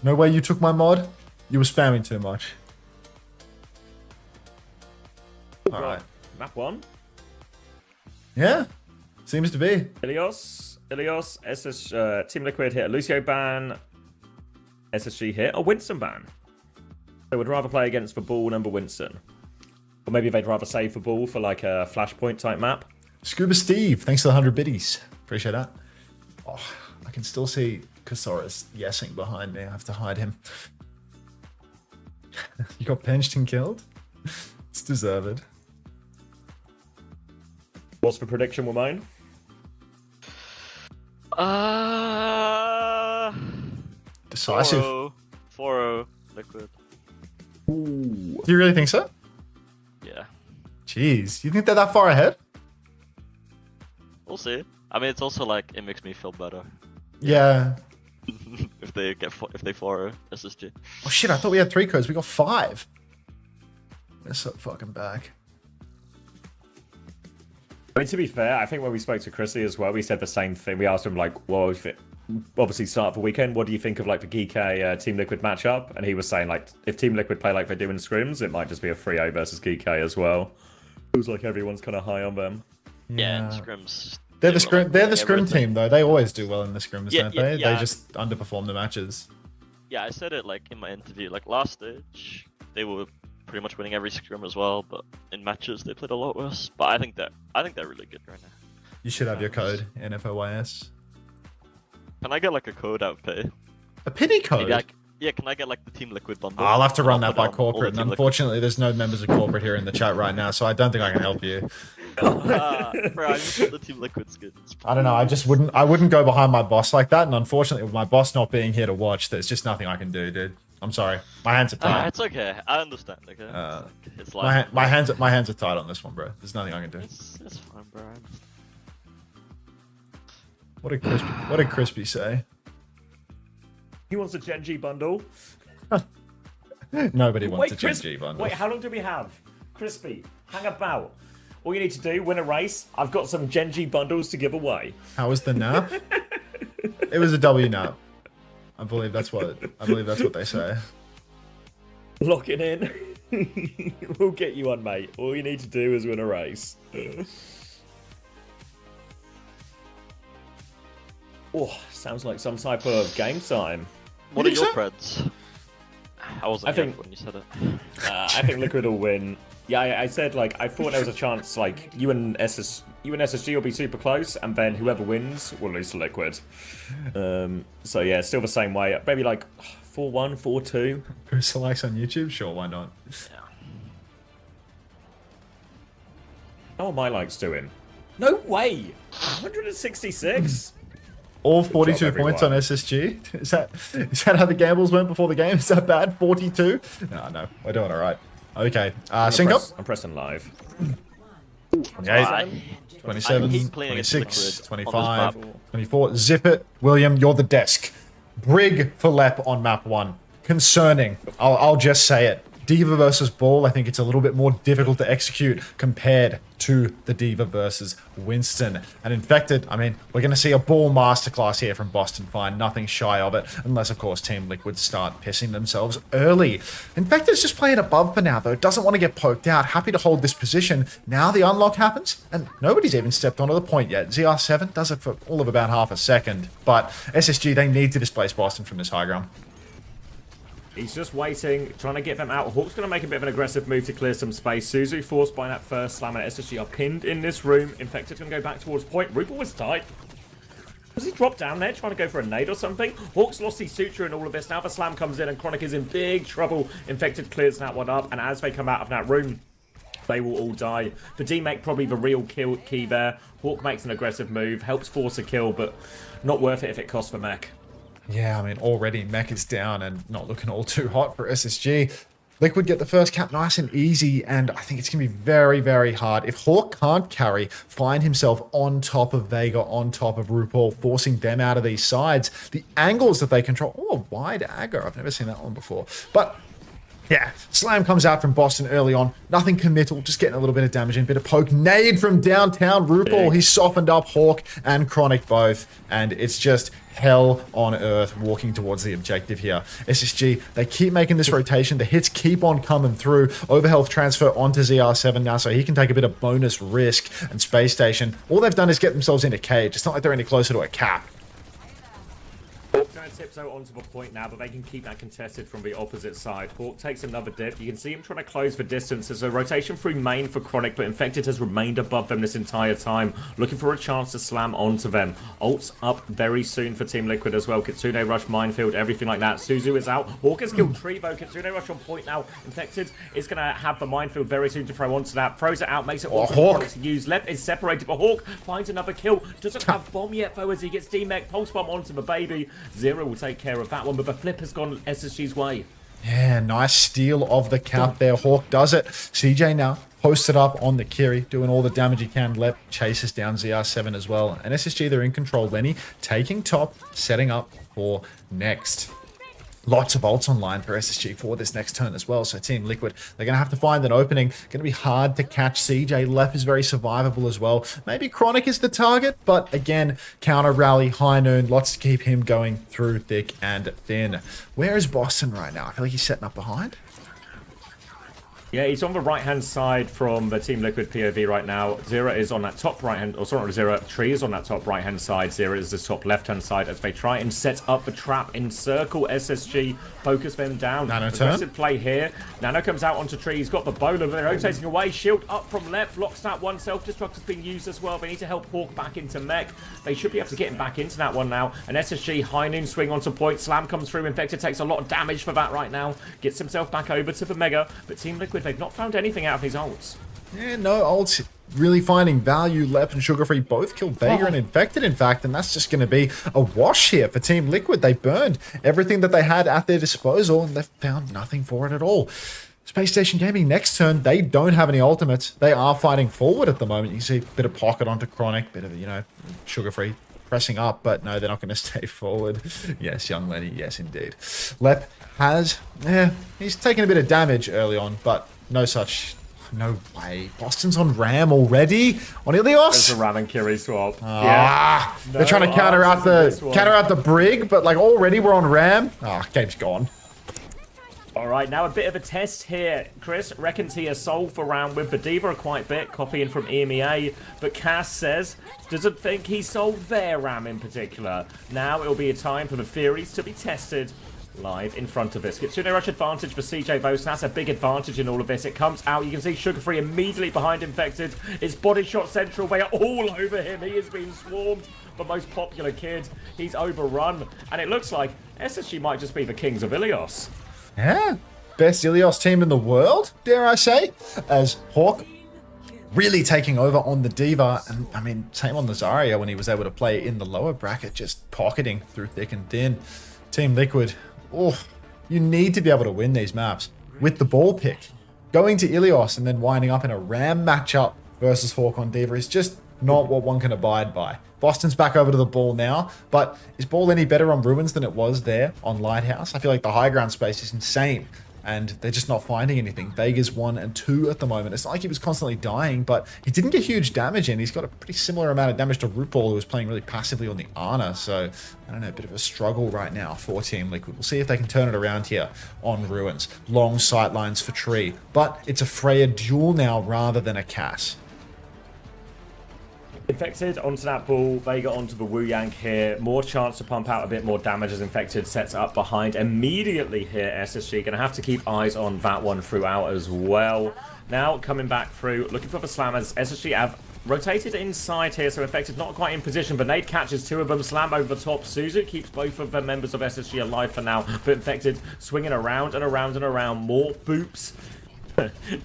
No way you took my mod? You were spamming too much. Alright. Map 1? Yeah, seems to be. Ilios, SS, Team Liquid hit a Lucio ban, SSG hit a Winston ban. They would rather play against for ball number Winston. Or maybe they'd rather save for ball for like a flashpoint type map. Scuba Steve, thanks for the 100 biddies. Appreciate that. Oh, I can still see Qadsiah yesing behind me. I have to hide him. You got benched and killed? It's deserved. What's the prediction, Womane? Decisive. 4-0 Liquid. Ooh. Do you really think so? Yeah. Jeez, you think they're that far ahead? We'll see. I mean, it's also like, it makes me feel better. Yeah. they if they 4 SSG. Oh shit! I thought we had 3 codes. We got 5. They're so fucking back. I mean, to be fair, I think when we spoke to Chrissy as well, we said the same thing. We asked him, like, well, if it obviously start of the weekend, what do you think of, like, the Geekay Team Liquid matchup? And he was saying, like, if Team Liquid play like they do in scrims, it might just be a 3-0 versus Geekay as well. It was like everyone's kind of high on them. Yeah, in scrims. They're the scrim team, though. They always do well in the scrims, don't they? Yeah. They just underperform the matches. Yeah, I said it, like, in my interview. Like, last stage, they were pretty much winning every scrim as well, but in matches they played a lot worse. But I think they're really good right now. You should have your code, NFOYS. Can I get like a code out pay? A pity code? Yeah, can I get like the Team Liquid bundle? I'll have to run that by corporate, and unfortunately there's no members of corporate here in the chat right now, so I don't think I can help you. Bro, I just want the Team Liquid skins. I don't know, I wouldn't go behind my boss like that, and unfortunately with my boss not being here to watch, there's just nothing I can do, dude. I'm sorry. My hands are tied. It's okay. I understand. Okay. It's like my hands are tied on this one, bro. There's nothing I can do. It's fine, bro. What did Crispy say? He wants a Gen G bundle. Nobody wants a Gen G bundle. Wait, how long do we have? Crispy, hang about. All you need to do, win a race. I've got some Gen G bundles to give away. How was the nap? It was a W nap. I believe that's what they say. Lock it in. We'll get you one, mate. All you need to do is win a race. Oh, sounds like some type of game time. What are your preds? I wasn't here when you said it. I think Liquid will win. Yeah, I said, like, I thought there was a chance, like, you and SSG will be super close, and then whoever wins will lose to Liquid. So yeah, still the same way. Maybe like 4-1, 4-2. Post likes on YouTube? Sure, why not? Yeah. How are my likes doing? No way! 166? All 42 points on SSG? Is that how the gambles went before the game? Is that bad? 42? No, we're doing alright. Okay, sync up. I'm pressing live. 28, 27, 26, 25, 24. Zip it. William, you're the desk. Brig for Lep on map 1. Concerning. I'll just say it. D.Va versus Ball, I think it's a little bit more difficult to execute compared to the D.Va versus Winston. And Infected, I mean, we're going to see a Ball masterclass here from Boston Fine, nothing shy of it, unless, of course, Team Liquid start pissing themselves early. Infected's just playing above for now, though, doesn't want to get poked out, happy to hold this position. Now the unlock happens, and nobody's even stepped onto the point yet. ZR7 does it for all of about half a second, but SSG, they need to displace Boston from this high ground. He's just waiting, trying to get them out. Hawk's going to make a bit of an aggressive move to clear some space. Suzu forced by that first slam, and SSG are pinned in this room. Infected's going to go back towards point. Rupal was tight. Was he dropped down there trying to go for a nade or something? Hawk's lost his suture in all of this. Now the slam comes in and Chronic is in big trouble. Infected clears that one up, and as they come out of that room, they will all die. For D-Make, probably the real kill key there. Hawk makes an aggressive move, helps force a kill, but not worth it if it costs for Mech. Yeah, I mean, already Mech is down and not looking all too hot for SSG. Liquid get the first cap nice and easy, and I think it's going to be very, very hard. If Hawk can't carry, find himself on top of Vega, on top of RuPaul, forcing them out of these sides, the angles that they control. Oh, a wide agger. I've never seen that one before. But yeah, slam comes out from Boston early on. Nothing committal, just getting a little bit of damage and a bit of poke. Nade from downtown. RuPaul, he's softened up Hawk and Chronic both, and it's just hell on earth walking towards the objective here. SSG, they keep making this rotation. The hits keep on coming through. Overhealth transfer onto ZR7 now, so he can take a bit of bonus risk. And Space Station, all they've done is get themselves into cage. It's not like they're any closer to a cap. Hawk trying to tiptoe onto the point now, but they can keep that contested from the opposite side. Hawk takes another dip. You can see him trying to close the distance. There's a rotation through main for Chronic, but Infected has remained above them this entire time, looking for a chance to slam onto them. Ult's up very soon for Team Liquid as well. Kitsune Rush, Minefield, everything like that. Suzu is out. Hawk has killed Trevo. Kitsune Rush on point now. Infected is going to have the Minefield very soon to throw onto that. Throws it out, makes it all Chronic to use. Lep is separated, but Hawk finds another kill. Doesn't have bomb yet, though, as he gets D-Mech. Pulse bomb onto the baby. Zero will take care of that one, but the flip has gone SSG's way. Yeah, nice steal of the cap there. Hawk does it. CJ now posted up on the Kiri, doing all the damage he can. Lep chases down ZR7 as well. And SSG, they're in control. Lenny taking top, setting up for next. Lots of ults online for SSG for this next turn as well. So Team Liquid, they're going to have to find an opening. Going to be hard to catch CJ. Lep is very survivable as well. Maybe Chronic is the target, but again, counter rally, high noon. Lots to keep him going through thick and thin. Where is Boston right now? I feel like he's setting up behind. Yeah, he's on the right-hand side from the Team Liquid POV right now. Zera is on that top right-hand... Or sorry, not Zera. Tree is on that top right-hand side. Zera is the top left-hand side as they try and set up the trap, encircle SSG, focus them down. Nano Aggressive turn. play here. Nano comes out onto Tree. He's got the bowler. They're rotating away. Shield up from left. Blocks that one. Self-destruct has been used as well. They need to help Hawk back into mech. They should be able to get him back into that one now. And SSG, high noon swing onto point. Slam comes through. Infected takes a lot of damage for that right now. Gets himself back over to the Mega. But Team Liquid, they've not found anything out of these ults. Yeah, no ults really finding value. Lep and Sugar Free both killed Vega and Infected, in fact, and that's just going to be a wash here for Team Liquid. They burned everything that they had at their disposal, and they've found nothing for it at all. Spacestation Gaming, next turn, they don't have any ultimates. They are fighting forward at the moment. You see a bit of pocket onto Chronic, bit of, you know, Sugar Free pressing up, but no, they're not going to stay forward. Yes, young lady, yes, indeed. Lep has, he's taken a bit of damage early on, but no such... No way. Boston's on Ram already? On Ilios? There's a Ram and Kiri swap. Yeah. They're trying to counter out the Brig, but like already we're on Ram. Game's gone. All right, now a bit of a test here. Chris reckons he has solved for round with the Diva quite a bit, copying from Emea, but Cass says doesn't think he solved their Ram in particular. Now it'll be a time for the theories to be tested live in front of us. Kitsune Rush advantage for CJ Vos. That's a big advantage in all of this. It comes out. You can see Sugar Free immediately behind Infected. It's body shot central. They are all over him. He is being swarmed. The most popular kid. He's overrun. And it looks like SSG might just be the kings of Ilios. Yeah. Best Ilios team in the world, dare I say. As Hawk really taking over on the Diva. And I mean, same on the Zarya when he was able to play in the lower bracket, just pocketing through thick and thin. Team Liquid, you need to be able to win these maps with the ball pick. Going to Ilios and then winding up in a Ram matchup versus Hawk on Diva is just not what one can abide by. Boston's back over to the ball now, but is ball any better on Ruins than it was there on Lighthouse? I feel like the high ground space is insane, and they're just not finding anything. Vega's 1 and 2 at the moment. It's not like he was constantly dying, but he didn't get huge damage in. He's got a pretty similar amount of damage to RuPaul, who was playing really passively on the Ana, so I don't know, a bit of a struggle right now for Team Liquid. We'll see if they can turn it around here on Ruins. Long sight lines for Tree, but it's a Freya duel now rather than a Cass. Infected onto that ball, Vega onto the Wu Yang here. More chance to pump out a bit more damage as Infected sets up behind. Immediately here, SSG going to have to keep eyes on that one throughout as well. Now coming back through, looking for the slam as SSG have rotated inside here, so Infected not quite in position, but Nade catches 2 of them, slam over the top. Suzu keeps both of the members of SSG alive for now, but Infected swinging around and around and around. More boops.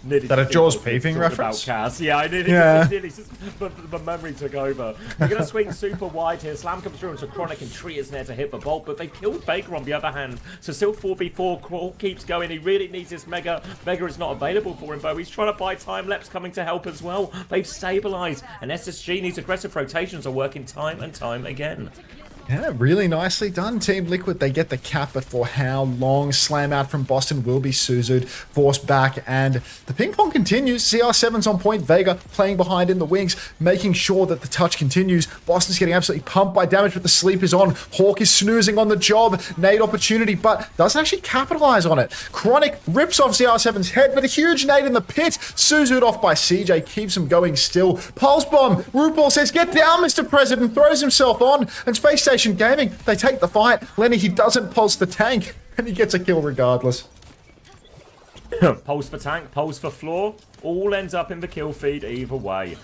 That a Jaws peeping reference? Yeah, I nearly just, but the memory took over. They're going to swing super wide here. Slam comes through into Chronic and Tree is there to hit the bolt, but they killed Baker on the other hand. So still 4v4. Crawl keeps going. He really needs this Mega. Mega is not available for him, though. He's trying to buy time. Lep's coming to help as well. They've stabilized, and SSG needs aggressive rotations are working time and time again. Yeah, really nicely done, Team Liquid. They get the cap, but for how long? Slam out from Boston will be Suzu'd, forced back, and the ping pong continues. CR7's on point. Vega playing behind in the wings, making sure that the touch continues. Boston's getting absolutely pumped by damage, but the sleep is on. Hawk is snoozing on the job. Nade opportunity, but doesn't actually capitalize on it. Chronic rips off CR7's head, but a huge nade in the pit. Suzu'd off by CJ, keeps him going still. Pulse bomb. RuPaul says, "Get down, Mr. President," throws himself on, and Spacestation Gaming, they take the fight. Lenny, he doesn't pulse the tank, and he gets a kill regardless. Pulse for tank, pulse for floor, all ends up in the kill feed either way.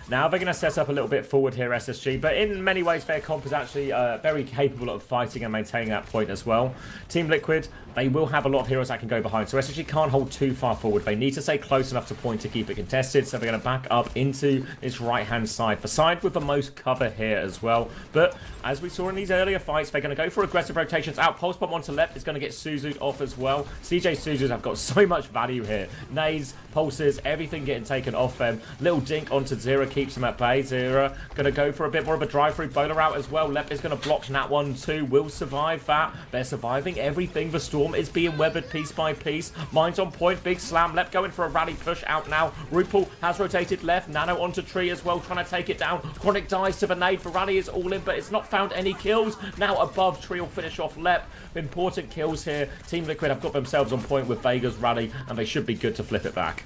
Now they're going to set up a little bit forward here, SSG, but in many ways, their comp is actually very capable of fighting and maintaining that point as well. Team Liquid, they will have a lot of heroes that can go behind, so SSG can't hold too far forward. They need to stay close enough to point to keep it contested, so they're going to back up into its right-hand side, the side with the most cover here as well. But as we saw in these earlier fights, they're going to go for aggressive rotations out. Pulse bomb onto left is going to get Suzu'd off as well. CJ Suzu's have got so much value here. Nades, pulses, everything getting taken off them. Little dink onto Zera keeps him at bay. Zera going to go for a bit more of a drive-through bowler out as well. Lep is going to block Nat 1-2. Will survive that. They're surviving everything. The Storm is being weathered piece by piece. Mine's on point. Big slam. Lep going for a rally push out now. RuPaul has rotated left. Nano onto tree as well, trying to take it down. Chronic dies to the nade. The rally is all in, but it's not found any kills. Now above, tree will finish off Lep. Important kills here. Team Liquid have got themselves on point with Vega's rally, and they should be good to flip it back.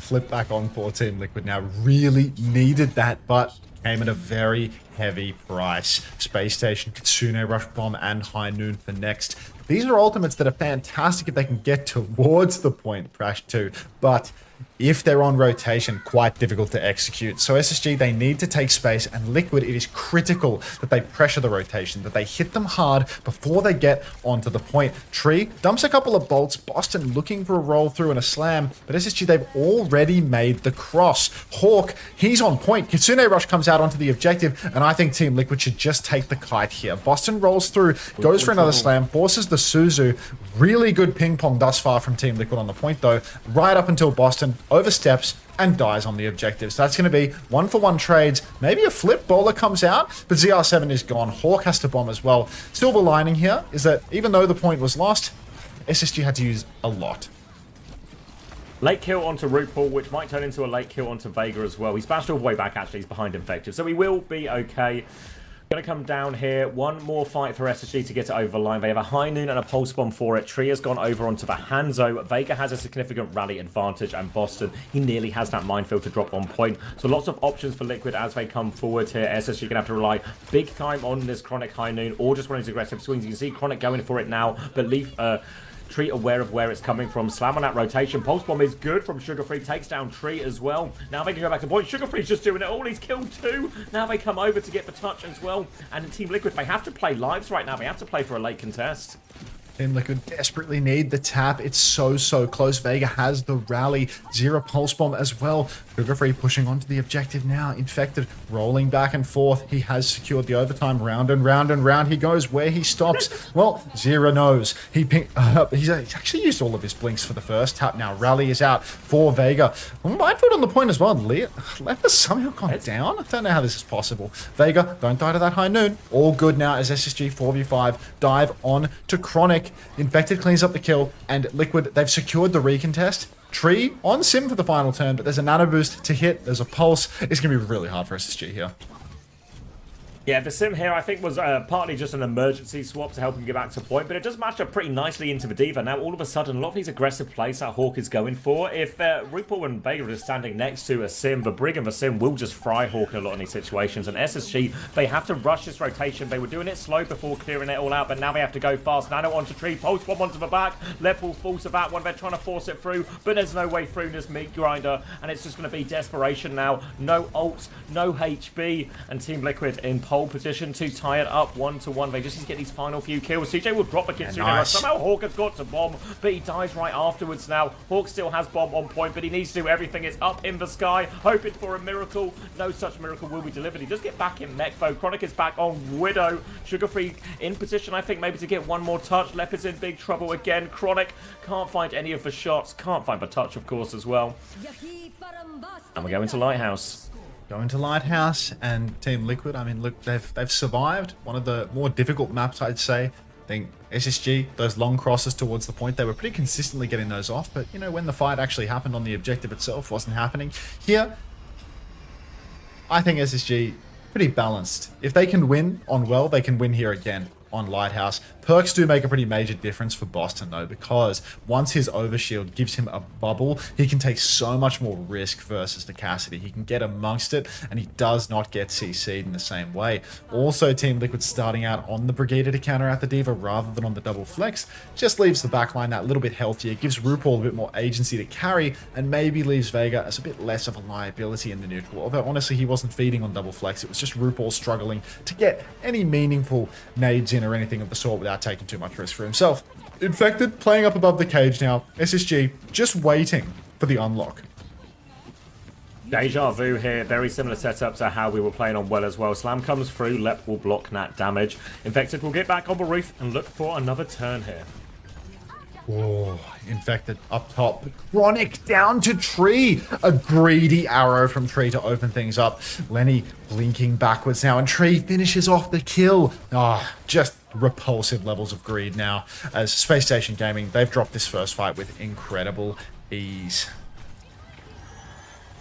Flip back on for Team Liquid now. Really needed that, but came at a very heavy price. Space Station, Kitsune, Rush Bomb, and High Noon for next. These are ultimates that are fantastic if they can get towards the point, Crash 2, but if they're on rotation, quite difficult to execute. So SSG, they need to take space, and Liquid, it is critical that they pressure the rotation, that they hit them hard before they get onto the point. Tree dumps a couple of bolts, Boston looking for a roll through and a slam, but SSG, they've already made the cross. Hawk, he's on point. Kitsune Rush comes out onto the objective, and I think Team Liquid should just take the kite here. Boston rolls through, goes for another slam, forces the Suzu. Really good ping pong thus far from Team Liquid on the point though, right up until Boston oversteps and dies on the objective. So that's going to be 1-for-1 trades. Maybe a flip. Bowler comes out, but ZR7 is gone. Hawk has to bomb as well. Silver lining here is that even though the point was lost, SSG had to use a lot. Late kill onto RuPaul, which might turn into a late kill onto Vega as well. He's bashed all the way back, actually. He's behind Infected. So we will be okay. Going to come down here. One more fight for SSG to get it over the line. They have a High Noon and a Pulse Bomb for it. Tree has gone over onto the Hanzo. Vega has a significant rally advantage, and Boston, he nearly has that minefield to drop on point. So lots of options for Liquid as they come forward here. SSG going to have to rely big time on this Chronic High Noon, or just one of his aggressive swings. You can see Chronic going for it now, but Leaf... Tree aware of where it's coming from. Slam on that rotation. Pulse Bomb is good from Sugar Free. Takes down Tree as well. Now they can go back to point. Sugar Free's just doing it all. He's killed 2. Now they come over to get the touch as well. And Team Liquid, they have to play lives right now. They have to play for a late contest. Team Liquid desperately need the tap. It's so close. Vega has the rally. Zero Pulse Bomb as well. Sugar Free pushing onto the objective now. Infected rolling back and forth. He has secured the overtime. Round and round and round he goes. Where he stops, well, Zero knows. He's actually used all of his blinks for the first tap now. Rally is out for Vega. Minefield on the point as well. Left has somehow gone down. I don't know how this is possible. Vega, don't die to that High Noon. All good now as SSG 4v5 dive on to Chronic. Infected cleans up the kill, and Liquid, they've secured the recontest. Tree on Sim for the final turn, but there's a nano boost to hit. There's a pulse. It's going to be really hard for SSG here. Yeah, the Sim here, I think, was partly just an emergency swap to help him get back to point, but it does match up pretty nicely into the Diva. Now, all of a sudden, a lot of these aggressive plays that Hawk is going for, if RuPaul and Vega are standing next to a Sim, the Brig and the Sim will just fry Hawk in a lot of these situations, and SSG, they have to rush this rotation. They were doing it slow before clearing it all out, but now they have to go fast. Nano onto Tree, Pulse Bomb onto the back, Leopold falls to that one. They're trying to force it through, but there's no way through this meat grinder, and it's just going to be desperation now. No ults, no HB, and Team Liquid in pole position to tie it up 1-1. They just need to get these final few kills. CJ will drop the Kitsune. Nice. Somehow Hawk has got to bomb, but he dies right afterwards now. Hawk still has bomb on point, but he needs to do everything. It's up in the sky, hoping for a miracle. No such miracle will be delivered. He does get back in mech though. Chronic is back on Widow. Sugar Free in position, I think, maybe to get one more touch. Leopard's in big trouble again. Chronic can't find any of the shots. Can't find the touch, of course, as well. And we're going to Lighthouse. Going to Lighthouse, and Team Liquid, I mean, look, they've survived one of the more difficult maps, I'd say. I think SSG, those long crosses towards the point, they were pretty consistently getting those off, but, you know, when the fight actually happened on the objective itself, wasn't happening. Here, I think SSG, pretty balanced. If they can win on well, they can win here again. on Lighthouse. Perks do make a pretty major difference for Boston though, because once his overshield gives him a bubble, he can take so much more risk versus the Cassidy. He can get amongst it, and he does not get CC'd in the same way. Also, Team Liquid starting out on the Brigadier to counter out the D.Va rather than on the double flex just leaves the backline that little bit healthier, gives RuPaul a bit more agency to carry, and maybe leaves Vega as a bit less of a liability in the neutral. Although honestly, he wasn't feeding on double flex. It was just RuPaul struggling to get any meaningful nades in or anything of the sort without taking too much risk for himself. Infected playing up above the cage now. SSG just waiting for the unlock. Deja vu here, very similar setup to how we were playing on Well as well. Slam comes through, Lep will block Nat damage. Infected will get back on the roof and look for another turn here. Oh, Infected up top. Chronic down to Tree. A greedy arrow from Tree to open things up. Lenny blinking backwards now, and Tree finishes off the kill. Ah, just repulsive levels of greed now. As Space Station Gaming, they've dropped this first fight with incredible ease.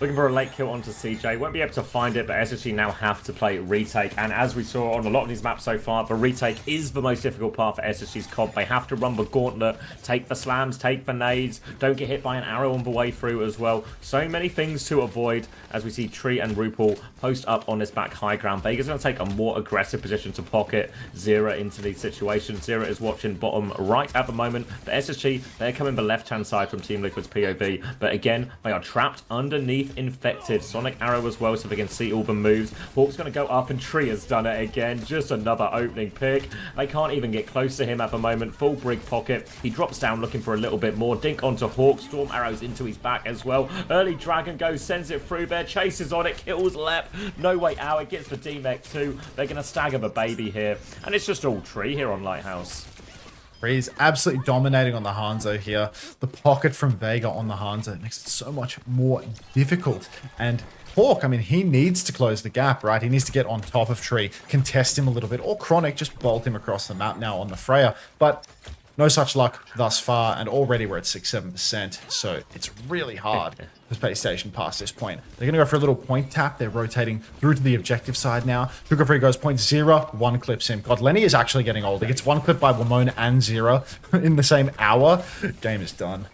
Looking for a late kill onto CJ. Won't be able to find it, but SSG now have to play retake. And as we saw on a lot of these maps so far, the retake is the most difficult part for SSG's comp. They have to run the gauntlet, take the slams, take the nades, don't get hit by an arrow on the way through as well. So many things to avoid as we see Tree and RuPaul post up on this back high ground. Vega's going to take a more aggressive position to pocket Zera into these situations. Zera is watching bottom right at the moment. But SSG, they're coming the left-hand side from Team Liquid's POV. But again, they are trapped underneath Infected. Sonic Arrow as well, so they can see all the moves. Hawk's going to go up, and Tree has done it again. Just another opening pick. They can't even get close to him at the moment. Full Brig pocket. He drops down looking for a little bit more. Dink onto Hawk. Storm Arrows into his back as well. Early Dragon goes, sends it through there. Chases on it, kills Lep. No way out. It gets the D-Mech too. They're going to stagger the baby here. And it's just all Tree here on Lighthouse. He's absolutely dominating on the Hanzo here. The pocket from Vega on the Hanzo makes it so much more difficult. And Hawk, I mean, he needs to close the gap, right? He needs to get on top of Tree, contest him a little bit, or Chronic, just bolt him across the map now on the Freya. But no such luck thus far, and already we're at 6-7%, so it's really hard for Space Station past this point. They're going to go for a little point tap. They're rotating through to the objective side now. Sugar Free goes point zero, one clips him. God, Lenny is actually getting old. He gets one clip by Wamona and Zero in the same hour. Game is done.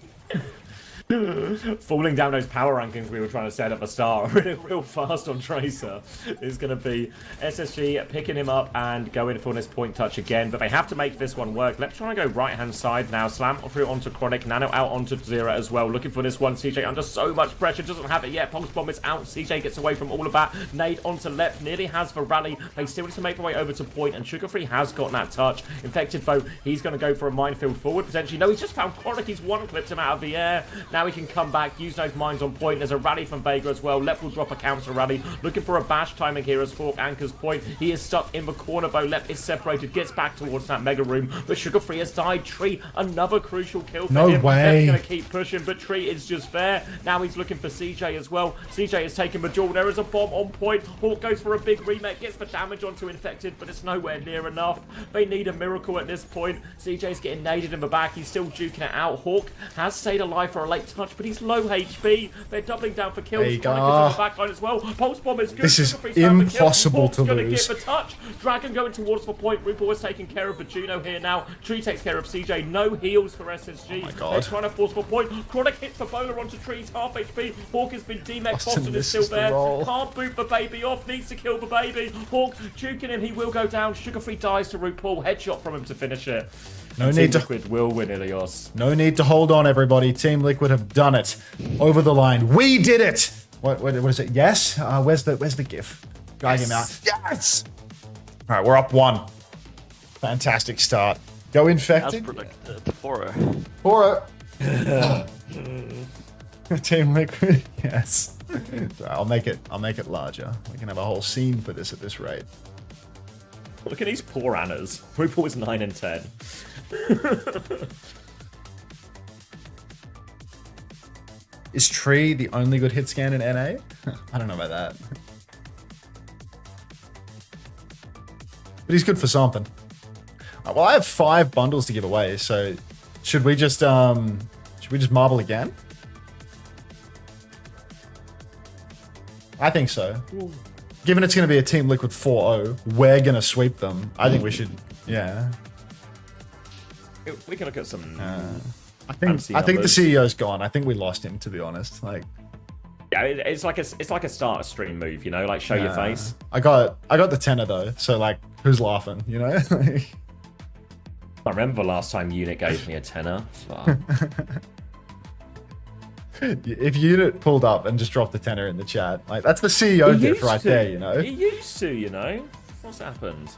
Falling down those power rankings we were trying to set at the start real fast on Tracer is going to be SSG picking him up and going for this point touch again, but they have to make this one work. Let's try and go right hand side now. Slam through onto Chronic, Nano out onto Zera as well, looking for this one. CJ under so much pressure, doesn't have it yet. Pulse Bomb is out. CJ gets away from all of that. Nade onto Lep, nearly has the rally. They still need to make their way over to point, and Sugar Free has got that touch. Infected though, he's going to go for a minefield forward potentially. No, he's just found Chronic. He's one clipped him out of the air. Now he can come back, use those mines on point. There's a rally from Vega as well. Lep will drop a counter rally. Looking for a bash timing here as Hawk anchors point. He is stuck in the corner though. Lep is separated, gets back towards that mega room, but Sugar Free has died. Tree, another crucial kill for him. No way. Lep's going to keep pushing, but Tree is just there. Now he's looking for CJ as well. CJ is taking the duel. There is a bomb on point. Hawk goes for a big remake, gets the damage onto Infected, but it's nowhere near enough. They need a miracle at this point. CJ's getting naded in the back. He's still duking it out. Hawk has stayed alive for a late touch, but he's low HP. They're doubling down for kills. Chronic's on the backline as well. Pulse Bomb is good. This is impossible to lose. Get the touch. Dragon going towards the point. RuPaul is taking care of the Juno here now. Tree takes care of CJ. No heals for SSG. Oh my God. They're trying to force the point. Chronic hits the bowler onto Tree's half HP. Hawk has been D-Mech. Boston is still there. Can't boot the baby off. Needs to kill the baby. Hawk juking him. He will go down. Sugar Free dies to RuPaul. Headshot from him to finish it. No need to. Team Liquid will win, Ilios. No need to hold on, everybody. Team Liquid have done it. Over the line. We did it. What is it? Yes. Where's the GIF? Drag him out. Yes. All right, we're up 1. Fantastic start. Go Infected. Fora. Team Liquid. Yes. I'll make it larger. We can have a whole scene for this at this rate. Look at these poor Annas. RuPaul is 9 and 10. Is Tree the only good hit scan in NA? I don't know about that. But he's good for something. Well, I have 5 bundles to give away, so should we just marble again? I think so. Given it's going to be a Team Liquid 4-0, we're going to sweep them. I think we should Yeah. We can look at some. I think the CEO's gone. I think we lost him, to be honest. Like, yeah, it's like a start a stream move, you know, like show your face. I got the tenner though, so like, who's laughing, you know? I remember the last time Unit gave me a tenner. Fuck. If Unit pulled up and just dropped the tenner in the chat, like that's the CEO diff right there, you know. He used to, you know. What's happened?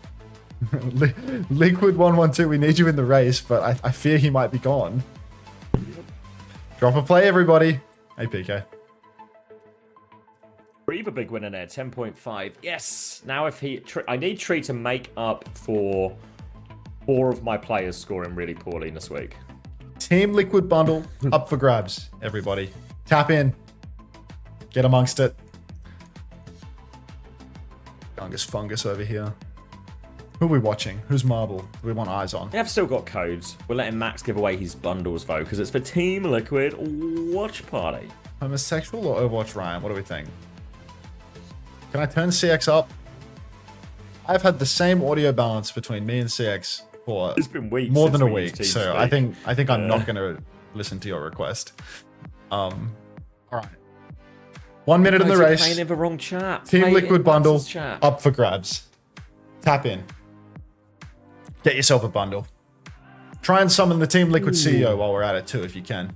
Liquid 112, we need you in the race, but I fear he might be gone. Drop a play, everybody. Hey, PK. Reaver big winner there, 10.5. Yes. Now if I need Tree to make up for 4 of my players scoring really poorly this week. Team Liquid bundle up for grabs, everybody. Tap in. Get amongst it. Fungus over here. Who are we watching? Who's Marble? Do we want eyes on? We have still got codes. We're letting Max give away his bundles, though, because it's for Team Liquid Watch Party. Homosexual or Overwatch Ryan? What do we think? Can I turn CX up? I've had the same audio balance between me and CX for it's been weeks more than a week, so I think I'm not going to listen to your request. All right. 1 minute in the race. Playing in the wrong chat. Team Liquid bundle up for grabs. Tap in. Get yourself a bundle. Try and summon the Team Liquid CEO while we're at it too, if you can.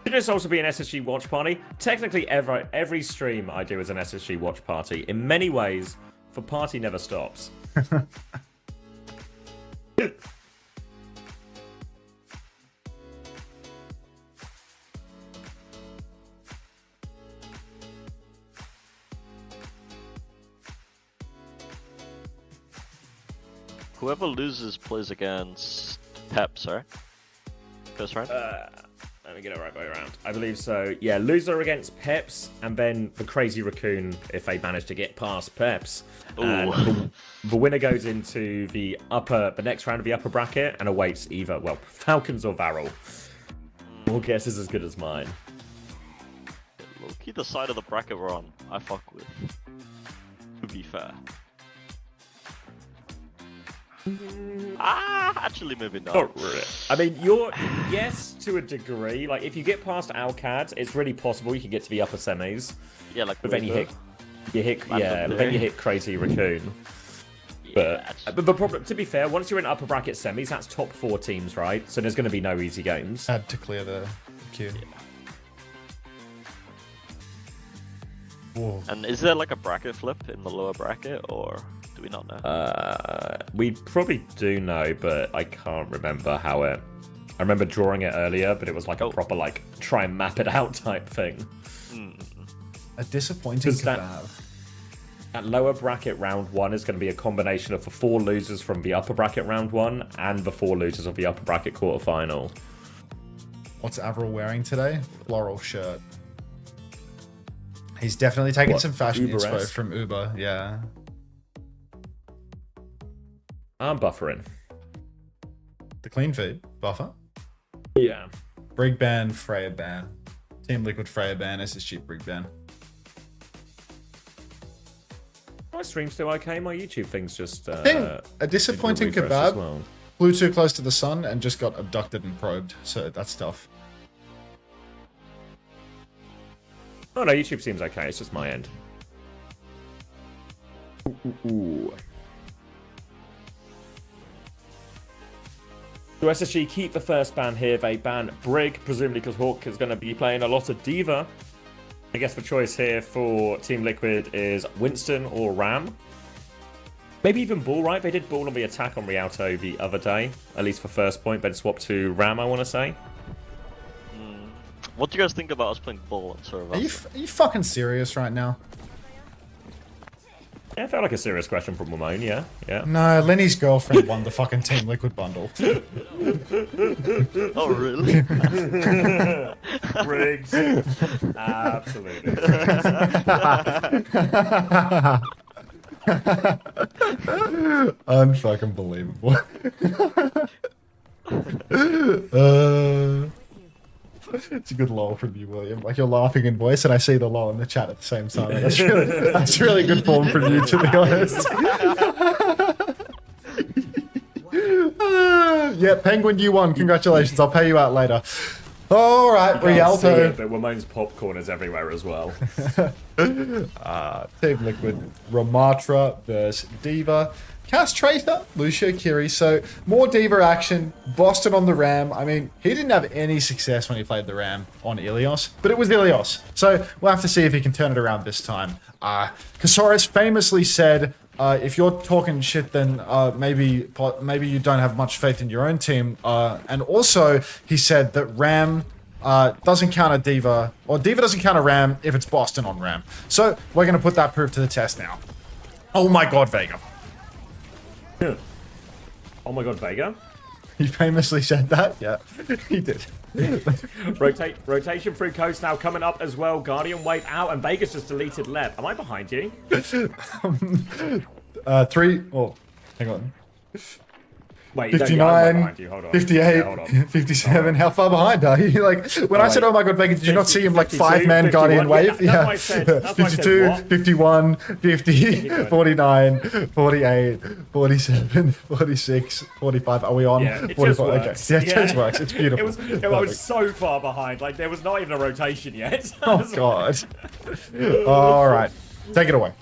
Should this also be an SSG watch party? Technically, every stream I do is an SSG watch party. In many ways, the party never stops. Whoever loses plays against Peps, right? First round? Let me get it right way around. I believe so. Yeah, loser against Peps, and then the Crazy Raccoon if they manage to get past Peps. And the winner goes into the next round of the upper bracket and awaits either, well, Falcons or Varel. Your guess is as good as mine. Low-key the side of the bracket we're on, I fuck with. To be fair. Actually maybe not. Not really. I mean, yes, to a degree. Like, if you get past Alcad, it's really possible you can get to the upper semis. Yeah, like. But then you hit Crazy Raccoon. But the problem, to be fair, once you're in upper bracket semis, that's top 4 teams, right? So there's going to be no easy games. Had to clear the queue. Yeah. And is there like a bracket flip in the lower bracket, or do we not know? We probably do know, but I can't remember how it. I remember drawing it earlier, but it was like a proper like try and map it out type thing. A disappointing kebab. That lower bracket round 1 is going to be a combination of the 4 losers from the upper bracket round 1 and the 4 losers of the upper bracket quarterfinal. What's Avril wearing today? Floral shirt. He's definitely taking some fashion inspo from Uber, yeah. I'm buffering. The clean feed buffer? Yeah. Brig ban, Freya ban. Team Liquid Freya ban, SSG Brig ban. My stream's still okay. My YouTube thing's just. I think a disappointing kebab flew too close to the sun and just got abducted and probed. So that's tough. Oh no, YouTube seems okay. It's just my end. Ooh. Do SSG keep the first ban here? They ban Brig, presumably because Hawk is going to be playing a lot of Diva. I guess the choice here for Team Liquid is Winston or Ram. Maybe even Bull, right? They did Bull on the attack on Rialto the other day, at least for first point, then swapped to Ram, I want to say. What do you guys think about us playing Bull on server? Are you fucking serious right now? Yeah, it felt like a serious question from Ramon, yeah. No, Lenny's girlfriend won the fucking Team Liquid bundle. Oh, really? Briggs. Absolutely. Unfucking believable. It's a good lol from you, William. Like you're laughing in voice, and I see the lol in the chat at the same time. That's really good form from you, to be honest. Yeah, Penguin, you won. Congratulations. I'll pay you out later. All right, Rialto. But Ramon's popcorn is everywhere as well. Team Liquid, Ramatra versus Diva. Castrator, Lucio Kiri. So more Diva action. Boston on the Ram. I mean, he didn't have any success when he played the Ram on Ilios, but it was Ilios. So we'll have to see if he can turn it around this time. Qadsiah famously said, if you're talking shit, then maybe you don't have much faith in your own team. And also, he said that Ram doesn't counter Diva, or Diva doesn't counter Ram if it's Boston on Ram. So we're going to put that proof to the test now. Oh my god, Vega. Oh my god, Vega? He famously said that? Yeah, he did. Rotation through coast now coming up as well. Guardian wave out, and Vegas just deleted left. Am I behind you? 3. Oh, hang on. Wait, 59, you. Hold on. 58, yeah, hold on. 57. How far behind are you? Like, when I said, oh my god, Vega, did you not see him like 5-man Guardian wave? Yeah, that's what I said. 52, 51, 50, 49, 48, 47, 46, 45. Are we on? Yeah, it 45. just Okay. works. Yeah, it just works. It's beautiful. It was so far behind. Like, there was not even a rotation yet. Oh god. All right. Take it away.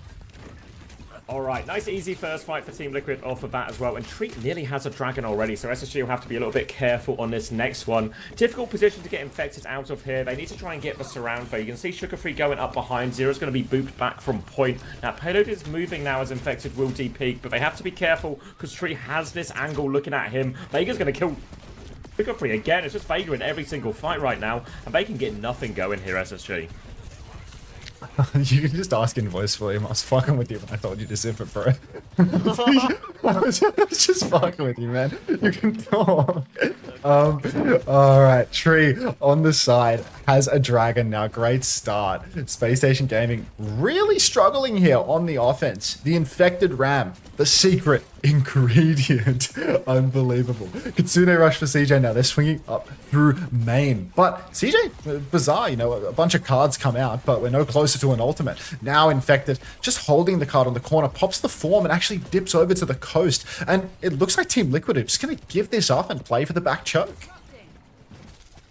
Alright, nice easy first fight for Team Liquid off of that as well. And Treat nearly has a dragon already, so SSG will have to be a little bit careful on this next one. Difficult position to get infected out of here. They need to try and get the surround though. You can see Sugar Free going up behind. Zero's going to be booped back from point. Now, Payload is moving now as infected will DP, but they have to be careful because Treat has this angle looking at him. Vega's going to kill Sugar Free again. It's just Vega in every single fight right now, and they can get nothing going here, SSG. You can just ask in voice, William. I was fucking with you when I told you to zip it, bro. I was just fucking with you, man. You can talk. Alright, Tree on the side has a dragon now. Great start. Spacestation Gaming really struggling here on the offense. The infected Ram, the secret ingredient. Unbelievable. Kitsune rush for CJ now. They're swinging up through main. But CJ, bizarre, you know, a bunch of cards come out, but we're no closer to an ultimate. Now infected, just holding the card on the corner, pops the form and actually dips over to the coast. And it looks like Team Liquid are just going to give this up and play for the back choke.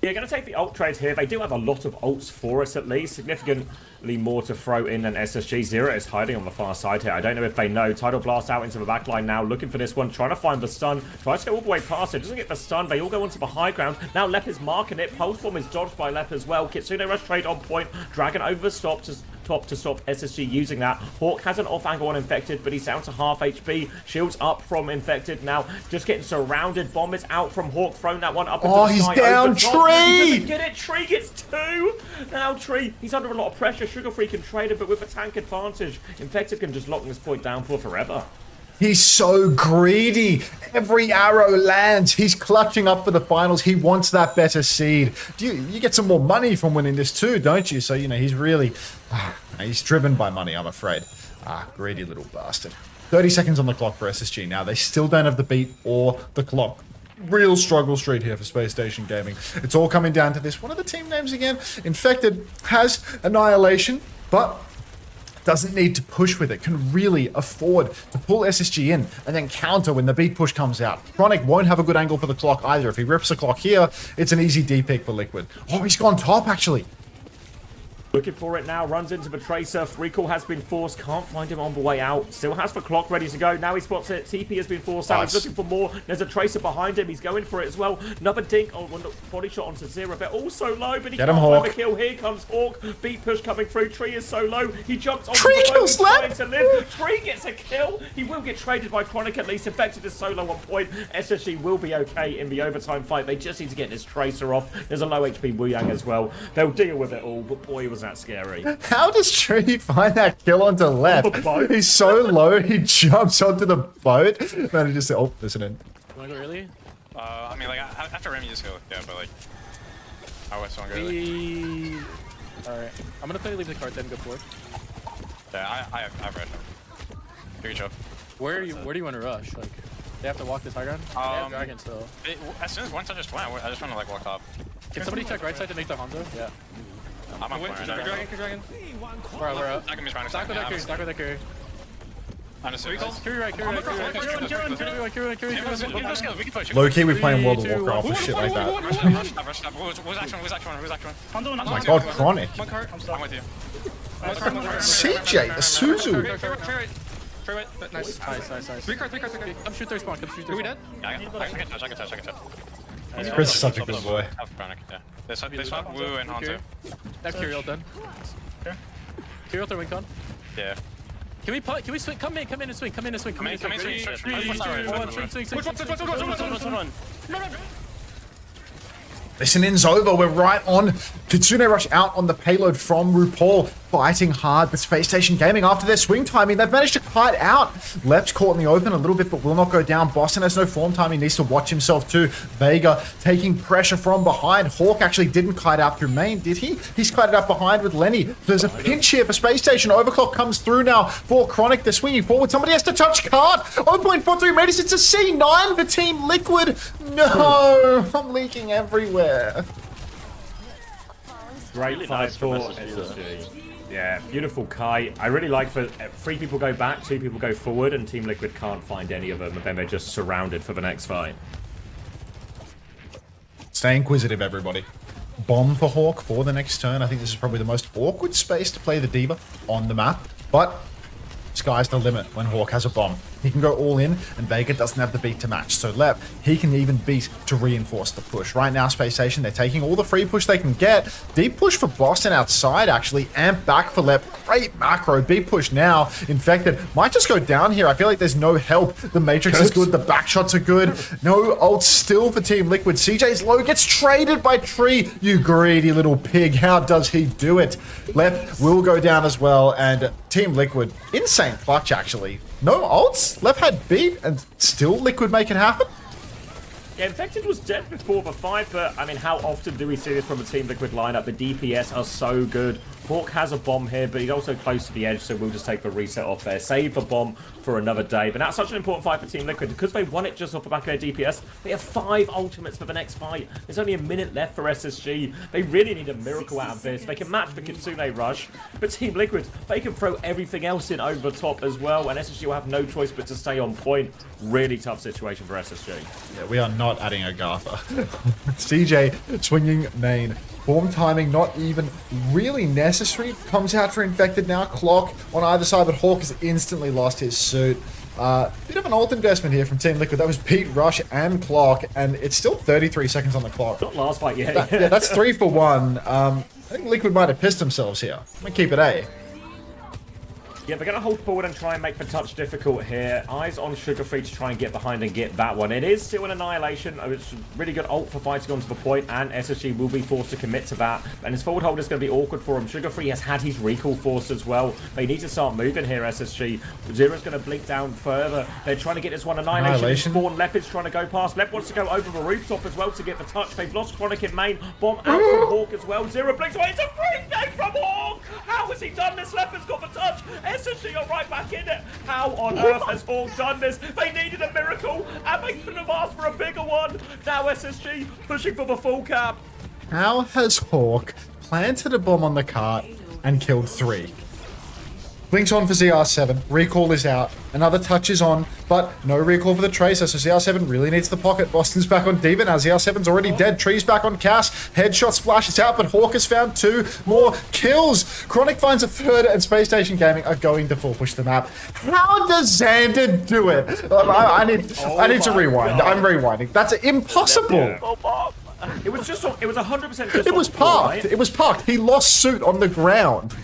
Yeah, going to take the ult trade here. They do have a lot of ults for us at least. Significantly more to throw in than SSG. Zero is hiding on the far side here. I don't know if they know. Tidal Blast out into the back line now. Looking for this one. Trying to find the stun. Tries to go all the way past it. Doesn't get the stun. They all go onto the high ground. Now Lep is marking it. Pulse Bomb is dodged by Lep as well. Kitsune rush trade on point. Dragon over the top to stop SSG using that. Hawk has an off angle on Infected, but he's down to half HP. Shields up from Infected now. Just getting surrounded. Bomb is out from Hawk. Thrown that one up into the sky. He's down. Tree! He doesn't get it. Tree gets 2. Now Tree, he's under a lot of pressure. Sugar Free can trade him, but with a tank advantage, Infected can just lock this point down for forever. He's so greedy. Every arrow lands. He's clutching up for the finals. He wants that better seed. You get some more money from winning this too, don't you? So, you know, he's really... he's driven by money, I'm afraid. Greedy little bastard. 30 seconds on the clock for SSG now. They still don't have the beat or the clock. Real struggle street here for Spacestation Gaming. It's all coming down to this. What are the team names again? Infected has Annihilation, but... doesn't need to push with it, can really afford to pull SSG in and then counter when the beat push comes out. Chronic won't have a good angle for the clock either. If he rips the clock here, it's an easy D pick for Liquid. Oh, he's gone top actually. Looking for it now, runs into the Tracer. Recall has been forced, can't find him on the way out. Still has the clock ready to go. Now he spots it. TP has been forced out. He's looking for more. There's a Tracer behind him. He's going for it as well. Another dink. Oh, body shot onto Zero. They're all so low, but he can't find the kill. Here comes Hawk. Beat push coming through. Tree is so low. He jumps onto the boat, trying to live. Tree gets a kill. He will get traded by Chronic at least. Infected is solo on point. SSG will be okay in the overtime fight. They just need to get this Tracer off. There's a low HP Wu Yang as well. They'll deal with it all, but boy, was that scary. How does Tree find that kill onto left? He's so low, he jumps onto the boat. Man, he just said, oh, listening. You wanna go early? I mean, like, after Remy, just go, yeah, but like, I always want to go early. Alright, I'm gonna play leave the card, then go for it. Yeah, I've read. You can show. Where do you want to rush? Like, they have to walk this high ground? They have dragon still. As soon as one touches point, I just want to like walk top. Can somebody check right side to make the Hanzo? Yeah. I'm on point right now. Dragon. We're out. I can be trying to Stack with that carry, stack with that carry. I'm just recall. Carry right. We can push. Low key, we playing World of Warcraft with shit like that. Who's action one? Oh my god, Chronic. I'm with you. CJ, the Suzu. Nice. Three card. Come shoot their spawn. Are we dead? Yeah, I can touch. Chris is such a good boy. Yeah. This one, Woo and Hunter. That carry all done. Carry out their wing con. Yeah. Can we swing? Come in and swing. Come in. Swing. Swing. Listening's over. We're right on. Kitsune Rush out on the payload from RuPaul. Fighting hard, but Spacestation Gaming, after their swing timing, they've managed to kite out. Lep's caught in the open a little bit, but will not go down. Boston has no form time. He needs to watch himself too. Vega taking pressure from behind. Hawk actually didn't kite out through main, did he? He's kited out behind with Lenny. There's a pinch here for Spacestation. Overclock comes through now for Chronic. They're swinging forward. Somebody has to touch card. 0.43 meters. It's a C9 for Team Liquid. No, I'm leaking everywhere. Great fight for SSG. Yeah, beautiful kite. I really like for 3 people go back, 2 people go forward, and Team Liquid can't find any of them, and then they're just surrounded for the next fight. Stay inquisitive, everybody. Bomb for Hawk for the next turn. I think this is probably the most awkward space to play the Diva on the map, but sky's the limit when Hawk has a bomb. He can go all in, and Vega doesn't have the beat to match. So Lep, he can even beat to reinforce the push. Right now, Spacestation, they're taking all the free push they can get. Deep push for Boston outside, actually. Amp back for Lep. Great macro. Deep push now. Infected. Might just go down here. I feel like there's no help. The Matrix is good. The back shots are good. No ult still for Team Liquid. CJ's low gets traded by Tree. You greedy little pig. How does he do it? Lep will go down as well. And Team Liquid, insane clutch, actually. No ults? Lep had beat and still Liquid make it happen? Yeah, Infected was dead before the fight, but I mean, how often do we see this from a Team Liquid lineup? The DPS are so good. Hawk has a bomb here, but he's also close to the edge, so we'll just take the reset off there. Save the bomb for another day. But that's such an important fight for Team Liquid. Because they won it just off the back of their DPS, they have 5 ultimates for the next fight. There's only a minute left for SSG. They really need a miracle out of this. They can match the Kitsune Rush, but Team Liquid, they can throw everything else in over the top as well, and SSG will have no choice but to stay on point. Really tough situation for SSG. Yeah, we are not adding Agatha. CJ swinging main. Form timing not even really necessary. Comes out for Infected now. Clock on either side, but Hawk has instantly lost his suit. Bit of an ult investment here from Team Liquid. That was Pete, Rush, and Clock, and it's still 33 seconds on the clock. Not last fight yet. Yeah, that's 3 for 1. I think Liquid might have pissed themselves here. I'm gonna keep it A. Yeah, they're going to hold forward and try and make the touch difficult here. Eyes on Sugar Free to try and get behind and get that one. It is still an annihilation. It's a really good ult for fighting onto the point, and SSG will be forced to commit to that. And his forward hold is going to be awkward for him. Sugar Free has had his recall force as well. They need to start moving here, SSG. Zero's going to blink down further. They're trying to get this one annihilation. Spawn Leopard's trying to go past. Lep wants to go over the rooftop as well to get the touch. They've lost Chronic in main. Bomb out from Hawk as well. Zero blinks away. It's a free game from Hawk! How has he done this? Leopard's got the touch. SSG are right back in it. How on earth has Hawk done this? They needed a miracle, and they couldn't have asked for a bigger one. Now SSG pushing for the full cap. How has Hawk planted a bomb on the cart and killed 3? Blinks on for ZR7. Recall is out. Another touch is on, but no recall for the Tracer, so ZR7 really needs the pocket. Boston's back on Diva now. ZR7's already dead. Tree's back on Cass. Headshot splashes out, but Hawk has found 2 more kills. Chronic finds a 3rd, and Spacestation Gaming are going to full push the map. How does Xander do it? I need to rewind. I'm rewinding. That's impossible. It was just, it was 100% just. It was parked. Right? It was parked. He lost suit on the ground.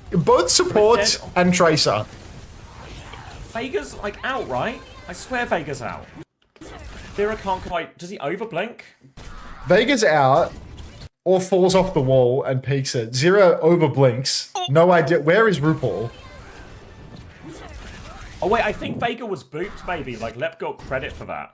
Both supports and Tracer. Vega's like out, right? I swear Vega's out. Vera can't quite. Does he overblink? Vega's out or falls off the wall and peeks it. Zero overblinks. No idea. Where is RuPaul? Oh wait, I think Vega was booped maybe. Like Lep got credit for that.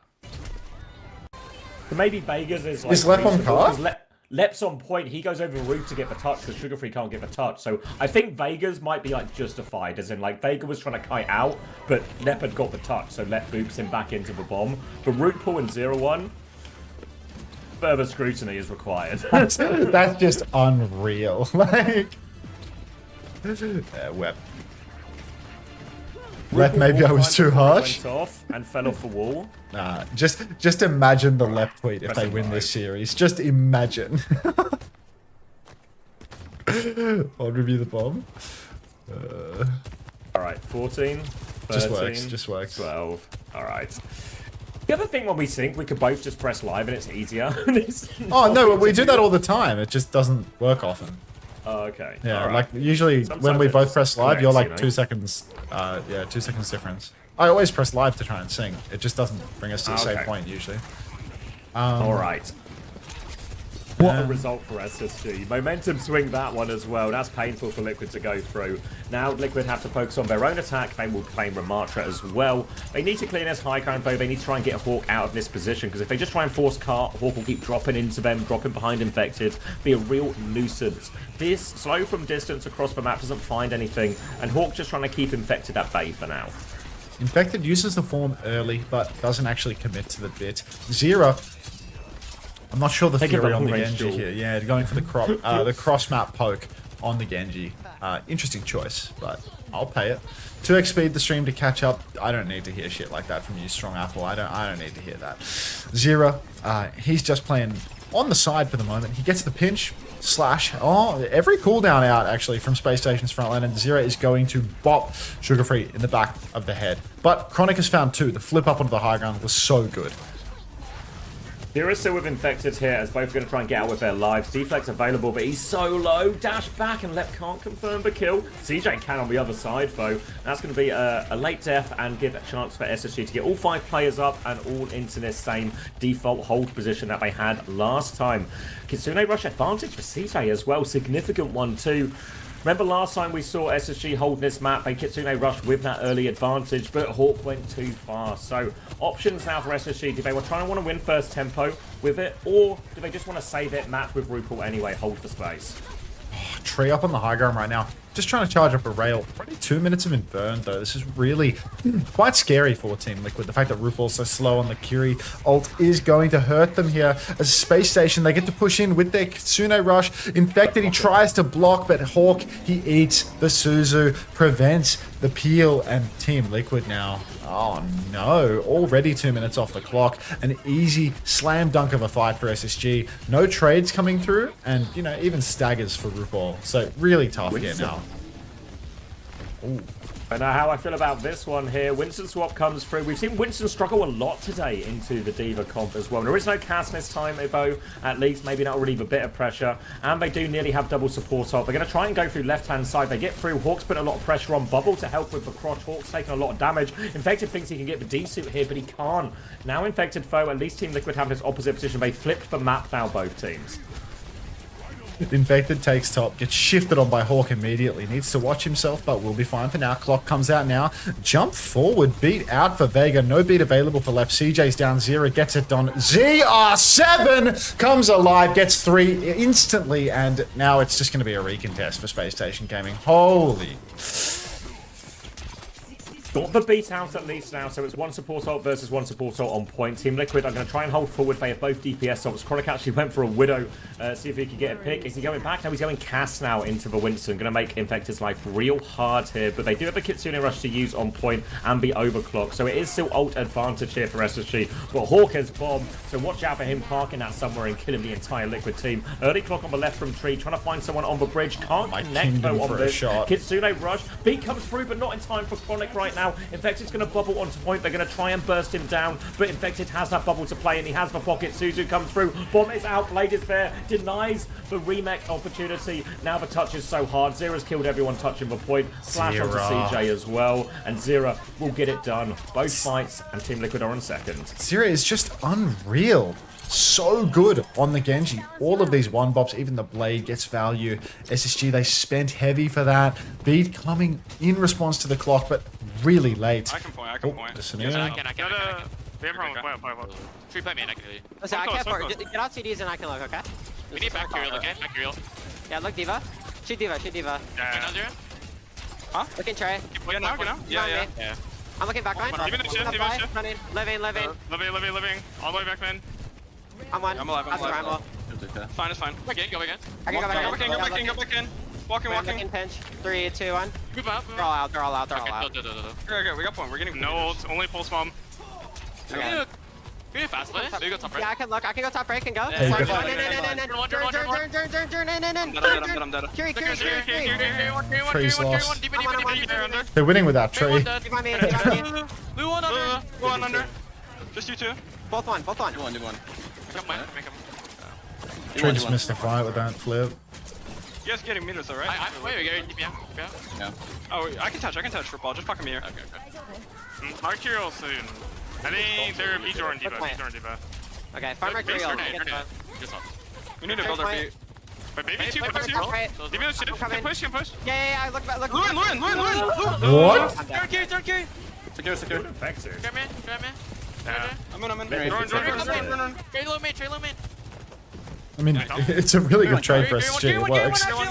So maybe Vega's is like. Is Lep on card? Lep's on point. He goes over the roof to get the touch because Sugar Free can't get the touch. So I think Vega's might be like justified, as in like Vega was trying to kite out, but Lep had got the touch, so Lep boops him back into the bomb. But Root Pool and 0-1, bit of a scrutiny is required. That's just unreal. Like, web. Left, maybe I was too harsh. Went off and fell off the wall. Nah, just imagine the left tweet if they win this series. Just imagine. I'll review the bomb. Alright, 14, 13, just works. 12. Alright. The other thing when we sync, we could both just press live and it's easier. Oh no, we do that all the time. It just doesn't work often. Oh, okay. Yeah, right. like usually Sometimes when we it both just press live, you're connects, like you know? 2 seconds. Yeah, 2 seconds difference. I always press live to try and sing. It just doesn't bring us to the same point usually. Alright. What a result for SSG. Momentum swing that one as well. That's painful for Liquid to go through. Now Liquid have to focus on their own attack. They will claim Ramatra as well. They need to clear this high ground though. They need to try and get Hawk out of this position because if they just try and force cart, Hawk will keep dropping into them, dropping behind Infected. Be a real nuisance. This slow from distance across the map doesn't find anything and Hawk just trying to keep Infected at bay for now. Infected uses the form early but doesn't actually commit to the bit. Zero. I'm not sure the theory on the Genji here. Yeah, going for the cross map poke on the Genji. Interesting choice, but I'll pay it. 2x speed the stream to catch up. I don't need to hear shit like that from you, Strong Apple. I don't need to hear that. Zero. He's just playing on the side for the moment. He gets the pinch. Slash. Oh, every cooldown out actually from Space Station's front line, and Zero is going to bop Sugar Free in the back of the head. But Chronic has found 2. The flip up onto the high ground was so good. Zero still with Infected here as both are going to try and get out with their lives. Deflex available, but he's so low. Dash back and Lep can't confirm the kill. CJ can on the other side though. That's going to be a late death and give a chance for SSG to get all 5 players up and all into this same default hold position that they had last time. Kitsune Rush advantage for CJ as well. Significant one too. Remember last time we saw SSG hold this map, they Kitsune rushed with that early advantage, but Hawk went too far. So options now for SSG. Do they want to win first tempo with it, or do they just want to save it, match with RuPaul anyway, hold the space? Tree up on the high ground right now. Just trying to charge up a rail. Only 2 minutes have been burned though. This is really quite scary for Team Liquid. The fact that RuPaul's so slow on the Curie ult is going to hurt them here. As Space Station, they get to push in with their Kitsune Rush. Infected, he tries to block, but Hawk, he eats the Suzu, prevents the peel, and Team Liquid now. Oh no, already 2 minutes off the clock. An easy slam dunk of a fight for SSG. No trades coming through, and you know, even staggers for RuPaul. So really tough here now. Ooh. I know how I feel about this one here. Winston swap comes through. We've seen Winston struggle a lot today into the Diva comp as well. There is no cast this time, though, at least. Maybe that'll relieve a bit of pressure. And they do nearly have double support off. They're going to try and go through left-hand side. They get through. Hawk's put a lot of pressure on Bubble to help with the crotch. Hawk's taking a lot of damage. Infected thinks he can get the D-suit here, but he can't. Now Infected foe, at least Team Liquid have this opposite position. They flipped the map now, both teams. Infected takes top, gets shifted on by Hawk immediately. Needs to watch himself, but will be fine for now. Clock comes out now. Jump forward, beat out for Vega. No beat available for left. CJ's down 0, gets it done. ZR7 comes alive, gets 3 instantly, and now it's just going to be a recontest for Space Station Gaming. Holy... Got the beat out at least now, so it's one support ult versus one support ult on point. Team Liquid are going to try and hold forward. They have both DPS ults. Chronic actually went for a Widow. See if he can get a pick. Is he going back? No, he's going cast now into the Winston. Going to make Infected's life real hard here, but they do have a Kitsune Rush to use on point and be overclocked, so it is still ult advantage here for SSG. But Hawk has bombed, so watch out for him parking that somewhere and killing the entire Liquid team. Early clock on the left from Tree, trying to find someone on the bridge. Can't connect though on this. Kitsune Rush. Beat comes through, but not in time for Chronic right now. Infected's going to bubble onto point. They're going to try and burst him down, but Infected has that bubble to play, and he has the pocket. Suzu comes through. Bomb is out. Blade is there. Denies the remake opportunity. Now the touch is so hard. Zera's killed everyone touching the point. Slash onto CJ as well, and Zera will get it done. Both fights, and Team Liquid are on second. Zera is just unreal. So good on the Genji. All of these one bops, even the Blade gets value. SSG, they spent heavy for that. Beat coming in response to the clock, but really late. I can point, I can point. Listen Yes, in. I can. We have problem with point. Tree point main, I can hear you. Listen, I can't part. Just get out CDs and I can look, okay? We need back real, okay? Back real. Yeah, look D.Va. Shoot D.Va, shoot D.Va. Yeah. Huh? Looking Trey. Get now. Yeah. I'm looking back line. Even the shift. Living. Living. All the way back, man. I'm one. I'm alive. It's okay. Fine, it's fine. Go again. I can go back in. Go back in. Walking. Pinch. 3, 2, 1. Move out. They're all out. Okay, we got point. We're getting no ult. Only pulse bomb. Can you fast lane? You go top right. Yeah, I can look. I can go top right and go. Yeah, I'm They're winning without tree. Blue one under. Just you two. Both one. Do one. Make him. Tree just missed the fight with that flip. You guys getting meters though, right? Wait, we getting DPM. Yeah. Oh, I can touch for ball. Just fuck him here. Okay. Mark hero soon. I think they're Vitor and Diva. Okay, farm Mark real. We need to build our beat. Wait, baby two, baby two. Push. Yeah, I look back. Luin. What? Turn. Secure. Grab me. Yeah. I'm in. Trey low main. I mean, it's a really good trade for SSG. It works. No,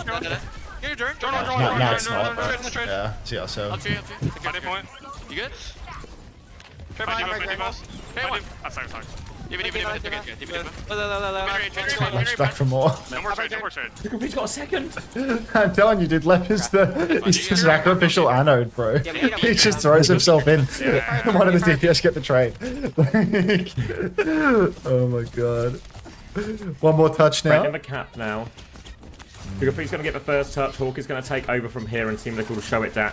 it's not. But yeah, see how so. I'll trade. Point. You good? Trade one. Sorry. Much back for more. No more trade. He's got a second. I'm telling you, dude, Lep is he's the sacrificial anode, bro. He just throws himself in. One of the DPS get the trade. Oh my god. One more touch now. Breaking the cap now. Geekay's going to get the first touch. Hawk is going to take over from here, and Team Liquid will slow it down.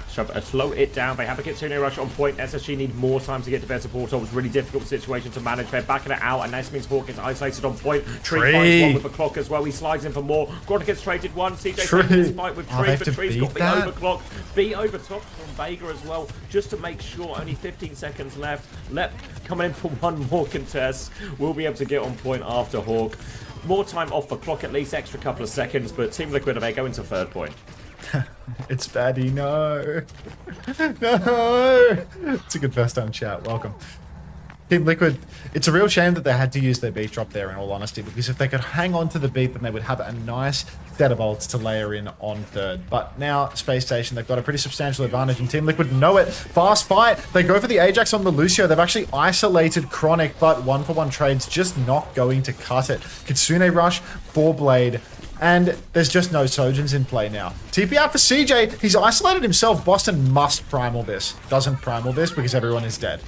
They have a Kitsune rush on point. SSG need more time to get to their support. It was a really difficult situation to manage. They're backing it out, and this means Hawk is isolated on point. Tree finds one with the clock as well. He slides in for more. Grotto gets traded one. CJ takes this fight with Tree, but Tree's got the overclock. Beat over top from Vega as well, just to make sure. Only 15 seconds left. Lep coming in for one more contest. We'll be able to get on point after Hawk. More time off the clock, at least extra couple of seconds, but Team Liquid, they go into third point. It's Baddy, no. No. It's a good first time chat. Welcome. Team Liquid, it's a real shame that they had to use their beat drop there, in all honesty, because if they could hang on to the beat, then they would have a nice set of ults to layer in on third. But now, Spacestation, they've got a pretty substantial advantage, and Team Liquid know it. Fast fight. They go for the Ajax on the Lucio. They've actually isolated Chronic, but 1-for-1 trades just not going to cut it. Kitsune rush, 4-blade, and there's just no Sojins in play now. TP out for CJ. He's isolated himself. Boston must primal this. Doesn't primal this because everyone is dead.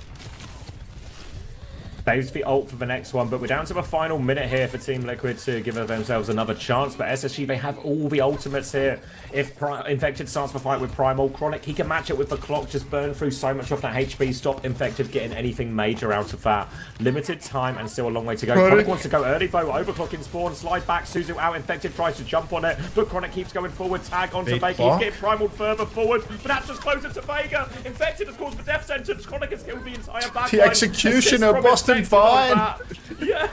Saves the ult for the next one, but we're down to the final minute here for Team Liquid to give themselves another chance. But SSG, they have all the ultimates here. If Infected starts the fight with Primal, Chronic, he can match it with the clock, just burn through so much of that HP, stop Infected getting anything major out of that. Limited time and still a long way to go. Chronic wants to go early though, overclocking spawn, slide back, Suzu out, Infected tries to jump on it, but Chronic keeps going forward, tag onto Vega, he's getting Primaled further forward, but that's just closer to Vega. Infected has caused the death sentence, Chronic has killed the entire backline. The executioner, Boston fine. Yeah.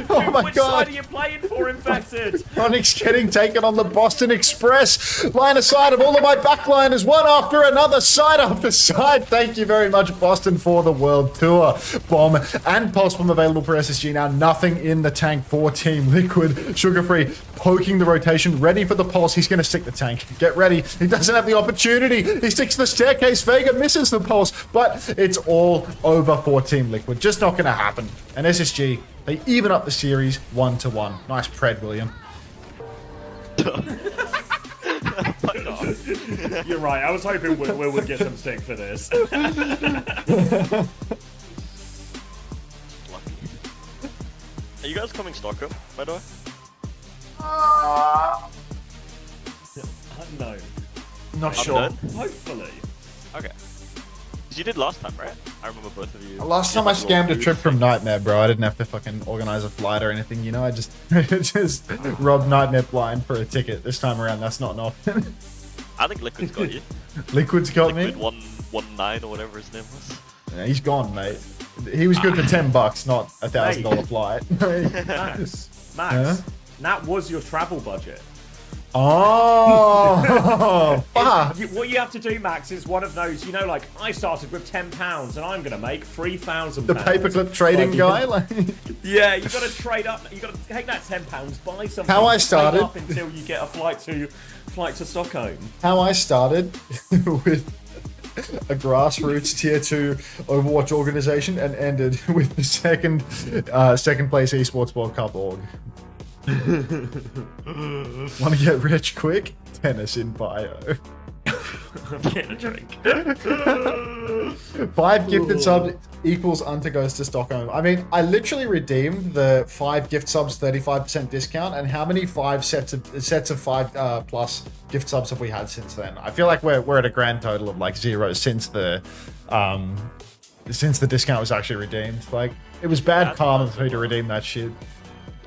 Oh my Which god. side are you playing for, Infected? Chronic's getting taken on the Boston Express. Line aside of all of my backliners, one after another, side after side. Thank you very much, Boston, for the World Tour. Bomb and Pulse Bomb available for SSG now. Nothing in the tank for Team Liquid. Sugar Free poking the rotation, ready for the Pulse. He's going to stick the tank. Get ready. He doesn't have the opportunity. He sticks the staircase. Vega misses the Pulse, but it's all over for Team Liquid. Just not going to happen. And SSG, they even up the series 1-1. Nice pred, William. You're right. I was hoping Will would get some stick for this. Are you guys coming Stockholm, by the way? Unknown. Not sure. Hopefully. Okay. You did last time, right? I remember both of you. Last time I scammed a trip from Nightmare, bro. I didn't have to fucking organize a flight or anything, you know? I just robbed Nightmare blind for a ticket. This time around, that's not an option. I think Liquid's got you. Liquid's got me? Liquid 119 or whatever his name was. Yeah, he's gone, mate. He was good for $10, not $1,000 flight. Max, that was your travel budget. Oh, fuck. What you have to do, Max, is one of those, you know, like, I started with £10 and I'm going to make £3,000. The paperclip trading guy? Yeah, you got to trade up. You got to take that £10, buy something. How I started. Up until you get a flight to Stockholm. How I started with a grassroots tier 2 Overwatch organization and ended with the second place esports World Cup org. Want to get rich quick? Tennis in bio. I'm getting a drink. 5 gifted subs equals Unter goes to Stockholm. I mean, I literally redeemed the 5 gift subs 35% discount, and how many 5 sets of 5 plus gift subs have we had since then? I feel like we're at a grand total of like 0 since the discount was actually redeemed. Like, it was bad karma for me to redeem that shit.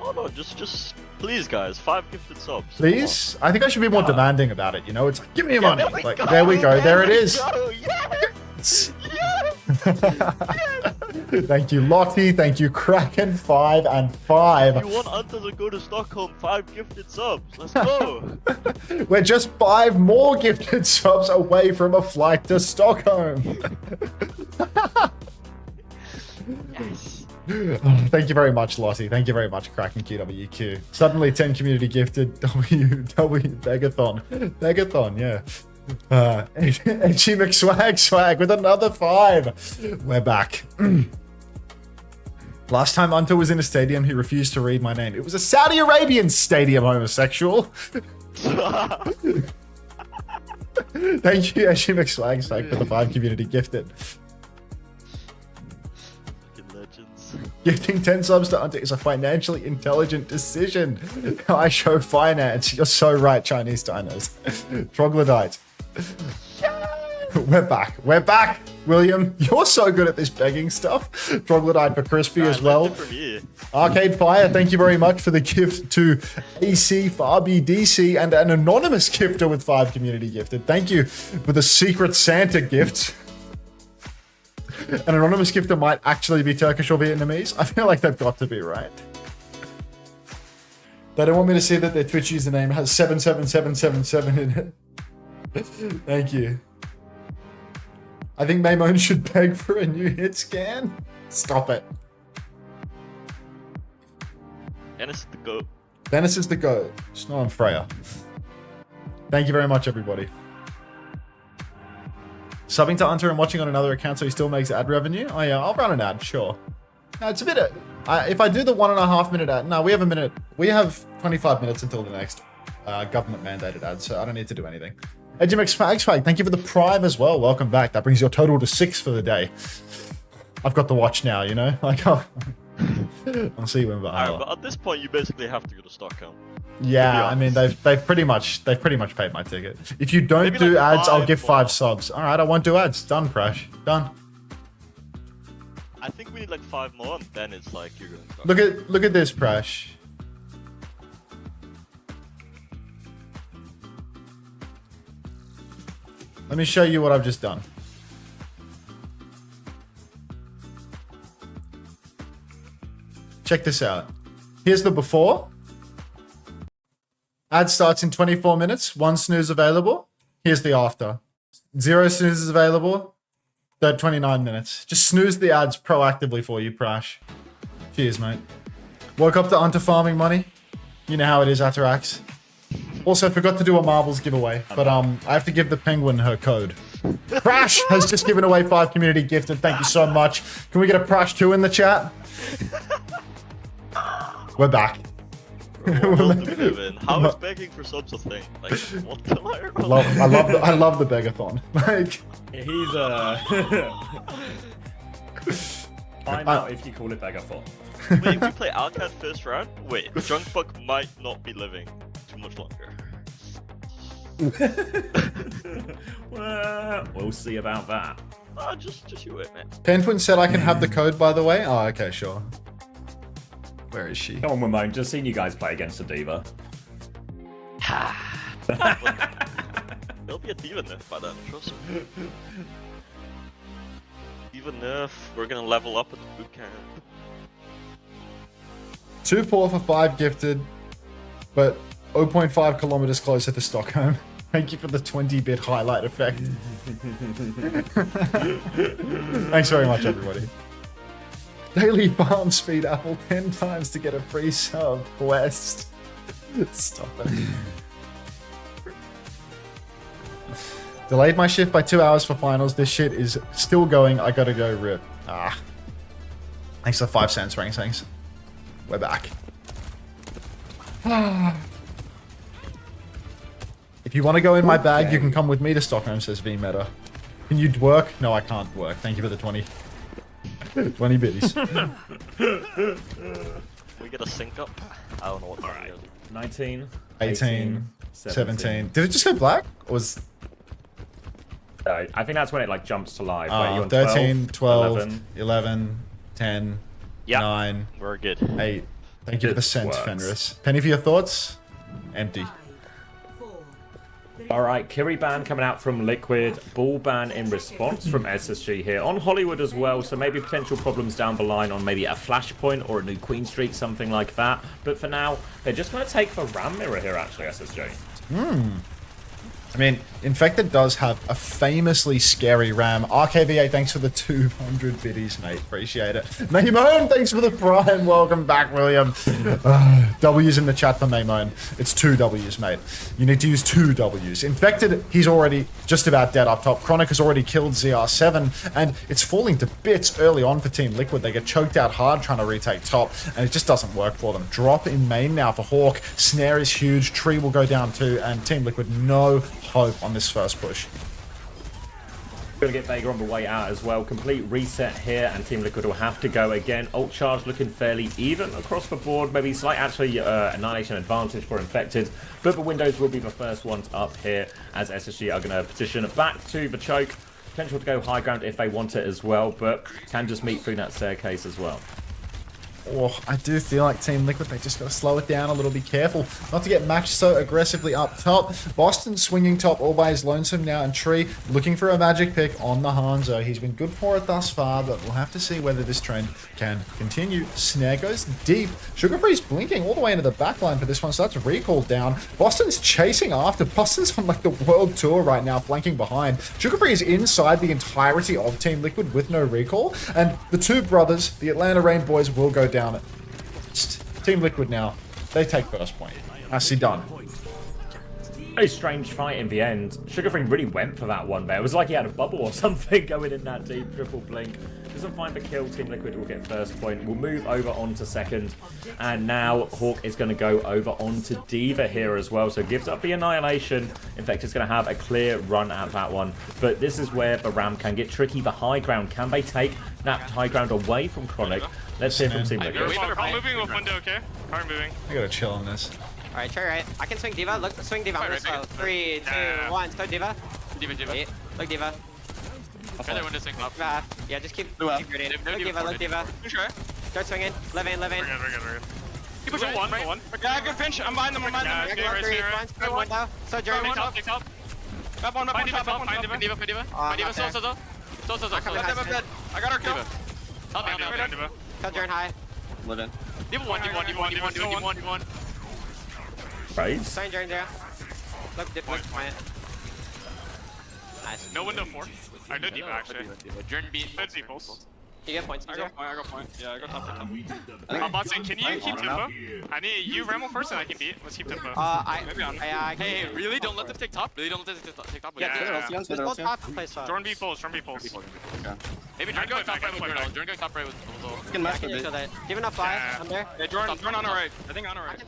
Oh no, just please, guys, 5 gifted subs. Please? I think I should be more demanding about it, you know? It's like, give me your money. Like, there we go. There it is. Yes! Thank you, Lottie. Thank you, Kraken. 5 and 5. You want Unter to go to Stockholm? 5 gifted subs. Let's go. We're just 5 more gifted subs away from a flight to Stockholm. Yes. Thank you very much, Lottie. Thank you very much, Kraken QWQ. Suddenly 10 community gifted WW Begathon. Begathon, yeah. Edgy McSwag with another 5. We're back. Last time Unter was in a stadium, he refused to read my name. It was a Saudi Arabian stadium, homosexual. Thank you, Edgy McSwag, for the 5 community gifted. Gifting 10 subs to Unter is a financially intelligent decision. I show finance. You're so right, Chinese dinos. Troglodyte. We're back. We're back, William. You're so good at this begging stuff. Troglodyte for Crispy as well. Arcade Fire, thank you very much for the gift to AC, Farby, DC, and an anonymous gifter with 5 community gifted. Thank you for the Secret Santa gifts. An anonymous gifter might actually be Turkish or Vietnamese. I feel like they've got to be, right? They don't want me to see that their Twitch username has 77777 in it. Thank you. I think Maymon should beg for a new hit scan. Stop it. Dennis is the GOAT. Dennis is the GOAT. It's not on Freya. Thank you very much, everybody. Subbing to Unter and watching on another account so he still makes ad revenue? Oh yeah, I'll run an ad, sure. No, it's a bit if I do the 1.5 minute ad, no, we have a minute. We have 25 minutes until the next government mandated ad, so I don't need to do anything. Edgimx Fag, thank you for the Prime as well. Welcome back. That brings your total to 6 for the day. I've got the watch now, you know? Like, I'll see you in Valhalla. But at this point, you basically have to go to Stockholm. Yeah, I mean they've pretty much paid my ticket. If you don't maybe do like ads, I'll give 5 subs. All right, I won't do ads. Done, Prash. Done. I think we need like 5 more, and then it's like you're going to look at this, Prash. Let me show you what I've just done. Check this out. Here's the before. Ad starts in 24 minutes. 1 snooze available. Here's the after. 0 snoozes available. 29 minutes. Just snooze the ads proactively for you, Prash. Cheers, mate. Woke up to Unter farming money. You know how it is, Atarax. Also, forgot to do a marbles giveaway, but I have to give the penguin her code. Prash has just given away 5 community gifted. Thank you so much. Can we get a Prash 2 in the chat? We're back. How is begging for subs a thing? Like, what the I love the begathon. Like, he's I'm out if you call it begathon. Wait, if we play Alcat first round? Wait, Junkbuck might not be living too much longer. Well, we'll see about that. Just you wait, man. Penguin said I can have the code, by the way. Oh, okay, sure. Where is she? Come on, Ramon. Just seen you guys play against a diva. There'll be a diva nerf by then, trust me. Diva nerf, we're gonna level up at the boot camp. 2 poor for 5 gifted, but 0.5 kilometers closer to Stockholm. Thank you for the 20-bit highlight effect. Thanks very much, everybody. Daily farm speed apple 10 times to get a free sub quest. Stop it. Delayed my shift by 2 hours for finals. This shit is still going. I gotta go rip. Ah. Thanks for 5 cents, Ring Things. We're back. If you want to go in my bag, you can come with me to Stockholm, says V Meta. Can you work? No, I can't work. Thank you for the 20. 20 biddies. We get a sync up? I don't know what that is. 19, 18, 17. Did it just go black? Or was... I think that's when it like jumps to live. 13, 12, 11, 10, 9. We're good. 8. Thank you for the cent, Fenris. Penny for your thoughts? Empty. Alright, Kiri ban coming out from Liquid, ball ban in response from SSG here. On Hollywood as well, so maybe potential problems down the line on maybe a flashpoint or a new Queen Streak, something like that. But for now, they're just going to take the Ram Mirror here actually, SSG. I mean, Infected does have a famously scary RAM. RKVA, thanks for the 200 biddies, mate. Appreciate it. Maymone, thanks for the prime. Welcome back, William. W's in the chat for Maymone. It's 2 W's, mate. You need to use 2 W's. Infected, he's already just about dead up top. Chronic has already killed ZR7, and it's falling to bits early on for Team Liquid. They get choked out hard trying to retake top, and it just doesn't work for them. Drop in main now for Hawk. Snare is huge. Tree will go down too, and Team Liquid no hope on this first push. Going to get Vega on the way out as well. Complete reset here, and Team Liquid will have to go again. Ult charge looking fairly even across the board. Maybe slight actually annihilation advantage for Infected, but the Windows will be the first ones up here as SSG are going to position back to the choke. Potential to go high ground if they want it as well, but can just meet through that staircase as well. Oh, I do feel like Team Liquid, they just got to slow it down a little, be careful not to get matched so aggressively up top. Boston swinging top all by his lonesome now, and Tree looking for a magic pick on the Hanzo. He's been good for it thus far, but we'll have to see whether this trend can continue. Snare goes deep. Sugar Free's blinking all the way into the backline for this one, so that's a recall down. Boston's chasing after. Boston's on like the world tour right now, flanking behind. Sugar Free is inside the entirety of Team Liquid with no recall, and the two brothers, the Atlanta Rain boys, will go down. Team Liquid now, they take first point. Nicely done. Very strange fight in the end. Sugar Free really went for that one there. It was like he had a bubble or something going in that deep. Triple blink. Doesn't find the kill. Team Liquid will get first point. We'll move over onto second. And now Hawk is going to go over onto D.Va here as well. So gives up the annihilation. Infected's going to have a clear run at that one. But this is where the Ram can get tricky. The high ground. Can they take that high ground away from Chronic? Let's hear from Team Liquid. I'm moving with window, okay? I'm moving. I gotta chill on this. Alright, try right. I can swing D.Va. Look, swing D.Va. Right, Slow. 3, 2, 1. Start D.Va. D.Va. Look D.Va. Another window sync up. Yeah, just keep rooting. Look D.Va, look D.Va. Start swinging. Live in. We're good. Keep pushing one. Yeah, good pinch. I'm behind them. One now. So Jeremy. Take top. Up on D.Va. So. I got her kill. Help me. Kill Jern high. Live in. D1. Right. Sign Jern there. Look, dip, plant. Nice. No window 4. I know D.Va actually. Jern beat. You get points. I got point. Yeah, I got top. I'm about to say, can you keep tempo? I need you Ramble first and I can beat. Let's keep tempo. Hey, really? Don't let them take top? Really don't let them take top? Yeah. Jordan B pulls. Maybe Jordan going top right with Bruno. Jordan going top right with Bruno. You can match with it. Give enough fly. I'm there. Yeah, Jordan on our right. I think on our right.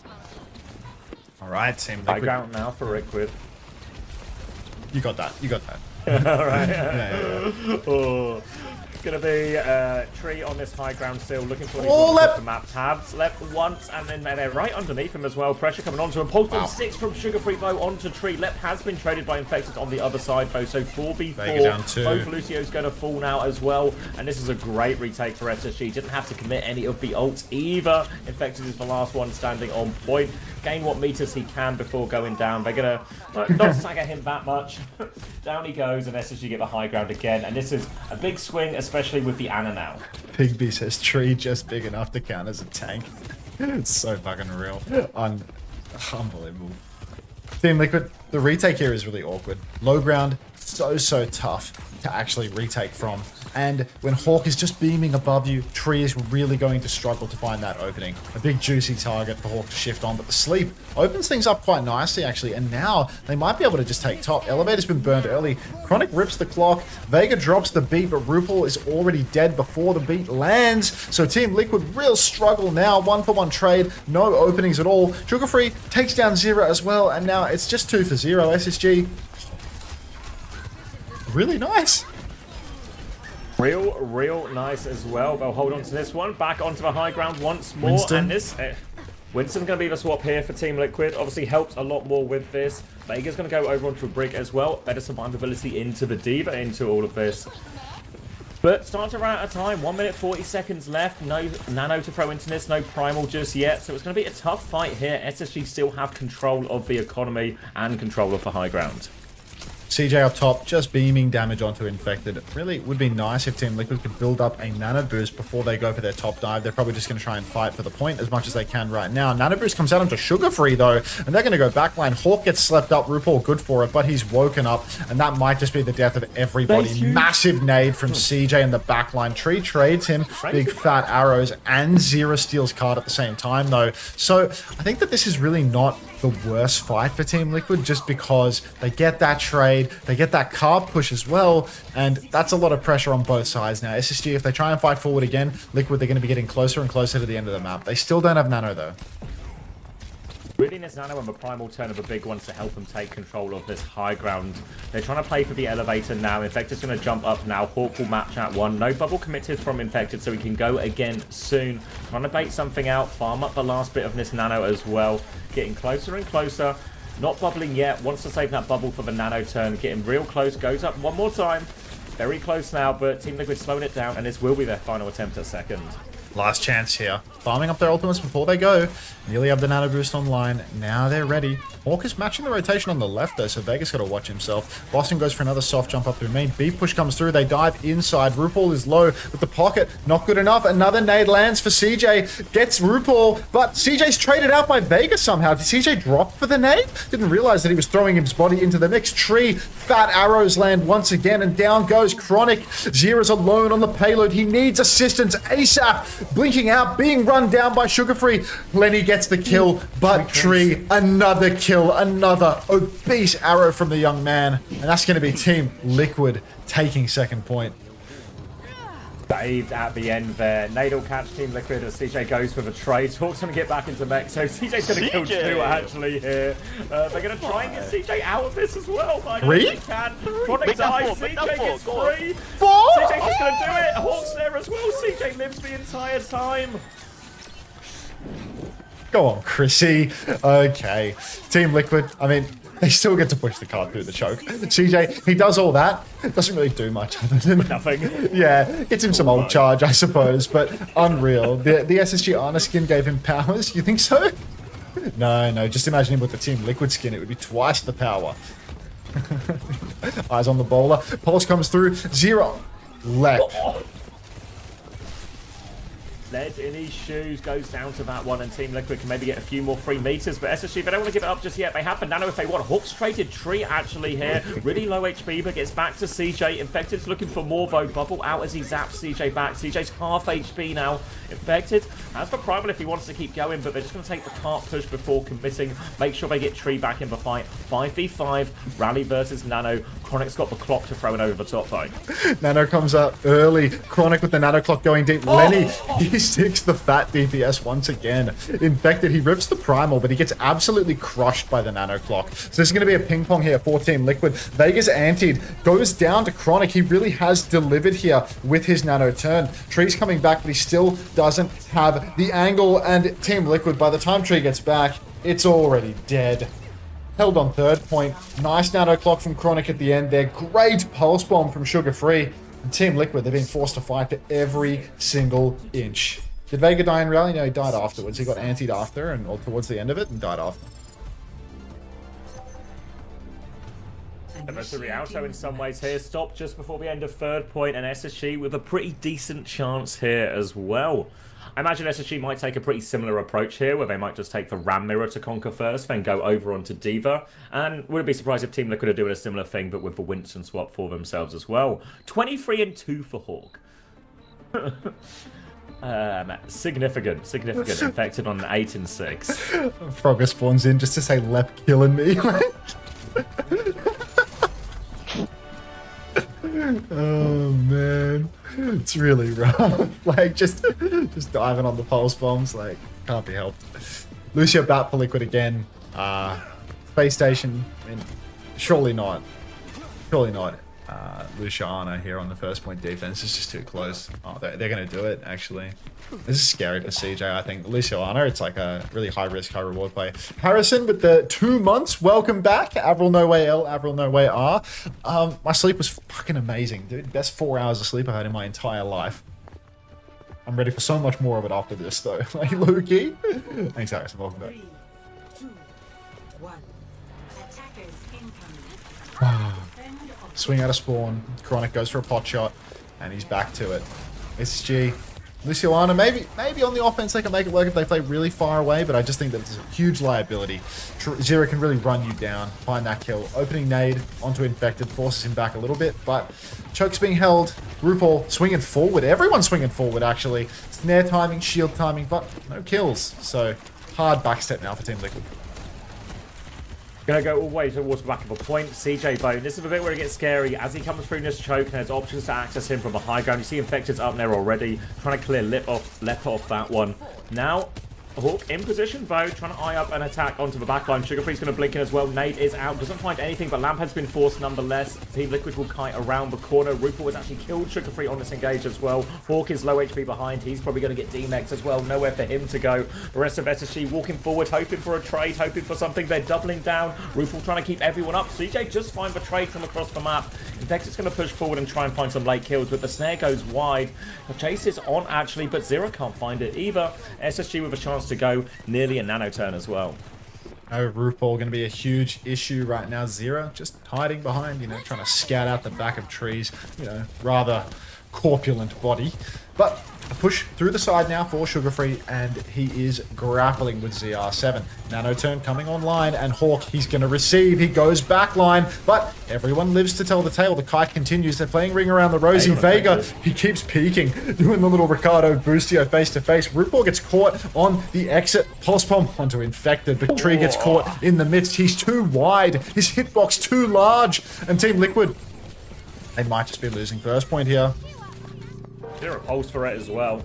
Alright, Team High Liquid. ground now for Liquid. You got that. Alright. Yeah. Oh. Gonna be Tree on this high ground still, looking for the map tabs. Left once, and then they're right underneath him as well. Pressure coming onto him. Pulse from 6 from Sugar Free though onto Tree. Lep has been traded by Infected on the other side though, so 4v4. Both Lucio's gonna fall now as well, and this is a great retake for SSG. Didn't have to commit any of the ults either. Infected is the last one standing on point. Gain what meters he can before going down. They're gonna not stagger him that much. Down he goes, and SSG get the high ground again, and this is a big swing, especially with the Ana now. Pigby says Tree just big enough to count as a tank. It's so fucking real. Unbelievable. Team Liquid, the retake here is really awkward. Low ground, so tough to actually retake from. And when Hawk is just beaming above you, Tree is really going to struggle to find that opening. A big juicy target for Hawk to shift on, but the sleep opens things up quite nicely actually, and now they might be able to just take top. Elevator's been burned early. Chronic rips the clock. Vega drops the beat, but RuPaul is already dead before the beat lands. So Team Liquid real struggle now. 1-for-1 trade, no openings at all. Sugar Free takes down Zero as well, and now it's just 2 for 0. SSG, really nice. Real nice as well. They'll hold on to this one. Back onto the high ground once more. Winston. And this... Winston's going to be the swap here for Team Liquid. Obviously helps a lot more with this. Vega's going to go over onto a Brig as well. Better survivability into the D.Va into all of this. But start to run out of time. 1 minute 40 seconds left. No Nano to throw into this. No Primal just yet. So it's going to be a tough fight here. SSG still have control of the economy and control of the high ground. CJ up top, just beaming damage onto Infected. It really would be nice if Team Liquid could build up a Nano Boost before they go for their top dive. They're probably just going to try and fight for the point as much as they can right now. Nano Boost comes out onto Sugar Free though, and they're going to go backline. Hawk gets slept up, RuPaul good for it, but he's woken up, and that might just be the death of everybody. Massive nade from CJ in the backline. Tree trades him big fat arrows, and Zero steals card at the same time though. So I think that this is really not the worst fight for Team Liquid, just because they get that trade, they get that card push as well, and that's a lot of pressure on both sides now. SSG, if they try and fight forward again, Liquid, they're going to be getting closer and closer to the end of the map. They still don't have Nano though. Really needs Nano and the Primal turn of the big ones to help them take control of this high ground. They're trying to play for the elevator now. Infected's going to jump up now. Hawk will match at 1. No bubble committed from Infected, so he can go again soon. Trying to bait something out, farm up the last bit of this Nano as well. Getting closer and closer. Not bubbling yet. Wants to save that bubble for the Nano turn. Getting real close. Goes up one more time. Very close now, but Team Liquid slowing it down, and this will be their final attempt at second. Last chance here. Farming up their ultimates before they go. Nearly have the Nano Boost online. Now they're ready. Hawk is matching the rotation on the left though, so Vegas got to watch himself. Boston goes for another soft jump up through main. Beat push comes through. They dive inside. RuPaul is low with the pocket. Not good enough. Another nade lands for CJ. Gets RuPaul, but CJ's traded out by Vegas somehow. Did CJ drop for the nade? Didn't realize that he was throwing his body into the mix. Tree, fat arrows land once again, and down goes Chronic. Zero's alone on the payload. He needs assistance ASAP. Blinking out, being run down by Sugar Free. Lenny gets the kill, but Tree, another kill, another obese arrow from the young man. And that's going to be Team Liquid taking second point. Saved at the end there. Nade will catch Team Liquid as CJ goes for the trade. Hawk's going to get back into mech, so CJ's going to kill 2 actually here. They're going to try and get CJ out of this as well. Three? Chronic dies, CJ gets 3. 4? CJ's just going to do it. Hawk's there as well. CJ lives the entire time. Go on, Chrissy. Okay. Team Liquid, I mean, they still get to push the card through the choke. CJ, he does all that. Doesn't really do much other than... Nothing. Yeah, gets him some old charge, I suppose, but unreal. The SSG Arna skin gave him powers. You think so? No, just imagine him with the Team Liquid skin. It would be twice the power. Eyes on the bowler. Pulse comes through. Zero. Left. Lead in his shoes, goes down to that one, and Team Liquid can maybe get a few more free meters, but SSG, they don't want to give it up just yet. They have the Nano if they want. Hawk's traded Tree actually here. Really low HP, but gets back to CJ. Infected's looking for more though. Bubble out as he zaps CJ back. CJ's half HP now. Infected has for Primal if he wants to keep going, but they're just going to take the cart push before committing. Make sure they get Tree back in the fight. 5v5, Rally versus Nano. Chronic's got the clock to throw it over the top though. Nano comes up early. Chronic with the Nano clock going deep. Lenny, he sticks the fat DPS once again. Infected, he rips the Primal, but he gets absolutely crushed by the Nano clock. So this is going to be a ping pong here for Team Liquid. Vegas antied, goes down to Chronic. He really has delivered here with his Nano turn. Tree's coming back, but he still doesn't have the angle, and Team Liquid, by the time Tree gets back, it's already dead. Held on third point. Nice Nano clock from Chronic at the end there. Great pulse bomb from Sugar Free. And Team Liquid, they're being forced to fight for every single inch. Did Vega die in rally? No, he died afterwards. He got antied after, and or towards the end of it, and died after. The Rialto in some ways here, stopped just before the end of third point, and SSG with a pretty decent chance here as well. I imagine SSG might take a pretty similar approach here, where they might just take the Ram Mirror to conquer first, then go over onto D.Va. And wouldn't be surprised if Team Liquid are doing a similar thing, but with the Winston swap for themselves as well. 23-2 for Hawk. Significant. Infected on an 8-6. Frogger spawns in just to say Lep killing me. Oh man, it's really rough. Like just diving on the pulse bombs, like can't be helped. Lucio bat for Liquid again. Spacestation, I mean, surely not. Luciano here on the first point defense is just too close. Oh, they're going to do it, actually. This is scary for CJ, I think. Luciano, it's like a really high-risk, high-reward play. Harrison with the 2 months. Welcome back. Avril No Way L, Avril No Way R. My sleep was fucking amazing, dude. Best 4 hours of sleep I've had in my entire life. I'm ready for so much more of it after this, though. Like, Lukey. Thanks, Harrison. Welcome back. 3, 2, 1. Attackers incoming. Swing out of spawn. Chronic goes for a pot shot, and he's back to it. SG, Luciano, maybe on the offense they can make it work if they play really far away, but I just think that it's a huge liability. Zero can really run you down, find that kill. Opening nade onto Infected forces him back a little bit, but Choke's being held. RuPaul swinging forward. Everyone's swinging forward, actually. Snare timing, shield timing, but no kills. So hard backstep now for Team Liquid. Gonna go all the way towards the back of a point. CJ Bone. This is a bit where it gets scary as he comes through this choke and there's options to access him from the high ground. You see Infected's up there already, trying to clear left off that one. Now, Hawk in position though, trying to eye up an attack onto the backline. Sugarfree's going to blink in as well. Nade is out, doesn't find anything, but Lamp has been forced nonetheless. Team Liquid will kite around the corner. RuPaul has actually killed Sugarfree on this engage as well. Hawk is low HP behind. He's probably going to get DMEX as well. Nowhere for him to go. The rest of SSG walking forward, hoping for a trade, hoping for something. They're doubling down. RuPaul trying to keep everyone up. CJ just find the trade from across the map. Infected's going to push forward and try and find some late kills, but the snare goes wide. The chase is on actually, but Zero can't find it either. SSG with a chance to go nearly a nano turn as well. RuPaul going to be a huge issue right now. Zero just hiding behind, trying to scout out the back of trees, rather corpulent body. But a push through the side now for Sugarfree, and he is grappling with ZR7. Nano turn coming online, and Hawk, he's going to receive. He goes backline, but everyone lives to tell the tale. The kite continues. They're playing ring around the rosy. Vega, he keeps peeking, doing the little Ricardo Boostio face-to-face. RuPaul gets caught on the exit. Pulse bomb onto Infected. The tree gets caught in the midst. He's too wide. His hitbox too large. And Team Liquid, they might just be losing first point here. Zero pulse for it as well.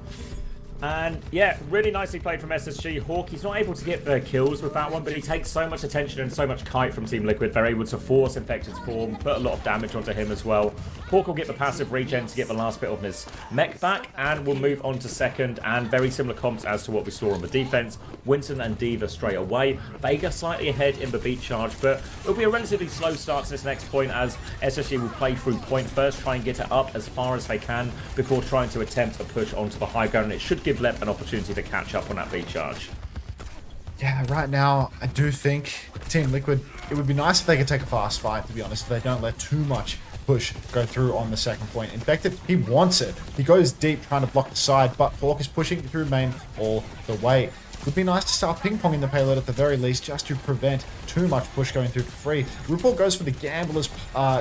And yeah, really nicely played from SSG. Hawk, he's not able to get the kills with that one, but he takes so much attention and so much kite from Team Liquid. They're able to force Infected's form, put a lot of damage onto him as well. Hawk will get the passive regen to get the last bit of his mech back, and we'll move on to second, and very similar comps as to what we saw on the defense. Winston and D.Va straight away. Vega slightly ahead in the beat charge, but it'll be a relatively slow start to this next point as SSG will play through point first, try and get it up as far as they can before trying to attempt a push onto the high ground, and it should give Lep an opportunity to catch up on that beat charge. Yeah, right now, I do think Team Liquid, it would be nice if they could take a fast fight, to be honest, if they don't let too much push go through on the second point. Infected, he wants it. He goes deep trying to block the side, but Hawk is pushing through main all the way. Would be nice to start ping-ponging the payload at the very least, just to prevent too much push going through for free. RuPaul goes for the Gambler's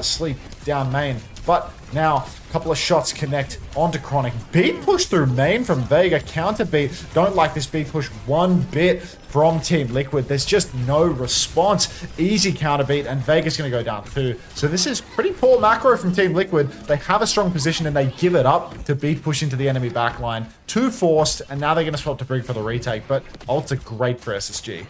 sleep down main, but now a couple of shots connect onto Chronic. Beat push through main from Vega, counter beat. Don't like this beat push one bit from Team Liquid. There's just no response. Easy counter beat, and Vega's going to go down too. So this is pretty poor macro from Team Liquid. They have a strong position and they give it up to beat push into the enemy backline. Too forced, and now they're going to swap to Brig for the retake, but ults are great for SSG.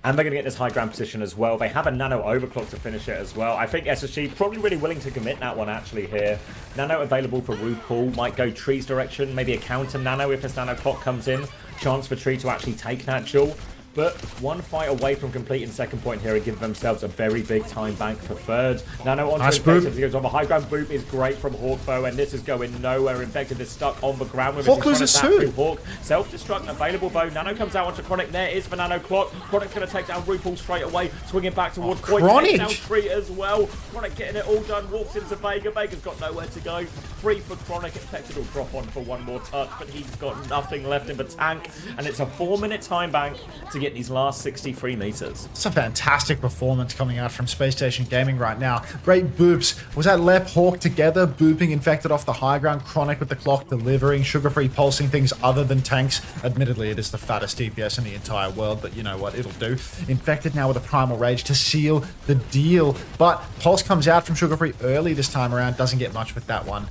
And they're going to get this high ground position as well. They have a nano overclock to finish it as well. I think SSG probably really willing to commit that one actually here. Nano available for RuPaul. Might go tree's direction. Maybe a counter nano if this nano clock comes in. Chance for tree to actually take that jewel. but one fight away from completing second point here and giving themselves a very big time bank for third. Nano on Nice to He goes on the high ground. Boop is great from Hawkfo, and this is going nowhere. Infected is stuck on the ground with Hawk loses too. Hawk. Self-destruct available though. Nano comes out onto Chronic. There is the Nano clock. Chronic's going to take down RuPaul straight away, swinging back towards point. Chronic! Down Tree as well. Chronic getting it all done. Walks into Vega. Vega's got nowhere to go. Free for Chronic. Infected will drop on for one more touch, but he's got nothing left in the tank, and it's a 4-minute time bank to get these last 63 meters. It's a fantastic performance coming out from Spacestation Gaming right now. Great boops. Was that Lep Hawk together? Booping Infected off the high ground. Chronic with the clock delivering. Sugar-free pulsing things other than tanks. Admittedly, it is the fattest DPS in the entire world, but you know what? It'll do. Infected now with a Primal Rage to seal the deal. But Pulse comes out from Sugar-free early this time around. Doesn't get much with that one.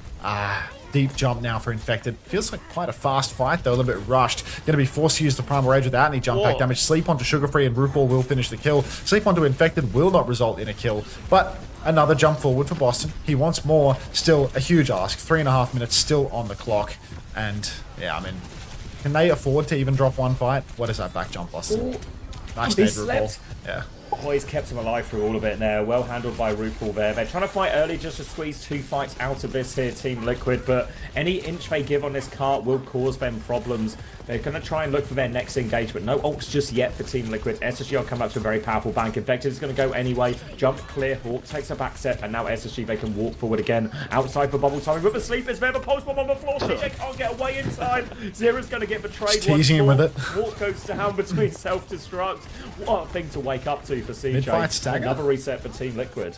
Deep jump now for Infected. Feels like quite a fast fight though, a little bit rushed. Going to be forced to use the Primal Rage without any jump back damage. Sleep onto Sugar-free and RuPaul will finish the kill. Sleep onto Infected will not result in a kill, but another jump forward for Boston. He wants more. Still a huge ask. 3.5 minutes still on the clock. And yeah, I mean, can they afford to even drop one fight? What is that back jump, Boston? Nice nade, RuPaul. Yeah. Always kept him alive through all of it there. Well handled by RuPaul there. They're trying to fight early just to squeeze 2 fights out of this here, Team Liquid, but any inch they give on this cart will cause them problems. They're going to try and look for their next engagement. No ults just yet for Team Liquid. SSG will come up to a very powerful bank. Infected is going to go anyway. Jump clear. Hawk takes a back step, and now SSG, they can walk forward again. Outside for bubble timing. But the sleep is there. The pulse bomb on the floor. CJ can't get away in time. Zera's going to get betrayed. Just teasing him with it. Hawk goes down between self-destruct. What a thing to wake up to for CJ. Mid-fight stagger. Another reset for Team Liquid.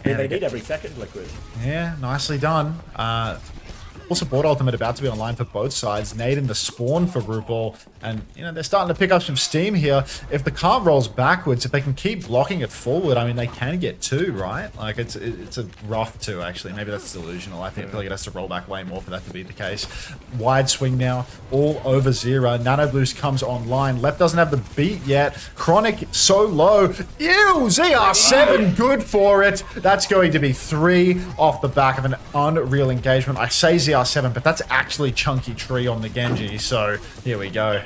Yeah, they need every second, Liquid. Yeah, nicely done. Full support ultimate about to be online for both sides. Nade in the spawn for RuPaul. And, you know, they're starting to pick up some steam here. If the cart rolls backwards, if they can keep blocking it forward, I mean, they can get 2, right? Like, it's a rough 2, actually. Maybe that's delusional. I feel like it has to roll back way more for that to be the case. Wide swing now, all over Zera. Nano Boost comes online. Lep doesn't have the beat yet. Chronic so low. Ew, ZR7, good for it. That's going to be 3 off the back of an unreal engagement. I say ZR7, but that's actually Chunky Tree on the Genji, so here we go.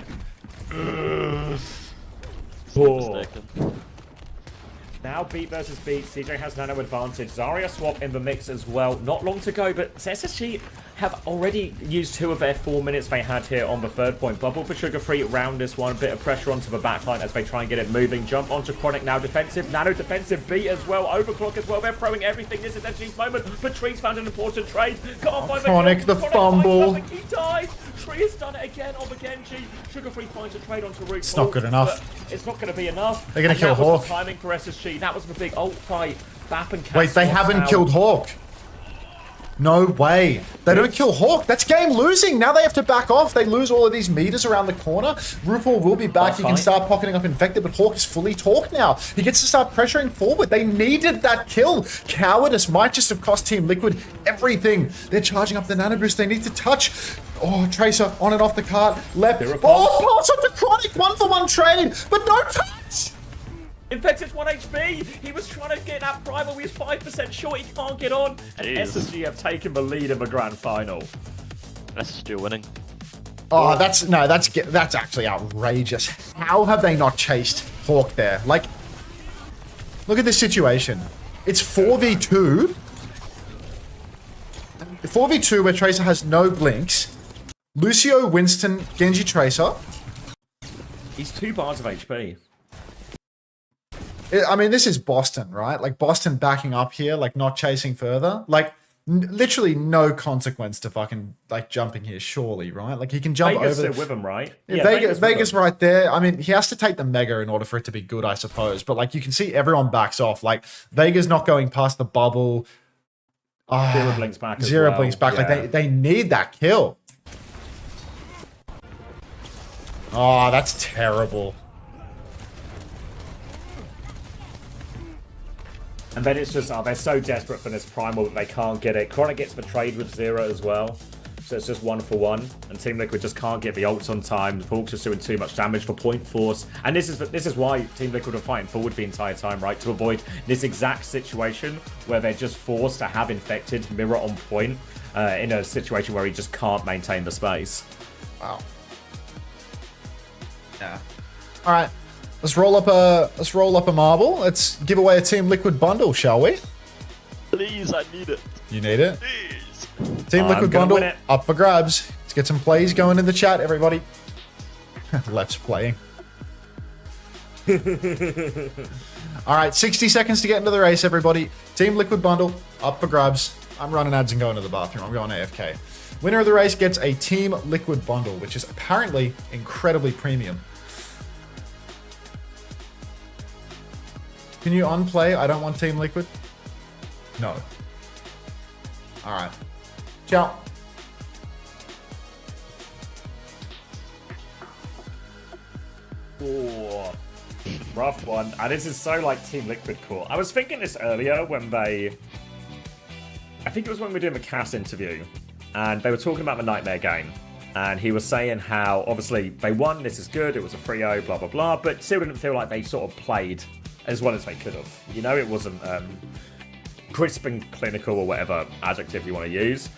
Now beat versus beat. CJ has nano advantage. Zarya swap in the mix as well. Not long to go, but SSG have already used 2 of their 4 minutes they had here on the third point. Bubble for Sugar-free round this one. Bit of pressure onto the backline as they try and get it moving. Jump onto Chronic now defensive. Nano defensive beat as well. Overclock as well. They're throwing everything. This is SSG's moment. But Tree's found an important trade. Can't find Chronic, the fumble. He died. Tree has done it again on the Genji. Sugar-free finds a trade onto RuPaul. It's not good enough. It's not going to be enough. They're going to kill Hawk. Timing for SSG. That was the big ult fight. Bap and Cass. Wait, they haven't killed Hawk. No way. They don't kill Hawk. That's game losing. Now they have to back off. They lose all of these meters around the corner. RuPaul will be back. He can start pocketing up Infected, but Hawk is fully torqued now. He gets to start pressuring forward. They needed that kill. Cowardice might just have cost Team Liquid everything. They're charging up the Nano Boost. They need to touch. Oh, Tracer on and off the cart. Left. Oh, pulse up to Chronic. 1-for-1 trade, but no touch. Infected's 1 HP. He was trying to get that primal. He's 5% short. He can't get on. And SSG have taken the lead in the grand final. SSG winning. Oh, that's actually outrageous. How have they not chased Hawk there? Like, look at this situation. It's 4v2. 4v2 where Tracer has no blinks. Lucio, Winston, Genji, Tracer. He's 2 bars of HP. I mean, this is Boston, right? Like, Boston backing up here, like, not chasing further. Like, literally no consequence to fucking, like, jumping here, surely, right? Like, he can jump Vegas over... Vegas with him, right? Yeah, Vegas right there. I mean, he has to take the Mega in order for it to be good, I suppose. But, like, you can see everyone backs off. Like, Vega's not going past the bubble. Zero blinks back as Zero well. blinks back. Yeah. Like, they need that kill. Oh, that's terrible. And then it's just, they're so desperate for this primal that they can't get it. Chronic gets betrayed with Zero as well. So it's just 1-for-1. And Team Liquid just can't get the ults on time. The Hawk's just doing too much damage for point force. And this is why Team Liquid are fighting forward the entire time, right? To avoid this exact situation where they're just forced to have Infected mirror on point in a situation where he just can't maintain the space. Wow. Yeah. All right, let's roll up a marble. Let's give away a Team Liquid bundle, shall we? Please, I need it. You need it. Please. Team Liquid bundle up for grabs. Let's get some plays going in the chat, everybody. Let's playing. All right, 60 seconds to get into the race, everybody. Team Liquid bundle up for grabs. I'm running ads and going to the bathroom. I'm going AFK. Winner of the race gets a Team Liquid bundle, which is apparently incredibly premium. Can you unplay? I don't want Team Liquid. No. All right. Ciao. Oh, rough one. And this is so like Team Liquid cool. I was thinking this earlier when I think it was when we were doing the Cass interview, and they were talking about the Nightmare game. And he was saying how, obviously, they won, this is good, it was a 3-0, blah, blah, blah, but still didn't feel like they sort of played as well as they could have. You know, it wasn't crisp and clinical or whatever adjective you want to use.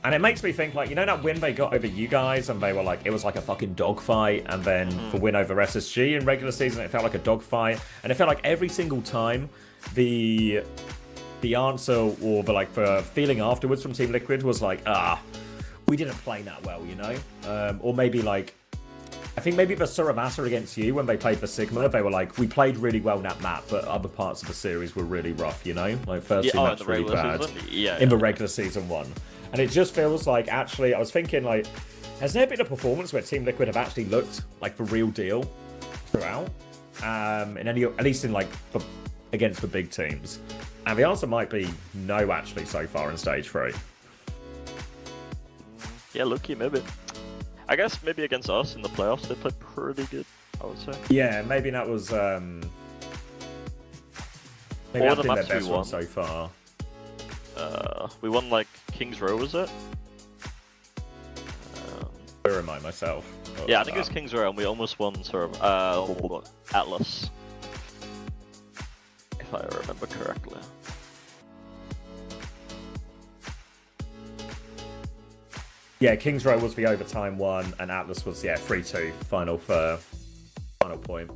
And it makes me think, like, you know that win they got over you guys, and they were like, it was like a fucking dogfight, and then the win over SSG in regular season, it felt like a dogfight, and it felt like every single time the answer or the feeling afterwards from Team Liquid was like, we didn't play that well, you know? Or maybe like, I think maybe the Suravasa against you, when they played the Sigma, they were like, we played really well in that map, but other parts of the series were really rough, you know? Like, first two maps really bad. In the regular season one. And it just feels like, actually, I was thinking, like, has there been a performance where Team Liquid have actually looked like the real deal throughout? At least in, like, against the big teams. And the answer might be no, actually, so far in Stage 3. Yeah, lucky, maybe. I guess maybe against us in the playoffs, they played pretty good, I would say. Yeah, maybe that was... maybe that's been their best one so far. We won, like, King's Row, was it? I remind myself. Yeah, I think it was King's Row, and we almost won sort of Atlas. If I remember correctly. Yeah, King's Row was the overtime one, and Atlas was, 3-2, final point.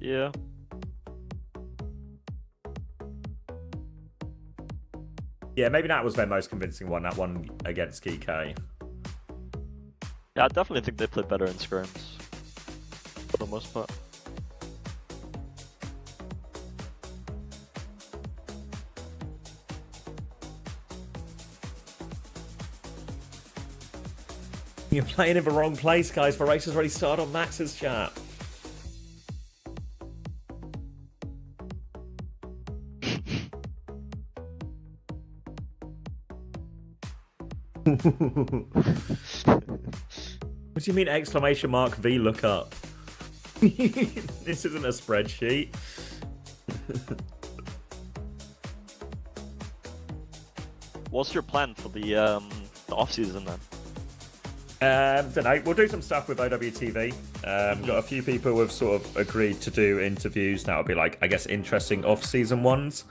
Yeah. Yeah, maybe that was their most convincing one, that one against Geekay. Yeah, I definitely think they played better in scrims. For the most part. You're playing in the wrong place, guys. The race has already started on Max's chat. What do you mean exclamation mark V lookup? This isn't a spreadsheet. What's your plan for the off season then? Don't know. We'll do some stuff with OWTV. Got a few people who have sort of agreed to do interviews. That'll be like, I guess, interesting off-season ones.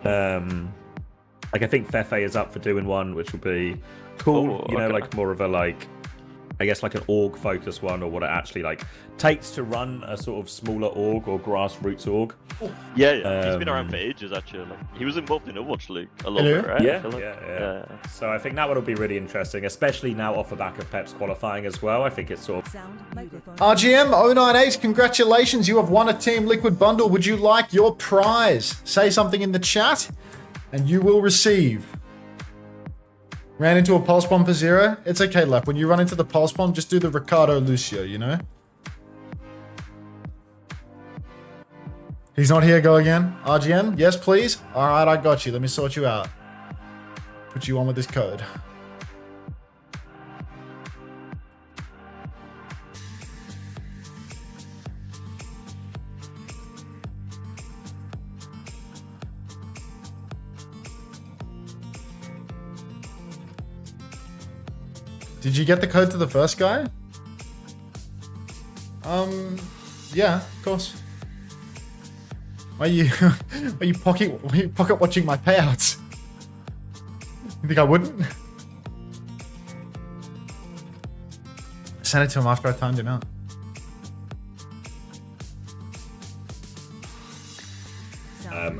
Like I think Fefe is up for doing one, which will be cool. You know, like more of a like, I guess like an org focused one, or what it actually like takes to run a sort of smaller org or grassroots org. Yeah. He's been around for ages actually. Like, he was involved in Overwatch League a little bit, right? Yeah. So I think that one will be really interesting, especially now off the back of Peps qualifying as well. I think it's sort of... RGM 098, congratulations, you have won a Team Liquid bundle. Would you like your prize? Say something in the chat and you will receive. Ran into a pulse bomb for 0. It's okay, Lep. When you run into the pulse bomb, just do the Ricardo Lucio, you know? He's not here, go again. RGM, yes, please. All right, I got you. Let me sort you out. Put you on with this code. Did you get the code to the first guy? Yeah, of course. Why are you pocket watching my payouts? You think I wouldn't? Send it to him after I timed him out.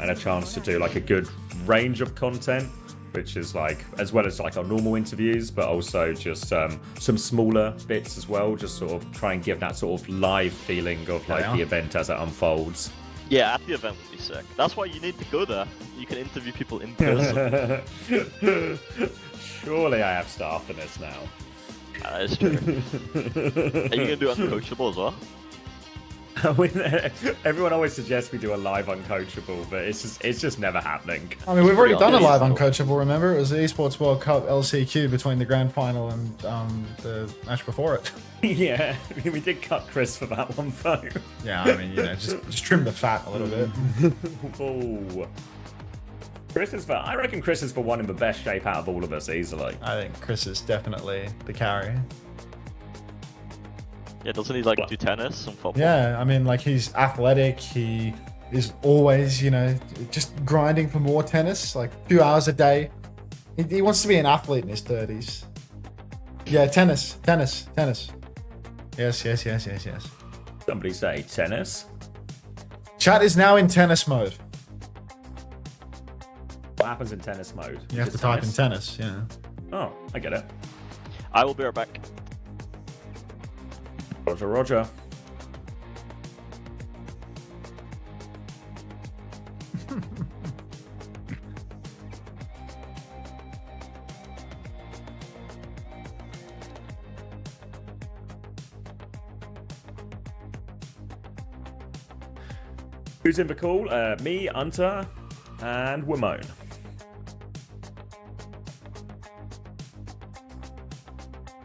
and a chance to do like a good range of content, which is like as well as like our normal interviews, but also just some smaller bits as well, just sort of try and give that sort of live feeling of like the event as it unfolds. Yeah, at the event would be sick. That's why you need to go there. You can interview people in person. Surely I have staff for this now. That is true. Are you gonna do Uncoachable as well? Everyone always suggests we do a live Uncoachable, but it's just never happening. I mean, we've already done a live Uncoachable, remember? It was the Esports World Cup LCQ between the grand final and the match before it. Yeah, we did cut Chris for that one, though. Yeah, I mean, you know, just trim the fat a little bit. Oh. I reckon Chris is for one in the best shape out of all of us, easily. I think Chris is definitely the carry. Yeah, doesn't he like do tennis and football? Yeah, I mean, like he's athletic. He is always, you know, just grinding for more tennis, like a few hours a day. He wants to be an athlete in his 30s. Yeah, tennis. Yes. Somebody say tennis. Chat is now in tennis mode. What happens in tennis mode? You have to type in tennis, yeah. Oh, I get it. I will be right back. Roger. Who's in the call? Me, Unter, and Wimone.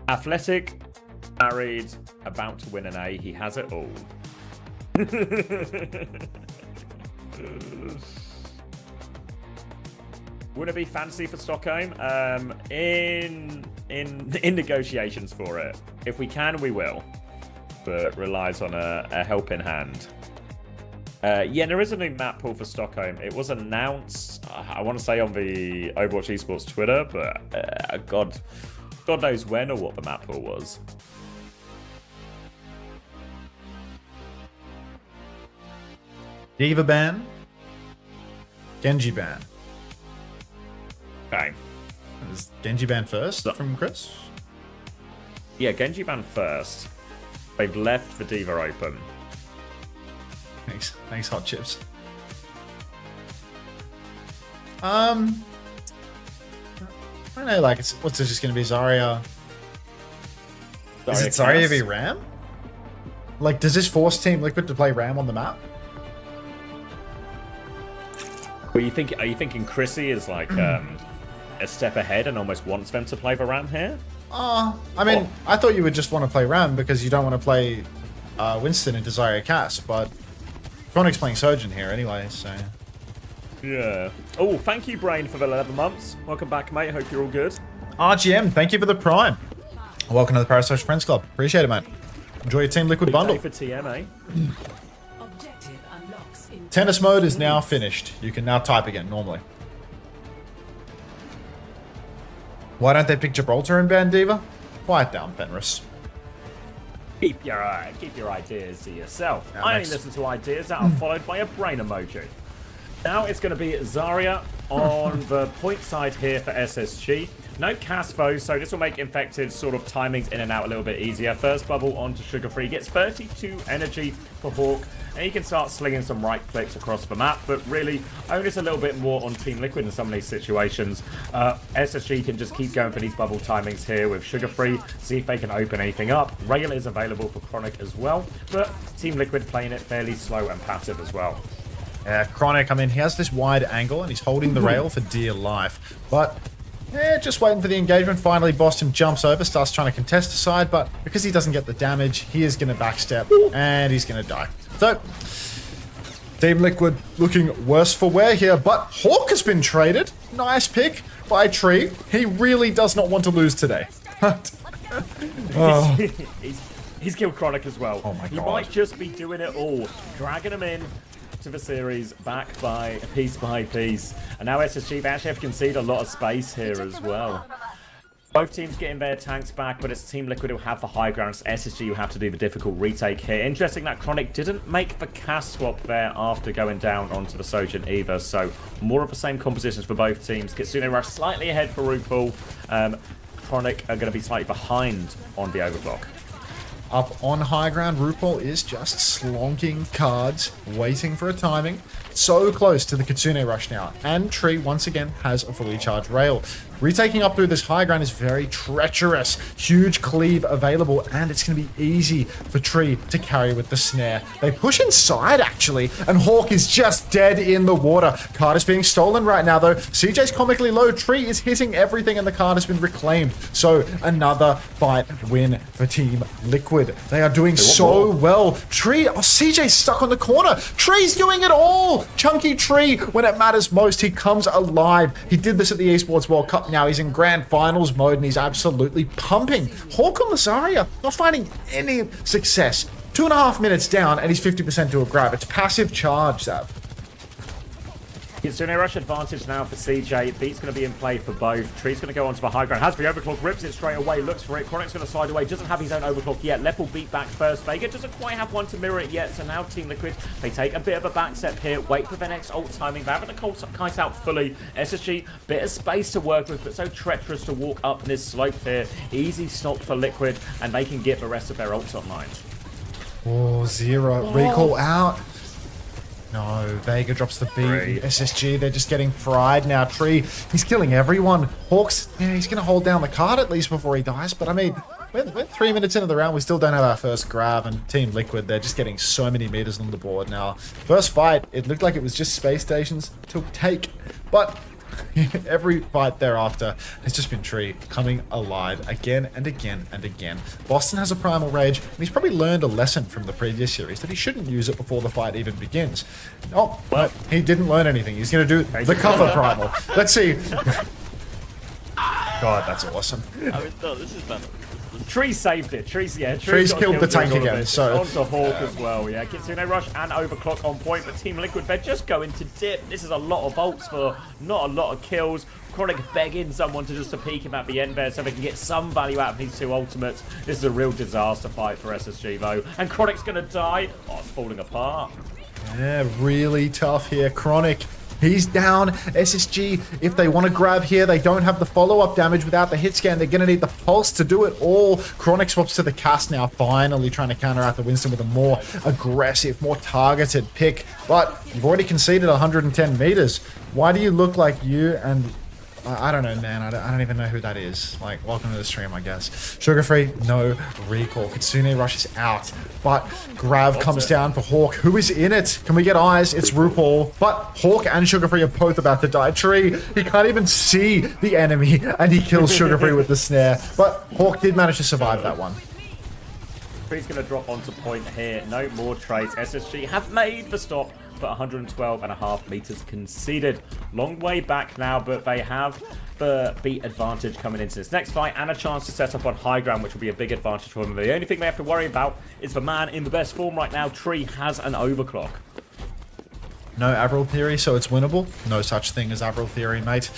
Athletic, married, about to win an A. He has it all. Would it be fancy for Stockholm? In negotiations for it. If we can, we will. But relies on a helping hand. Yeah, there is a new map pool for Stockholm. It was announced, I want to say, on the Overwatch Esports Twitter, but God knows when or what the map pool was. Diva ban. Genji ban. Okay. Is Genji ban first from Chris? Yeah, Genji ban first. They've left the Diva open. Thanks, Hot Chips. I don't know, like, what's it just going to be, Zarya? Is it Zarya v Ram? Like, does this force Team Liquid to play Ram on the map? Are you thinking Chrissy is like a step ahead and almost wants them to play the Ram here? I mean, I thought you would just want to play Ram because you don't want to play Winston into Zarya Cass, but Chronic's playing Surgeon here anyway, so... Yeah. Oh, thank you, Brain, for the 11 months. Welcome back, mate. Hope you're all good. RGM, thank you for the Prime. Welcome to the Parasocial Friends Club. Appreciate it, mate. Enjoy your Team Liquid bundle. For TMA. Tennis mode is now finished. You can now type again, normally. Why don't they pick Gibraltar and ban Diva? Quiet down, Fenris. Keep your ideas to yourself. I only listen to ideas that are followed by a brain emoji. Now it's going to be Zarya on the point side here for SSG. No Cass foes, so this will make Infected sort of timings in and out a little bit easier. First bubble onto Sugar Free, gets 32 energy for Hawk, and he can start slinging some right clicks across the map, but really onus a little bit more on Team Liquid in some of these situations. SSG can just keep going for these bubble timings here with Sugar Free, see if they can open anything up. Rail is available for Chronic as well, but Team Liquid playing it fairly slow and passive as well. Yeah, Chronic, I mean, he has this wide angle and he's holding the rail for dear life. But, yeah, just waiting for the engagement. Finally, Boston jumps over, starts trying to contest the side, but because he doesn't get the damage, he is going to backstep and he's going to die. So, Team Liquid looking worse for wear here, but Hawk has been traded. Nice pick by Tree. He really does not want to lose today. Oh. He's killed Chronic as well. Oh my God. He might just be doing it all, dragging him in to the series, back by piece. And now SSG, they actually have conceded a lot of space here as well. Both teams getting their tanks back, but it's Team Liquid who have the high ground. It's SSG who have to do the difficult retake here. Interesting that Chronic didn't make the cast swap there after going down onto the Sojin either. So more of the same compositions for both teams. Kitsune Rush slightly ahead for RuPaul. Chronic are going to be slightly behind on the overclock. Up on high ground, RuPaul is just slonking cards, waiting for a timing. So close to the Kitsune Rush now. And Tree, once again, has a fully charged rail. Retaking up through this high ground is very treacherous. Huge cleave available, and it's going to be easy for Tree to carry with the snare. They push inside, actually, and Hawk is just dead in the water. Card is being stolen right now, though. CJ's comically low. Tree is hitting everything, and the card has been reclaimed. So, another fight win for Team Liquid. They are doing so well. Tree, oh, CJ's stuck on the corner. Tree's doing it all. Chunky Tree, when it matters most, he comes alive. He did this at the Esports World Cup. Now he's in grand finals mode and he's absolutely pumping. Hawk on Lazaria, not finding any success. 2.5 minutes down and he's 50% to a grab. It's passive charge, that. Kitsune Rush advantage now for CJ. Beat's going to be in play for both. Tree's going to go onto the high ground. Has the overclock, rips it straight away, looks for it. Chronic's going to slide away, doesn't have his own overclock yet. Lep will beat back first. Vega doesn't quite have one to mirror it yet, so now Team Liquid, they take a bit of a back step here, wait for their next ult timing. They haven't kite out fully. SSG, bit of space to work with, but so treacherous to walk up this slope here. Easy stop for Liquid, and they can get the rest of their ults online. Oh, Zero. Recall out. No, Vega drops the beat. SSG, they're just getting fried now. Tree, he's killing everyone. Hawks, yeah, he's going to hold down the card at least before he dies. But I mean, we're 3 minutes into the round. We still don't have our first grab. And Team Liquid, they're just getting so many meters on the board now. First fight, it looked like it was just space stations to take. But every fight thereafter has just been Tree coming alive again and again and again. Boston has a primal rage, and he's probably learned a lesson from the previous series that he shouldn't use it before the fight even begins. Oh, well, he didn't learn anything. He's going to do the cover primal. Let's see. God, that's awesome. I mean, no, this is better. Tree saved it. Tree's killed the tank again. So onto Hawk as well. Yeah, Kitsune Rush and overclock on point, but Team Liquid, they're just going to dip. This is a lot of ults for not a lot of kills. Chronic begging someone to just to peek him at the end there so they can get some value out of these two ultimates. This is a real disaster fight for SSG though, and Chronic's gonna die. Oh, it's falling apart. Yeah, really tough here. Chronic, he's down. SSG, if they want to grab here, they don't have the follow-up damage without the hit scan. They're going to need the pulse to do it all. Chronic swaps to the cast now, finally trying to counter out the Winston with a more aggressive, more targeted pick. But you've already conceded 110 meters. Why do you look like you and... I don't know, man. I don't even know who that is. Like, welcome to the stream, I guess. Sugar Free, no recall. Kitsune Rush is out. But Grav comes down for Hawk. Who is in it? Can we get eyes? It's RuPaul. But Hawk and Sugar Free are both about to die. Tree, he can't even see the enemy, and he kills Sugar Free with the snare. But Hawk did manage to survive that one. Tree's going to drop onto point here. No more trades. SSG have made the stop, but 112.5 meters conceded. Long way back now, but they have the beat advantage coming into this next fight and a chance to set up on high ground, which will be a big advantage for them. The only thing they have to worry about is the man in the best form right now. Tree has an overclock. No Avril Theory, so it's winnable. No such thing as Avril Theory, mate.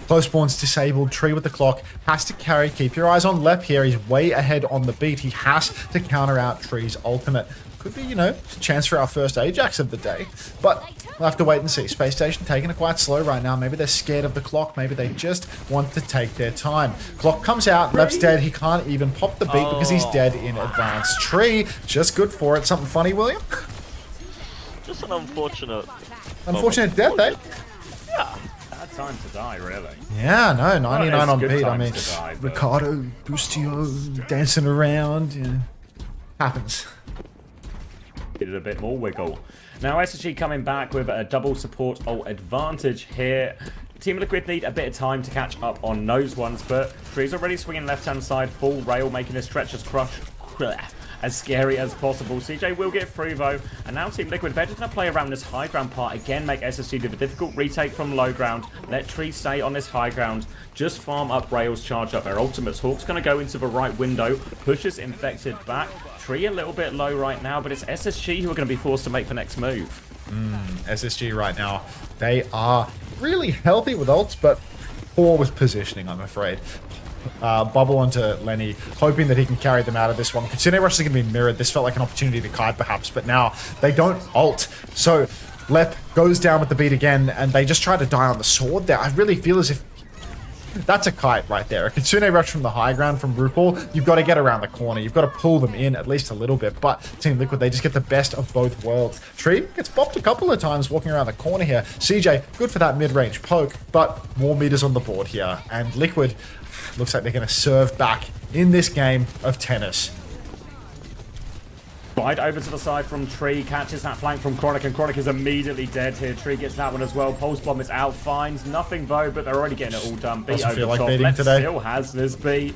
Close spawn's disabled. Tree with the clock has to carry. Keep your eyes on Lep here. He's way ahead on the beat. He has to counter out Tree's ultimate. Could be, you know, a chance for our first Ajax of the day. But we'll have to wait and see. Space Station taking it quite slow right now. Maybe they're scared of the clock. Maybe they just want to take their time. Clock comes out. Lep's dead. He can't even pop the beat because he's dead in advance. Tree, just good for it. Something funny, William? Just an unfortunate... Unfortunate death, eh? Yeah. Bad time to die, really. Yeah, no, 99 on beat. I mean, die, Ricardo, Bustio, dancing around. Yeah. Happens. Did a bit more wiggle. Now SSG coming back with a double support ult advantage here. Team Liquid need a bit of time to catch up on those ones, but Tree's already swinging left-hand side, full rail, making this stretch as scary as possible. CJ will get through though, and now Team Liquid, they're just going to play around this high ground part again, make SSG do the difficult retake from low ground, let Tree stay on this high ground, just farm up rails, charge up their ultimates. Hawk's going to go into the right window, pushes Infected back. Tree a little bit low right now, but it's SSG who are going to be forced to make the next move. SSG right now, they are really healthy with ults, but poor with positioning, I'm afraid. Bubble onto Lenny, hoping that he can carry them out of this one. Kitsune Rush is going to be mirrored. This felt like an opportunity to kite, perhaps, but now they don't ult. So Lep goes down with the beat again, and they just try to die on the sword there. I really feel as if that's a kite right there. A Kitsune Rush from the high ground from RuPaul, you've got to get around the corner. You've got to pull them in at least a little bit. But Team Liquid, they just get the best of both worlds. Tree gets bopped a couple of times walking around the corner here. CJ, good for that mid-range poke, but more meters on the board here. And Liquid looks like they're going to serve back in this game of tennis. Right over to the side from Tree, catches that flank from Chronic, and Chronic is immediately dead here. Tree gets that one as well. Pulse Bomb is out, finds nothing though, but they're already getting it all done. Beat over the top. Left still has this beat.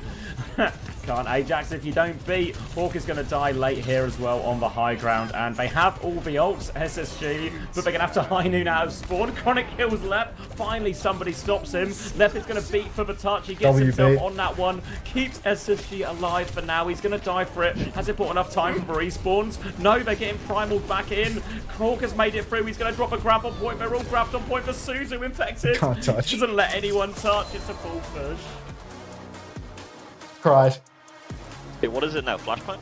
Can't Ajax if you don't beat. Hawk is going to die late here as well on the high ground, and they have all the ults, SSG, but they're going to have to high noon out of spawn. Chronic kills Lep. Finally, somebody stops him. Lep is going to beat for the touch. He gets himself on that one. Keeps SSG alive for now. He's going to die for it. Has it bought enough time for respawns? No, they're getting primaled back in. Hawk has made it through. He's going to drop a grab on point. They're all grabbed on point for Suzu infected. Can't touch. Doesn't let anyone touch. It's a full push. Cried. Wait, what is it now? Flashpoint?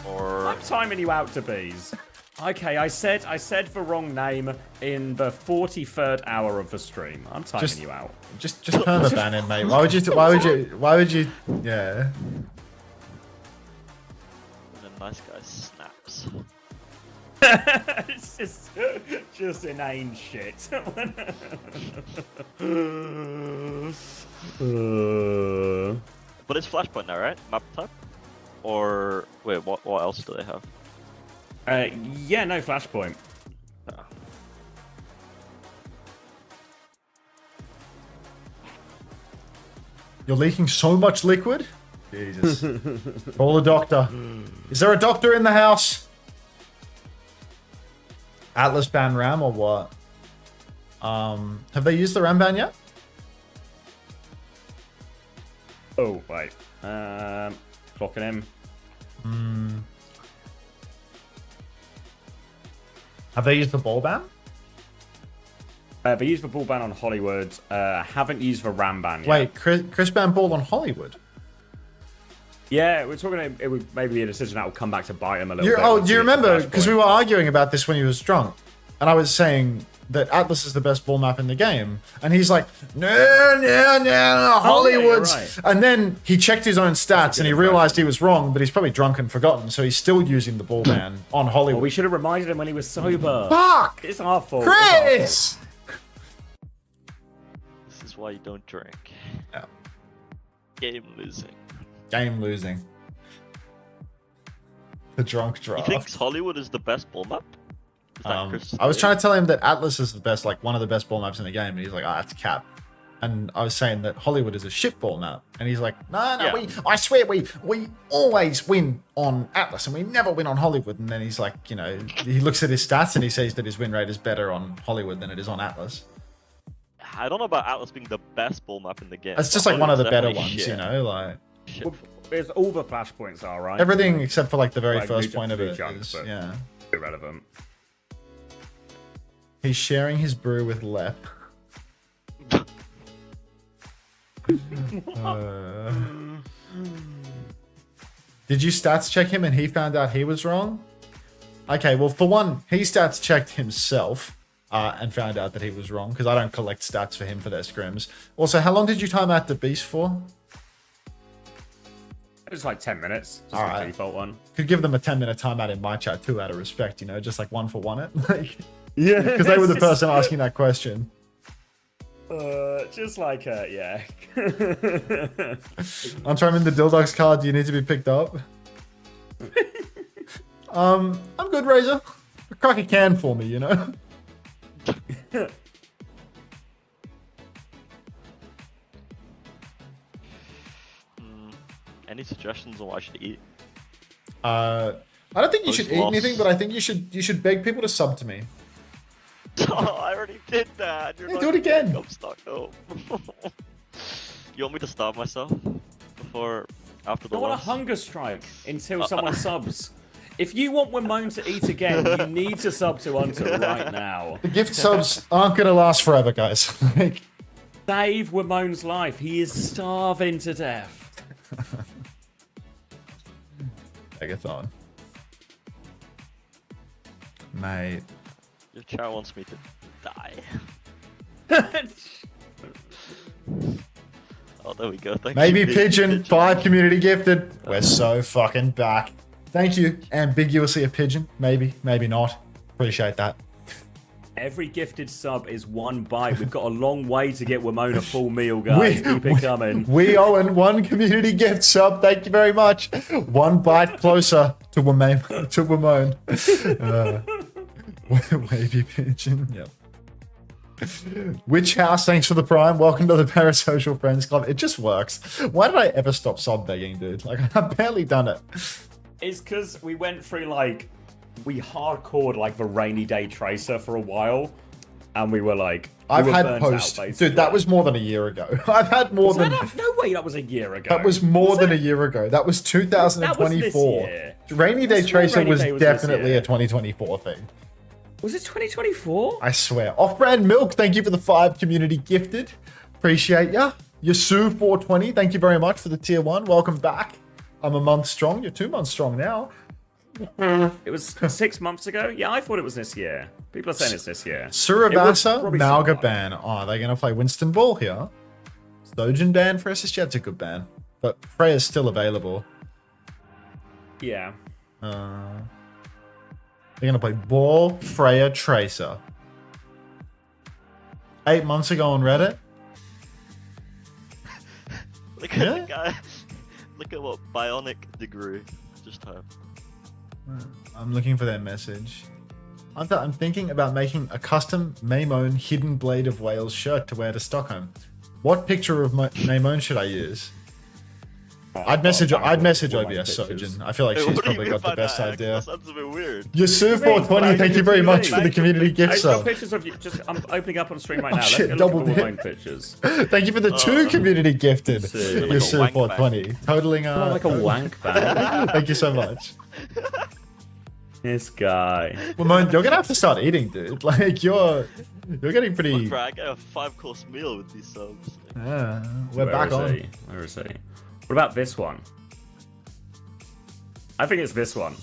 Or I'm timing you out to bees. Okay, I said the wrong name in the 43rd hour of the stream. I'm timing you out. Just permaban in, mate. Why would you? Yeah. And a nice guy snaps. It's just inane shit. But it's Flashpoint now, right? Map type? Or wait, what else do they have? Yeah, no Flashpoint. You're leaking so much liquid? Jesus. Call the doctor. Is there a doctor in the house? Atlas ban Ram or what? Have they used the Ram ban yet? Oh, wait. Clocking him. Have they used the ball ban? They used the ball ban on Hollywood. Haven't used the Ram ban yet. Wait, Chris banned ball on Hollywood? Yeah, we're talking. It would maybe be a decision that will come back to bite him a little bit. Oh, do you remember? Because we were arguing about this when he was drunk, and I was saying that Atlas is the best ball map in the game, and he's like, no, Hollywood's. Right. And then he checked his own stats and he realized he was wrong, but he's probably drunk and forgotten, so he's still using the ball ban on Hollywood. Well, we should have reminded him when he was sober. Fuck! It's our fault. Chris! This is why you don't drink. Yeah. Game losing. Game losing. The drunk draft. He thinks Hollywood is the best ball map? I was trying to tell him that Atlas is the best, like one of the best ball maps in the game, and he's like, that's cap. And I was saying that Hollywood is a shit ball map, and he's like, no, Yeah. I swear we always win on Atlas, and we never win on Hollywood. And then he's like, you know, he looks at his stats and he says that his win rate is better on Hollywood than it is on Atlas. I don't know about Atlas being the best ball map in the game. It's just but like one of the Hollywood's better ones, definitely you know, like Well, it's all the flashpoints are right. everything except for like the very Like, first new point of new it. chunks, but Yeah. irrelevant. He's sharing his brew with Lep. Did you stats check him and he found out he was wrong? Okay, well, for one, he stats checked himself and found out that he was wrong, because I don't collect stats for him for their scrims. Also, how long did you time out the beast for? It was like 10 minutes. Just All the right. default one. Could give them a 10-minute timeout in my chat too, out of respect, you know, just like one for one it. Like, Yeah. because they were the person asking that question. Just like, yeah. Unter, I'm in the Dildogs card. Do you need to be picked up? I'm good, Razor. Crack a can for me, you know? Any suggestions on what I should eat? I don't think you should eat anything, but I think you should beg people to sub to me. Oh, I already did that. You're Yeah, not do it again. I'm stuck up. You want me to starve myself after the I want a loss? hunger strike until someone subs. If you want Wimone to eat again, you need to sub to Unter right now. The gift subs aren't going to last forever, guys. Like, save Wimone's life. He is starving to death. Megathon. Mate. Your chat wants me to die. Oh, there we go. Thank Maybe you, Pigeon, 5 community gifted. We're so fucking back. Thank you. Ambiguously a pigeon. Maybe, maybe not. Appreciate that. Every gifted sub is 1 bite. We've got a long way to get Wimone a full meal, guys. Keep it coming. We owe 1 community gift sub. Thank you very much. 1 bite closer to Wimone. Wavy pigeon. Yep. Which house? Thanks for the prime. Welcome to the Parasocial Friends Club. It just works. Why did I ever stop sub begging, dude? Like, I've barely done it. It's because we went through, like, we hardcored, like, the rainy day tracer for a while. And we were like, I've had post. Dude, that was more than a year ago. I've had more than. No way, that was a year ago. That was more than a year ago. That was 2024. That was Rainy Day Tracer was definitely a 2024 thing. Was it 2024? I swear. Off-brand milk, thank you for the 5 community gifted. Appreciate ya. Yasu420, thank you very much for the tier 1. Welcome back. I'm a month strong. You're 2 months strong now. It was 6 months ago? Yeah, I thought it was this year. People are saying it's this year. Surabasa, Malga ban. Oh, are they going to play Winston Ball here? Sojin ban for SSG? That's a good ban. But Freya's still available. Yeah. They're going to play Ball, Freya, Tracer. 8 months ago on Reddit. Look at the guy. Look at what Bionic Degree just typed. I'm looking for their message. I'm thinking about making a custom Maimone Hidden Blade of Wales shirt to wear to Stockholm. What picture of Maimone should I use? I'd message OBS Sojin. I feel like she's probably got the best idea. That sounds a bit weird. Yasu420, thank you very much for the community gift sub. Pictures of you. I'm opening up on stream right now. Shit, Let's double look at pictures. Thank you for the 2 community gifted. Yasu420. Totaling like a wank bag. Thank you so much. This guy. Wimone, you're gonna have to start eating, dude. Like you're getting pretty. Look, I get a 5-course meal with these subs. Yeah, we're back on. Where is he? What about this one? I think it's this one.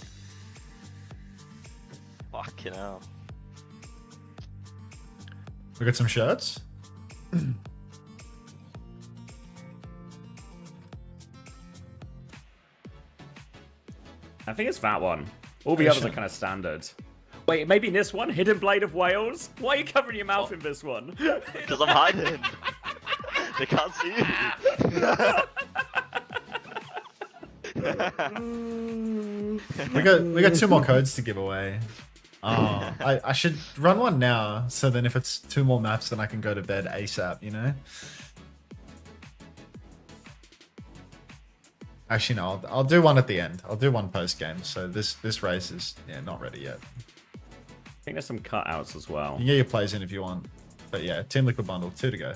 Fucking hell. We got some shirts. I think it's that one. All the others are kind of standard. Wait, maybe this one? Hidden Blade of Wales? Why are you covering your mouth in this one? Because I'm hiding. They can't see you. we got 2 more codes to give away. Oh, I should run one now, so then if it's 2 more maps, then I can go to bed ASAP, you know? Actually, no, I'll do one at the end. I'll do one post-game, so this race is not ready yet. I think there's some cutouts as well. You can get your plays in if you want. But yeah, Team Liquid Bundle, 2 to go.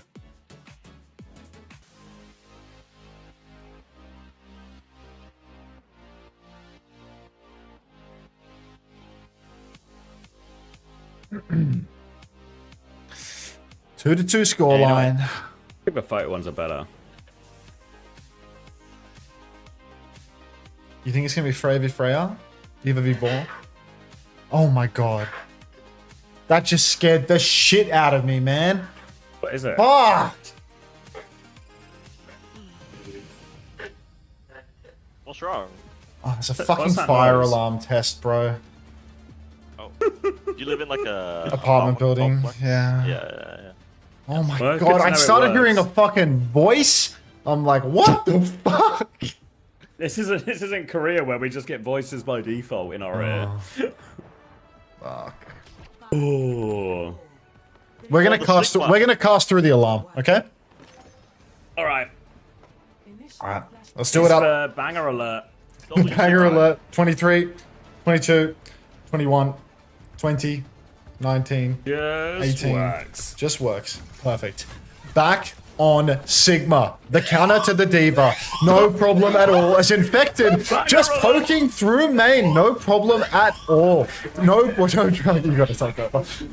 Two to 2 scoreline. I think the photo ones are better. You think it's gonna be Freya v Freya? Diva v Ball? Oh my god. That just scared the shit out of me, man. What is it? Fuck! What's wrong? Oh, it's a fucking fire alarm test, bro. Oh. You live in like a apartment building. Complex? Yeah. Oh my well, god, I started hearing a fucking voice. I'm like, what the fuck? This isn't Korea where we just get voices by default in our ear. Fuck. Oh. We're gonna cast through the alarm, okay? Alright. Alright. Let's do it up. Banger alert. Banger alert. 23, 22, 21, 20, 19, Just 18. works. Just works. Perfect. Back on Sigma. The counter to the Diva. No problem at all. As Infected just poking through main. No problem at all. No, you gotta take that.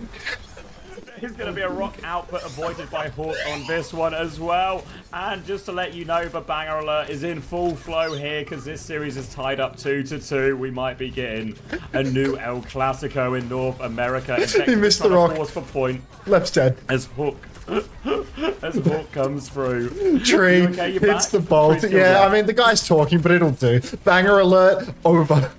There's going to be a rock output avoided by Hawk on this one as well. And just to let you know, the banger alert is in full flow here because this series is tied up 2-2. We might be getting a new El Clasico in North America. He missed the rock. Force for point. Left's dead. As Hawk comes through. Tree hits the bolt. Yeah, I mean, the guy's talking, but it'll do. Banger alert over.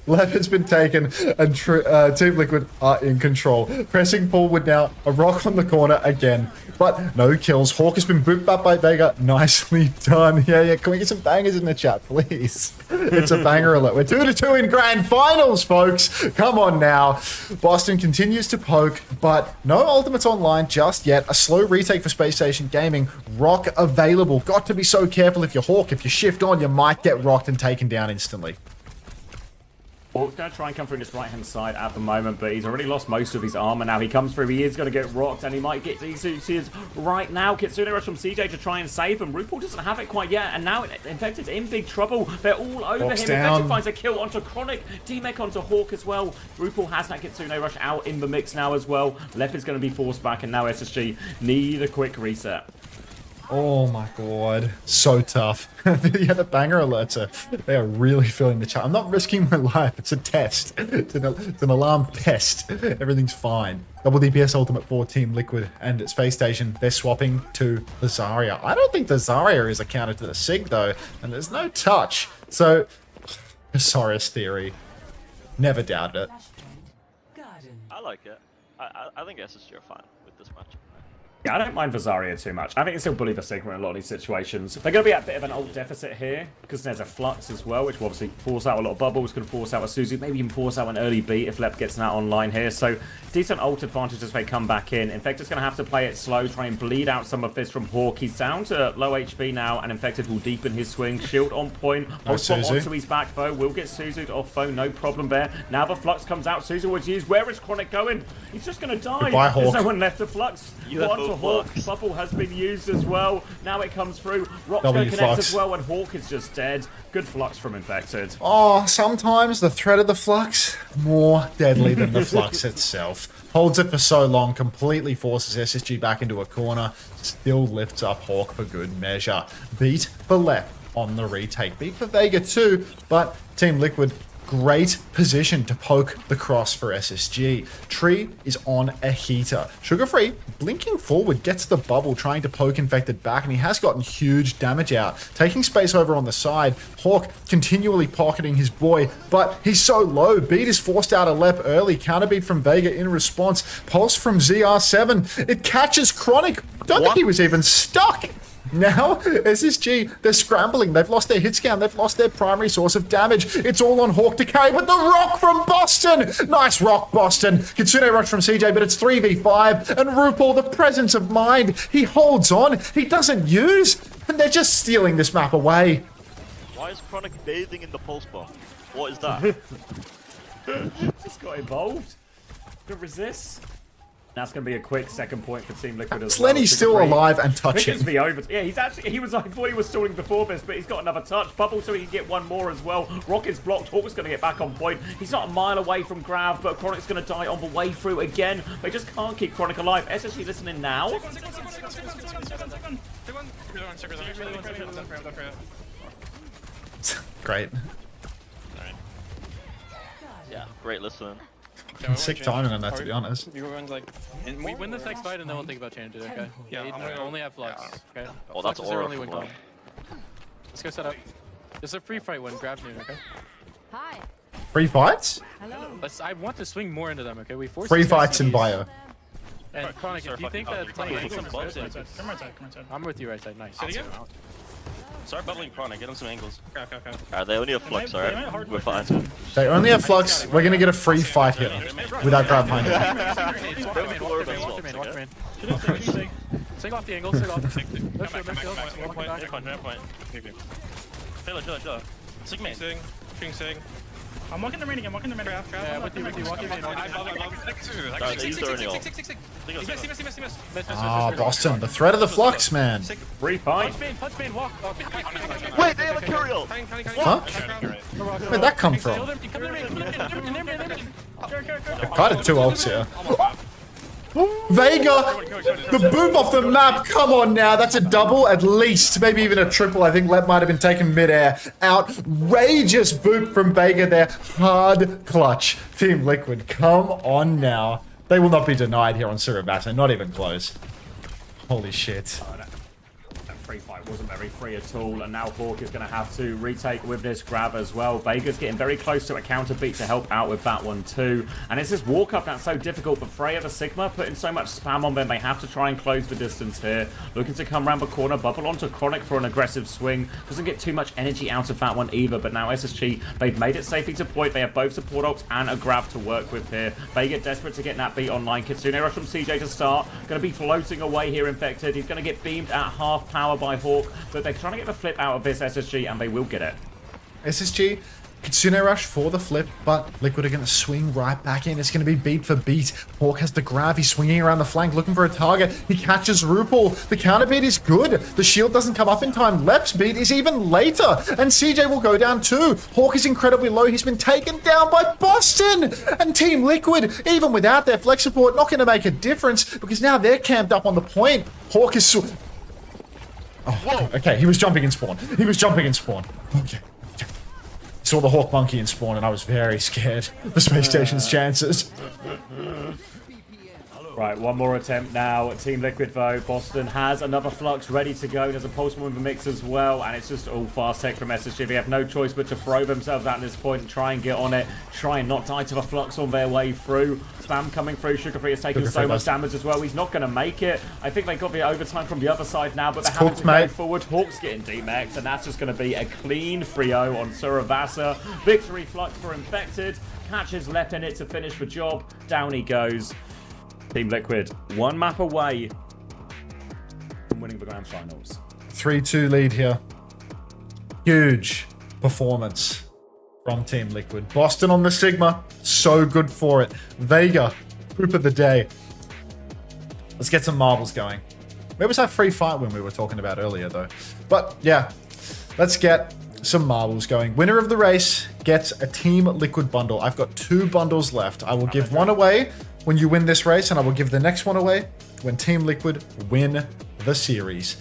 Left has been taken, and Team Liquid are in control. Pressing forward now, a rock on the corner again, but no kills. Hawk has been booped up by Vega. Nicely done. Yeah, can we get some bangers in the chat, please? It's a banger alert. We're 2-2 in grand finals, folks. Come on now. Boston continues to poke, but no ultimates online just yet. A slow retake for Spacestation Gaming. Rock available. Got to be so careful if you're Hawk. If you shift on, you might get rocked and taken down instantly. Hawk's going to try and come through this right-hand side at the moment, but he's already lost most of his armor now. He comes through, he is going to get rocked, and he might get these right now. Kitsune rush from CJ to try and save him. RuPaul doesn't have it quite yet, and now Infected's in big trouble. They're all over Hawk's him. down. Infected finds a kill onto Chronic. D-Mech onto Hawk as well. RuPaul has that Kitsune rush out in the mix now as well. Lep is going to be forced back, and now SSG need a quick reset. Oh my god. So tough. Yeah, the banger alerts they are really filling the chat. I'm not risking my life. It's a test. It's an alarm test. Everything's fine. Double DPS ultimate for Team Liquid and Space Station. They're swapping to the Zarya. I don't think the Zarya is a counter to the Sig though. And there's no touch. So, Osiris theory. Never doubted it. I like it. I think SSG are fine with this match. Yeah, I don't mind Zarya too much. I think it's still bully the Sigma in a lot of these situations. They're going to be at a bit of an ult deficit here, because there's a Flux as well, which will obviously force out a lot of bubbles, can force out a Suzu, maybe even force out an early beat if Lep gets that online here. So, decent ult advantage as they come back in. Infected's going to have to play it slow, try and bleed out some of this from Hawk. He's down to low HP now, and Infected will deepen his swing. Shield on point. Hotspot onto his back, though. Will get Suzu'd off, though. No problem there. Now the Flux comes out. Suzu was used. Where is Chronic going? He's just going to die. Goodbye, Hawk. There's no one left to Flux. One to Hawk. Bubble has been used as well. Now it comes through. Rock's going to connect as well, and Hawk is just dead. Good Flux from Infected. Oh, sometimes the threat of the Flux, more deadly than the Flux itself. Holds it for so long, completely forces SSG back into a corner, still lifts up Hawk for good measure. Beat for Lep on the retake. Beat for Vega too, but Team Liquid, great position to poke the cross for SSG. Tree is on a heater. Sugar Free, blinking forward, gets the bubble, trying to poke Infected back, and he has gotten huge damage out. Taking space over on the side, Hawk continually pocketing his boy, but he's so low. Beat is forced out a Lep early. Counterbeat from Vega in response. Pulse from ZR7. It catches Chronic. Don't think he was even stuck. Now, SSG, they're scrambling. They've lost their hit scan. They've lost their primary source of damage. It's all on Hawk to carry, but the rock from Boston! Nice rock, Boston. Kitsune rush from CJ, but it's 3v5. And RuPaul, the presence of mind. He holds on. He doesn't use. And they're just stealing this map away. Why is Chronic bathing in the pulse bomb? What is that? Just got involved. Could resist. That's going to be a quick second point for Team Liquid as Slenny's still alive and touching. Over. Yeah, he's actually, I thought he was stalling before this, but he's got another touch. Bubble so he can get one more as well. Rocket's blocked. Hawk's going to get back on point. He's not a mile away from Grav, but Chronic's going to die on the way through again. They just can't keep Chronic alive. SSG listening now. Great. Yeah, great listening. Sick timing on that, to be honest. We win this next fight and then we'll think about changing it, okay? Yeah, we only have Flux, okay? Oh, that's our aura only win from column. Let's go set up. This is a free fight win, grab noon, okay? Hi. Free fights? Hello. I want to swing more into them, okay? We force free fights in bio. And Chronic, if you think that playing angles is good, I'm with you right side, nice. Start bubbling Chronic, get him some angles. Alright, they only have Flux, alright? We're fine. They only have Flux. We're going to get a free fight here without Grav behind it. Sing off the angle, sing off. Chill. Sigma. Sing. I'm walking the main again, Yeah, with you, walking the main. Ah, Boston, the threat of the flux, man. Free fight. Punch main, walk. Wait, they have a Curiel! Huh? Where'd that come from? I kind of 2 ults here. Vega! The boop off the map! Come on now, that's a double at least. Maybe even a triple. I think Lep might have been taken midair. Outrageous boop from Vega there. Hard clutch. Team Liquid, come on now. They will not be denied here on Surabasa, not even close. Holy shit. That free fight wasn't very free at all, and now Hawk is going to have to retake with this grab as well. Vega's getting very close to a counter beat to help out with that one too. And it's this walk up that's so difficult, but Freya the Sigma putting so much spam on them, they have to try and close the distance here. Looking to come around the corner, bubble onto Chronic for an aggressive swing. Doesn't get too much energy out of that one either, but now SSG, they've made it safely to point. They have both support ults and a grab to work with here. Vega desperate to get that beat online. Kitsune rush from CJ to start. Going to be floating away here, Infected. He's going to get beamed at half power by Hawk, but they're trying to get the flip out of this SSG, and they will get it. SSG, Kitsune rush for the flip, but Liquid are going to swing right back in. It's going to be beat for beat. Hawk has the grab. He's swinging around the flank, looking for a target. He catches RuPaul. The counter beat is good. The shield doesn't come up in time. Lep's beat is even later, and CJ will go down too. Hawk is incredibly low. He's been taken down by Boston, and Team Liquid, even without their flex support, not going to make a difference because now they're camped up on the point. Hawk is... Oh, okay, he was jumping in spawn. Okay. Saw the Hawk Monkey in spawn and I was very scared for Space Station's chances. Right, one more attempt now. Team Liquid though. Boston has another Flux ready to go. There's a Pulse Bomb in the mix as well, and it's just all fast tech from SSG. They have no choice but to throw themselves at this point and try and get on it. Try and not die to the Flux on their way through. Spam coming through. Sugarfree has taken so much damage as well. He's not going to make it. I think they got the overtime from the other side now, but they're having to go forward. Hawk's getting D-Max, and that's just going to be a clean 3-0 on Surabasa. Victory Flux for Infected. Catches left in it to finish the job. Down he goes. Team Liquid, one map away from winning the grand finals. 3-2 lead here. Huge performance from Team Liquid. Boston on the Sigma, so good for it. Vega, poop of the day. Let's get some marbles going. Where was that free fight when we were talking about earlier though? But yeah, let's get some marbles going. Winner of the race gets a Team Liquid bundle. I've got 2 bundles left. I will give one away when you win this race, and I will give the next one away when Team Liquid win the series.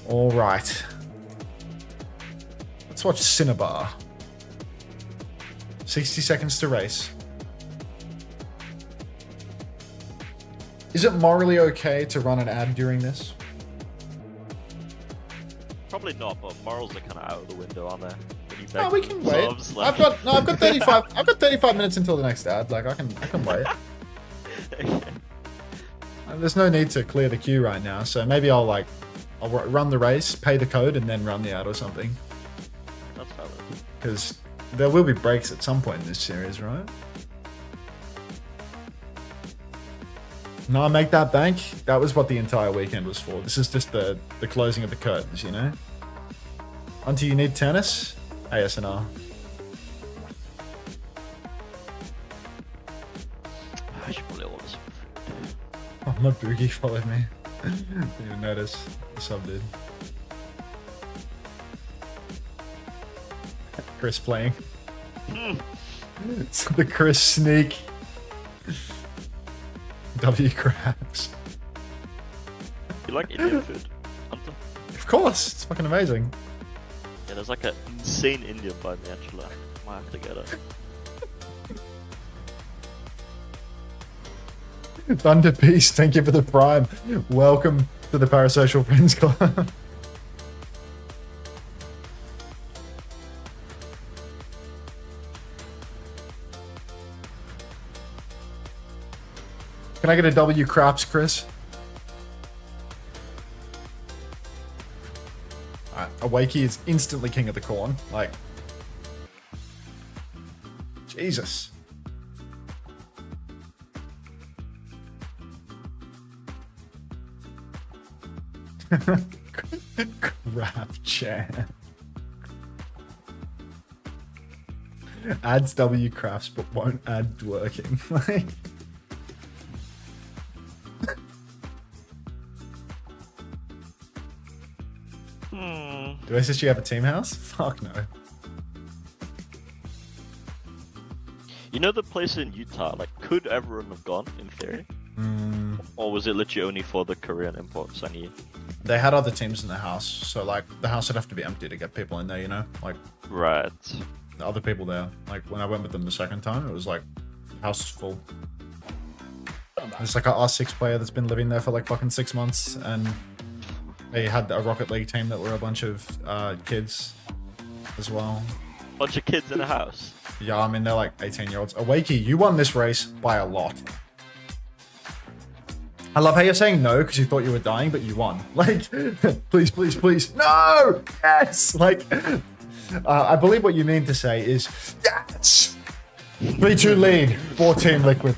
All right. Let's watch Cinnabar. 60 seconds to race. Is it morally okay to run an ad during this? Probably not, but morals are kind of out of the window, aren't they? No, we can wait. I've got 35. I've got 35 minutes until the next ad. Like I can wait. There's no need to clear the queue right now, so maybe I'll run the race, pay the code, and then run the ad or something. That's valid. Because there will be breaks at some point in this series, right? No, make that bank. That was what the entire weekend was for. This is just the closing of the curtains, you know? Until you need tennis, ASNR. I should probably order some food. Oh, my Boogie followed me. Didn't even notice. The sub did. Chris playing. It's the Chris sneak. W crabs. You like Indian food, Unter? Of course, it's fucking amazing. Yeah, there's like an insane Indian by me actually. Might have to get it. Thunder Beast, thank you for the prime. Welcome to the Parasocial Friends Club. Can I get a W craps, Chris? Alright, Awakey is instantly king of the corn. Like, Jesus. Crap chat. Adds W crafts but won't add working. Like, do SSG have a team house? Fuck no. You know the place in Utah, like, could everyone have gone, in theory? Or was it literally only for the Korean imports? They had other teams in the house, so like the house would have to be empty to get people in there, you know? Like, right. The other people there. Like when I went with them the second time, it was like the house is full. There's like a R6 player that's been living there for like fucking 6 months, and they had a Rocket League team that were a bunch of kids as well. Bunch of kids in a house? Yeah, I mean, they're like 18-year-olds. Awakey, you won this race by a lot. I love how you're saying no because you thought you were dying, but you won. Like, please, please, please. No! Yes! Like, I believe what you mean to say is, yes! 3-2 lead for Team Liquid.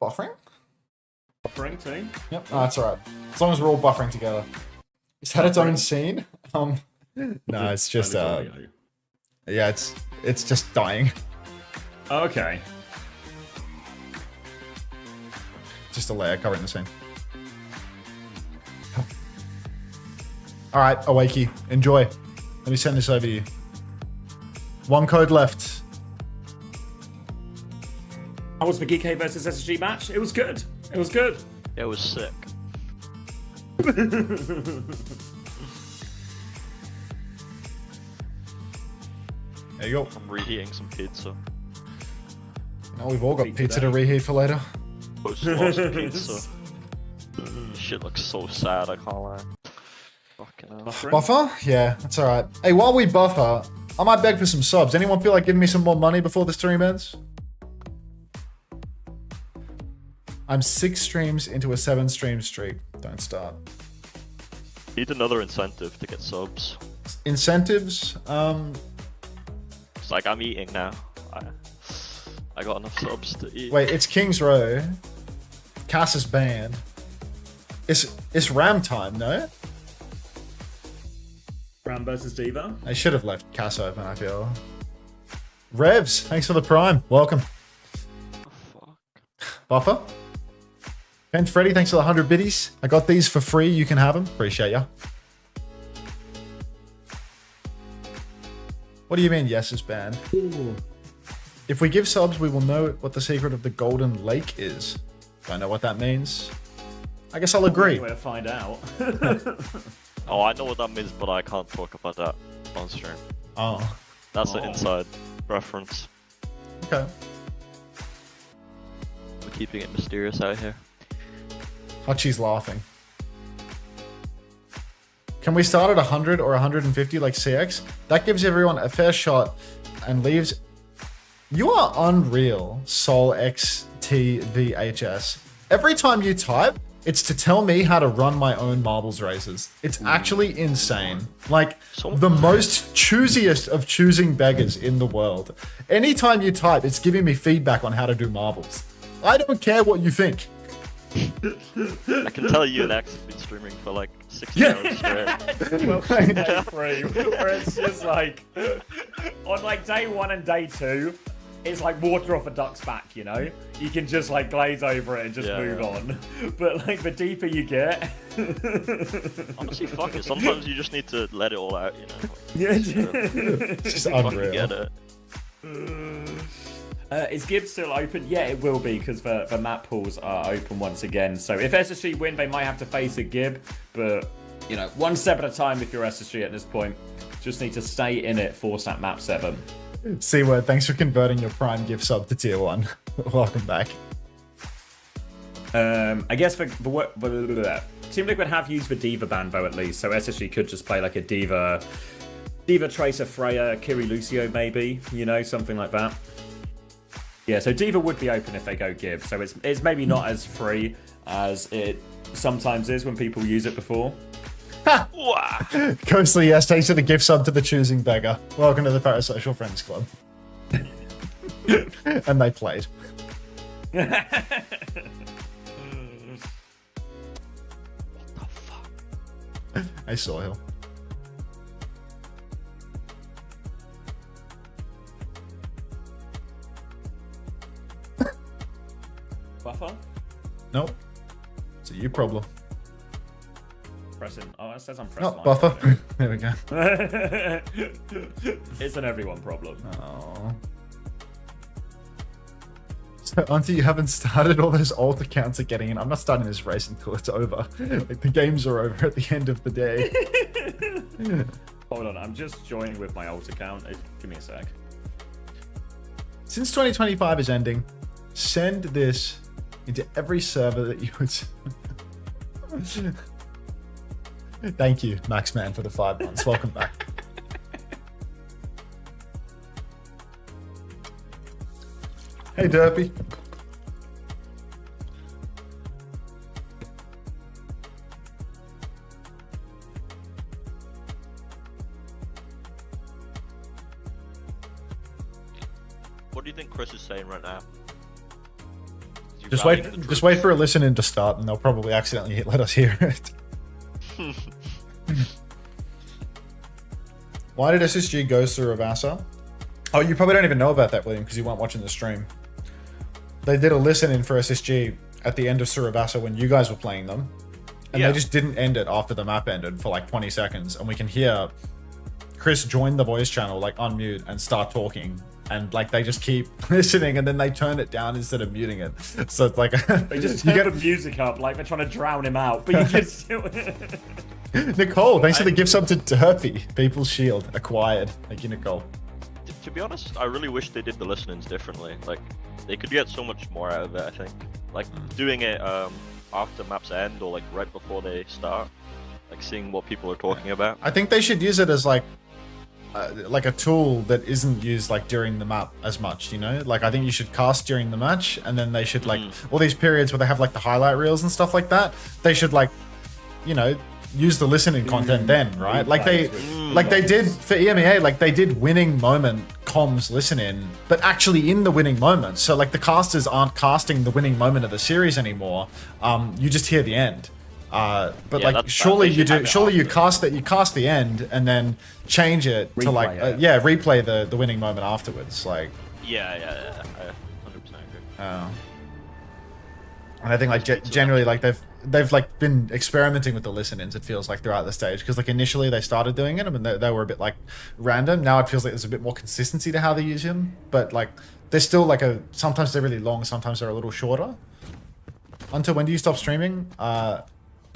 Buffering? Buffering team? Yep, no, that's alright. As long as we're all buffering together. Is that its own scene? No, it's just, yeah, it's just dying. Okay. Just a layer covering the scene. Alright, Awakey, enjoy. Let me send this over to you. 1 code left. How was the Geekay versus SSG match? It was good. It was good. It was sick. There you go. I'm reheating some pizza. Now we've all got pizza to reheat for later. Post lost pizza. Shit looks so sad, I can't lie. Fucking hell. Buffer? Yeah, that's alright. Hey, while we buffer, I might beg for some subs. Anyone feel like giving me some more money before the stream ends? I'm 6 streams into a 7 stream streak. Don't start. Need another incentive to get subs. Incentives? It's like I'm eating now. I got enough subs to eat. Wait, it's King's Row. Cass is banned. It's Ram time, no? Ram versus Diva? I should have left Cass open, I feel. Revs, thanks for the prime. Welcome. Oh, fuck. Buffer? Ben Freddy, thanks for the 100 biddies. I got these for free. You can have them. Appreciate ya. What do you mean, yes is banned? Ooh. If we give subs, we will know what the secret of the Golden Lake is. Do I know what that means? I guess I'll agree. Way to find out. Oh, I know what that means, but I can't talk about that on stream. Oh. That's an inside reference. Okay. We're keeping it mysterious out here. Hachi's laughing. Can we start at 100 or 150 like CX? That gives everyone a fair shot and leaves... You are unreal, Sol XTVHS. Every time you type, it's to tell me how to run my own marbles races. It's actually insane. Like, the most choosiest of choosing beggars in the world. Anytime you type, it's giving me feedback on how to do marbles. I don't care what you think. I can tell you and X have been streaming for like 6 hours straight. Welcome to day 3, where it's just like, on like day 1 and day 2, it's like water off a duck's back, you know? You can just like glaze over it and just move on. But like the deeper you get... Honestly, fuck it. Sometimes you just need to let it all out, you know? It's just unreal. Get it. Is Gib still open? Yeah, it will be, because the map pools are open once again. So if SSG win, they might have to face a Gib, but, you know, 1 step at a time if you're SSG at this point. Just need to stay in it, force that map 7. C-Word, thanks for converting your Prime gift sub to tier 1. Welcome back. I guess for Team Liquid have used the Diva ban though, at least, so SSG could just play like a Diva Tracer, Freya, Kiri Lucio maybe, you know, something like that. Yeah, so Diva would be open if they go Gib, so it's maybe not as free as it sometimes is when people use it before. Ghostly, yes, thanks for the gift sub to the choosing beggar. Welcome to the Parasocial Friends Club. And they played. What the fuck? Hey, Soil. Buffer? Nope. It's a you problem. Pressing. Oh, it says I'm pressing. No, buffer. There we go. It's an everyone problem. Oh. So, Unter, you haven't started. All those alt accounts are getting in. I'm not starting this race until it's over. Like, the games are over at the end of the day. Hold on, I'm just joining with my alt account. Give me a sec. Since 2025 is ending, send this into every server that you would. Thank you, Maxman, for the 5 months. Welcome back. Hey, Derpy. What do you think Chris is saying right now? Just wait for a listen in to start, and they'll probably accidentally let us hear it. Why did SSG go through Ravassa? Oh, you probably don't even know about that, William, because you weren't watching the stream. They did a listen in for SSG at the end of Surabasa when you guys were playing them, and they just didn't end it after the map ended for like 20 seconds, and we can hear Chris join the voice channel, like unmute and start talking, and like they just keep listening, and then they turn it down instead of muting it. So it's like they just turn the music up, like they're trying to drown him out, but you just do it. Nicole, thanks for the gift sub to Derpy. People's Shield acquired. Thank you, Nicole. To be honest, I really wish they did the listenings differently. Like, they could get so much more out of it, I think. Like, doing it after maps end or like right before they start. Like, seeing what people are talking about. I think they should use it as like a tool that isn't used like during the map as much, you know? Like, I think you should cast during the match, and then they should like all these periods where they have like the highlight reels and stuff like that. They should like, you know, use the listening content then, right? Like they did for Emea, like they did winning moment comms listen in, but actually in the winning moment. So like the casters aren't casting the winning moment of the series anymore. You just hear the end. But yeah, like surely you do. Surely you cast that. You cast the end and then change it to like replay the winning moment afterwards. Like yeah, I 100% agree. And I think like generally like they've like been experimenting with the listen-ins, it feels like, throughout the stage, because like initially they started doing it and they were a bit like random. Now it feels like there's a bit more consistency to how they use him, but like they're still like sometimes they're really long, sometimes they're a little shorter. Until when do you stop streaming?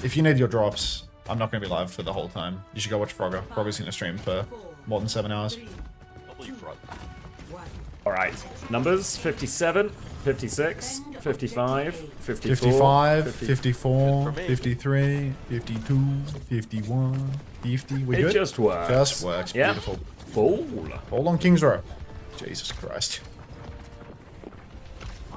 If you need your drops, I'm not going to be live for the whole time. You should go watch Frogger. Frogger's going to stream for more than 7 hours. Alright, numbers 57, 56, 55, 54, 55, 54, 53, 52, 51, 50. We good? It just works. Just works. Yep. Beautiful. Ball on King's Row. Jesus Christ.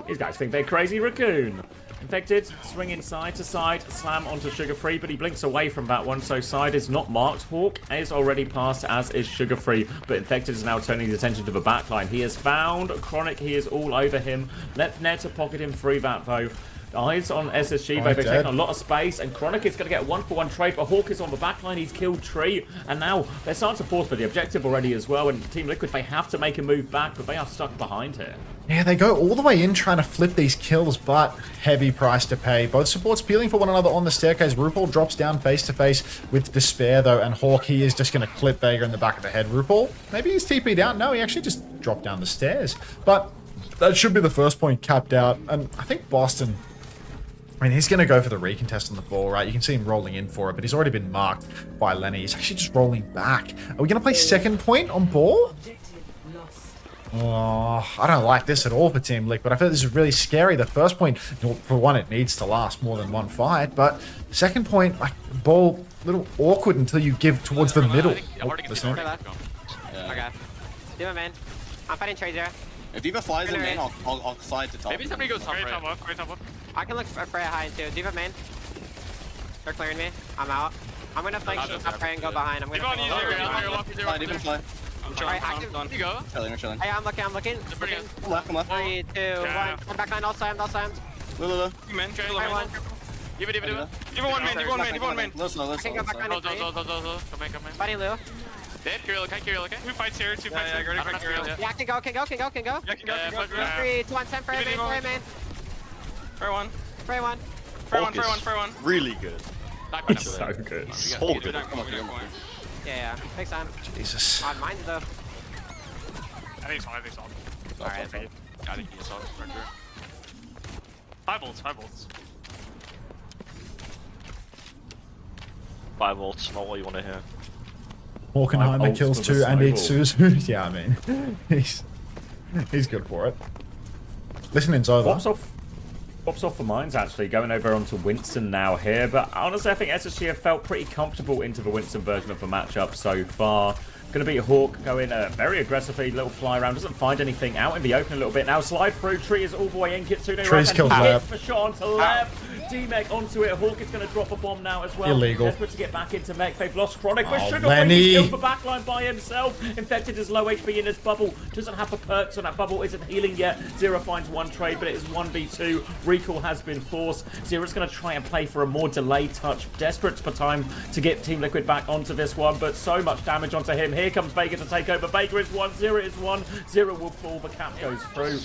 These guys think they're crazy raccoon. Infected, swinging side to side, slam onto Sugar Free, but he blinks away from that one, so side is not marked. Hawk is already passed, as is Sugar Free, but Infected is now turning his attention to the backline. He has found Chronic, he is all over him. Let Ned pocket him through that, though. Eyes on SSG, they've taken a lot of space, and Chronic is going to get a 1-for-1 trade, but Hawk is on the backline, he's killed Tree, and now they're starting to force for the objective already as well, and Team Liquid, they have to make a move back, but they are stuck behind here. Yeah, they go all the way in trying to flip these kills, but heavy price to pay. Both supports peeling for one another on the staircase. RuPaul drops down face to face with Despair, though, and Hawk, he is just going to clip Vega in the back of the head. RuPaul, maybe he's TP'd out. No, he actually just dropped down the stairs. But that should be the first point capped out, and I think Boston, I mean, he's going to go for the recontest on the ball, right? You can see him rolling in for it, but he's already been marked by Lenny. He's actually just rolling back. Are we going to play second point on ball? Oh, I don't like this at all for Team Liquid. I feel this is really scary. The first point, for one, it needs to last more than one fight, but second point, like, ball, a little awkward until you give towards the middle. Listen. Okay. Do it, man. I'm fighting Tracer. If D.Va flies in main, I'll slide to top. Maybe somebody goes top right. I can look for Freya high too. D.Va main. They're clearing me. I'm out. I'm gonna flank top right and go behind. I'm gonna D.Va fly. Alright, active. You go. Chilling. Hey, I'm looking. Left. 3, 2, 1. I'm back line, all slammed. Look. Right one. Diva, Diva, Diva. Diva one main, Diva one main, Diva one main. Let's know. Go, come in. Dead, Kirill, okay, Kirill, okay. Two fights here, two fights here. Yeah, can go. Yeah, 3, 2, 1, 10, Frey main. Frey one. Frey one. Frey one. Really good. He's so good. So good. Yeah, takes time. Jesus. On mine though. I think so. Alright. I think he's on for sure. 5 volts. 5 volts, not what you want to hear. Hawkenheimer kills 2 and eats Suzu. Yeah, I mean, he's good for it. Listening's over. Pops off for mines actually, going over onto Winston now here, but honestly I think SSG have felt pretty comfortable into the Winston version of the matchup so far. Going to be a Hawk going very aggressively, little fly around, doesn't find anything, out in the open a little bit now, slide through, Tree is all the way in, Kitsune Tree's killed hits the shot onto left, D-Mech onto it, Hawk is going to drop a bomb now as well. Illegal. Desperate to get back into Mech, they've lost Chronic, but Sugar Lenny. killed the backline by himself, Infected is low HP in his bubble, doesn't have the perks on that bubble, isn't healing yet, Zero finds one trade, but it is 1v2, recall has been forced, Zero's going to try and play for a more delayed touch, desperate for time to get Team Liquid back onto this one, but so much damage onto him, here comes Vega to take over, Vega is 1, Zero is 1, Zero will fall, the cap goes through,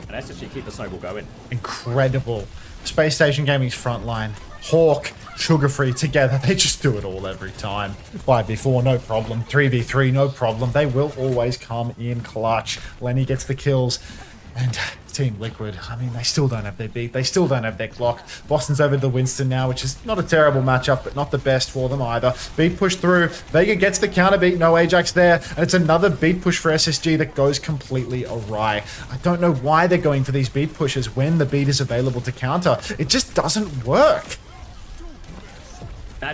and SSG keep the snowball going. Incredible. Space Station Gaming's front line. Hawk, Sugar Free together. They just do it all every time. 5v4, no problem. 3v3, no problem. They will always come in clutch. Lenny gets the kills. And Team Liquid, I mean, they still don't have their beat. They still don't have their clock. Boston's over to Winston now, which is not a terrible matchup, but not the best for them either. Beat push through. Vega gets the counter beat. No Ajax there. And it's another beat push for SSG that goes completely awry. I don't know why they're going for these beat pushes when the beat is available to counter. It just doesn't work.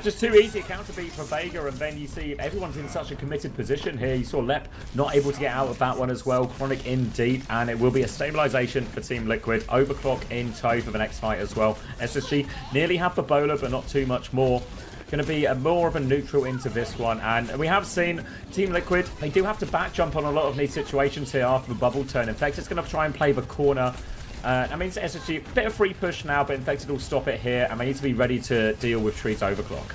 Just too easy a counter beat for Vega, and then you see everyone's in such a committed position here. You saw Lep not able to get out of that one as well. Chronic in deep, and it will be a stabilization for Team Liquid. Overclock in tow for the next fight as well. SSG nearly have the bowler, but not too much more. Going to be more of a neutral into this one, and we have seen Team Liquid, they do have to back jump on a lot of these situations here after the bubble turn. Infected's going to try and play the corner. I mean, it's SSG, a bit of free push now, but Infected will stop it here, and they need to be ready to deal with Tree's overclock.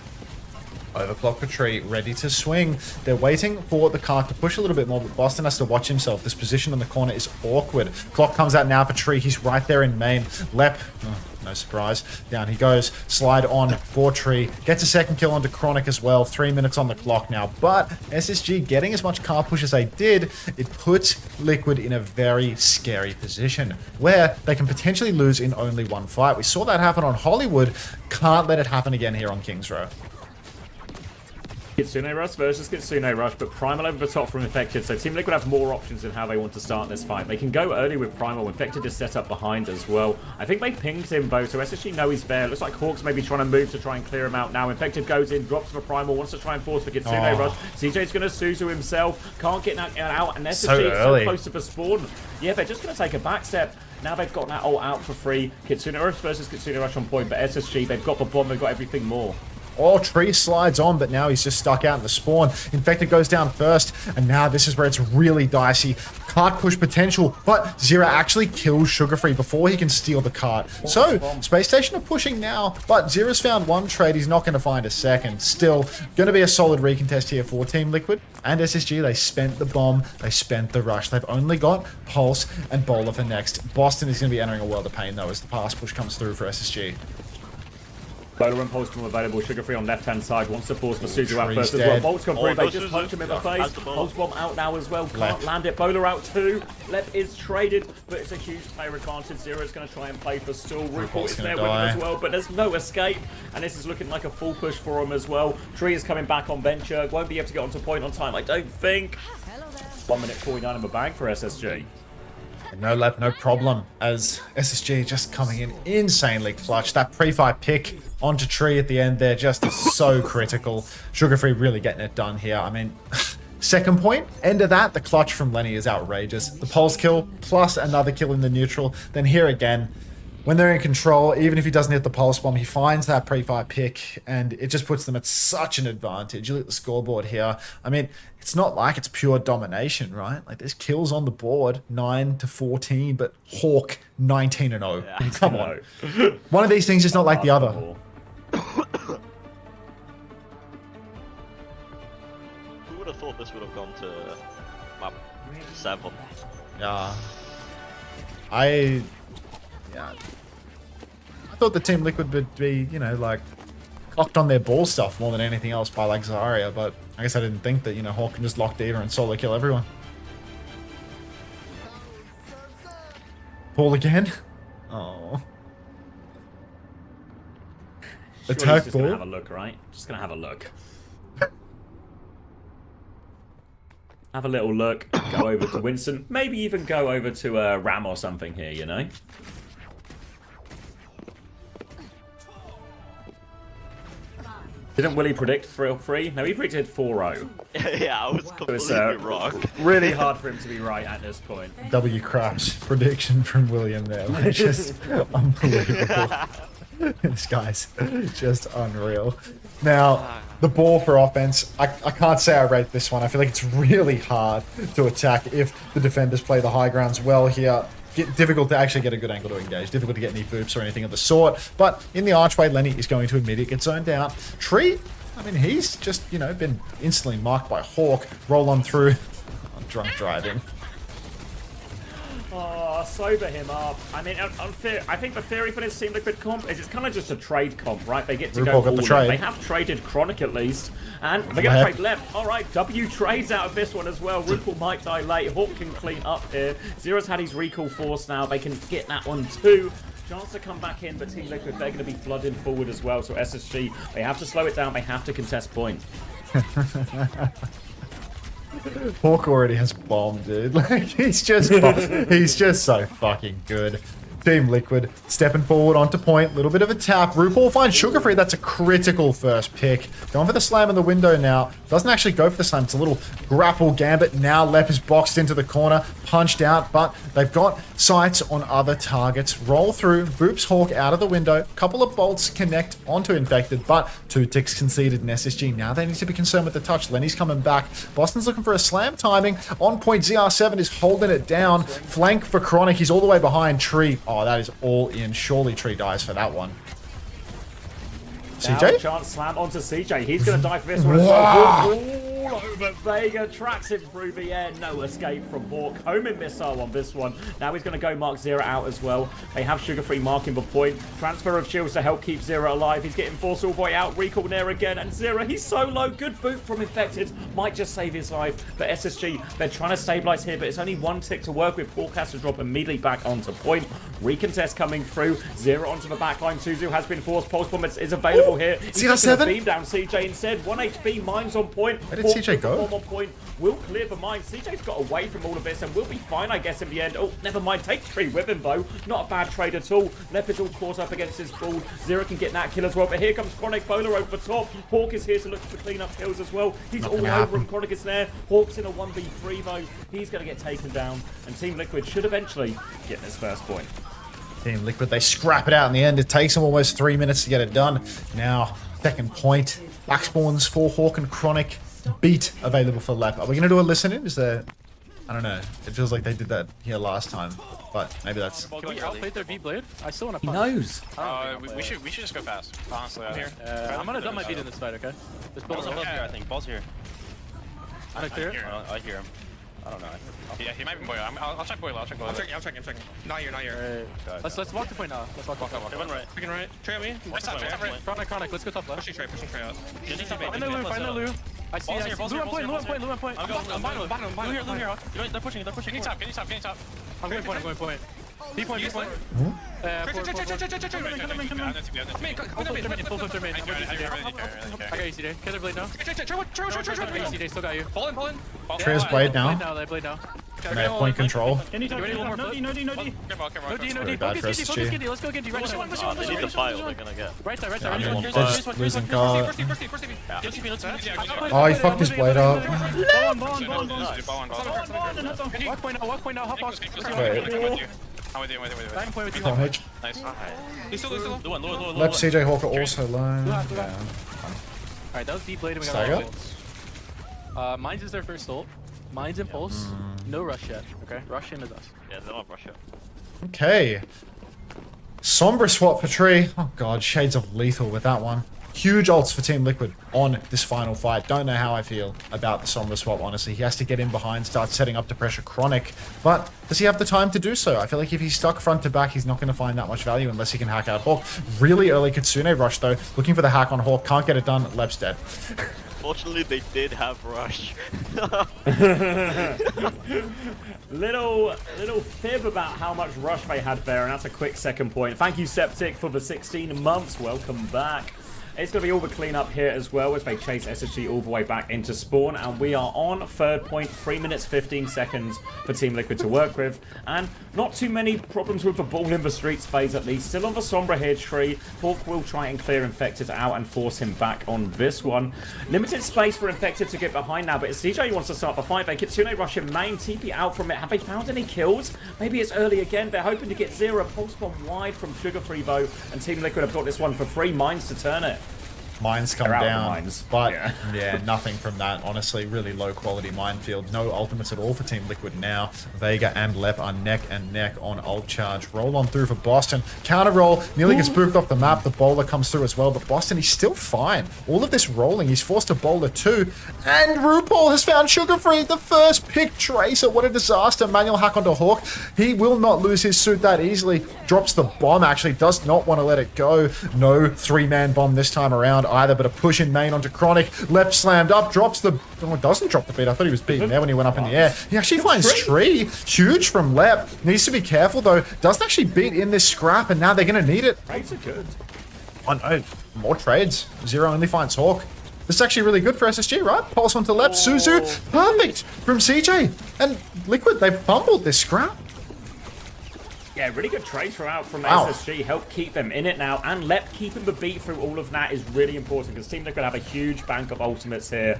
Overclock for Tree, ready to swing. They're waiting for the cart to push a little bit more, but Boston has to watch himself. This position on the corner is awkward. Clock comes out now for Tree. He's right there in main. Lep, no surprise. Down he goes. Slide on for Tree. Gets a second kill onto Chronic as well. 3 minutes on the clock now. But SSG getting as much car push as they did, it puts Liquid in a very scary position where they can potentially lose in only one fight. We saw that happen on Hollywood. Can't let it happen again here on Kings Row. Kitsune Rush versus Kitsune Rush, but Primal over the top from Infected, so Team Liquid have more options in how they want to start this fight. They can go early with Primal, Infected is set up behind as well. I think they pinged him both, so SSG know he's there. Looks like Hawk's maybe trying to move to try and clear him out now. Infected goes in, drops for Primal, wants to try and force for Kitsune Rush. CJ's going to Suzu himself, can't get that out, and SSG is so close to the spawn. Yeah, they're just going to take a back step. Now they've got that ult out for free. Kitsune Rush versus Kitsune Rush on point, but SSG, they've got the bomb, they've got everything more. Tree slides on, but now he's just stuck out in the spawn. Infected goes down first, and now this is where it's really dicey. Cart push potential, but Zero actually kills Sugar Free before he can steal the cart. So, Space Station are pushing now, but Zero's found one trade. He's not going to find a second. Still, going to be a solid recontest here for Team Liquid. And SSG, they spent the bomb, they spent the rush. They've only got Pulse and Bowler for next. Boston is going to be entering a world of pain, though, as the pass push comes through for SSG. Bowler and Pulse from available. Sugar Free on left-hand side. Wants to force the Suzu out first as well. Bolt's gone through. They just punch him in the face. Pulse bomb out now as well. Can't land it. Bowler out too. Lep is traded, but it's a huge player advantage. Zero's going to try and play for stall. Rupert is there with him as well, but there's no escape. And this is looking like a full push for him as well. Tree is coming back on Venture. Won't be able to get onto point on time, I don't think. 1 minute 49 in the bag for SSG. No Lep, no problem, as SSG just coming in insanely clutch. That pre-fight pick onto Tree at the end there just is so critical. Sugar Free really getting it done here. I mean, second point, end of that, the clutch from Lenny is outrageous. The Pulse kill plus another kill in the neutral. Then here again, when they're in control, even if he doesn't hit the pulse bomb, he finds that pre-fire pick, and it just puts them at such an advantage. You look at the scoreboard here. I mean, it's not like it's pure domination, right? Like, there's kills on the board, 9-14, but Hawk 19-0. Yeah, Come on. One of these things is not like the other. Who would have thought this would have gone to map 7? Yeah. I thought the Team Liquid would be, you know, like, cocked on their ball stuff more than anything else by, like, Zarya, but I guess I didn't think that, you know, Hawk can just lock Diva and solo kill everyone. Ball again? Oh. Attack just ball? gonna have a look, right? Just gonna have a look. Have a little look, go over to Winston, maybe even go over to Ram or something here, you know? Didn't Willie predict 3-3? No, he predicted 4-0. Yeah, I was completely wrong. Really hard for him to be right at this point. W craps prediction from William there. Like, just unbelievable. This guy's just unreal. Now, the ball for offense, I can't say I rate this one. I feel like it's really hard to attack if the defenders play the high grounds well here. Difficult to actually get a good angle to engage. Difficult to get any boops or anything of the sort. But in the archway, Lenny is going to admit it, gets zoned out. Tree, I mean, he's just, you know, been instantly marked by Hawk. Roll on through. Drunk driving. Oh, sober him up. I mean, I think the theory for this Team Liquid comp is it's kind of just a trade comp, right? They get to go all in. They have traded Chronic at least, and they're going to trade left. All right, W trades out of this one as well. RuPaul might die late. Hawk can clean up here. Zero's had his recall force now. They can get that one too. Chance to come back in, but Team Liquid, they're going to be flooding forward as well. So SSG, they have to slow it down. They have to contest point. Hawk already has bomb, dude. Like, he's just so fucking good. Team Liquid stepping forward onto point. Little bit of a tap. RuPaul finds Sugar Free. That's a critical first pick. Going for the slam in the window now. Doesn't actually go for the slam. It's a little grapple gambit. Now Lep is boxed into the corner. Punched out, but they've got sights on other targets. Roll through. Boops Hawk out of the window. Couple of bolts connect onto Infected, but 2 ticks conceded in SSG. Now they need to be concerned with the touch. Lenny's coming back. Boston's looking for a slam timing. On point, ZR7 is holding it down. Flank for Chronic. He's all the way behind Tree. Oh, that is all in. Surely Tree dies for that one. CJ? Chance slam onto CJ. He's going to die for this one as well. All over Vega. Tracks him through the air. No escape from Hawk. Homing missile on this one. Now he's going to go mark Zero out as well. They have Sugar Free marking the point. Transfer of shields to help keep Zero alive. He's getting Force All Boy out. Recall there again. And Zero, he's so low. Good boot from Infected. Might just save his life. But SSG, they're trying to stabilize here, but it's only 1 tick to work with. Hawk has to drop immediately back onto point. Recontest coming through. Zero onto the back line. Suzu has been forced. Pulse Bomb is available here. He's just going to beam down CJ instead. 1 HP. Mine's on point. Where did CJ go? On point. Will clear the mine. CJ's got away from all of this and will be fine, I guess, in the end. Oh, never mind. Takes Tree with him, though. Not a bad trade at all. Lep is all caught up against his ball. Zero can get that kill as well. But here comes Chronic Bowler over the top. Hawk is here to look for clean up kills as well. He's all over him. Chronic is there. Hawk's in a 1v3, though. He's going to get taken down. And Team Liquid should eventually get this first point. Team Liquid, they scrap it out in the end. It takes them almost 3 minutes to get it done. Now, second point. Back spawns for Hawk and Chronic. Beat available for Lep. Are we going to do a listen-in? Is there... I don't know. It feels like they did that here last time. But maybe that's... Can we outplay their V-Blade? I still want to punch. He knows. We should just go fast. Honestly, I'm here. I'm going to dump my beat in this fight, okay? This ball's here, I think. Ball's here. I hear him. I don't know. Yeah, he might be Boyle. I'll check Boyle. I'll check. I'm checking. Not here. Let's walk the point now. Let's walk. One right. Freaking right. Trey at me. Chronic. Let's go top left. Pushing Trey out. Find the Lou. I see. Lou on point. I'm bottom. Lou here. They're pushing. Getting top. I'm going point. B point. I got you, CJ. Get the blade now. CJ still got you. Pull in. Trey's blade now. Blade now. Can I have point control? No D. Focus Gendy. Let's go Gendy. They need the file they're gonna get. Right side. Just losing guard. Oh, he fucked his blade up. Walk point now. Hop box. I'm with you, with you. Dying point with you. Chronic. Nice. He's still low. Low. Lep, CJ, Hawk are also low. Alright, that was deep blade and we got Stagger. all ults. Mine's is their first ult. Mine's impulse. No rush yet. Okay, rush in is us. Yeah, they're not rush yet. Okay. Sombra swap for Tree. Oh god, shades of lethal with that one. Huge ults for Team Liquid on this final fight. Don't know how I feel about the Sombra swap, honestly. He has to get in behind, start setting up to pressure Chronic. But does he have the time to do so? I feel like if he's stuck front to back, he's not going to find that much value unless he can hack out Hawk. Really early Kitsune rush, though. Looking for the hack on Hawk. Can't get it done. Lep's dead. Fortunately, they did have rush. Little fib about how much rush they had there, and that's a quick second point. Thank you, Septic, for the 16 months. Welcome back. It's going to be all the cleanup here as well as they chase SSG all the way back into spawn, and we are on third point, 3 minutes 15 seconds for Team Liquid to work with, and not too many problems with the ball in the streets phase at least. Still on the Sombra here, Tree. Hawk will try and clear Infected out and force him back on this one. Limited space for Infected to get behind now, but it's CJ who wants to start the fight. They Kitsune rush him main, TP out from it. Have they found any kills? Maybe it's early again. They're hoping to get 0. Pulse bomb wide from Sugar Free though, and Team Liquid have got this one for free. Mines to turn it. Mines come They're out of down, the mines. but yeah, nothing from that. Honestly, really low quality minefield. No ultimates at all for Team Liquid now. Vega and Lep are neck and neck on ult charge. Roll on through for Boston. Counter roll, nearly gets spooked off the map. The bowler comes through as well, but Boston, he's still fine. All of this rolling, he's forced to bowler too. And RuPaul has found Sugar Free, the first pick Tracer. What a disaster. Manual hack onto Hawk. He will not lose his suit that easily. Drops the bomb, actually. Does not want to let it go. No 3-man bomb this time around either, but a push in main onto Chronic. Lep slammed up, drops the... Oh, doesn't drop the beat. I thought he was beaten there when he went up in the air. He actually finds Tree. Huge from Lep. Needs to be careful, though. Doesn't actually beat in this scrap, and now they're going to need it. Trades are good. Oh, no. More trades. 0 only finds Hawk. This is actually really good for SSG, right? Pulse onto Lep. Suzu. Perfect from CJ. And Liquid, they fumbled this scrap. Yeah, really good trade throughout from SSG. Help keep them in it now. And Lep keeping the beat through all of that is really important because Team Liquid have a huge bank of ultimates here.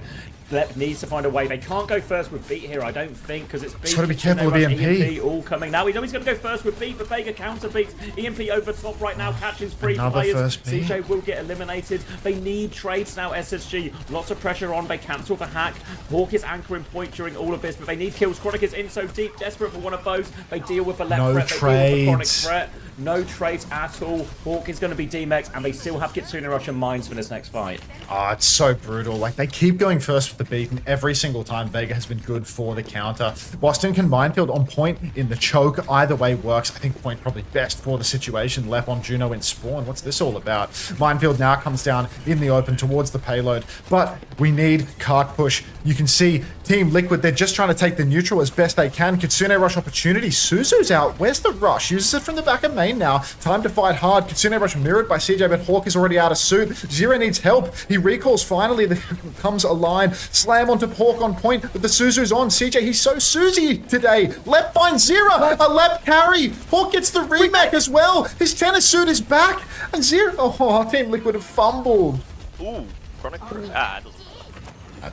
Lep needs to find a way. They can't go first with beat here, I don't think, because it's beat. Just gotta be careful with EMP. All coming now. We know he's going to go first with beat, but Vega counter beats. EMP over top right now, catches 3 Another players. first beat. CJ will get eliminated. They need trades now, SSG. Lots of pressure on. They cancel the hack. Hawk is anchoring point during all of this, but they need kills. Chronic is in so deep, desperate for one of those. They deal with the Lep No threat. They deal with the Chronic trades. threat. No trades at all. Hawk is going to be D-Mex, and they still have Kitsune Rush and Mines for this next fight. Oh, it's so brutal. Like, they keep going first with the beat, and every single time Vega has been good for the counter. Boston can minefield on point in the choke. Either way works. I think point probably best for the situation. Lep on Juno in spawn. What's this all about? Minefield now comes down in the open towards the payload, but we need cart push. You can see Team Liquid, they're just trying to take the neutral as best they can. Kitsune rush opportunity. Suzu's out. Where's the rush? Uses it from the back of main now. Time to fight hard. Kitsune rush mirrored by CJ, but Hawk is already out of suit. Zero needs help. He recalls finally. There comes a line. Slam onto Hawk on point, but the Suzu's on. CJ, he's so Suzy today. Lep finds Zero. A Lep carry. Hawk gets the remake as well. His tennis suit is back. And Zero. Oh, Team Liquid have fumbled. Ooh, Chronic. That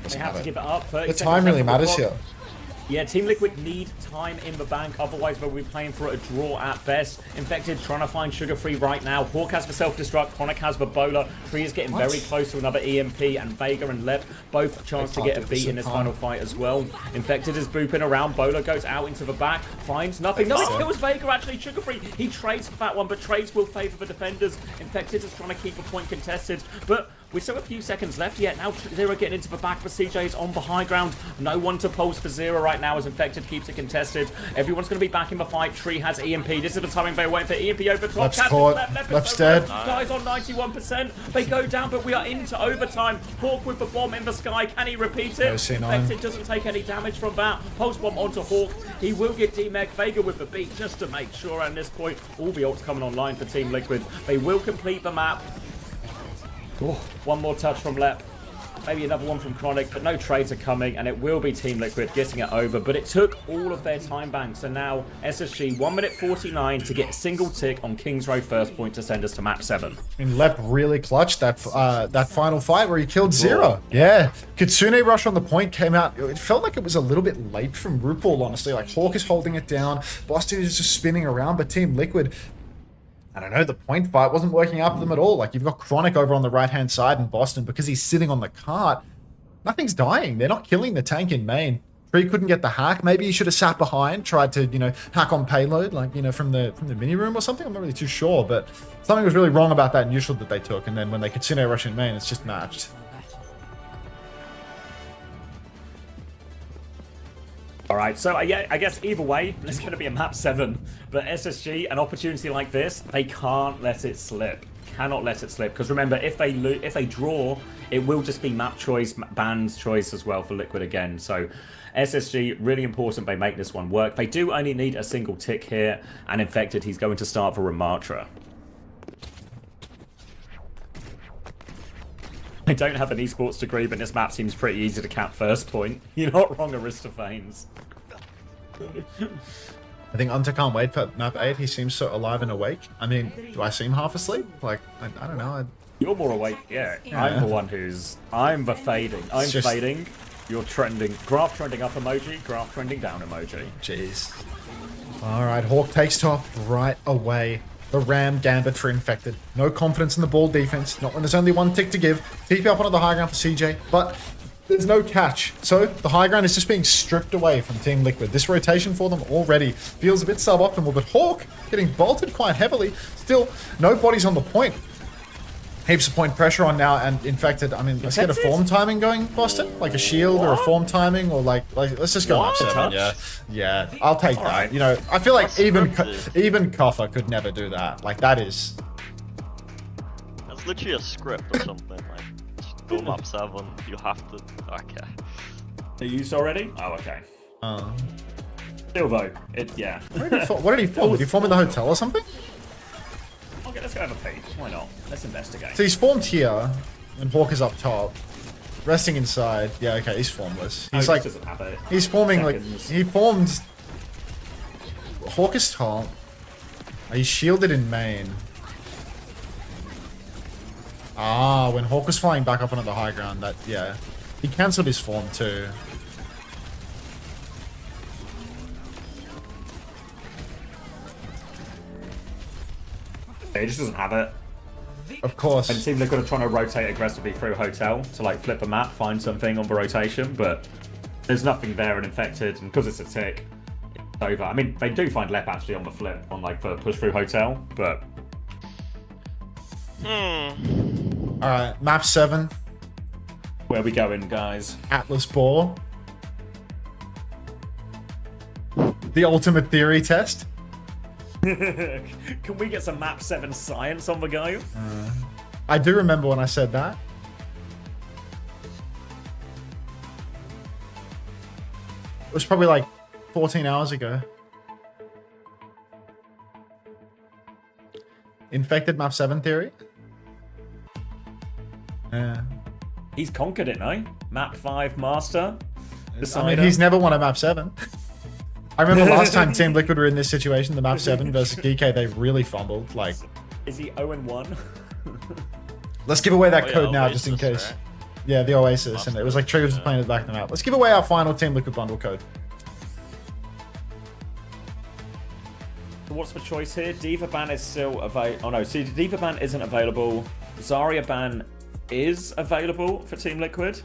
doesn't They have to give it up. The time really matters here. Yeah, Team Liquid need time in the bank, otherwise they'll be playing for a draw at best. Infected trying to find Sugar Free right now. Hawk has the self-destruct, Chronic has the bowler. Tree is getting very close to another EMP, and Vega and Lep both a chance to get a beat in this final fight as well. Infected is booping around, bowler goes out into the back, finds nothing. No, he kills Vega actually, Sugar Free. He trades for that one, but trades will favour the defenders. Infected is trying to keep a point contested, but we still have a few seconds left yet. Now Zero getting into the back, but CJ is on the high ground. No one to pulse for Zero right now as Infected keeps it contested. Everyone's going to be back in the fight. Tree has EMP. This is the timing they're waiting for. EMP over top. Lep's caught. Lep's dead. Guys on 91%. They go down, but we are into overtime. Hawk with the bomb in the sky. Can he repeat it? No C9. Infected doesn't take any damage from that. Pulse bomb onto Hawk. He will get D-Meg. Vega with the beat just to make sure. At this point, all the ults coming online for Team Liquid. They will complete the map. Oh, one more touch from Lep. maybe another one from Chronic, but no trades are coming, and it will be Team Liquid getting it over. But it took all of their time bank, so now SSG 1 minute 49 to get a single tick on King's Row first point to send us to map 7. And Lep really clutched that that final fight where he killed Zero. Yeah, Kitsune rush on the point came out. It felt like it was a little bit late from RuPaul, honestly. Like Hawk is holding it down, Boston is just spinning around, but Team Liquid, I don't know, the point fight wasn't working out for them at all. Like, you've got Chronic over on the right-hand side in Boston because he's sitting on the cart. Nothing's dying. They're not killing the tank in main. Tree couldn't get the hack. Maybe he should have sat behind, tried to, you know, hack on payload, like, you know, from the mini room or something. I'm not really too sure, but something was really wrong about that neutral that they took. And then when they Kitsune rush in main, it's just matched. All right, so yeah, I guess either way, it's going to be a map 7. But SSG, an opportunity like this, they can't let it slip. Cannot let it slip. Because remember, if they draw, it will just be map choice, band's choice as well for Liquid again. So SSG, really important they make this one work. They do only need a single tick here. And Infected, he's going to start for Ramatra. I don't have an esports degree, but this map seems pretty easy to cap first point. You're not wrong, Aristophanes. I think Unter can't wait for map 8. He seems so alive and awake. I mean, do I seem half asleep? Like, I don't know. You're more awake, yeah. I'm the one who's... I'm the fading. I'm just... fading. You're trending. Graph trending up emoji, graph trending down emoji. Jeez. Alright, Hawk takes top right away. The Ram Gambit for Infected. No confidence in the ball defense. Not when there's only one tick to give. TP up onto the high ground for CJ, but there's no catch. So the high ground is just being stripped away from Team Liquid. This rotation for them already feels a bit suboptimal, but Hawk getting bolted quite heavily. Still, no bodies on the point. Heaps of point pressure on now, and Infected, I mean, let's get a form timing going, Boston? Like a shield or a form timing, or like let's just go up 7. Yeah, I'll take that. Right. You know, I feel like even Koffa could never do that. Like, that is... That's literally a script or something, like, just go up 7, you have to... Okay. They used already? Oh, okay. Still though, yeah. What did he form? Did he form in the hotel or something? Okay, let's go have a peek. Why not? Let's investigate. So he's formed here, and Hawk is up top, resting inside. Yeah, okay, he's formless. He's like, doesn't have it. He's forming like he formed. Hawk is top. He's shielded in main. Ah, when Hawk was flying back up onto the high ground, that he cancelled his form too. He just doesn't have it. Of course. And Team Liquid are trying to rotate aggressively through Hotel to like flip a map, find something on the rotation, but there's nothing there and Infected, and because it's a tick, it's over. I mean, they do find Lep actually on the flip, on like the push through Hotel, but... Alright, map 7. Where we going, guys? Atlas Ball. The ultimate theory test. Can we get some map 7 science on the go? I do remember when I said that. It was probably like 14 hours ago. Infected map 7 theory? He's conquered it, no? Map 5 master? I mean, he's never won a map 7. I remember last time Team Liquid were in this situation, the map 7 versus Geekay, they really fumbled. Like, is he 0-1? Let's give away that code now, just in case. Right? Yeah, the Oasis, and it was like Triggers was playing at the back of the map. Let's give away our final Team Liquid bundle code. So what's the choice here? Diva ban is still available. Oh no, see, Diva ban isn't available. Zarya ban is available for Team Liquid.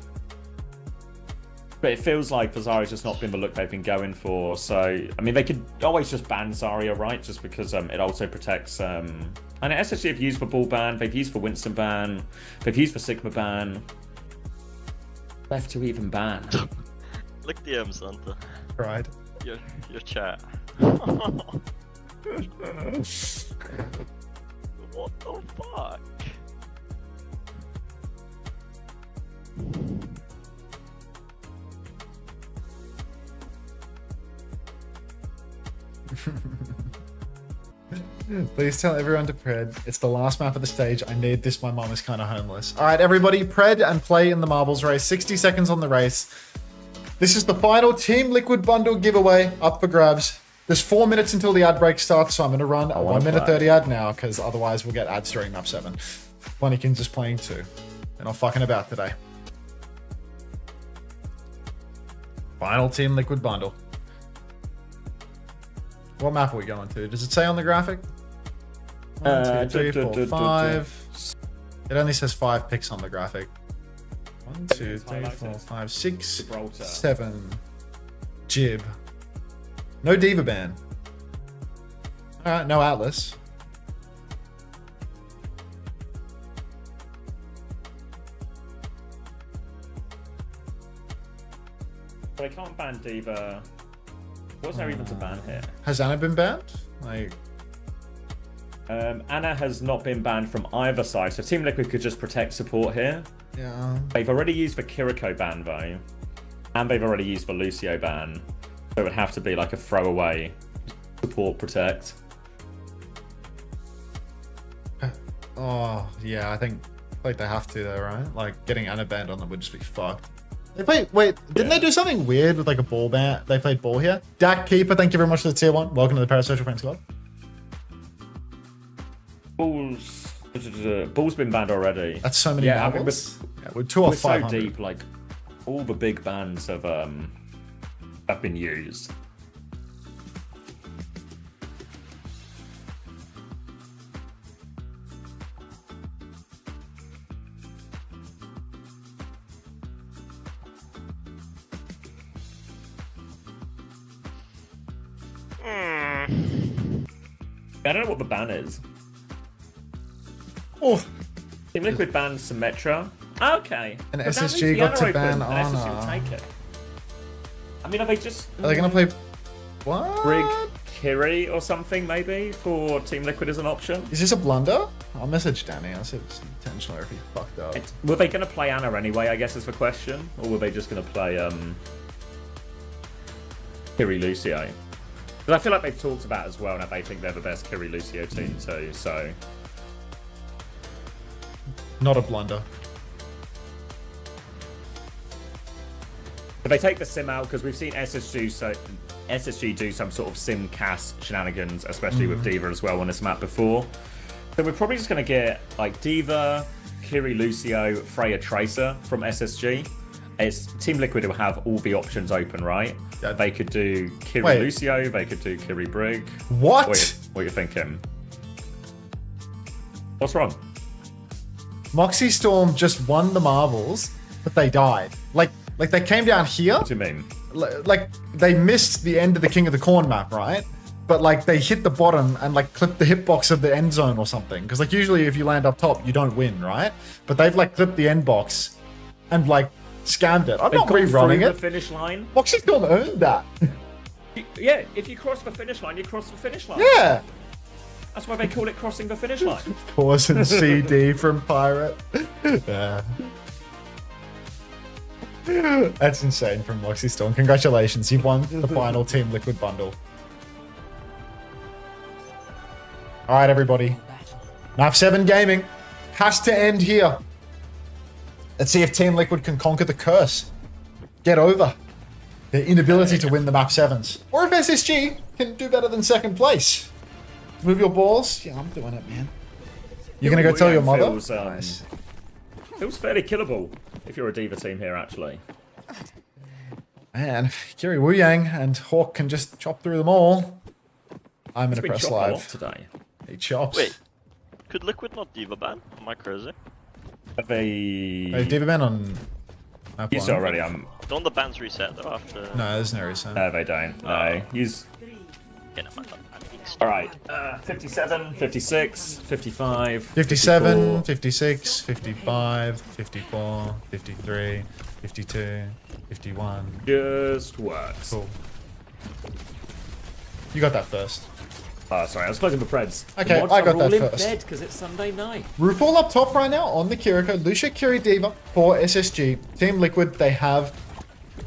But it feels like Zarya's just not been the look they've been going for. So, I mean, they could always just ban Zarya, right? Just because it also protects... And SSG have used for Ball ban, they've used for Winston ban, they've used for Sigma ban. Left to even ban. Look DMs, Unter. Right. Your chat. What the fuck? Please tell everyone to pred. It's the last map of the stage. I need this. My mom is kind of homeless. All right, everybody, pred and play in the marbles race. 60 seconds on the race. This is the final Team Liquid bundle giveaway up for grabs. There's 4 minutes until the ad break starts, so I'm going to run a 1 minute 30 ad now, because otherwise we'll get ads during map 7. Funnykins is playing too. They're not fucking about today. Final Team Liquid bundle. What map are we going to? Does it say on the graphic? 1, 2, 3, 4, 5. It only says 5 picks on the graphic. 1, 2, 3, 4, 5, 6, 7. Jib. No Diva ban. Alright, no Atlas. So I can't ban Diva. What's there even to ban here? Has Anna been banned? Like, Anna has not been banned from either side, so Team Liquid could just protect support here. yeah. They've already used the Kiriko ban though, and they've already used the Lucio ban, so it would have to be like a throwaway support protect. Oh, yeah, I think like they have to though, right? Like getting Anna banned on them would just be fucked. They played, wait, didn't they do something weird with like a ball ban? They played ball here. Dak Keeper, thank you very much for the tier 1. Welcome to the Parasocial Friends Club. Ball's been banned already. That's so many yeah, marbles. We're 2 off 500. So deep, like all the big bans have been used. I don't know what the ban is. Oh, Team Liquid banned Symmetra. Okay. And But that SSG means got the to ban Honor open, and SSG will Honor. take it. I mean, are they just... Are they going to play... What? Brig Kiri or something, maybe, for Team Liquid as an option? Is this a blunder? I'll message Danny. I'll see if it's intentional or if he fucked up. Were they going to play Anna anyway, I guess is the question? Or were they just going to play Kiri Lucio? Because I feel like they've talked about as well, and they think they're the best Kiri Lucio team too, so... Not a blunder. But they take the sim out, because we've seen SSG do some sort of sim cast shenanigans, especially with Diva as well on this map before. So we're probably just going to get like Diva, Kiri Lucio, Freya Tracer from SSG. It's Team Liquid will have all the options open, right? Yeah. They could do Kiri Lucio, they could do Kiri Brig. What? What are you thinking? What's wrong? Moxie Storm just won the marbles, but they died. Like they came down here. What do you mean? Like they missed the end of the King of the Corn map, right? But like they hit the bottom and like clipped the hitbox of the end zone or something. Because like usually if you land up top, you don't win, right? But they've like clipped the end box and like scammed it. I'm not rerunning it. The finish line. Moxie Storm earned that. Yeah, if you cross the finish line, you cross the finish line. Yeah. That's why they call it crossing the finish line. Pause and CD from Pirate. Yeah. That's insane from Moxie Storm. Congratulations, you've won the final Team Liquid bundle. Alright, everybody. Map 7 gaming has to end here. Let's see if Team Liquid can conquer the curse. Get over their inability to win the Map 7s. Or if SSG can do better than second place. Move your balls? Yeah, I'm doing it, man. You're gonna go tell your mother? Nice. Feels fairly killable if you're a Diva team here, actually. Man, Kiri Wu Yang and Hawk can just chop through them all. I'm gonna press live today. He chops. Wait, could Liquid not Diva ban? Am I crazy? Have they Diva ban on map used 1? it already? Don't the bans reset though after? No, there's no reset. No, they don't. No. Use. Okay, never mind. Alright, 57, 56, 55, 57, 54. 56, 55, 54, 53, 52, 51. Just works. Cool. You got that first. Oh, sorry, I was closing the preds. Okay, I got that first. Bed because it's Sunday night. RuPaul up top right now on the Kiriko. Lucia, Kiri, Diva for SSG. Team Liquid, they have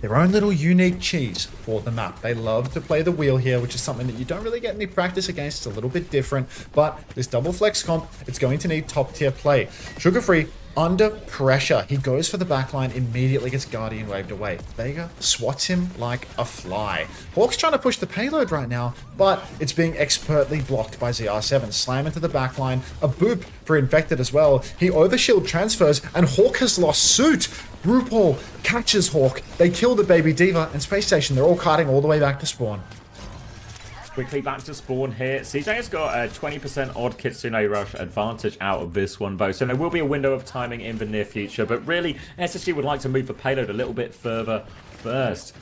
their own little unique cheese for the map. They love to play the wheel here, which is something that you don't really get any practice against. It's a little bit different, but this double flex comp, it's going to need top tier play. Sugar Free, under pressure, he goes for the backline, immediately gets Guardian waved away. Vega swats him like a fly. Hawk's trying to push the payload right now, but it's being expertly blocked by ZR7. Slam into the backline, a boop for Infected as well. He overshield transfers, and Hawk has lost suit. RuPaul catches Hawk. They kill the baby Diva, and Space Station, they're all carting all the way back to spawn. Quickly back to spawn here. CJ has got a 20% odd Kitsune Rush advantage out of this one, though. So there will be a window of timing in the near future. But really, SSG would like to move the payload a little bit further first.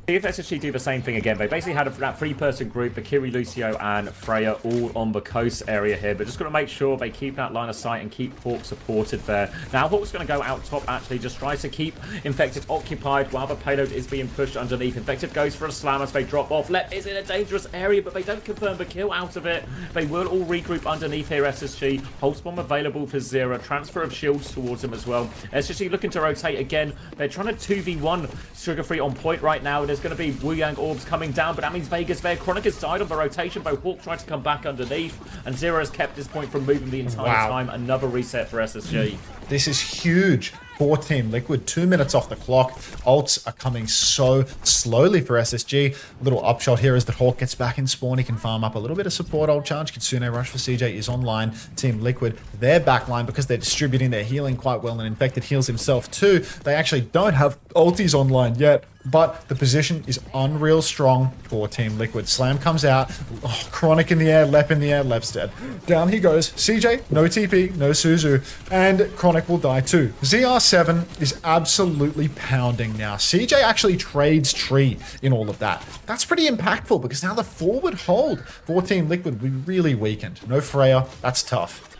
If SSG do the same thing again, they basically had that three-person group, the Kiri, Lucio, and Freya, all on the coast area here. But just got to make sure they keep that line of sight and keep Hawk supported there. Now, Hawk's going to go out top, actually. Just tries to keep Infected occupied while the payload is being pushed underneath. Infected goes for a slam as they drop off. Lep is in a dangerous area, but they don't confirm the kill out of it. They will all regroup underneath here, SSG. Pulse Bomb available for Zero. Transfer of shields towards him as well. SSG looking to rotate again. They're trying to 2v1 Sugar Free on point right now. There's going to be Wu Yang orbs coming down, but that means Vega's there. Chronic has died on the rotation, but Hawk tried to come back underneath, and Zero has kept this point from moving the entire time. Another reset for SSG. This is huge for Team Liquid. 2 minutes off the clock. Ults are coming so slowly for SSG. Little upshot here is that Hawk gets back in spawn. He can farm up a little bit of support ult charge. Kitsune Rush for CJ is online. Team Liquid, their backline, because they're distributing their healing quite well, and Infected heals himself too. They actually don't have ultis online yet, but the position is unreal strong for Team Liquid. Slam comes out. Oh, Chronic in the air, Lep in the air, Lep's dead. Down he goes. CJ, no TP, no Suzu, and Chronic will die too. ZR7 is absolutely pounding now. CJ actually trades Tree in all of that. That's pretty impactful, because now the forward hold for Team Liquid will be really weakened. No Freya, that's tough.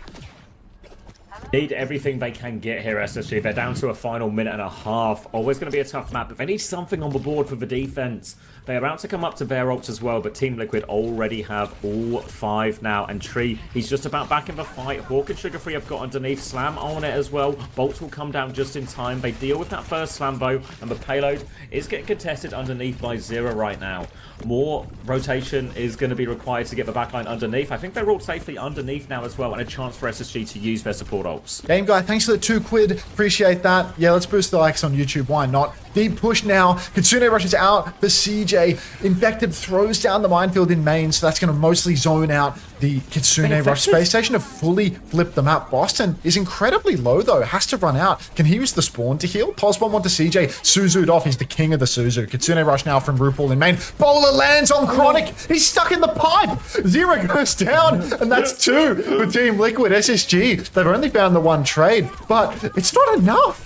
Need everything they can get here, SSG. They're down to a final minute and a half. Always going to be a tough map, but they need something on the board for the defense. They're about to come up to their ults as well, but Team Liquid already have all 5 now. And Tree, he's just about back in the fight. Hawk and Sugar Free have got underneath. Slam on it as well. Bolts will come down just in time. They deal with that first slam bow, and the payload is getting contested underneath by Zero right now. More rotation is going to be required to get the backline underneath. I think they're all safely underneath now as well, and a chance for SSG to use their support ults. Game Guy, thanks for the 2 quid. Appreciate that. Yeah, let's boost the likes on YouTube. Why not? Deep push now. Kitsune rushes out for CJ. Infected throws down the minefield in main, so that's going to mostly zone out the Kitsune Rush. Space Station have fully flipped the map. Boston is incredibly low, though. Has to run out. Can he use the spawn to heal? Pulse Bomb onto CJ. Suzu'd off. He's the king of the Suzu. Kitsune Rush now from RuPaul in main. Bowler lands on Chronic. He's stuck in the pipe. Zero goes down, and that's 2 for Team Liquid. SSG, they've only found the 1 trade, but it's not enough.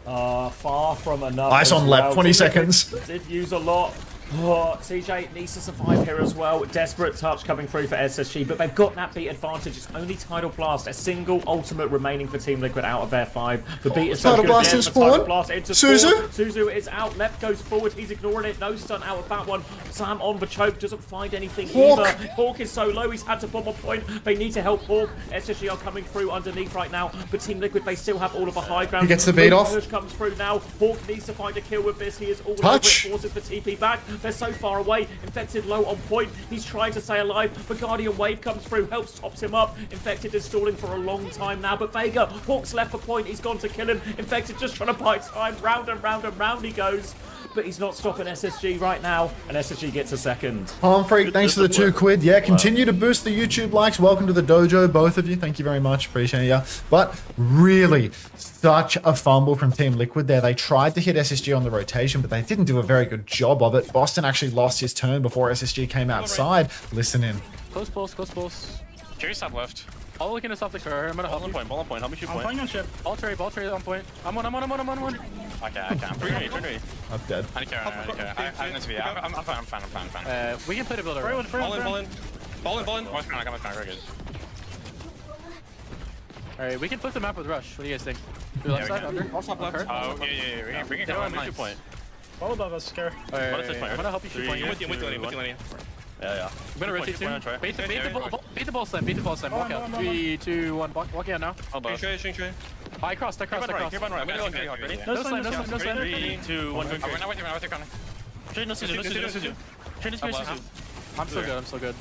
Far from enough. Ice on Lep, 20 seconds. Did use a lot. Oh, CJ needs to survive here as well. Desperate touch coming through for SSG, but they've got that beat advantage. It's only Tidal Blast, a single ultimate remaining for Team Liquid out of their 5. The beat is so Tidal good. Blast in spawn. Suzu? Suzu is out. Left goes forward. He's ignoring it. No stun out of that one. Slam on the choke. Doesn't find anything either. Hawk is so low. He's had to bomb a point. They need to help Hawk. SSG are coming through underneath right now, but Team Liquid, they still have all of the high ground. He gets the beat off. Push comes through now. Hawk needs to find a kill with this. He is all Touch. over it. Forces the TP back. They're so far away. Infected low on point. He's trying to stay alive. The Guardian wave comes through, helps tops him up. Infected is stalling for a long time now, but Vega, Hawk's left for point. He's gone to kill him. Infected just trying to buy time. Round and round and round he goes. But he's not stopping SSG right now, and SSG gets a second. Palm Freak, thanks for the 2 quid. Yeah, continue to boost the YouTube likes. Welcome to the dojo, both of you. Thank you very much. Appreciate ya. But really, such a fumble from Team Liquid there. They tried to hit SSG on the rotation, but they didn't do a very good job of it. Boston actually lost his turn before SSG came outside. Listen in. Close pulse, close pulse. Carry's top left. All looking to stop the car. I'm gonna help you. Ball on point. Help me shoot point. I'm playing on ship. Ball trade on point. I'm on. Okay, I can't. Turn me. I'm dead. I don't care. I need to be. I'm fine. We can play the builder. Ball in. Oh, it's kind of very good. Alright, we can flip the map with Rush. What do you guys think? Do left side, under? I'll top left. Oh, yeah. We can go on shoot point. All above us, scare. Alright, I'm gonna help you shoot point. With you, Lenny. Yeah. I'm gonna rotate soon. Bait the ball slam, Walk out. 3, 2, 1. Walk out now. Shrink. I crossed. Keep on right. I'm gonna go Carry hard. Ready? No slam. 3, 2, 1. I'm with you. Train no Suzu. Train is Suzu. I'm still good.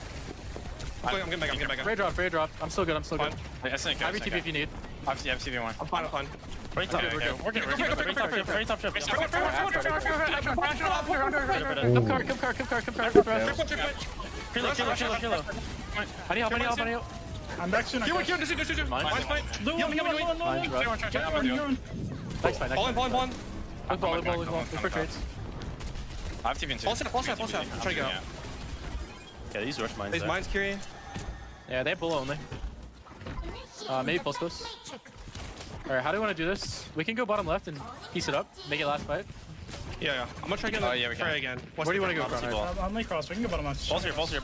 I'm getting back. Ray drop. I'm still good. I think. Have your TP if you need. I have CV1. I'm fine. Right top. We're good. Very top ship. Come car. I need help. I'm back soon. Mine's fine. Ball. Look for trades. I have TV2. Ball set. I'm trying to go. Yeah, these rush mines. These mines carrying. Yeah, they have bull only. Maybe pulse this. Alright, how do we want to do this? We can go bottom left and piece it up, make it last fight. Yeah. I'm gonna try to get the Frey again. Where do you want to go, Crown? I'm like cross. We can go bottom left. Balls here.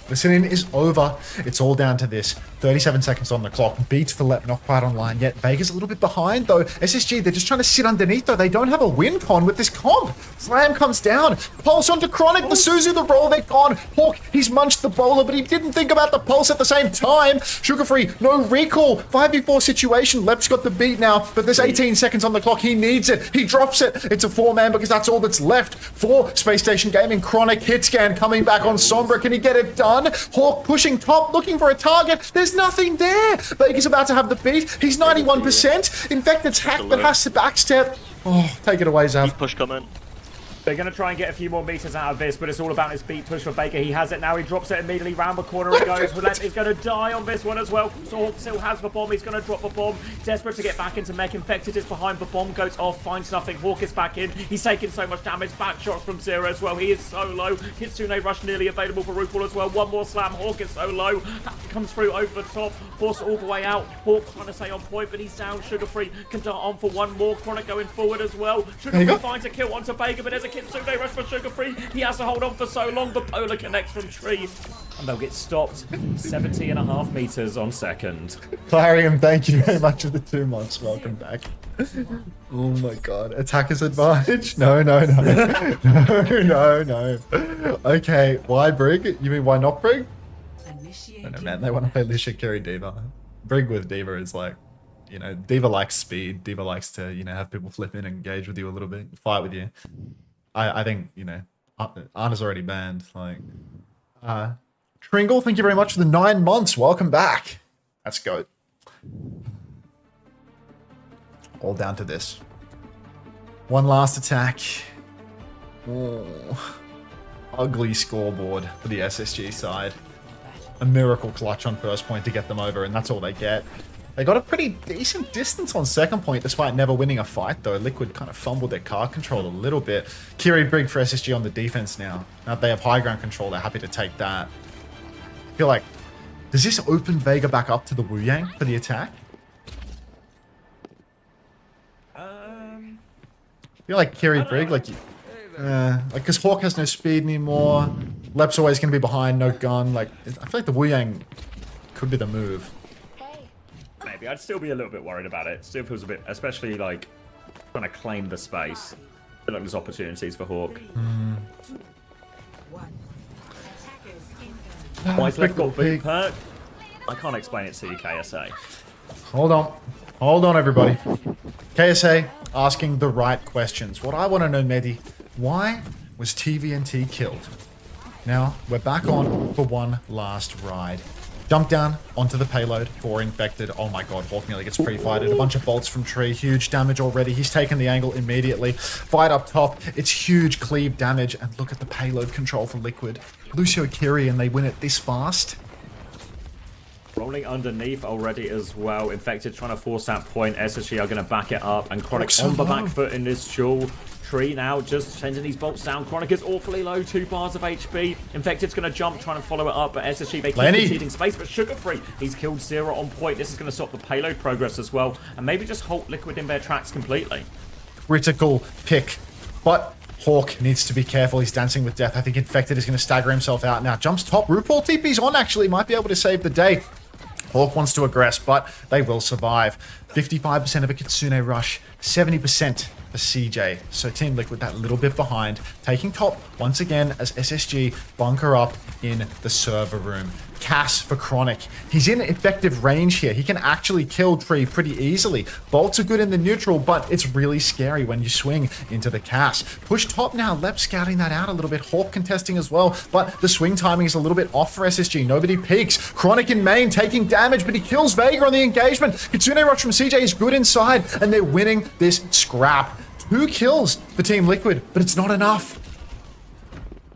Listening is over. It's all down to this. 37 seconds on the clock. Beats for Lep, not quite online yet. Vega's a little bit behind, though. SSG, they're just trying to sit underneath, though. They don't have a win con with this comp. Slam comes down. Pulse onto Chronic. The Suzu, the roll, they're gone. Hawk, he's munched the bowler, but he didn't think about the pulse at the same time. Sugar Free, no recall. 5v4 situation. Lep's got the beat now, but there's 18 seconds on the clock. He needs it. He drops it. It's a 4-man because that's all that's left for Space Station Gaming. Chronic hit scan coming back on Sombra. Can he get it done? Hawk pushing top, looking for a target. There's nothing there. Vega's about to have the beat. He's 91%. Infected's hacked, but has to backstep. Oh, take it away, Zav. Push coming. They're going to try and get a few more meters out of this, but it's all about his beat push for Baker. He has it now. He drops it immediately. Round the corner it goes. Roulette is going to die on this one as well. So Hawk still has the bomb. He's going to drop the bomb. Desperate to get back into mech. Infected is behind. The bomb goes off. Finds nothing. Hawk is back in. He's taking so much damage. Back shots from Zero as well. He is so low. Kitsune Rush nearly available for RuPaul as well. One more slam. Hawk is so low. Comes through over the top. Force it all the way out. Hawk trying to stay on point, but he's down. Sugar Free can dart on for one more. Chronic going forward as well. Sugar Free finds a kill onto Baker, but there's a Kitsune Rush for Sugar Free. He has to hold on for so long. The polar connects from tree. And they'll get stopped 70.5 meters on second. Clarion, thank you very much for the 2 months. Welcome back. Oh my god. Attacker's advantage? No. No. Okay, why Brig? You mean why not Brig? I don't know, man. They want to play Lisha carry Diva. Brig with Diva is like, you know, Diva likes speed. Diva likes to, you know, have people flip in and engage with you a little bit, fight with you. I think, you know, Anna's already banned. Like, Tringle, thank you very much for the 9 months. Welcome back. Let's go. All down to this. One last attack. Oh, ugly scoreboard for the SSG side. A miracle clutch on first point to get them over, and that's all they get. They got a pretty decent distance on second point despite never winning a fight, though. Liquid kind of fumbled their card control a little bit. Kiri Brig for SSG on the defense now. Now that they have high ground control, they're happy to take that. I feel like, does this open Vega back up to the Wu Yang for the attack? I feel like Kiri Brig, like, because Hawk has no speed anymore. Lep's always going to be behind, no gun. Like, I feel like the Wu Yang could be the move. Maybe. I'd still be a little bit worried about it. Still feels a bit, especially like trying to claim the space. I feel like there's opportunities for Hawk. Why is Left got big perk? I can't explain it to you, KSA. Hold on, everybody. KSA asking the right questions. What I want to know, Mehdi, why was TVNT killed? Now we're back on for one last ride. Jump down onto the payload for Infected. Oh my god, Hawk nearly gets pre-fighted. A bunch of bolts from Tree. Huge damage already. He's taken the angle immediately. Fight up top. It's huge cleave damage. And look at the payload control for Liquid. Lucio Kiri, and they win it this fast. Rolling underneath already as well. Infected trying to force that point. SSG are going to back it up. And Chronic on the back foot in this duel. Tree now just sending these bolts down. Chronic is awfully low, 2 bars of HP. Infected's going to jump, trying to follow it up, but SSG, they keep conceding space, but Sugar Free, he's killed Zero on point. This is going to stop the payload progress as well, and maybe just halt Liquid in their tracks completely. Critical pick, but Hawk needs to be careful. He's dancing with death. I think Infected is going to stagger himself out now. Jumps top. RuPaul TP's on, actually. Might be able to save the day. Hawk wants to aggress, but they will survive. 55% of a Kitsune Rush, 70% for CJ. So Team Liquid that little bit behind, taking top once again as SSG bunker up in the server room. Cass for Chronic. He's in effective range here. He can actually kill Tree pretty easily. Bolts are good in the neutral, but it's really scary when you swing into the Cass. Push top now. Lep scouting that out a little bit. Hawk contesting as well, but the swing timing is a little bit off for SSG. Nobody peeks. Chronic in main taking damage, but he kills Vega on the engagement. Kitsune Rush from CJ is good inside, and they're winning this scrap. 2 kills for Team Liquid, but it's not enough.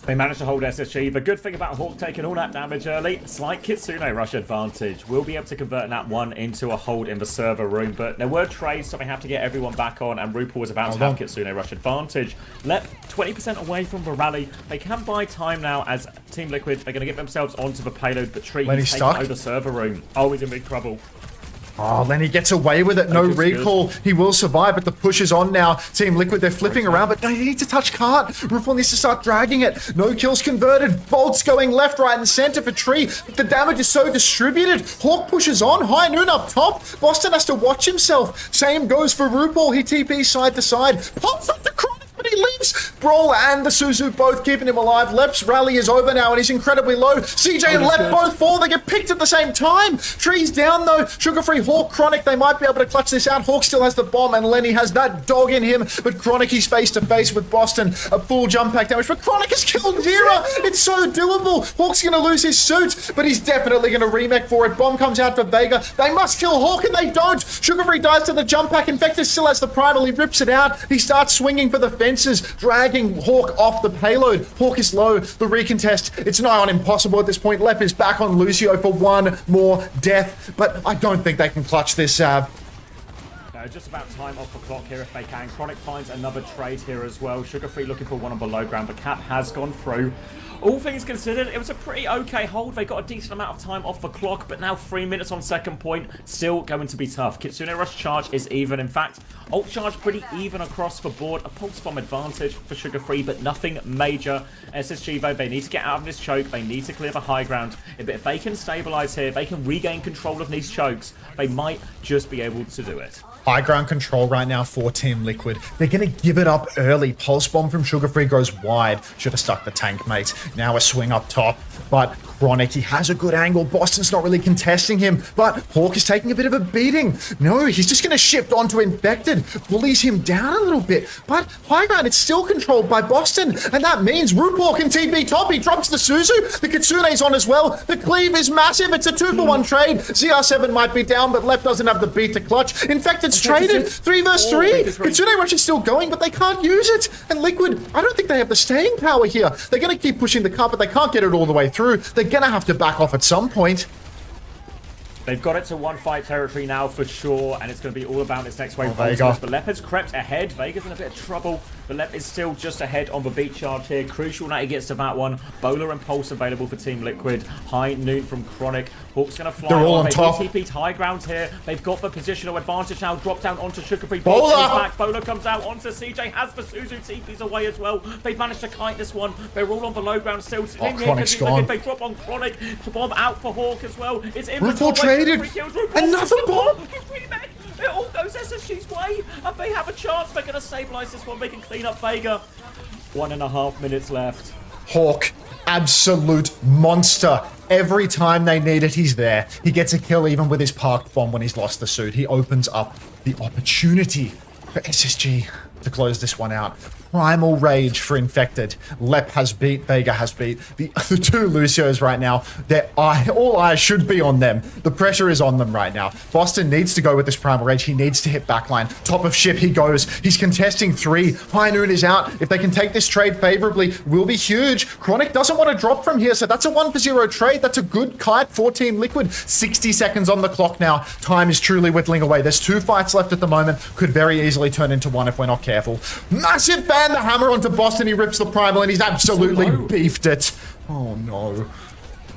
They managed to hold SSG. The good thing about Hawk taking all that damage early, slight Kitsune Rush advantage. We'll be able to convert that one into a hold in the server room, but there were trades, so they have to get everyone back on, and RuPaul was about to have Kitsune Rush advantage. Lep 20% away from the rally. They can buy time now as Team Liquid. They're going to get themselves onto the payload, but Tree is taking over server room. Oh, he's in big trouble. Oh, Lenny gets away with it. No recall. He will survive, but the push is on now. Team Liquid, they're flipping around, but they need to touch cart. RuPaul needs to start dragging it. No kills converted. Bolts going left, right, and center for Tree. But the damage is so distributed. Hawk pushes on. High Noon up top. Boston has to watch himself. Same goes for RuPaul. He TPs side to side. Pops up the Chronic, but he leaves. Brawl and the Suzu both keeping him alive. Lep's rally is over now, and he's incredibly low. CJ and Lep both fall. They get picked at the same time. Tree's down, though. Sugar-free Hawk, Chronic, they might be able to clutch this out. Hawk still has the bomb, and Lenny has that dog in him, but Chronic, he's face-to-face with Boston. A full jump pack damage, but Chronic has killed Zira. It's so doable. Hawk's going to lose his suit, but he's definitely going to remake for it. Bomb comes out for Vega. They must kill Hawk, and they don't. Sugar-free dies to the jump pack. Infector still has the primal. He rips it out. He starts swinging for the fences, dragging Hawk off the payload. Hawk is low. The recontest, it's nigh on impossible at this point. Lep is back on Lucio for one more death, but I don't think they can clutch this. Just about time off the clock here if they can. Chronic finds another trade here as well. Sugar-free looking for one on below ground, but Cap has gone through. All things considered, it was a pretty okay hold. They got a decent amount of time off the clock, but now 3 minutes on second point. Still going to be tough. Kitsune Rush charge is even. In fact, ult charge pretty even across the board. A pulse bomb advantage for Sugar-free, but nothing major. SSG, though, they need to get out of this choke. They need to clear the high ground. If they can stabilize here, they can regain control of these chokes. They might just be able to do it. High ground control right now for Team Liquid. They're going to give it up early. Pulse bomb from Sugar-free goes wide. Should have stuck the tank, mate. Now a swing up top. But Chronic, he has a good angle. Boston's not really contesting him. But Hawk is taking a bit of a beating. No, he's just going to shift onto Infected. Bullies him down a little bit. But high ground, it's still controlled by Boston. And that means RuPaul can TP top. He drops the Suzu. The Kitsune's on as well. The cleave is massive. It's a 2-for-1 trade. CR7 might be down, but Lep doesn't have the beat to clutch. Infected's traded. 3 versus 3. Kitsune Rush is still going, but they can't use it. And Liquid, I don't think they have the staying power here. They're going to keep pushing the car, but they can't get it all the way through. They're going to have to back off at some point. They've got it to one-fight territory now for sure, and it's going to be all about this next wave of Vega. ultimates. But Lep has crept ahead. Vega's in a bit of trouble, but Lep is still just ahead on the beat charge here. Crucial that he gets to that one. Bowler and Pulse available for Team Liquid. High Noon from Chronic. Hawk's going to fly. They're all on top. TP'd high ground here. They've got the positional advantage now. Drop down onto Sugar-free. Bowler! Back. Bowler comes out onto CJ. Has the Suzu. TP's away as well. They've managed to kite this one. They're all on the low ground still. Chronic's gone. They drop on Chronic. Bomb out for Hawk as well. It's in RuPaul traded. Another bomb! It all goes SSG's way, and they have a chance. They're going to stabilize this one. They can clean up Vega. 1.5 minutes left. Hawk, absolute monster. Every time they need it, he's there. He gets a kill even with his parked bomb when he's lost the suit. He opens up the opportunity for SSG to close this one out. Primal Rage for Infected. Lep has beat, Vega has beat. The two Lucios right now, all eyes should be on them. The pressure is on them right now. Boston needs to go with this Primal Rage. He needs to hit backline. Top of ship he goes. He's contesting 3. High Noon is out. If they can take this trade favorably, will be huge. Chronic doesn't want to drop from here, so that's a 1-for-0 trade. That's a good kite for Team Liquid. 60 seconds on the clock now. Time is truly whittling away. There's 2 fights left at the moment. Could very easily turn into 1 if we're not careful. Massive ban the hammer onto Boston. He rips the primal and he's absolutely beefed it. Oh no.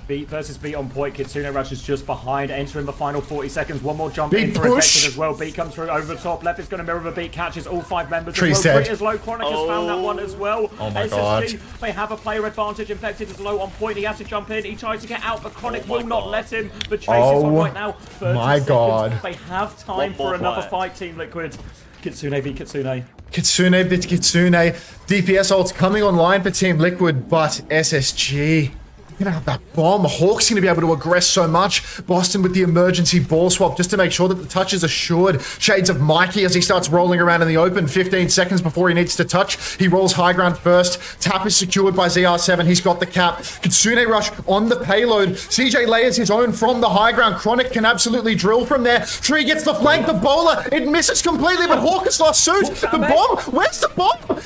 Beat versus Beat on point. Kitsune Rush is just behind, entering the final 40 seconds. One more jump Beat in for push. Infected as well. Beat comes through over the top. Lep is going to mirror the Beat, catches all 5 members. Tree's dead. dead. Is low. Chronic has found that one as well. Oh my SSG, god. They have a player advantage. Infected is low on point. He has to jump in. He tries to get out, but Chronic will not let him. The chase is on right now. 30 my seconds. god. They have time for another fight, Team Liquid. Kitsune v Kitsune. Kitsune v Kitsune. DPS ults coming online for Team Liquid, but SSG, Gonna have that bomb. Hawk's gonna be able to aggress so much. Boston with the emergency ball swap just to make sure that the touch is assured. Shades of Mikey as he starts rolling around in the open. 15 seconds before he needs to touch. He rolls high ground first. Tap is secured by ZR7. He's got the cap. Kitsune Rush on the payload. CJ layers his own from the high ground. Chronic can absolutely drill from there. Tree gets the flank. The bowler, it misses completely, but Hawk has lost suit. The bomb, where's the bomb?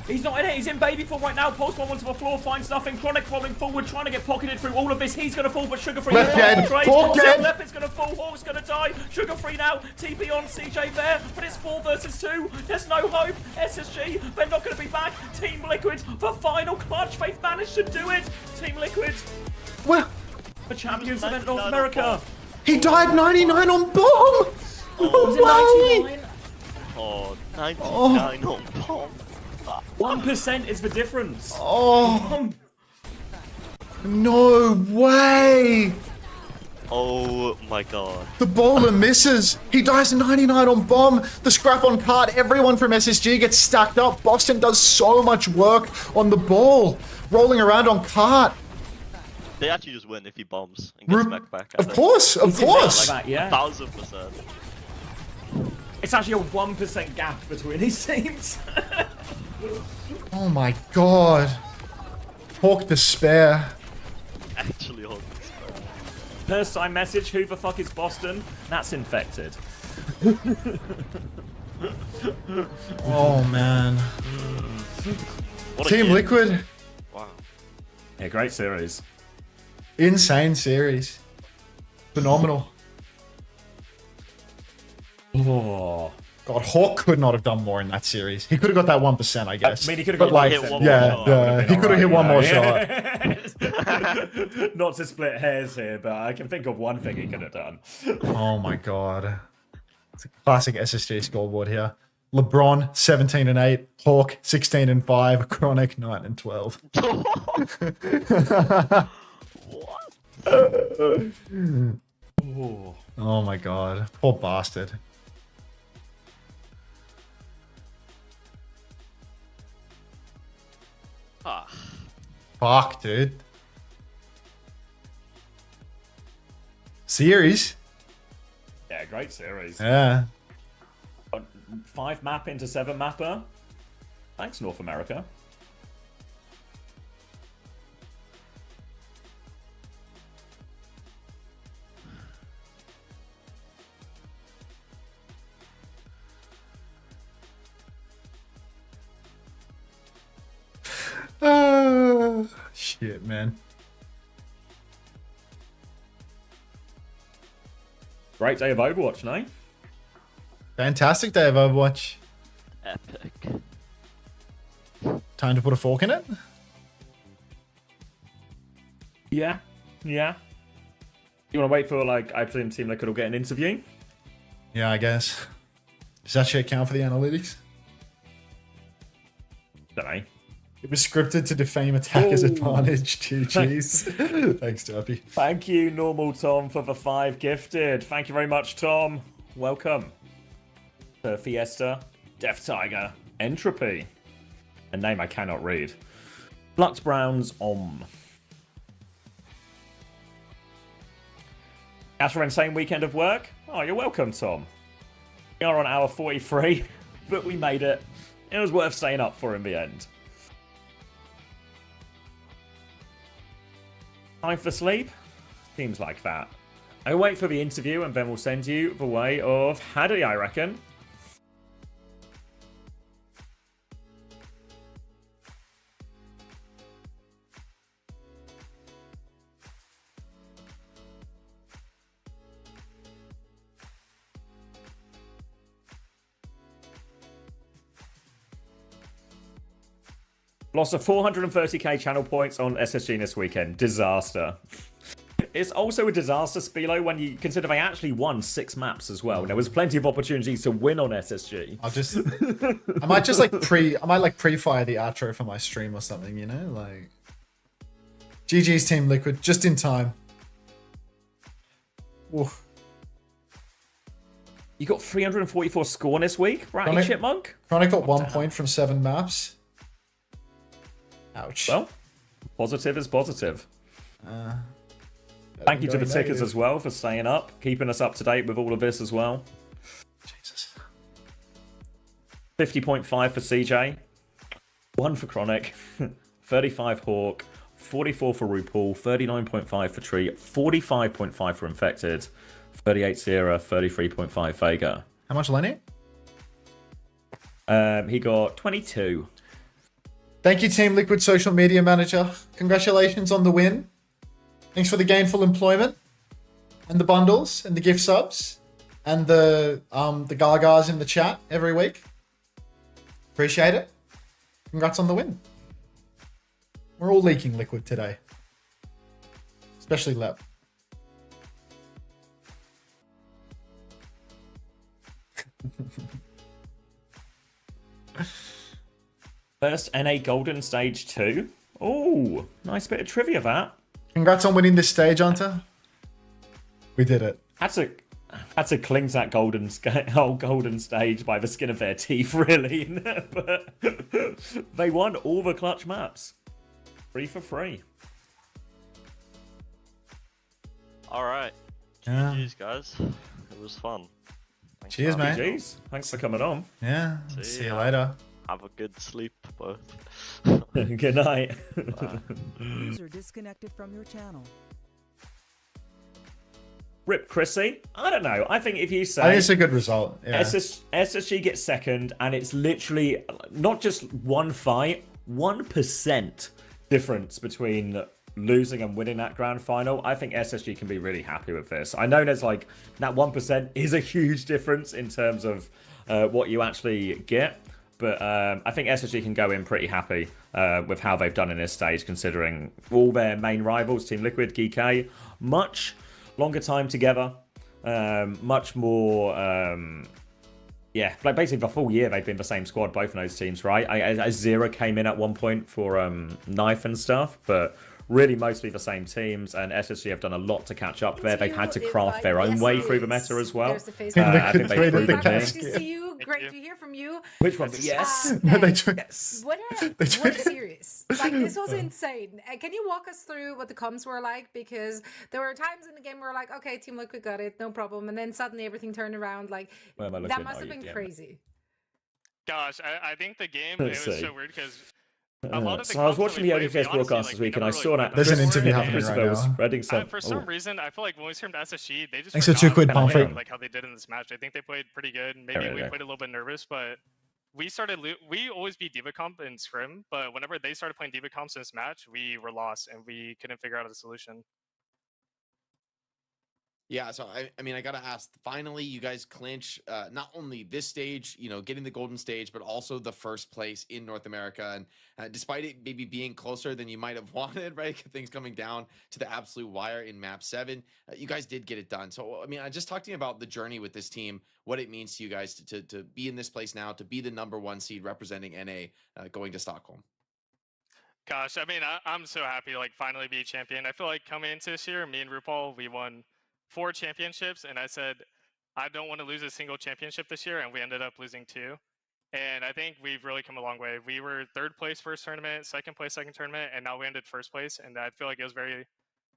He's not in it, he's in baby form right now. Post one onto the floor, finds nothing. Chronic rolling forward, trying to get pocketed through all of this. He's going to fall, but Sugar Free Left dead. Hawk dead. Left is going to fall, Hawk's going to die. Sugar Free now, TP on CJ there, but it's 4 versus 2. There's no hope. SSG, they're not going to be back. Team Liquid, the final clutch. They've managed to do it. Team Liquid, well, the champions of North America. He died 99 on bomb. Was it 99? Oh, 99 on bomb. 1% is the difference. Oh, no way. Oh my god. The bowler misses. He dies 99 on bomb. The scrap on card. Everyone from SSG gets stacked up. Boston does so much work on the ball. Rolling around on cart. They actually just win if he bombs and gets smacked back. Of course, of course. Like that, yeah. 1000%. It's actually a 1% gap between these teams. Oh my god. Hawk despair. Actually, Hawk despair. First time message, who the fuck is Boston? That's infected. Oh man. What a Team game. Liquid. Wow. Yeah, great series. Insane series. Phenomenal. Oh. God, Hawk could not have done more in that series. He could have got that 1%, I guess. I mean, he could have But got like, hit one yeah, more shot. he could have hit one more shot. Not to split hairs here, but I can think of one thing he could have done. Oh my god. It's a classic SSG scoreboard here. LeBron 17 and 8, Hawk 16 and 5, Chronic 9 and 12. Oh my god. Poor bastard. Ah. Fuck, dude. Series? Yeah, great series. Yeah. 5 map into 7 mapper. Thanks, North America. Shit, man. Great day of Overwatch, no? Fantastic day of Overwatch. Epic. Time to put a fork in it? Yeah. Yeah. You want to wait for, like, I presume Team Liquid will get an interview? Yeah, I guess. Does that shit count for the analytics? Don't know. It was scripted to defame attacker's advantage. GG's. Thanks, Derpy. Thank you, Normal Tom, for the 5 gifted. Thank you very much, Tom. Welcome to Fiesta, Death Tiger, Entropy. A name I cannot read. Flux Brown's After an insane weekend of work? Oh, you're welcome, Tom. We are on hour 43, but we made it. It was worth staying up for in the end. Time for sleep? Seems like that. I wait for the interview and then we'll send you the way of Haddy, I reckon. Lost of 430k channel points on SSG this weekend. Disaster. It's also a disaster, Spilo, when you consider they actually won 6 maps as well. There was plenty of opportunities to win on SSG. I might just pre-fire the outro for my stream or something, you know? Like, GG's Team Liquid, just in time. Oof. You got 344 score this week, right, Chipmunk? Chronic got 1 point from 7 maps. Ouch. Well, Positive is positive. Thank you to the tickers as well for staying up, keeping us up to date with all of this as well. Jesus. 50.5 for CJ, 1 for Chronic, 35 Hawk, 44 for RuPaul, 39.5 for Tree, 45.5 for Infected, 38 Sierra, 33.5 Vega. How much Lenny? He got 22. Thank you, Team Liquid Social Media Manager. Congratulations on the win. Thanks for the gainful employment and the bundles and the gift subs and the gagas in the chat every week. Appreciate it. Congrats on the win. We're all leaking liquid today. Especially Lep. First NA Golden Stage 2. Oh, nice bit of trivia that. Congrats on winning this stage, Unter. We did it. Had to cling to that golden stage by the skin of their teeth, really. But they won all the clutch maps. 3 for 3. Alright. Yeah. GG's, guys. It was fun. Thanks Cheers, for mate. having me. GG's. Thanks for coming on. Yeah. See you later. Have a good sleep, both. Good night. User disconnected from your channel. Rip Chrissy. I don't know. I think if you say I think it's a good result. Yeah. SSG gets second, and it's literally not just one fight, 1% difference between losing and winning that grand final. I think SSG can be really happy with this. I know there's like that 1% is a huge difference in terms of what you actually get. But I think SSG can go in pretty happy with how they've done in this stage, considering all their main rivals, Team Liquid, Geekay, much longer time together, much more, yeah, like basically the full year they've been the same squad, both of those teams, right? Zero came in at one point for Knife and stuff, but really mostly the same teams, and SSG have done a lot to catch up there. They've had to craft their own way through the meta as well. I think they've proven Great here. to see you. Great to hear from you. Which one? Yes. Yes. What a series. Like, this was insane. Can you walk us through what the comms were like? Because there were times in the game where we're like, okay, Team Liquid got it, no problem. And then suddenly everything turned around. Like, that must have been crazy. Gosh, I think the game, it was so weird because a lot of the So I was watching the ODFS broadcast this week, and I saw that there's an interview happening right now. spreading some. For some reason, I feel like when we streamed SSG, they just Thanks for 2 quid, forgot Pomfrey. like how they did in this match. I think they played pretty good. Maybe we played a little bit nervous, but we always beat Diva Comp in Scrim, but whenever they started playing Diva Comps in this match, we were lost and we couldn't figure out a solution. Yeah, so I mean, I gotta ask. Finally, you guys clinch not only this stage, you know, getting the golden stage, but also the first place in North America. And despite it maybe being closer than you might have wanted, right? Things coming down to the absolute wire in Map 7, you guys did get it done. So I mean, I just talked to you about the journey with this team, what it means to you guys to be in this place now, to be the #1 seed representing NA going to Stockholm. Gosh, I mean, I'm so happy to like finally be a champion. I feel like coming into this year, me and RuPaul, we won 4 championships, and I said I don't want to lose a single championship this year, and we ended up losing 2. And I think we've really come a long way. We were 3rd place first tournament, 2nd place second tournament, and now we ended 1st place. And I feel like it was very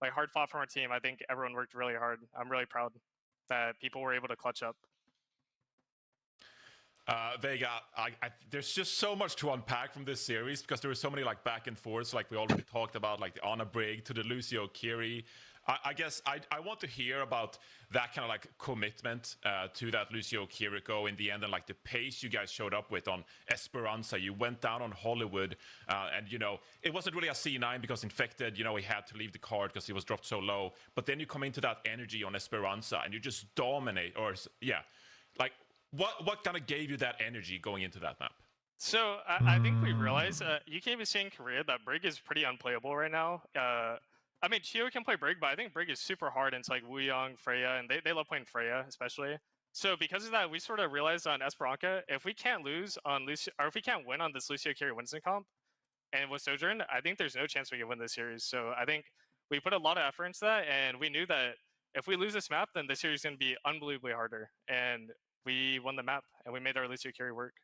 like hard fought from our team. I think everyone worked really hard. I'm really proud that people were able to clutch up. Vega, there's just so much to unpack from this series because there were so many like back and forths, like we already talked about, like the Anna Brig to the Lucio Kiri. I guess I want to hear about that kind of like commitment to that Lucio Kiriko in the end, and like the pace you guys showed up with on Esperanza. You went down on Hollywood, and you know it wasn't really a C9 because Infected, you know, he had to leave the card because he was dropped so low. But then you come into that energy on Esperanza and you just dominate. Or yeah, like what kind of gave you that energy going into that map? So I think we realized you can't even see in Korea that Brig is pretty unplayable right now. I mean, Chio can play Brig, but I think Brig is super hard into like Wuyong, Freya, and they love playing Freya, especially. So because of that, we sort of realized on Esperanza, if we can't lose on Lucio, or if we can't win on this Lucio Kiri Winston comp, and with Sojourn, I think there's no chance we can win this series. So I think we put a lot of effort into that, and we knew that if we lose this map, then the series is going to be unbelievably harder. And we won the map, and we made our Lucio Kiri work.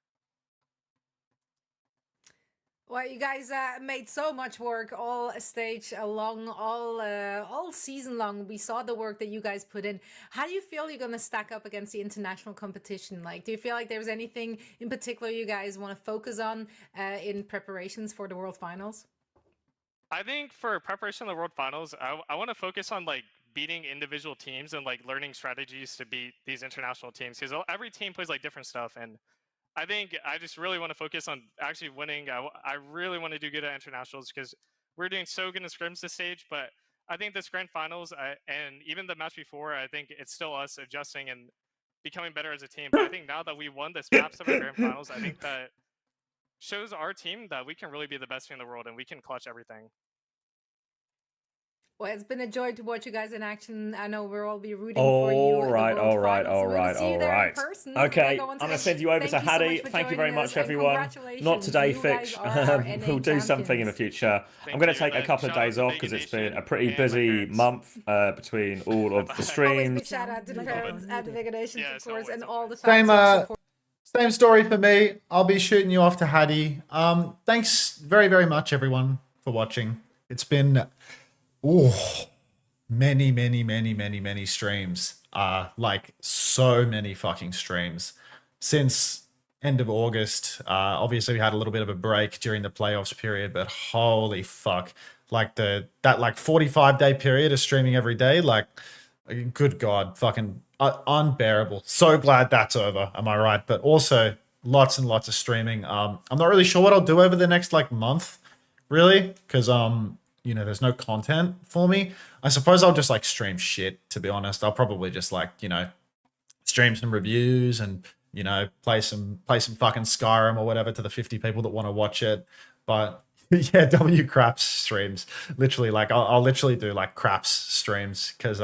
Well, you guys made so much work all stage long, all season long. We saw the work that you guys put in. How do you feel you're gonna stack up against the international competition? Like, do you feel like there's anything in particular you guys want to focus on in preparations for the World Finals? I think for preparation of the World Finals, I want to focus on like beating individual teams and like learning strategies to beat these international teams, because every team plays like different stuff. And I think I just really want to focus on actually winning. I really want to do good at internationals because we're doing so good in scrims this stage. But I think this grand finals and even the match before, I think it's still us adjusting and becoming better as a team. But I think now that we won this map 7 grand finals, I think that shows our team that we can really be the best team in the world and we can clutch everything. Well, it's been a joy to watch you guys in action. I know we'll all be rooting for you. All right. Okay, I'm going to send you over to Hattie. Thank you very much, everyone. Not today, Fitch. We'll do something in the future. I'm going to take a couple of days off because it's been a pretty busy month between all of the streams. Big shout out to the parents and the Mega Nations, of course, and all the fans. Same story for me. I'll be shooting you off to Hattie. Thanks very, very much, everyone, for watching. It's been... many streams. Like so many fucking streams since end of August. Obviously we had a little bit of a break during the playoffs period, but holy fuck, like that 45-day period of streaming every day, like good God, fucking unbearable. So glad that's over. Am I right? But also lots and lots of streaming. I'm not really sure what I'll do over the next like month, really, because you know, there's no content for me. I suppose I'll just like stream shit, to be honest. I'll probably just like, you know, stream some reviews and, you know, play some fucking Skyrim or whatever to the 50 people that want to watch it. But yeah, W craps streams. Literally, like I'll literally do like craps streams because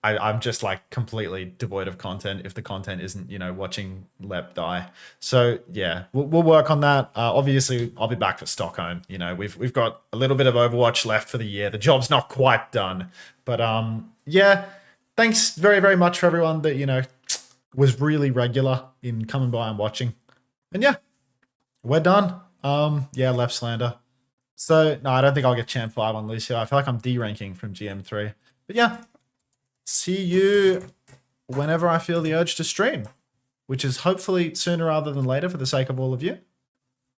I'm just like completely devoid of content if the content isn't, you know, watching Lep die. So yeah, we'll work on that. Obviously, I'll be back for Stockholm. You know, we've got a little bit of Overwatch left for the year. The job's not quite done, but yeah. Thanks very, very much for everyone that, you know, was really regular in coming by and watching. And yeah, we're done. Yeah, Lep slander. So no, I don't think I'll get Champ 5 on Lucio. I feel like I'm D-ranking from GM3. But yeah. See you whenever I feel the urge to stream, which is hopefully sooner rather than later for the sake of all of you.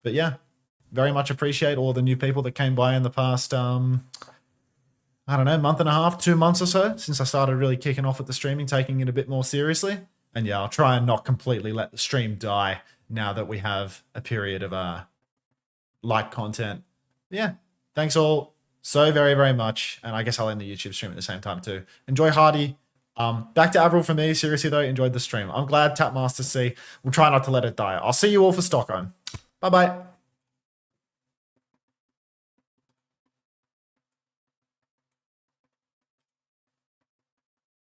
But yeah, very much appreciate all the new people that came by in the past, I don't know, month and a half, 2 months or so since I started really kicking off with the streaming, taking it a bit more seriously. And yeah, I'll try and not completely let the stream die now that we have a period of light content. Yeah, thanks all so very, very much. And I guess I'll end the YouTube stream at the same time too. Enjoy Hardy. Back to Avril for me. Seriously though, enjoyed the stream. I'm glad Tapmaster C will try not to let it die. I'll see you all for Stockholm. Bye-bye.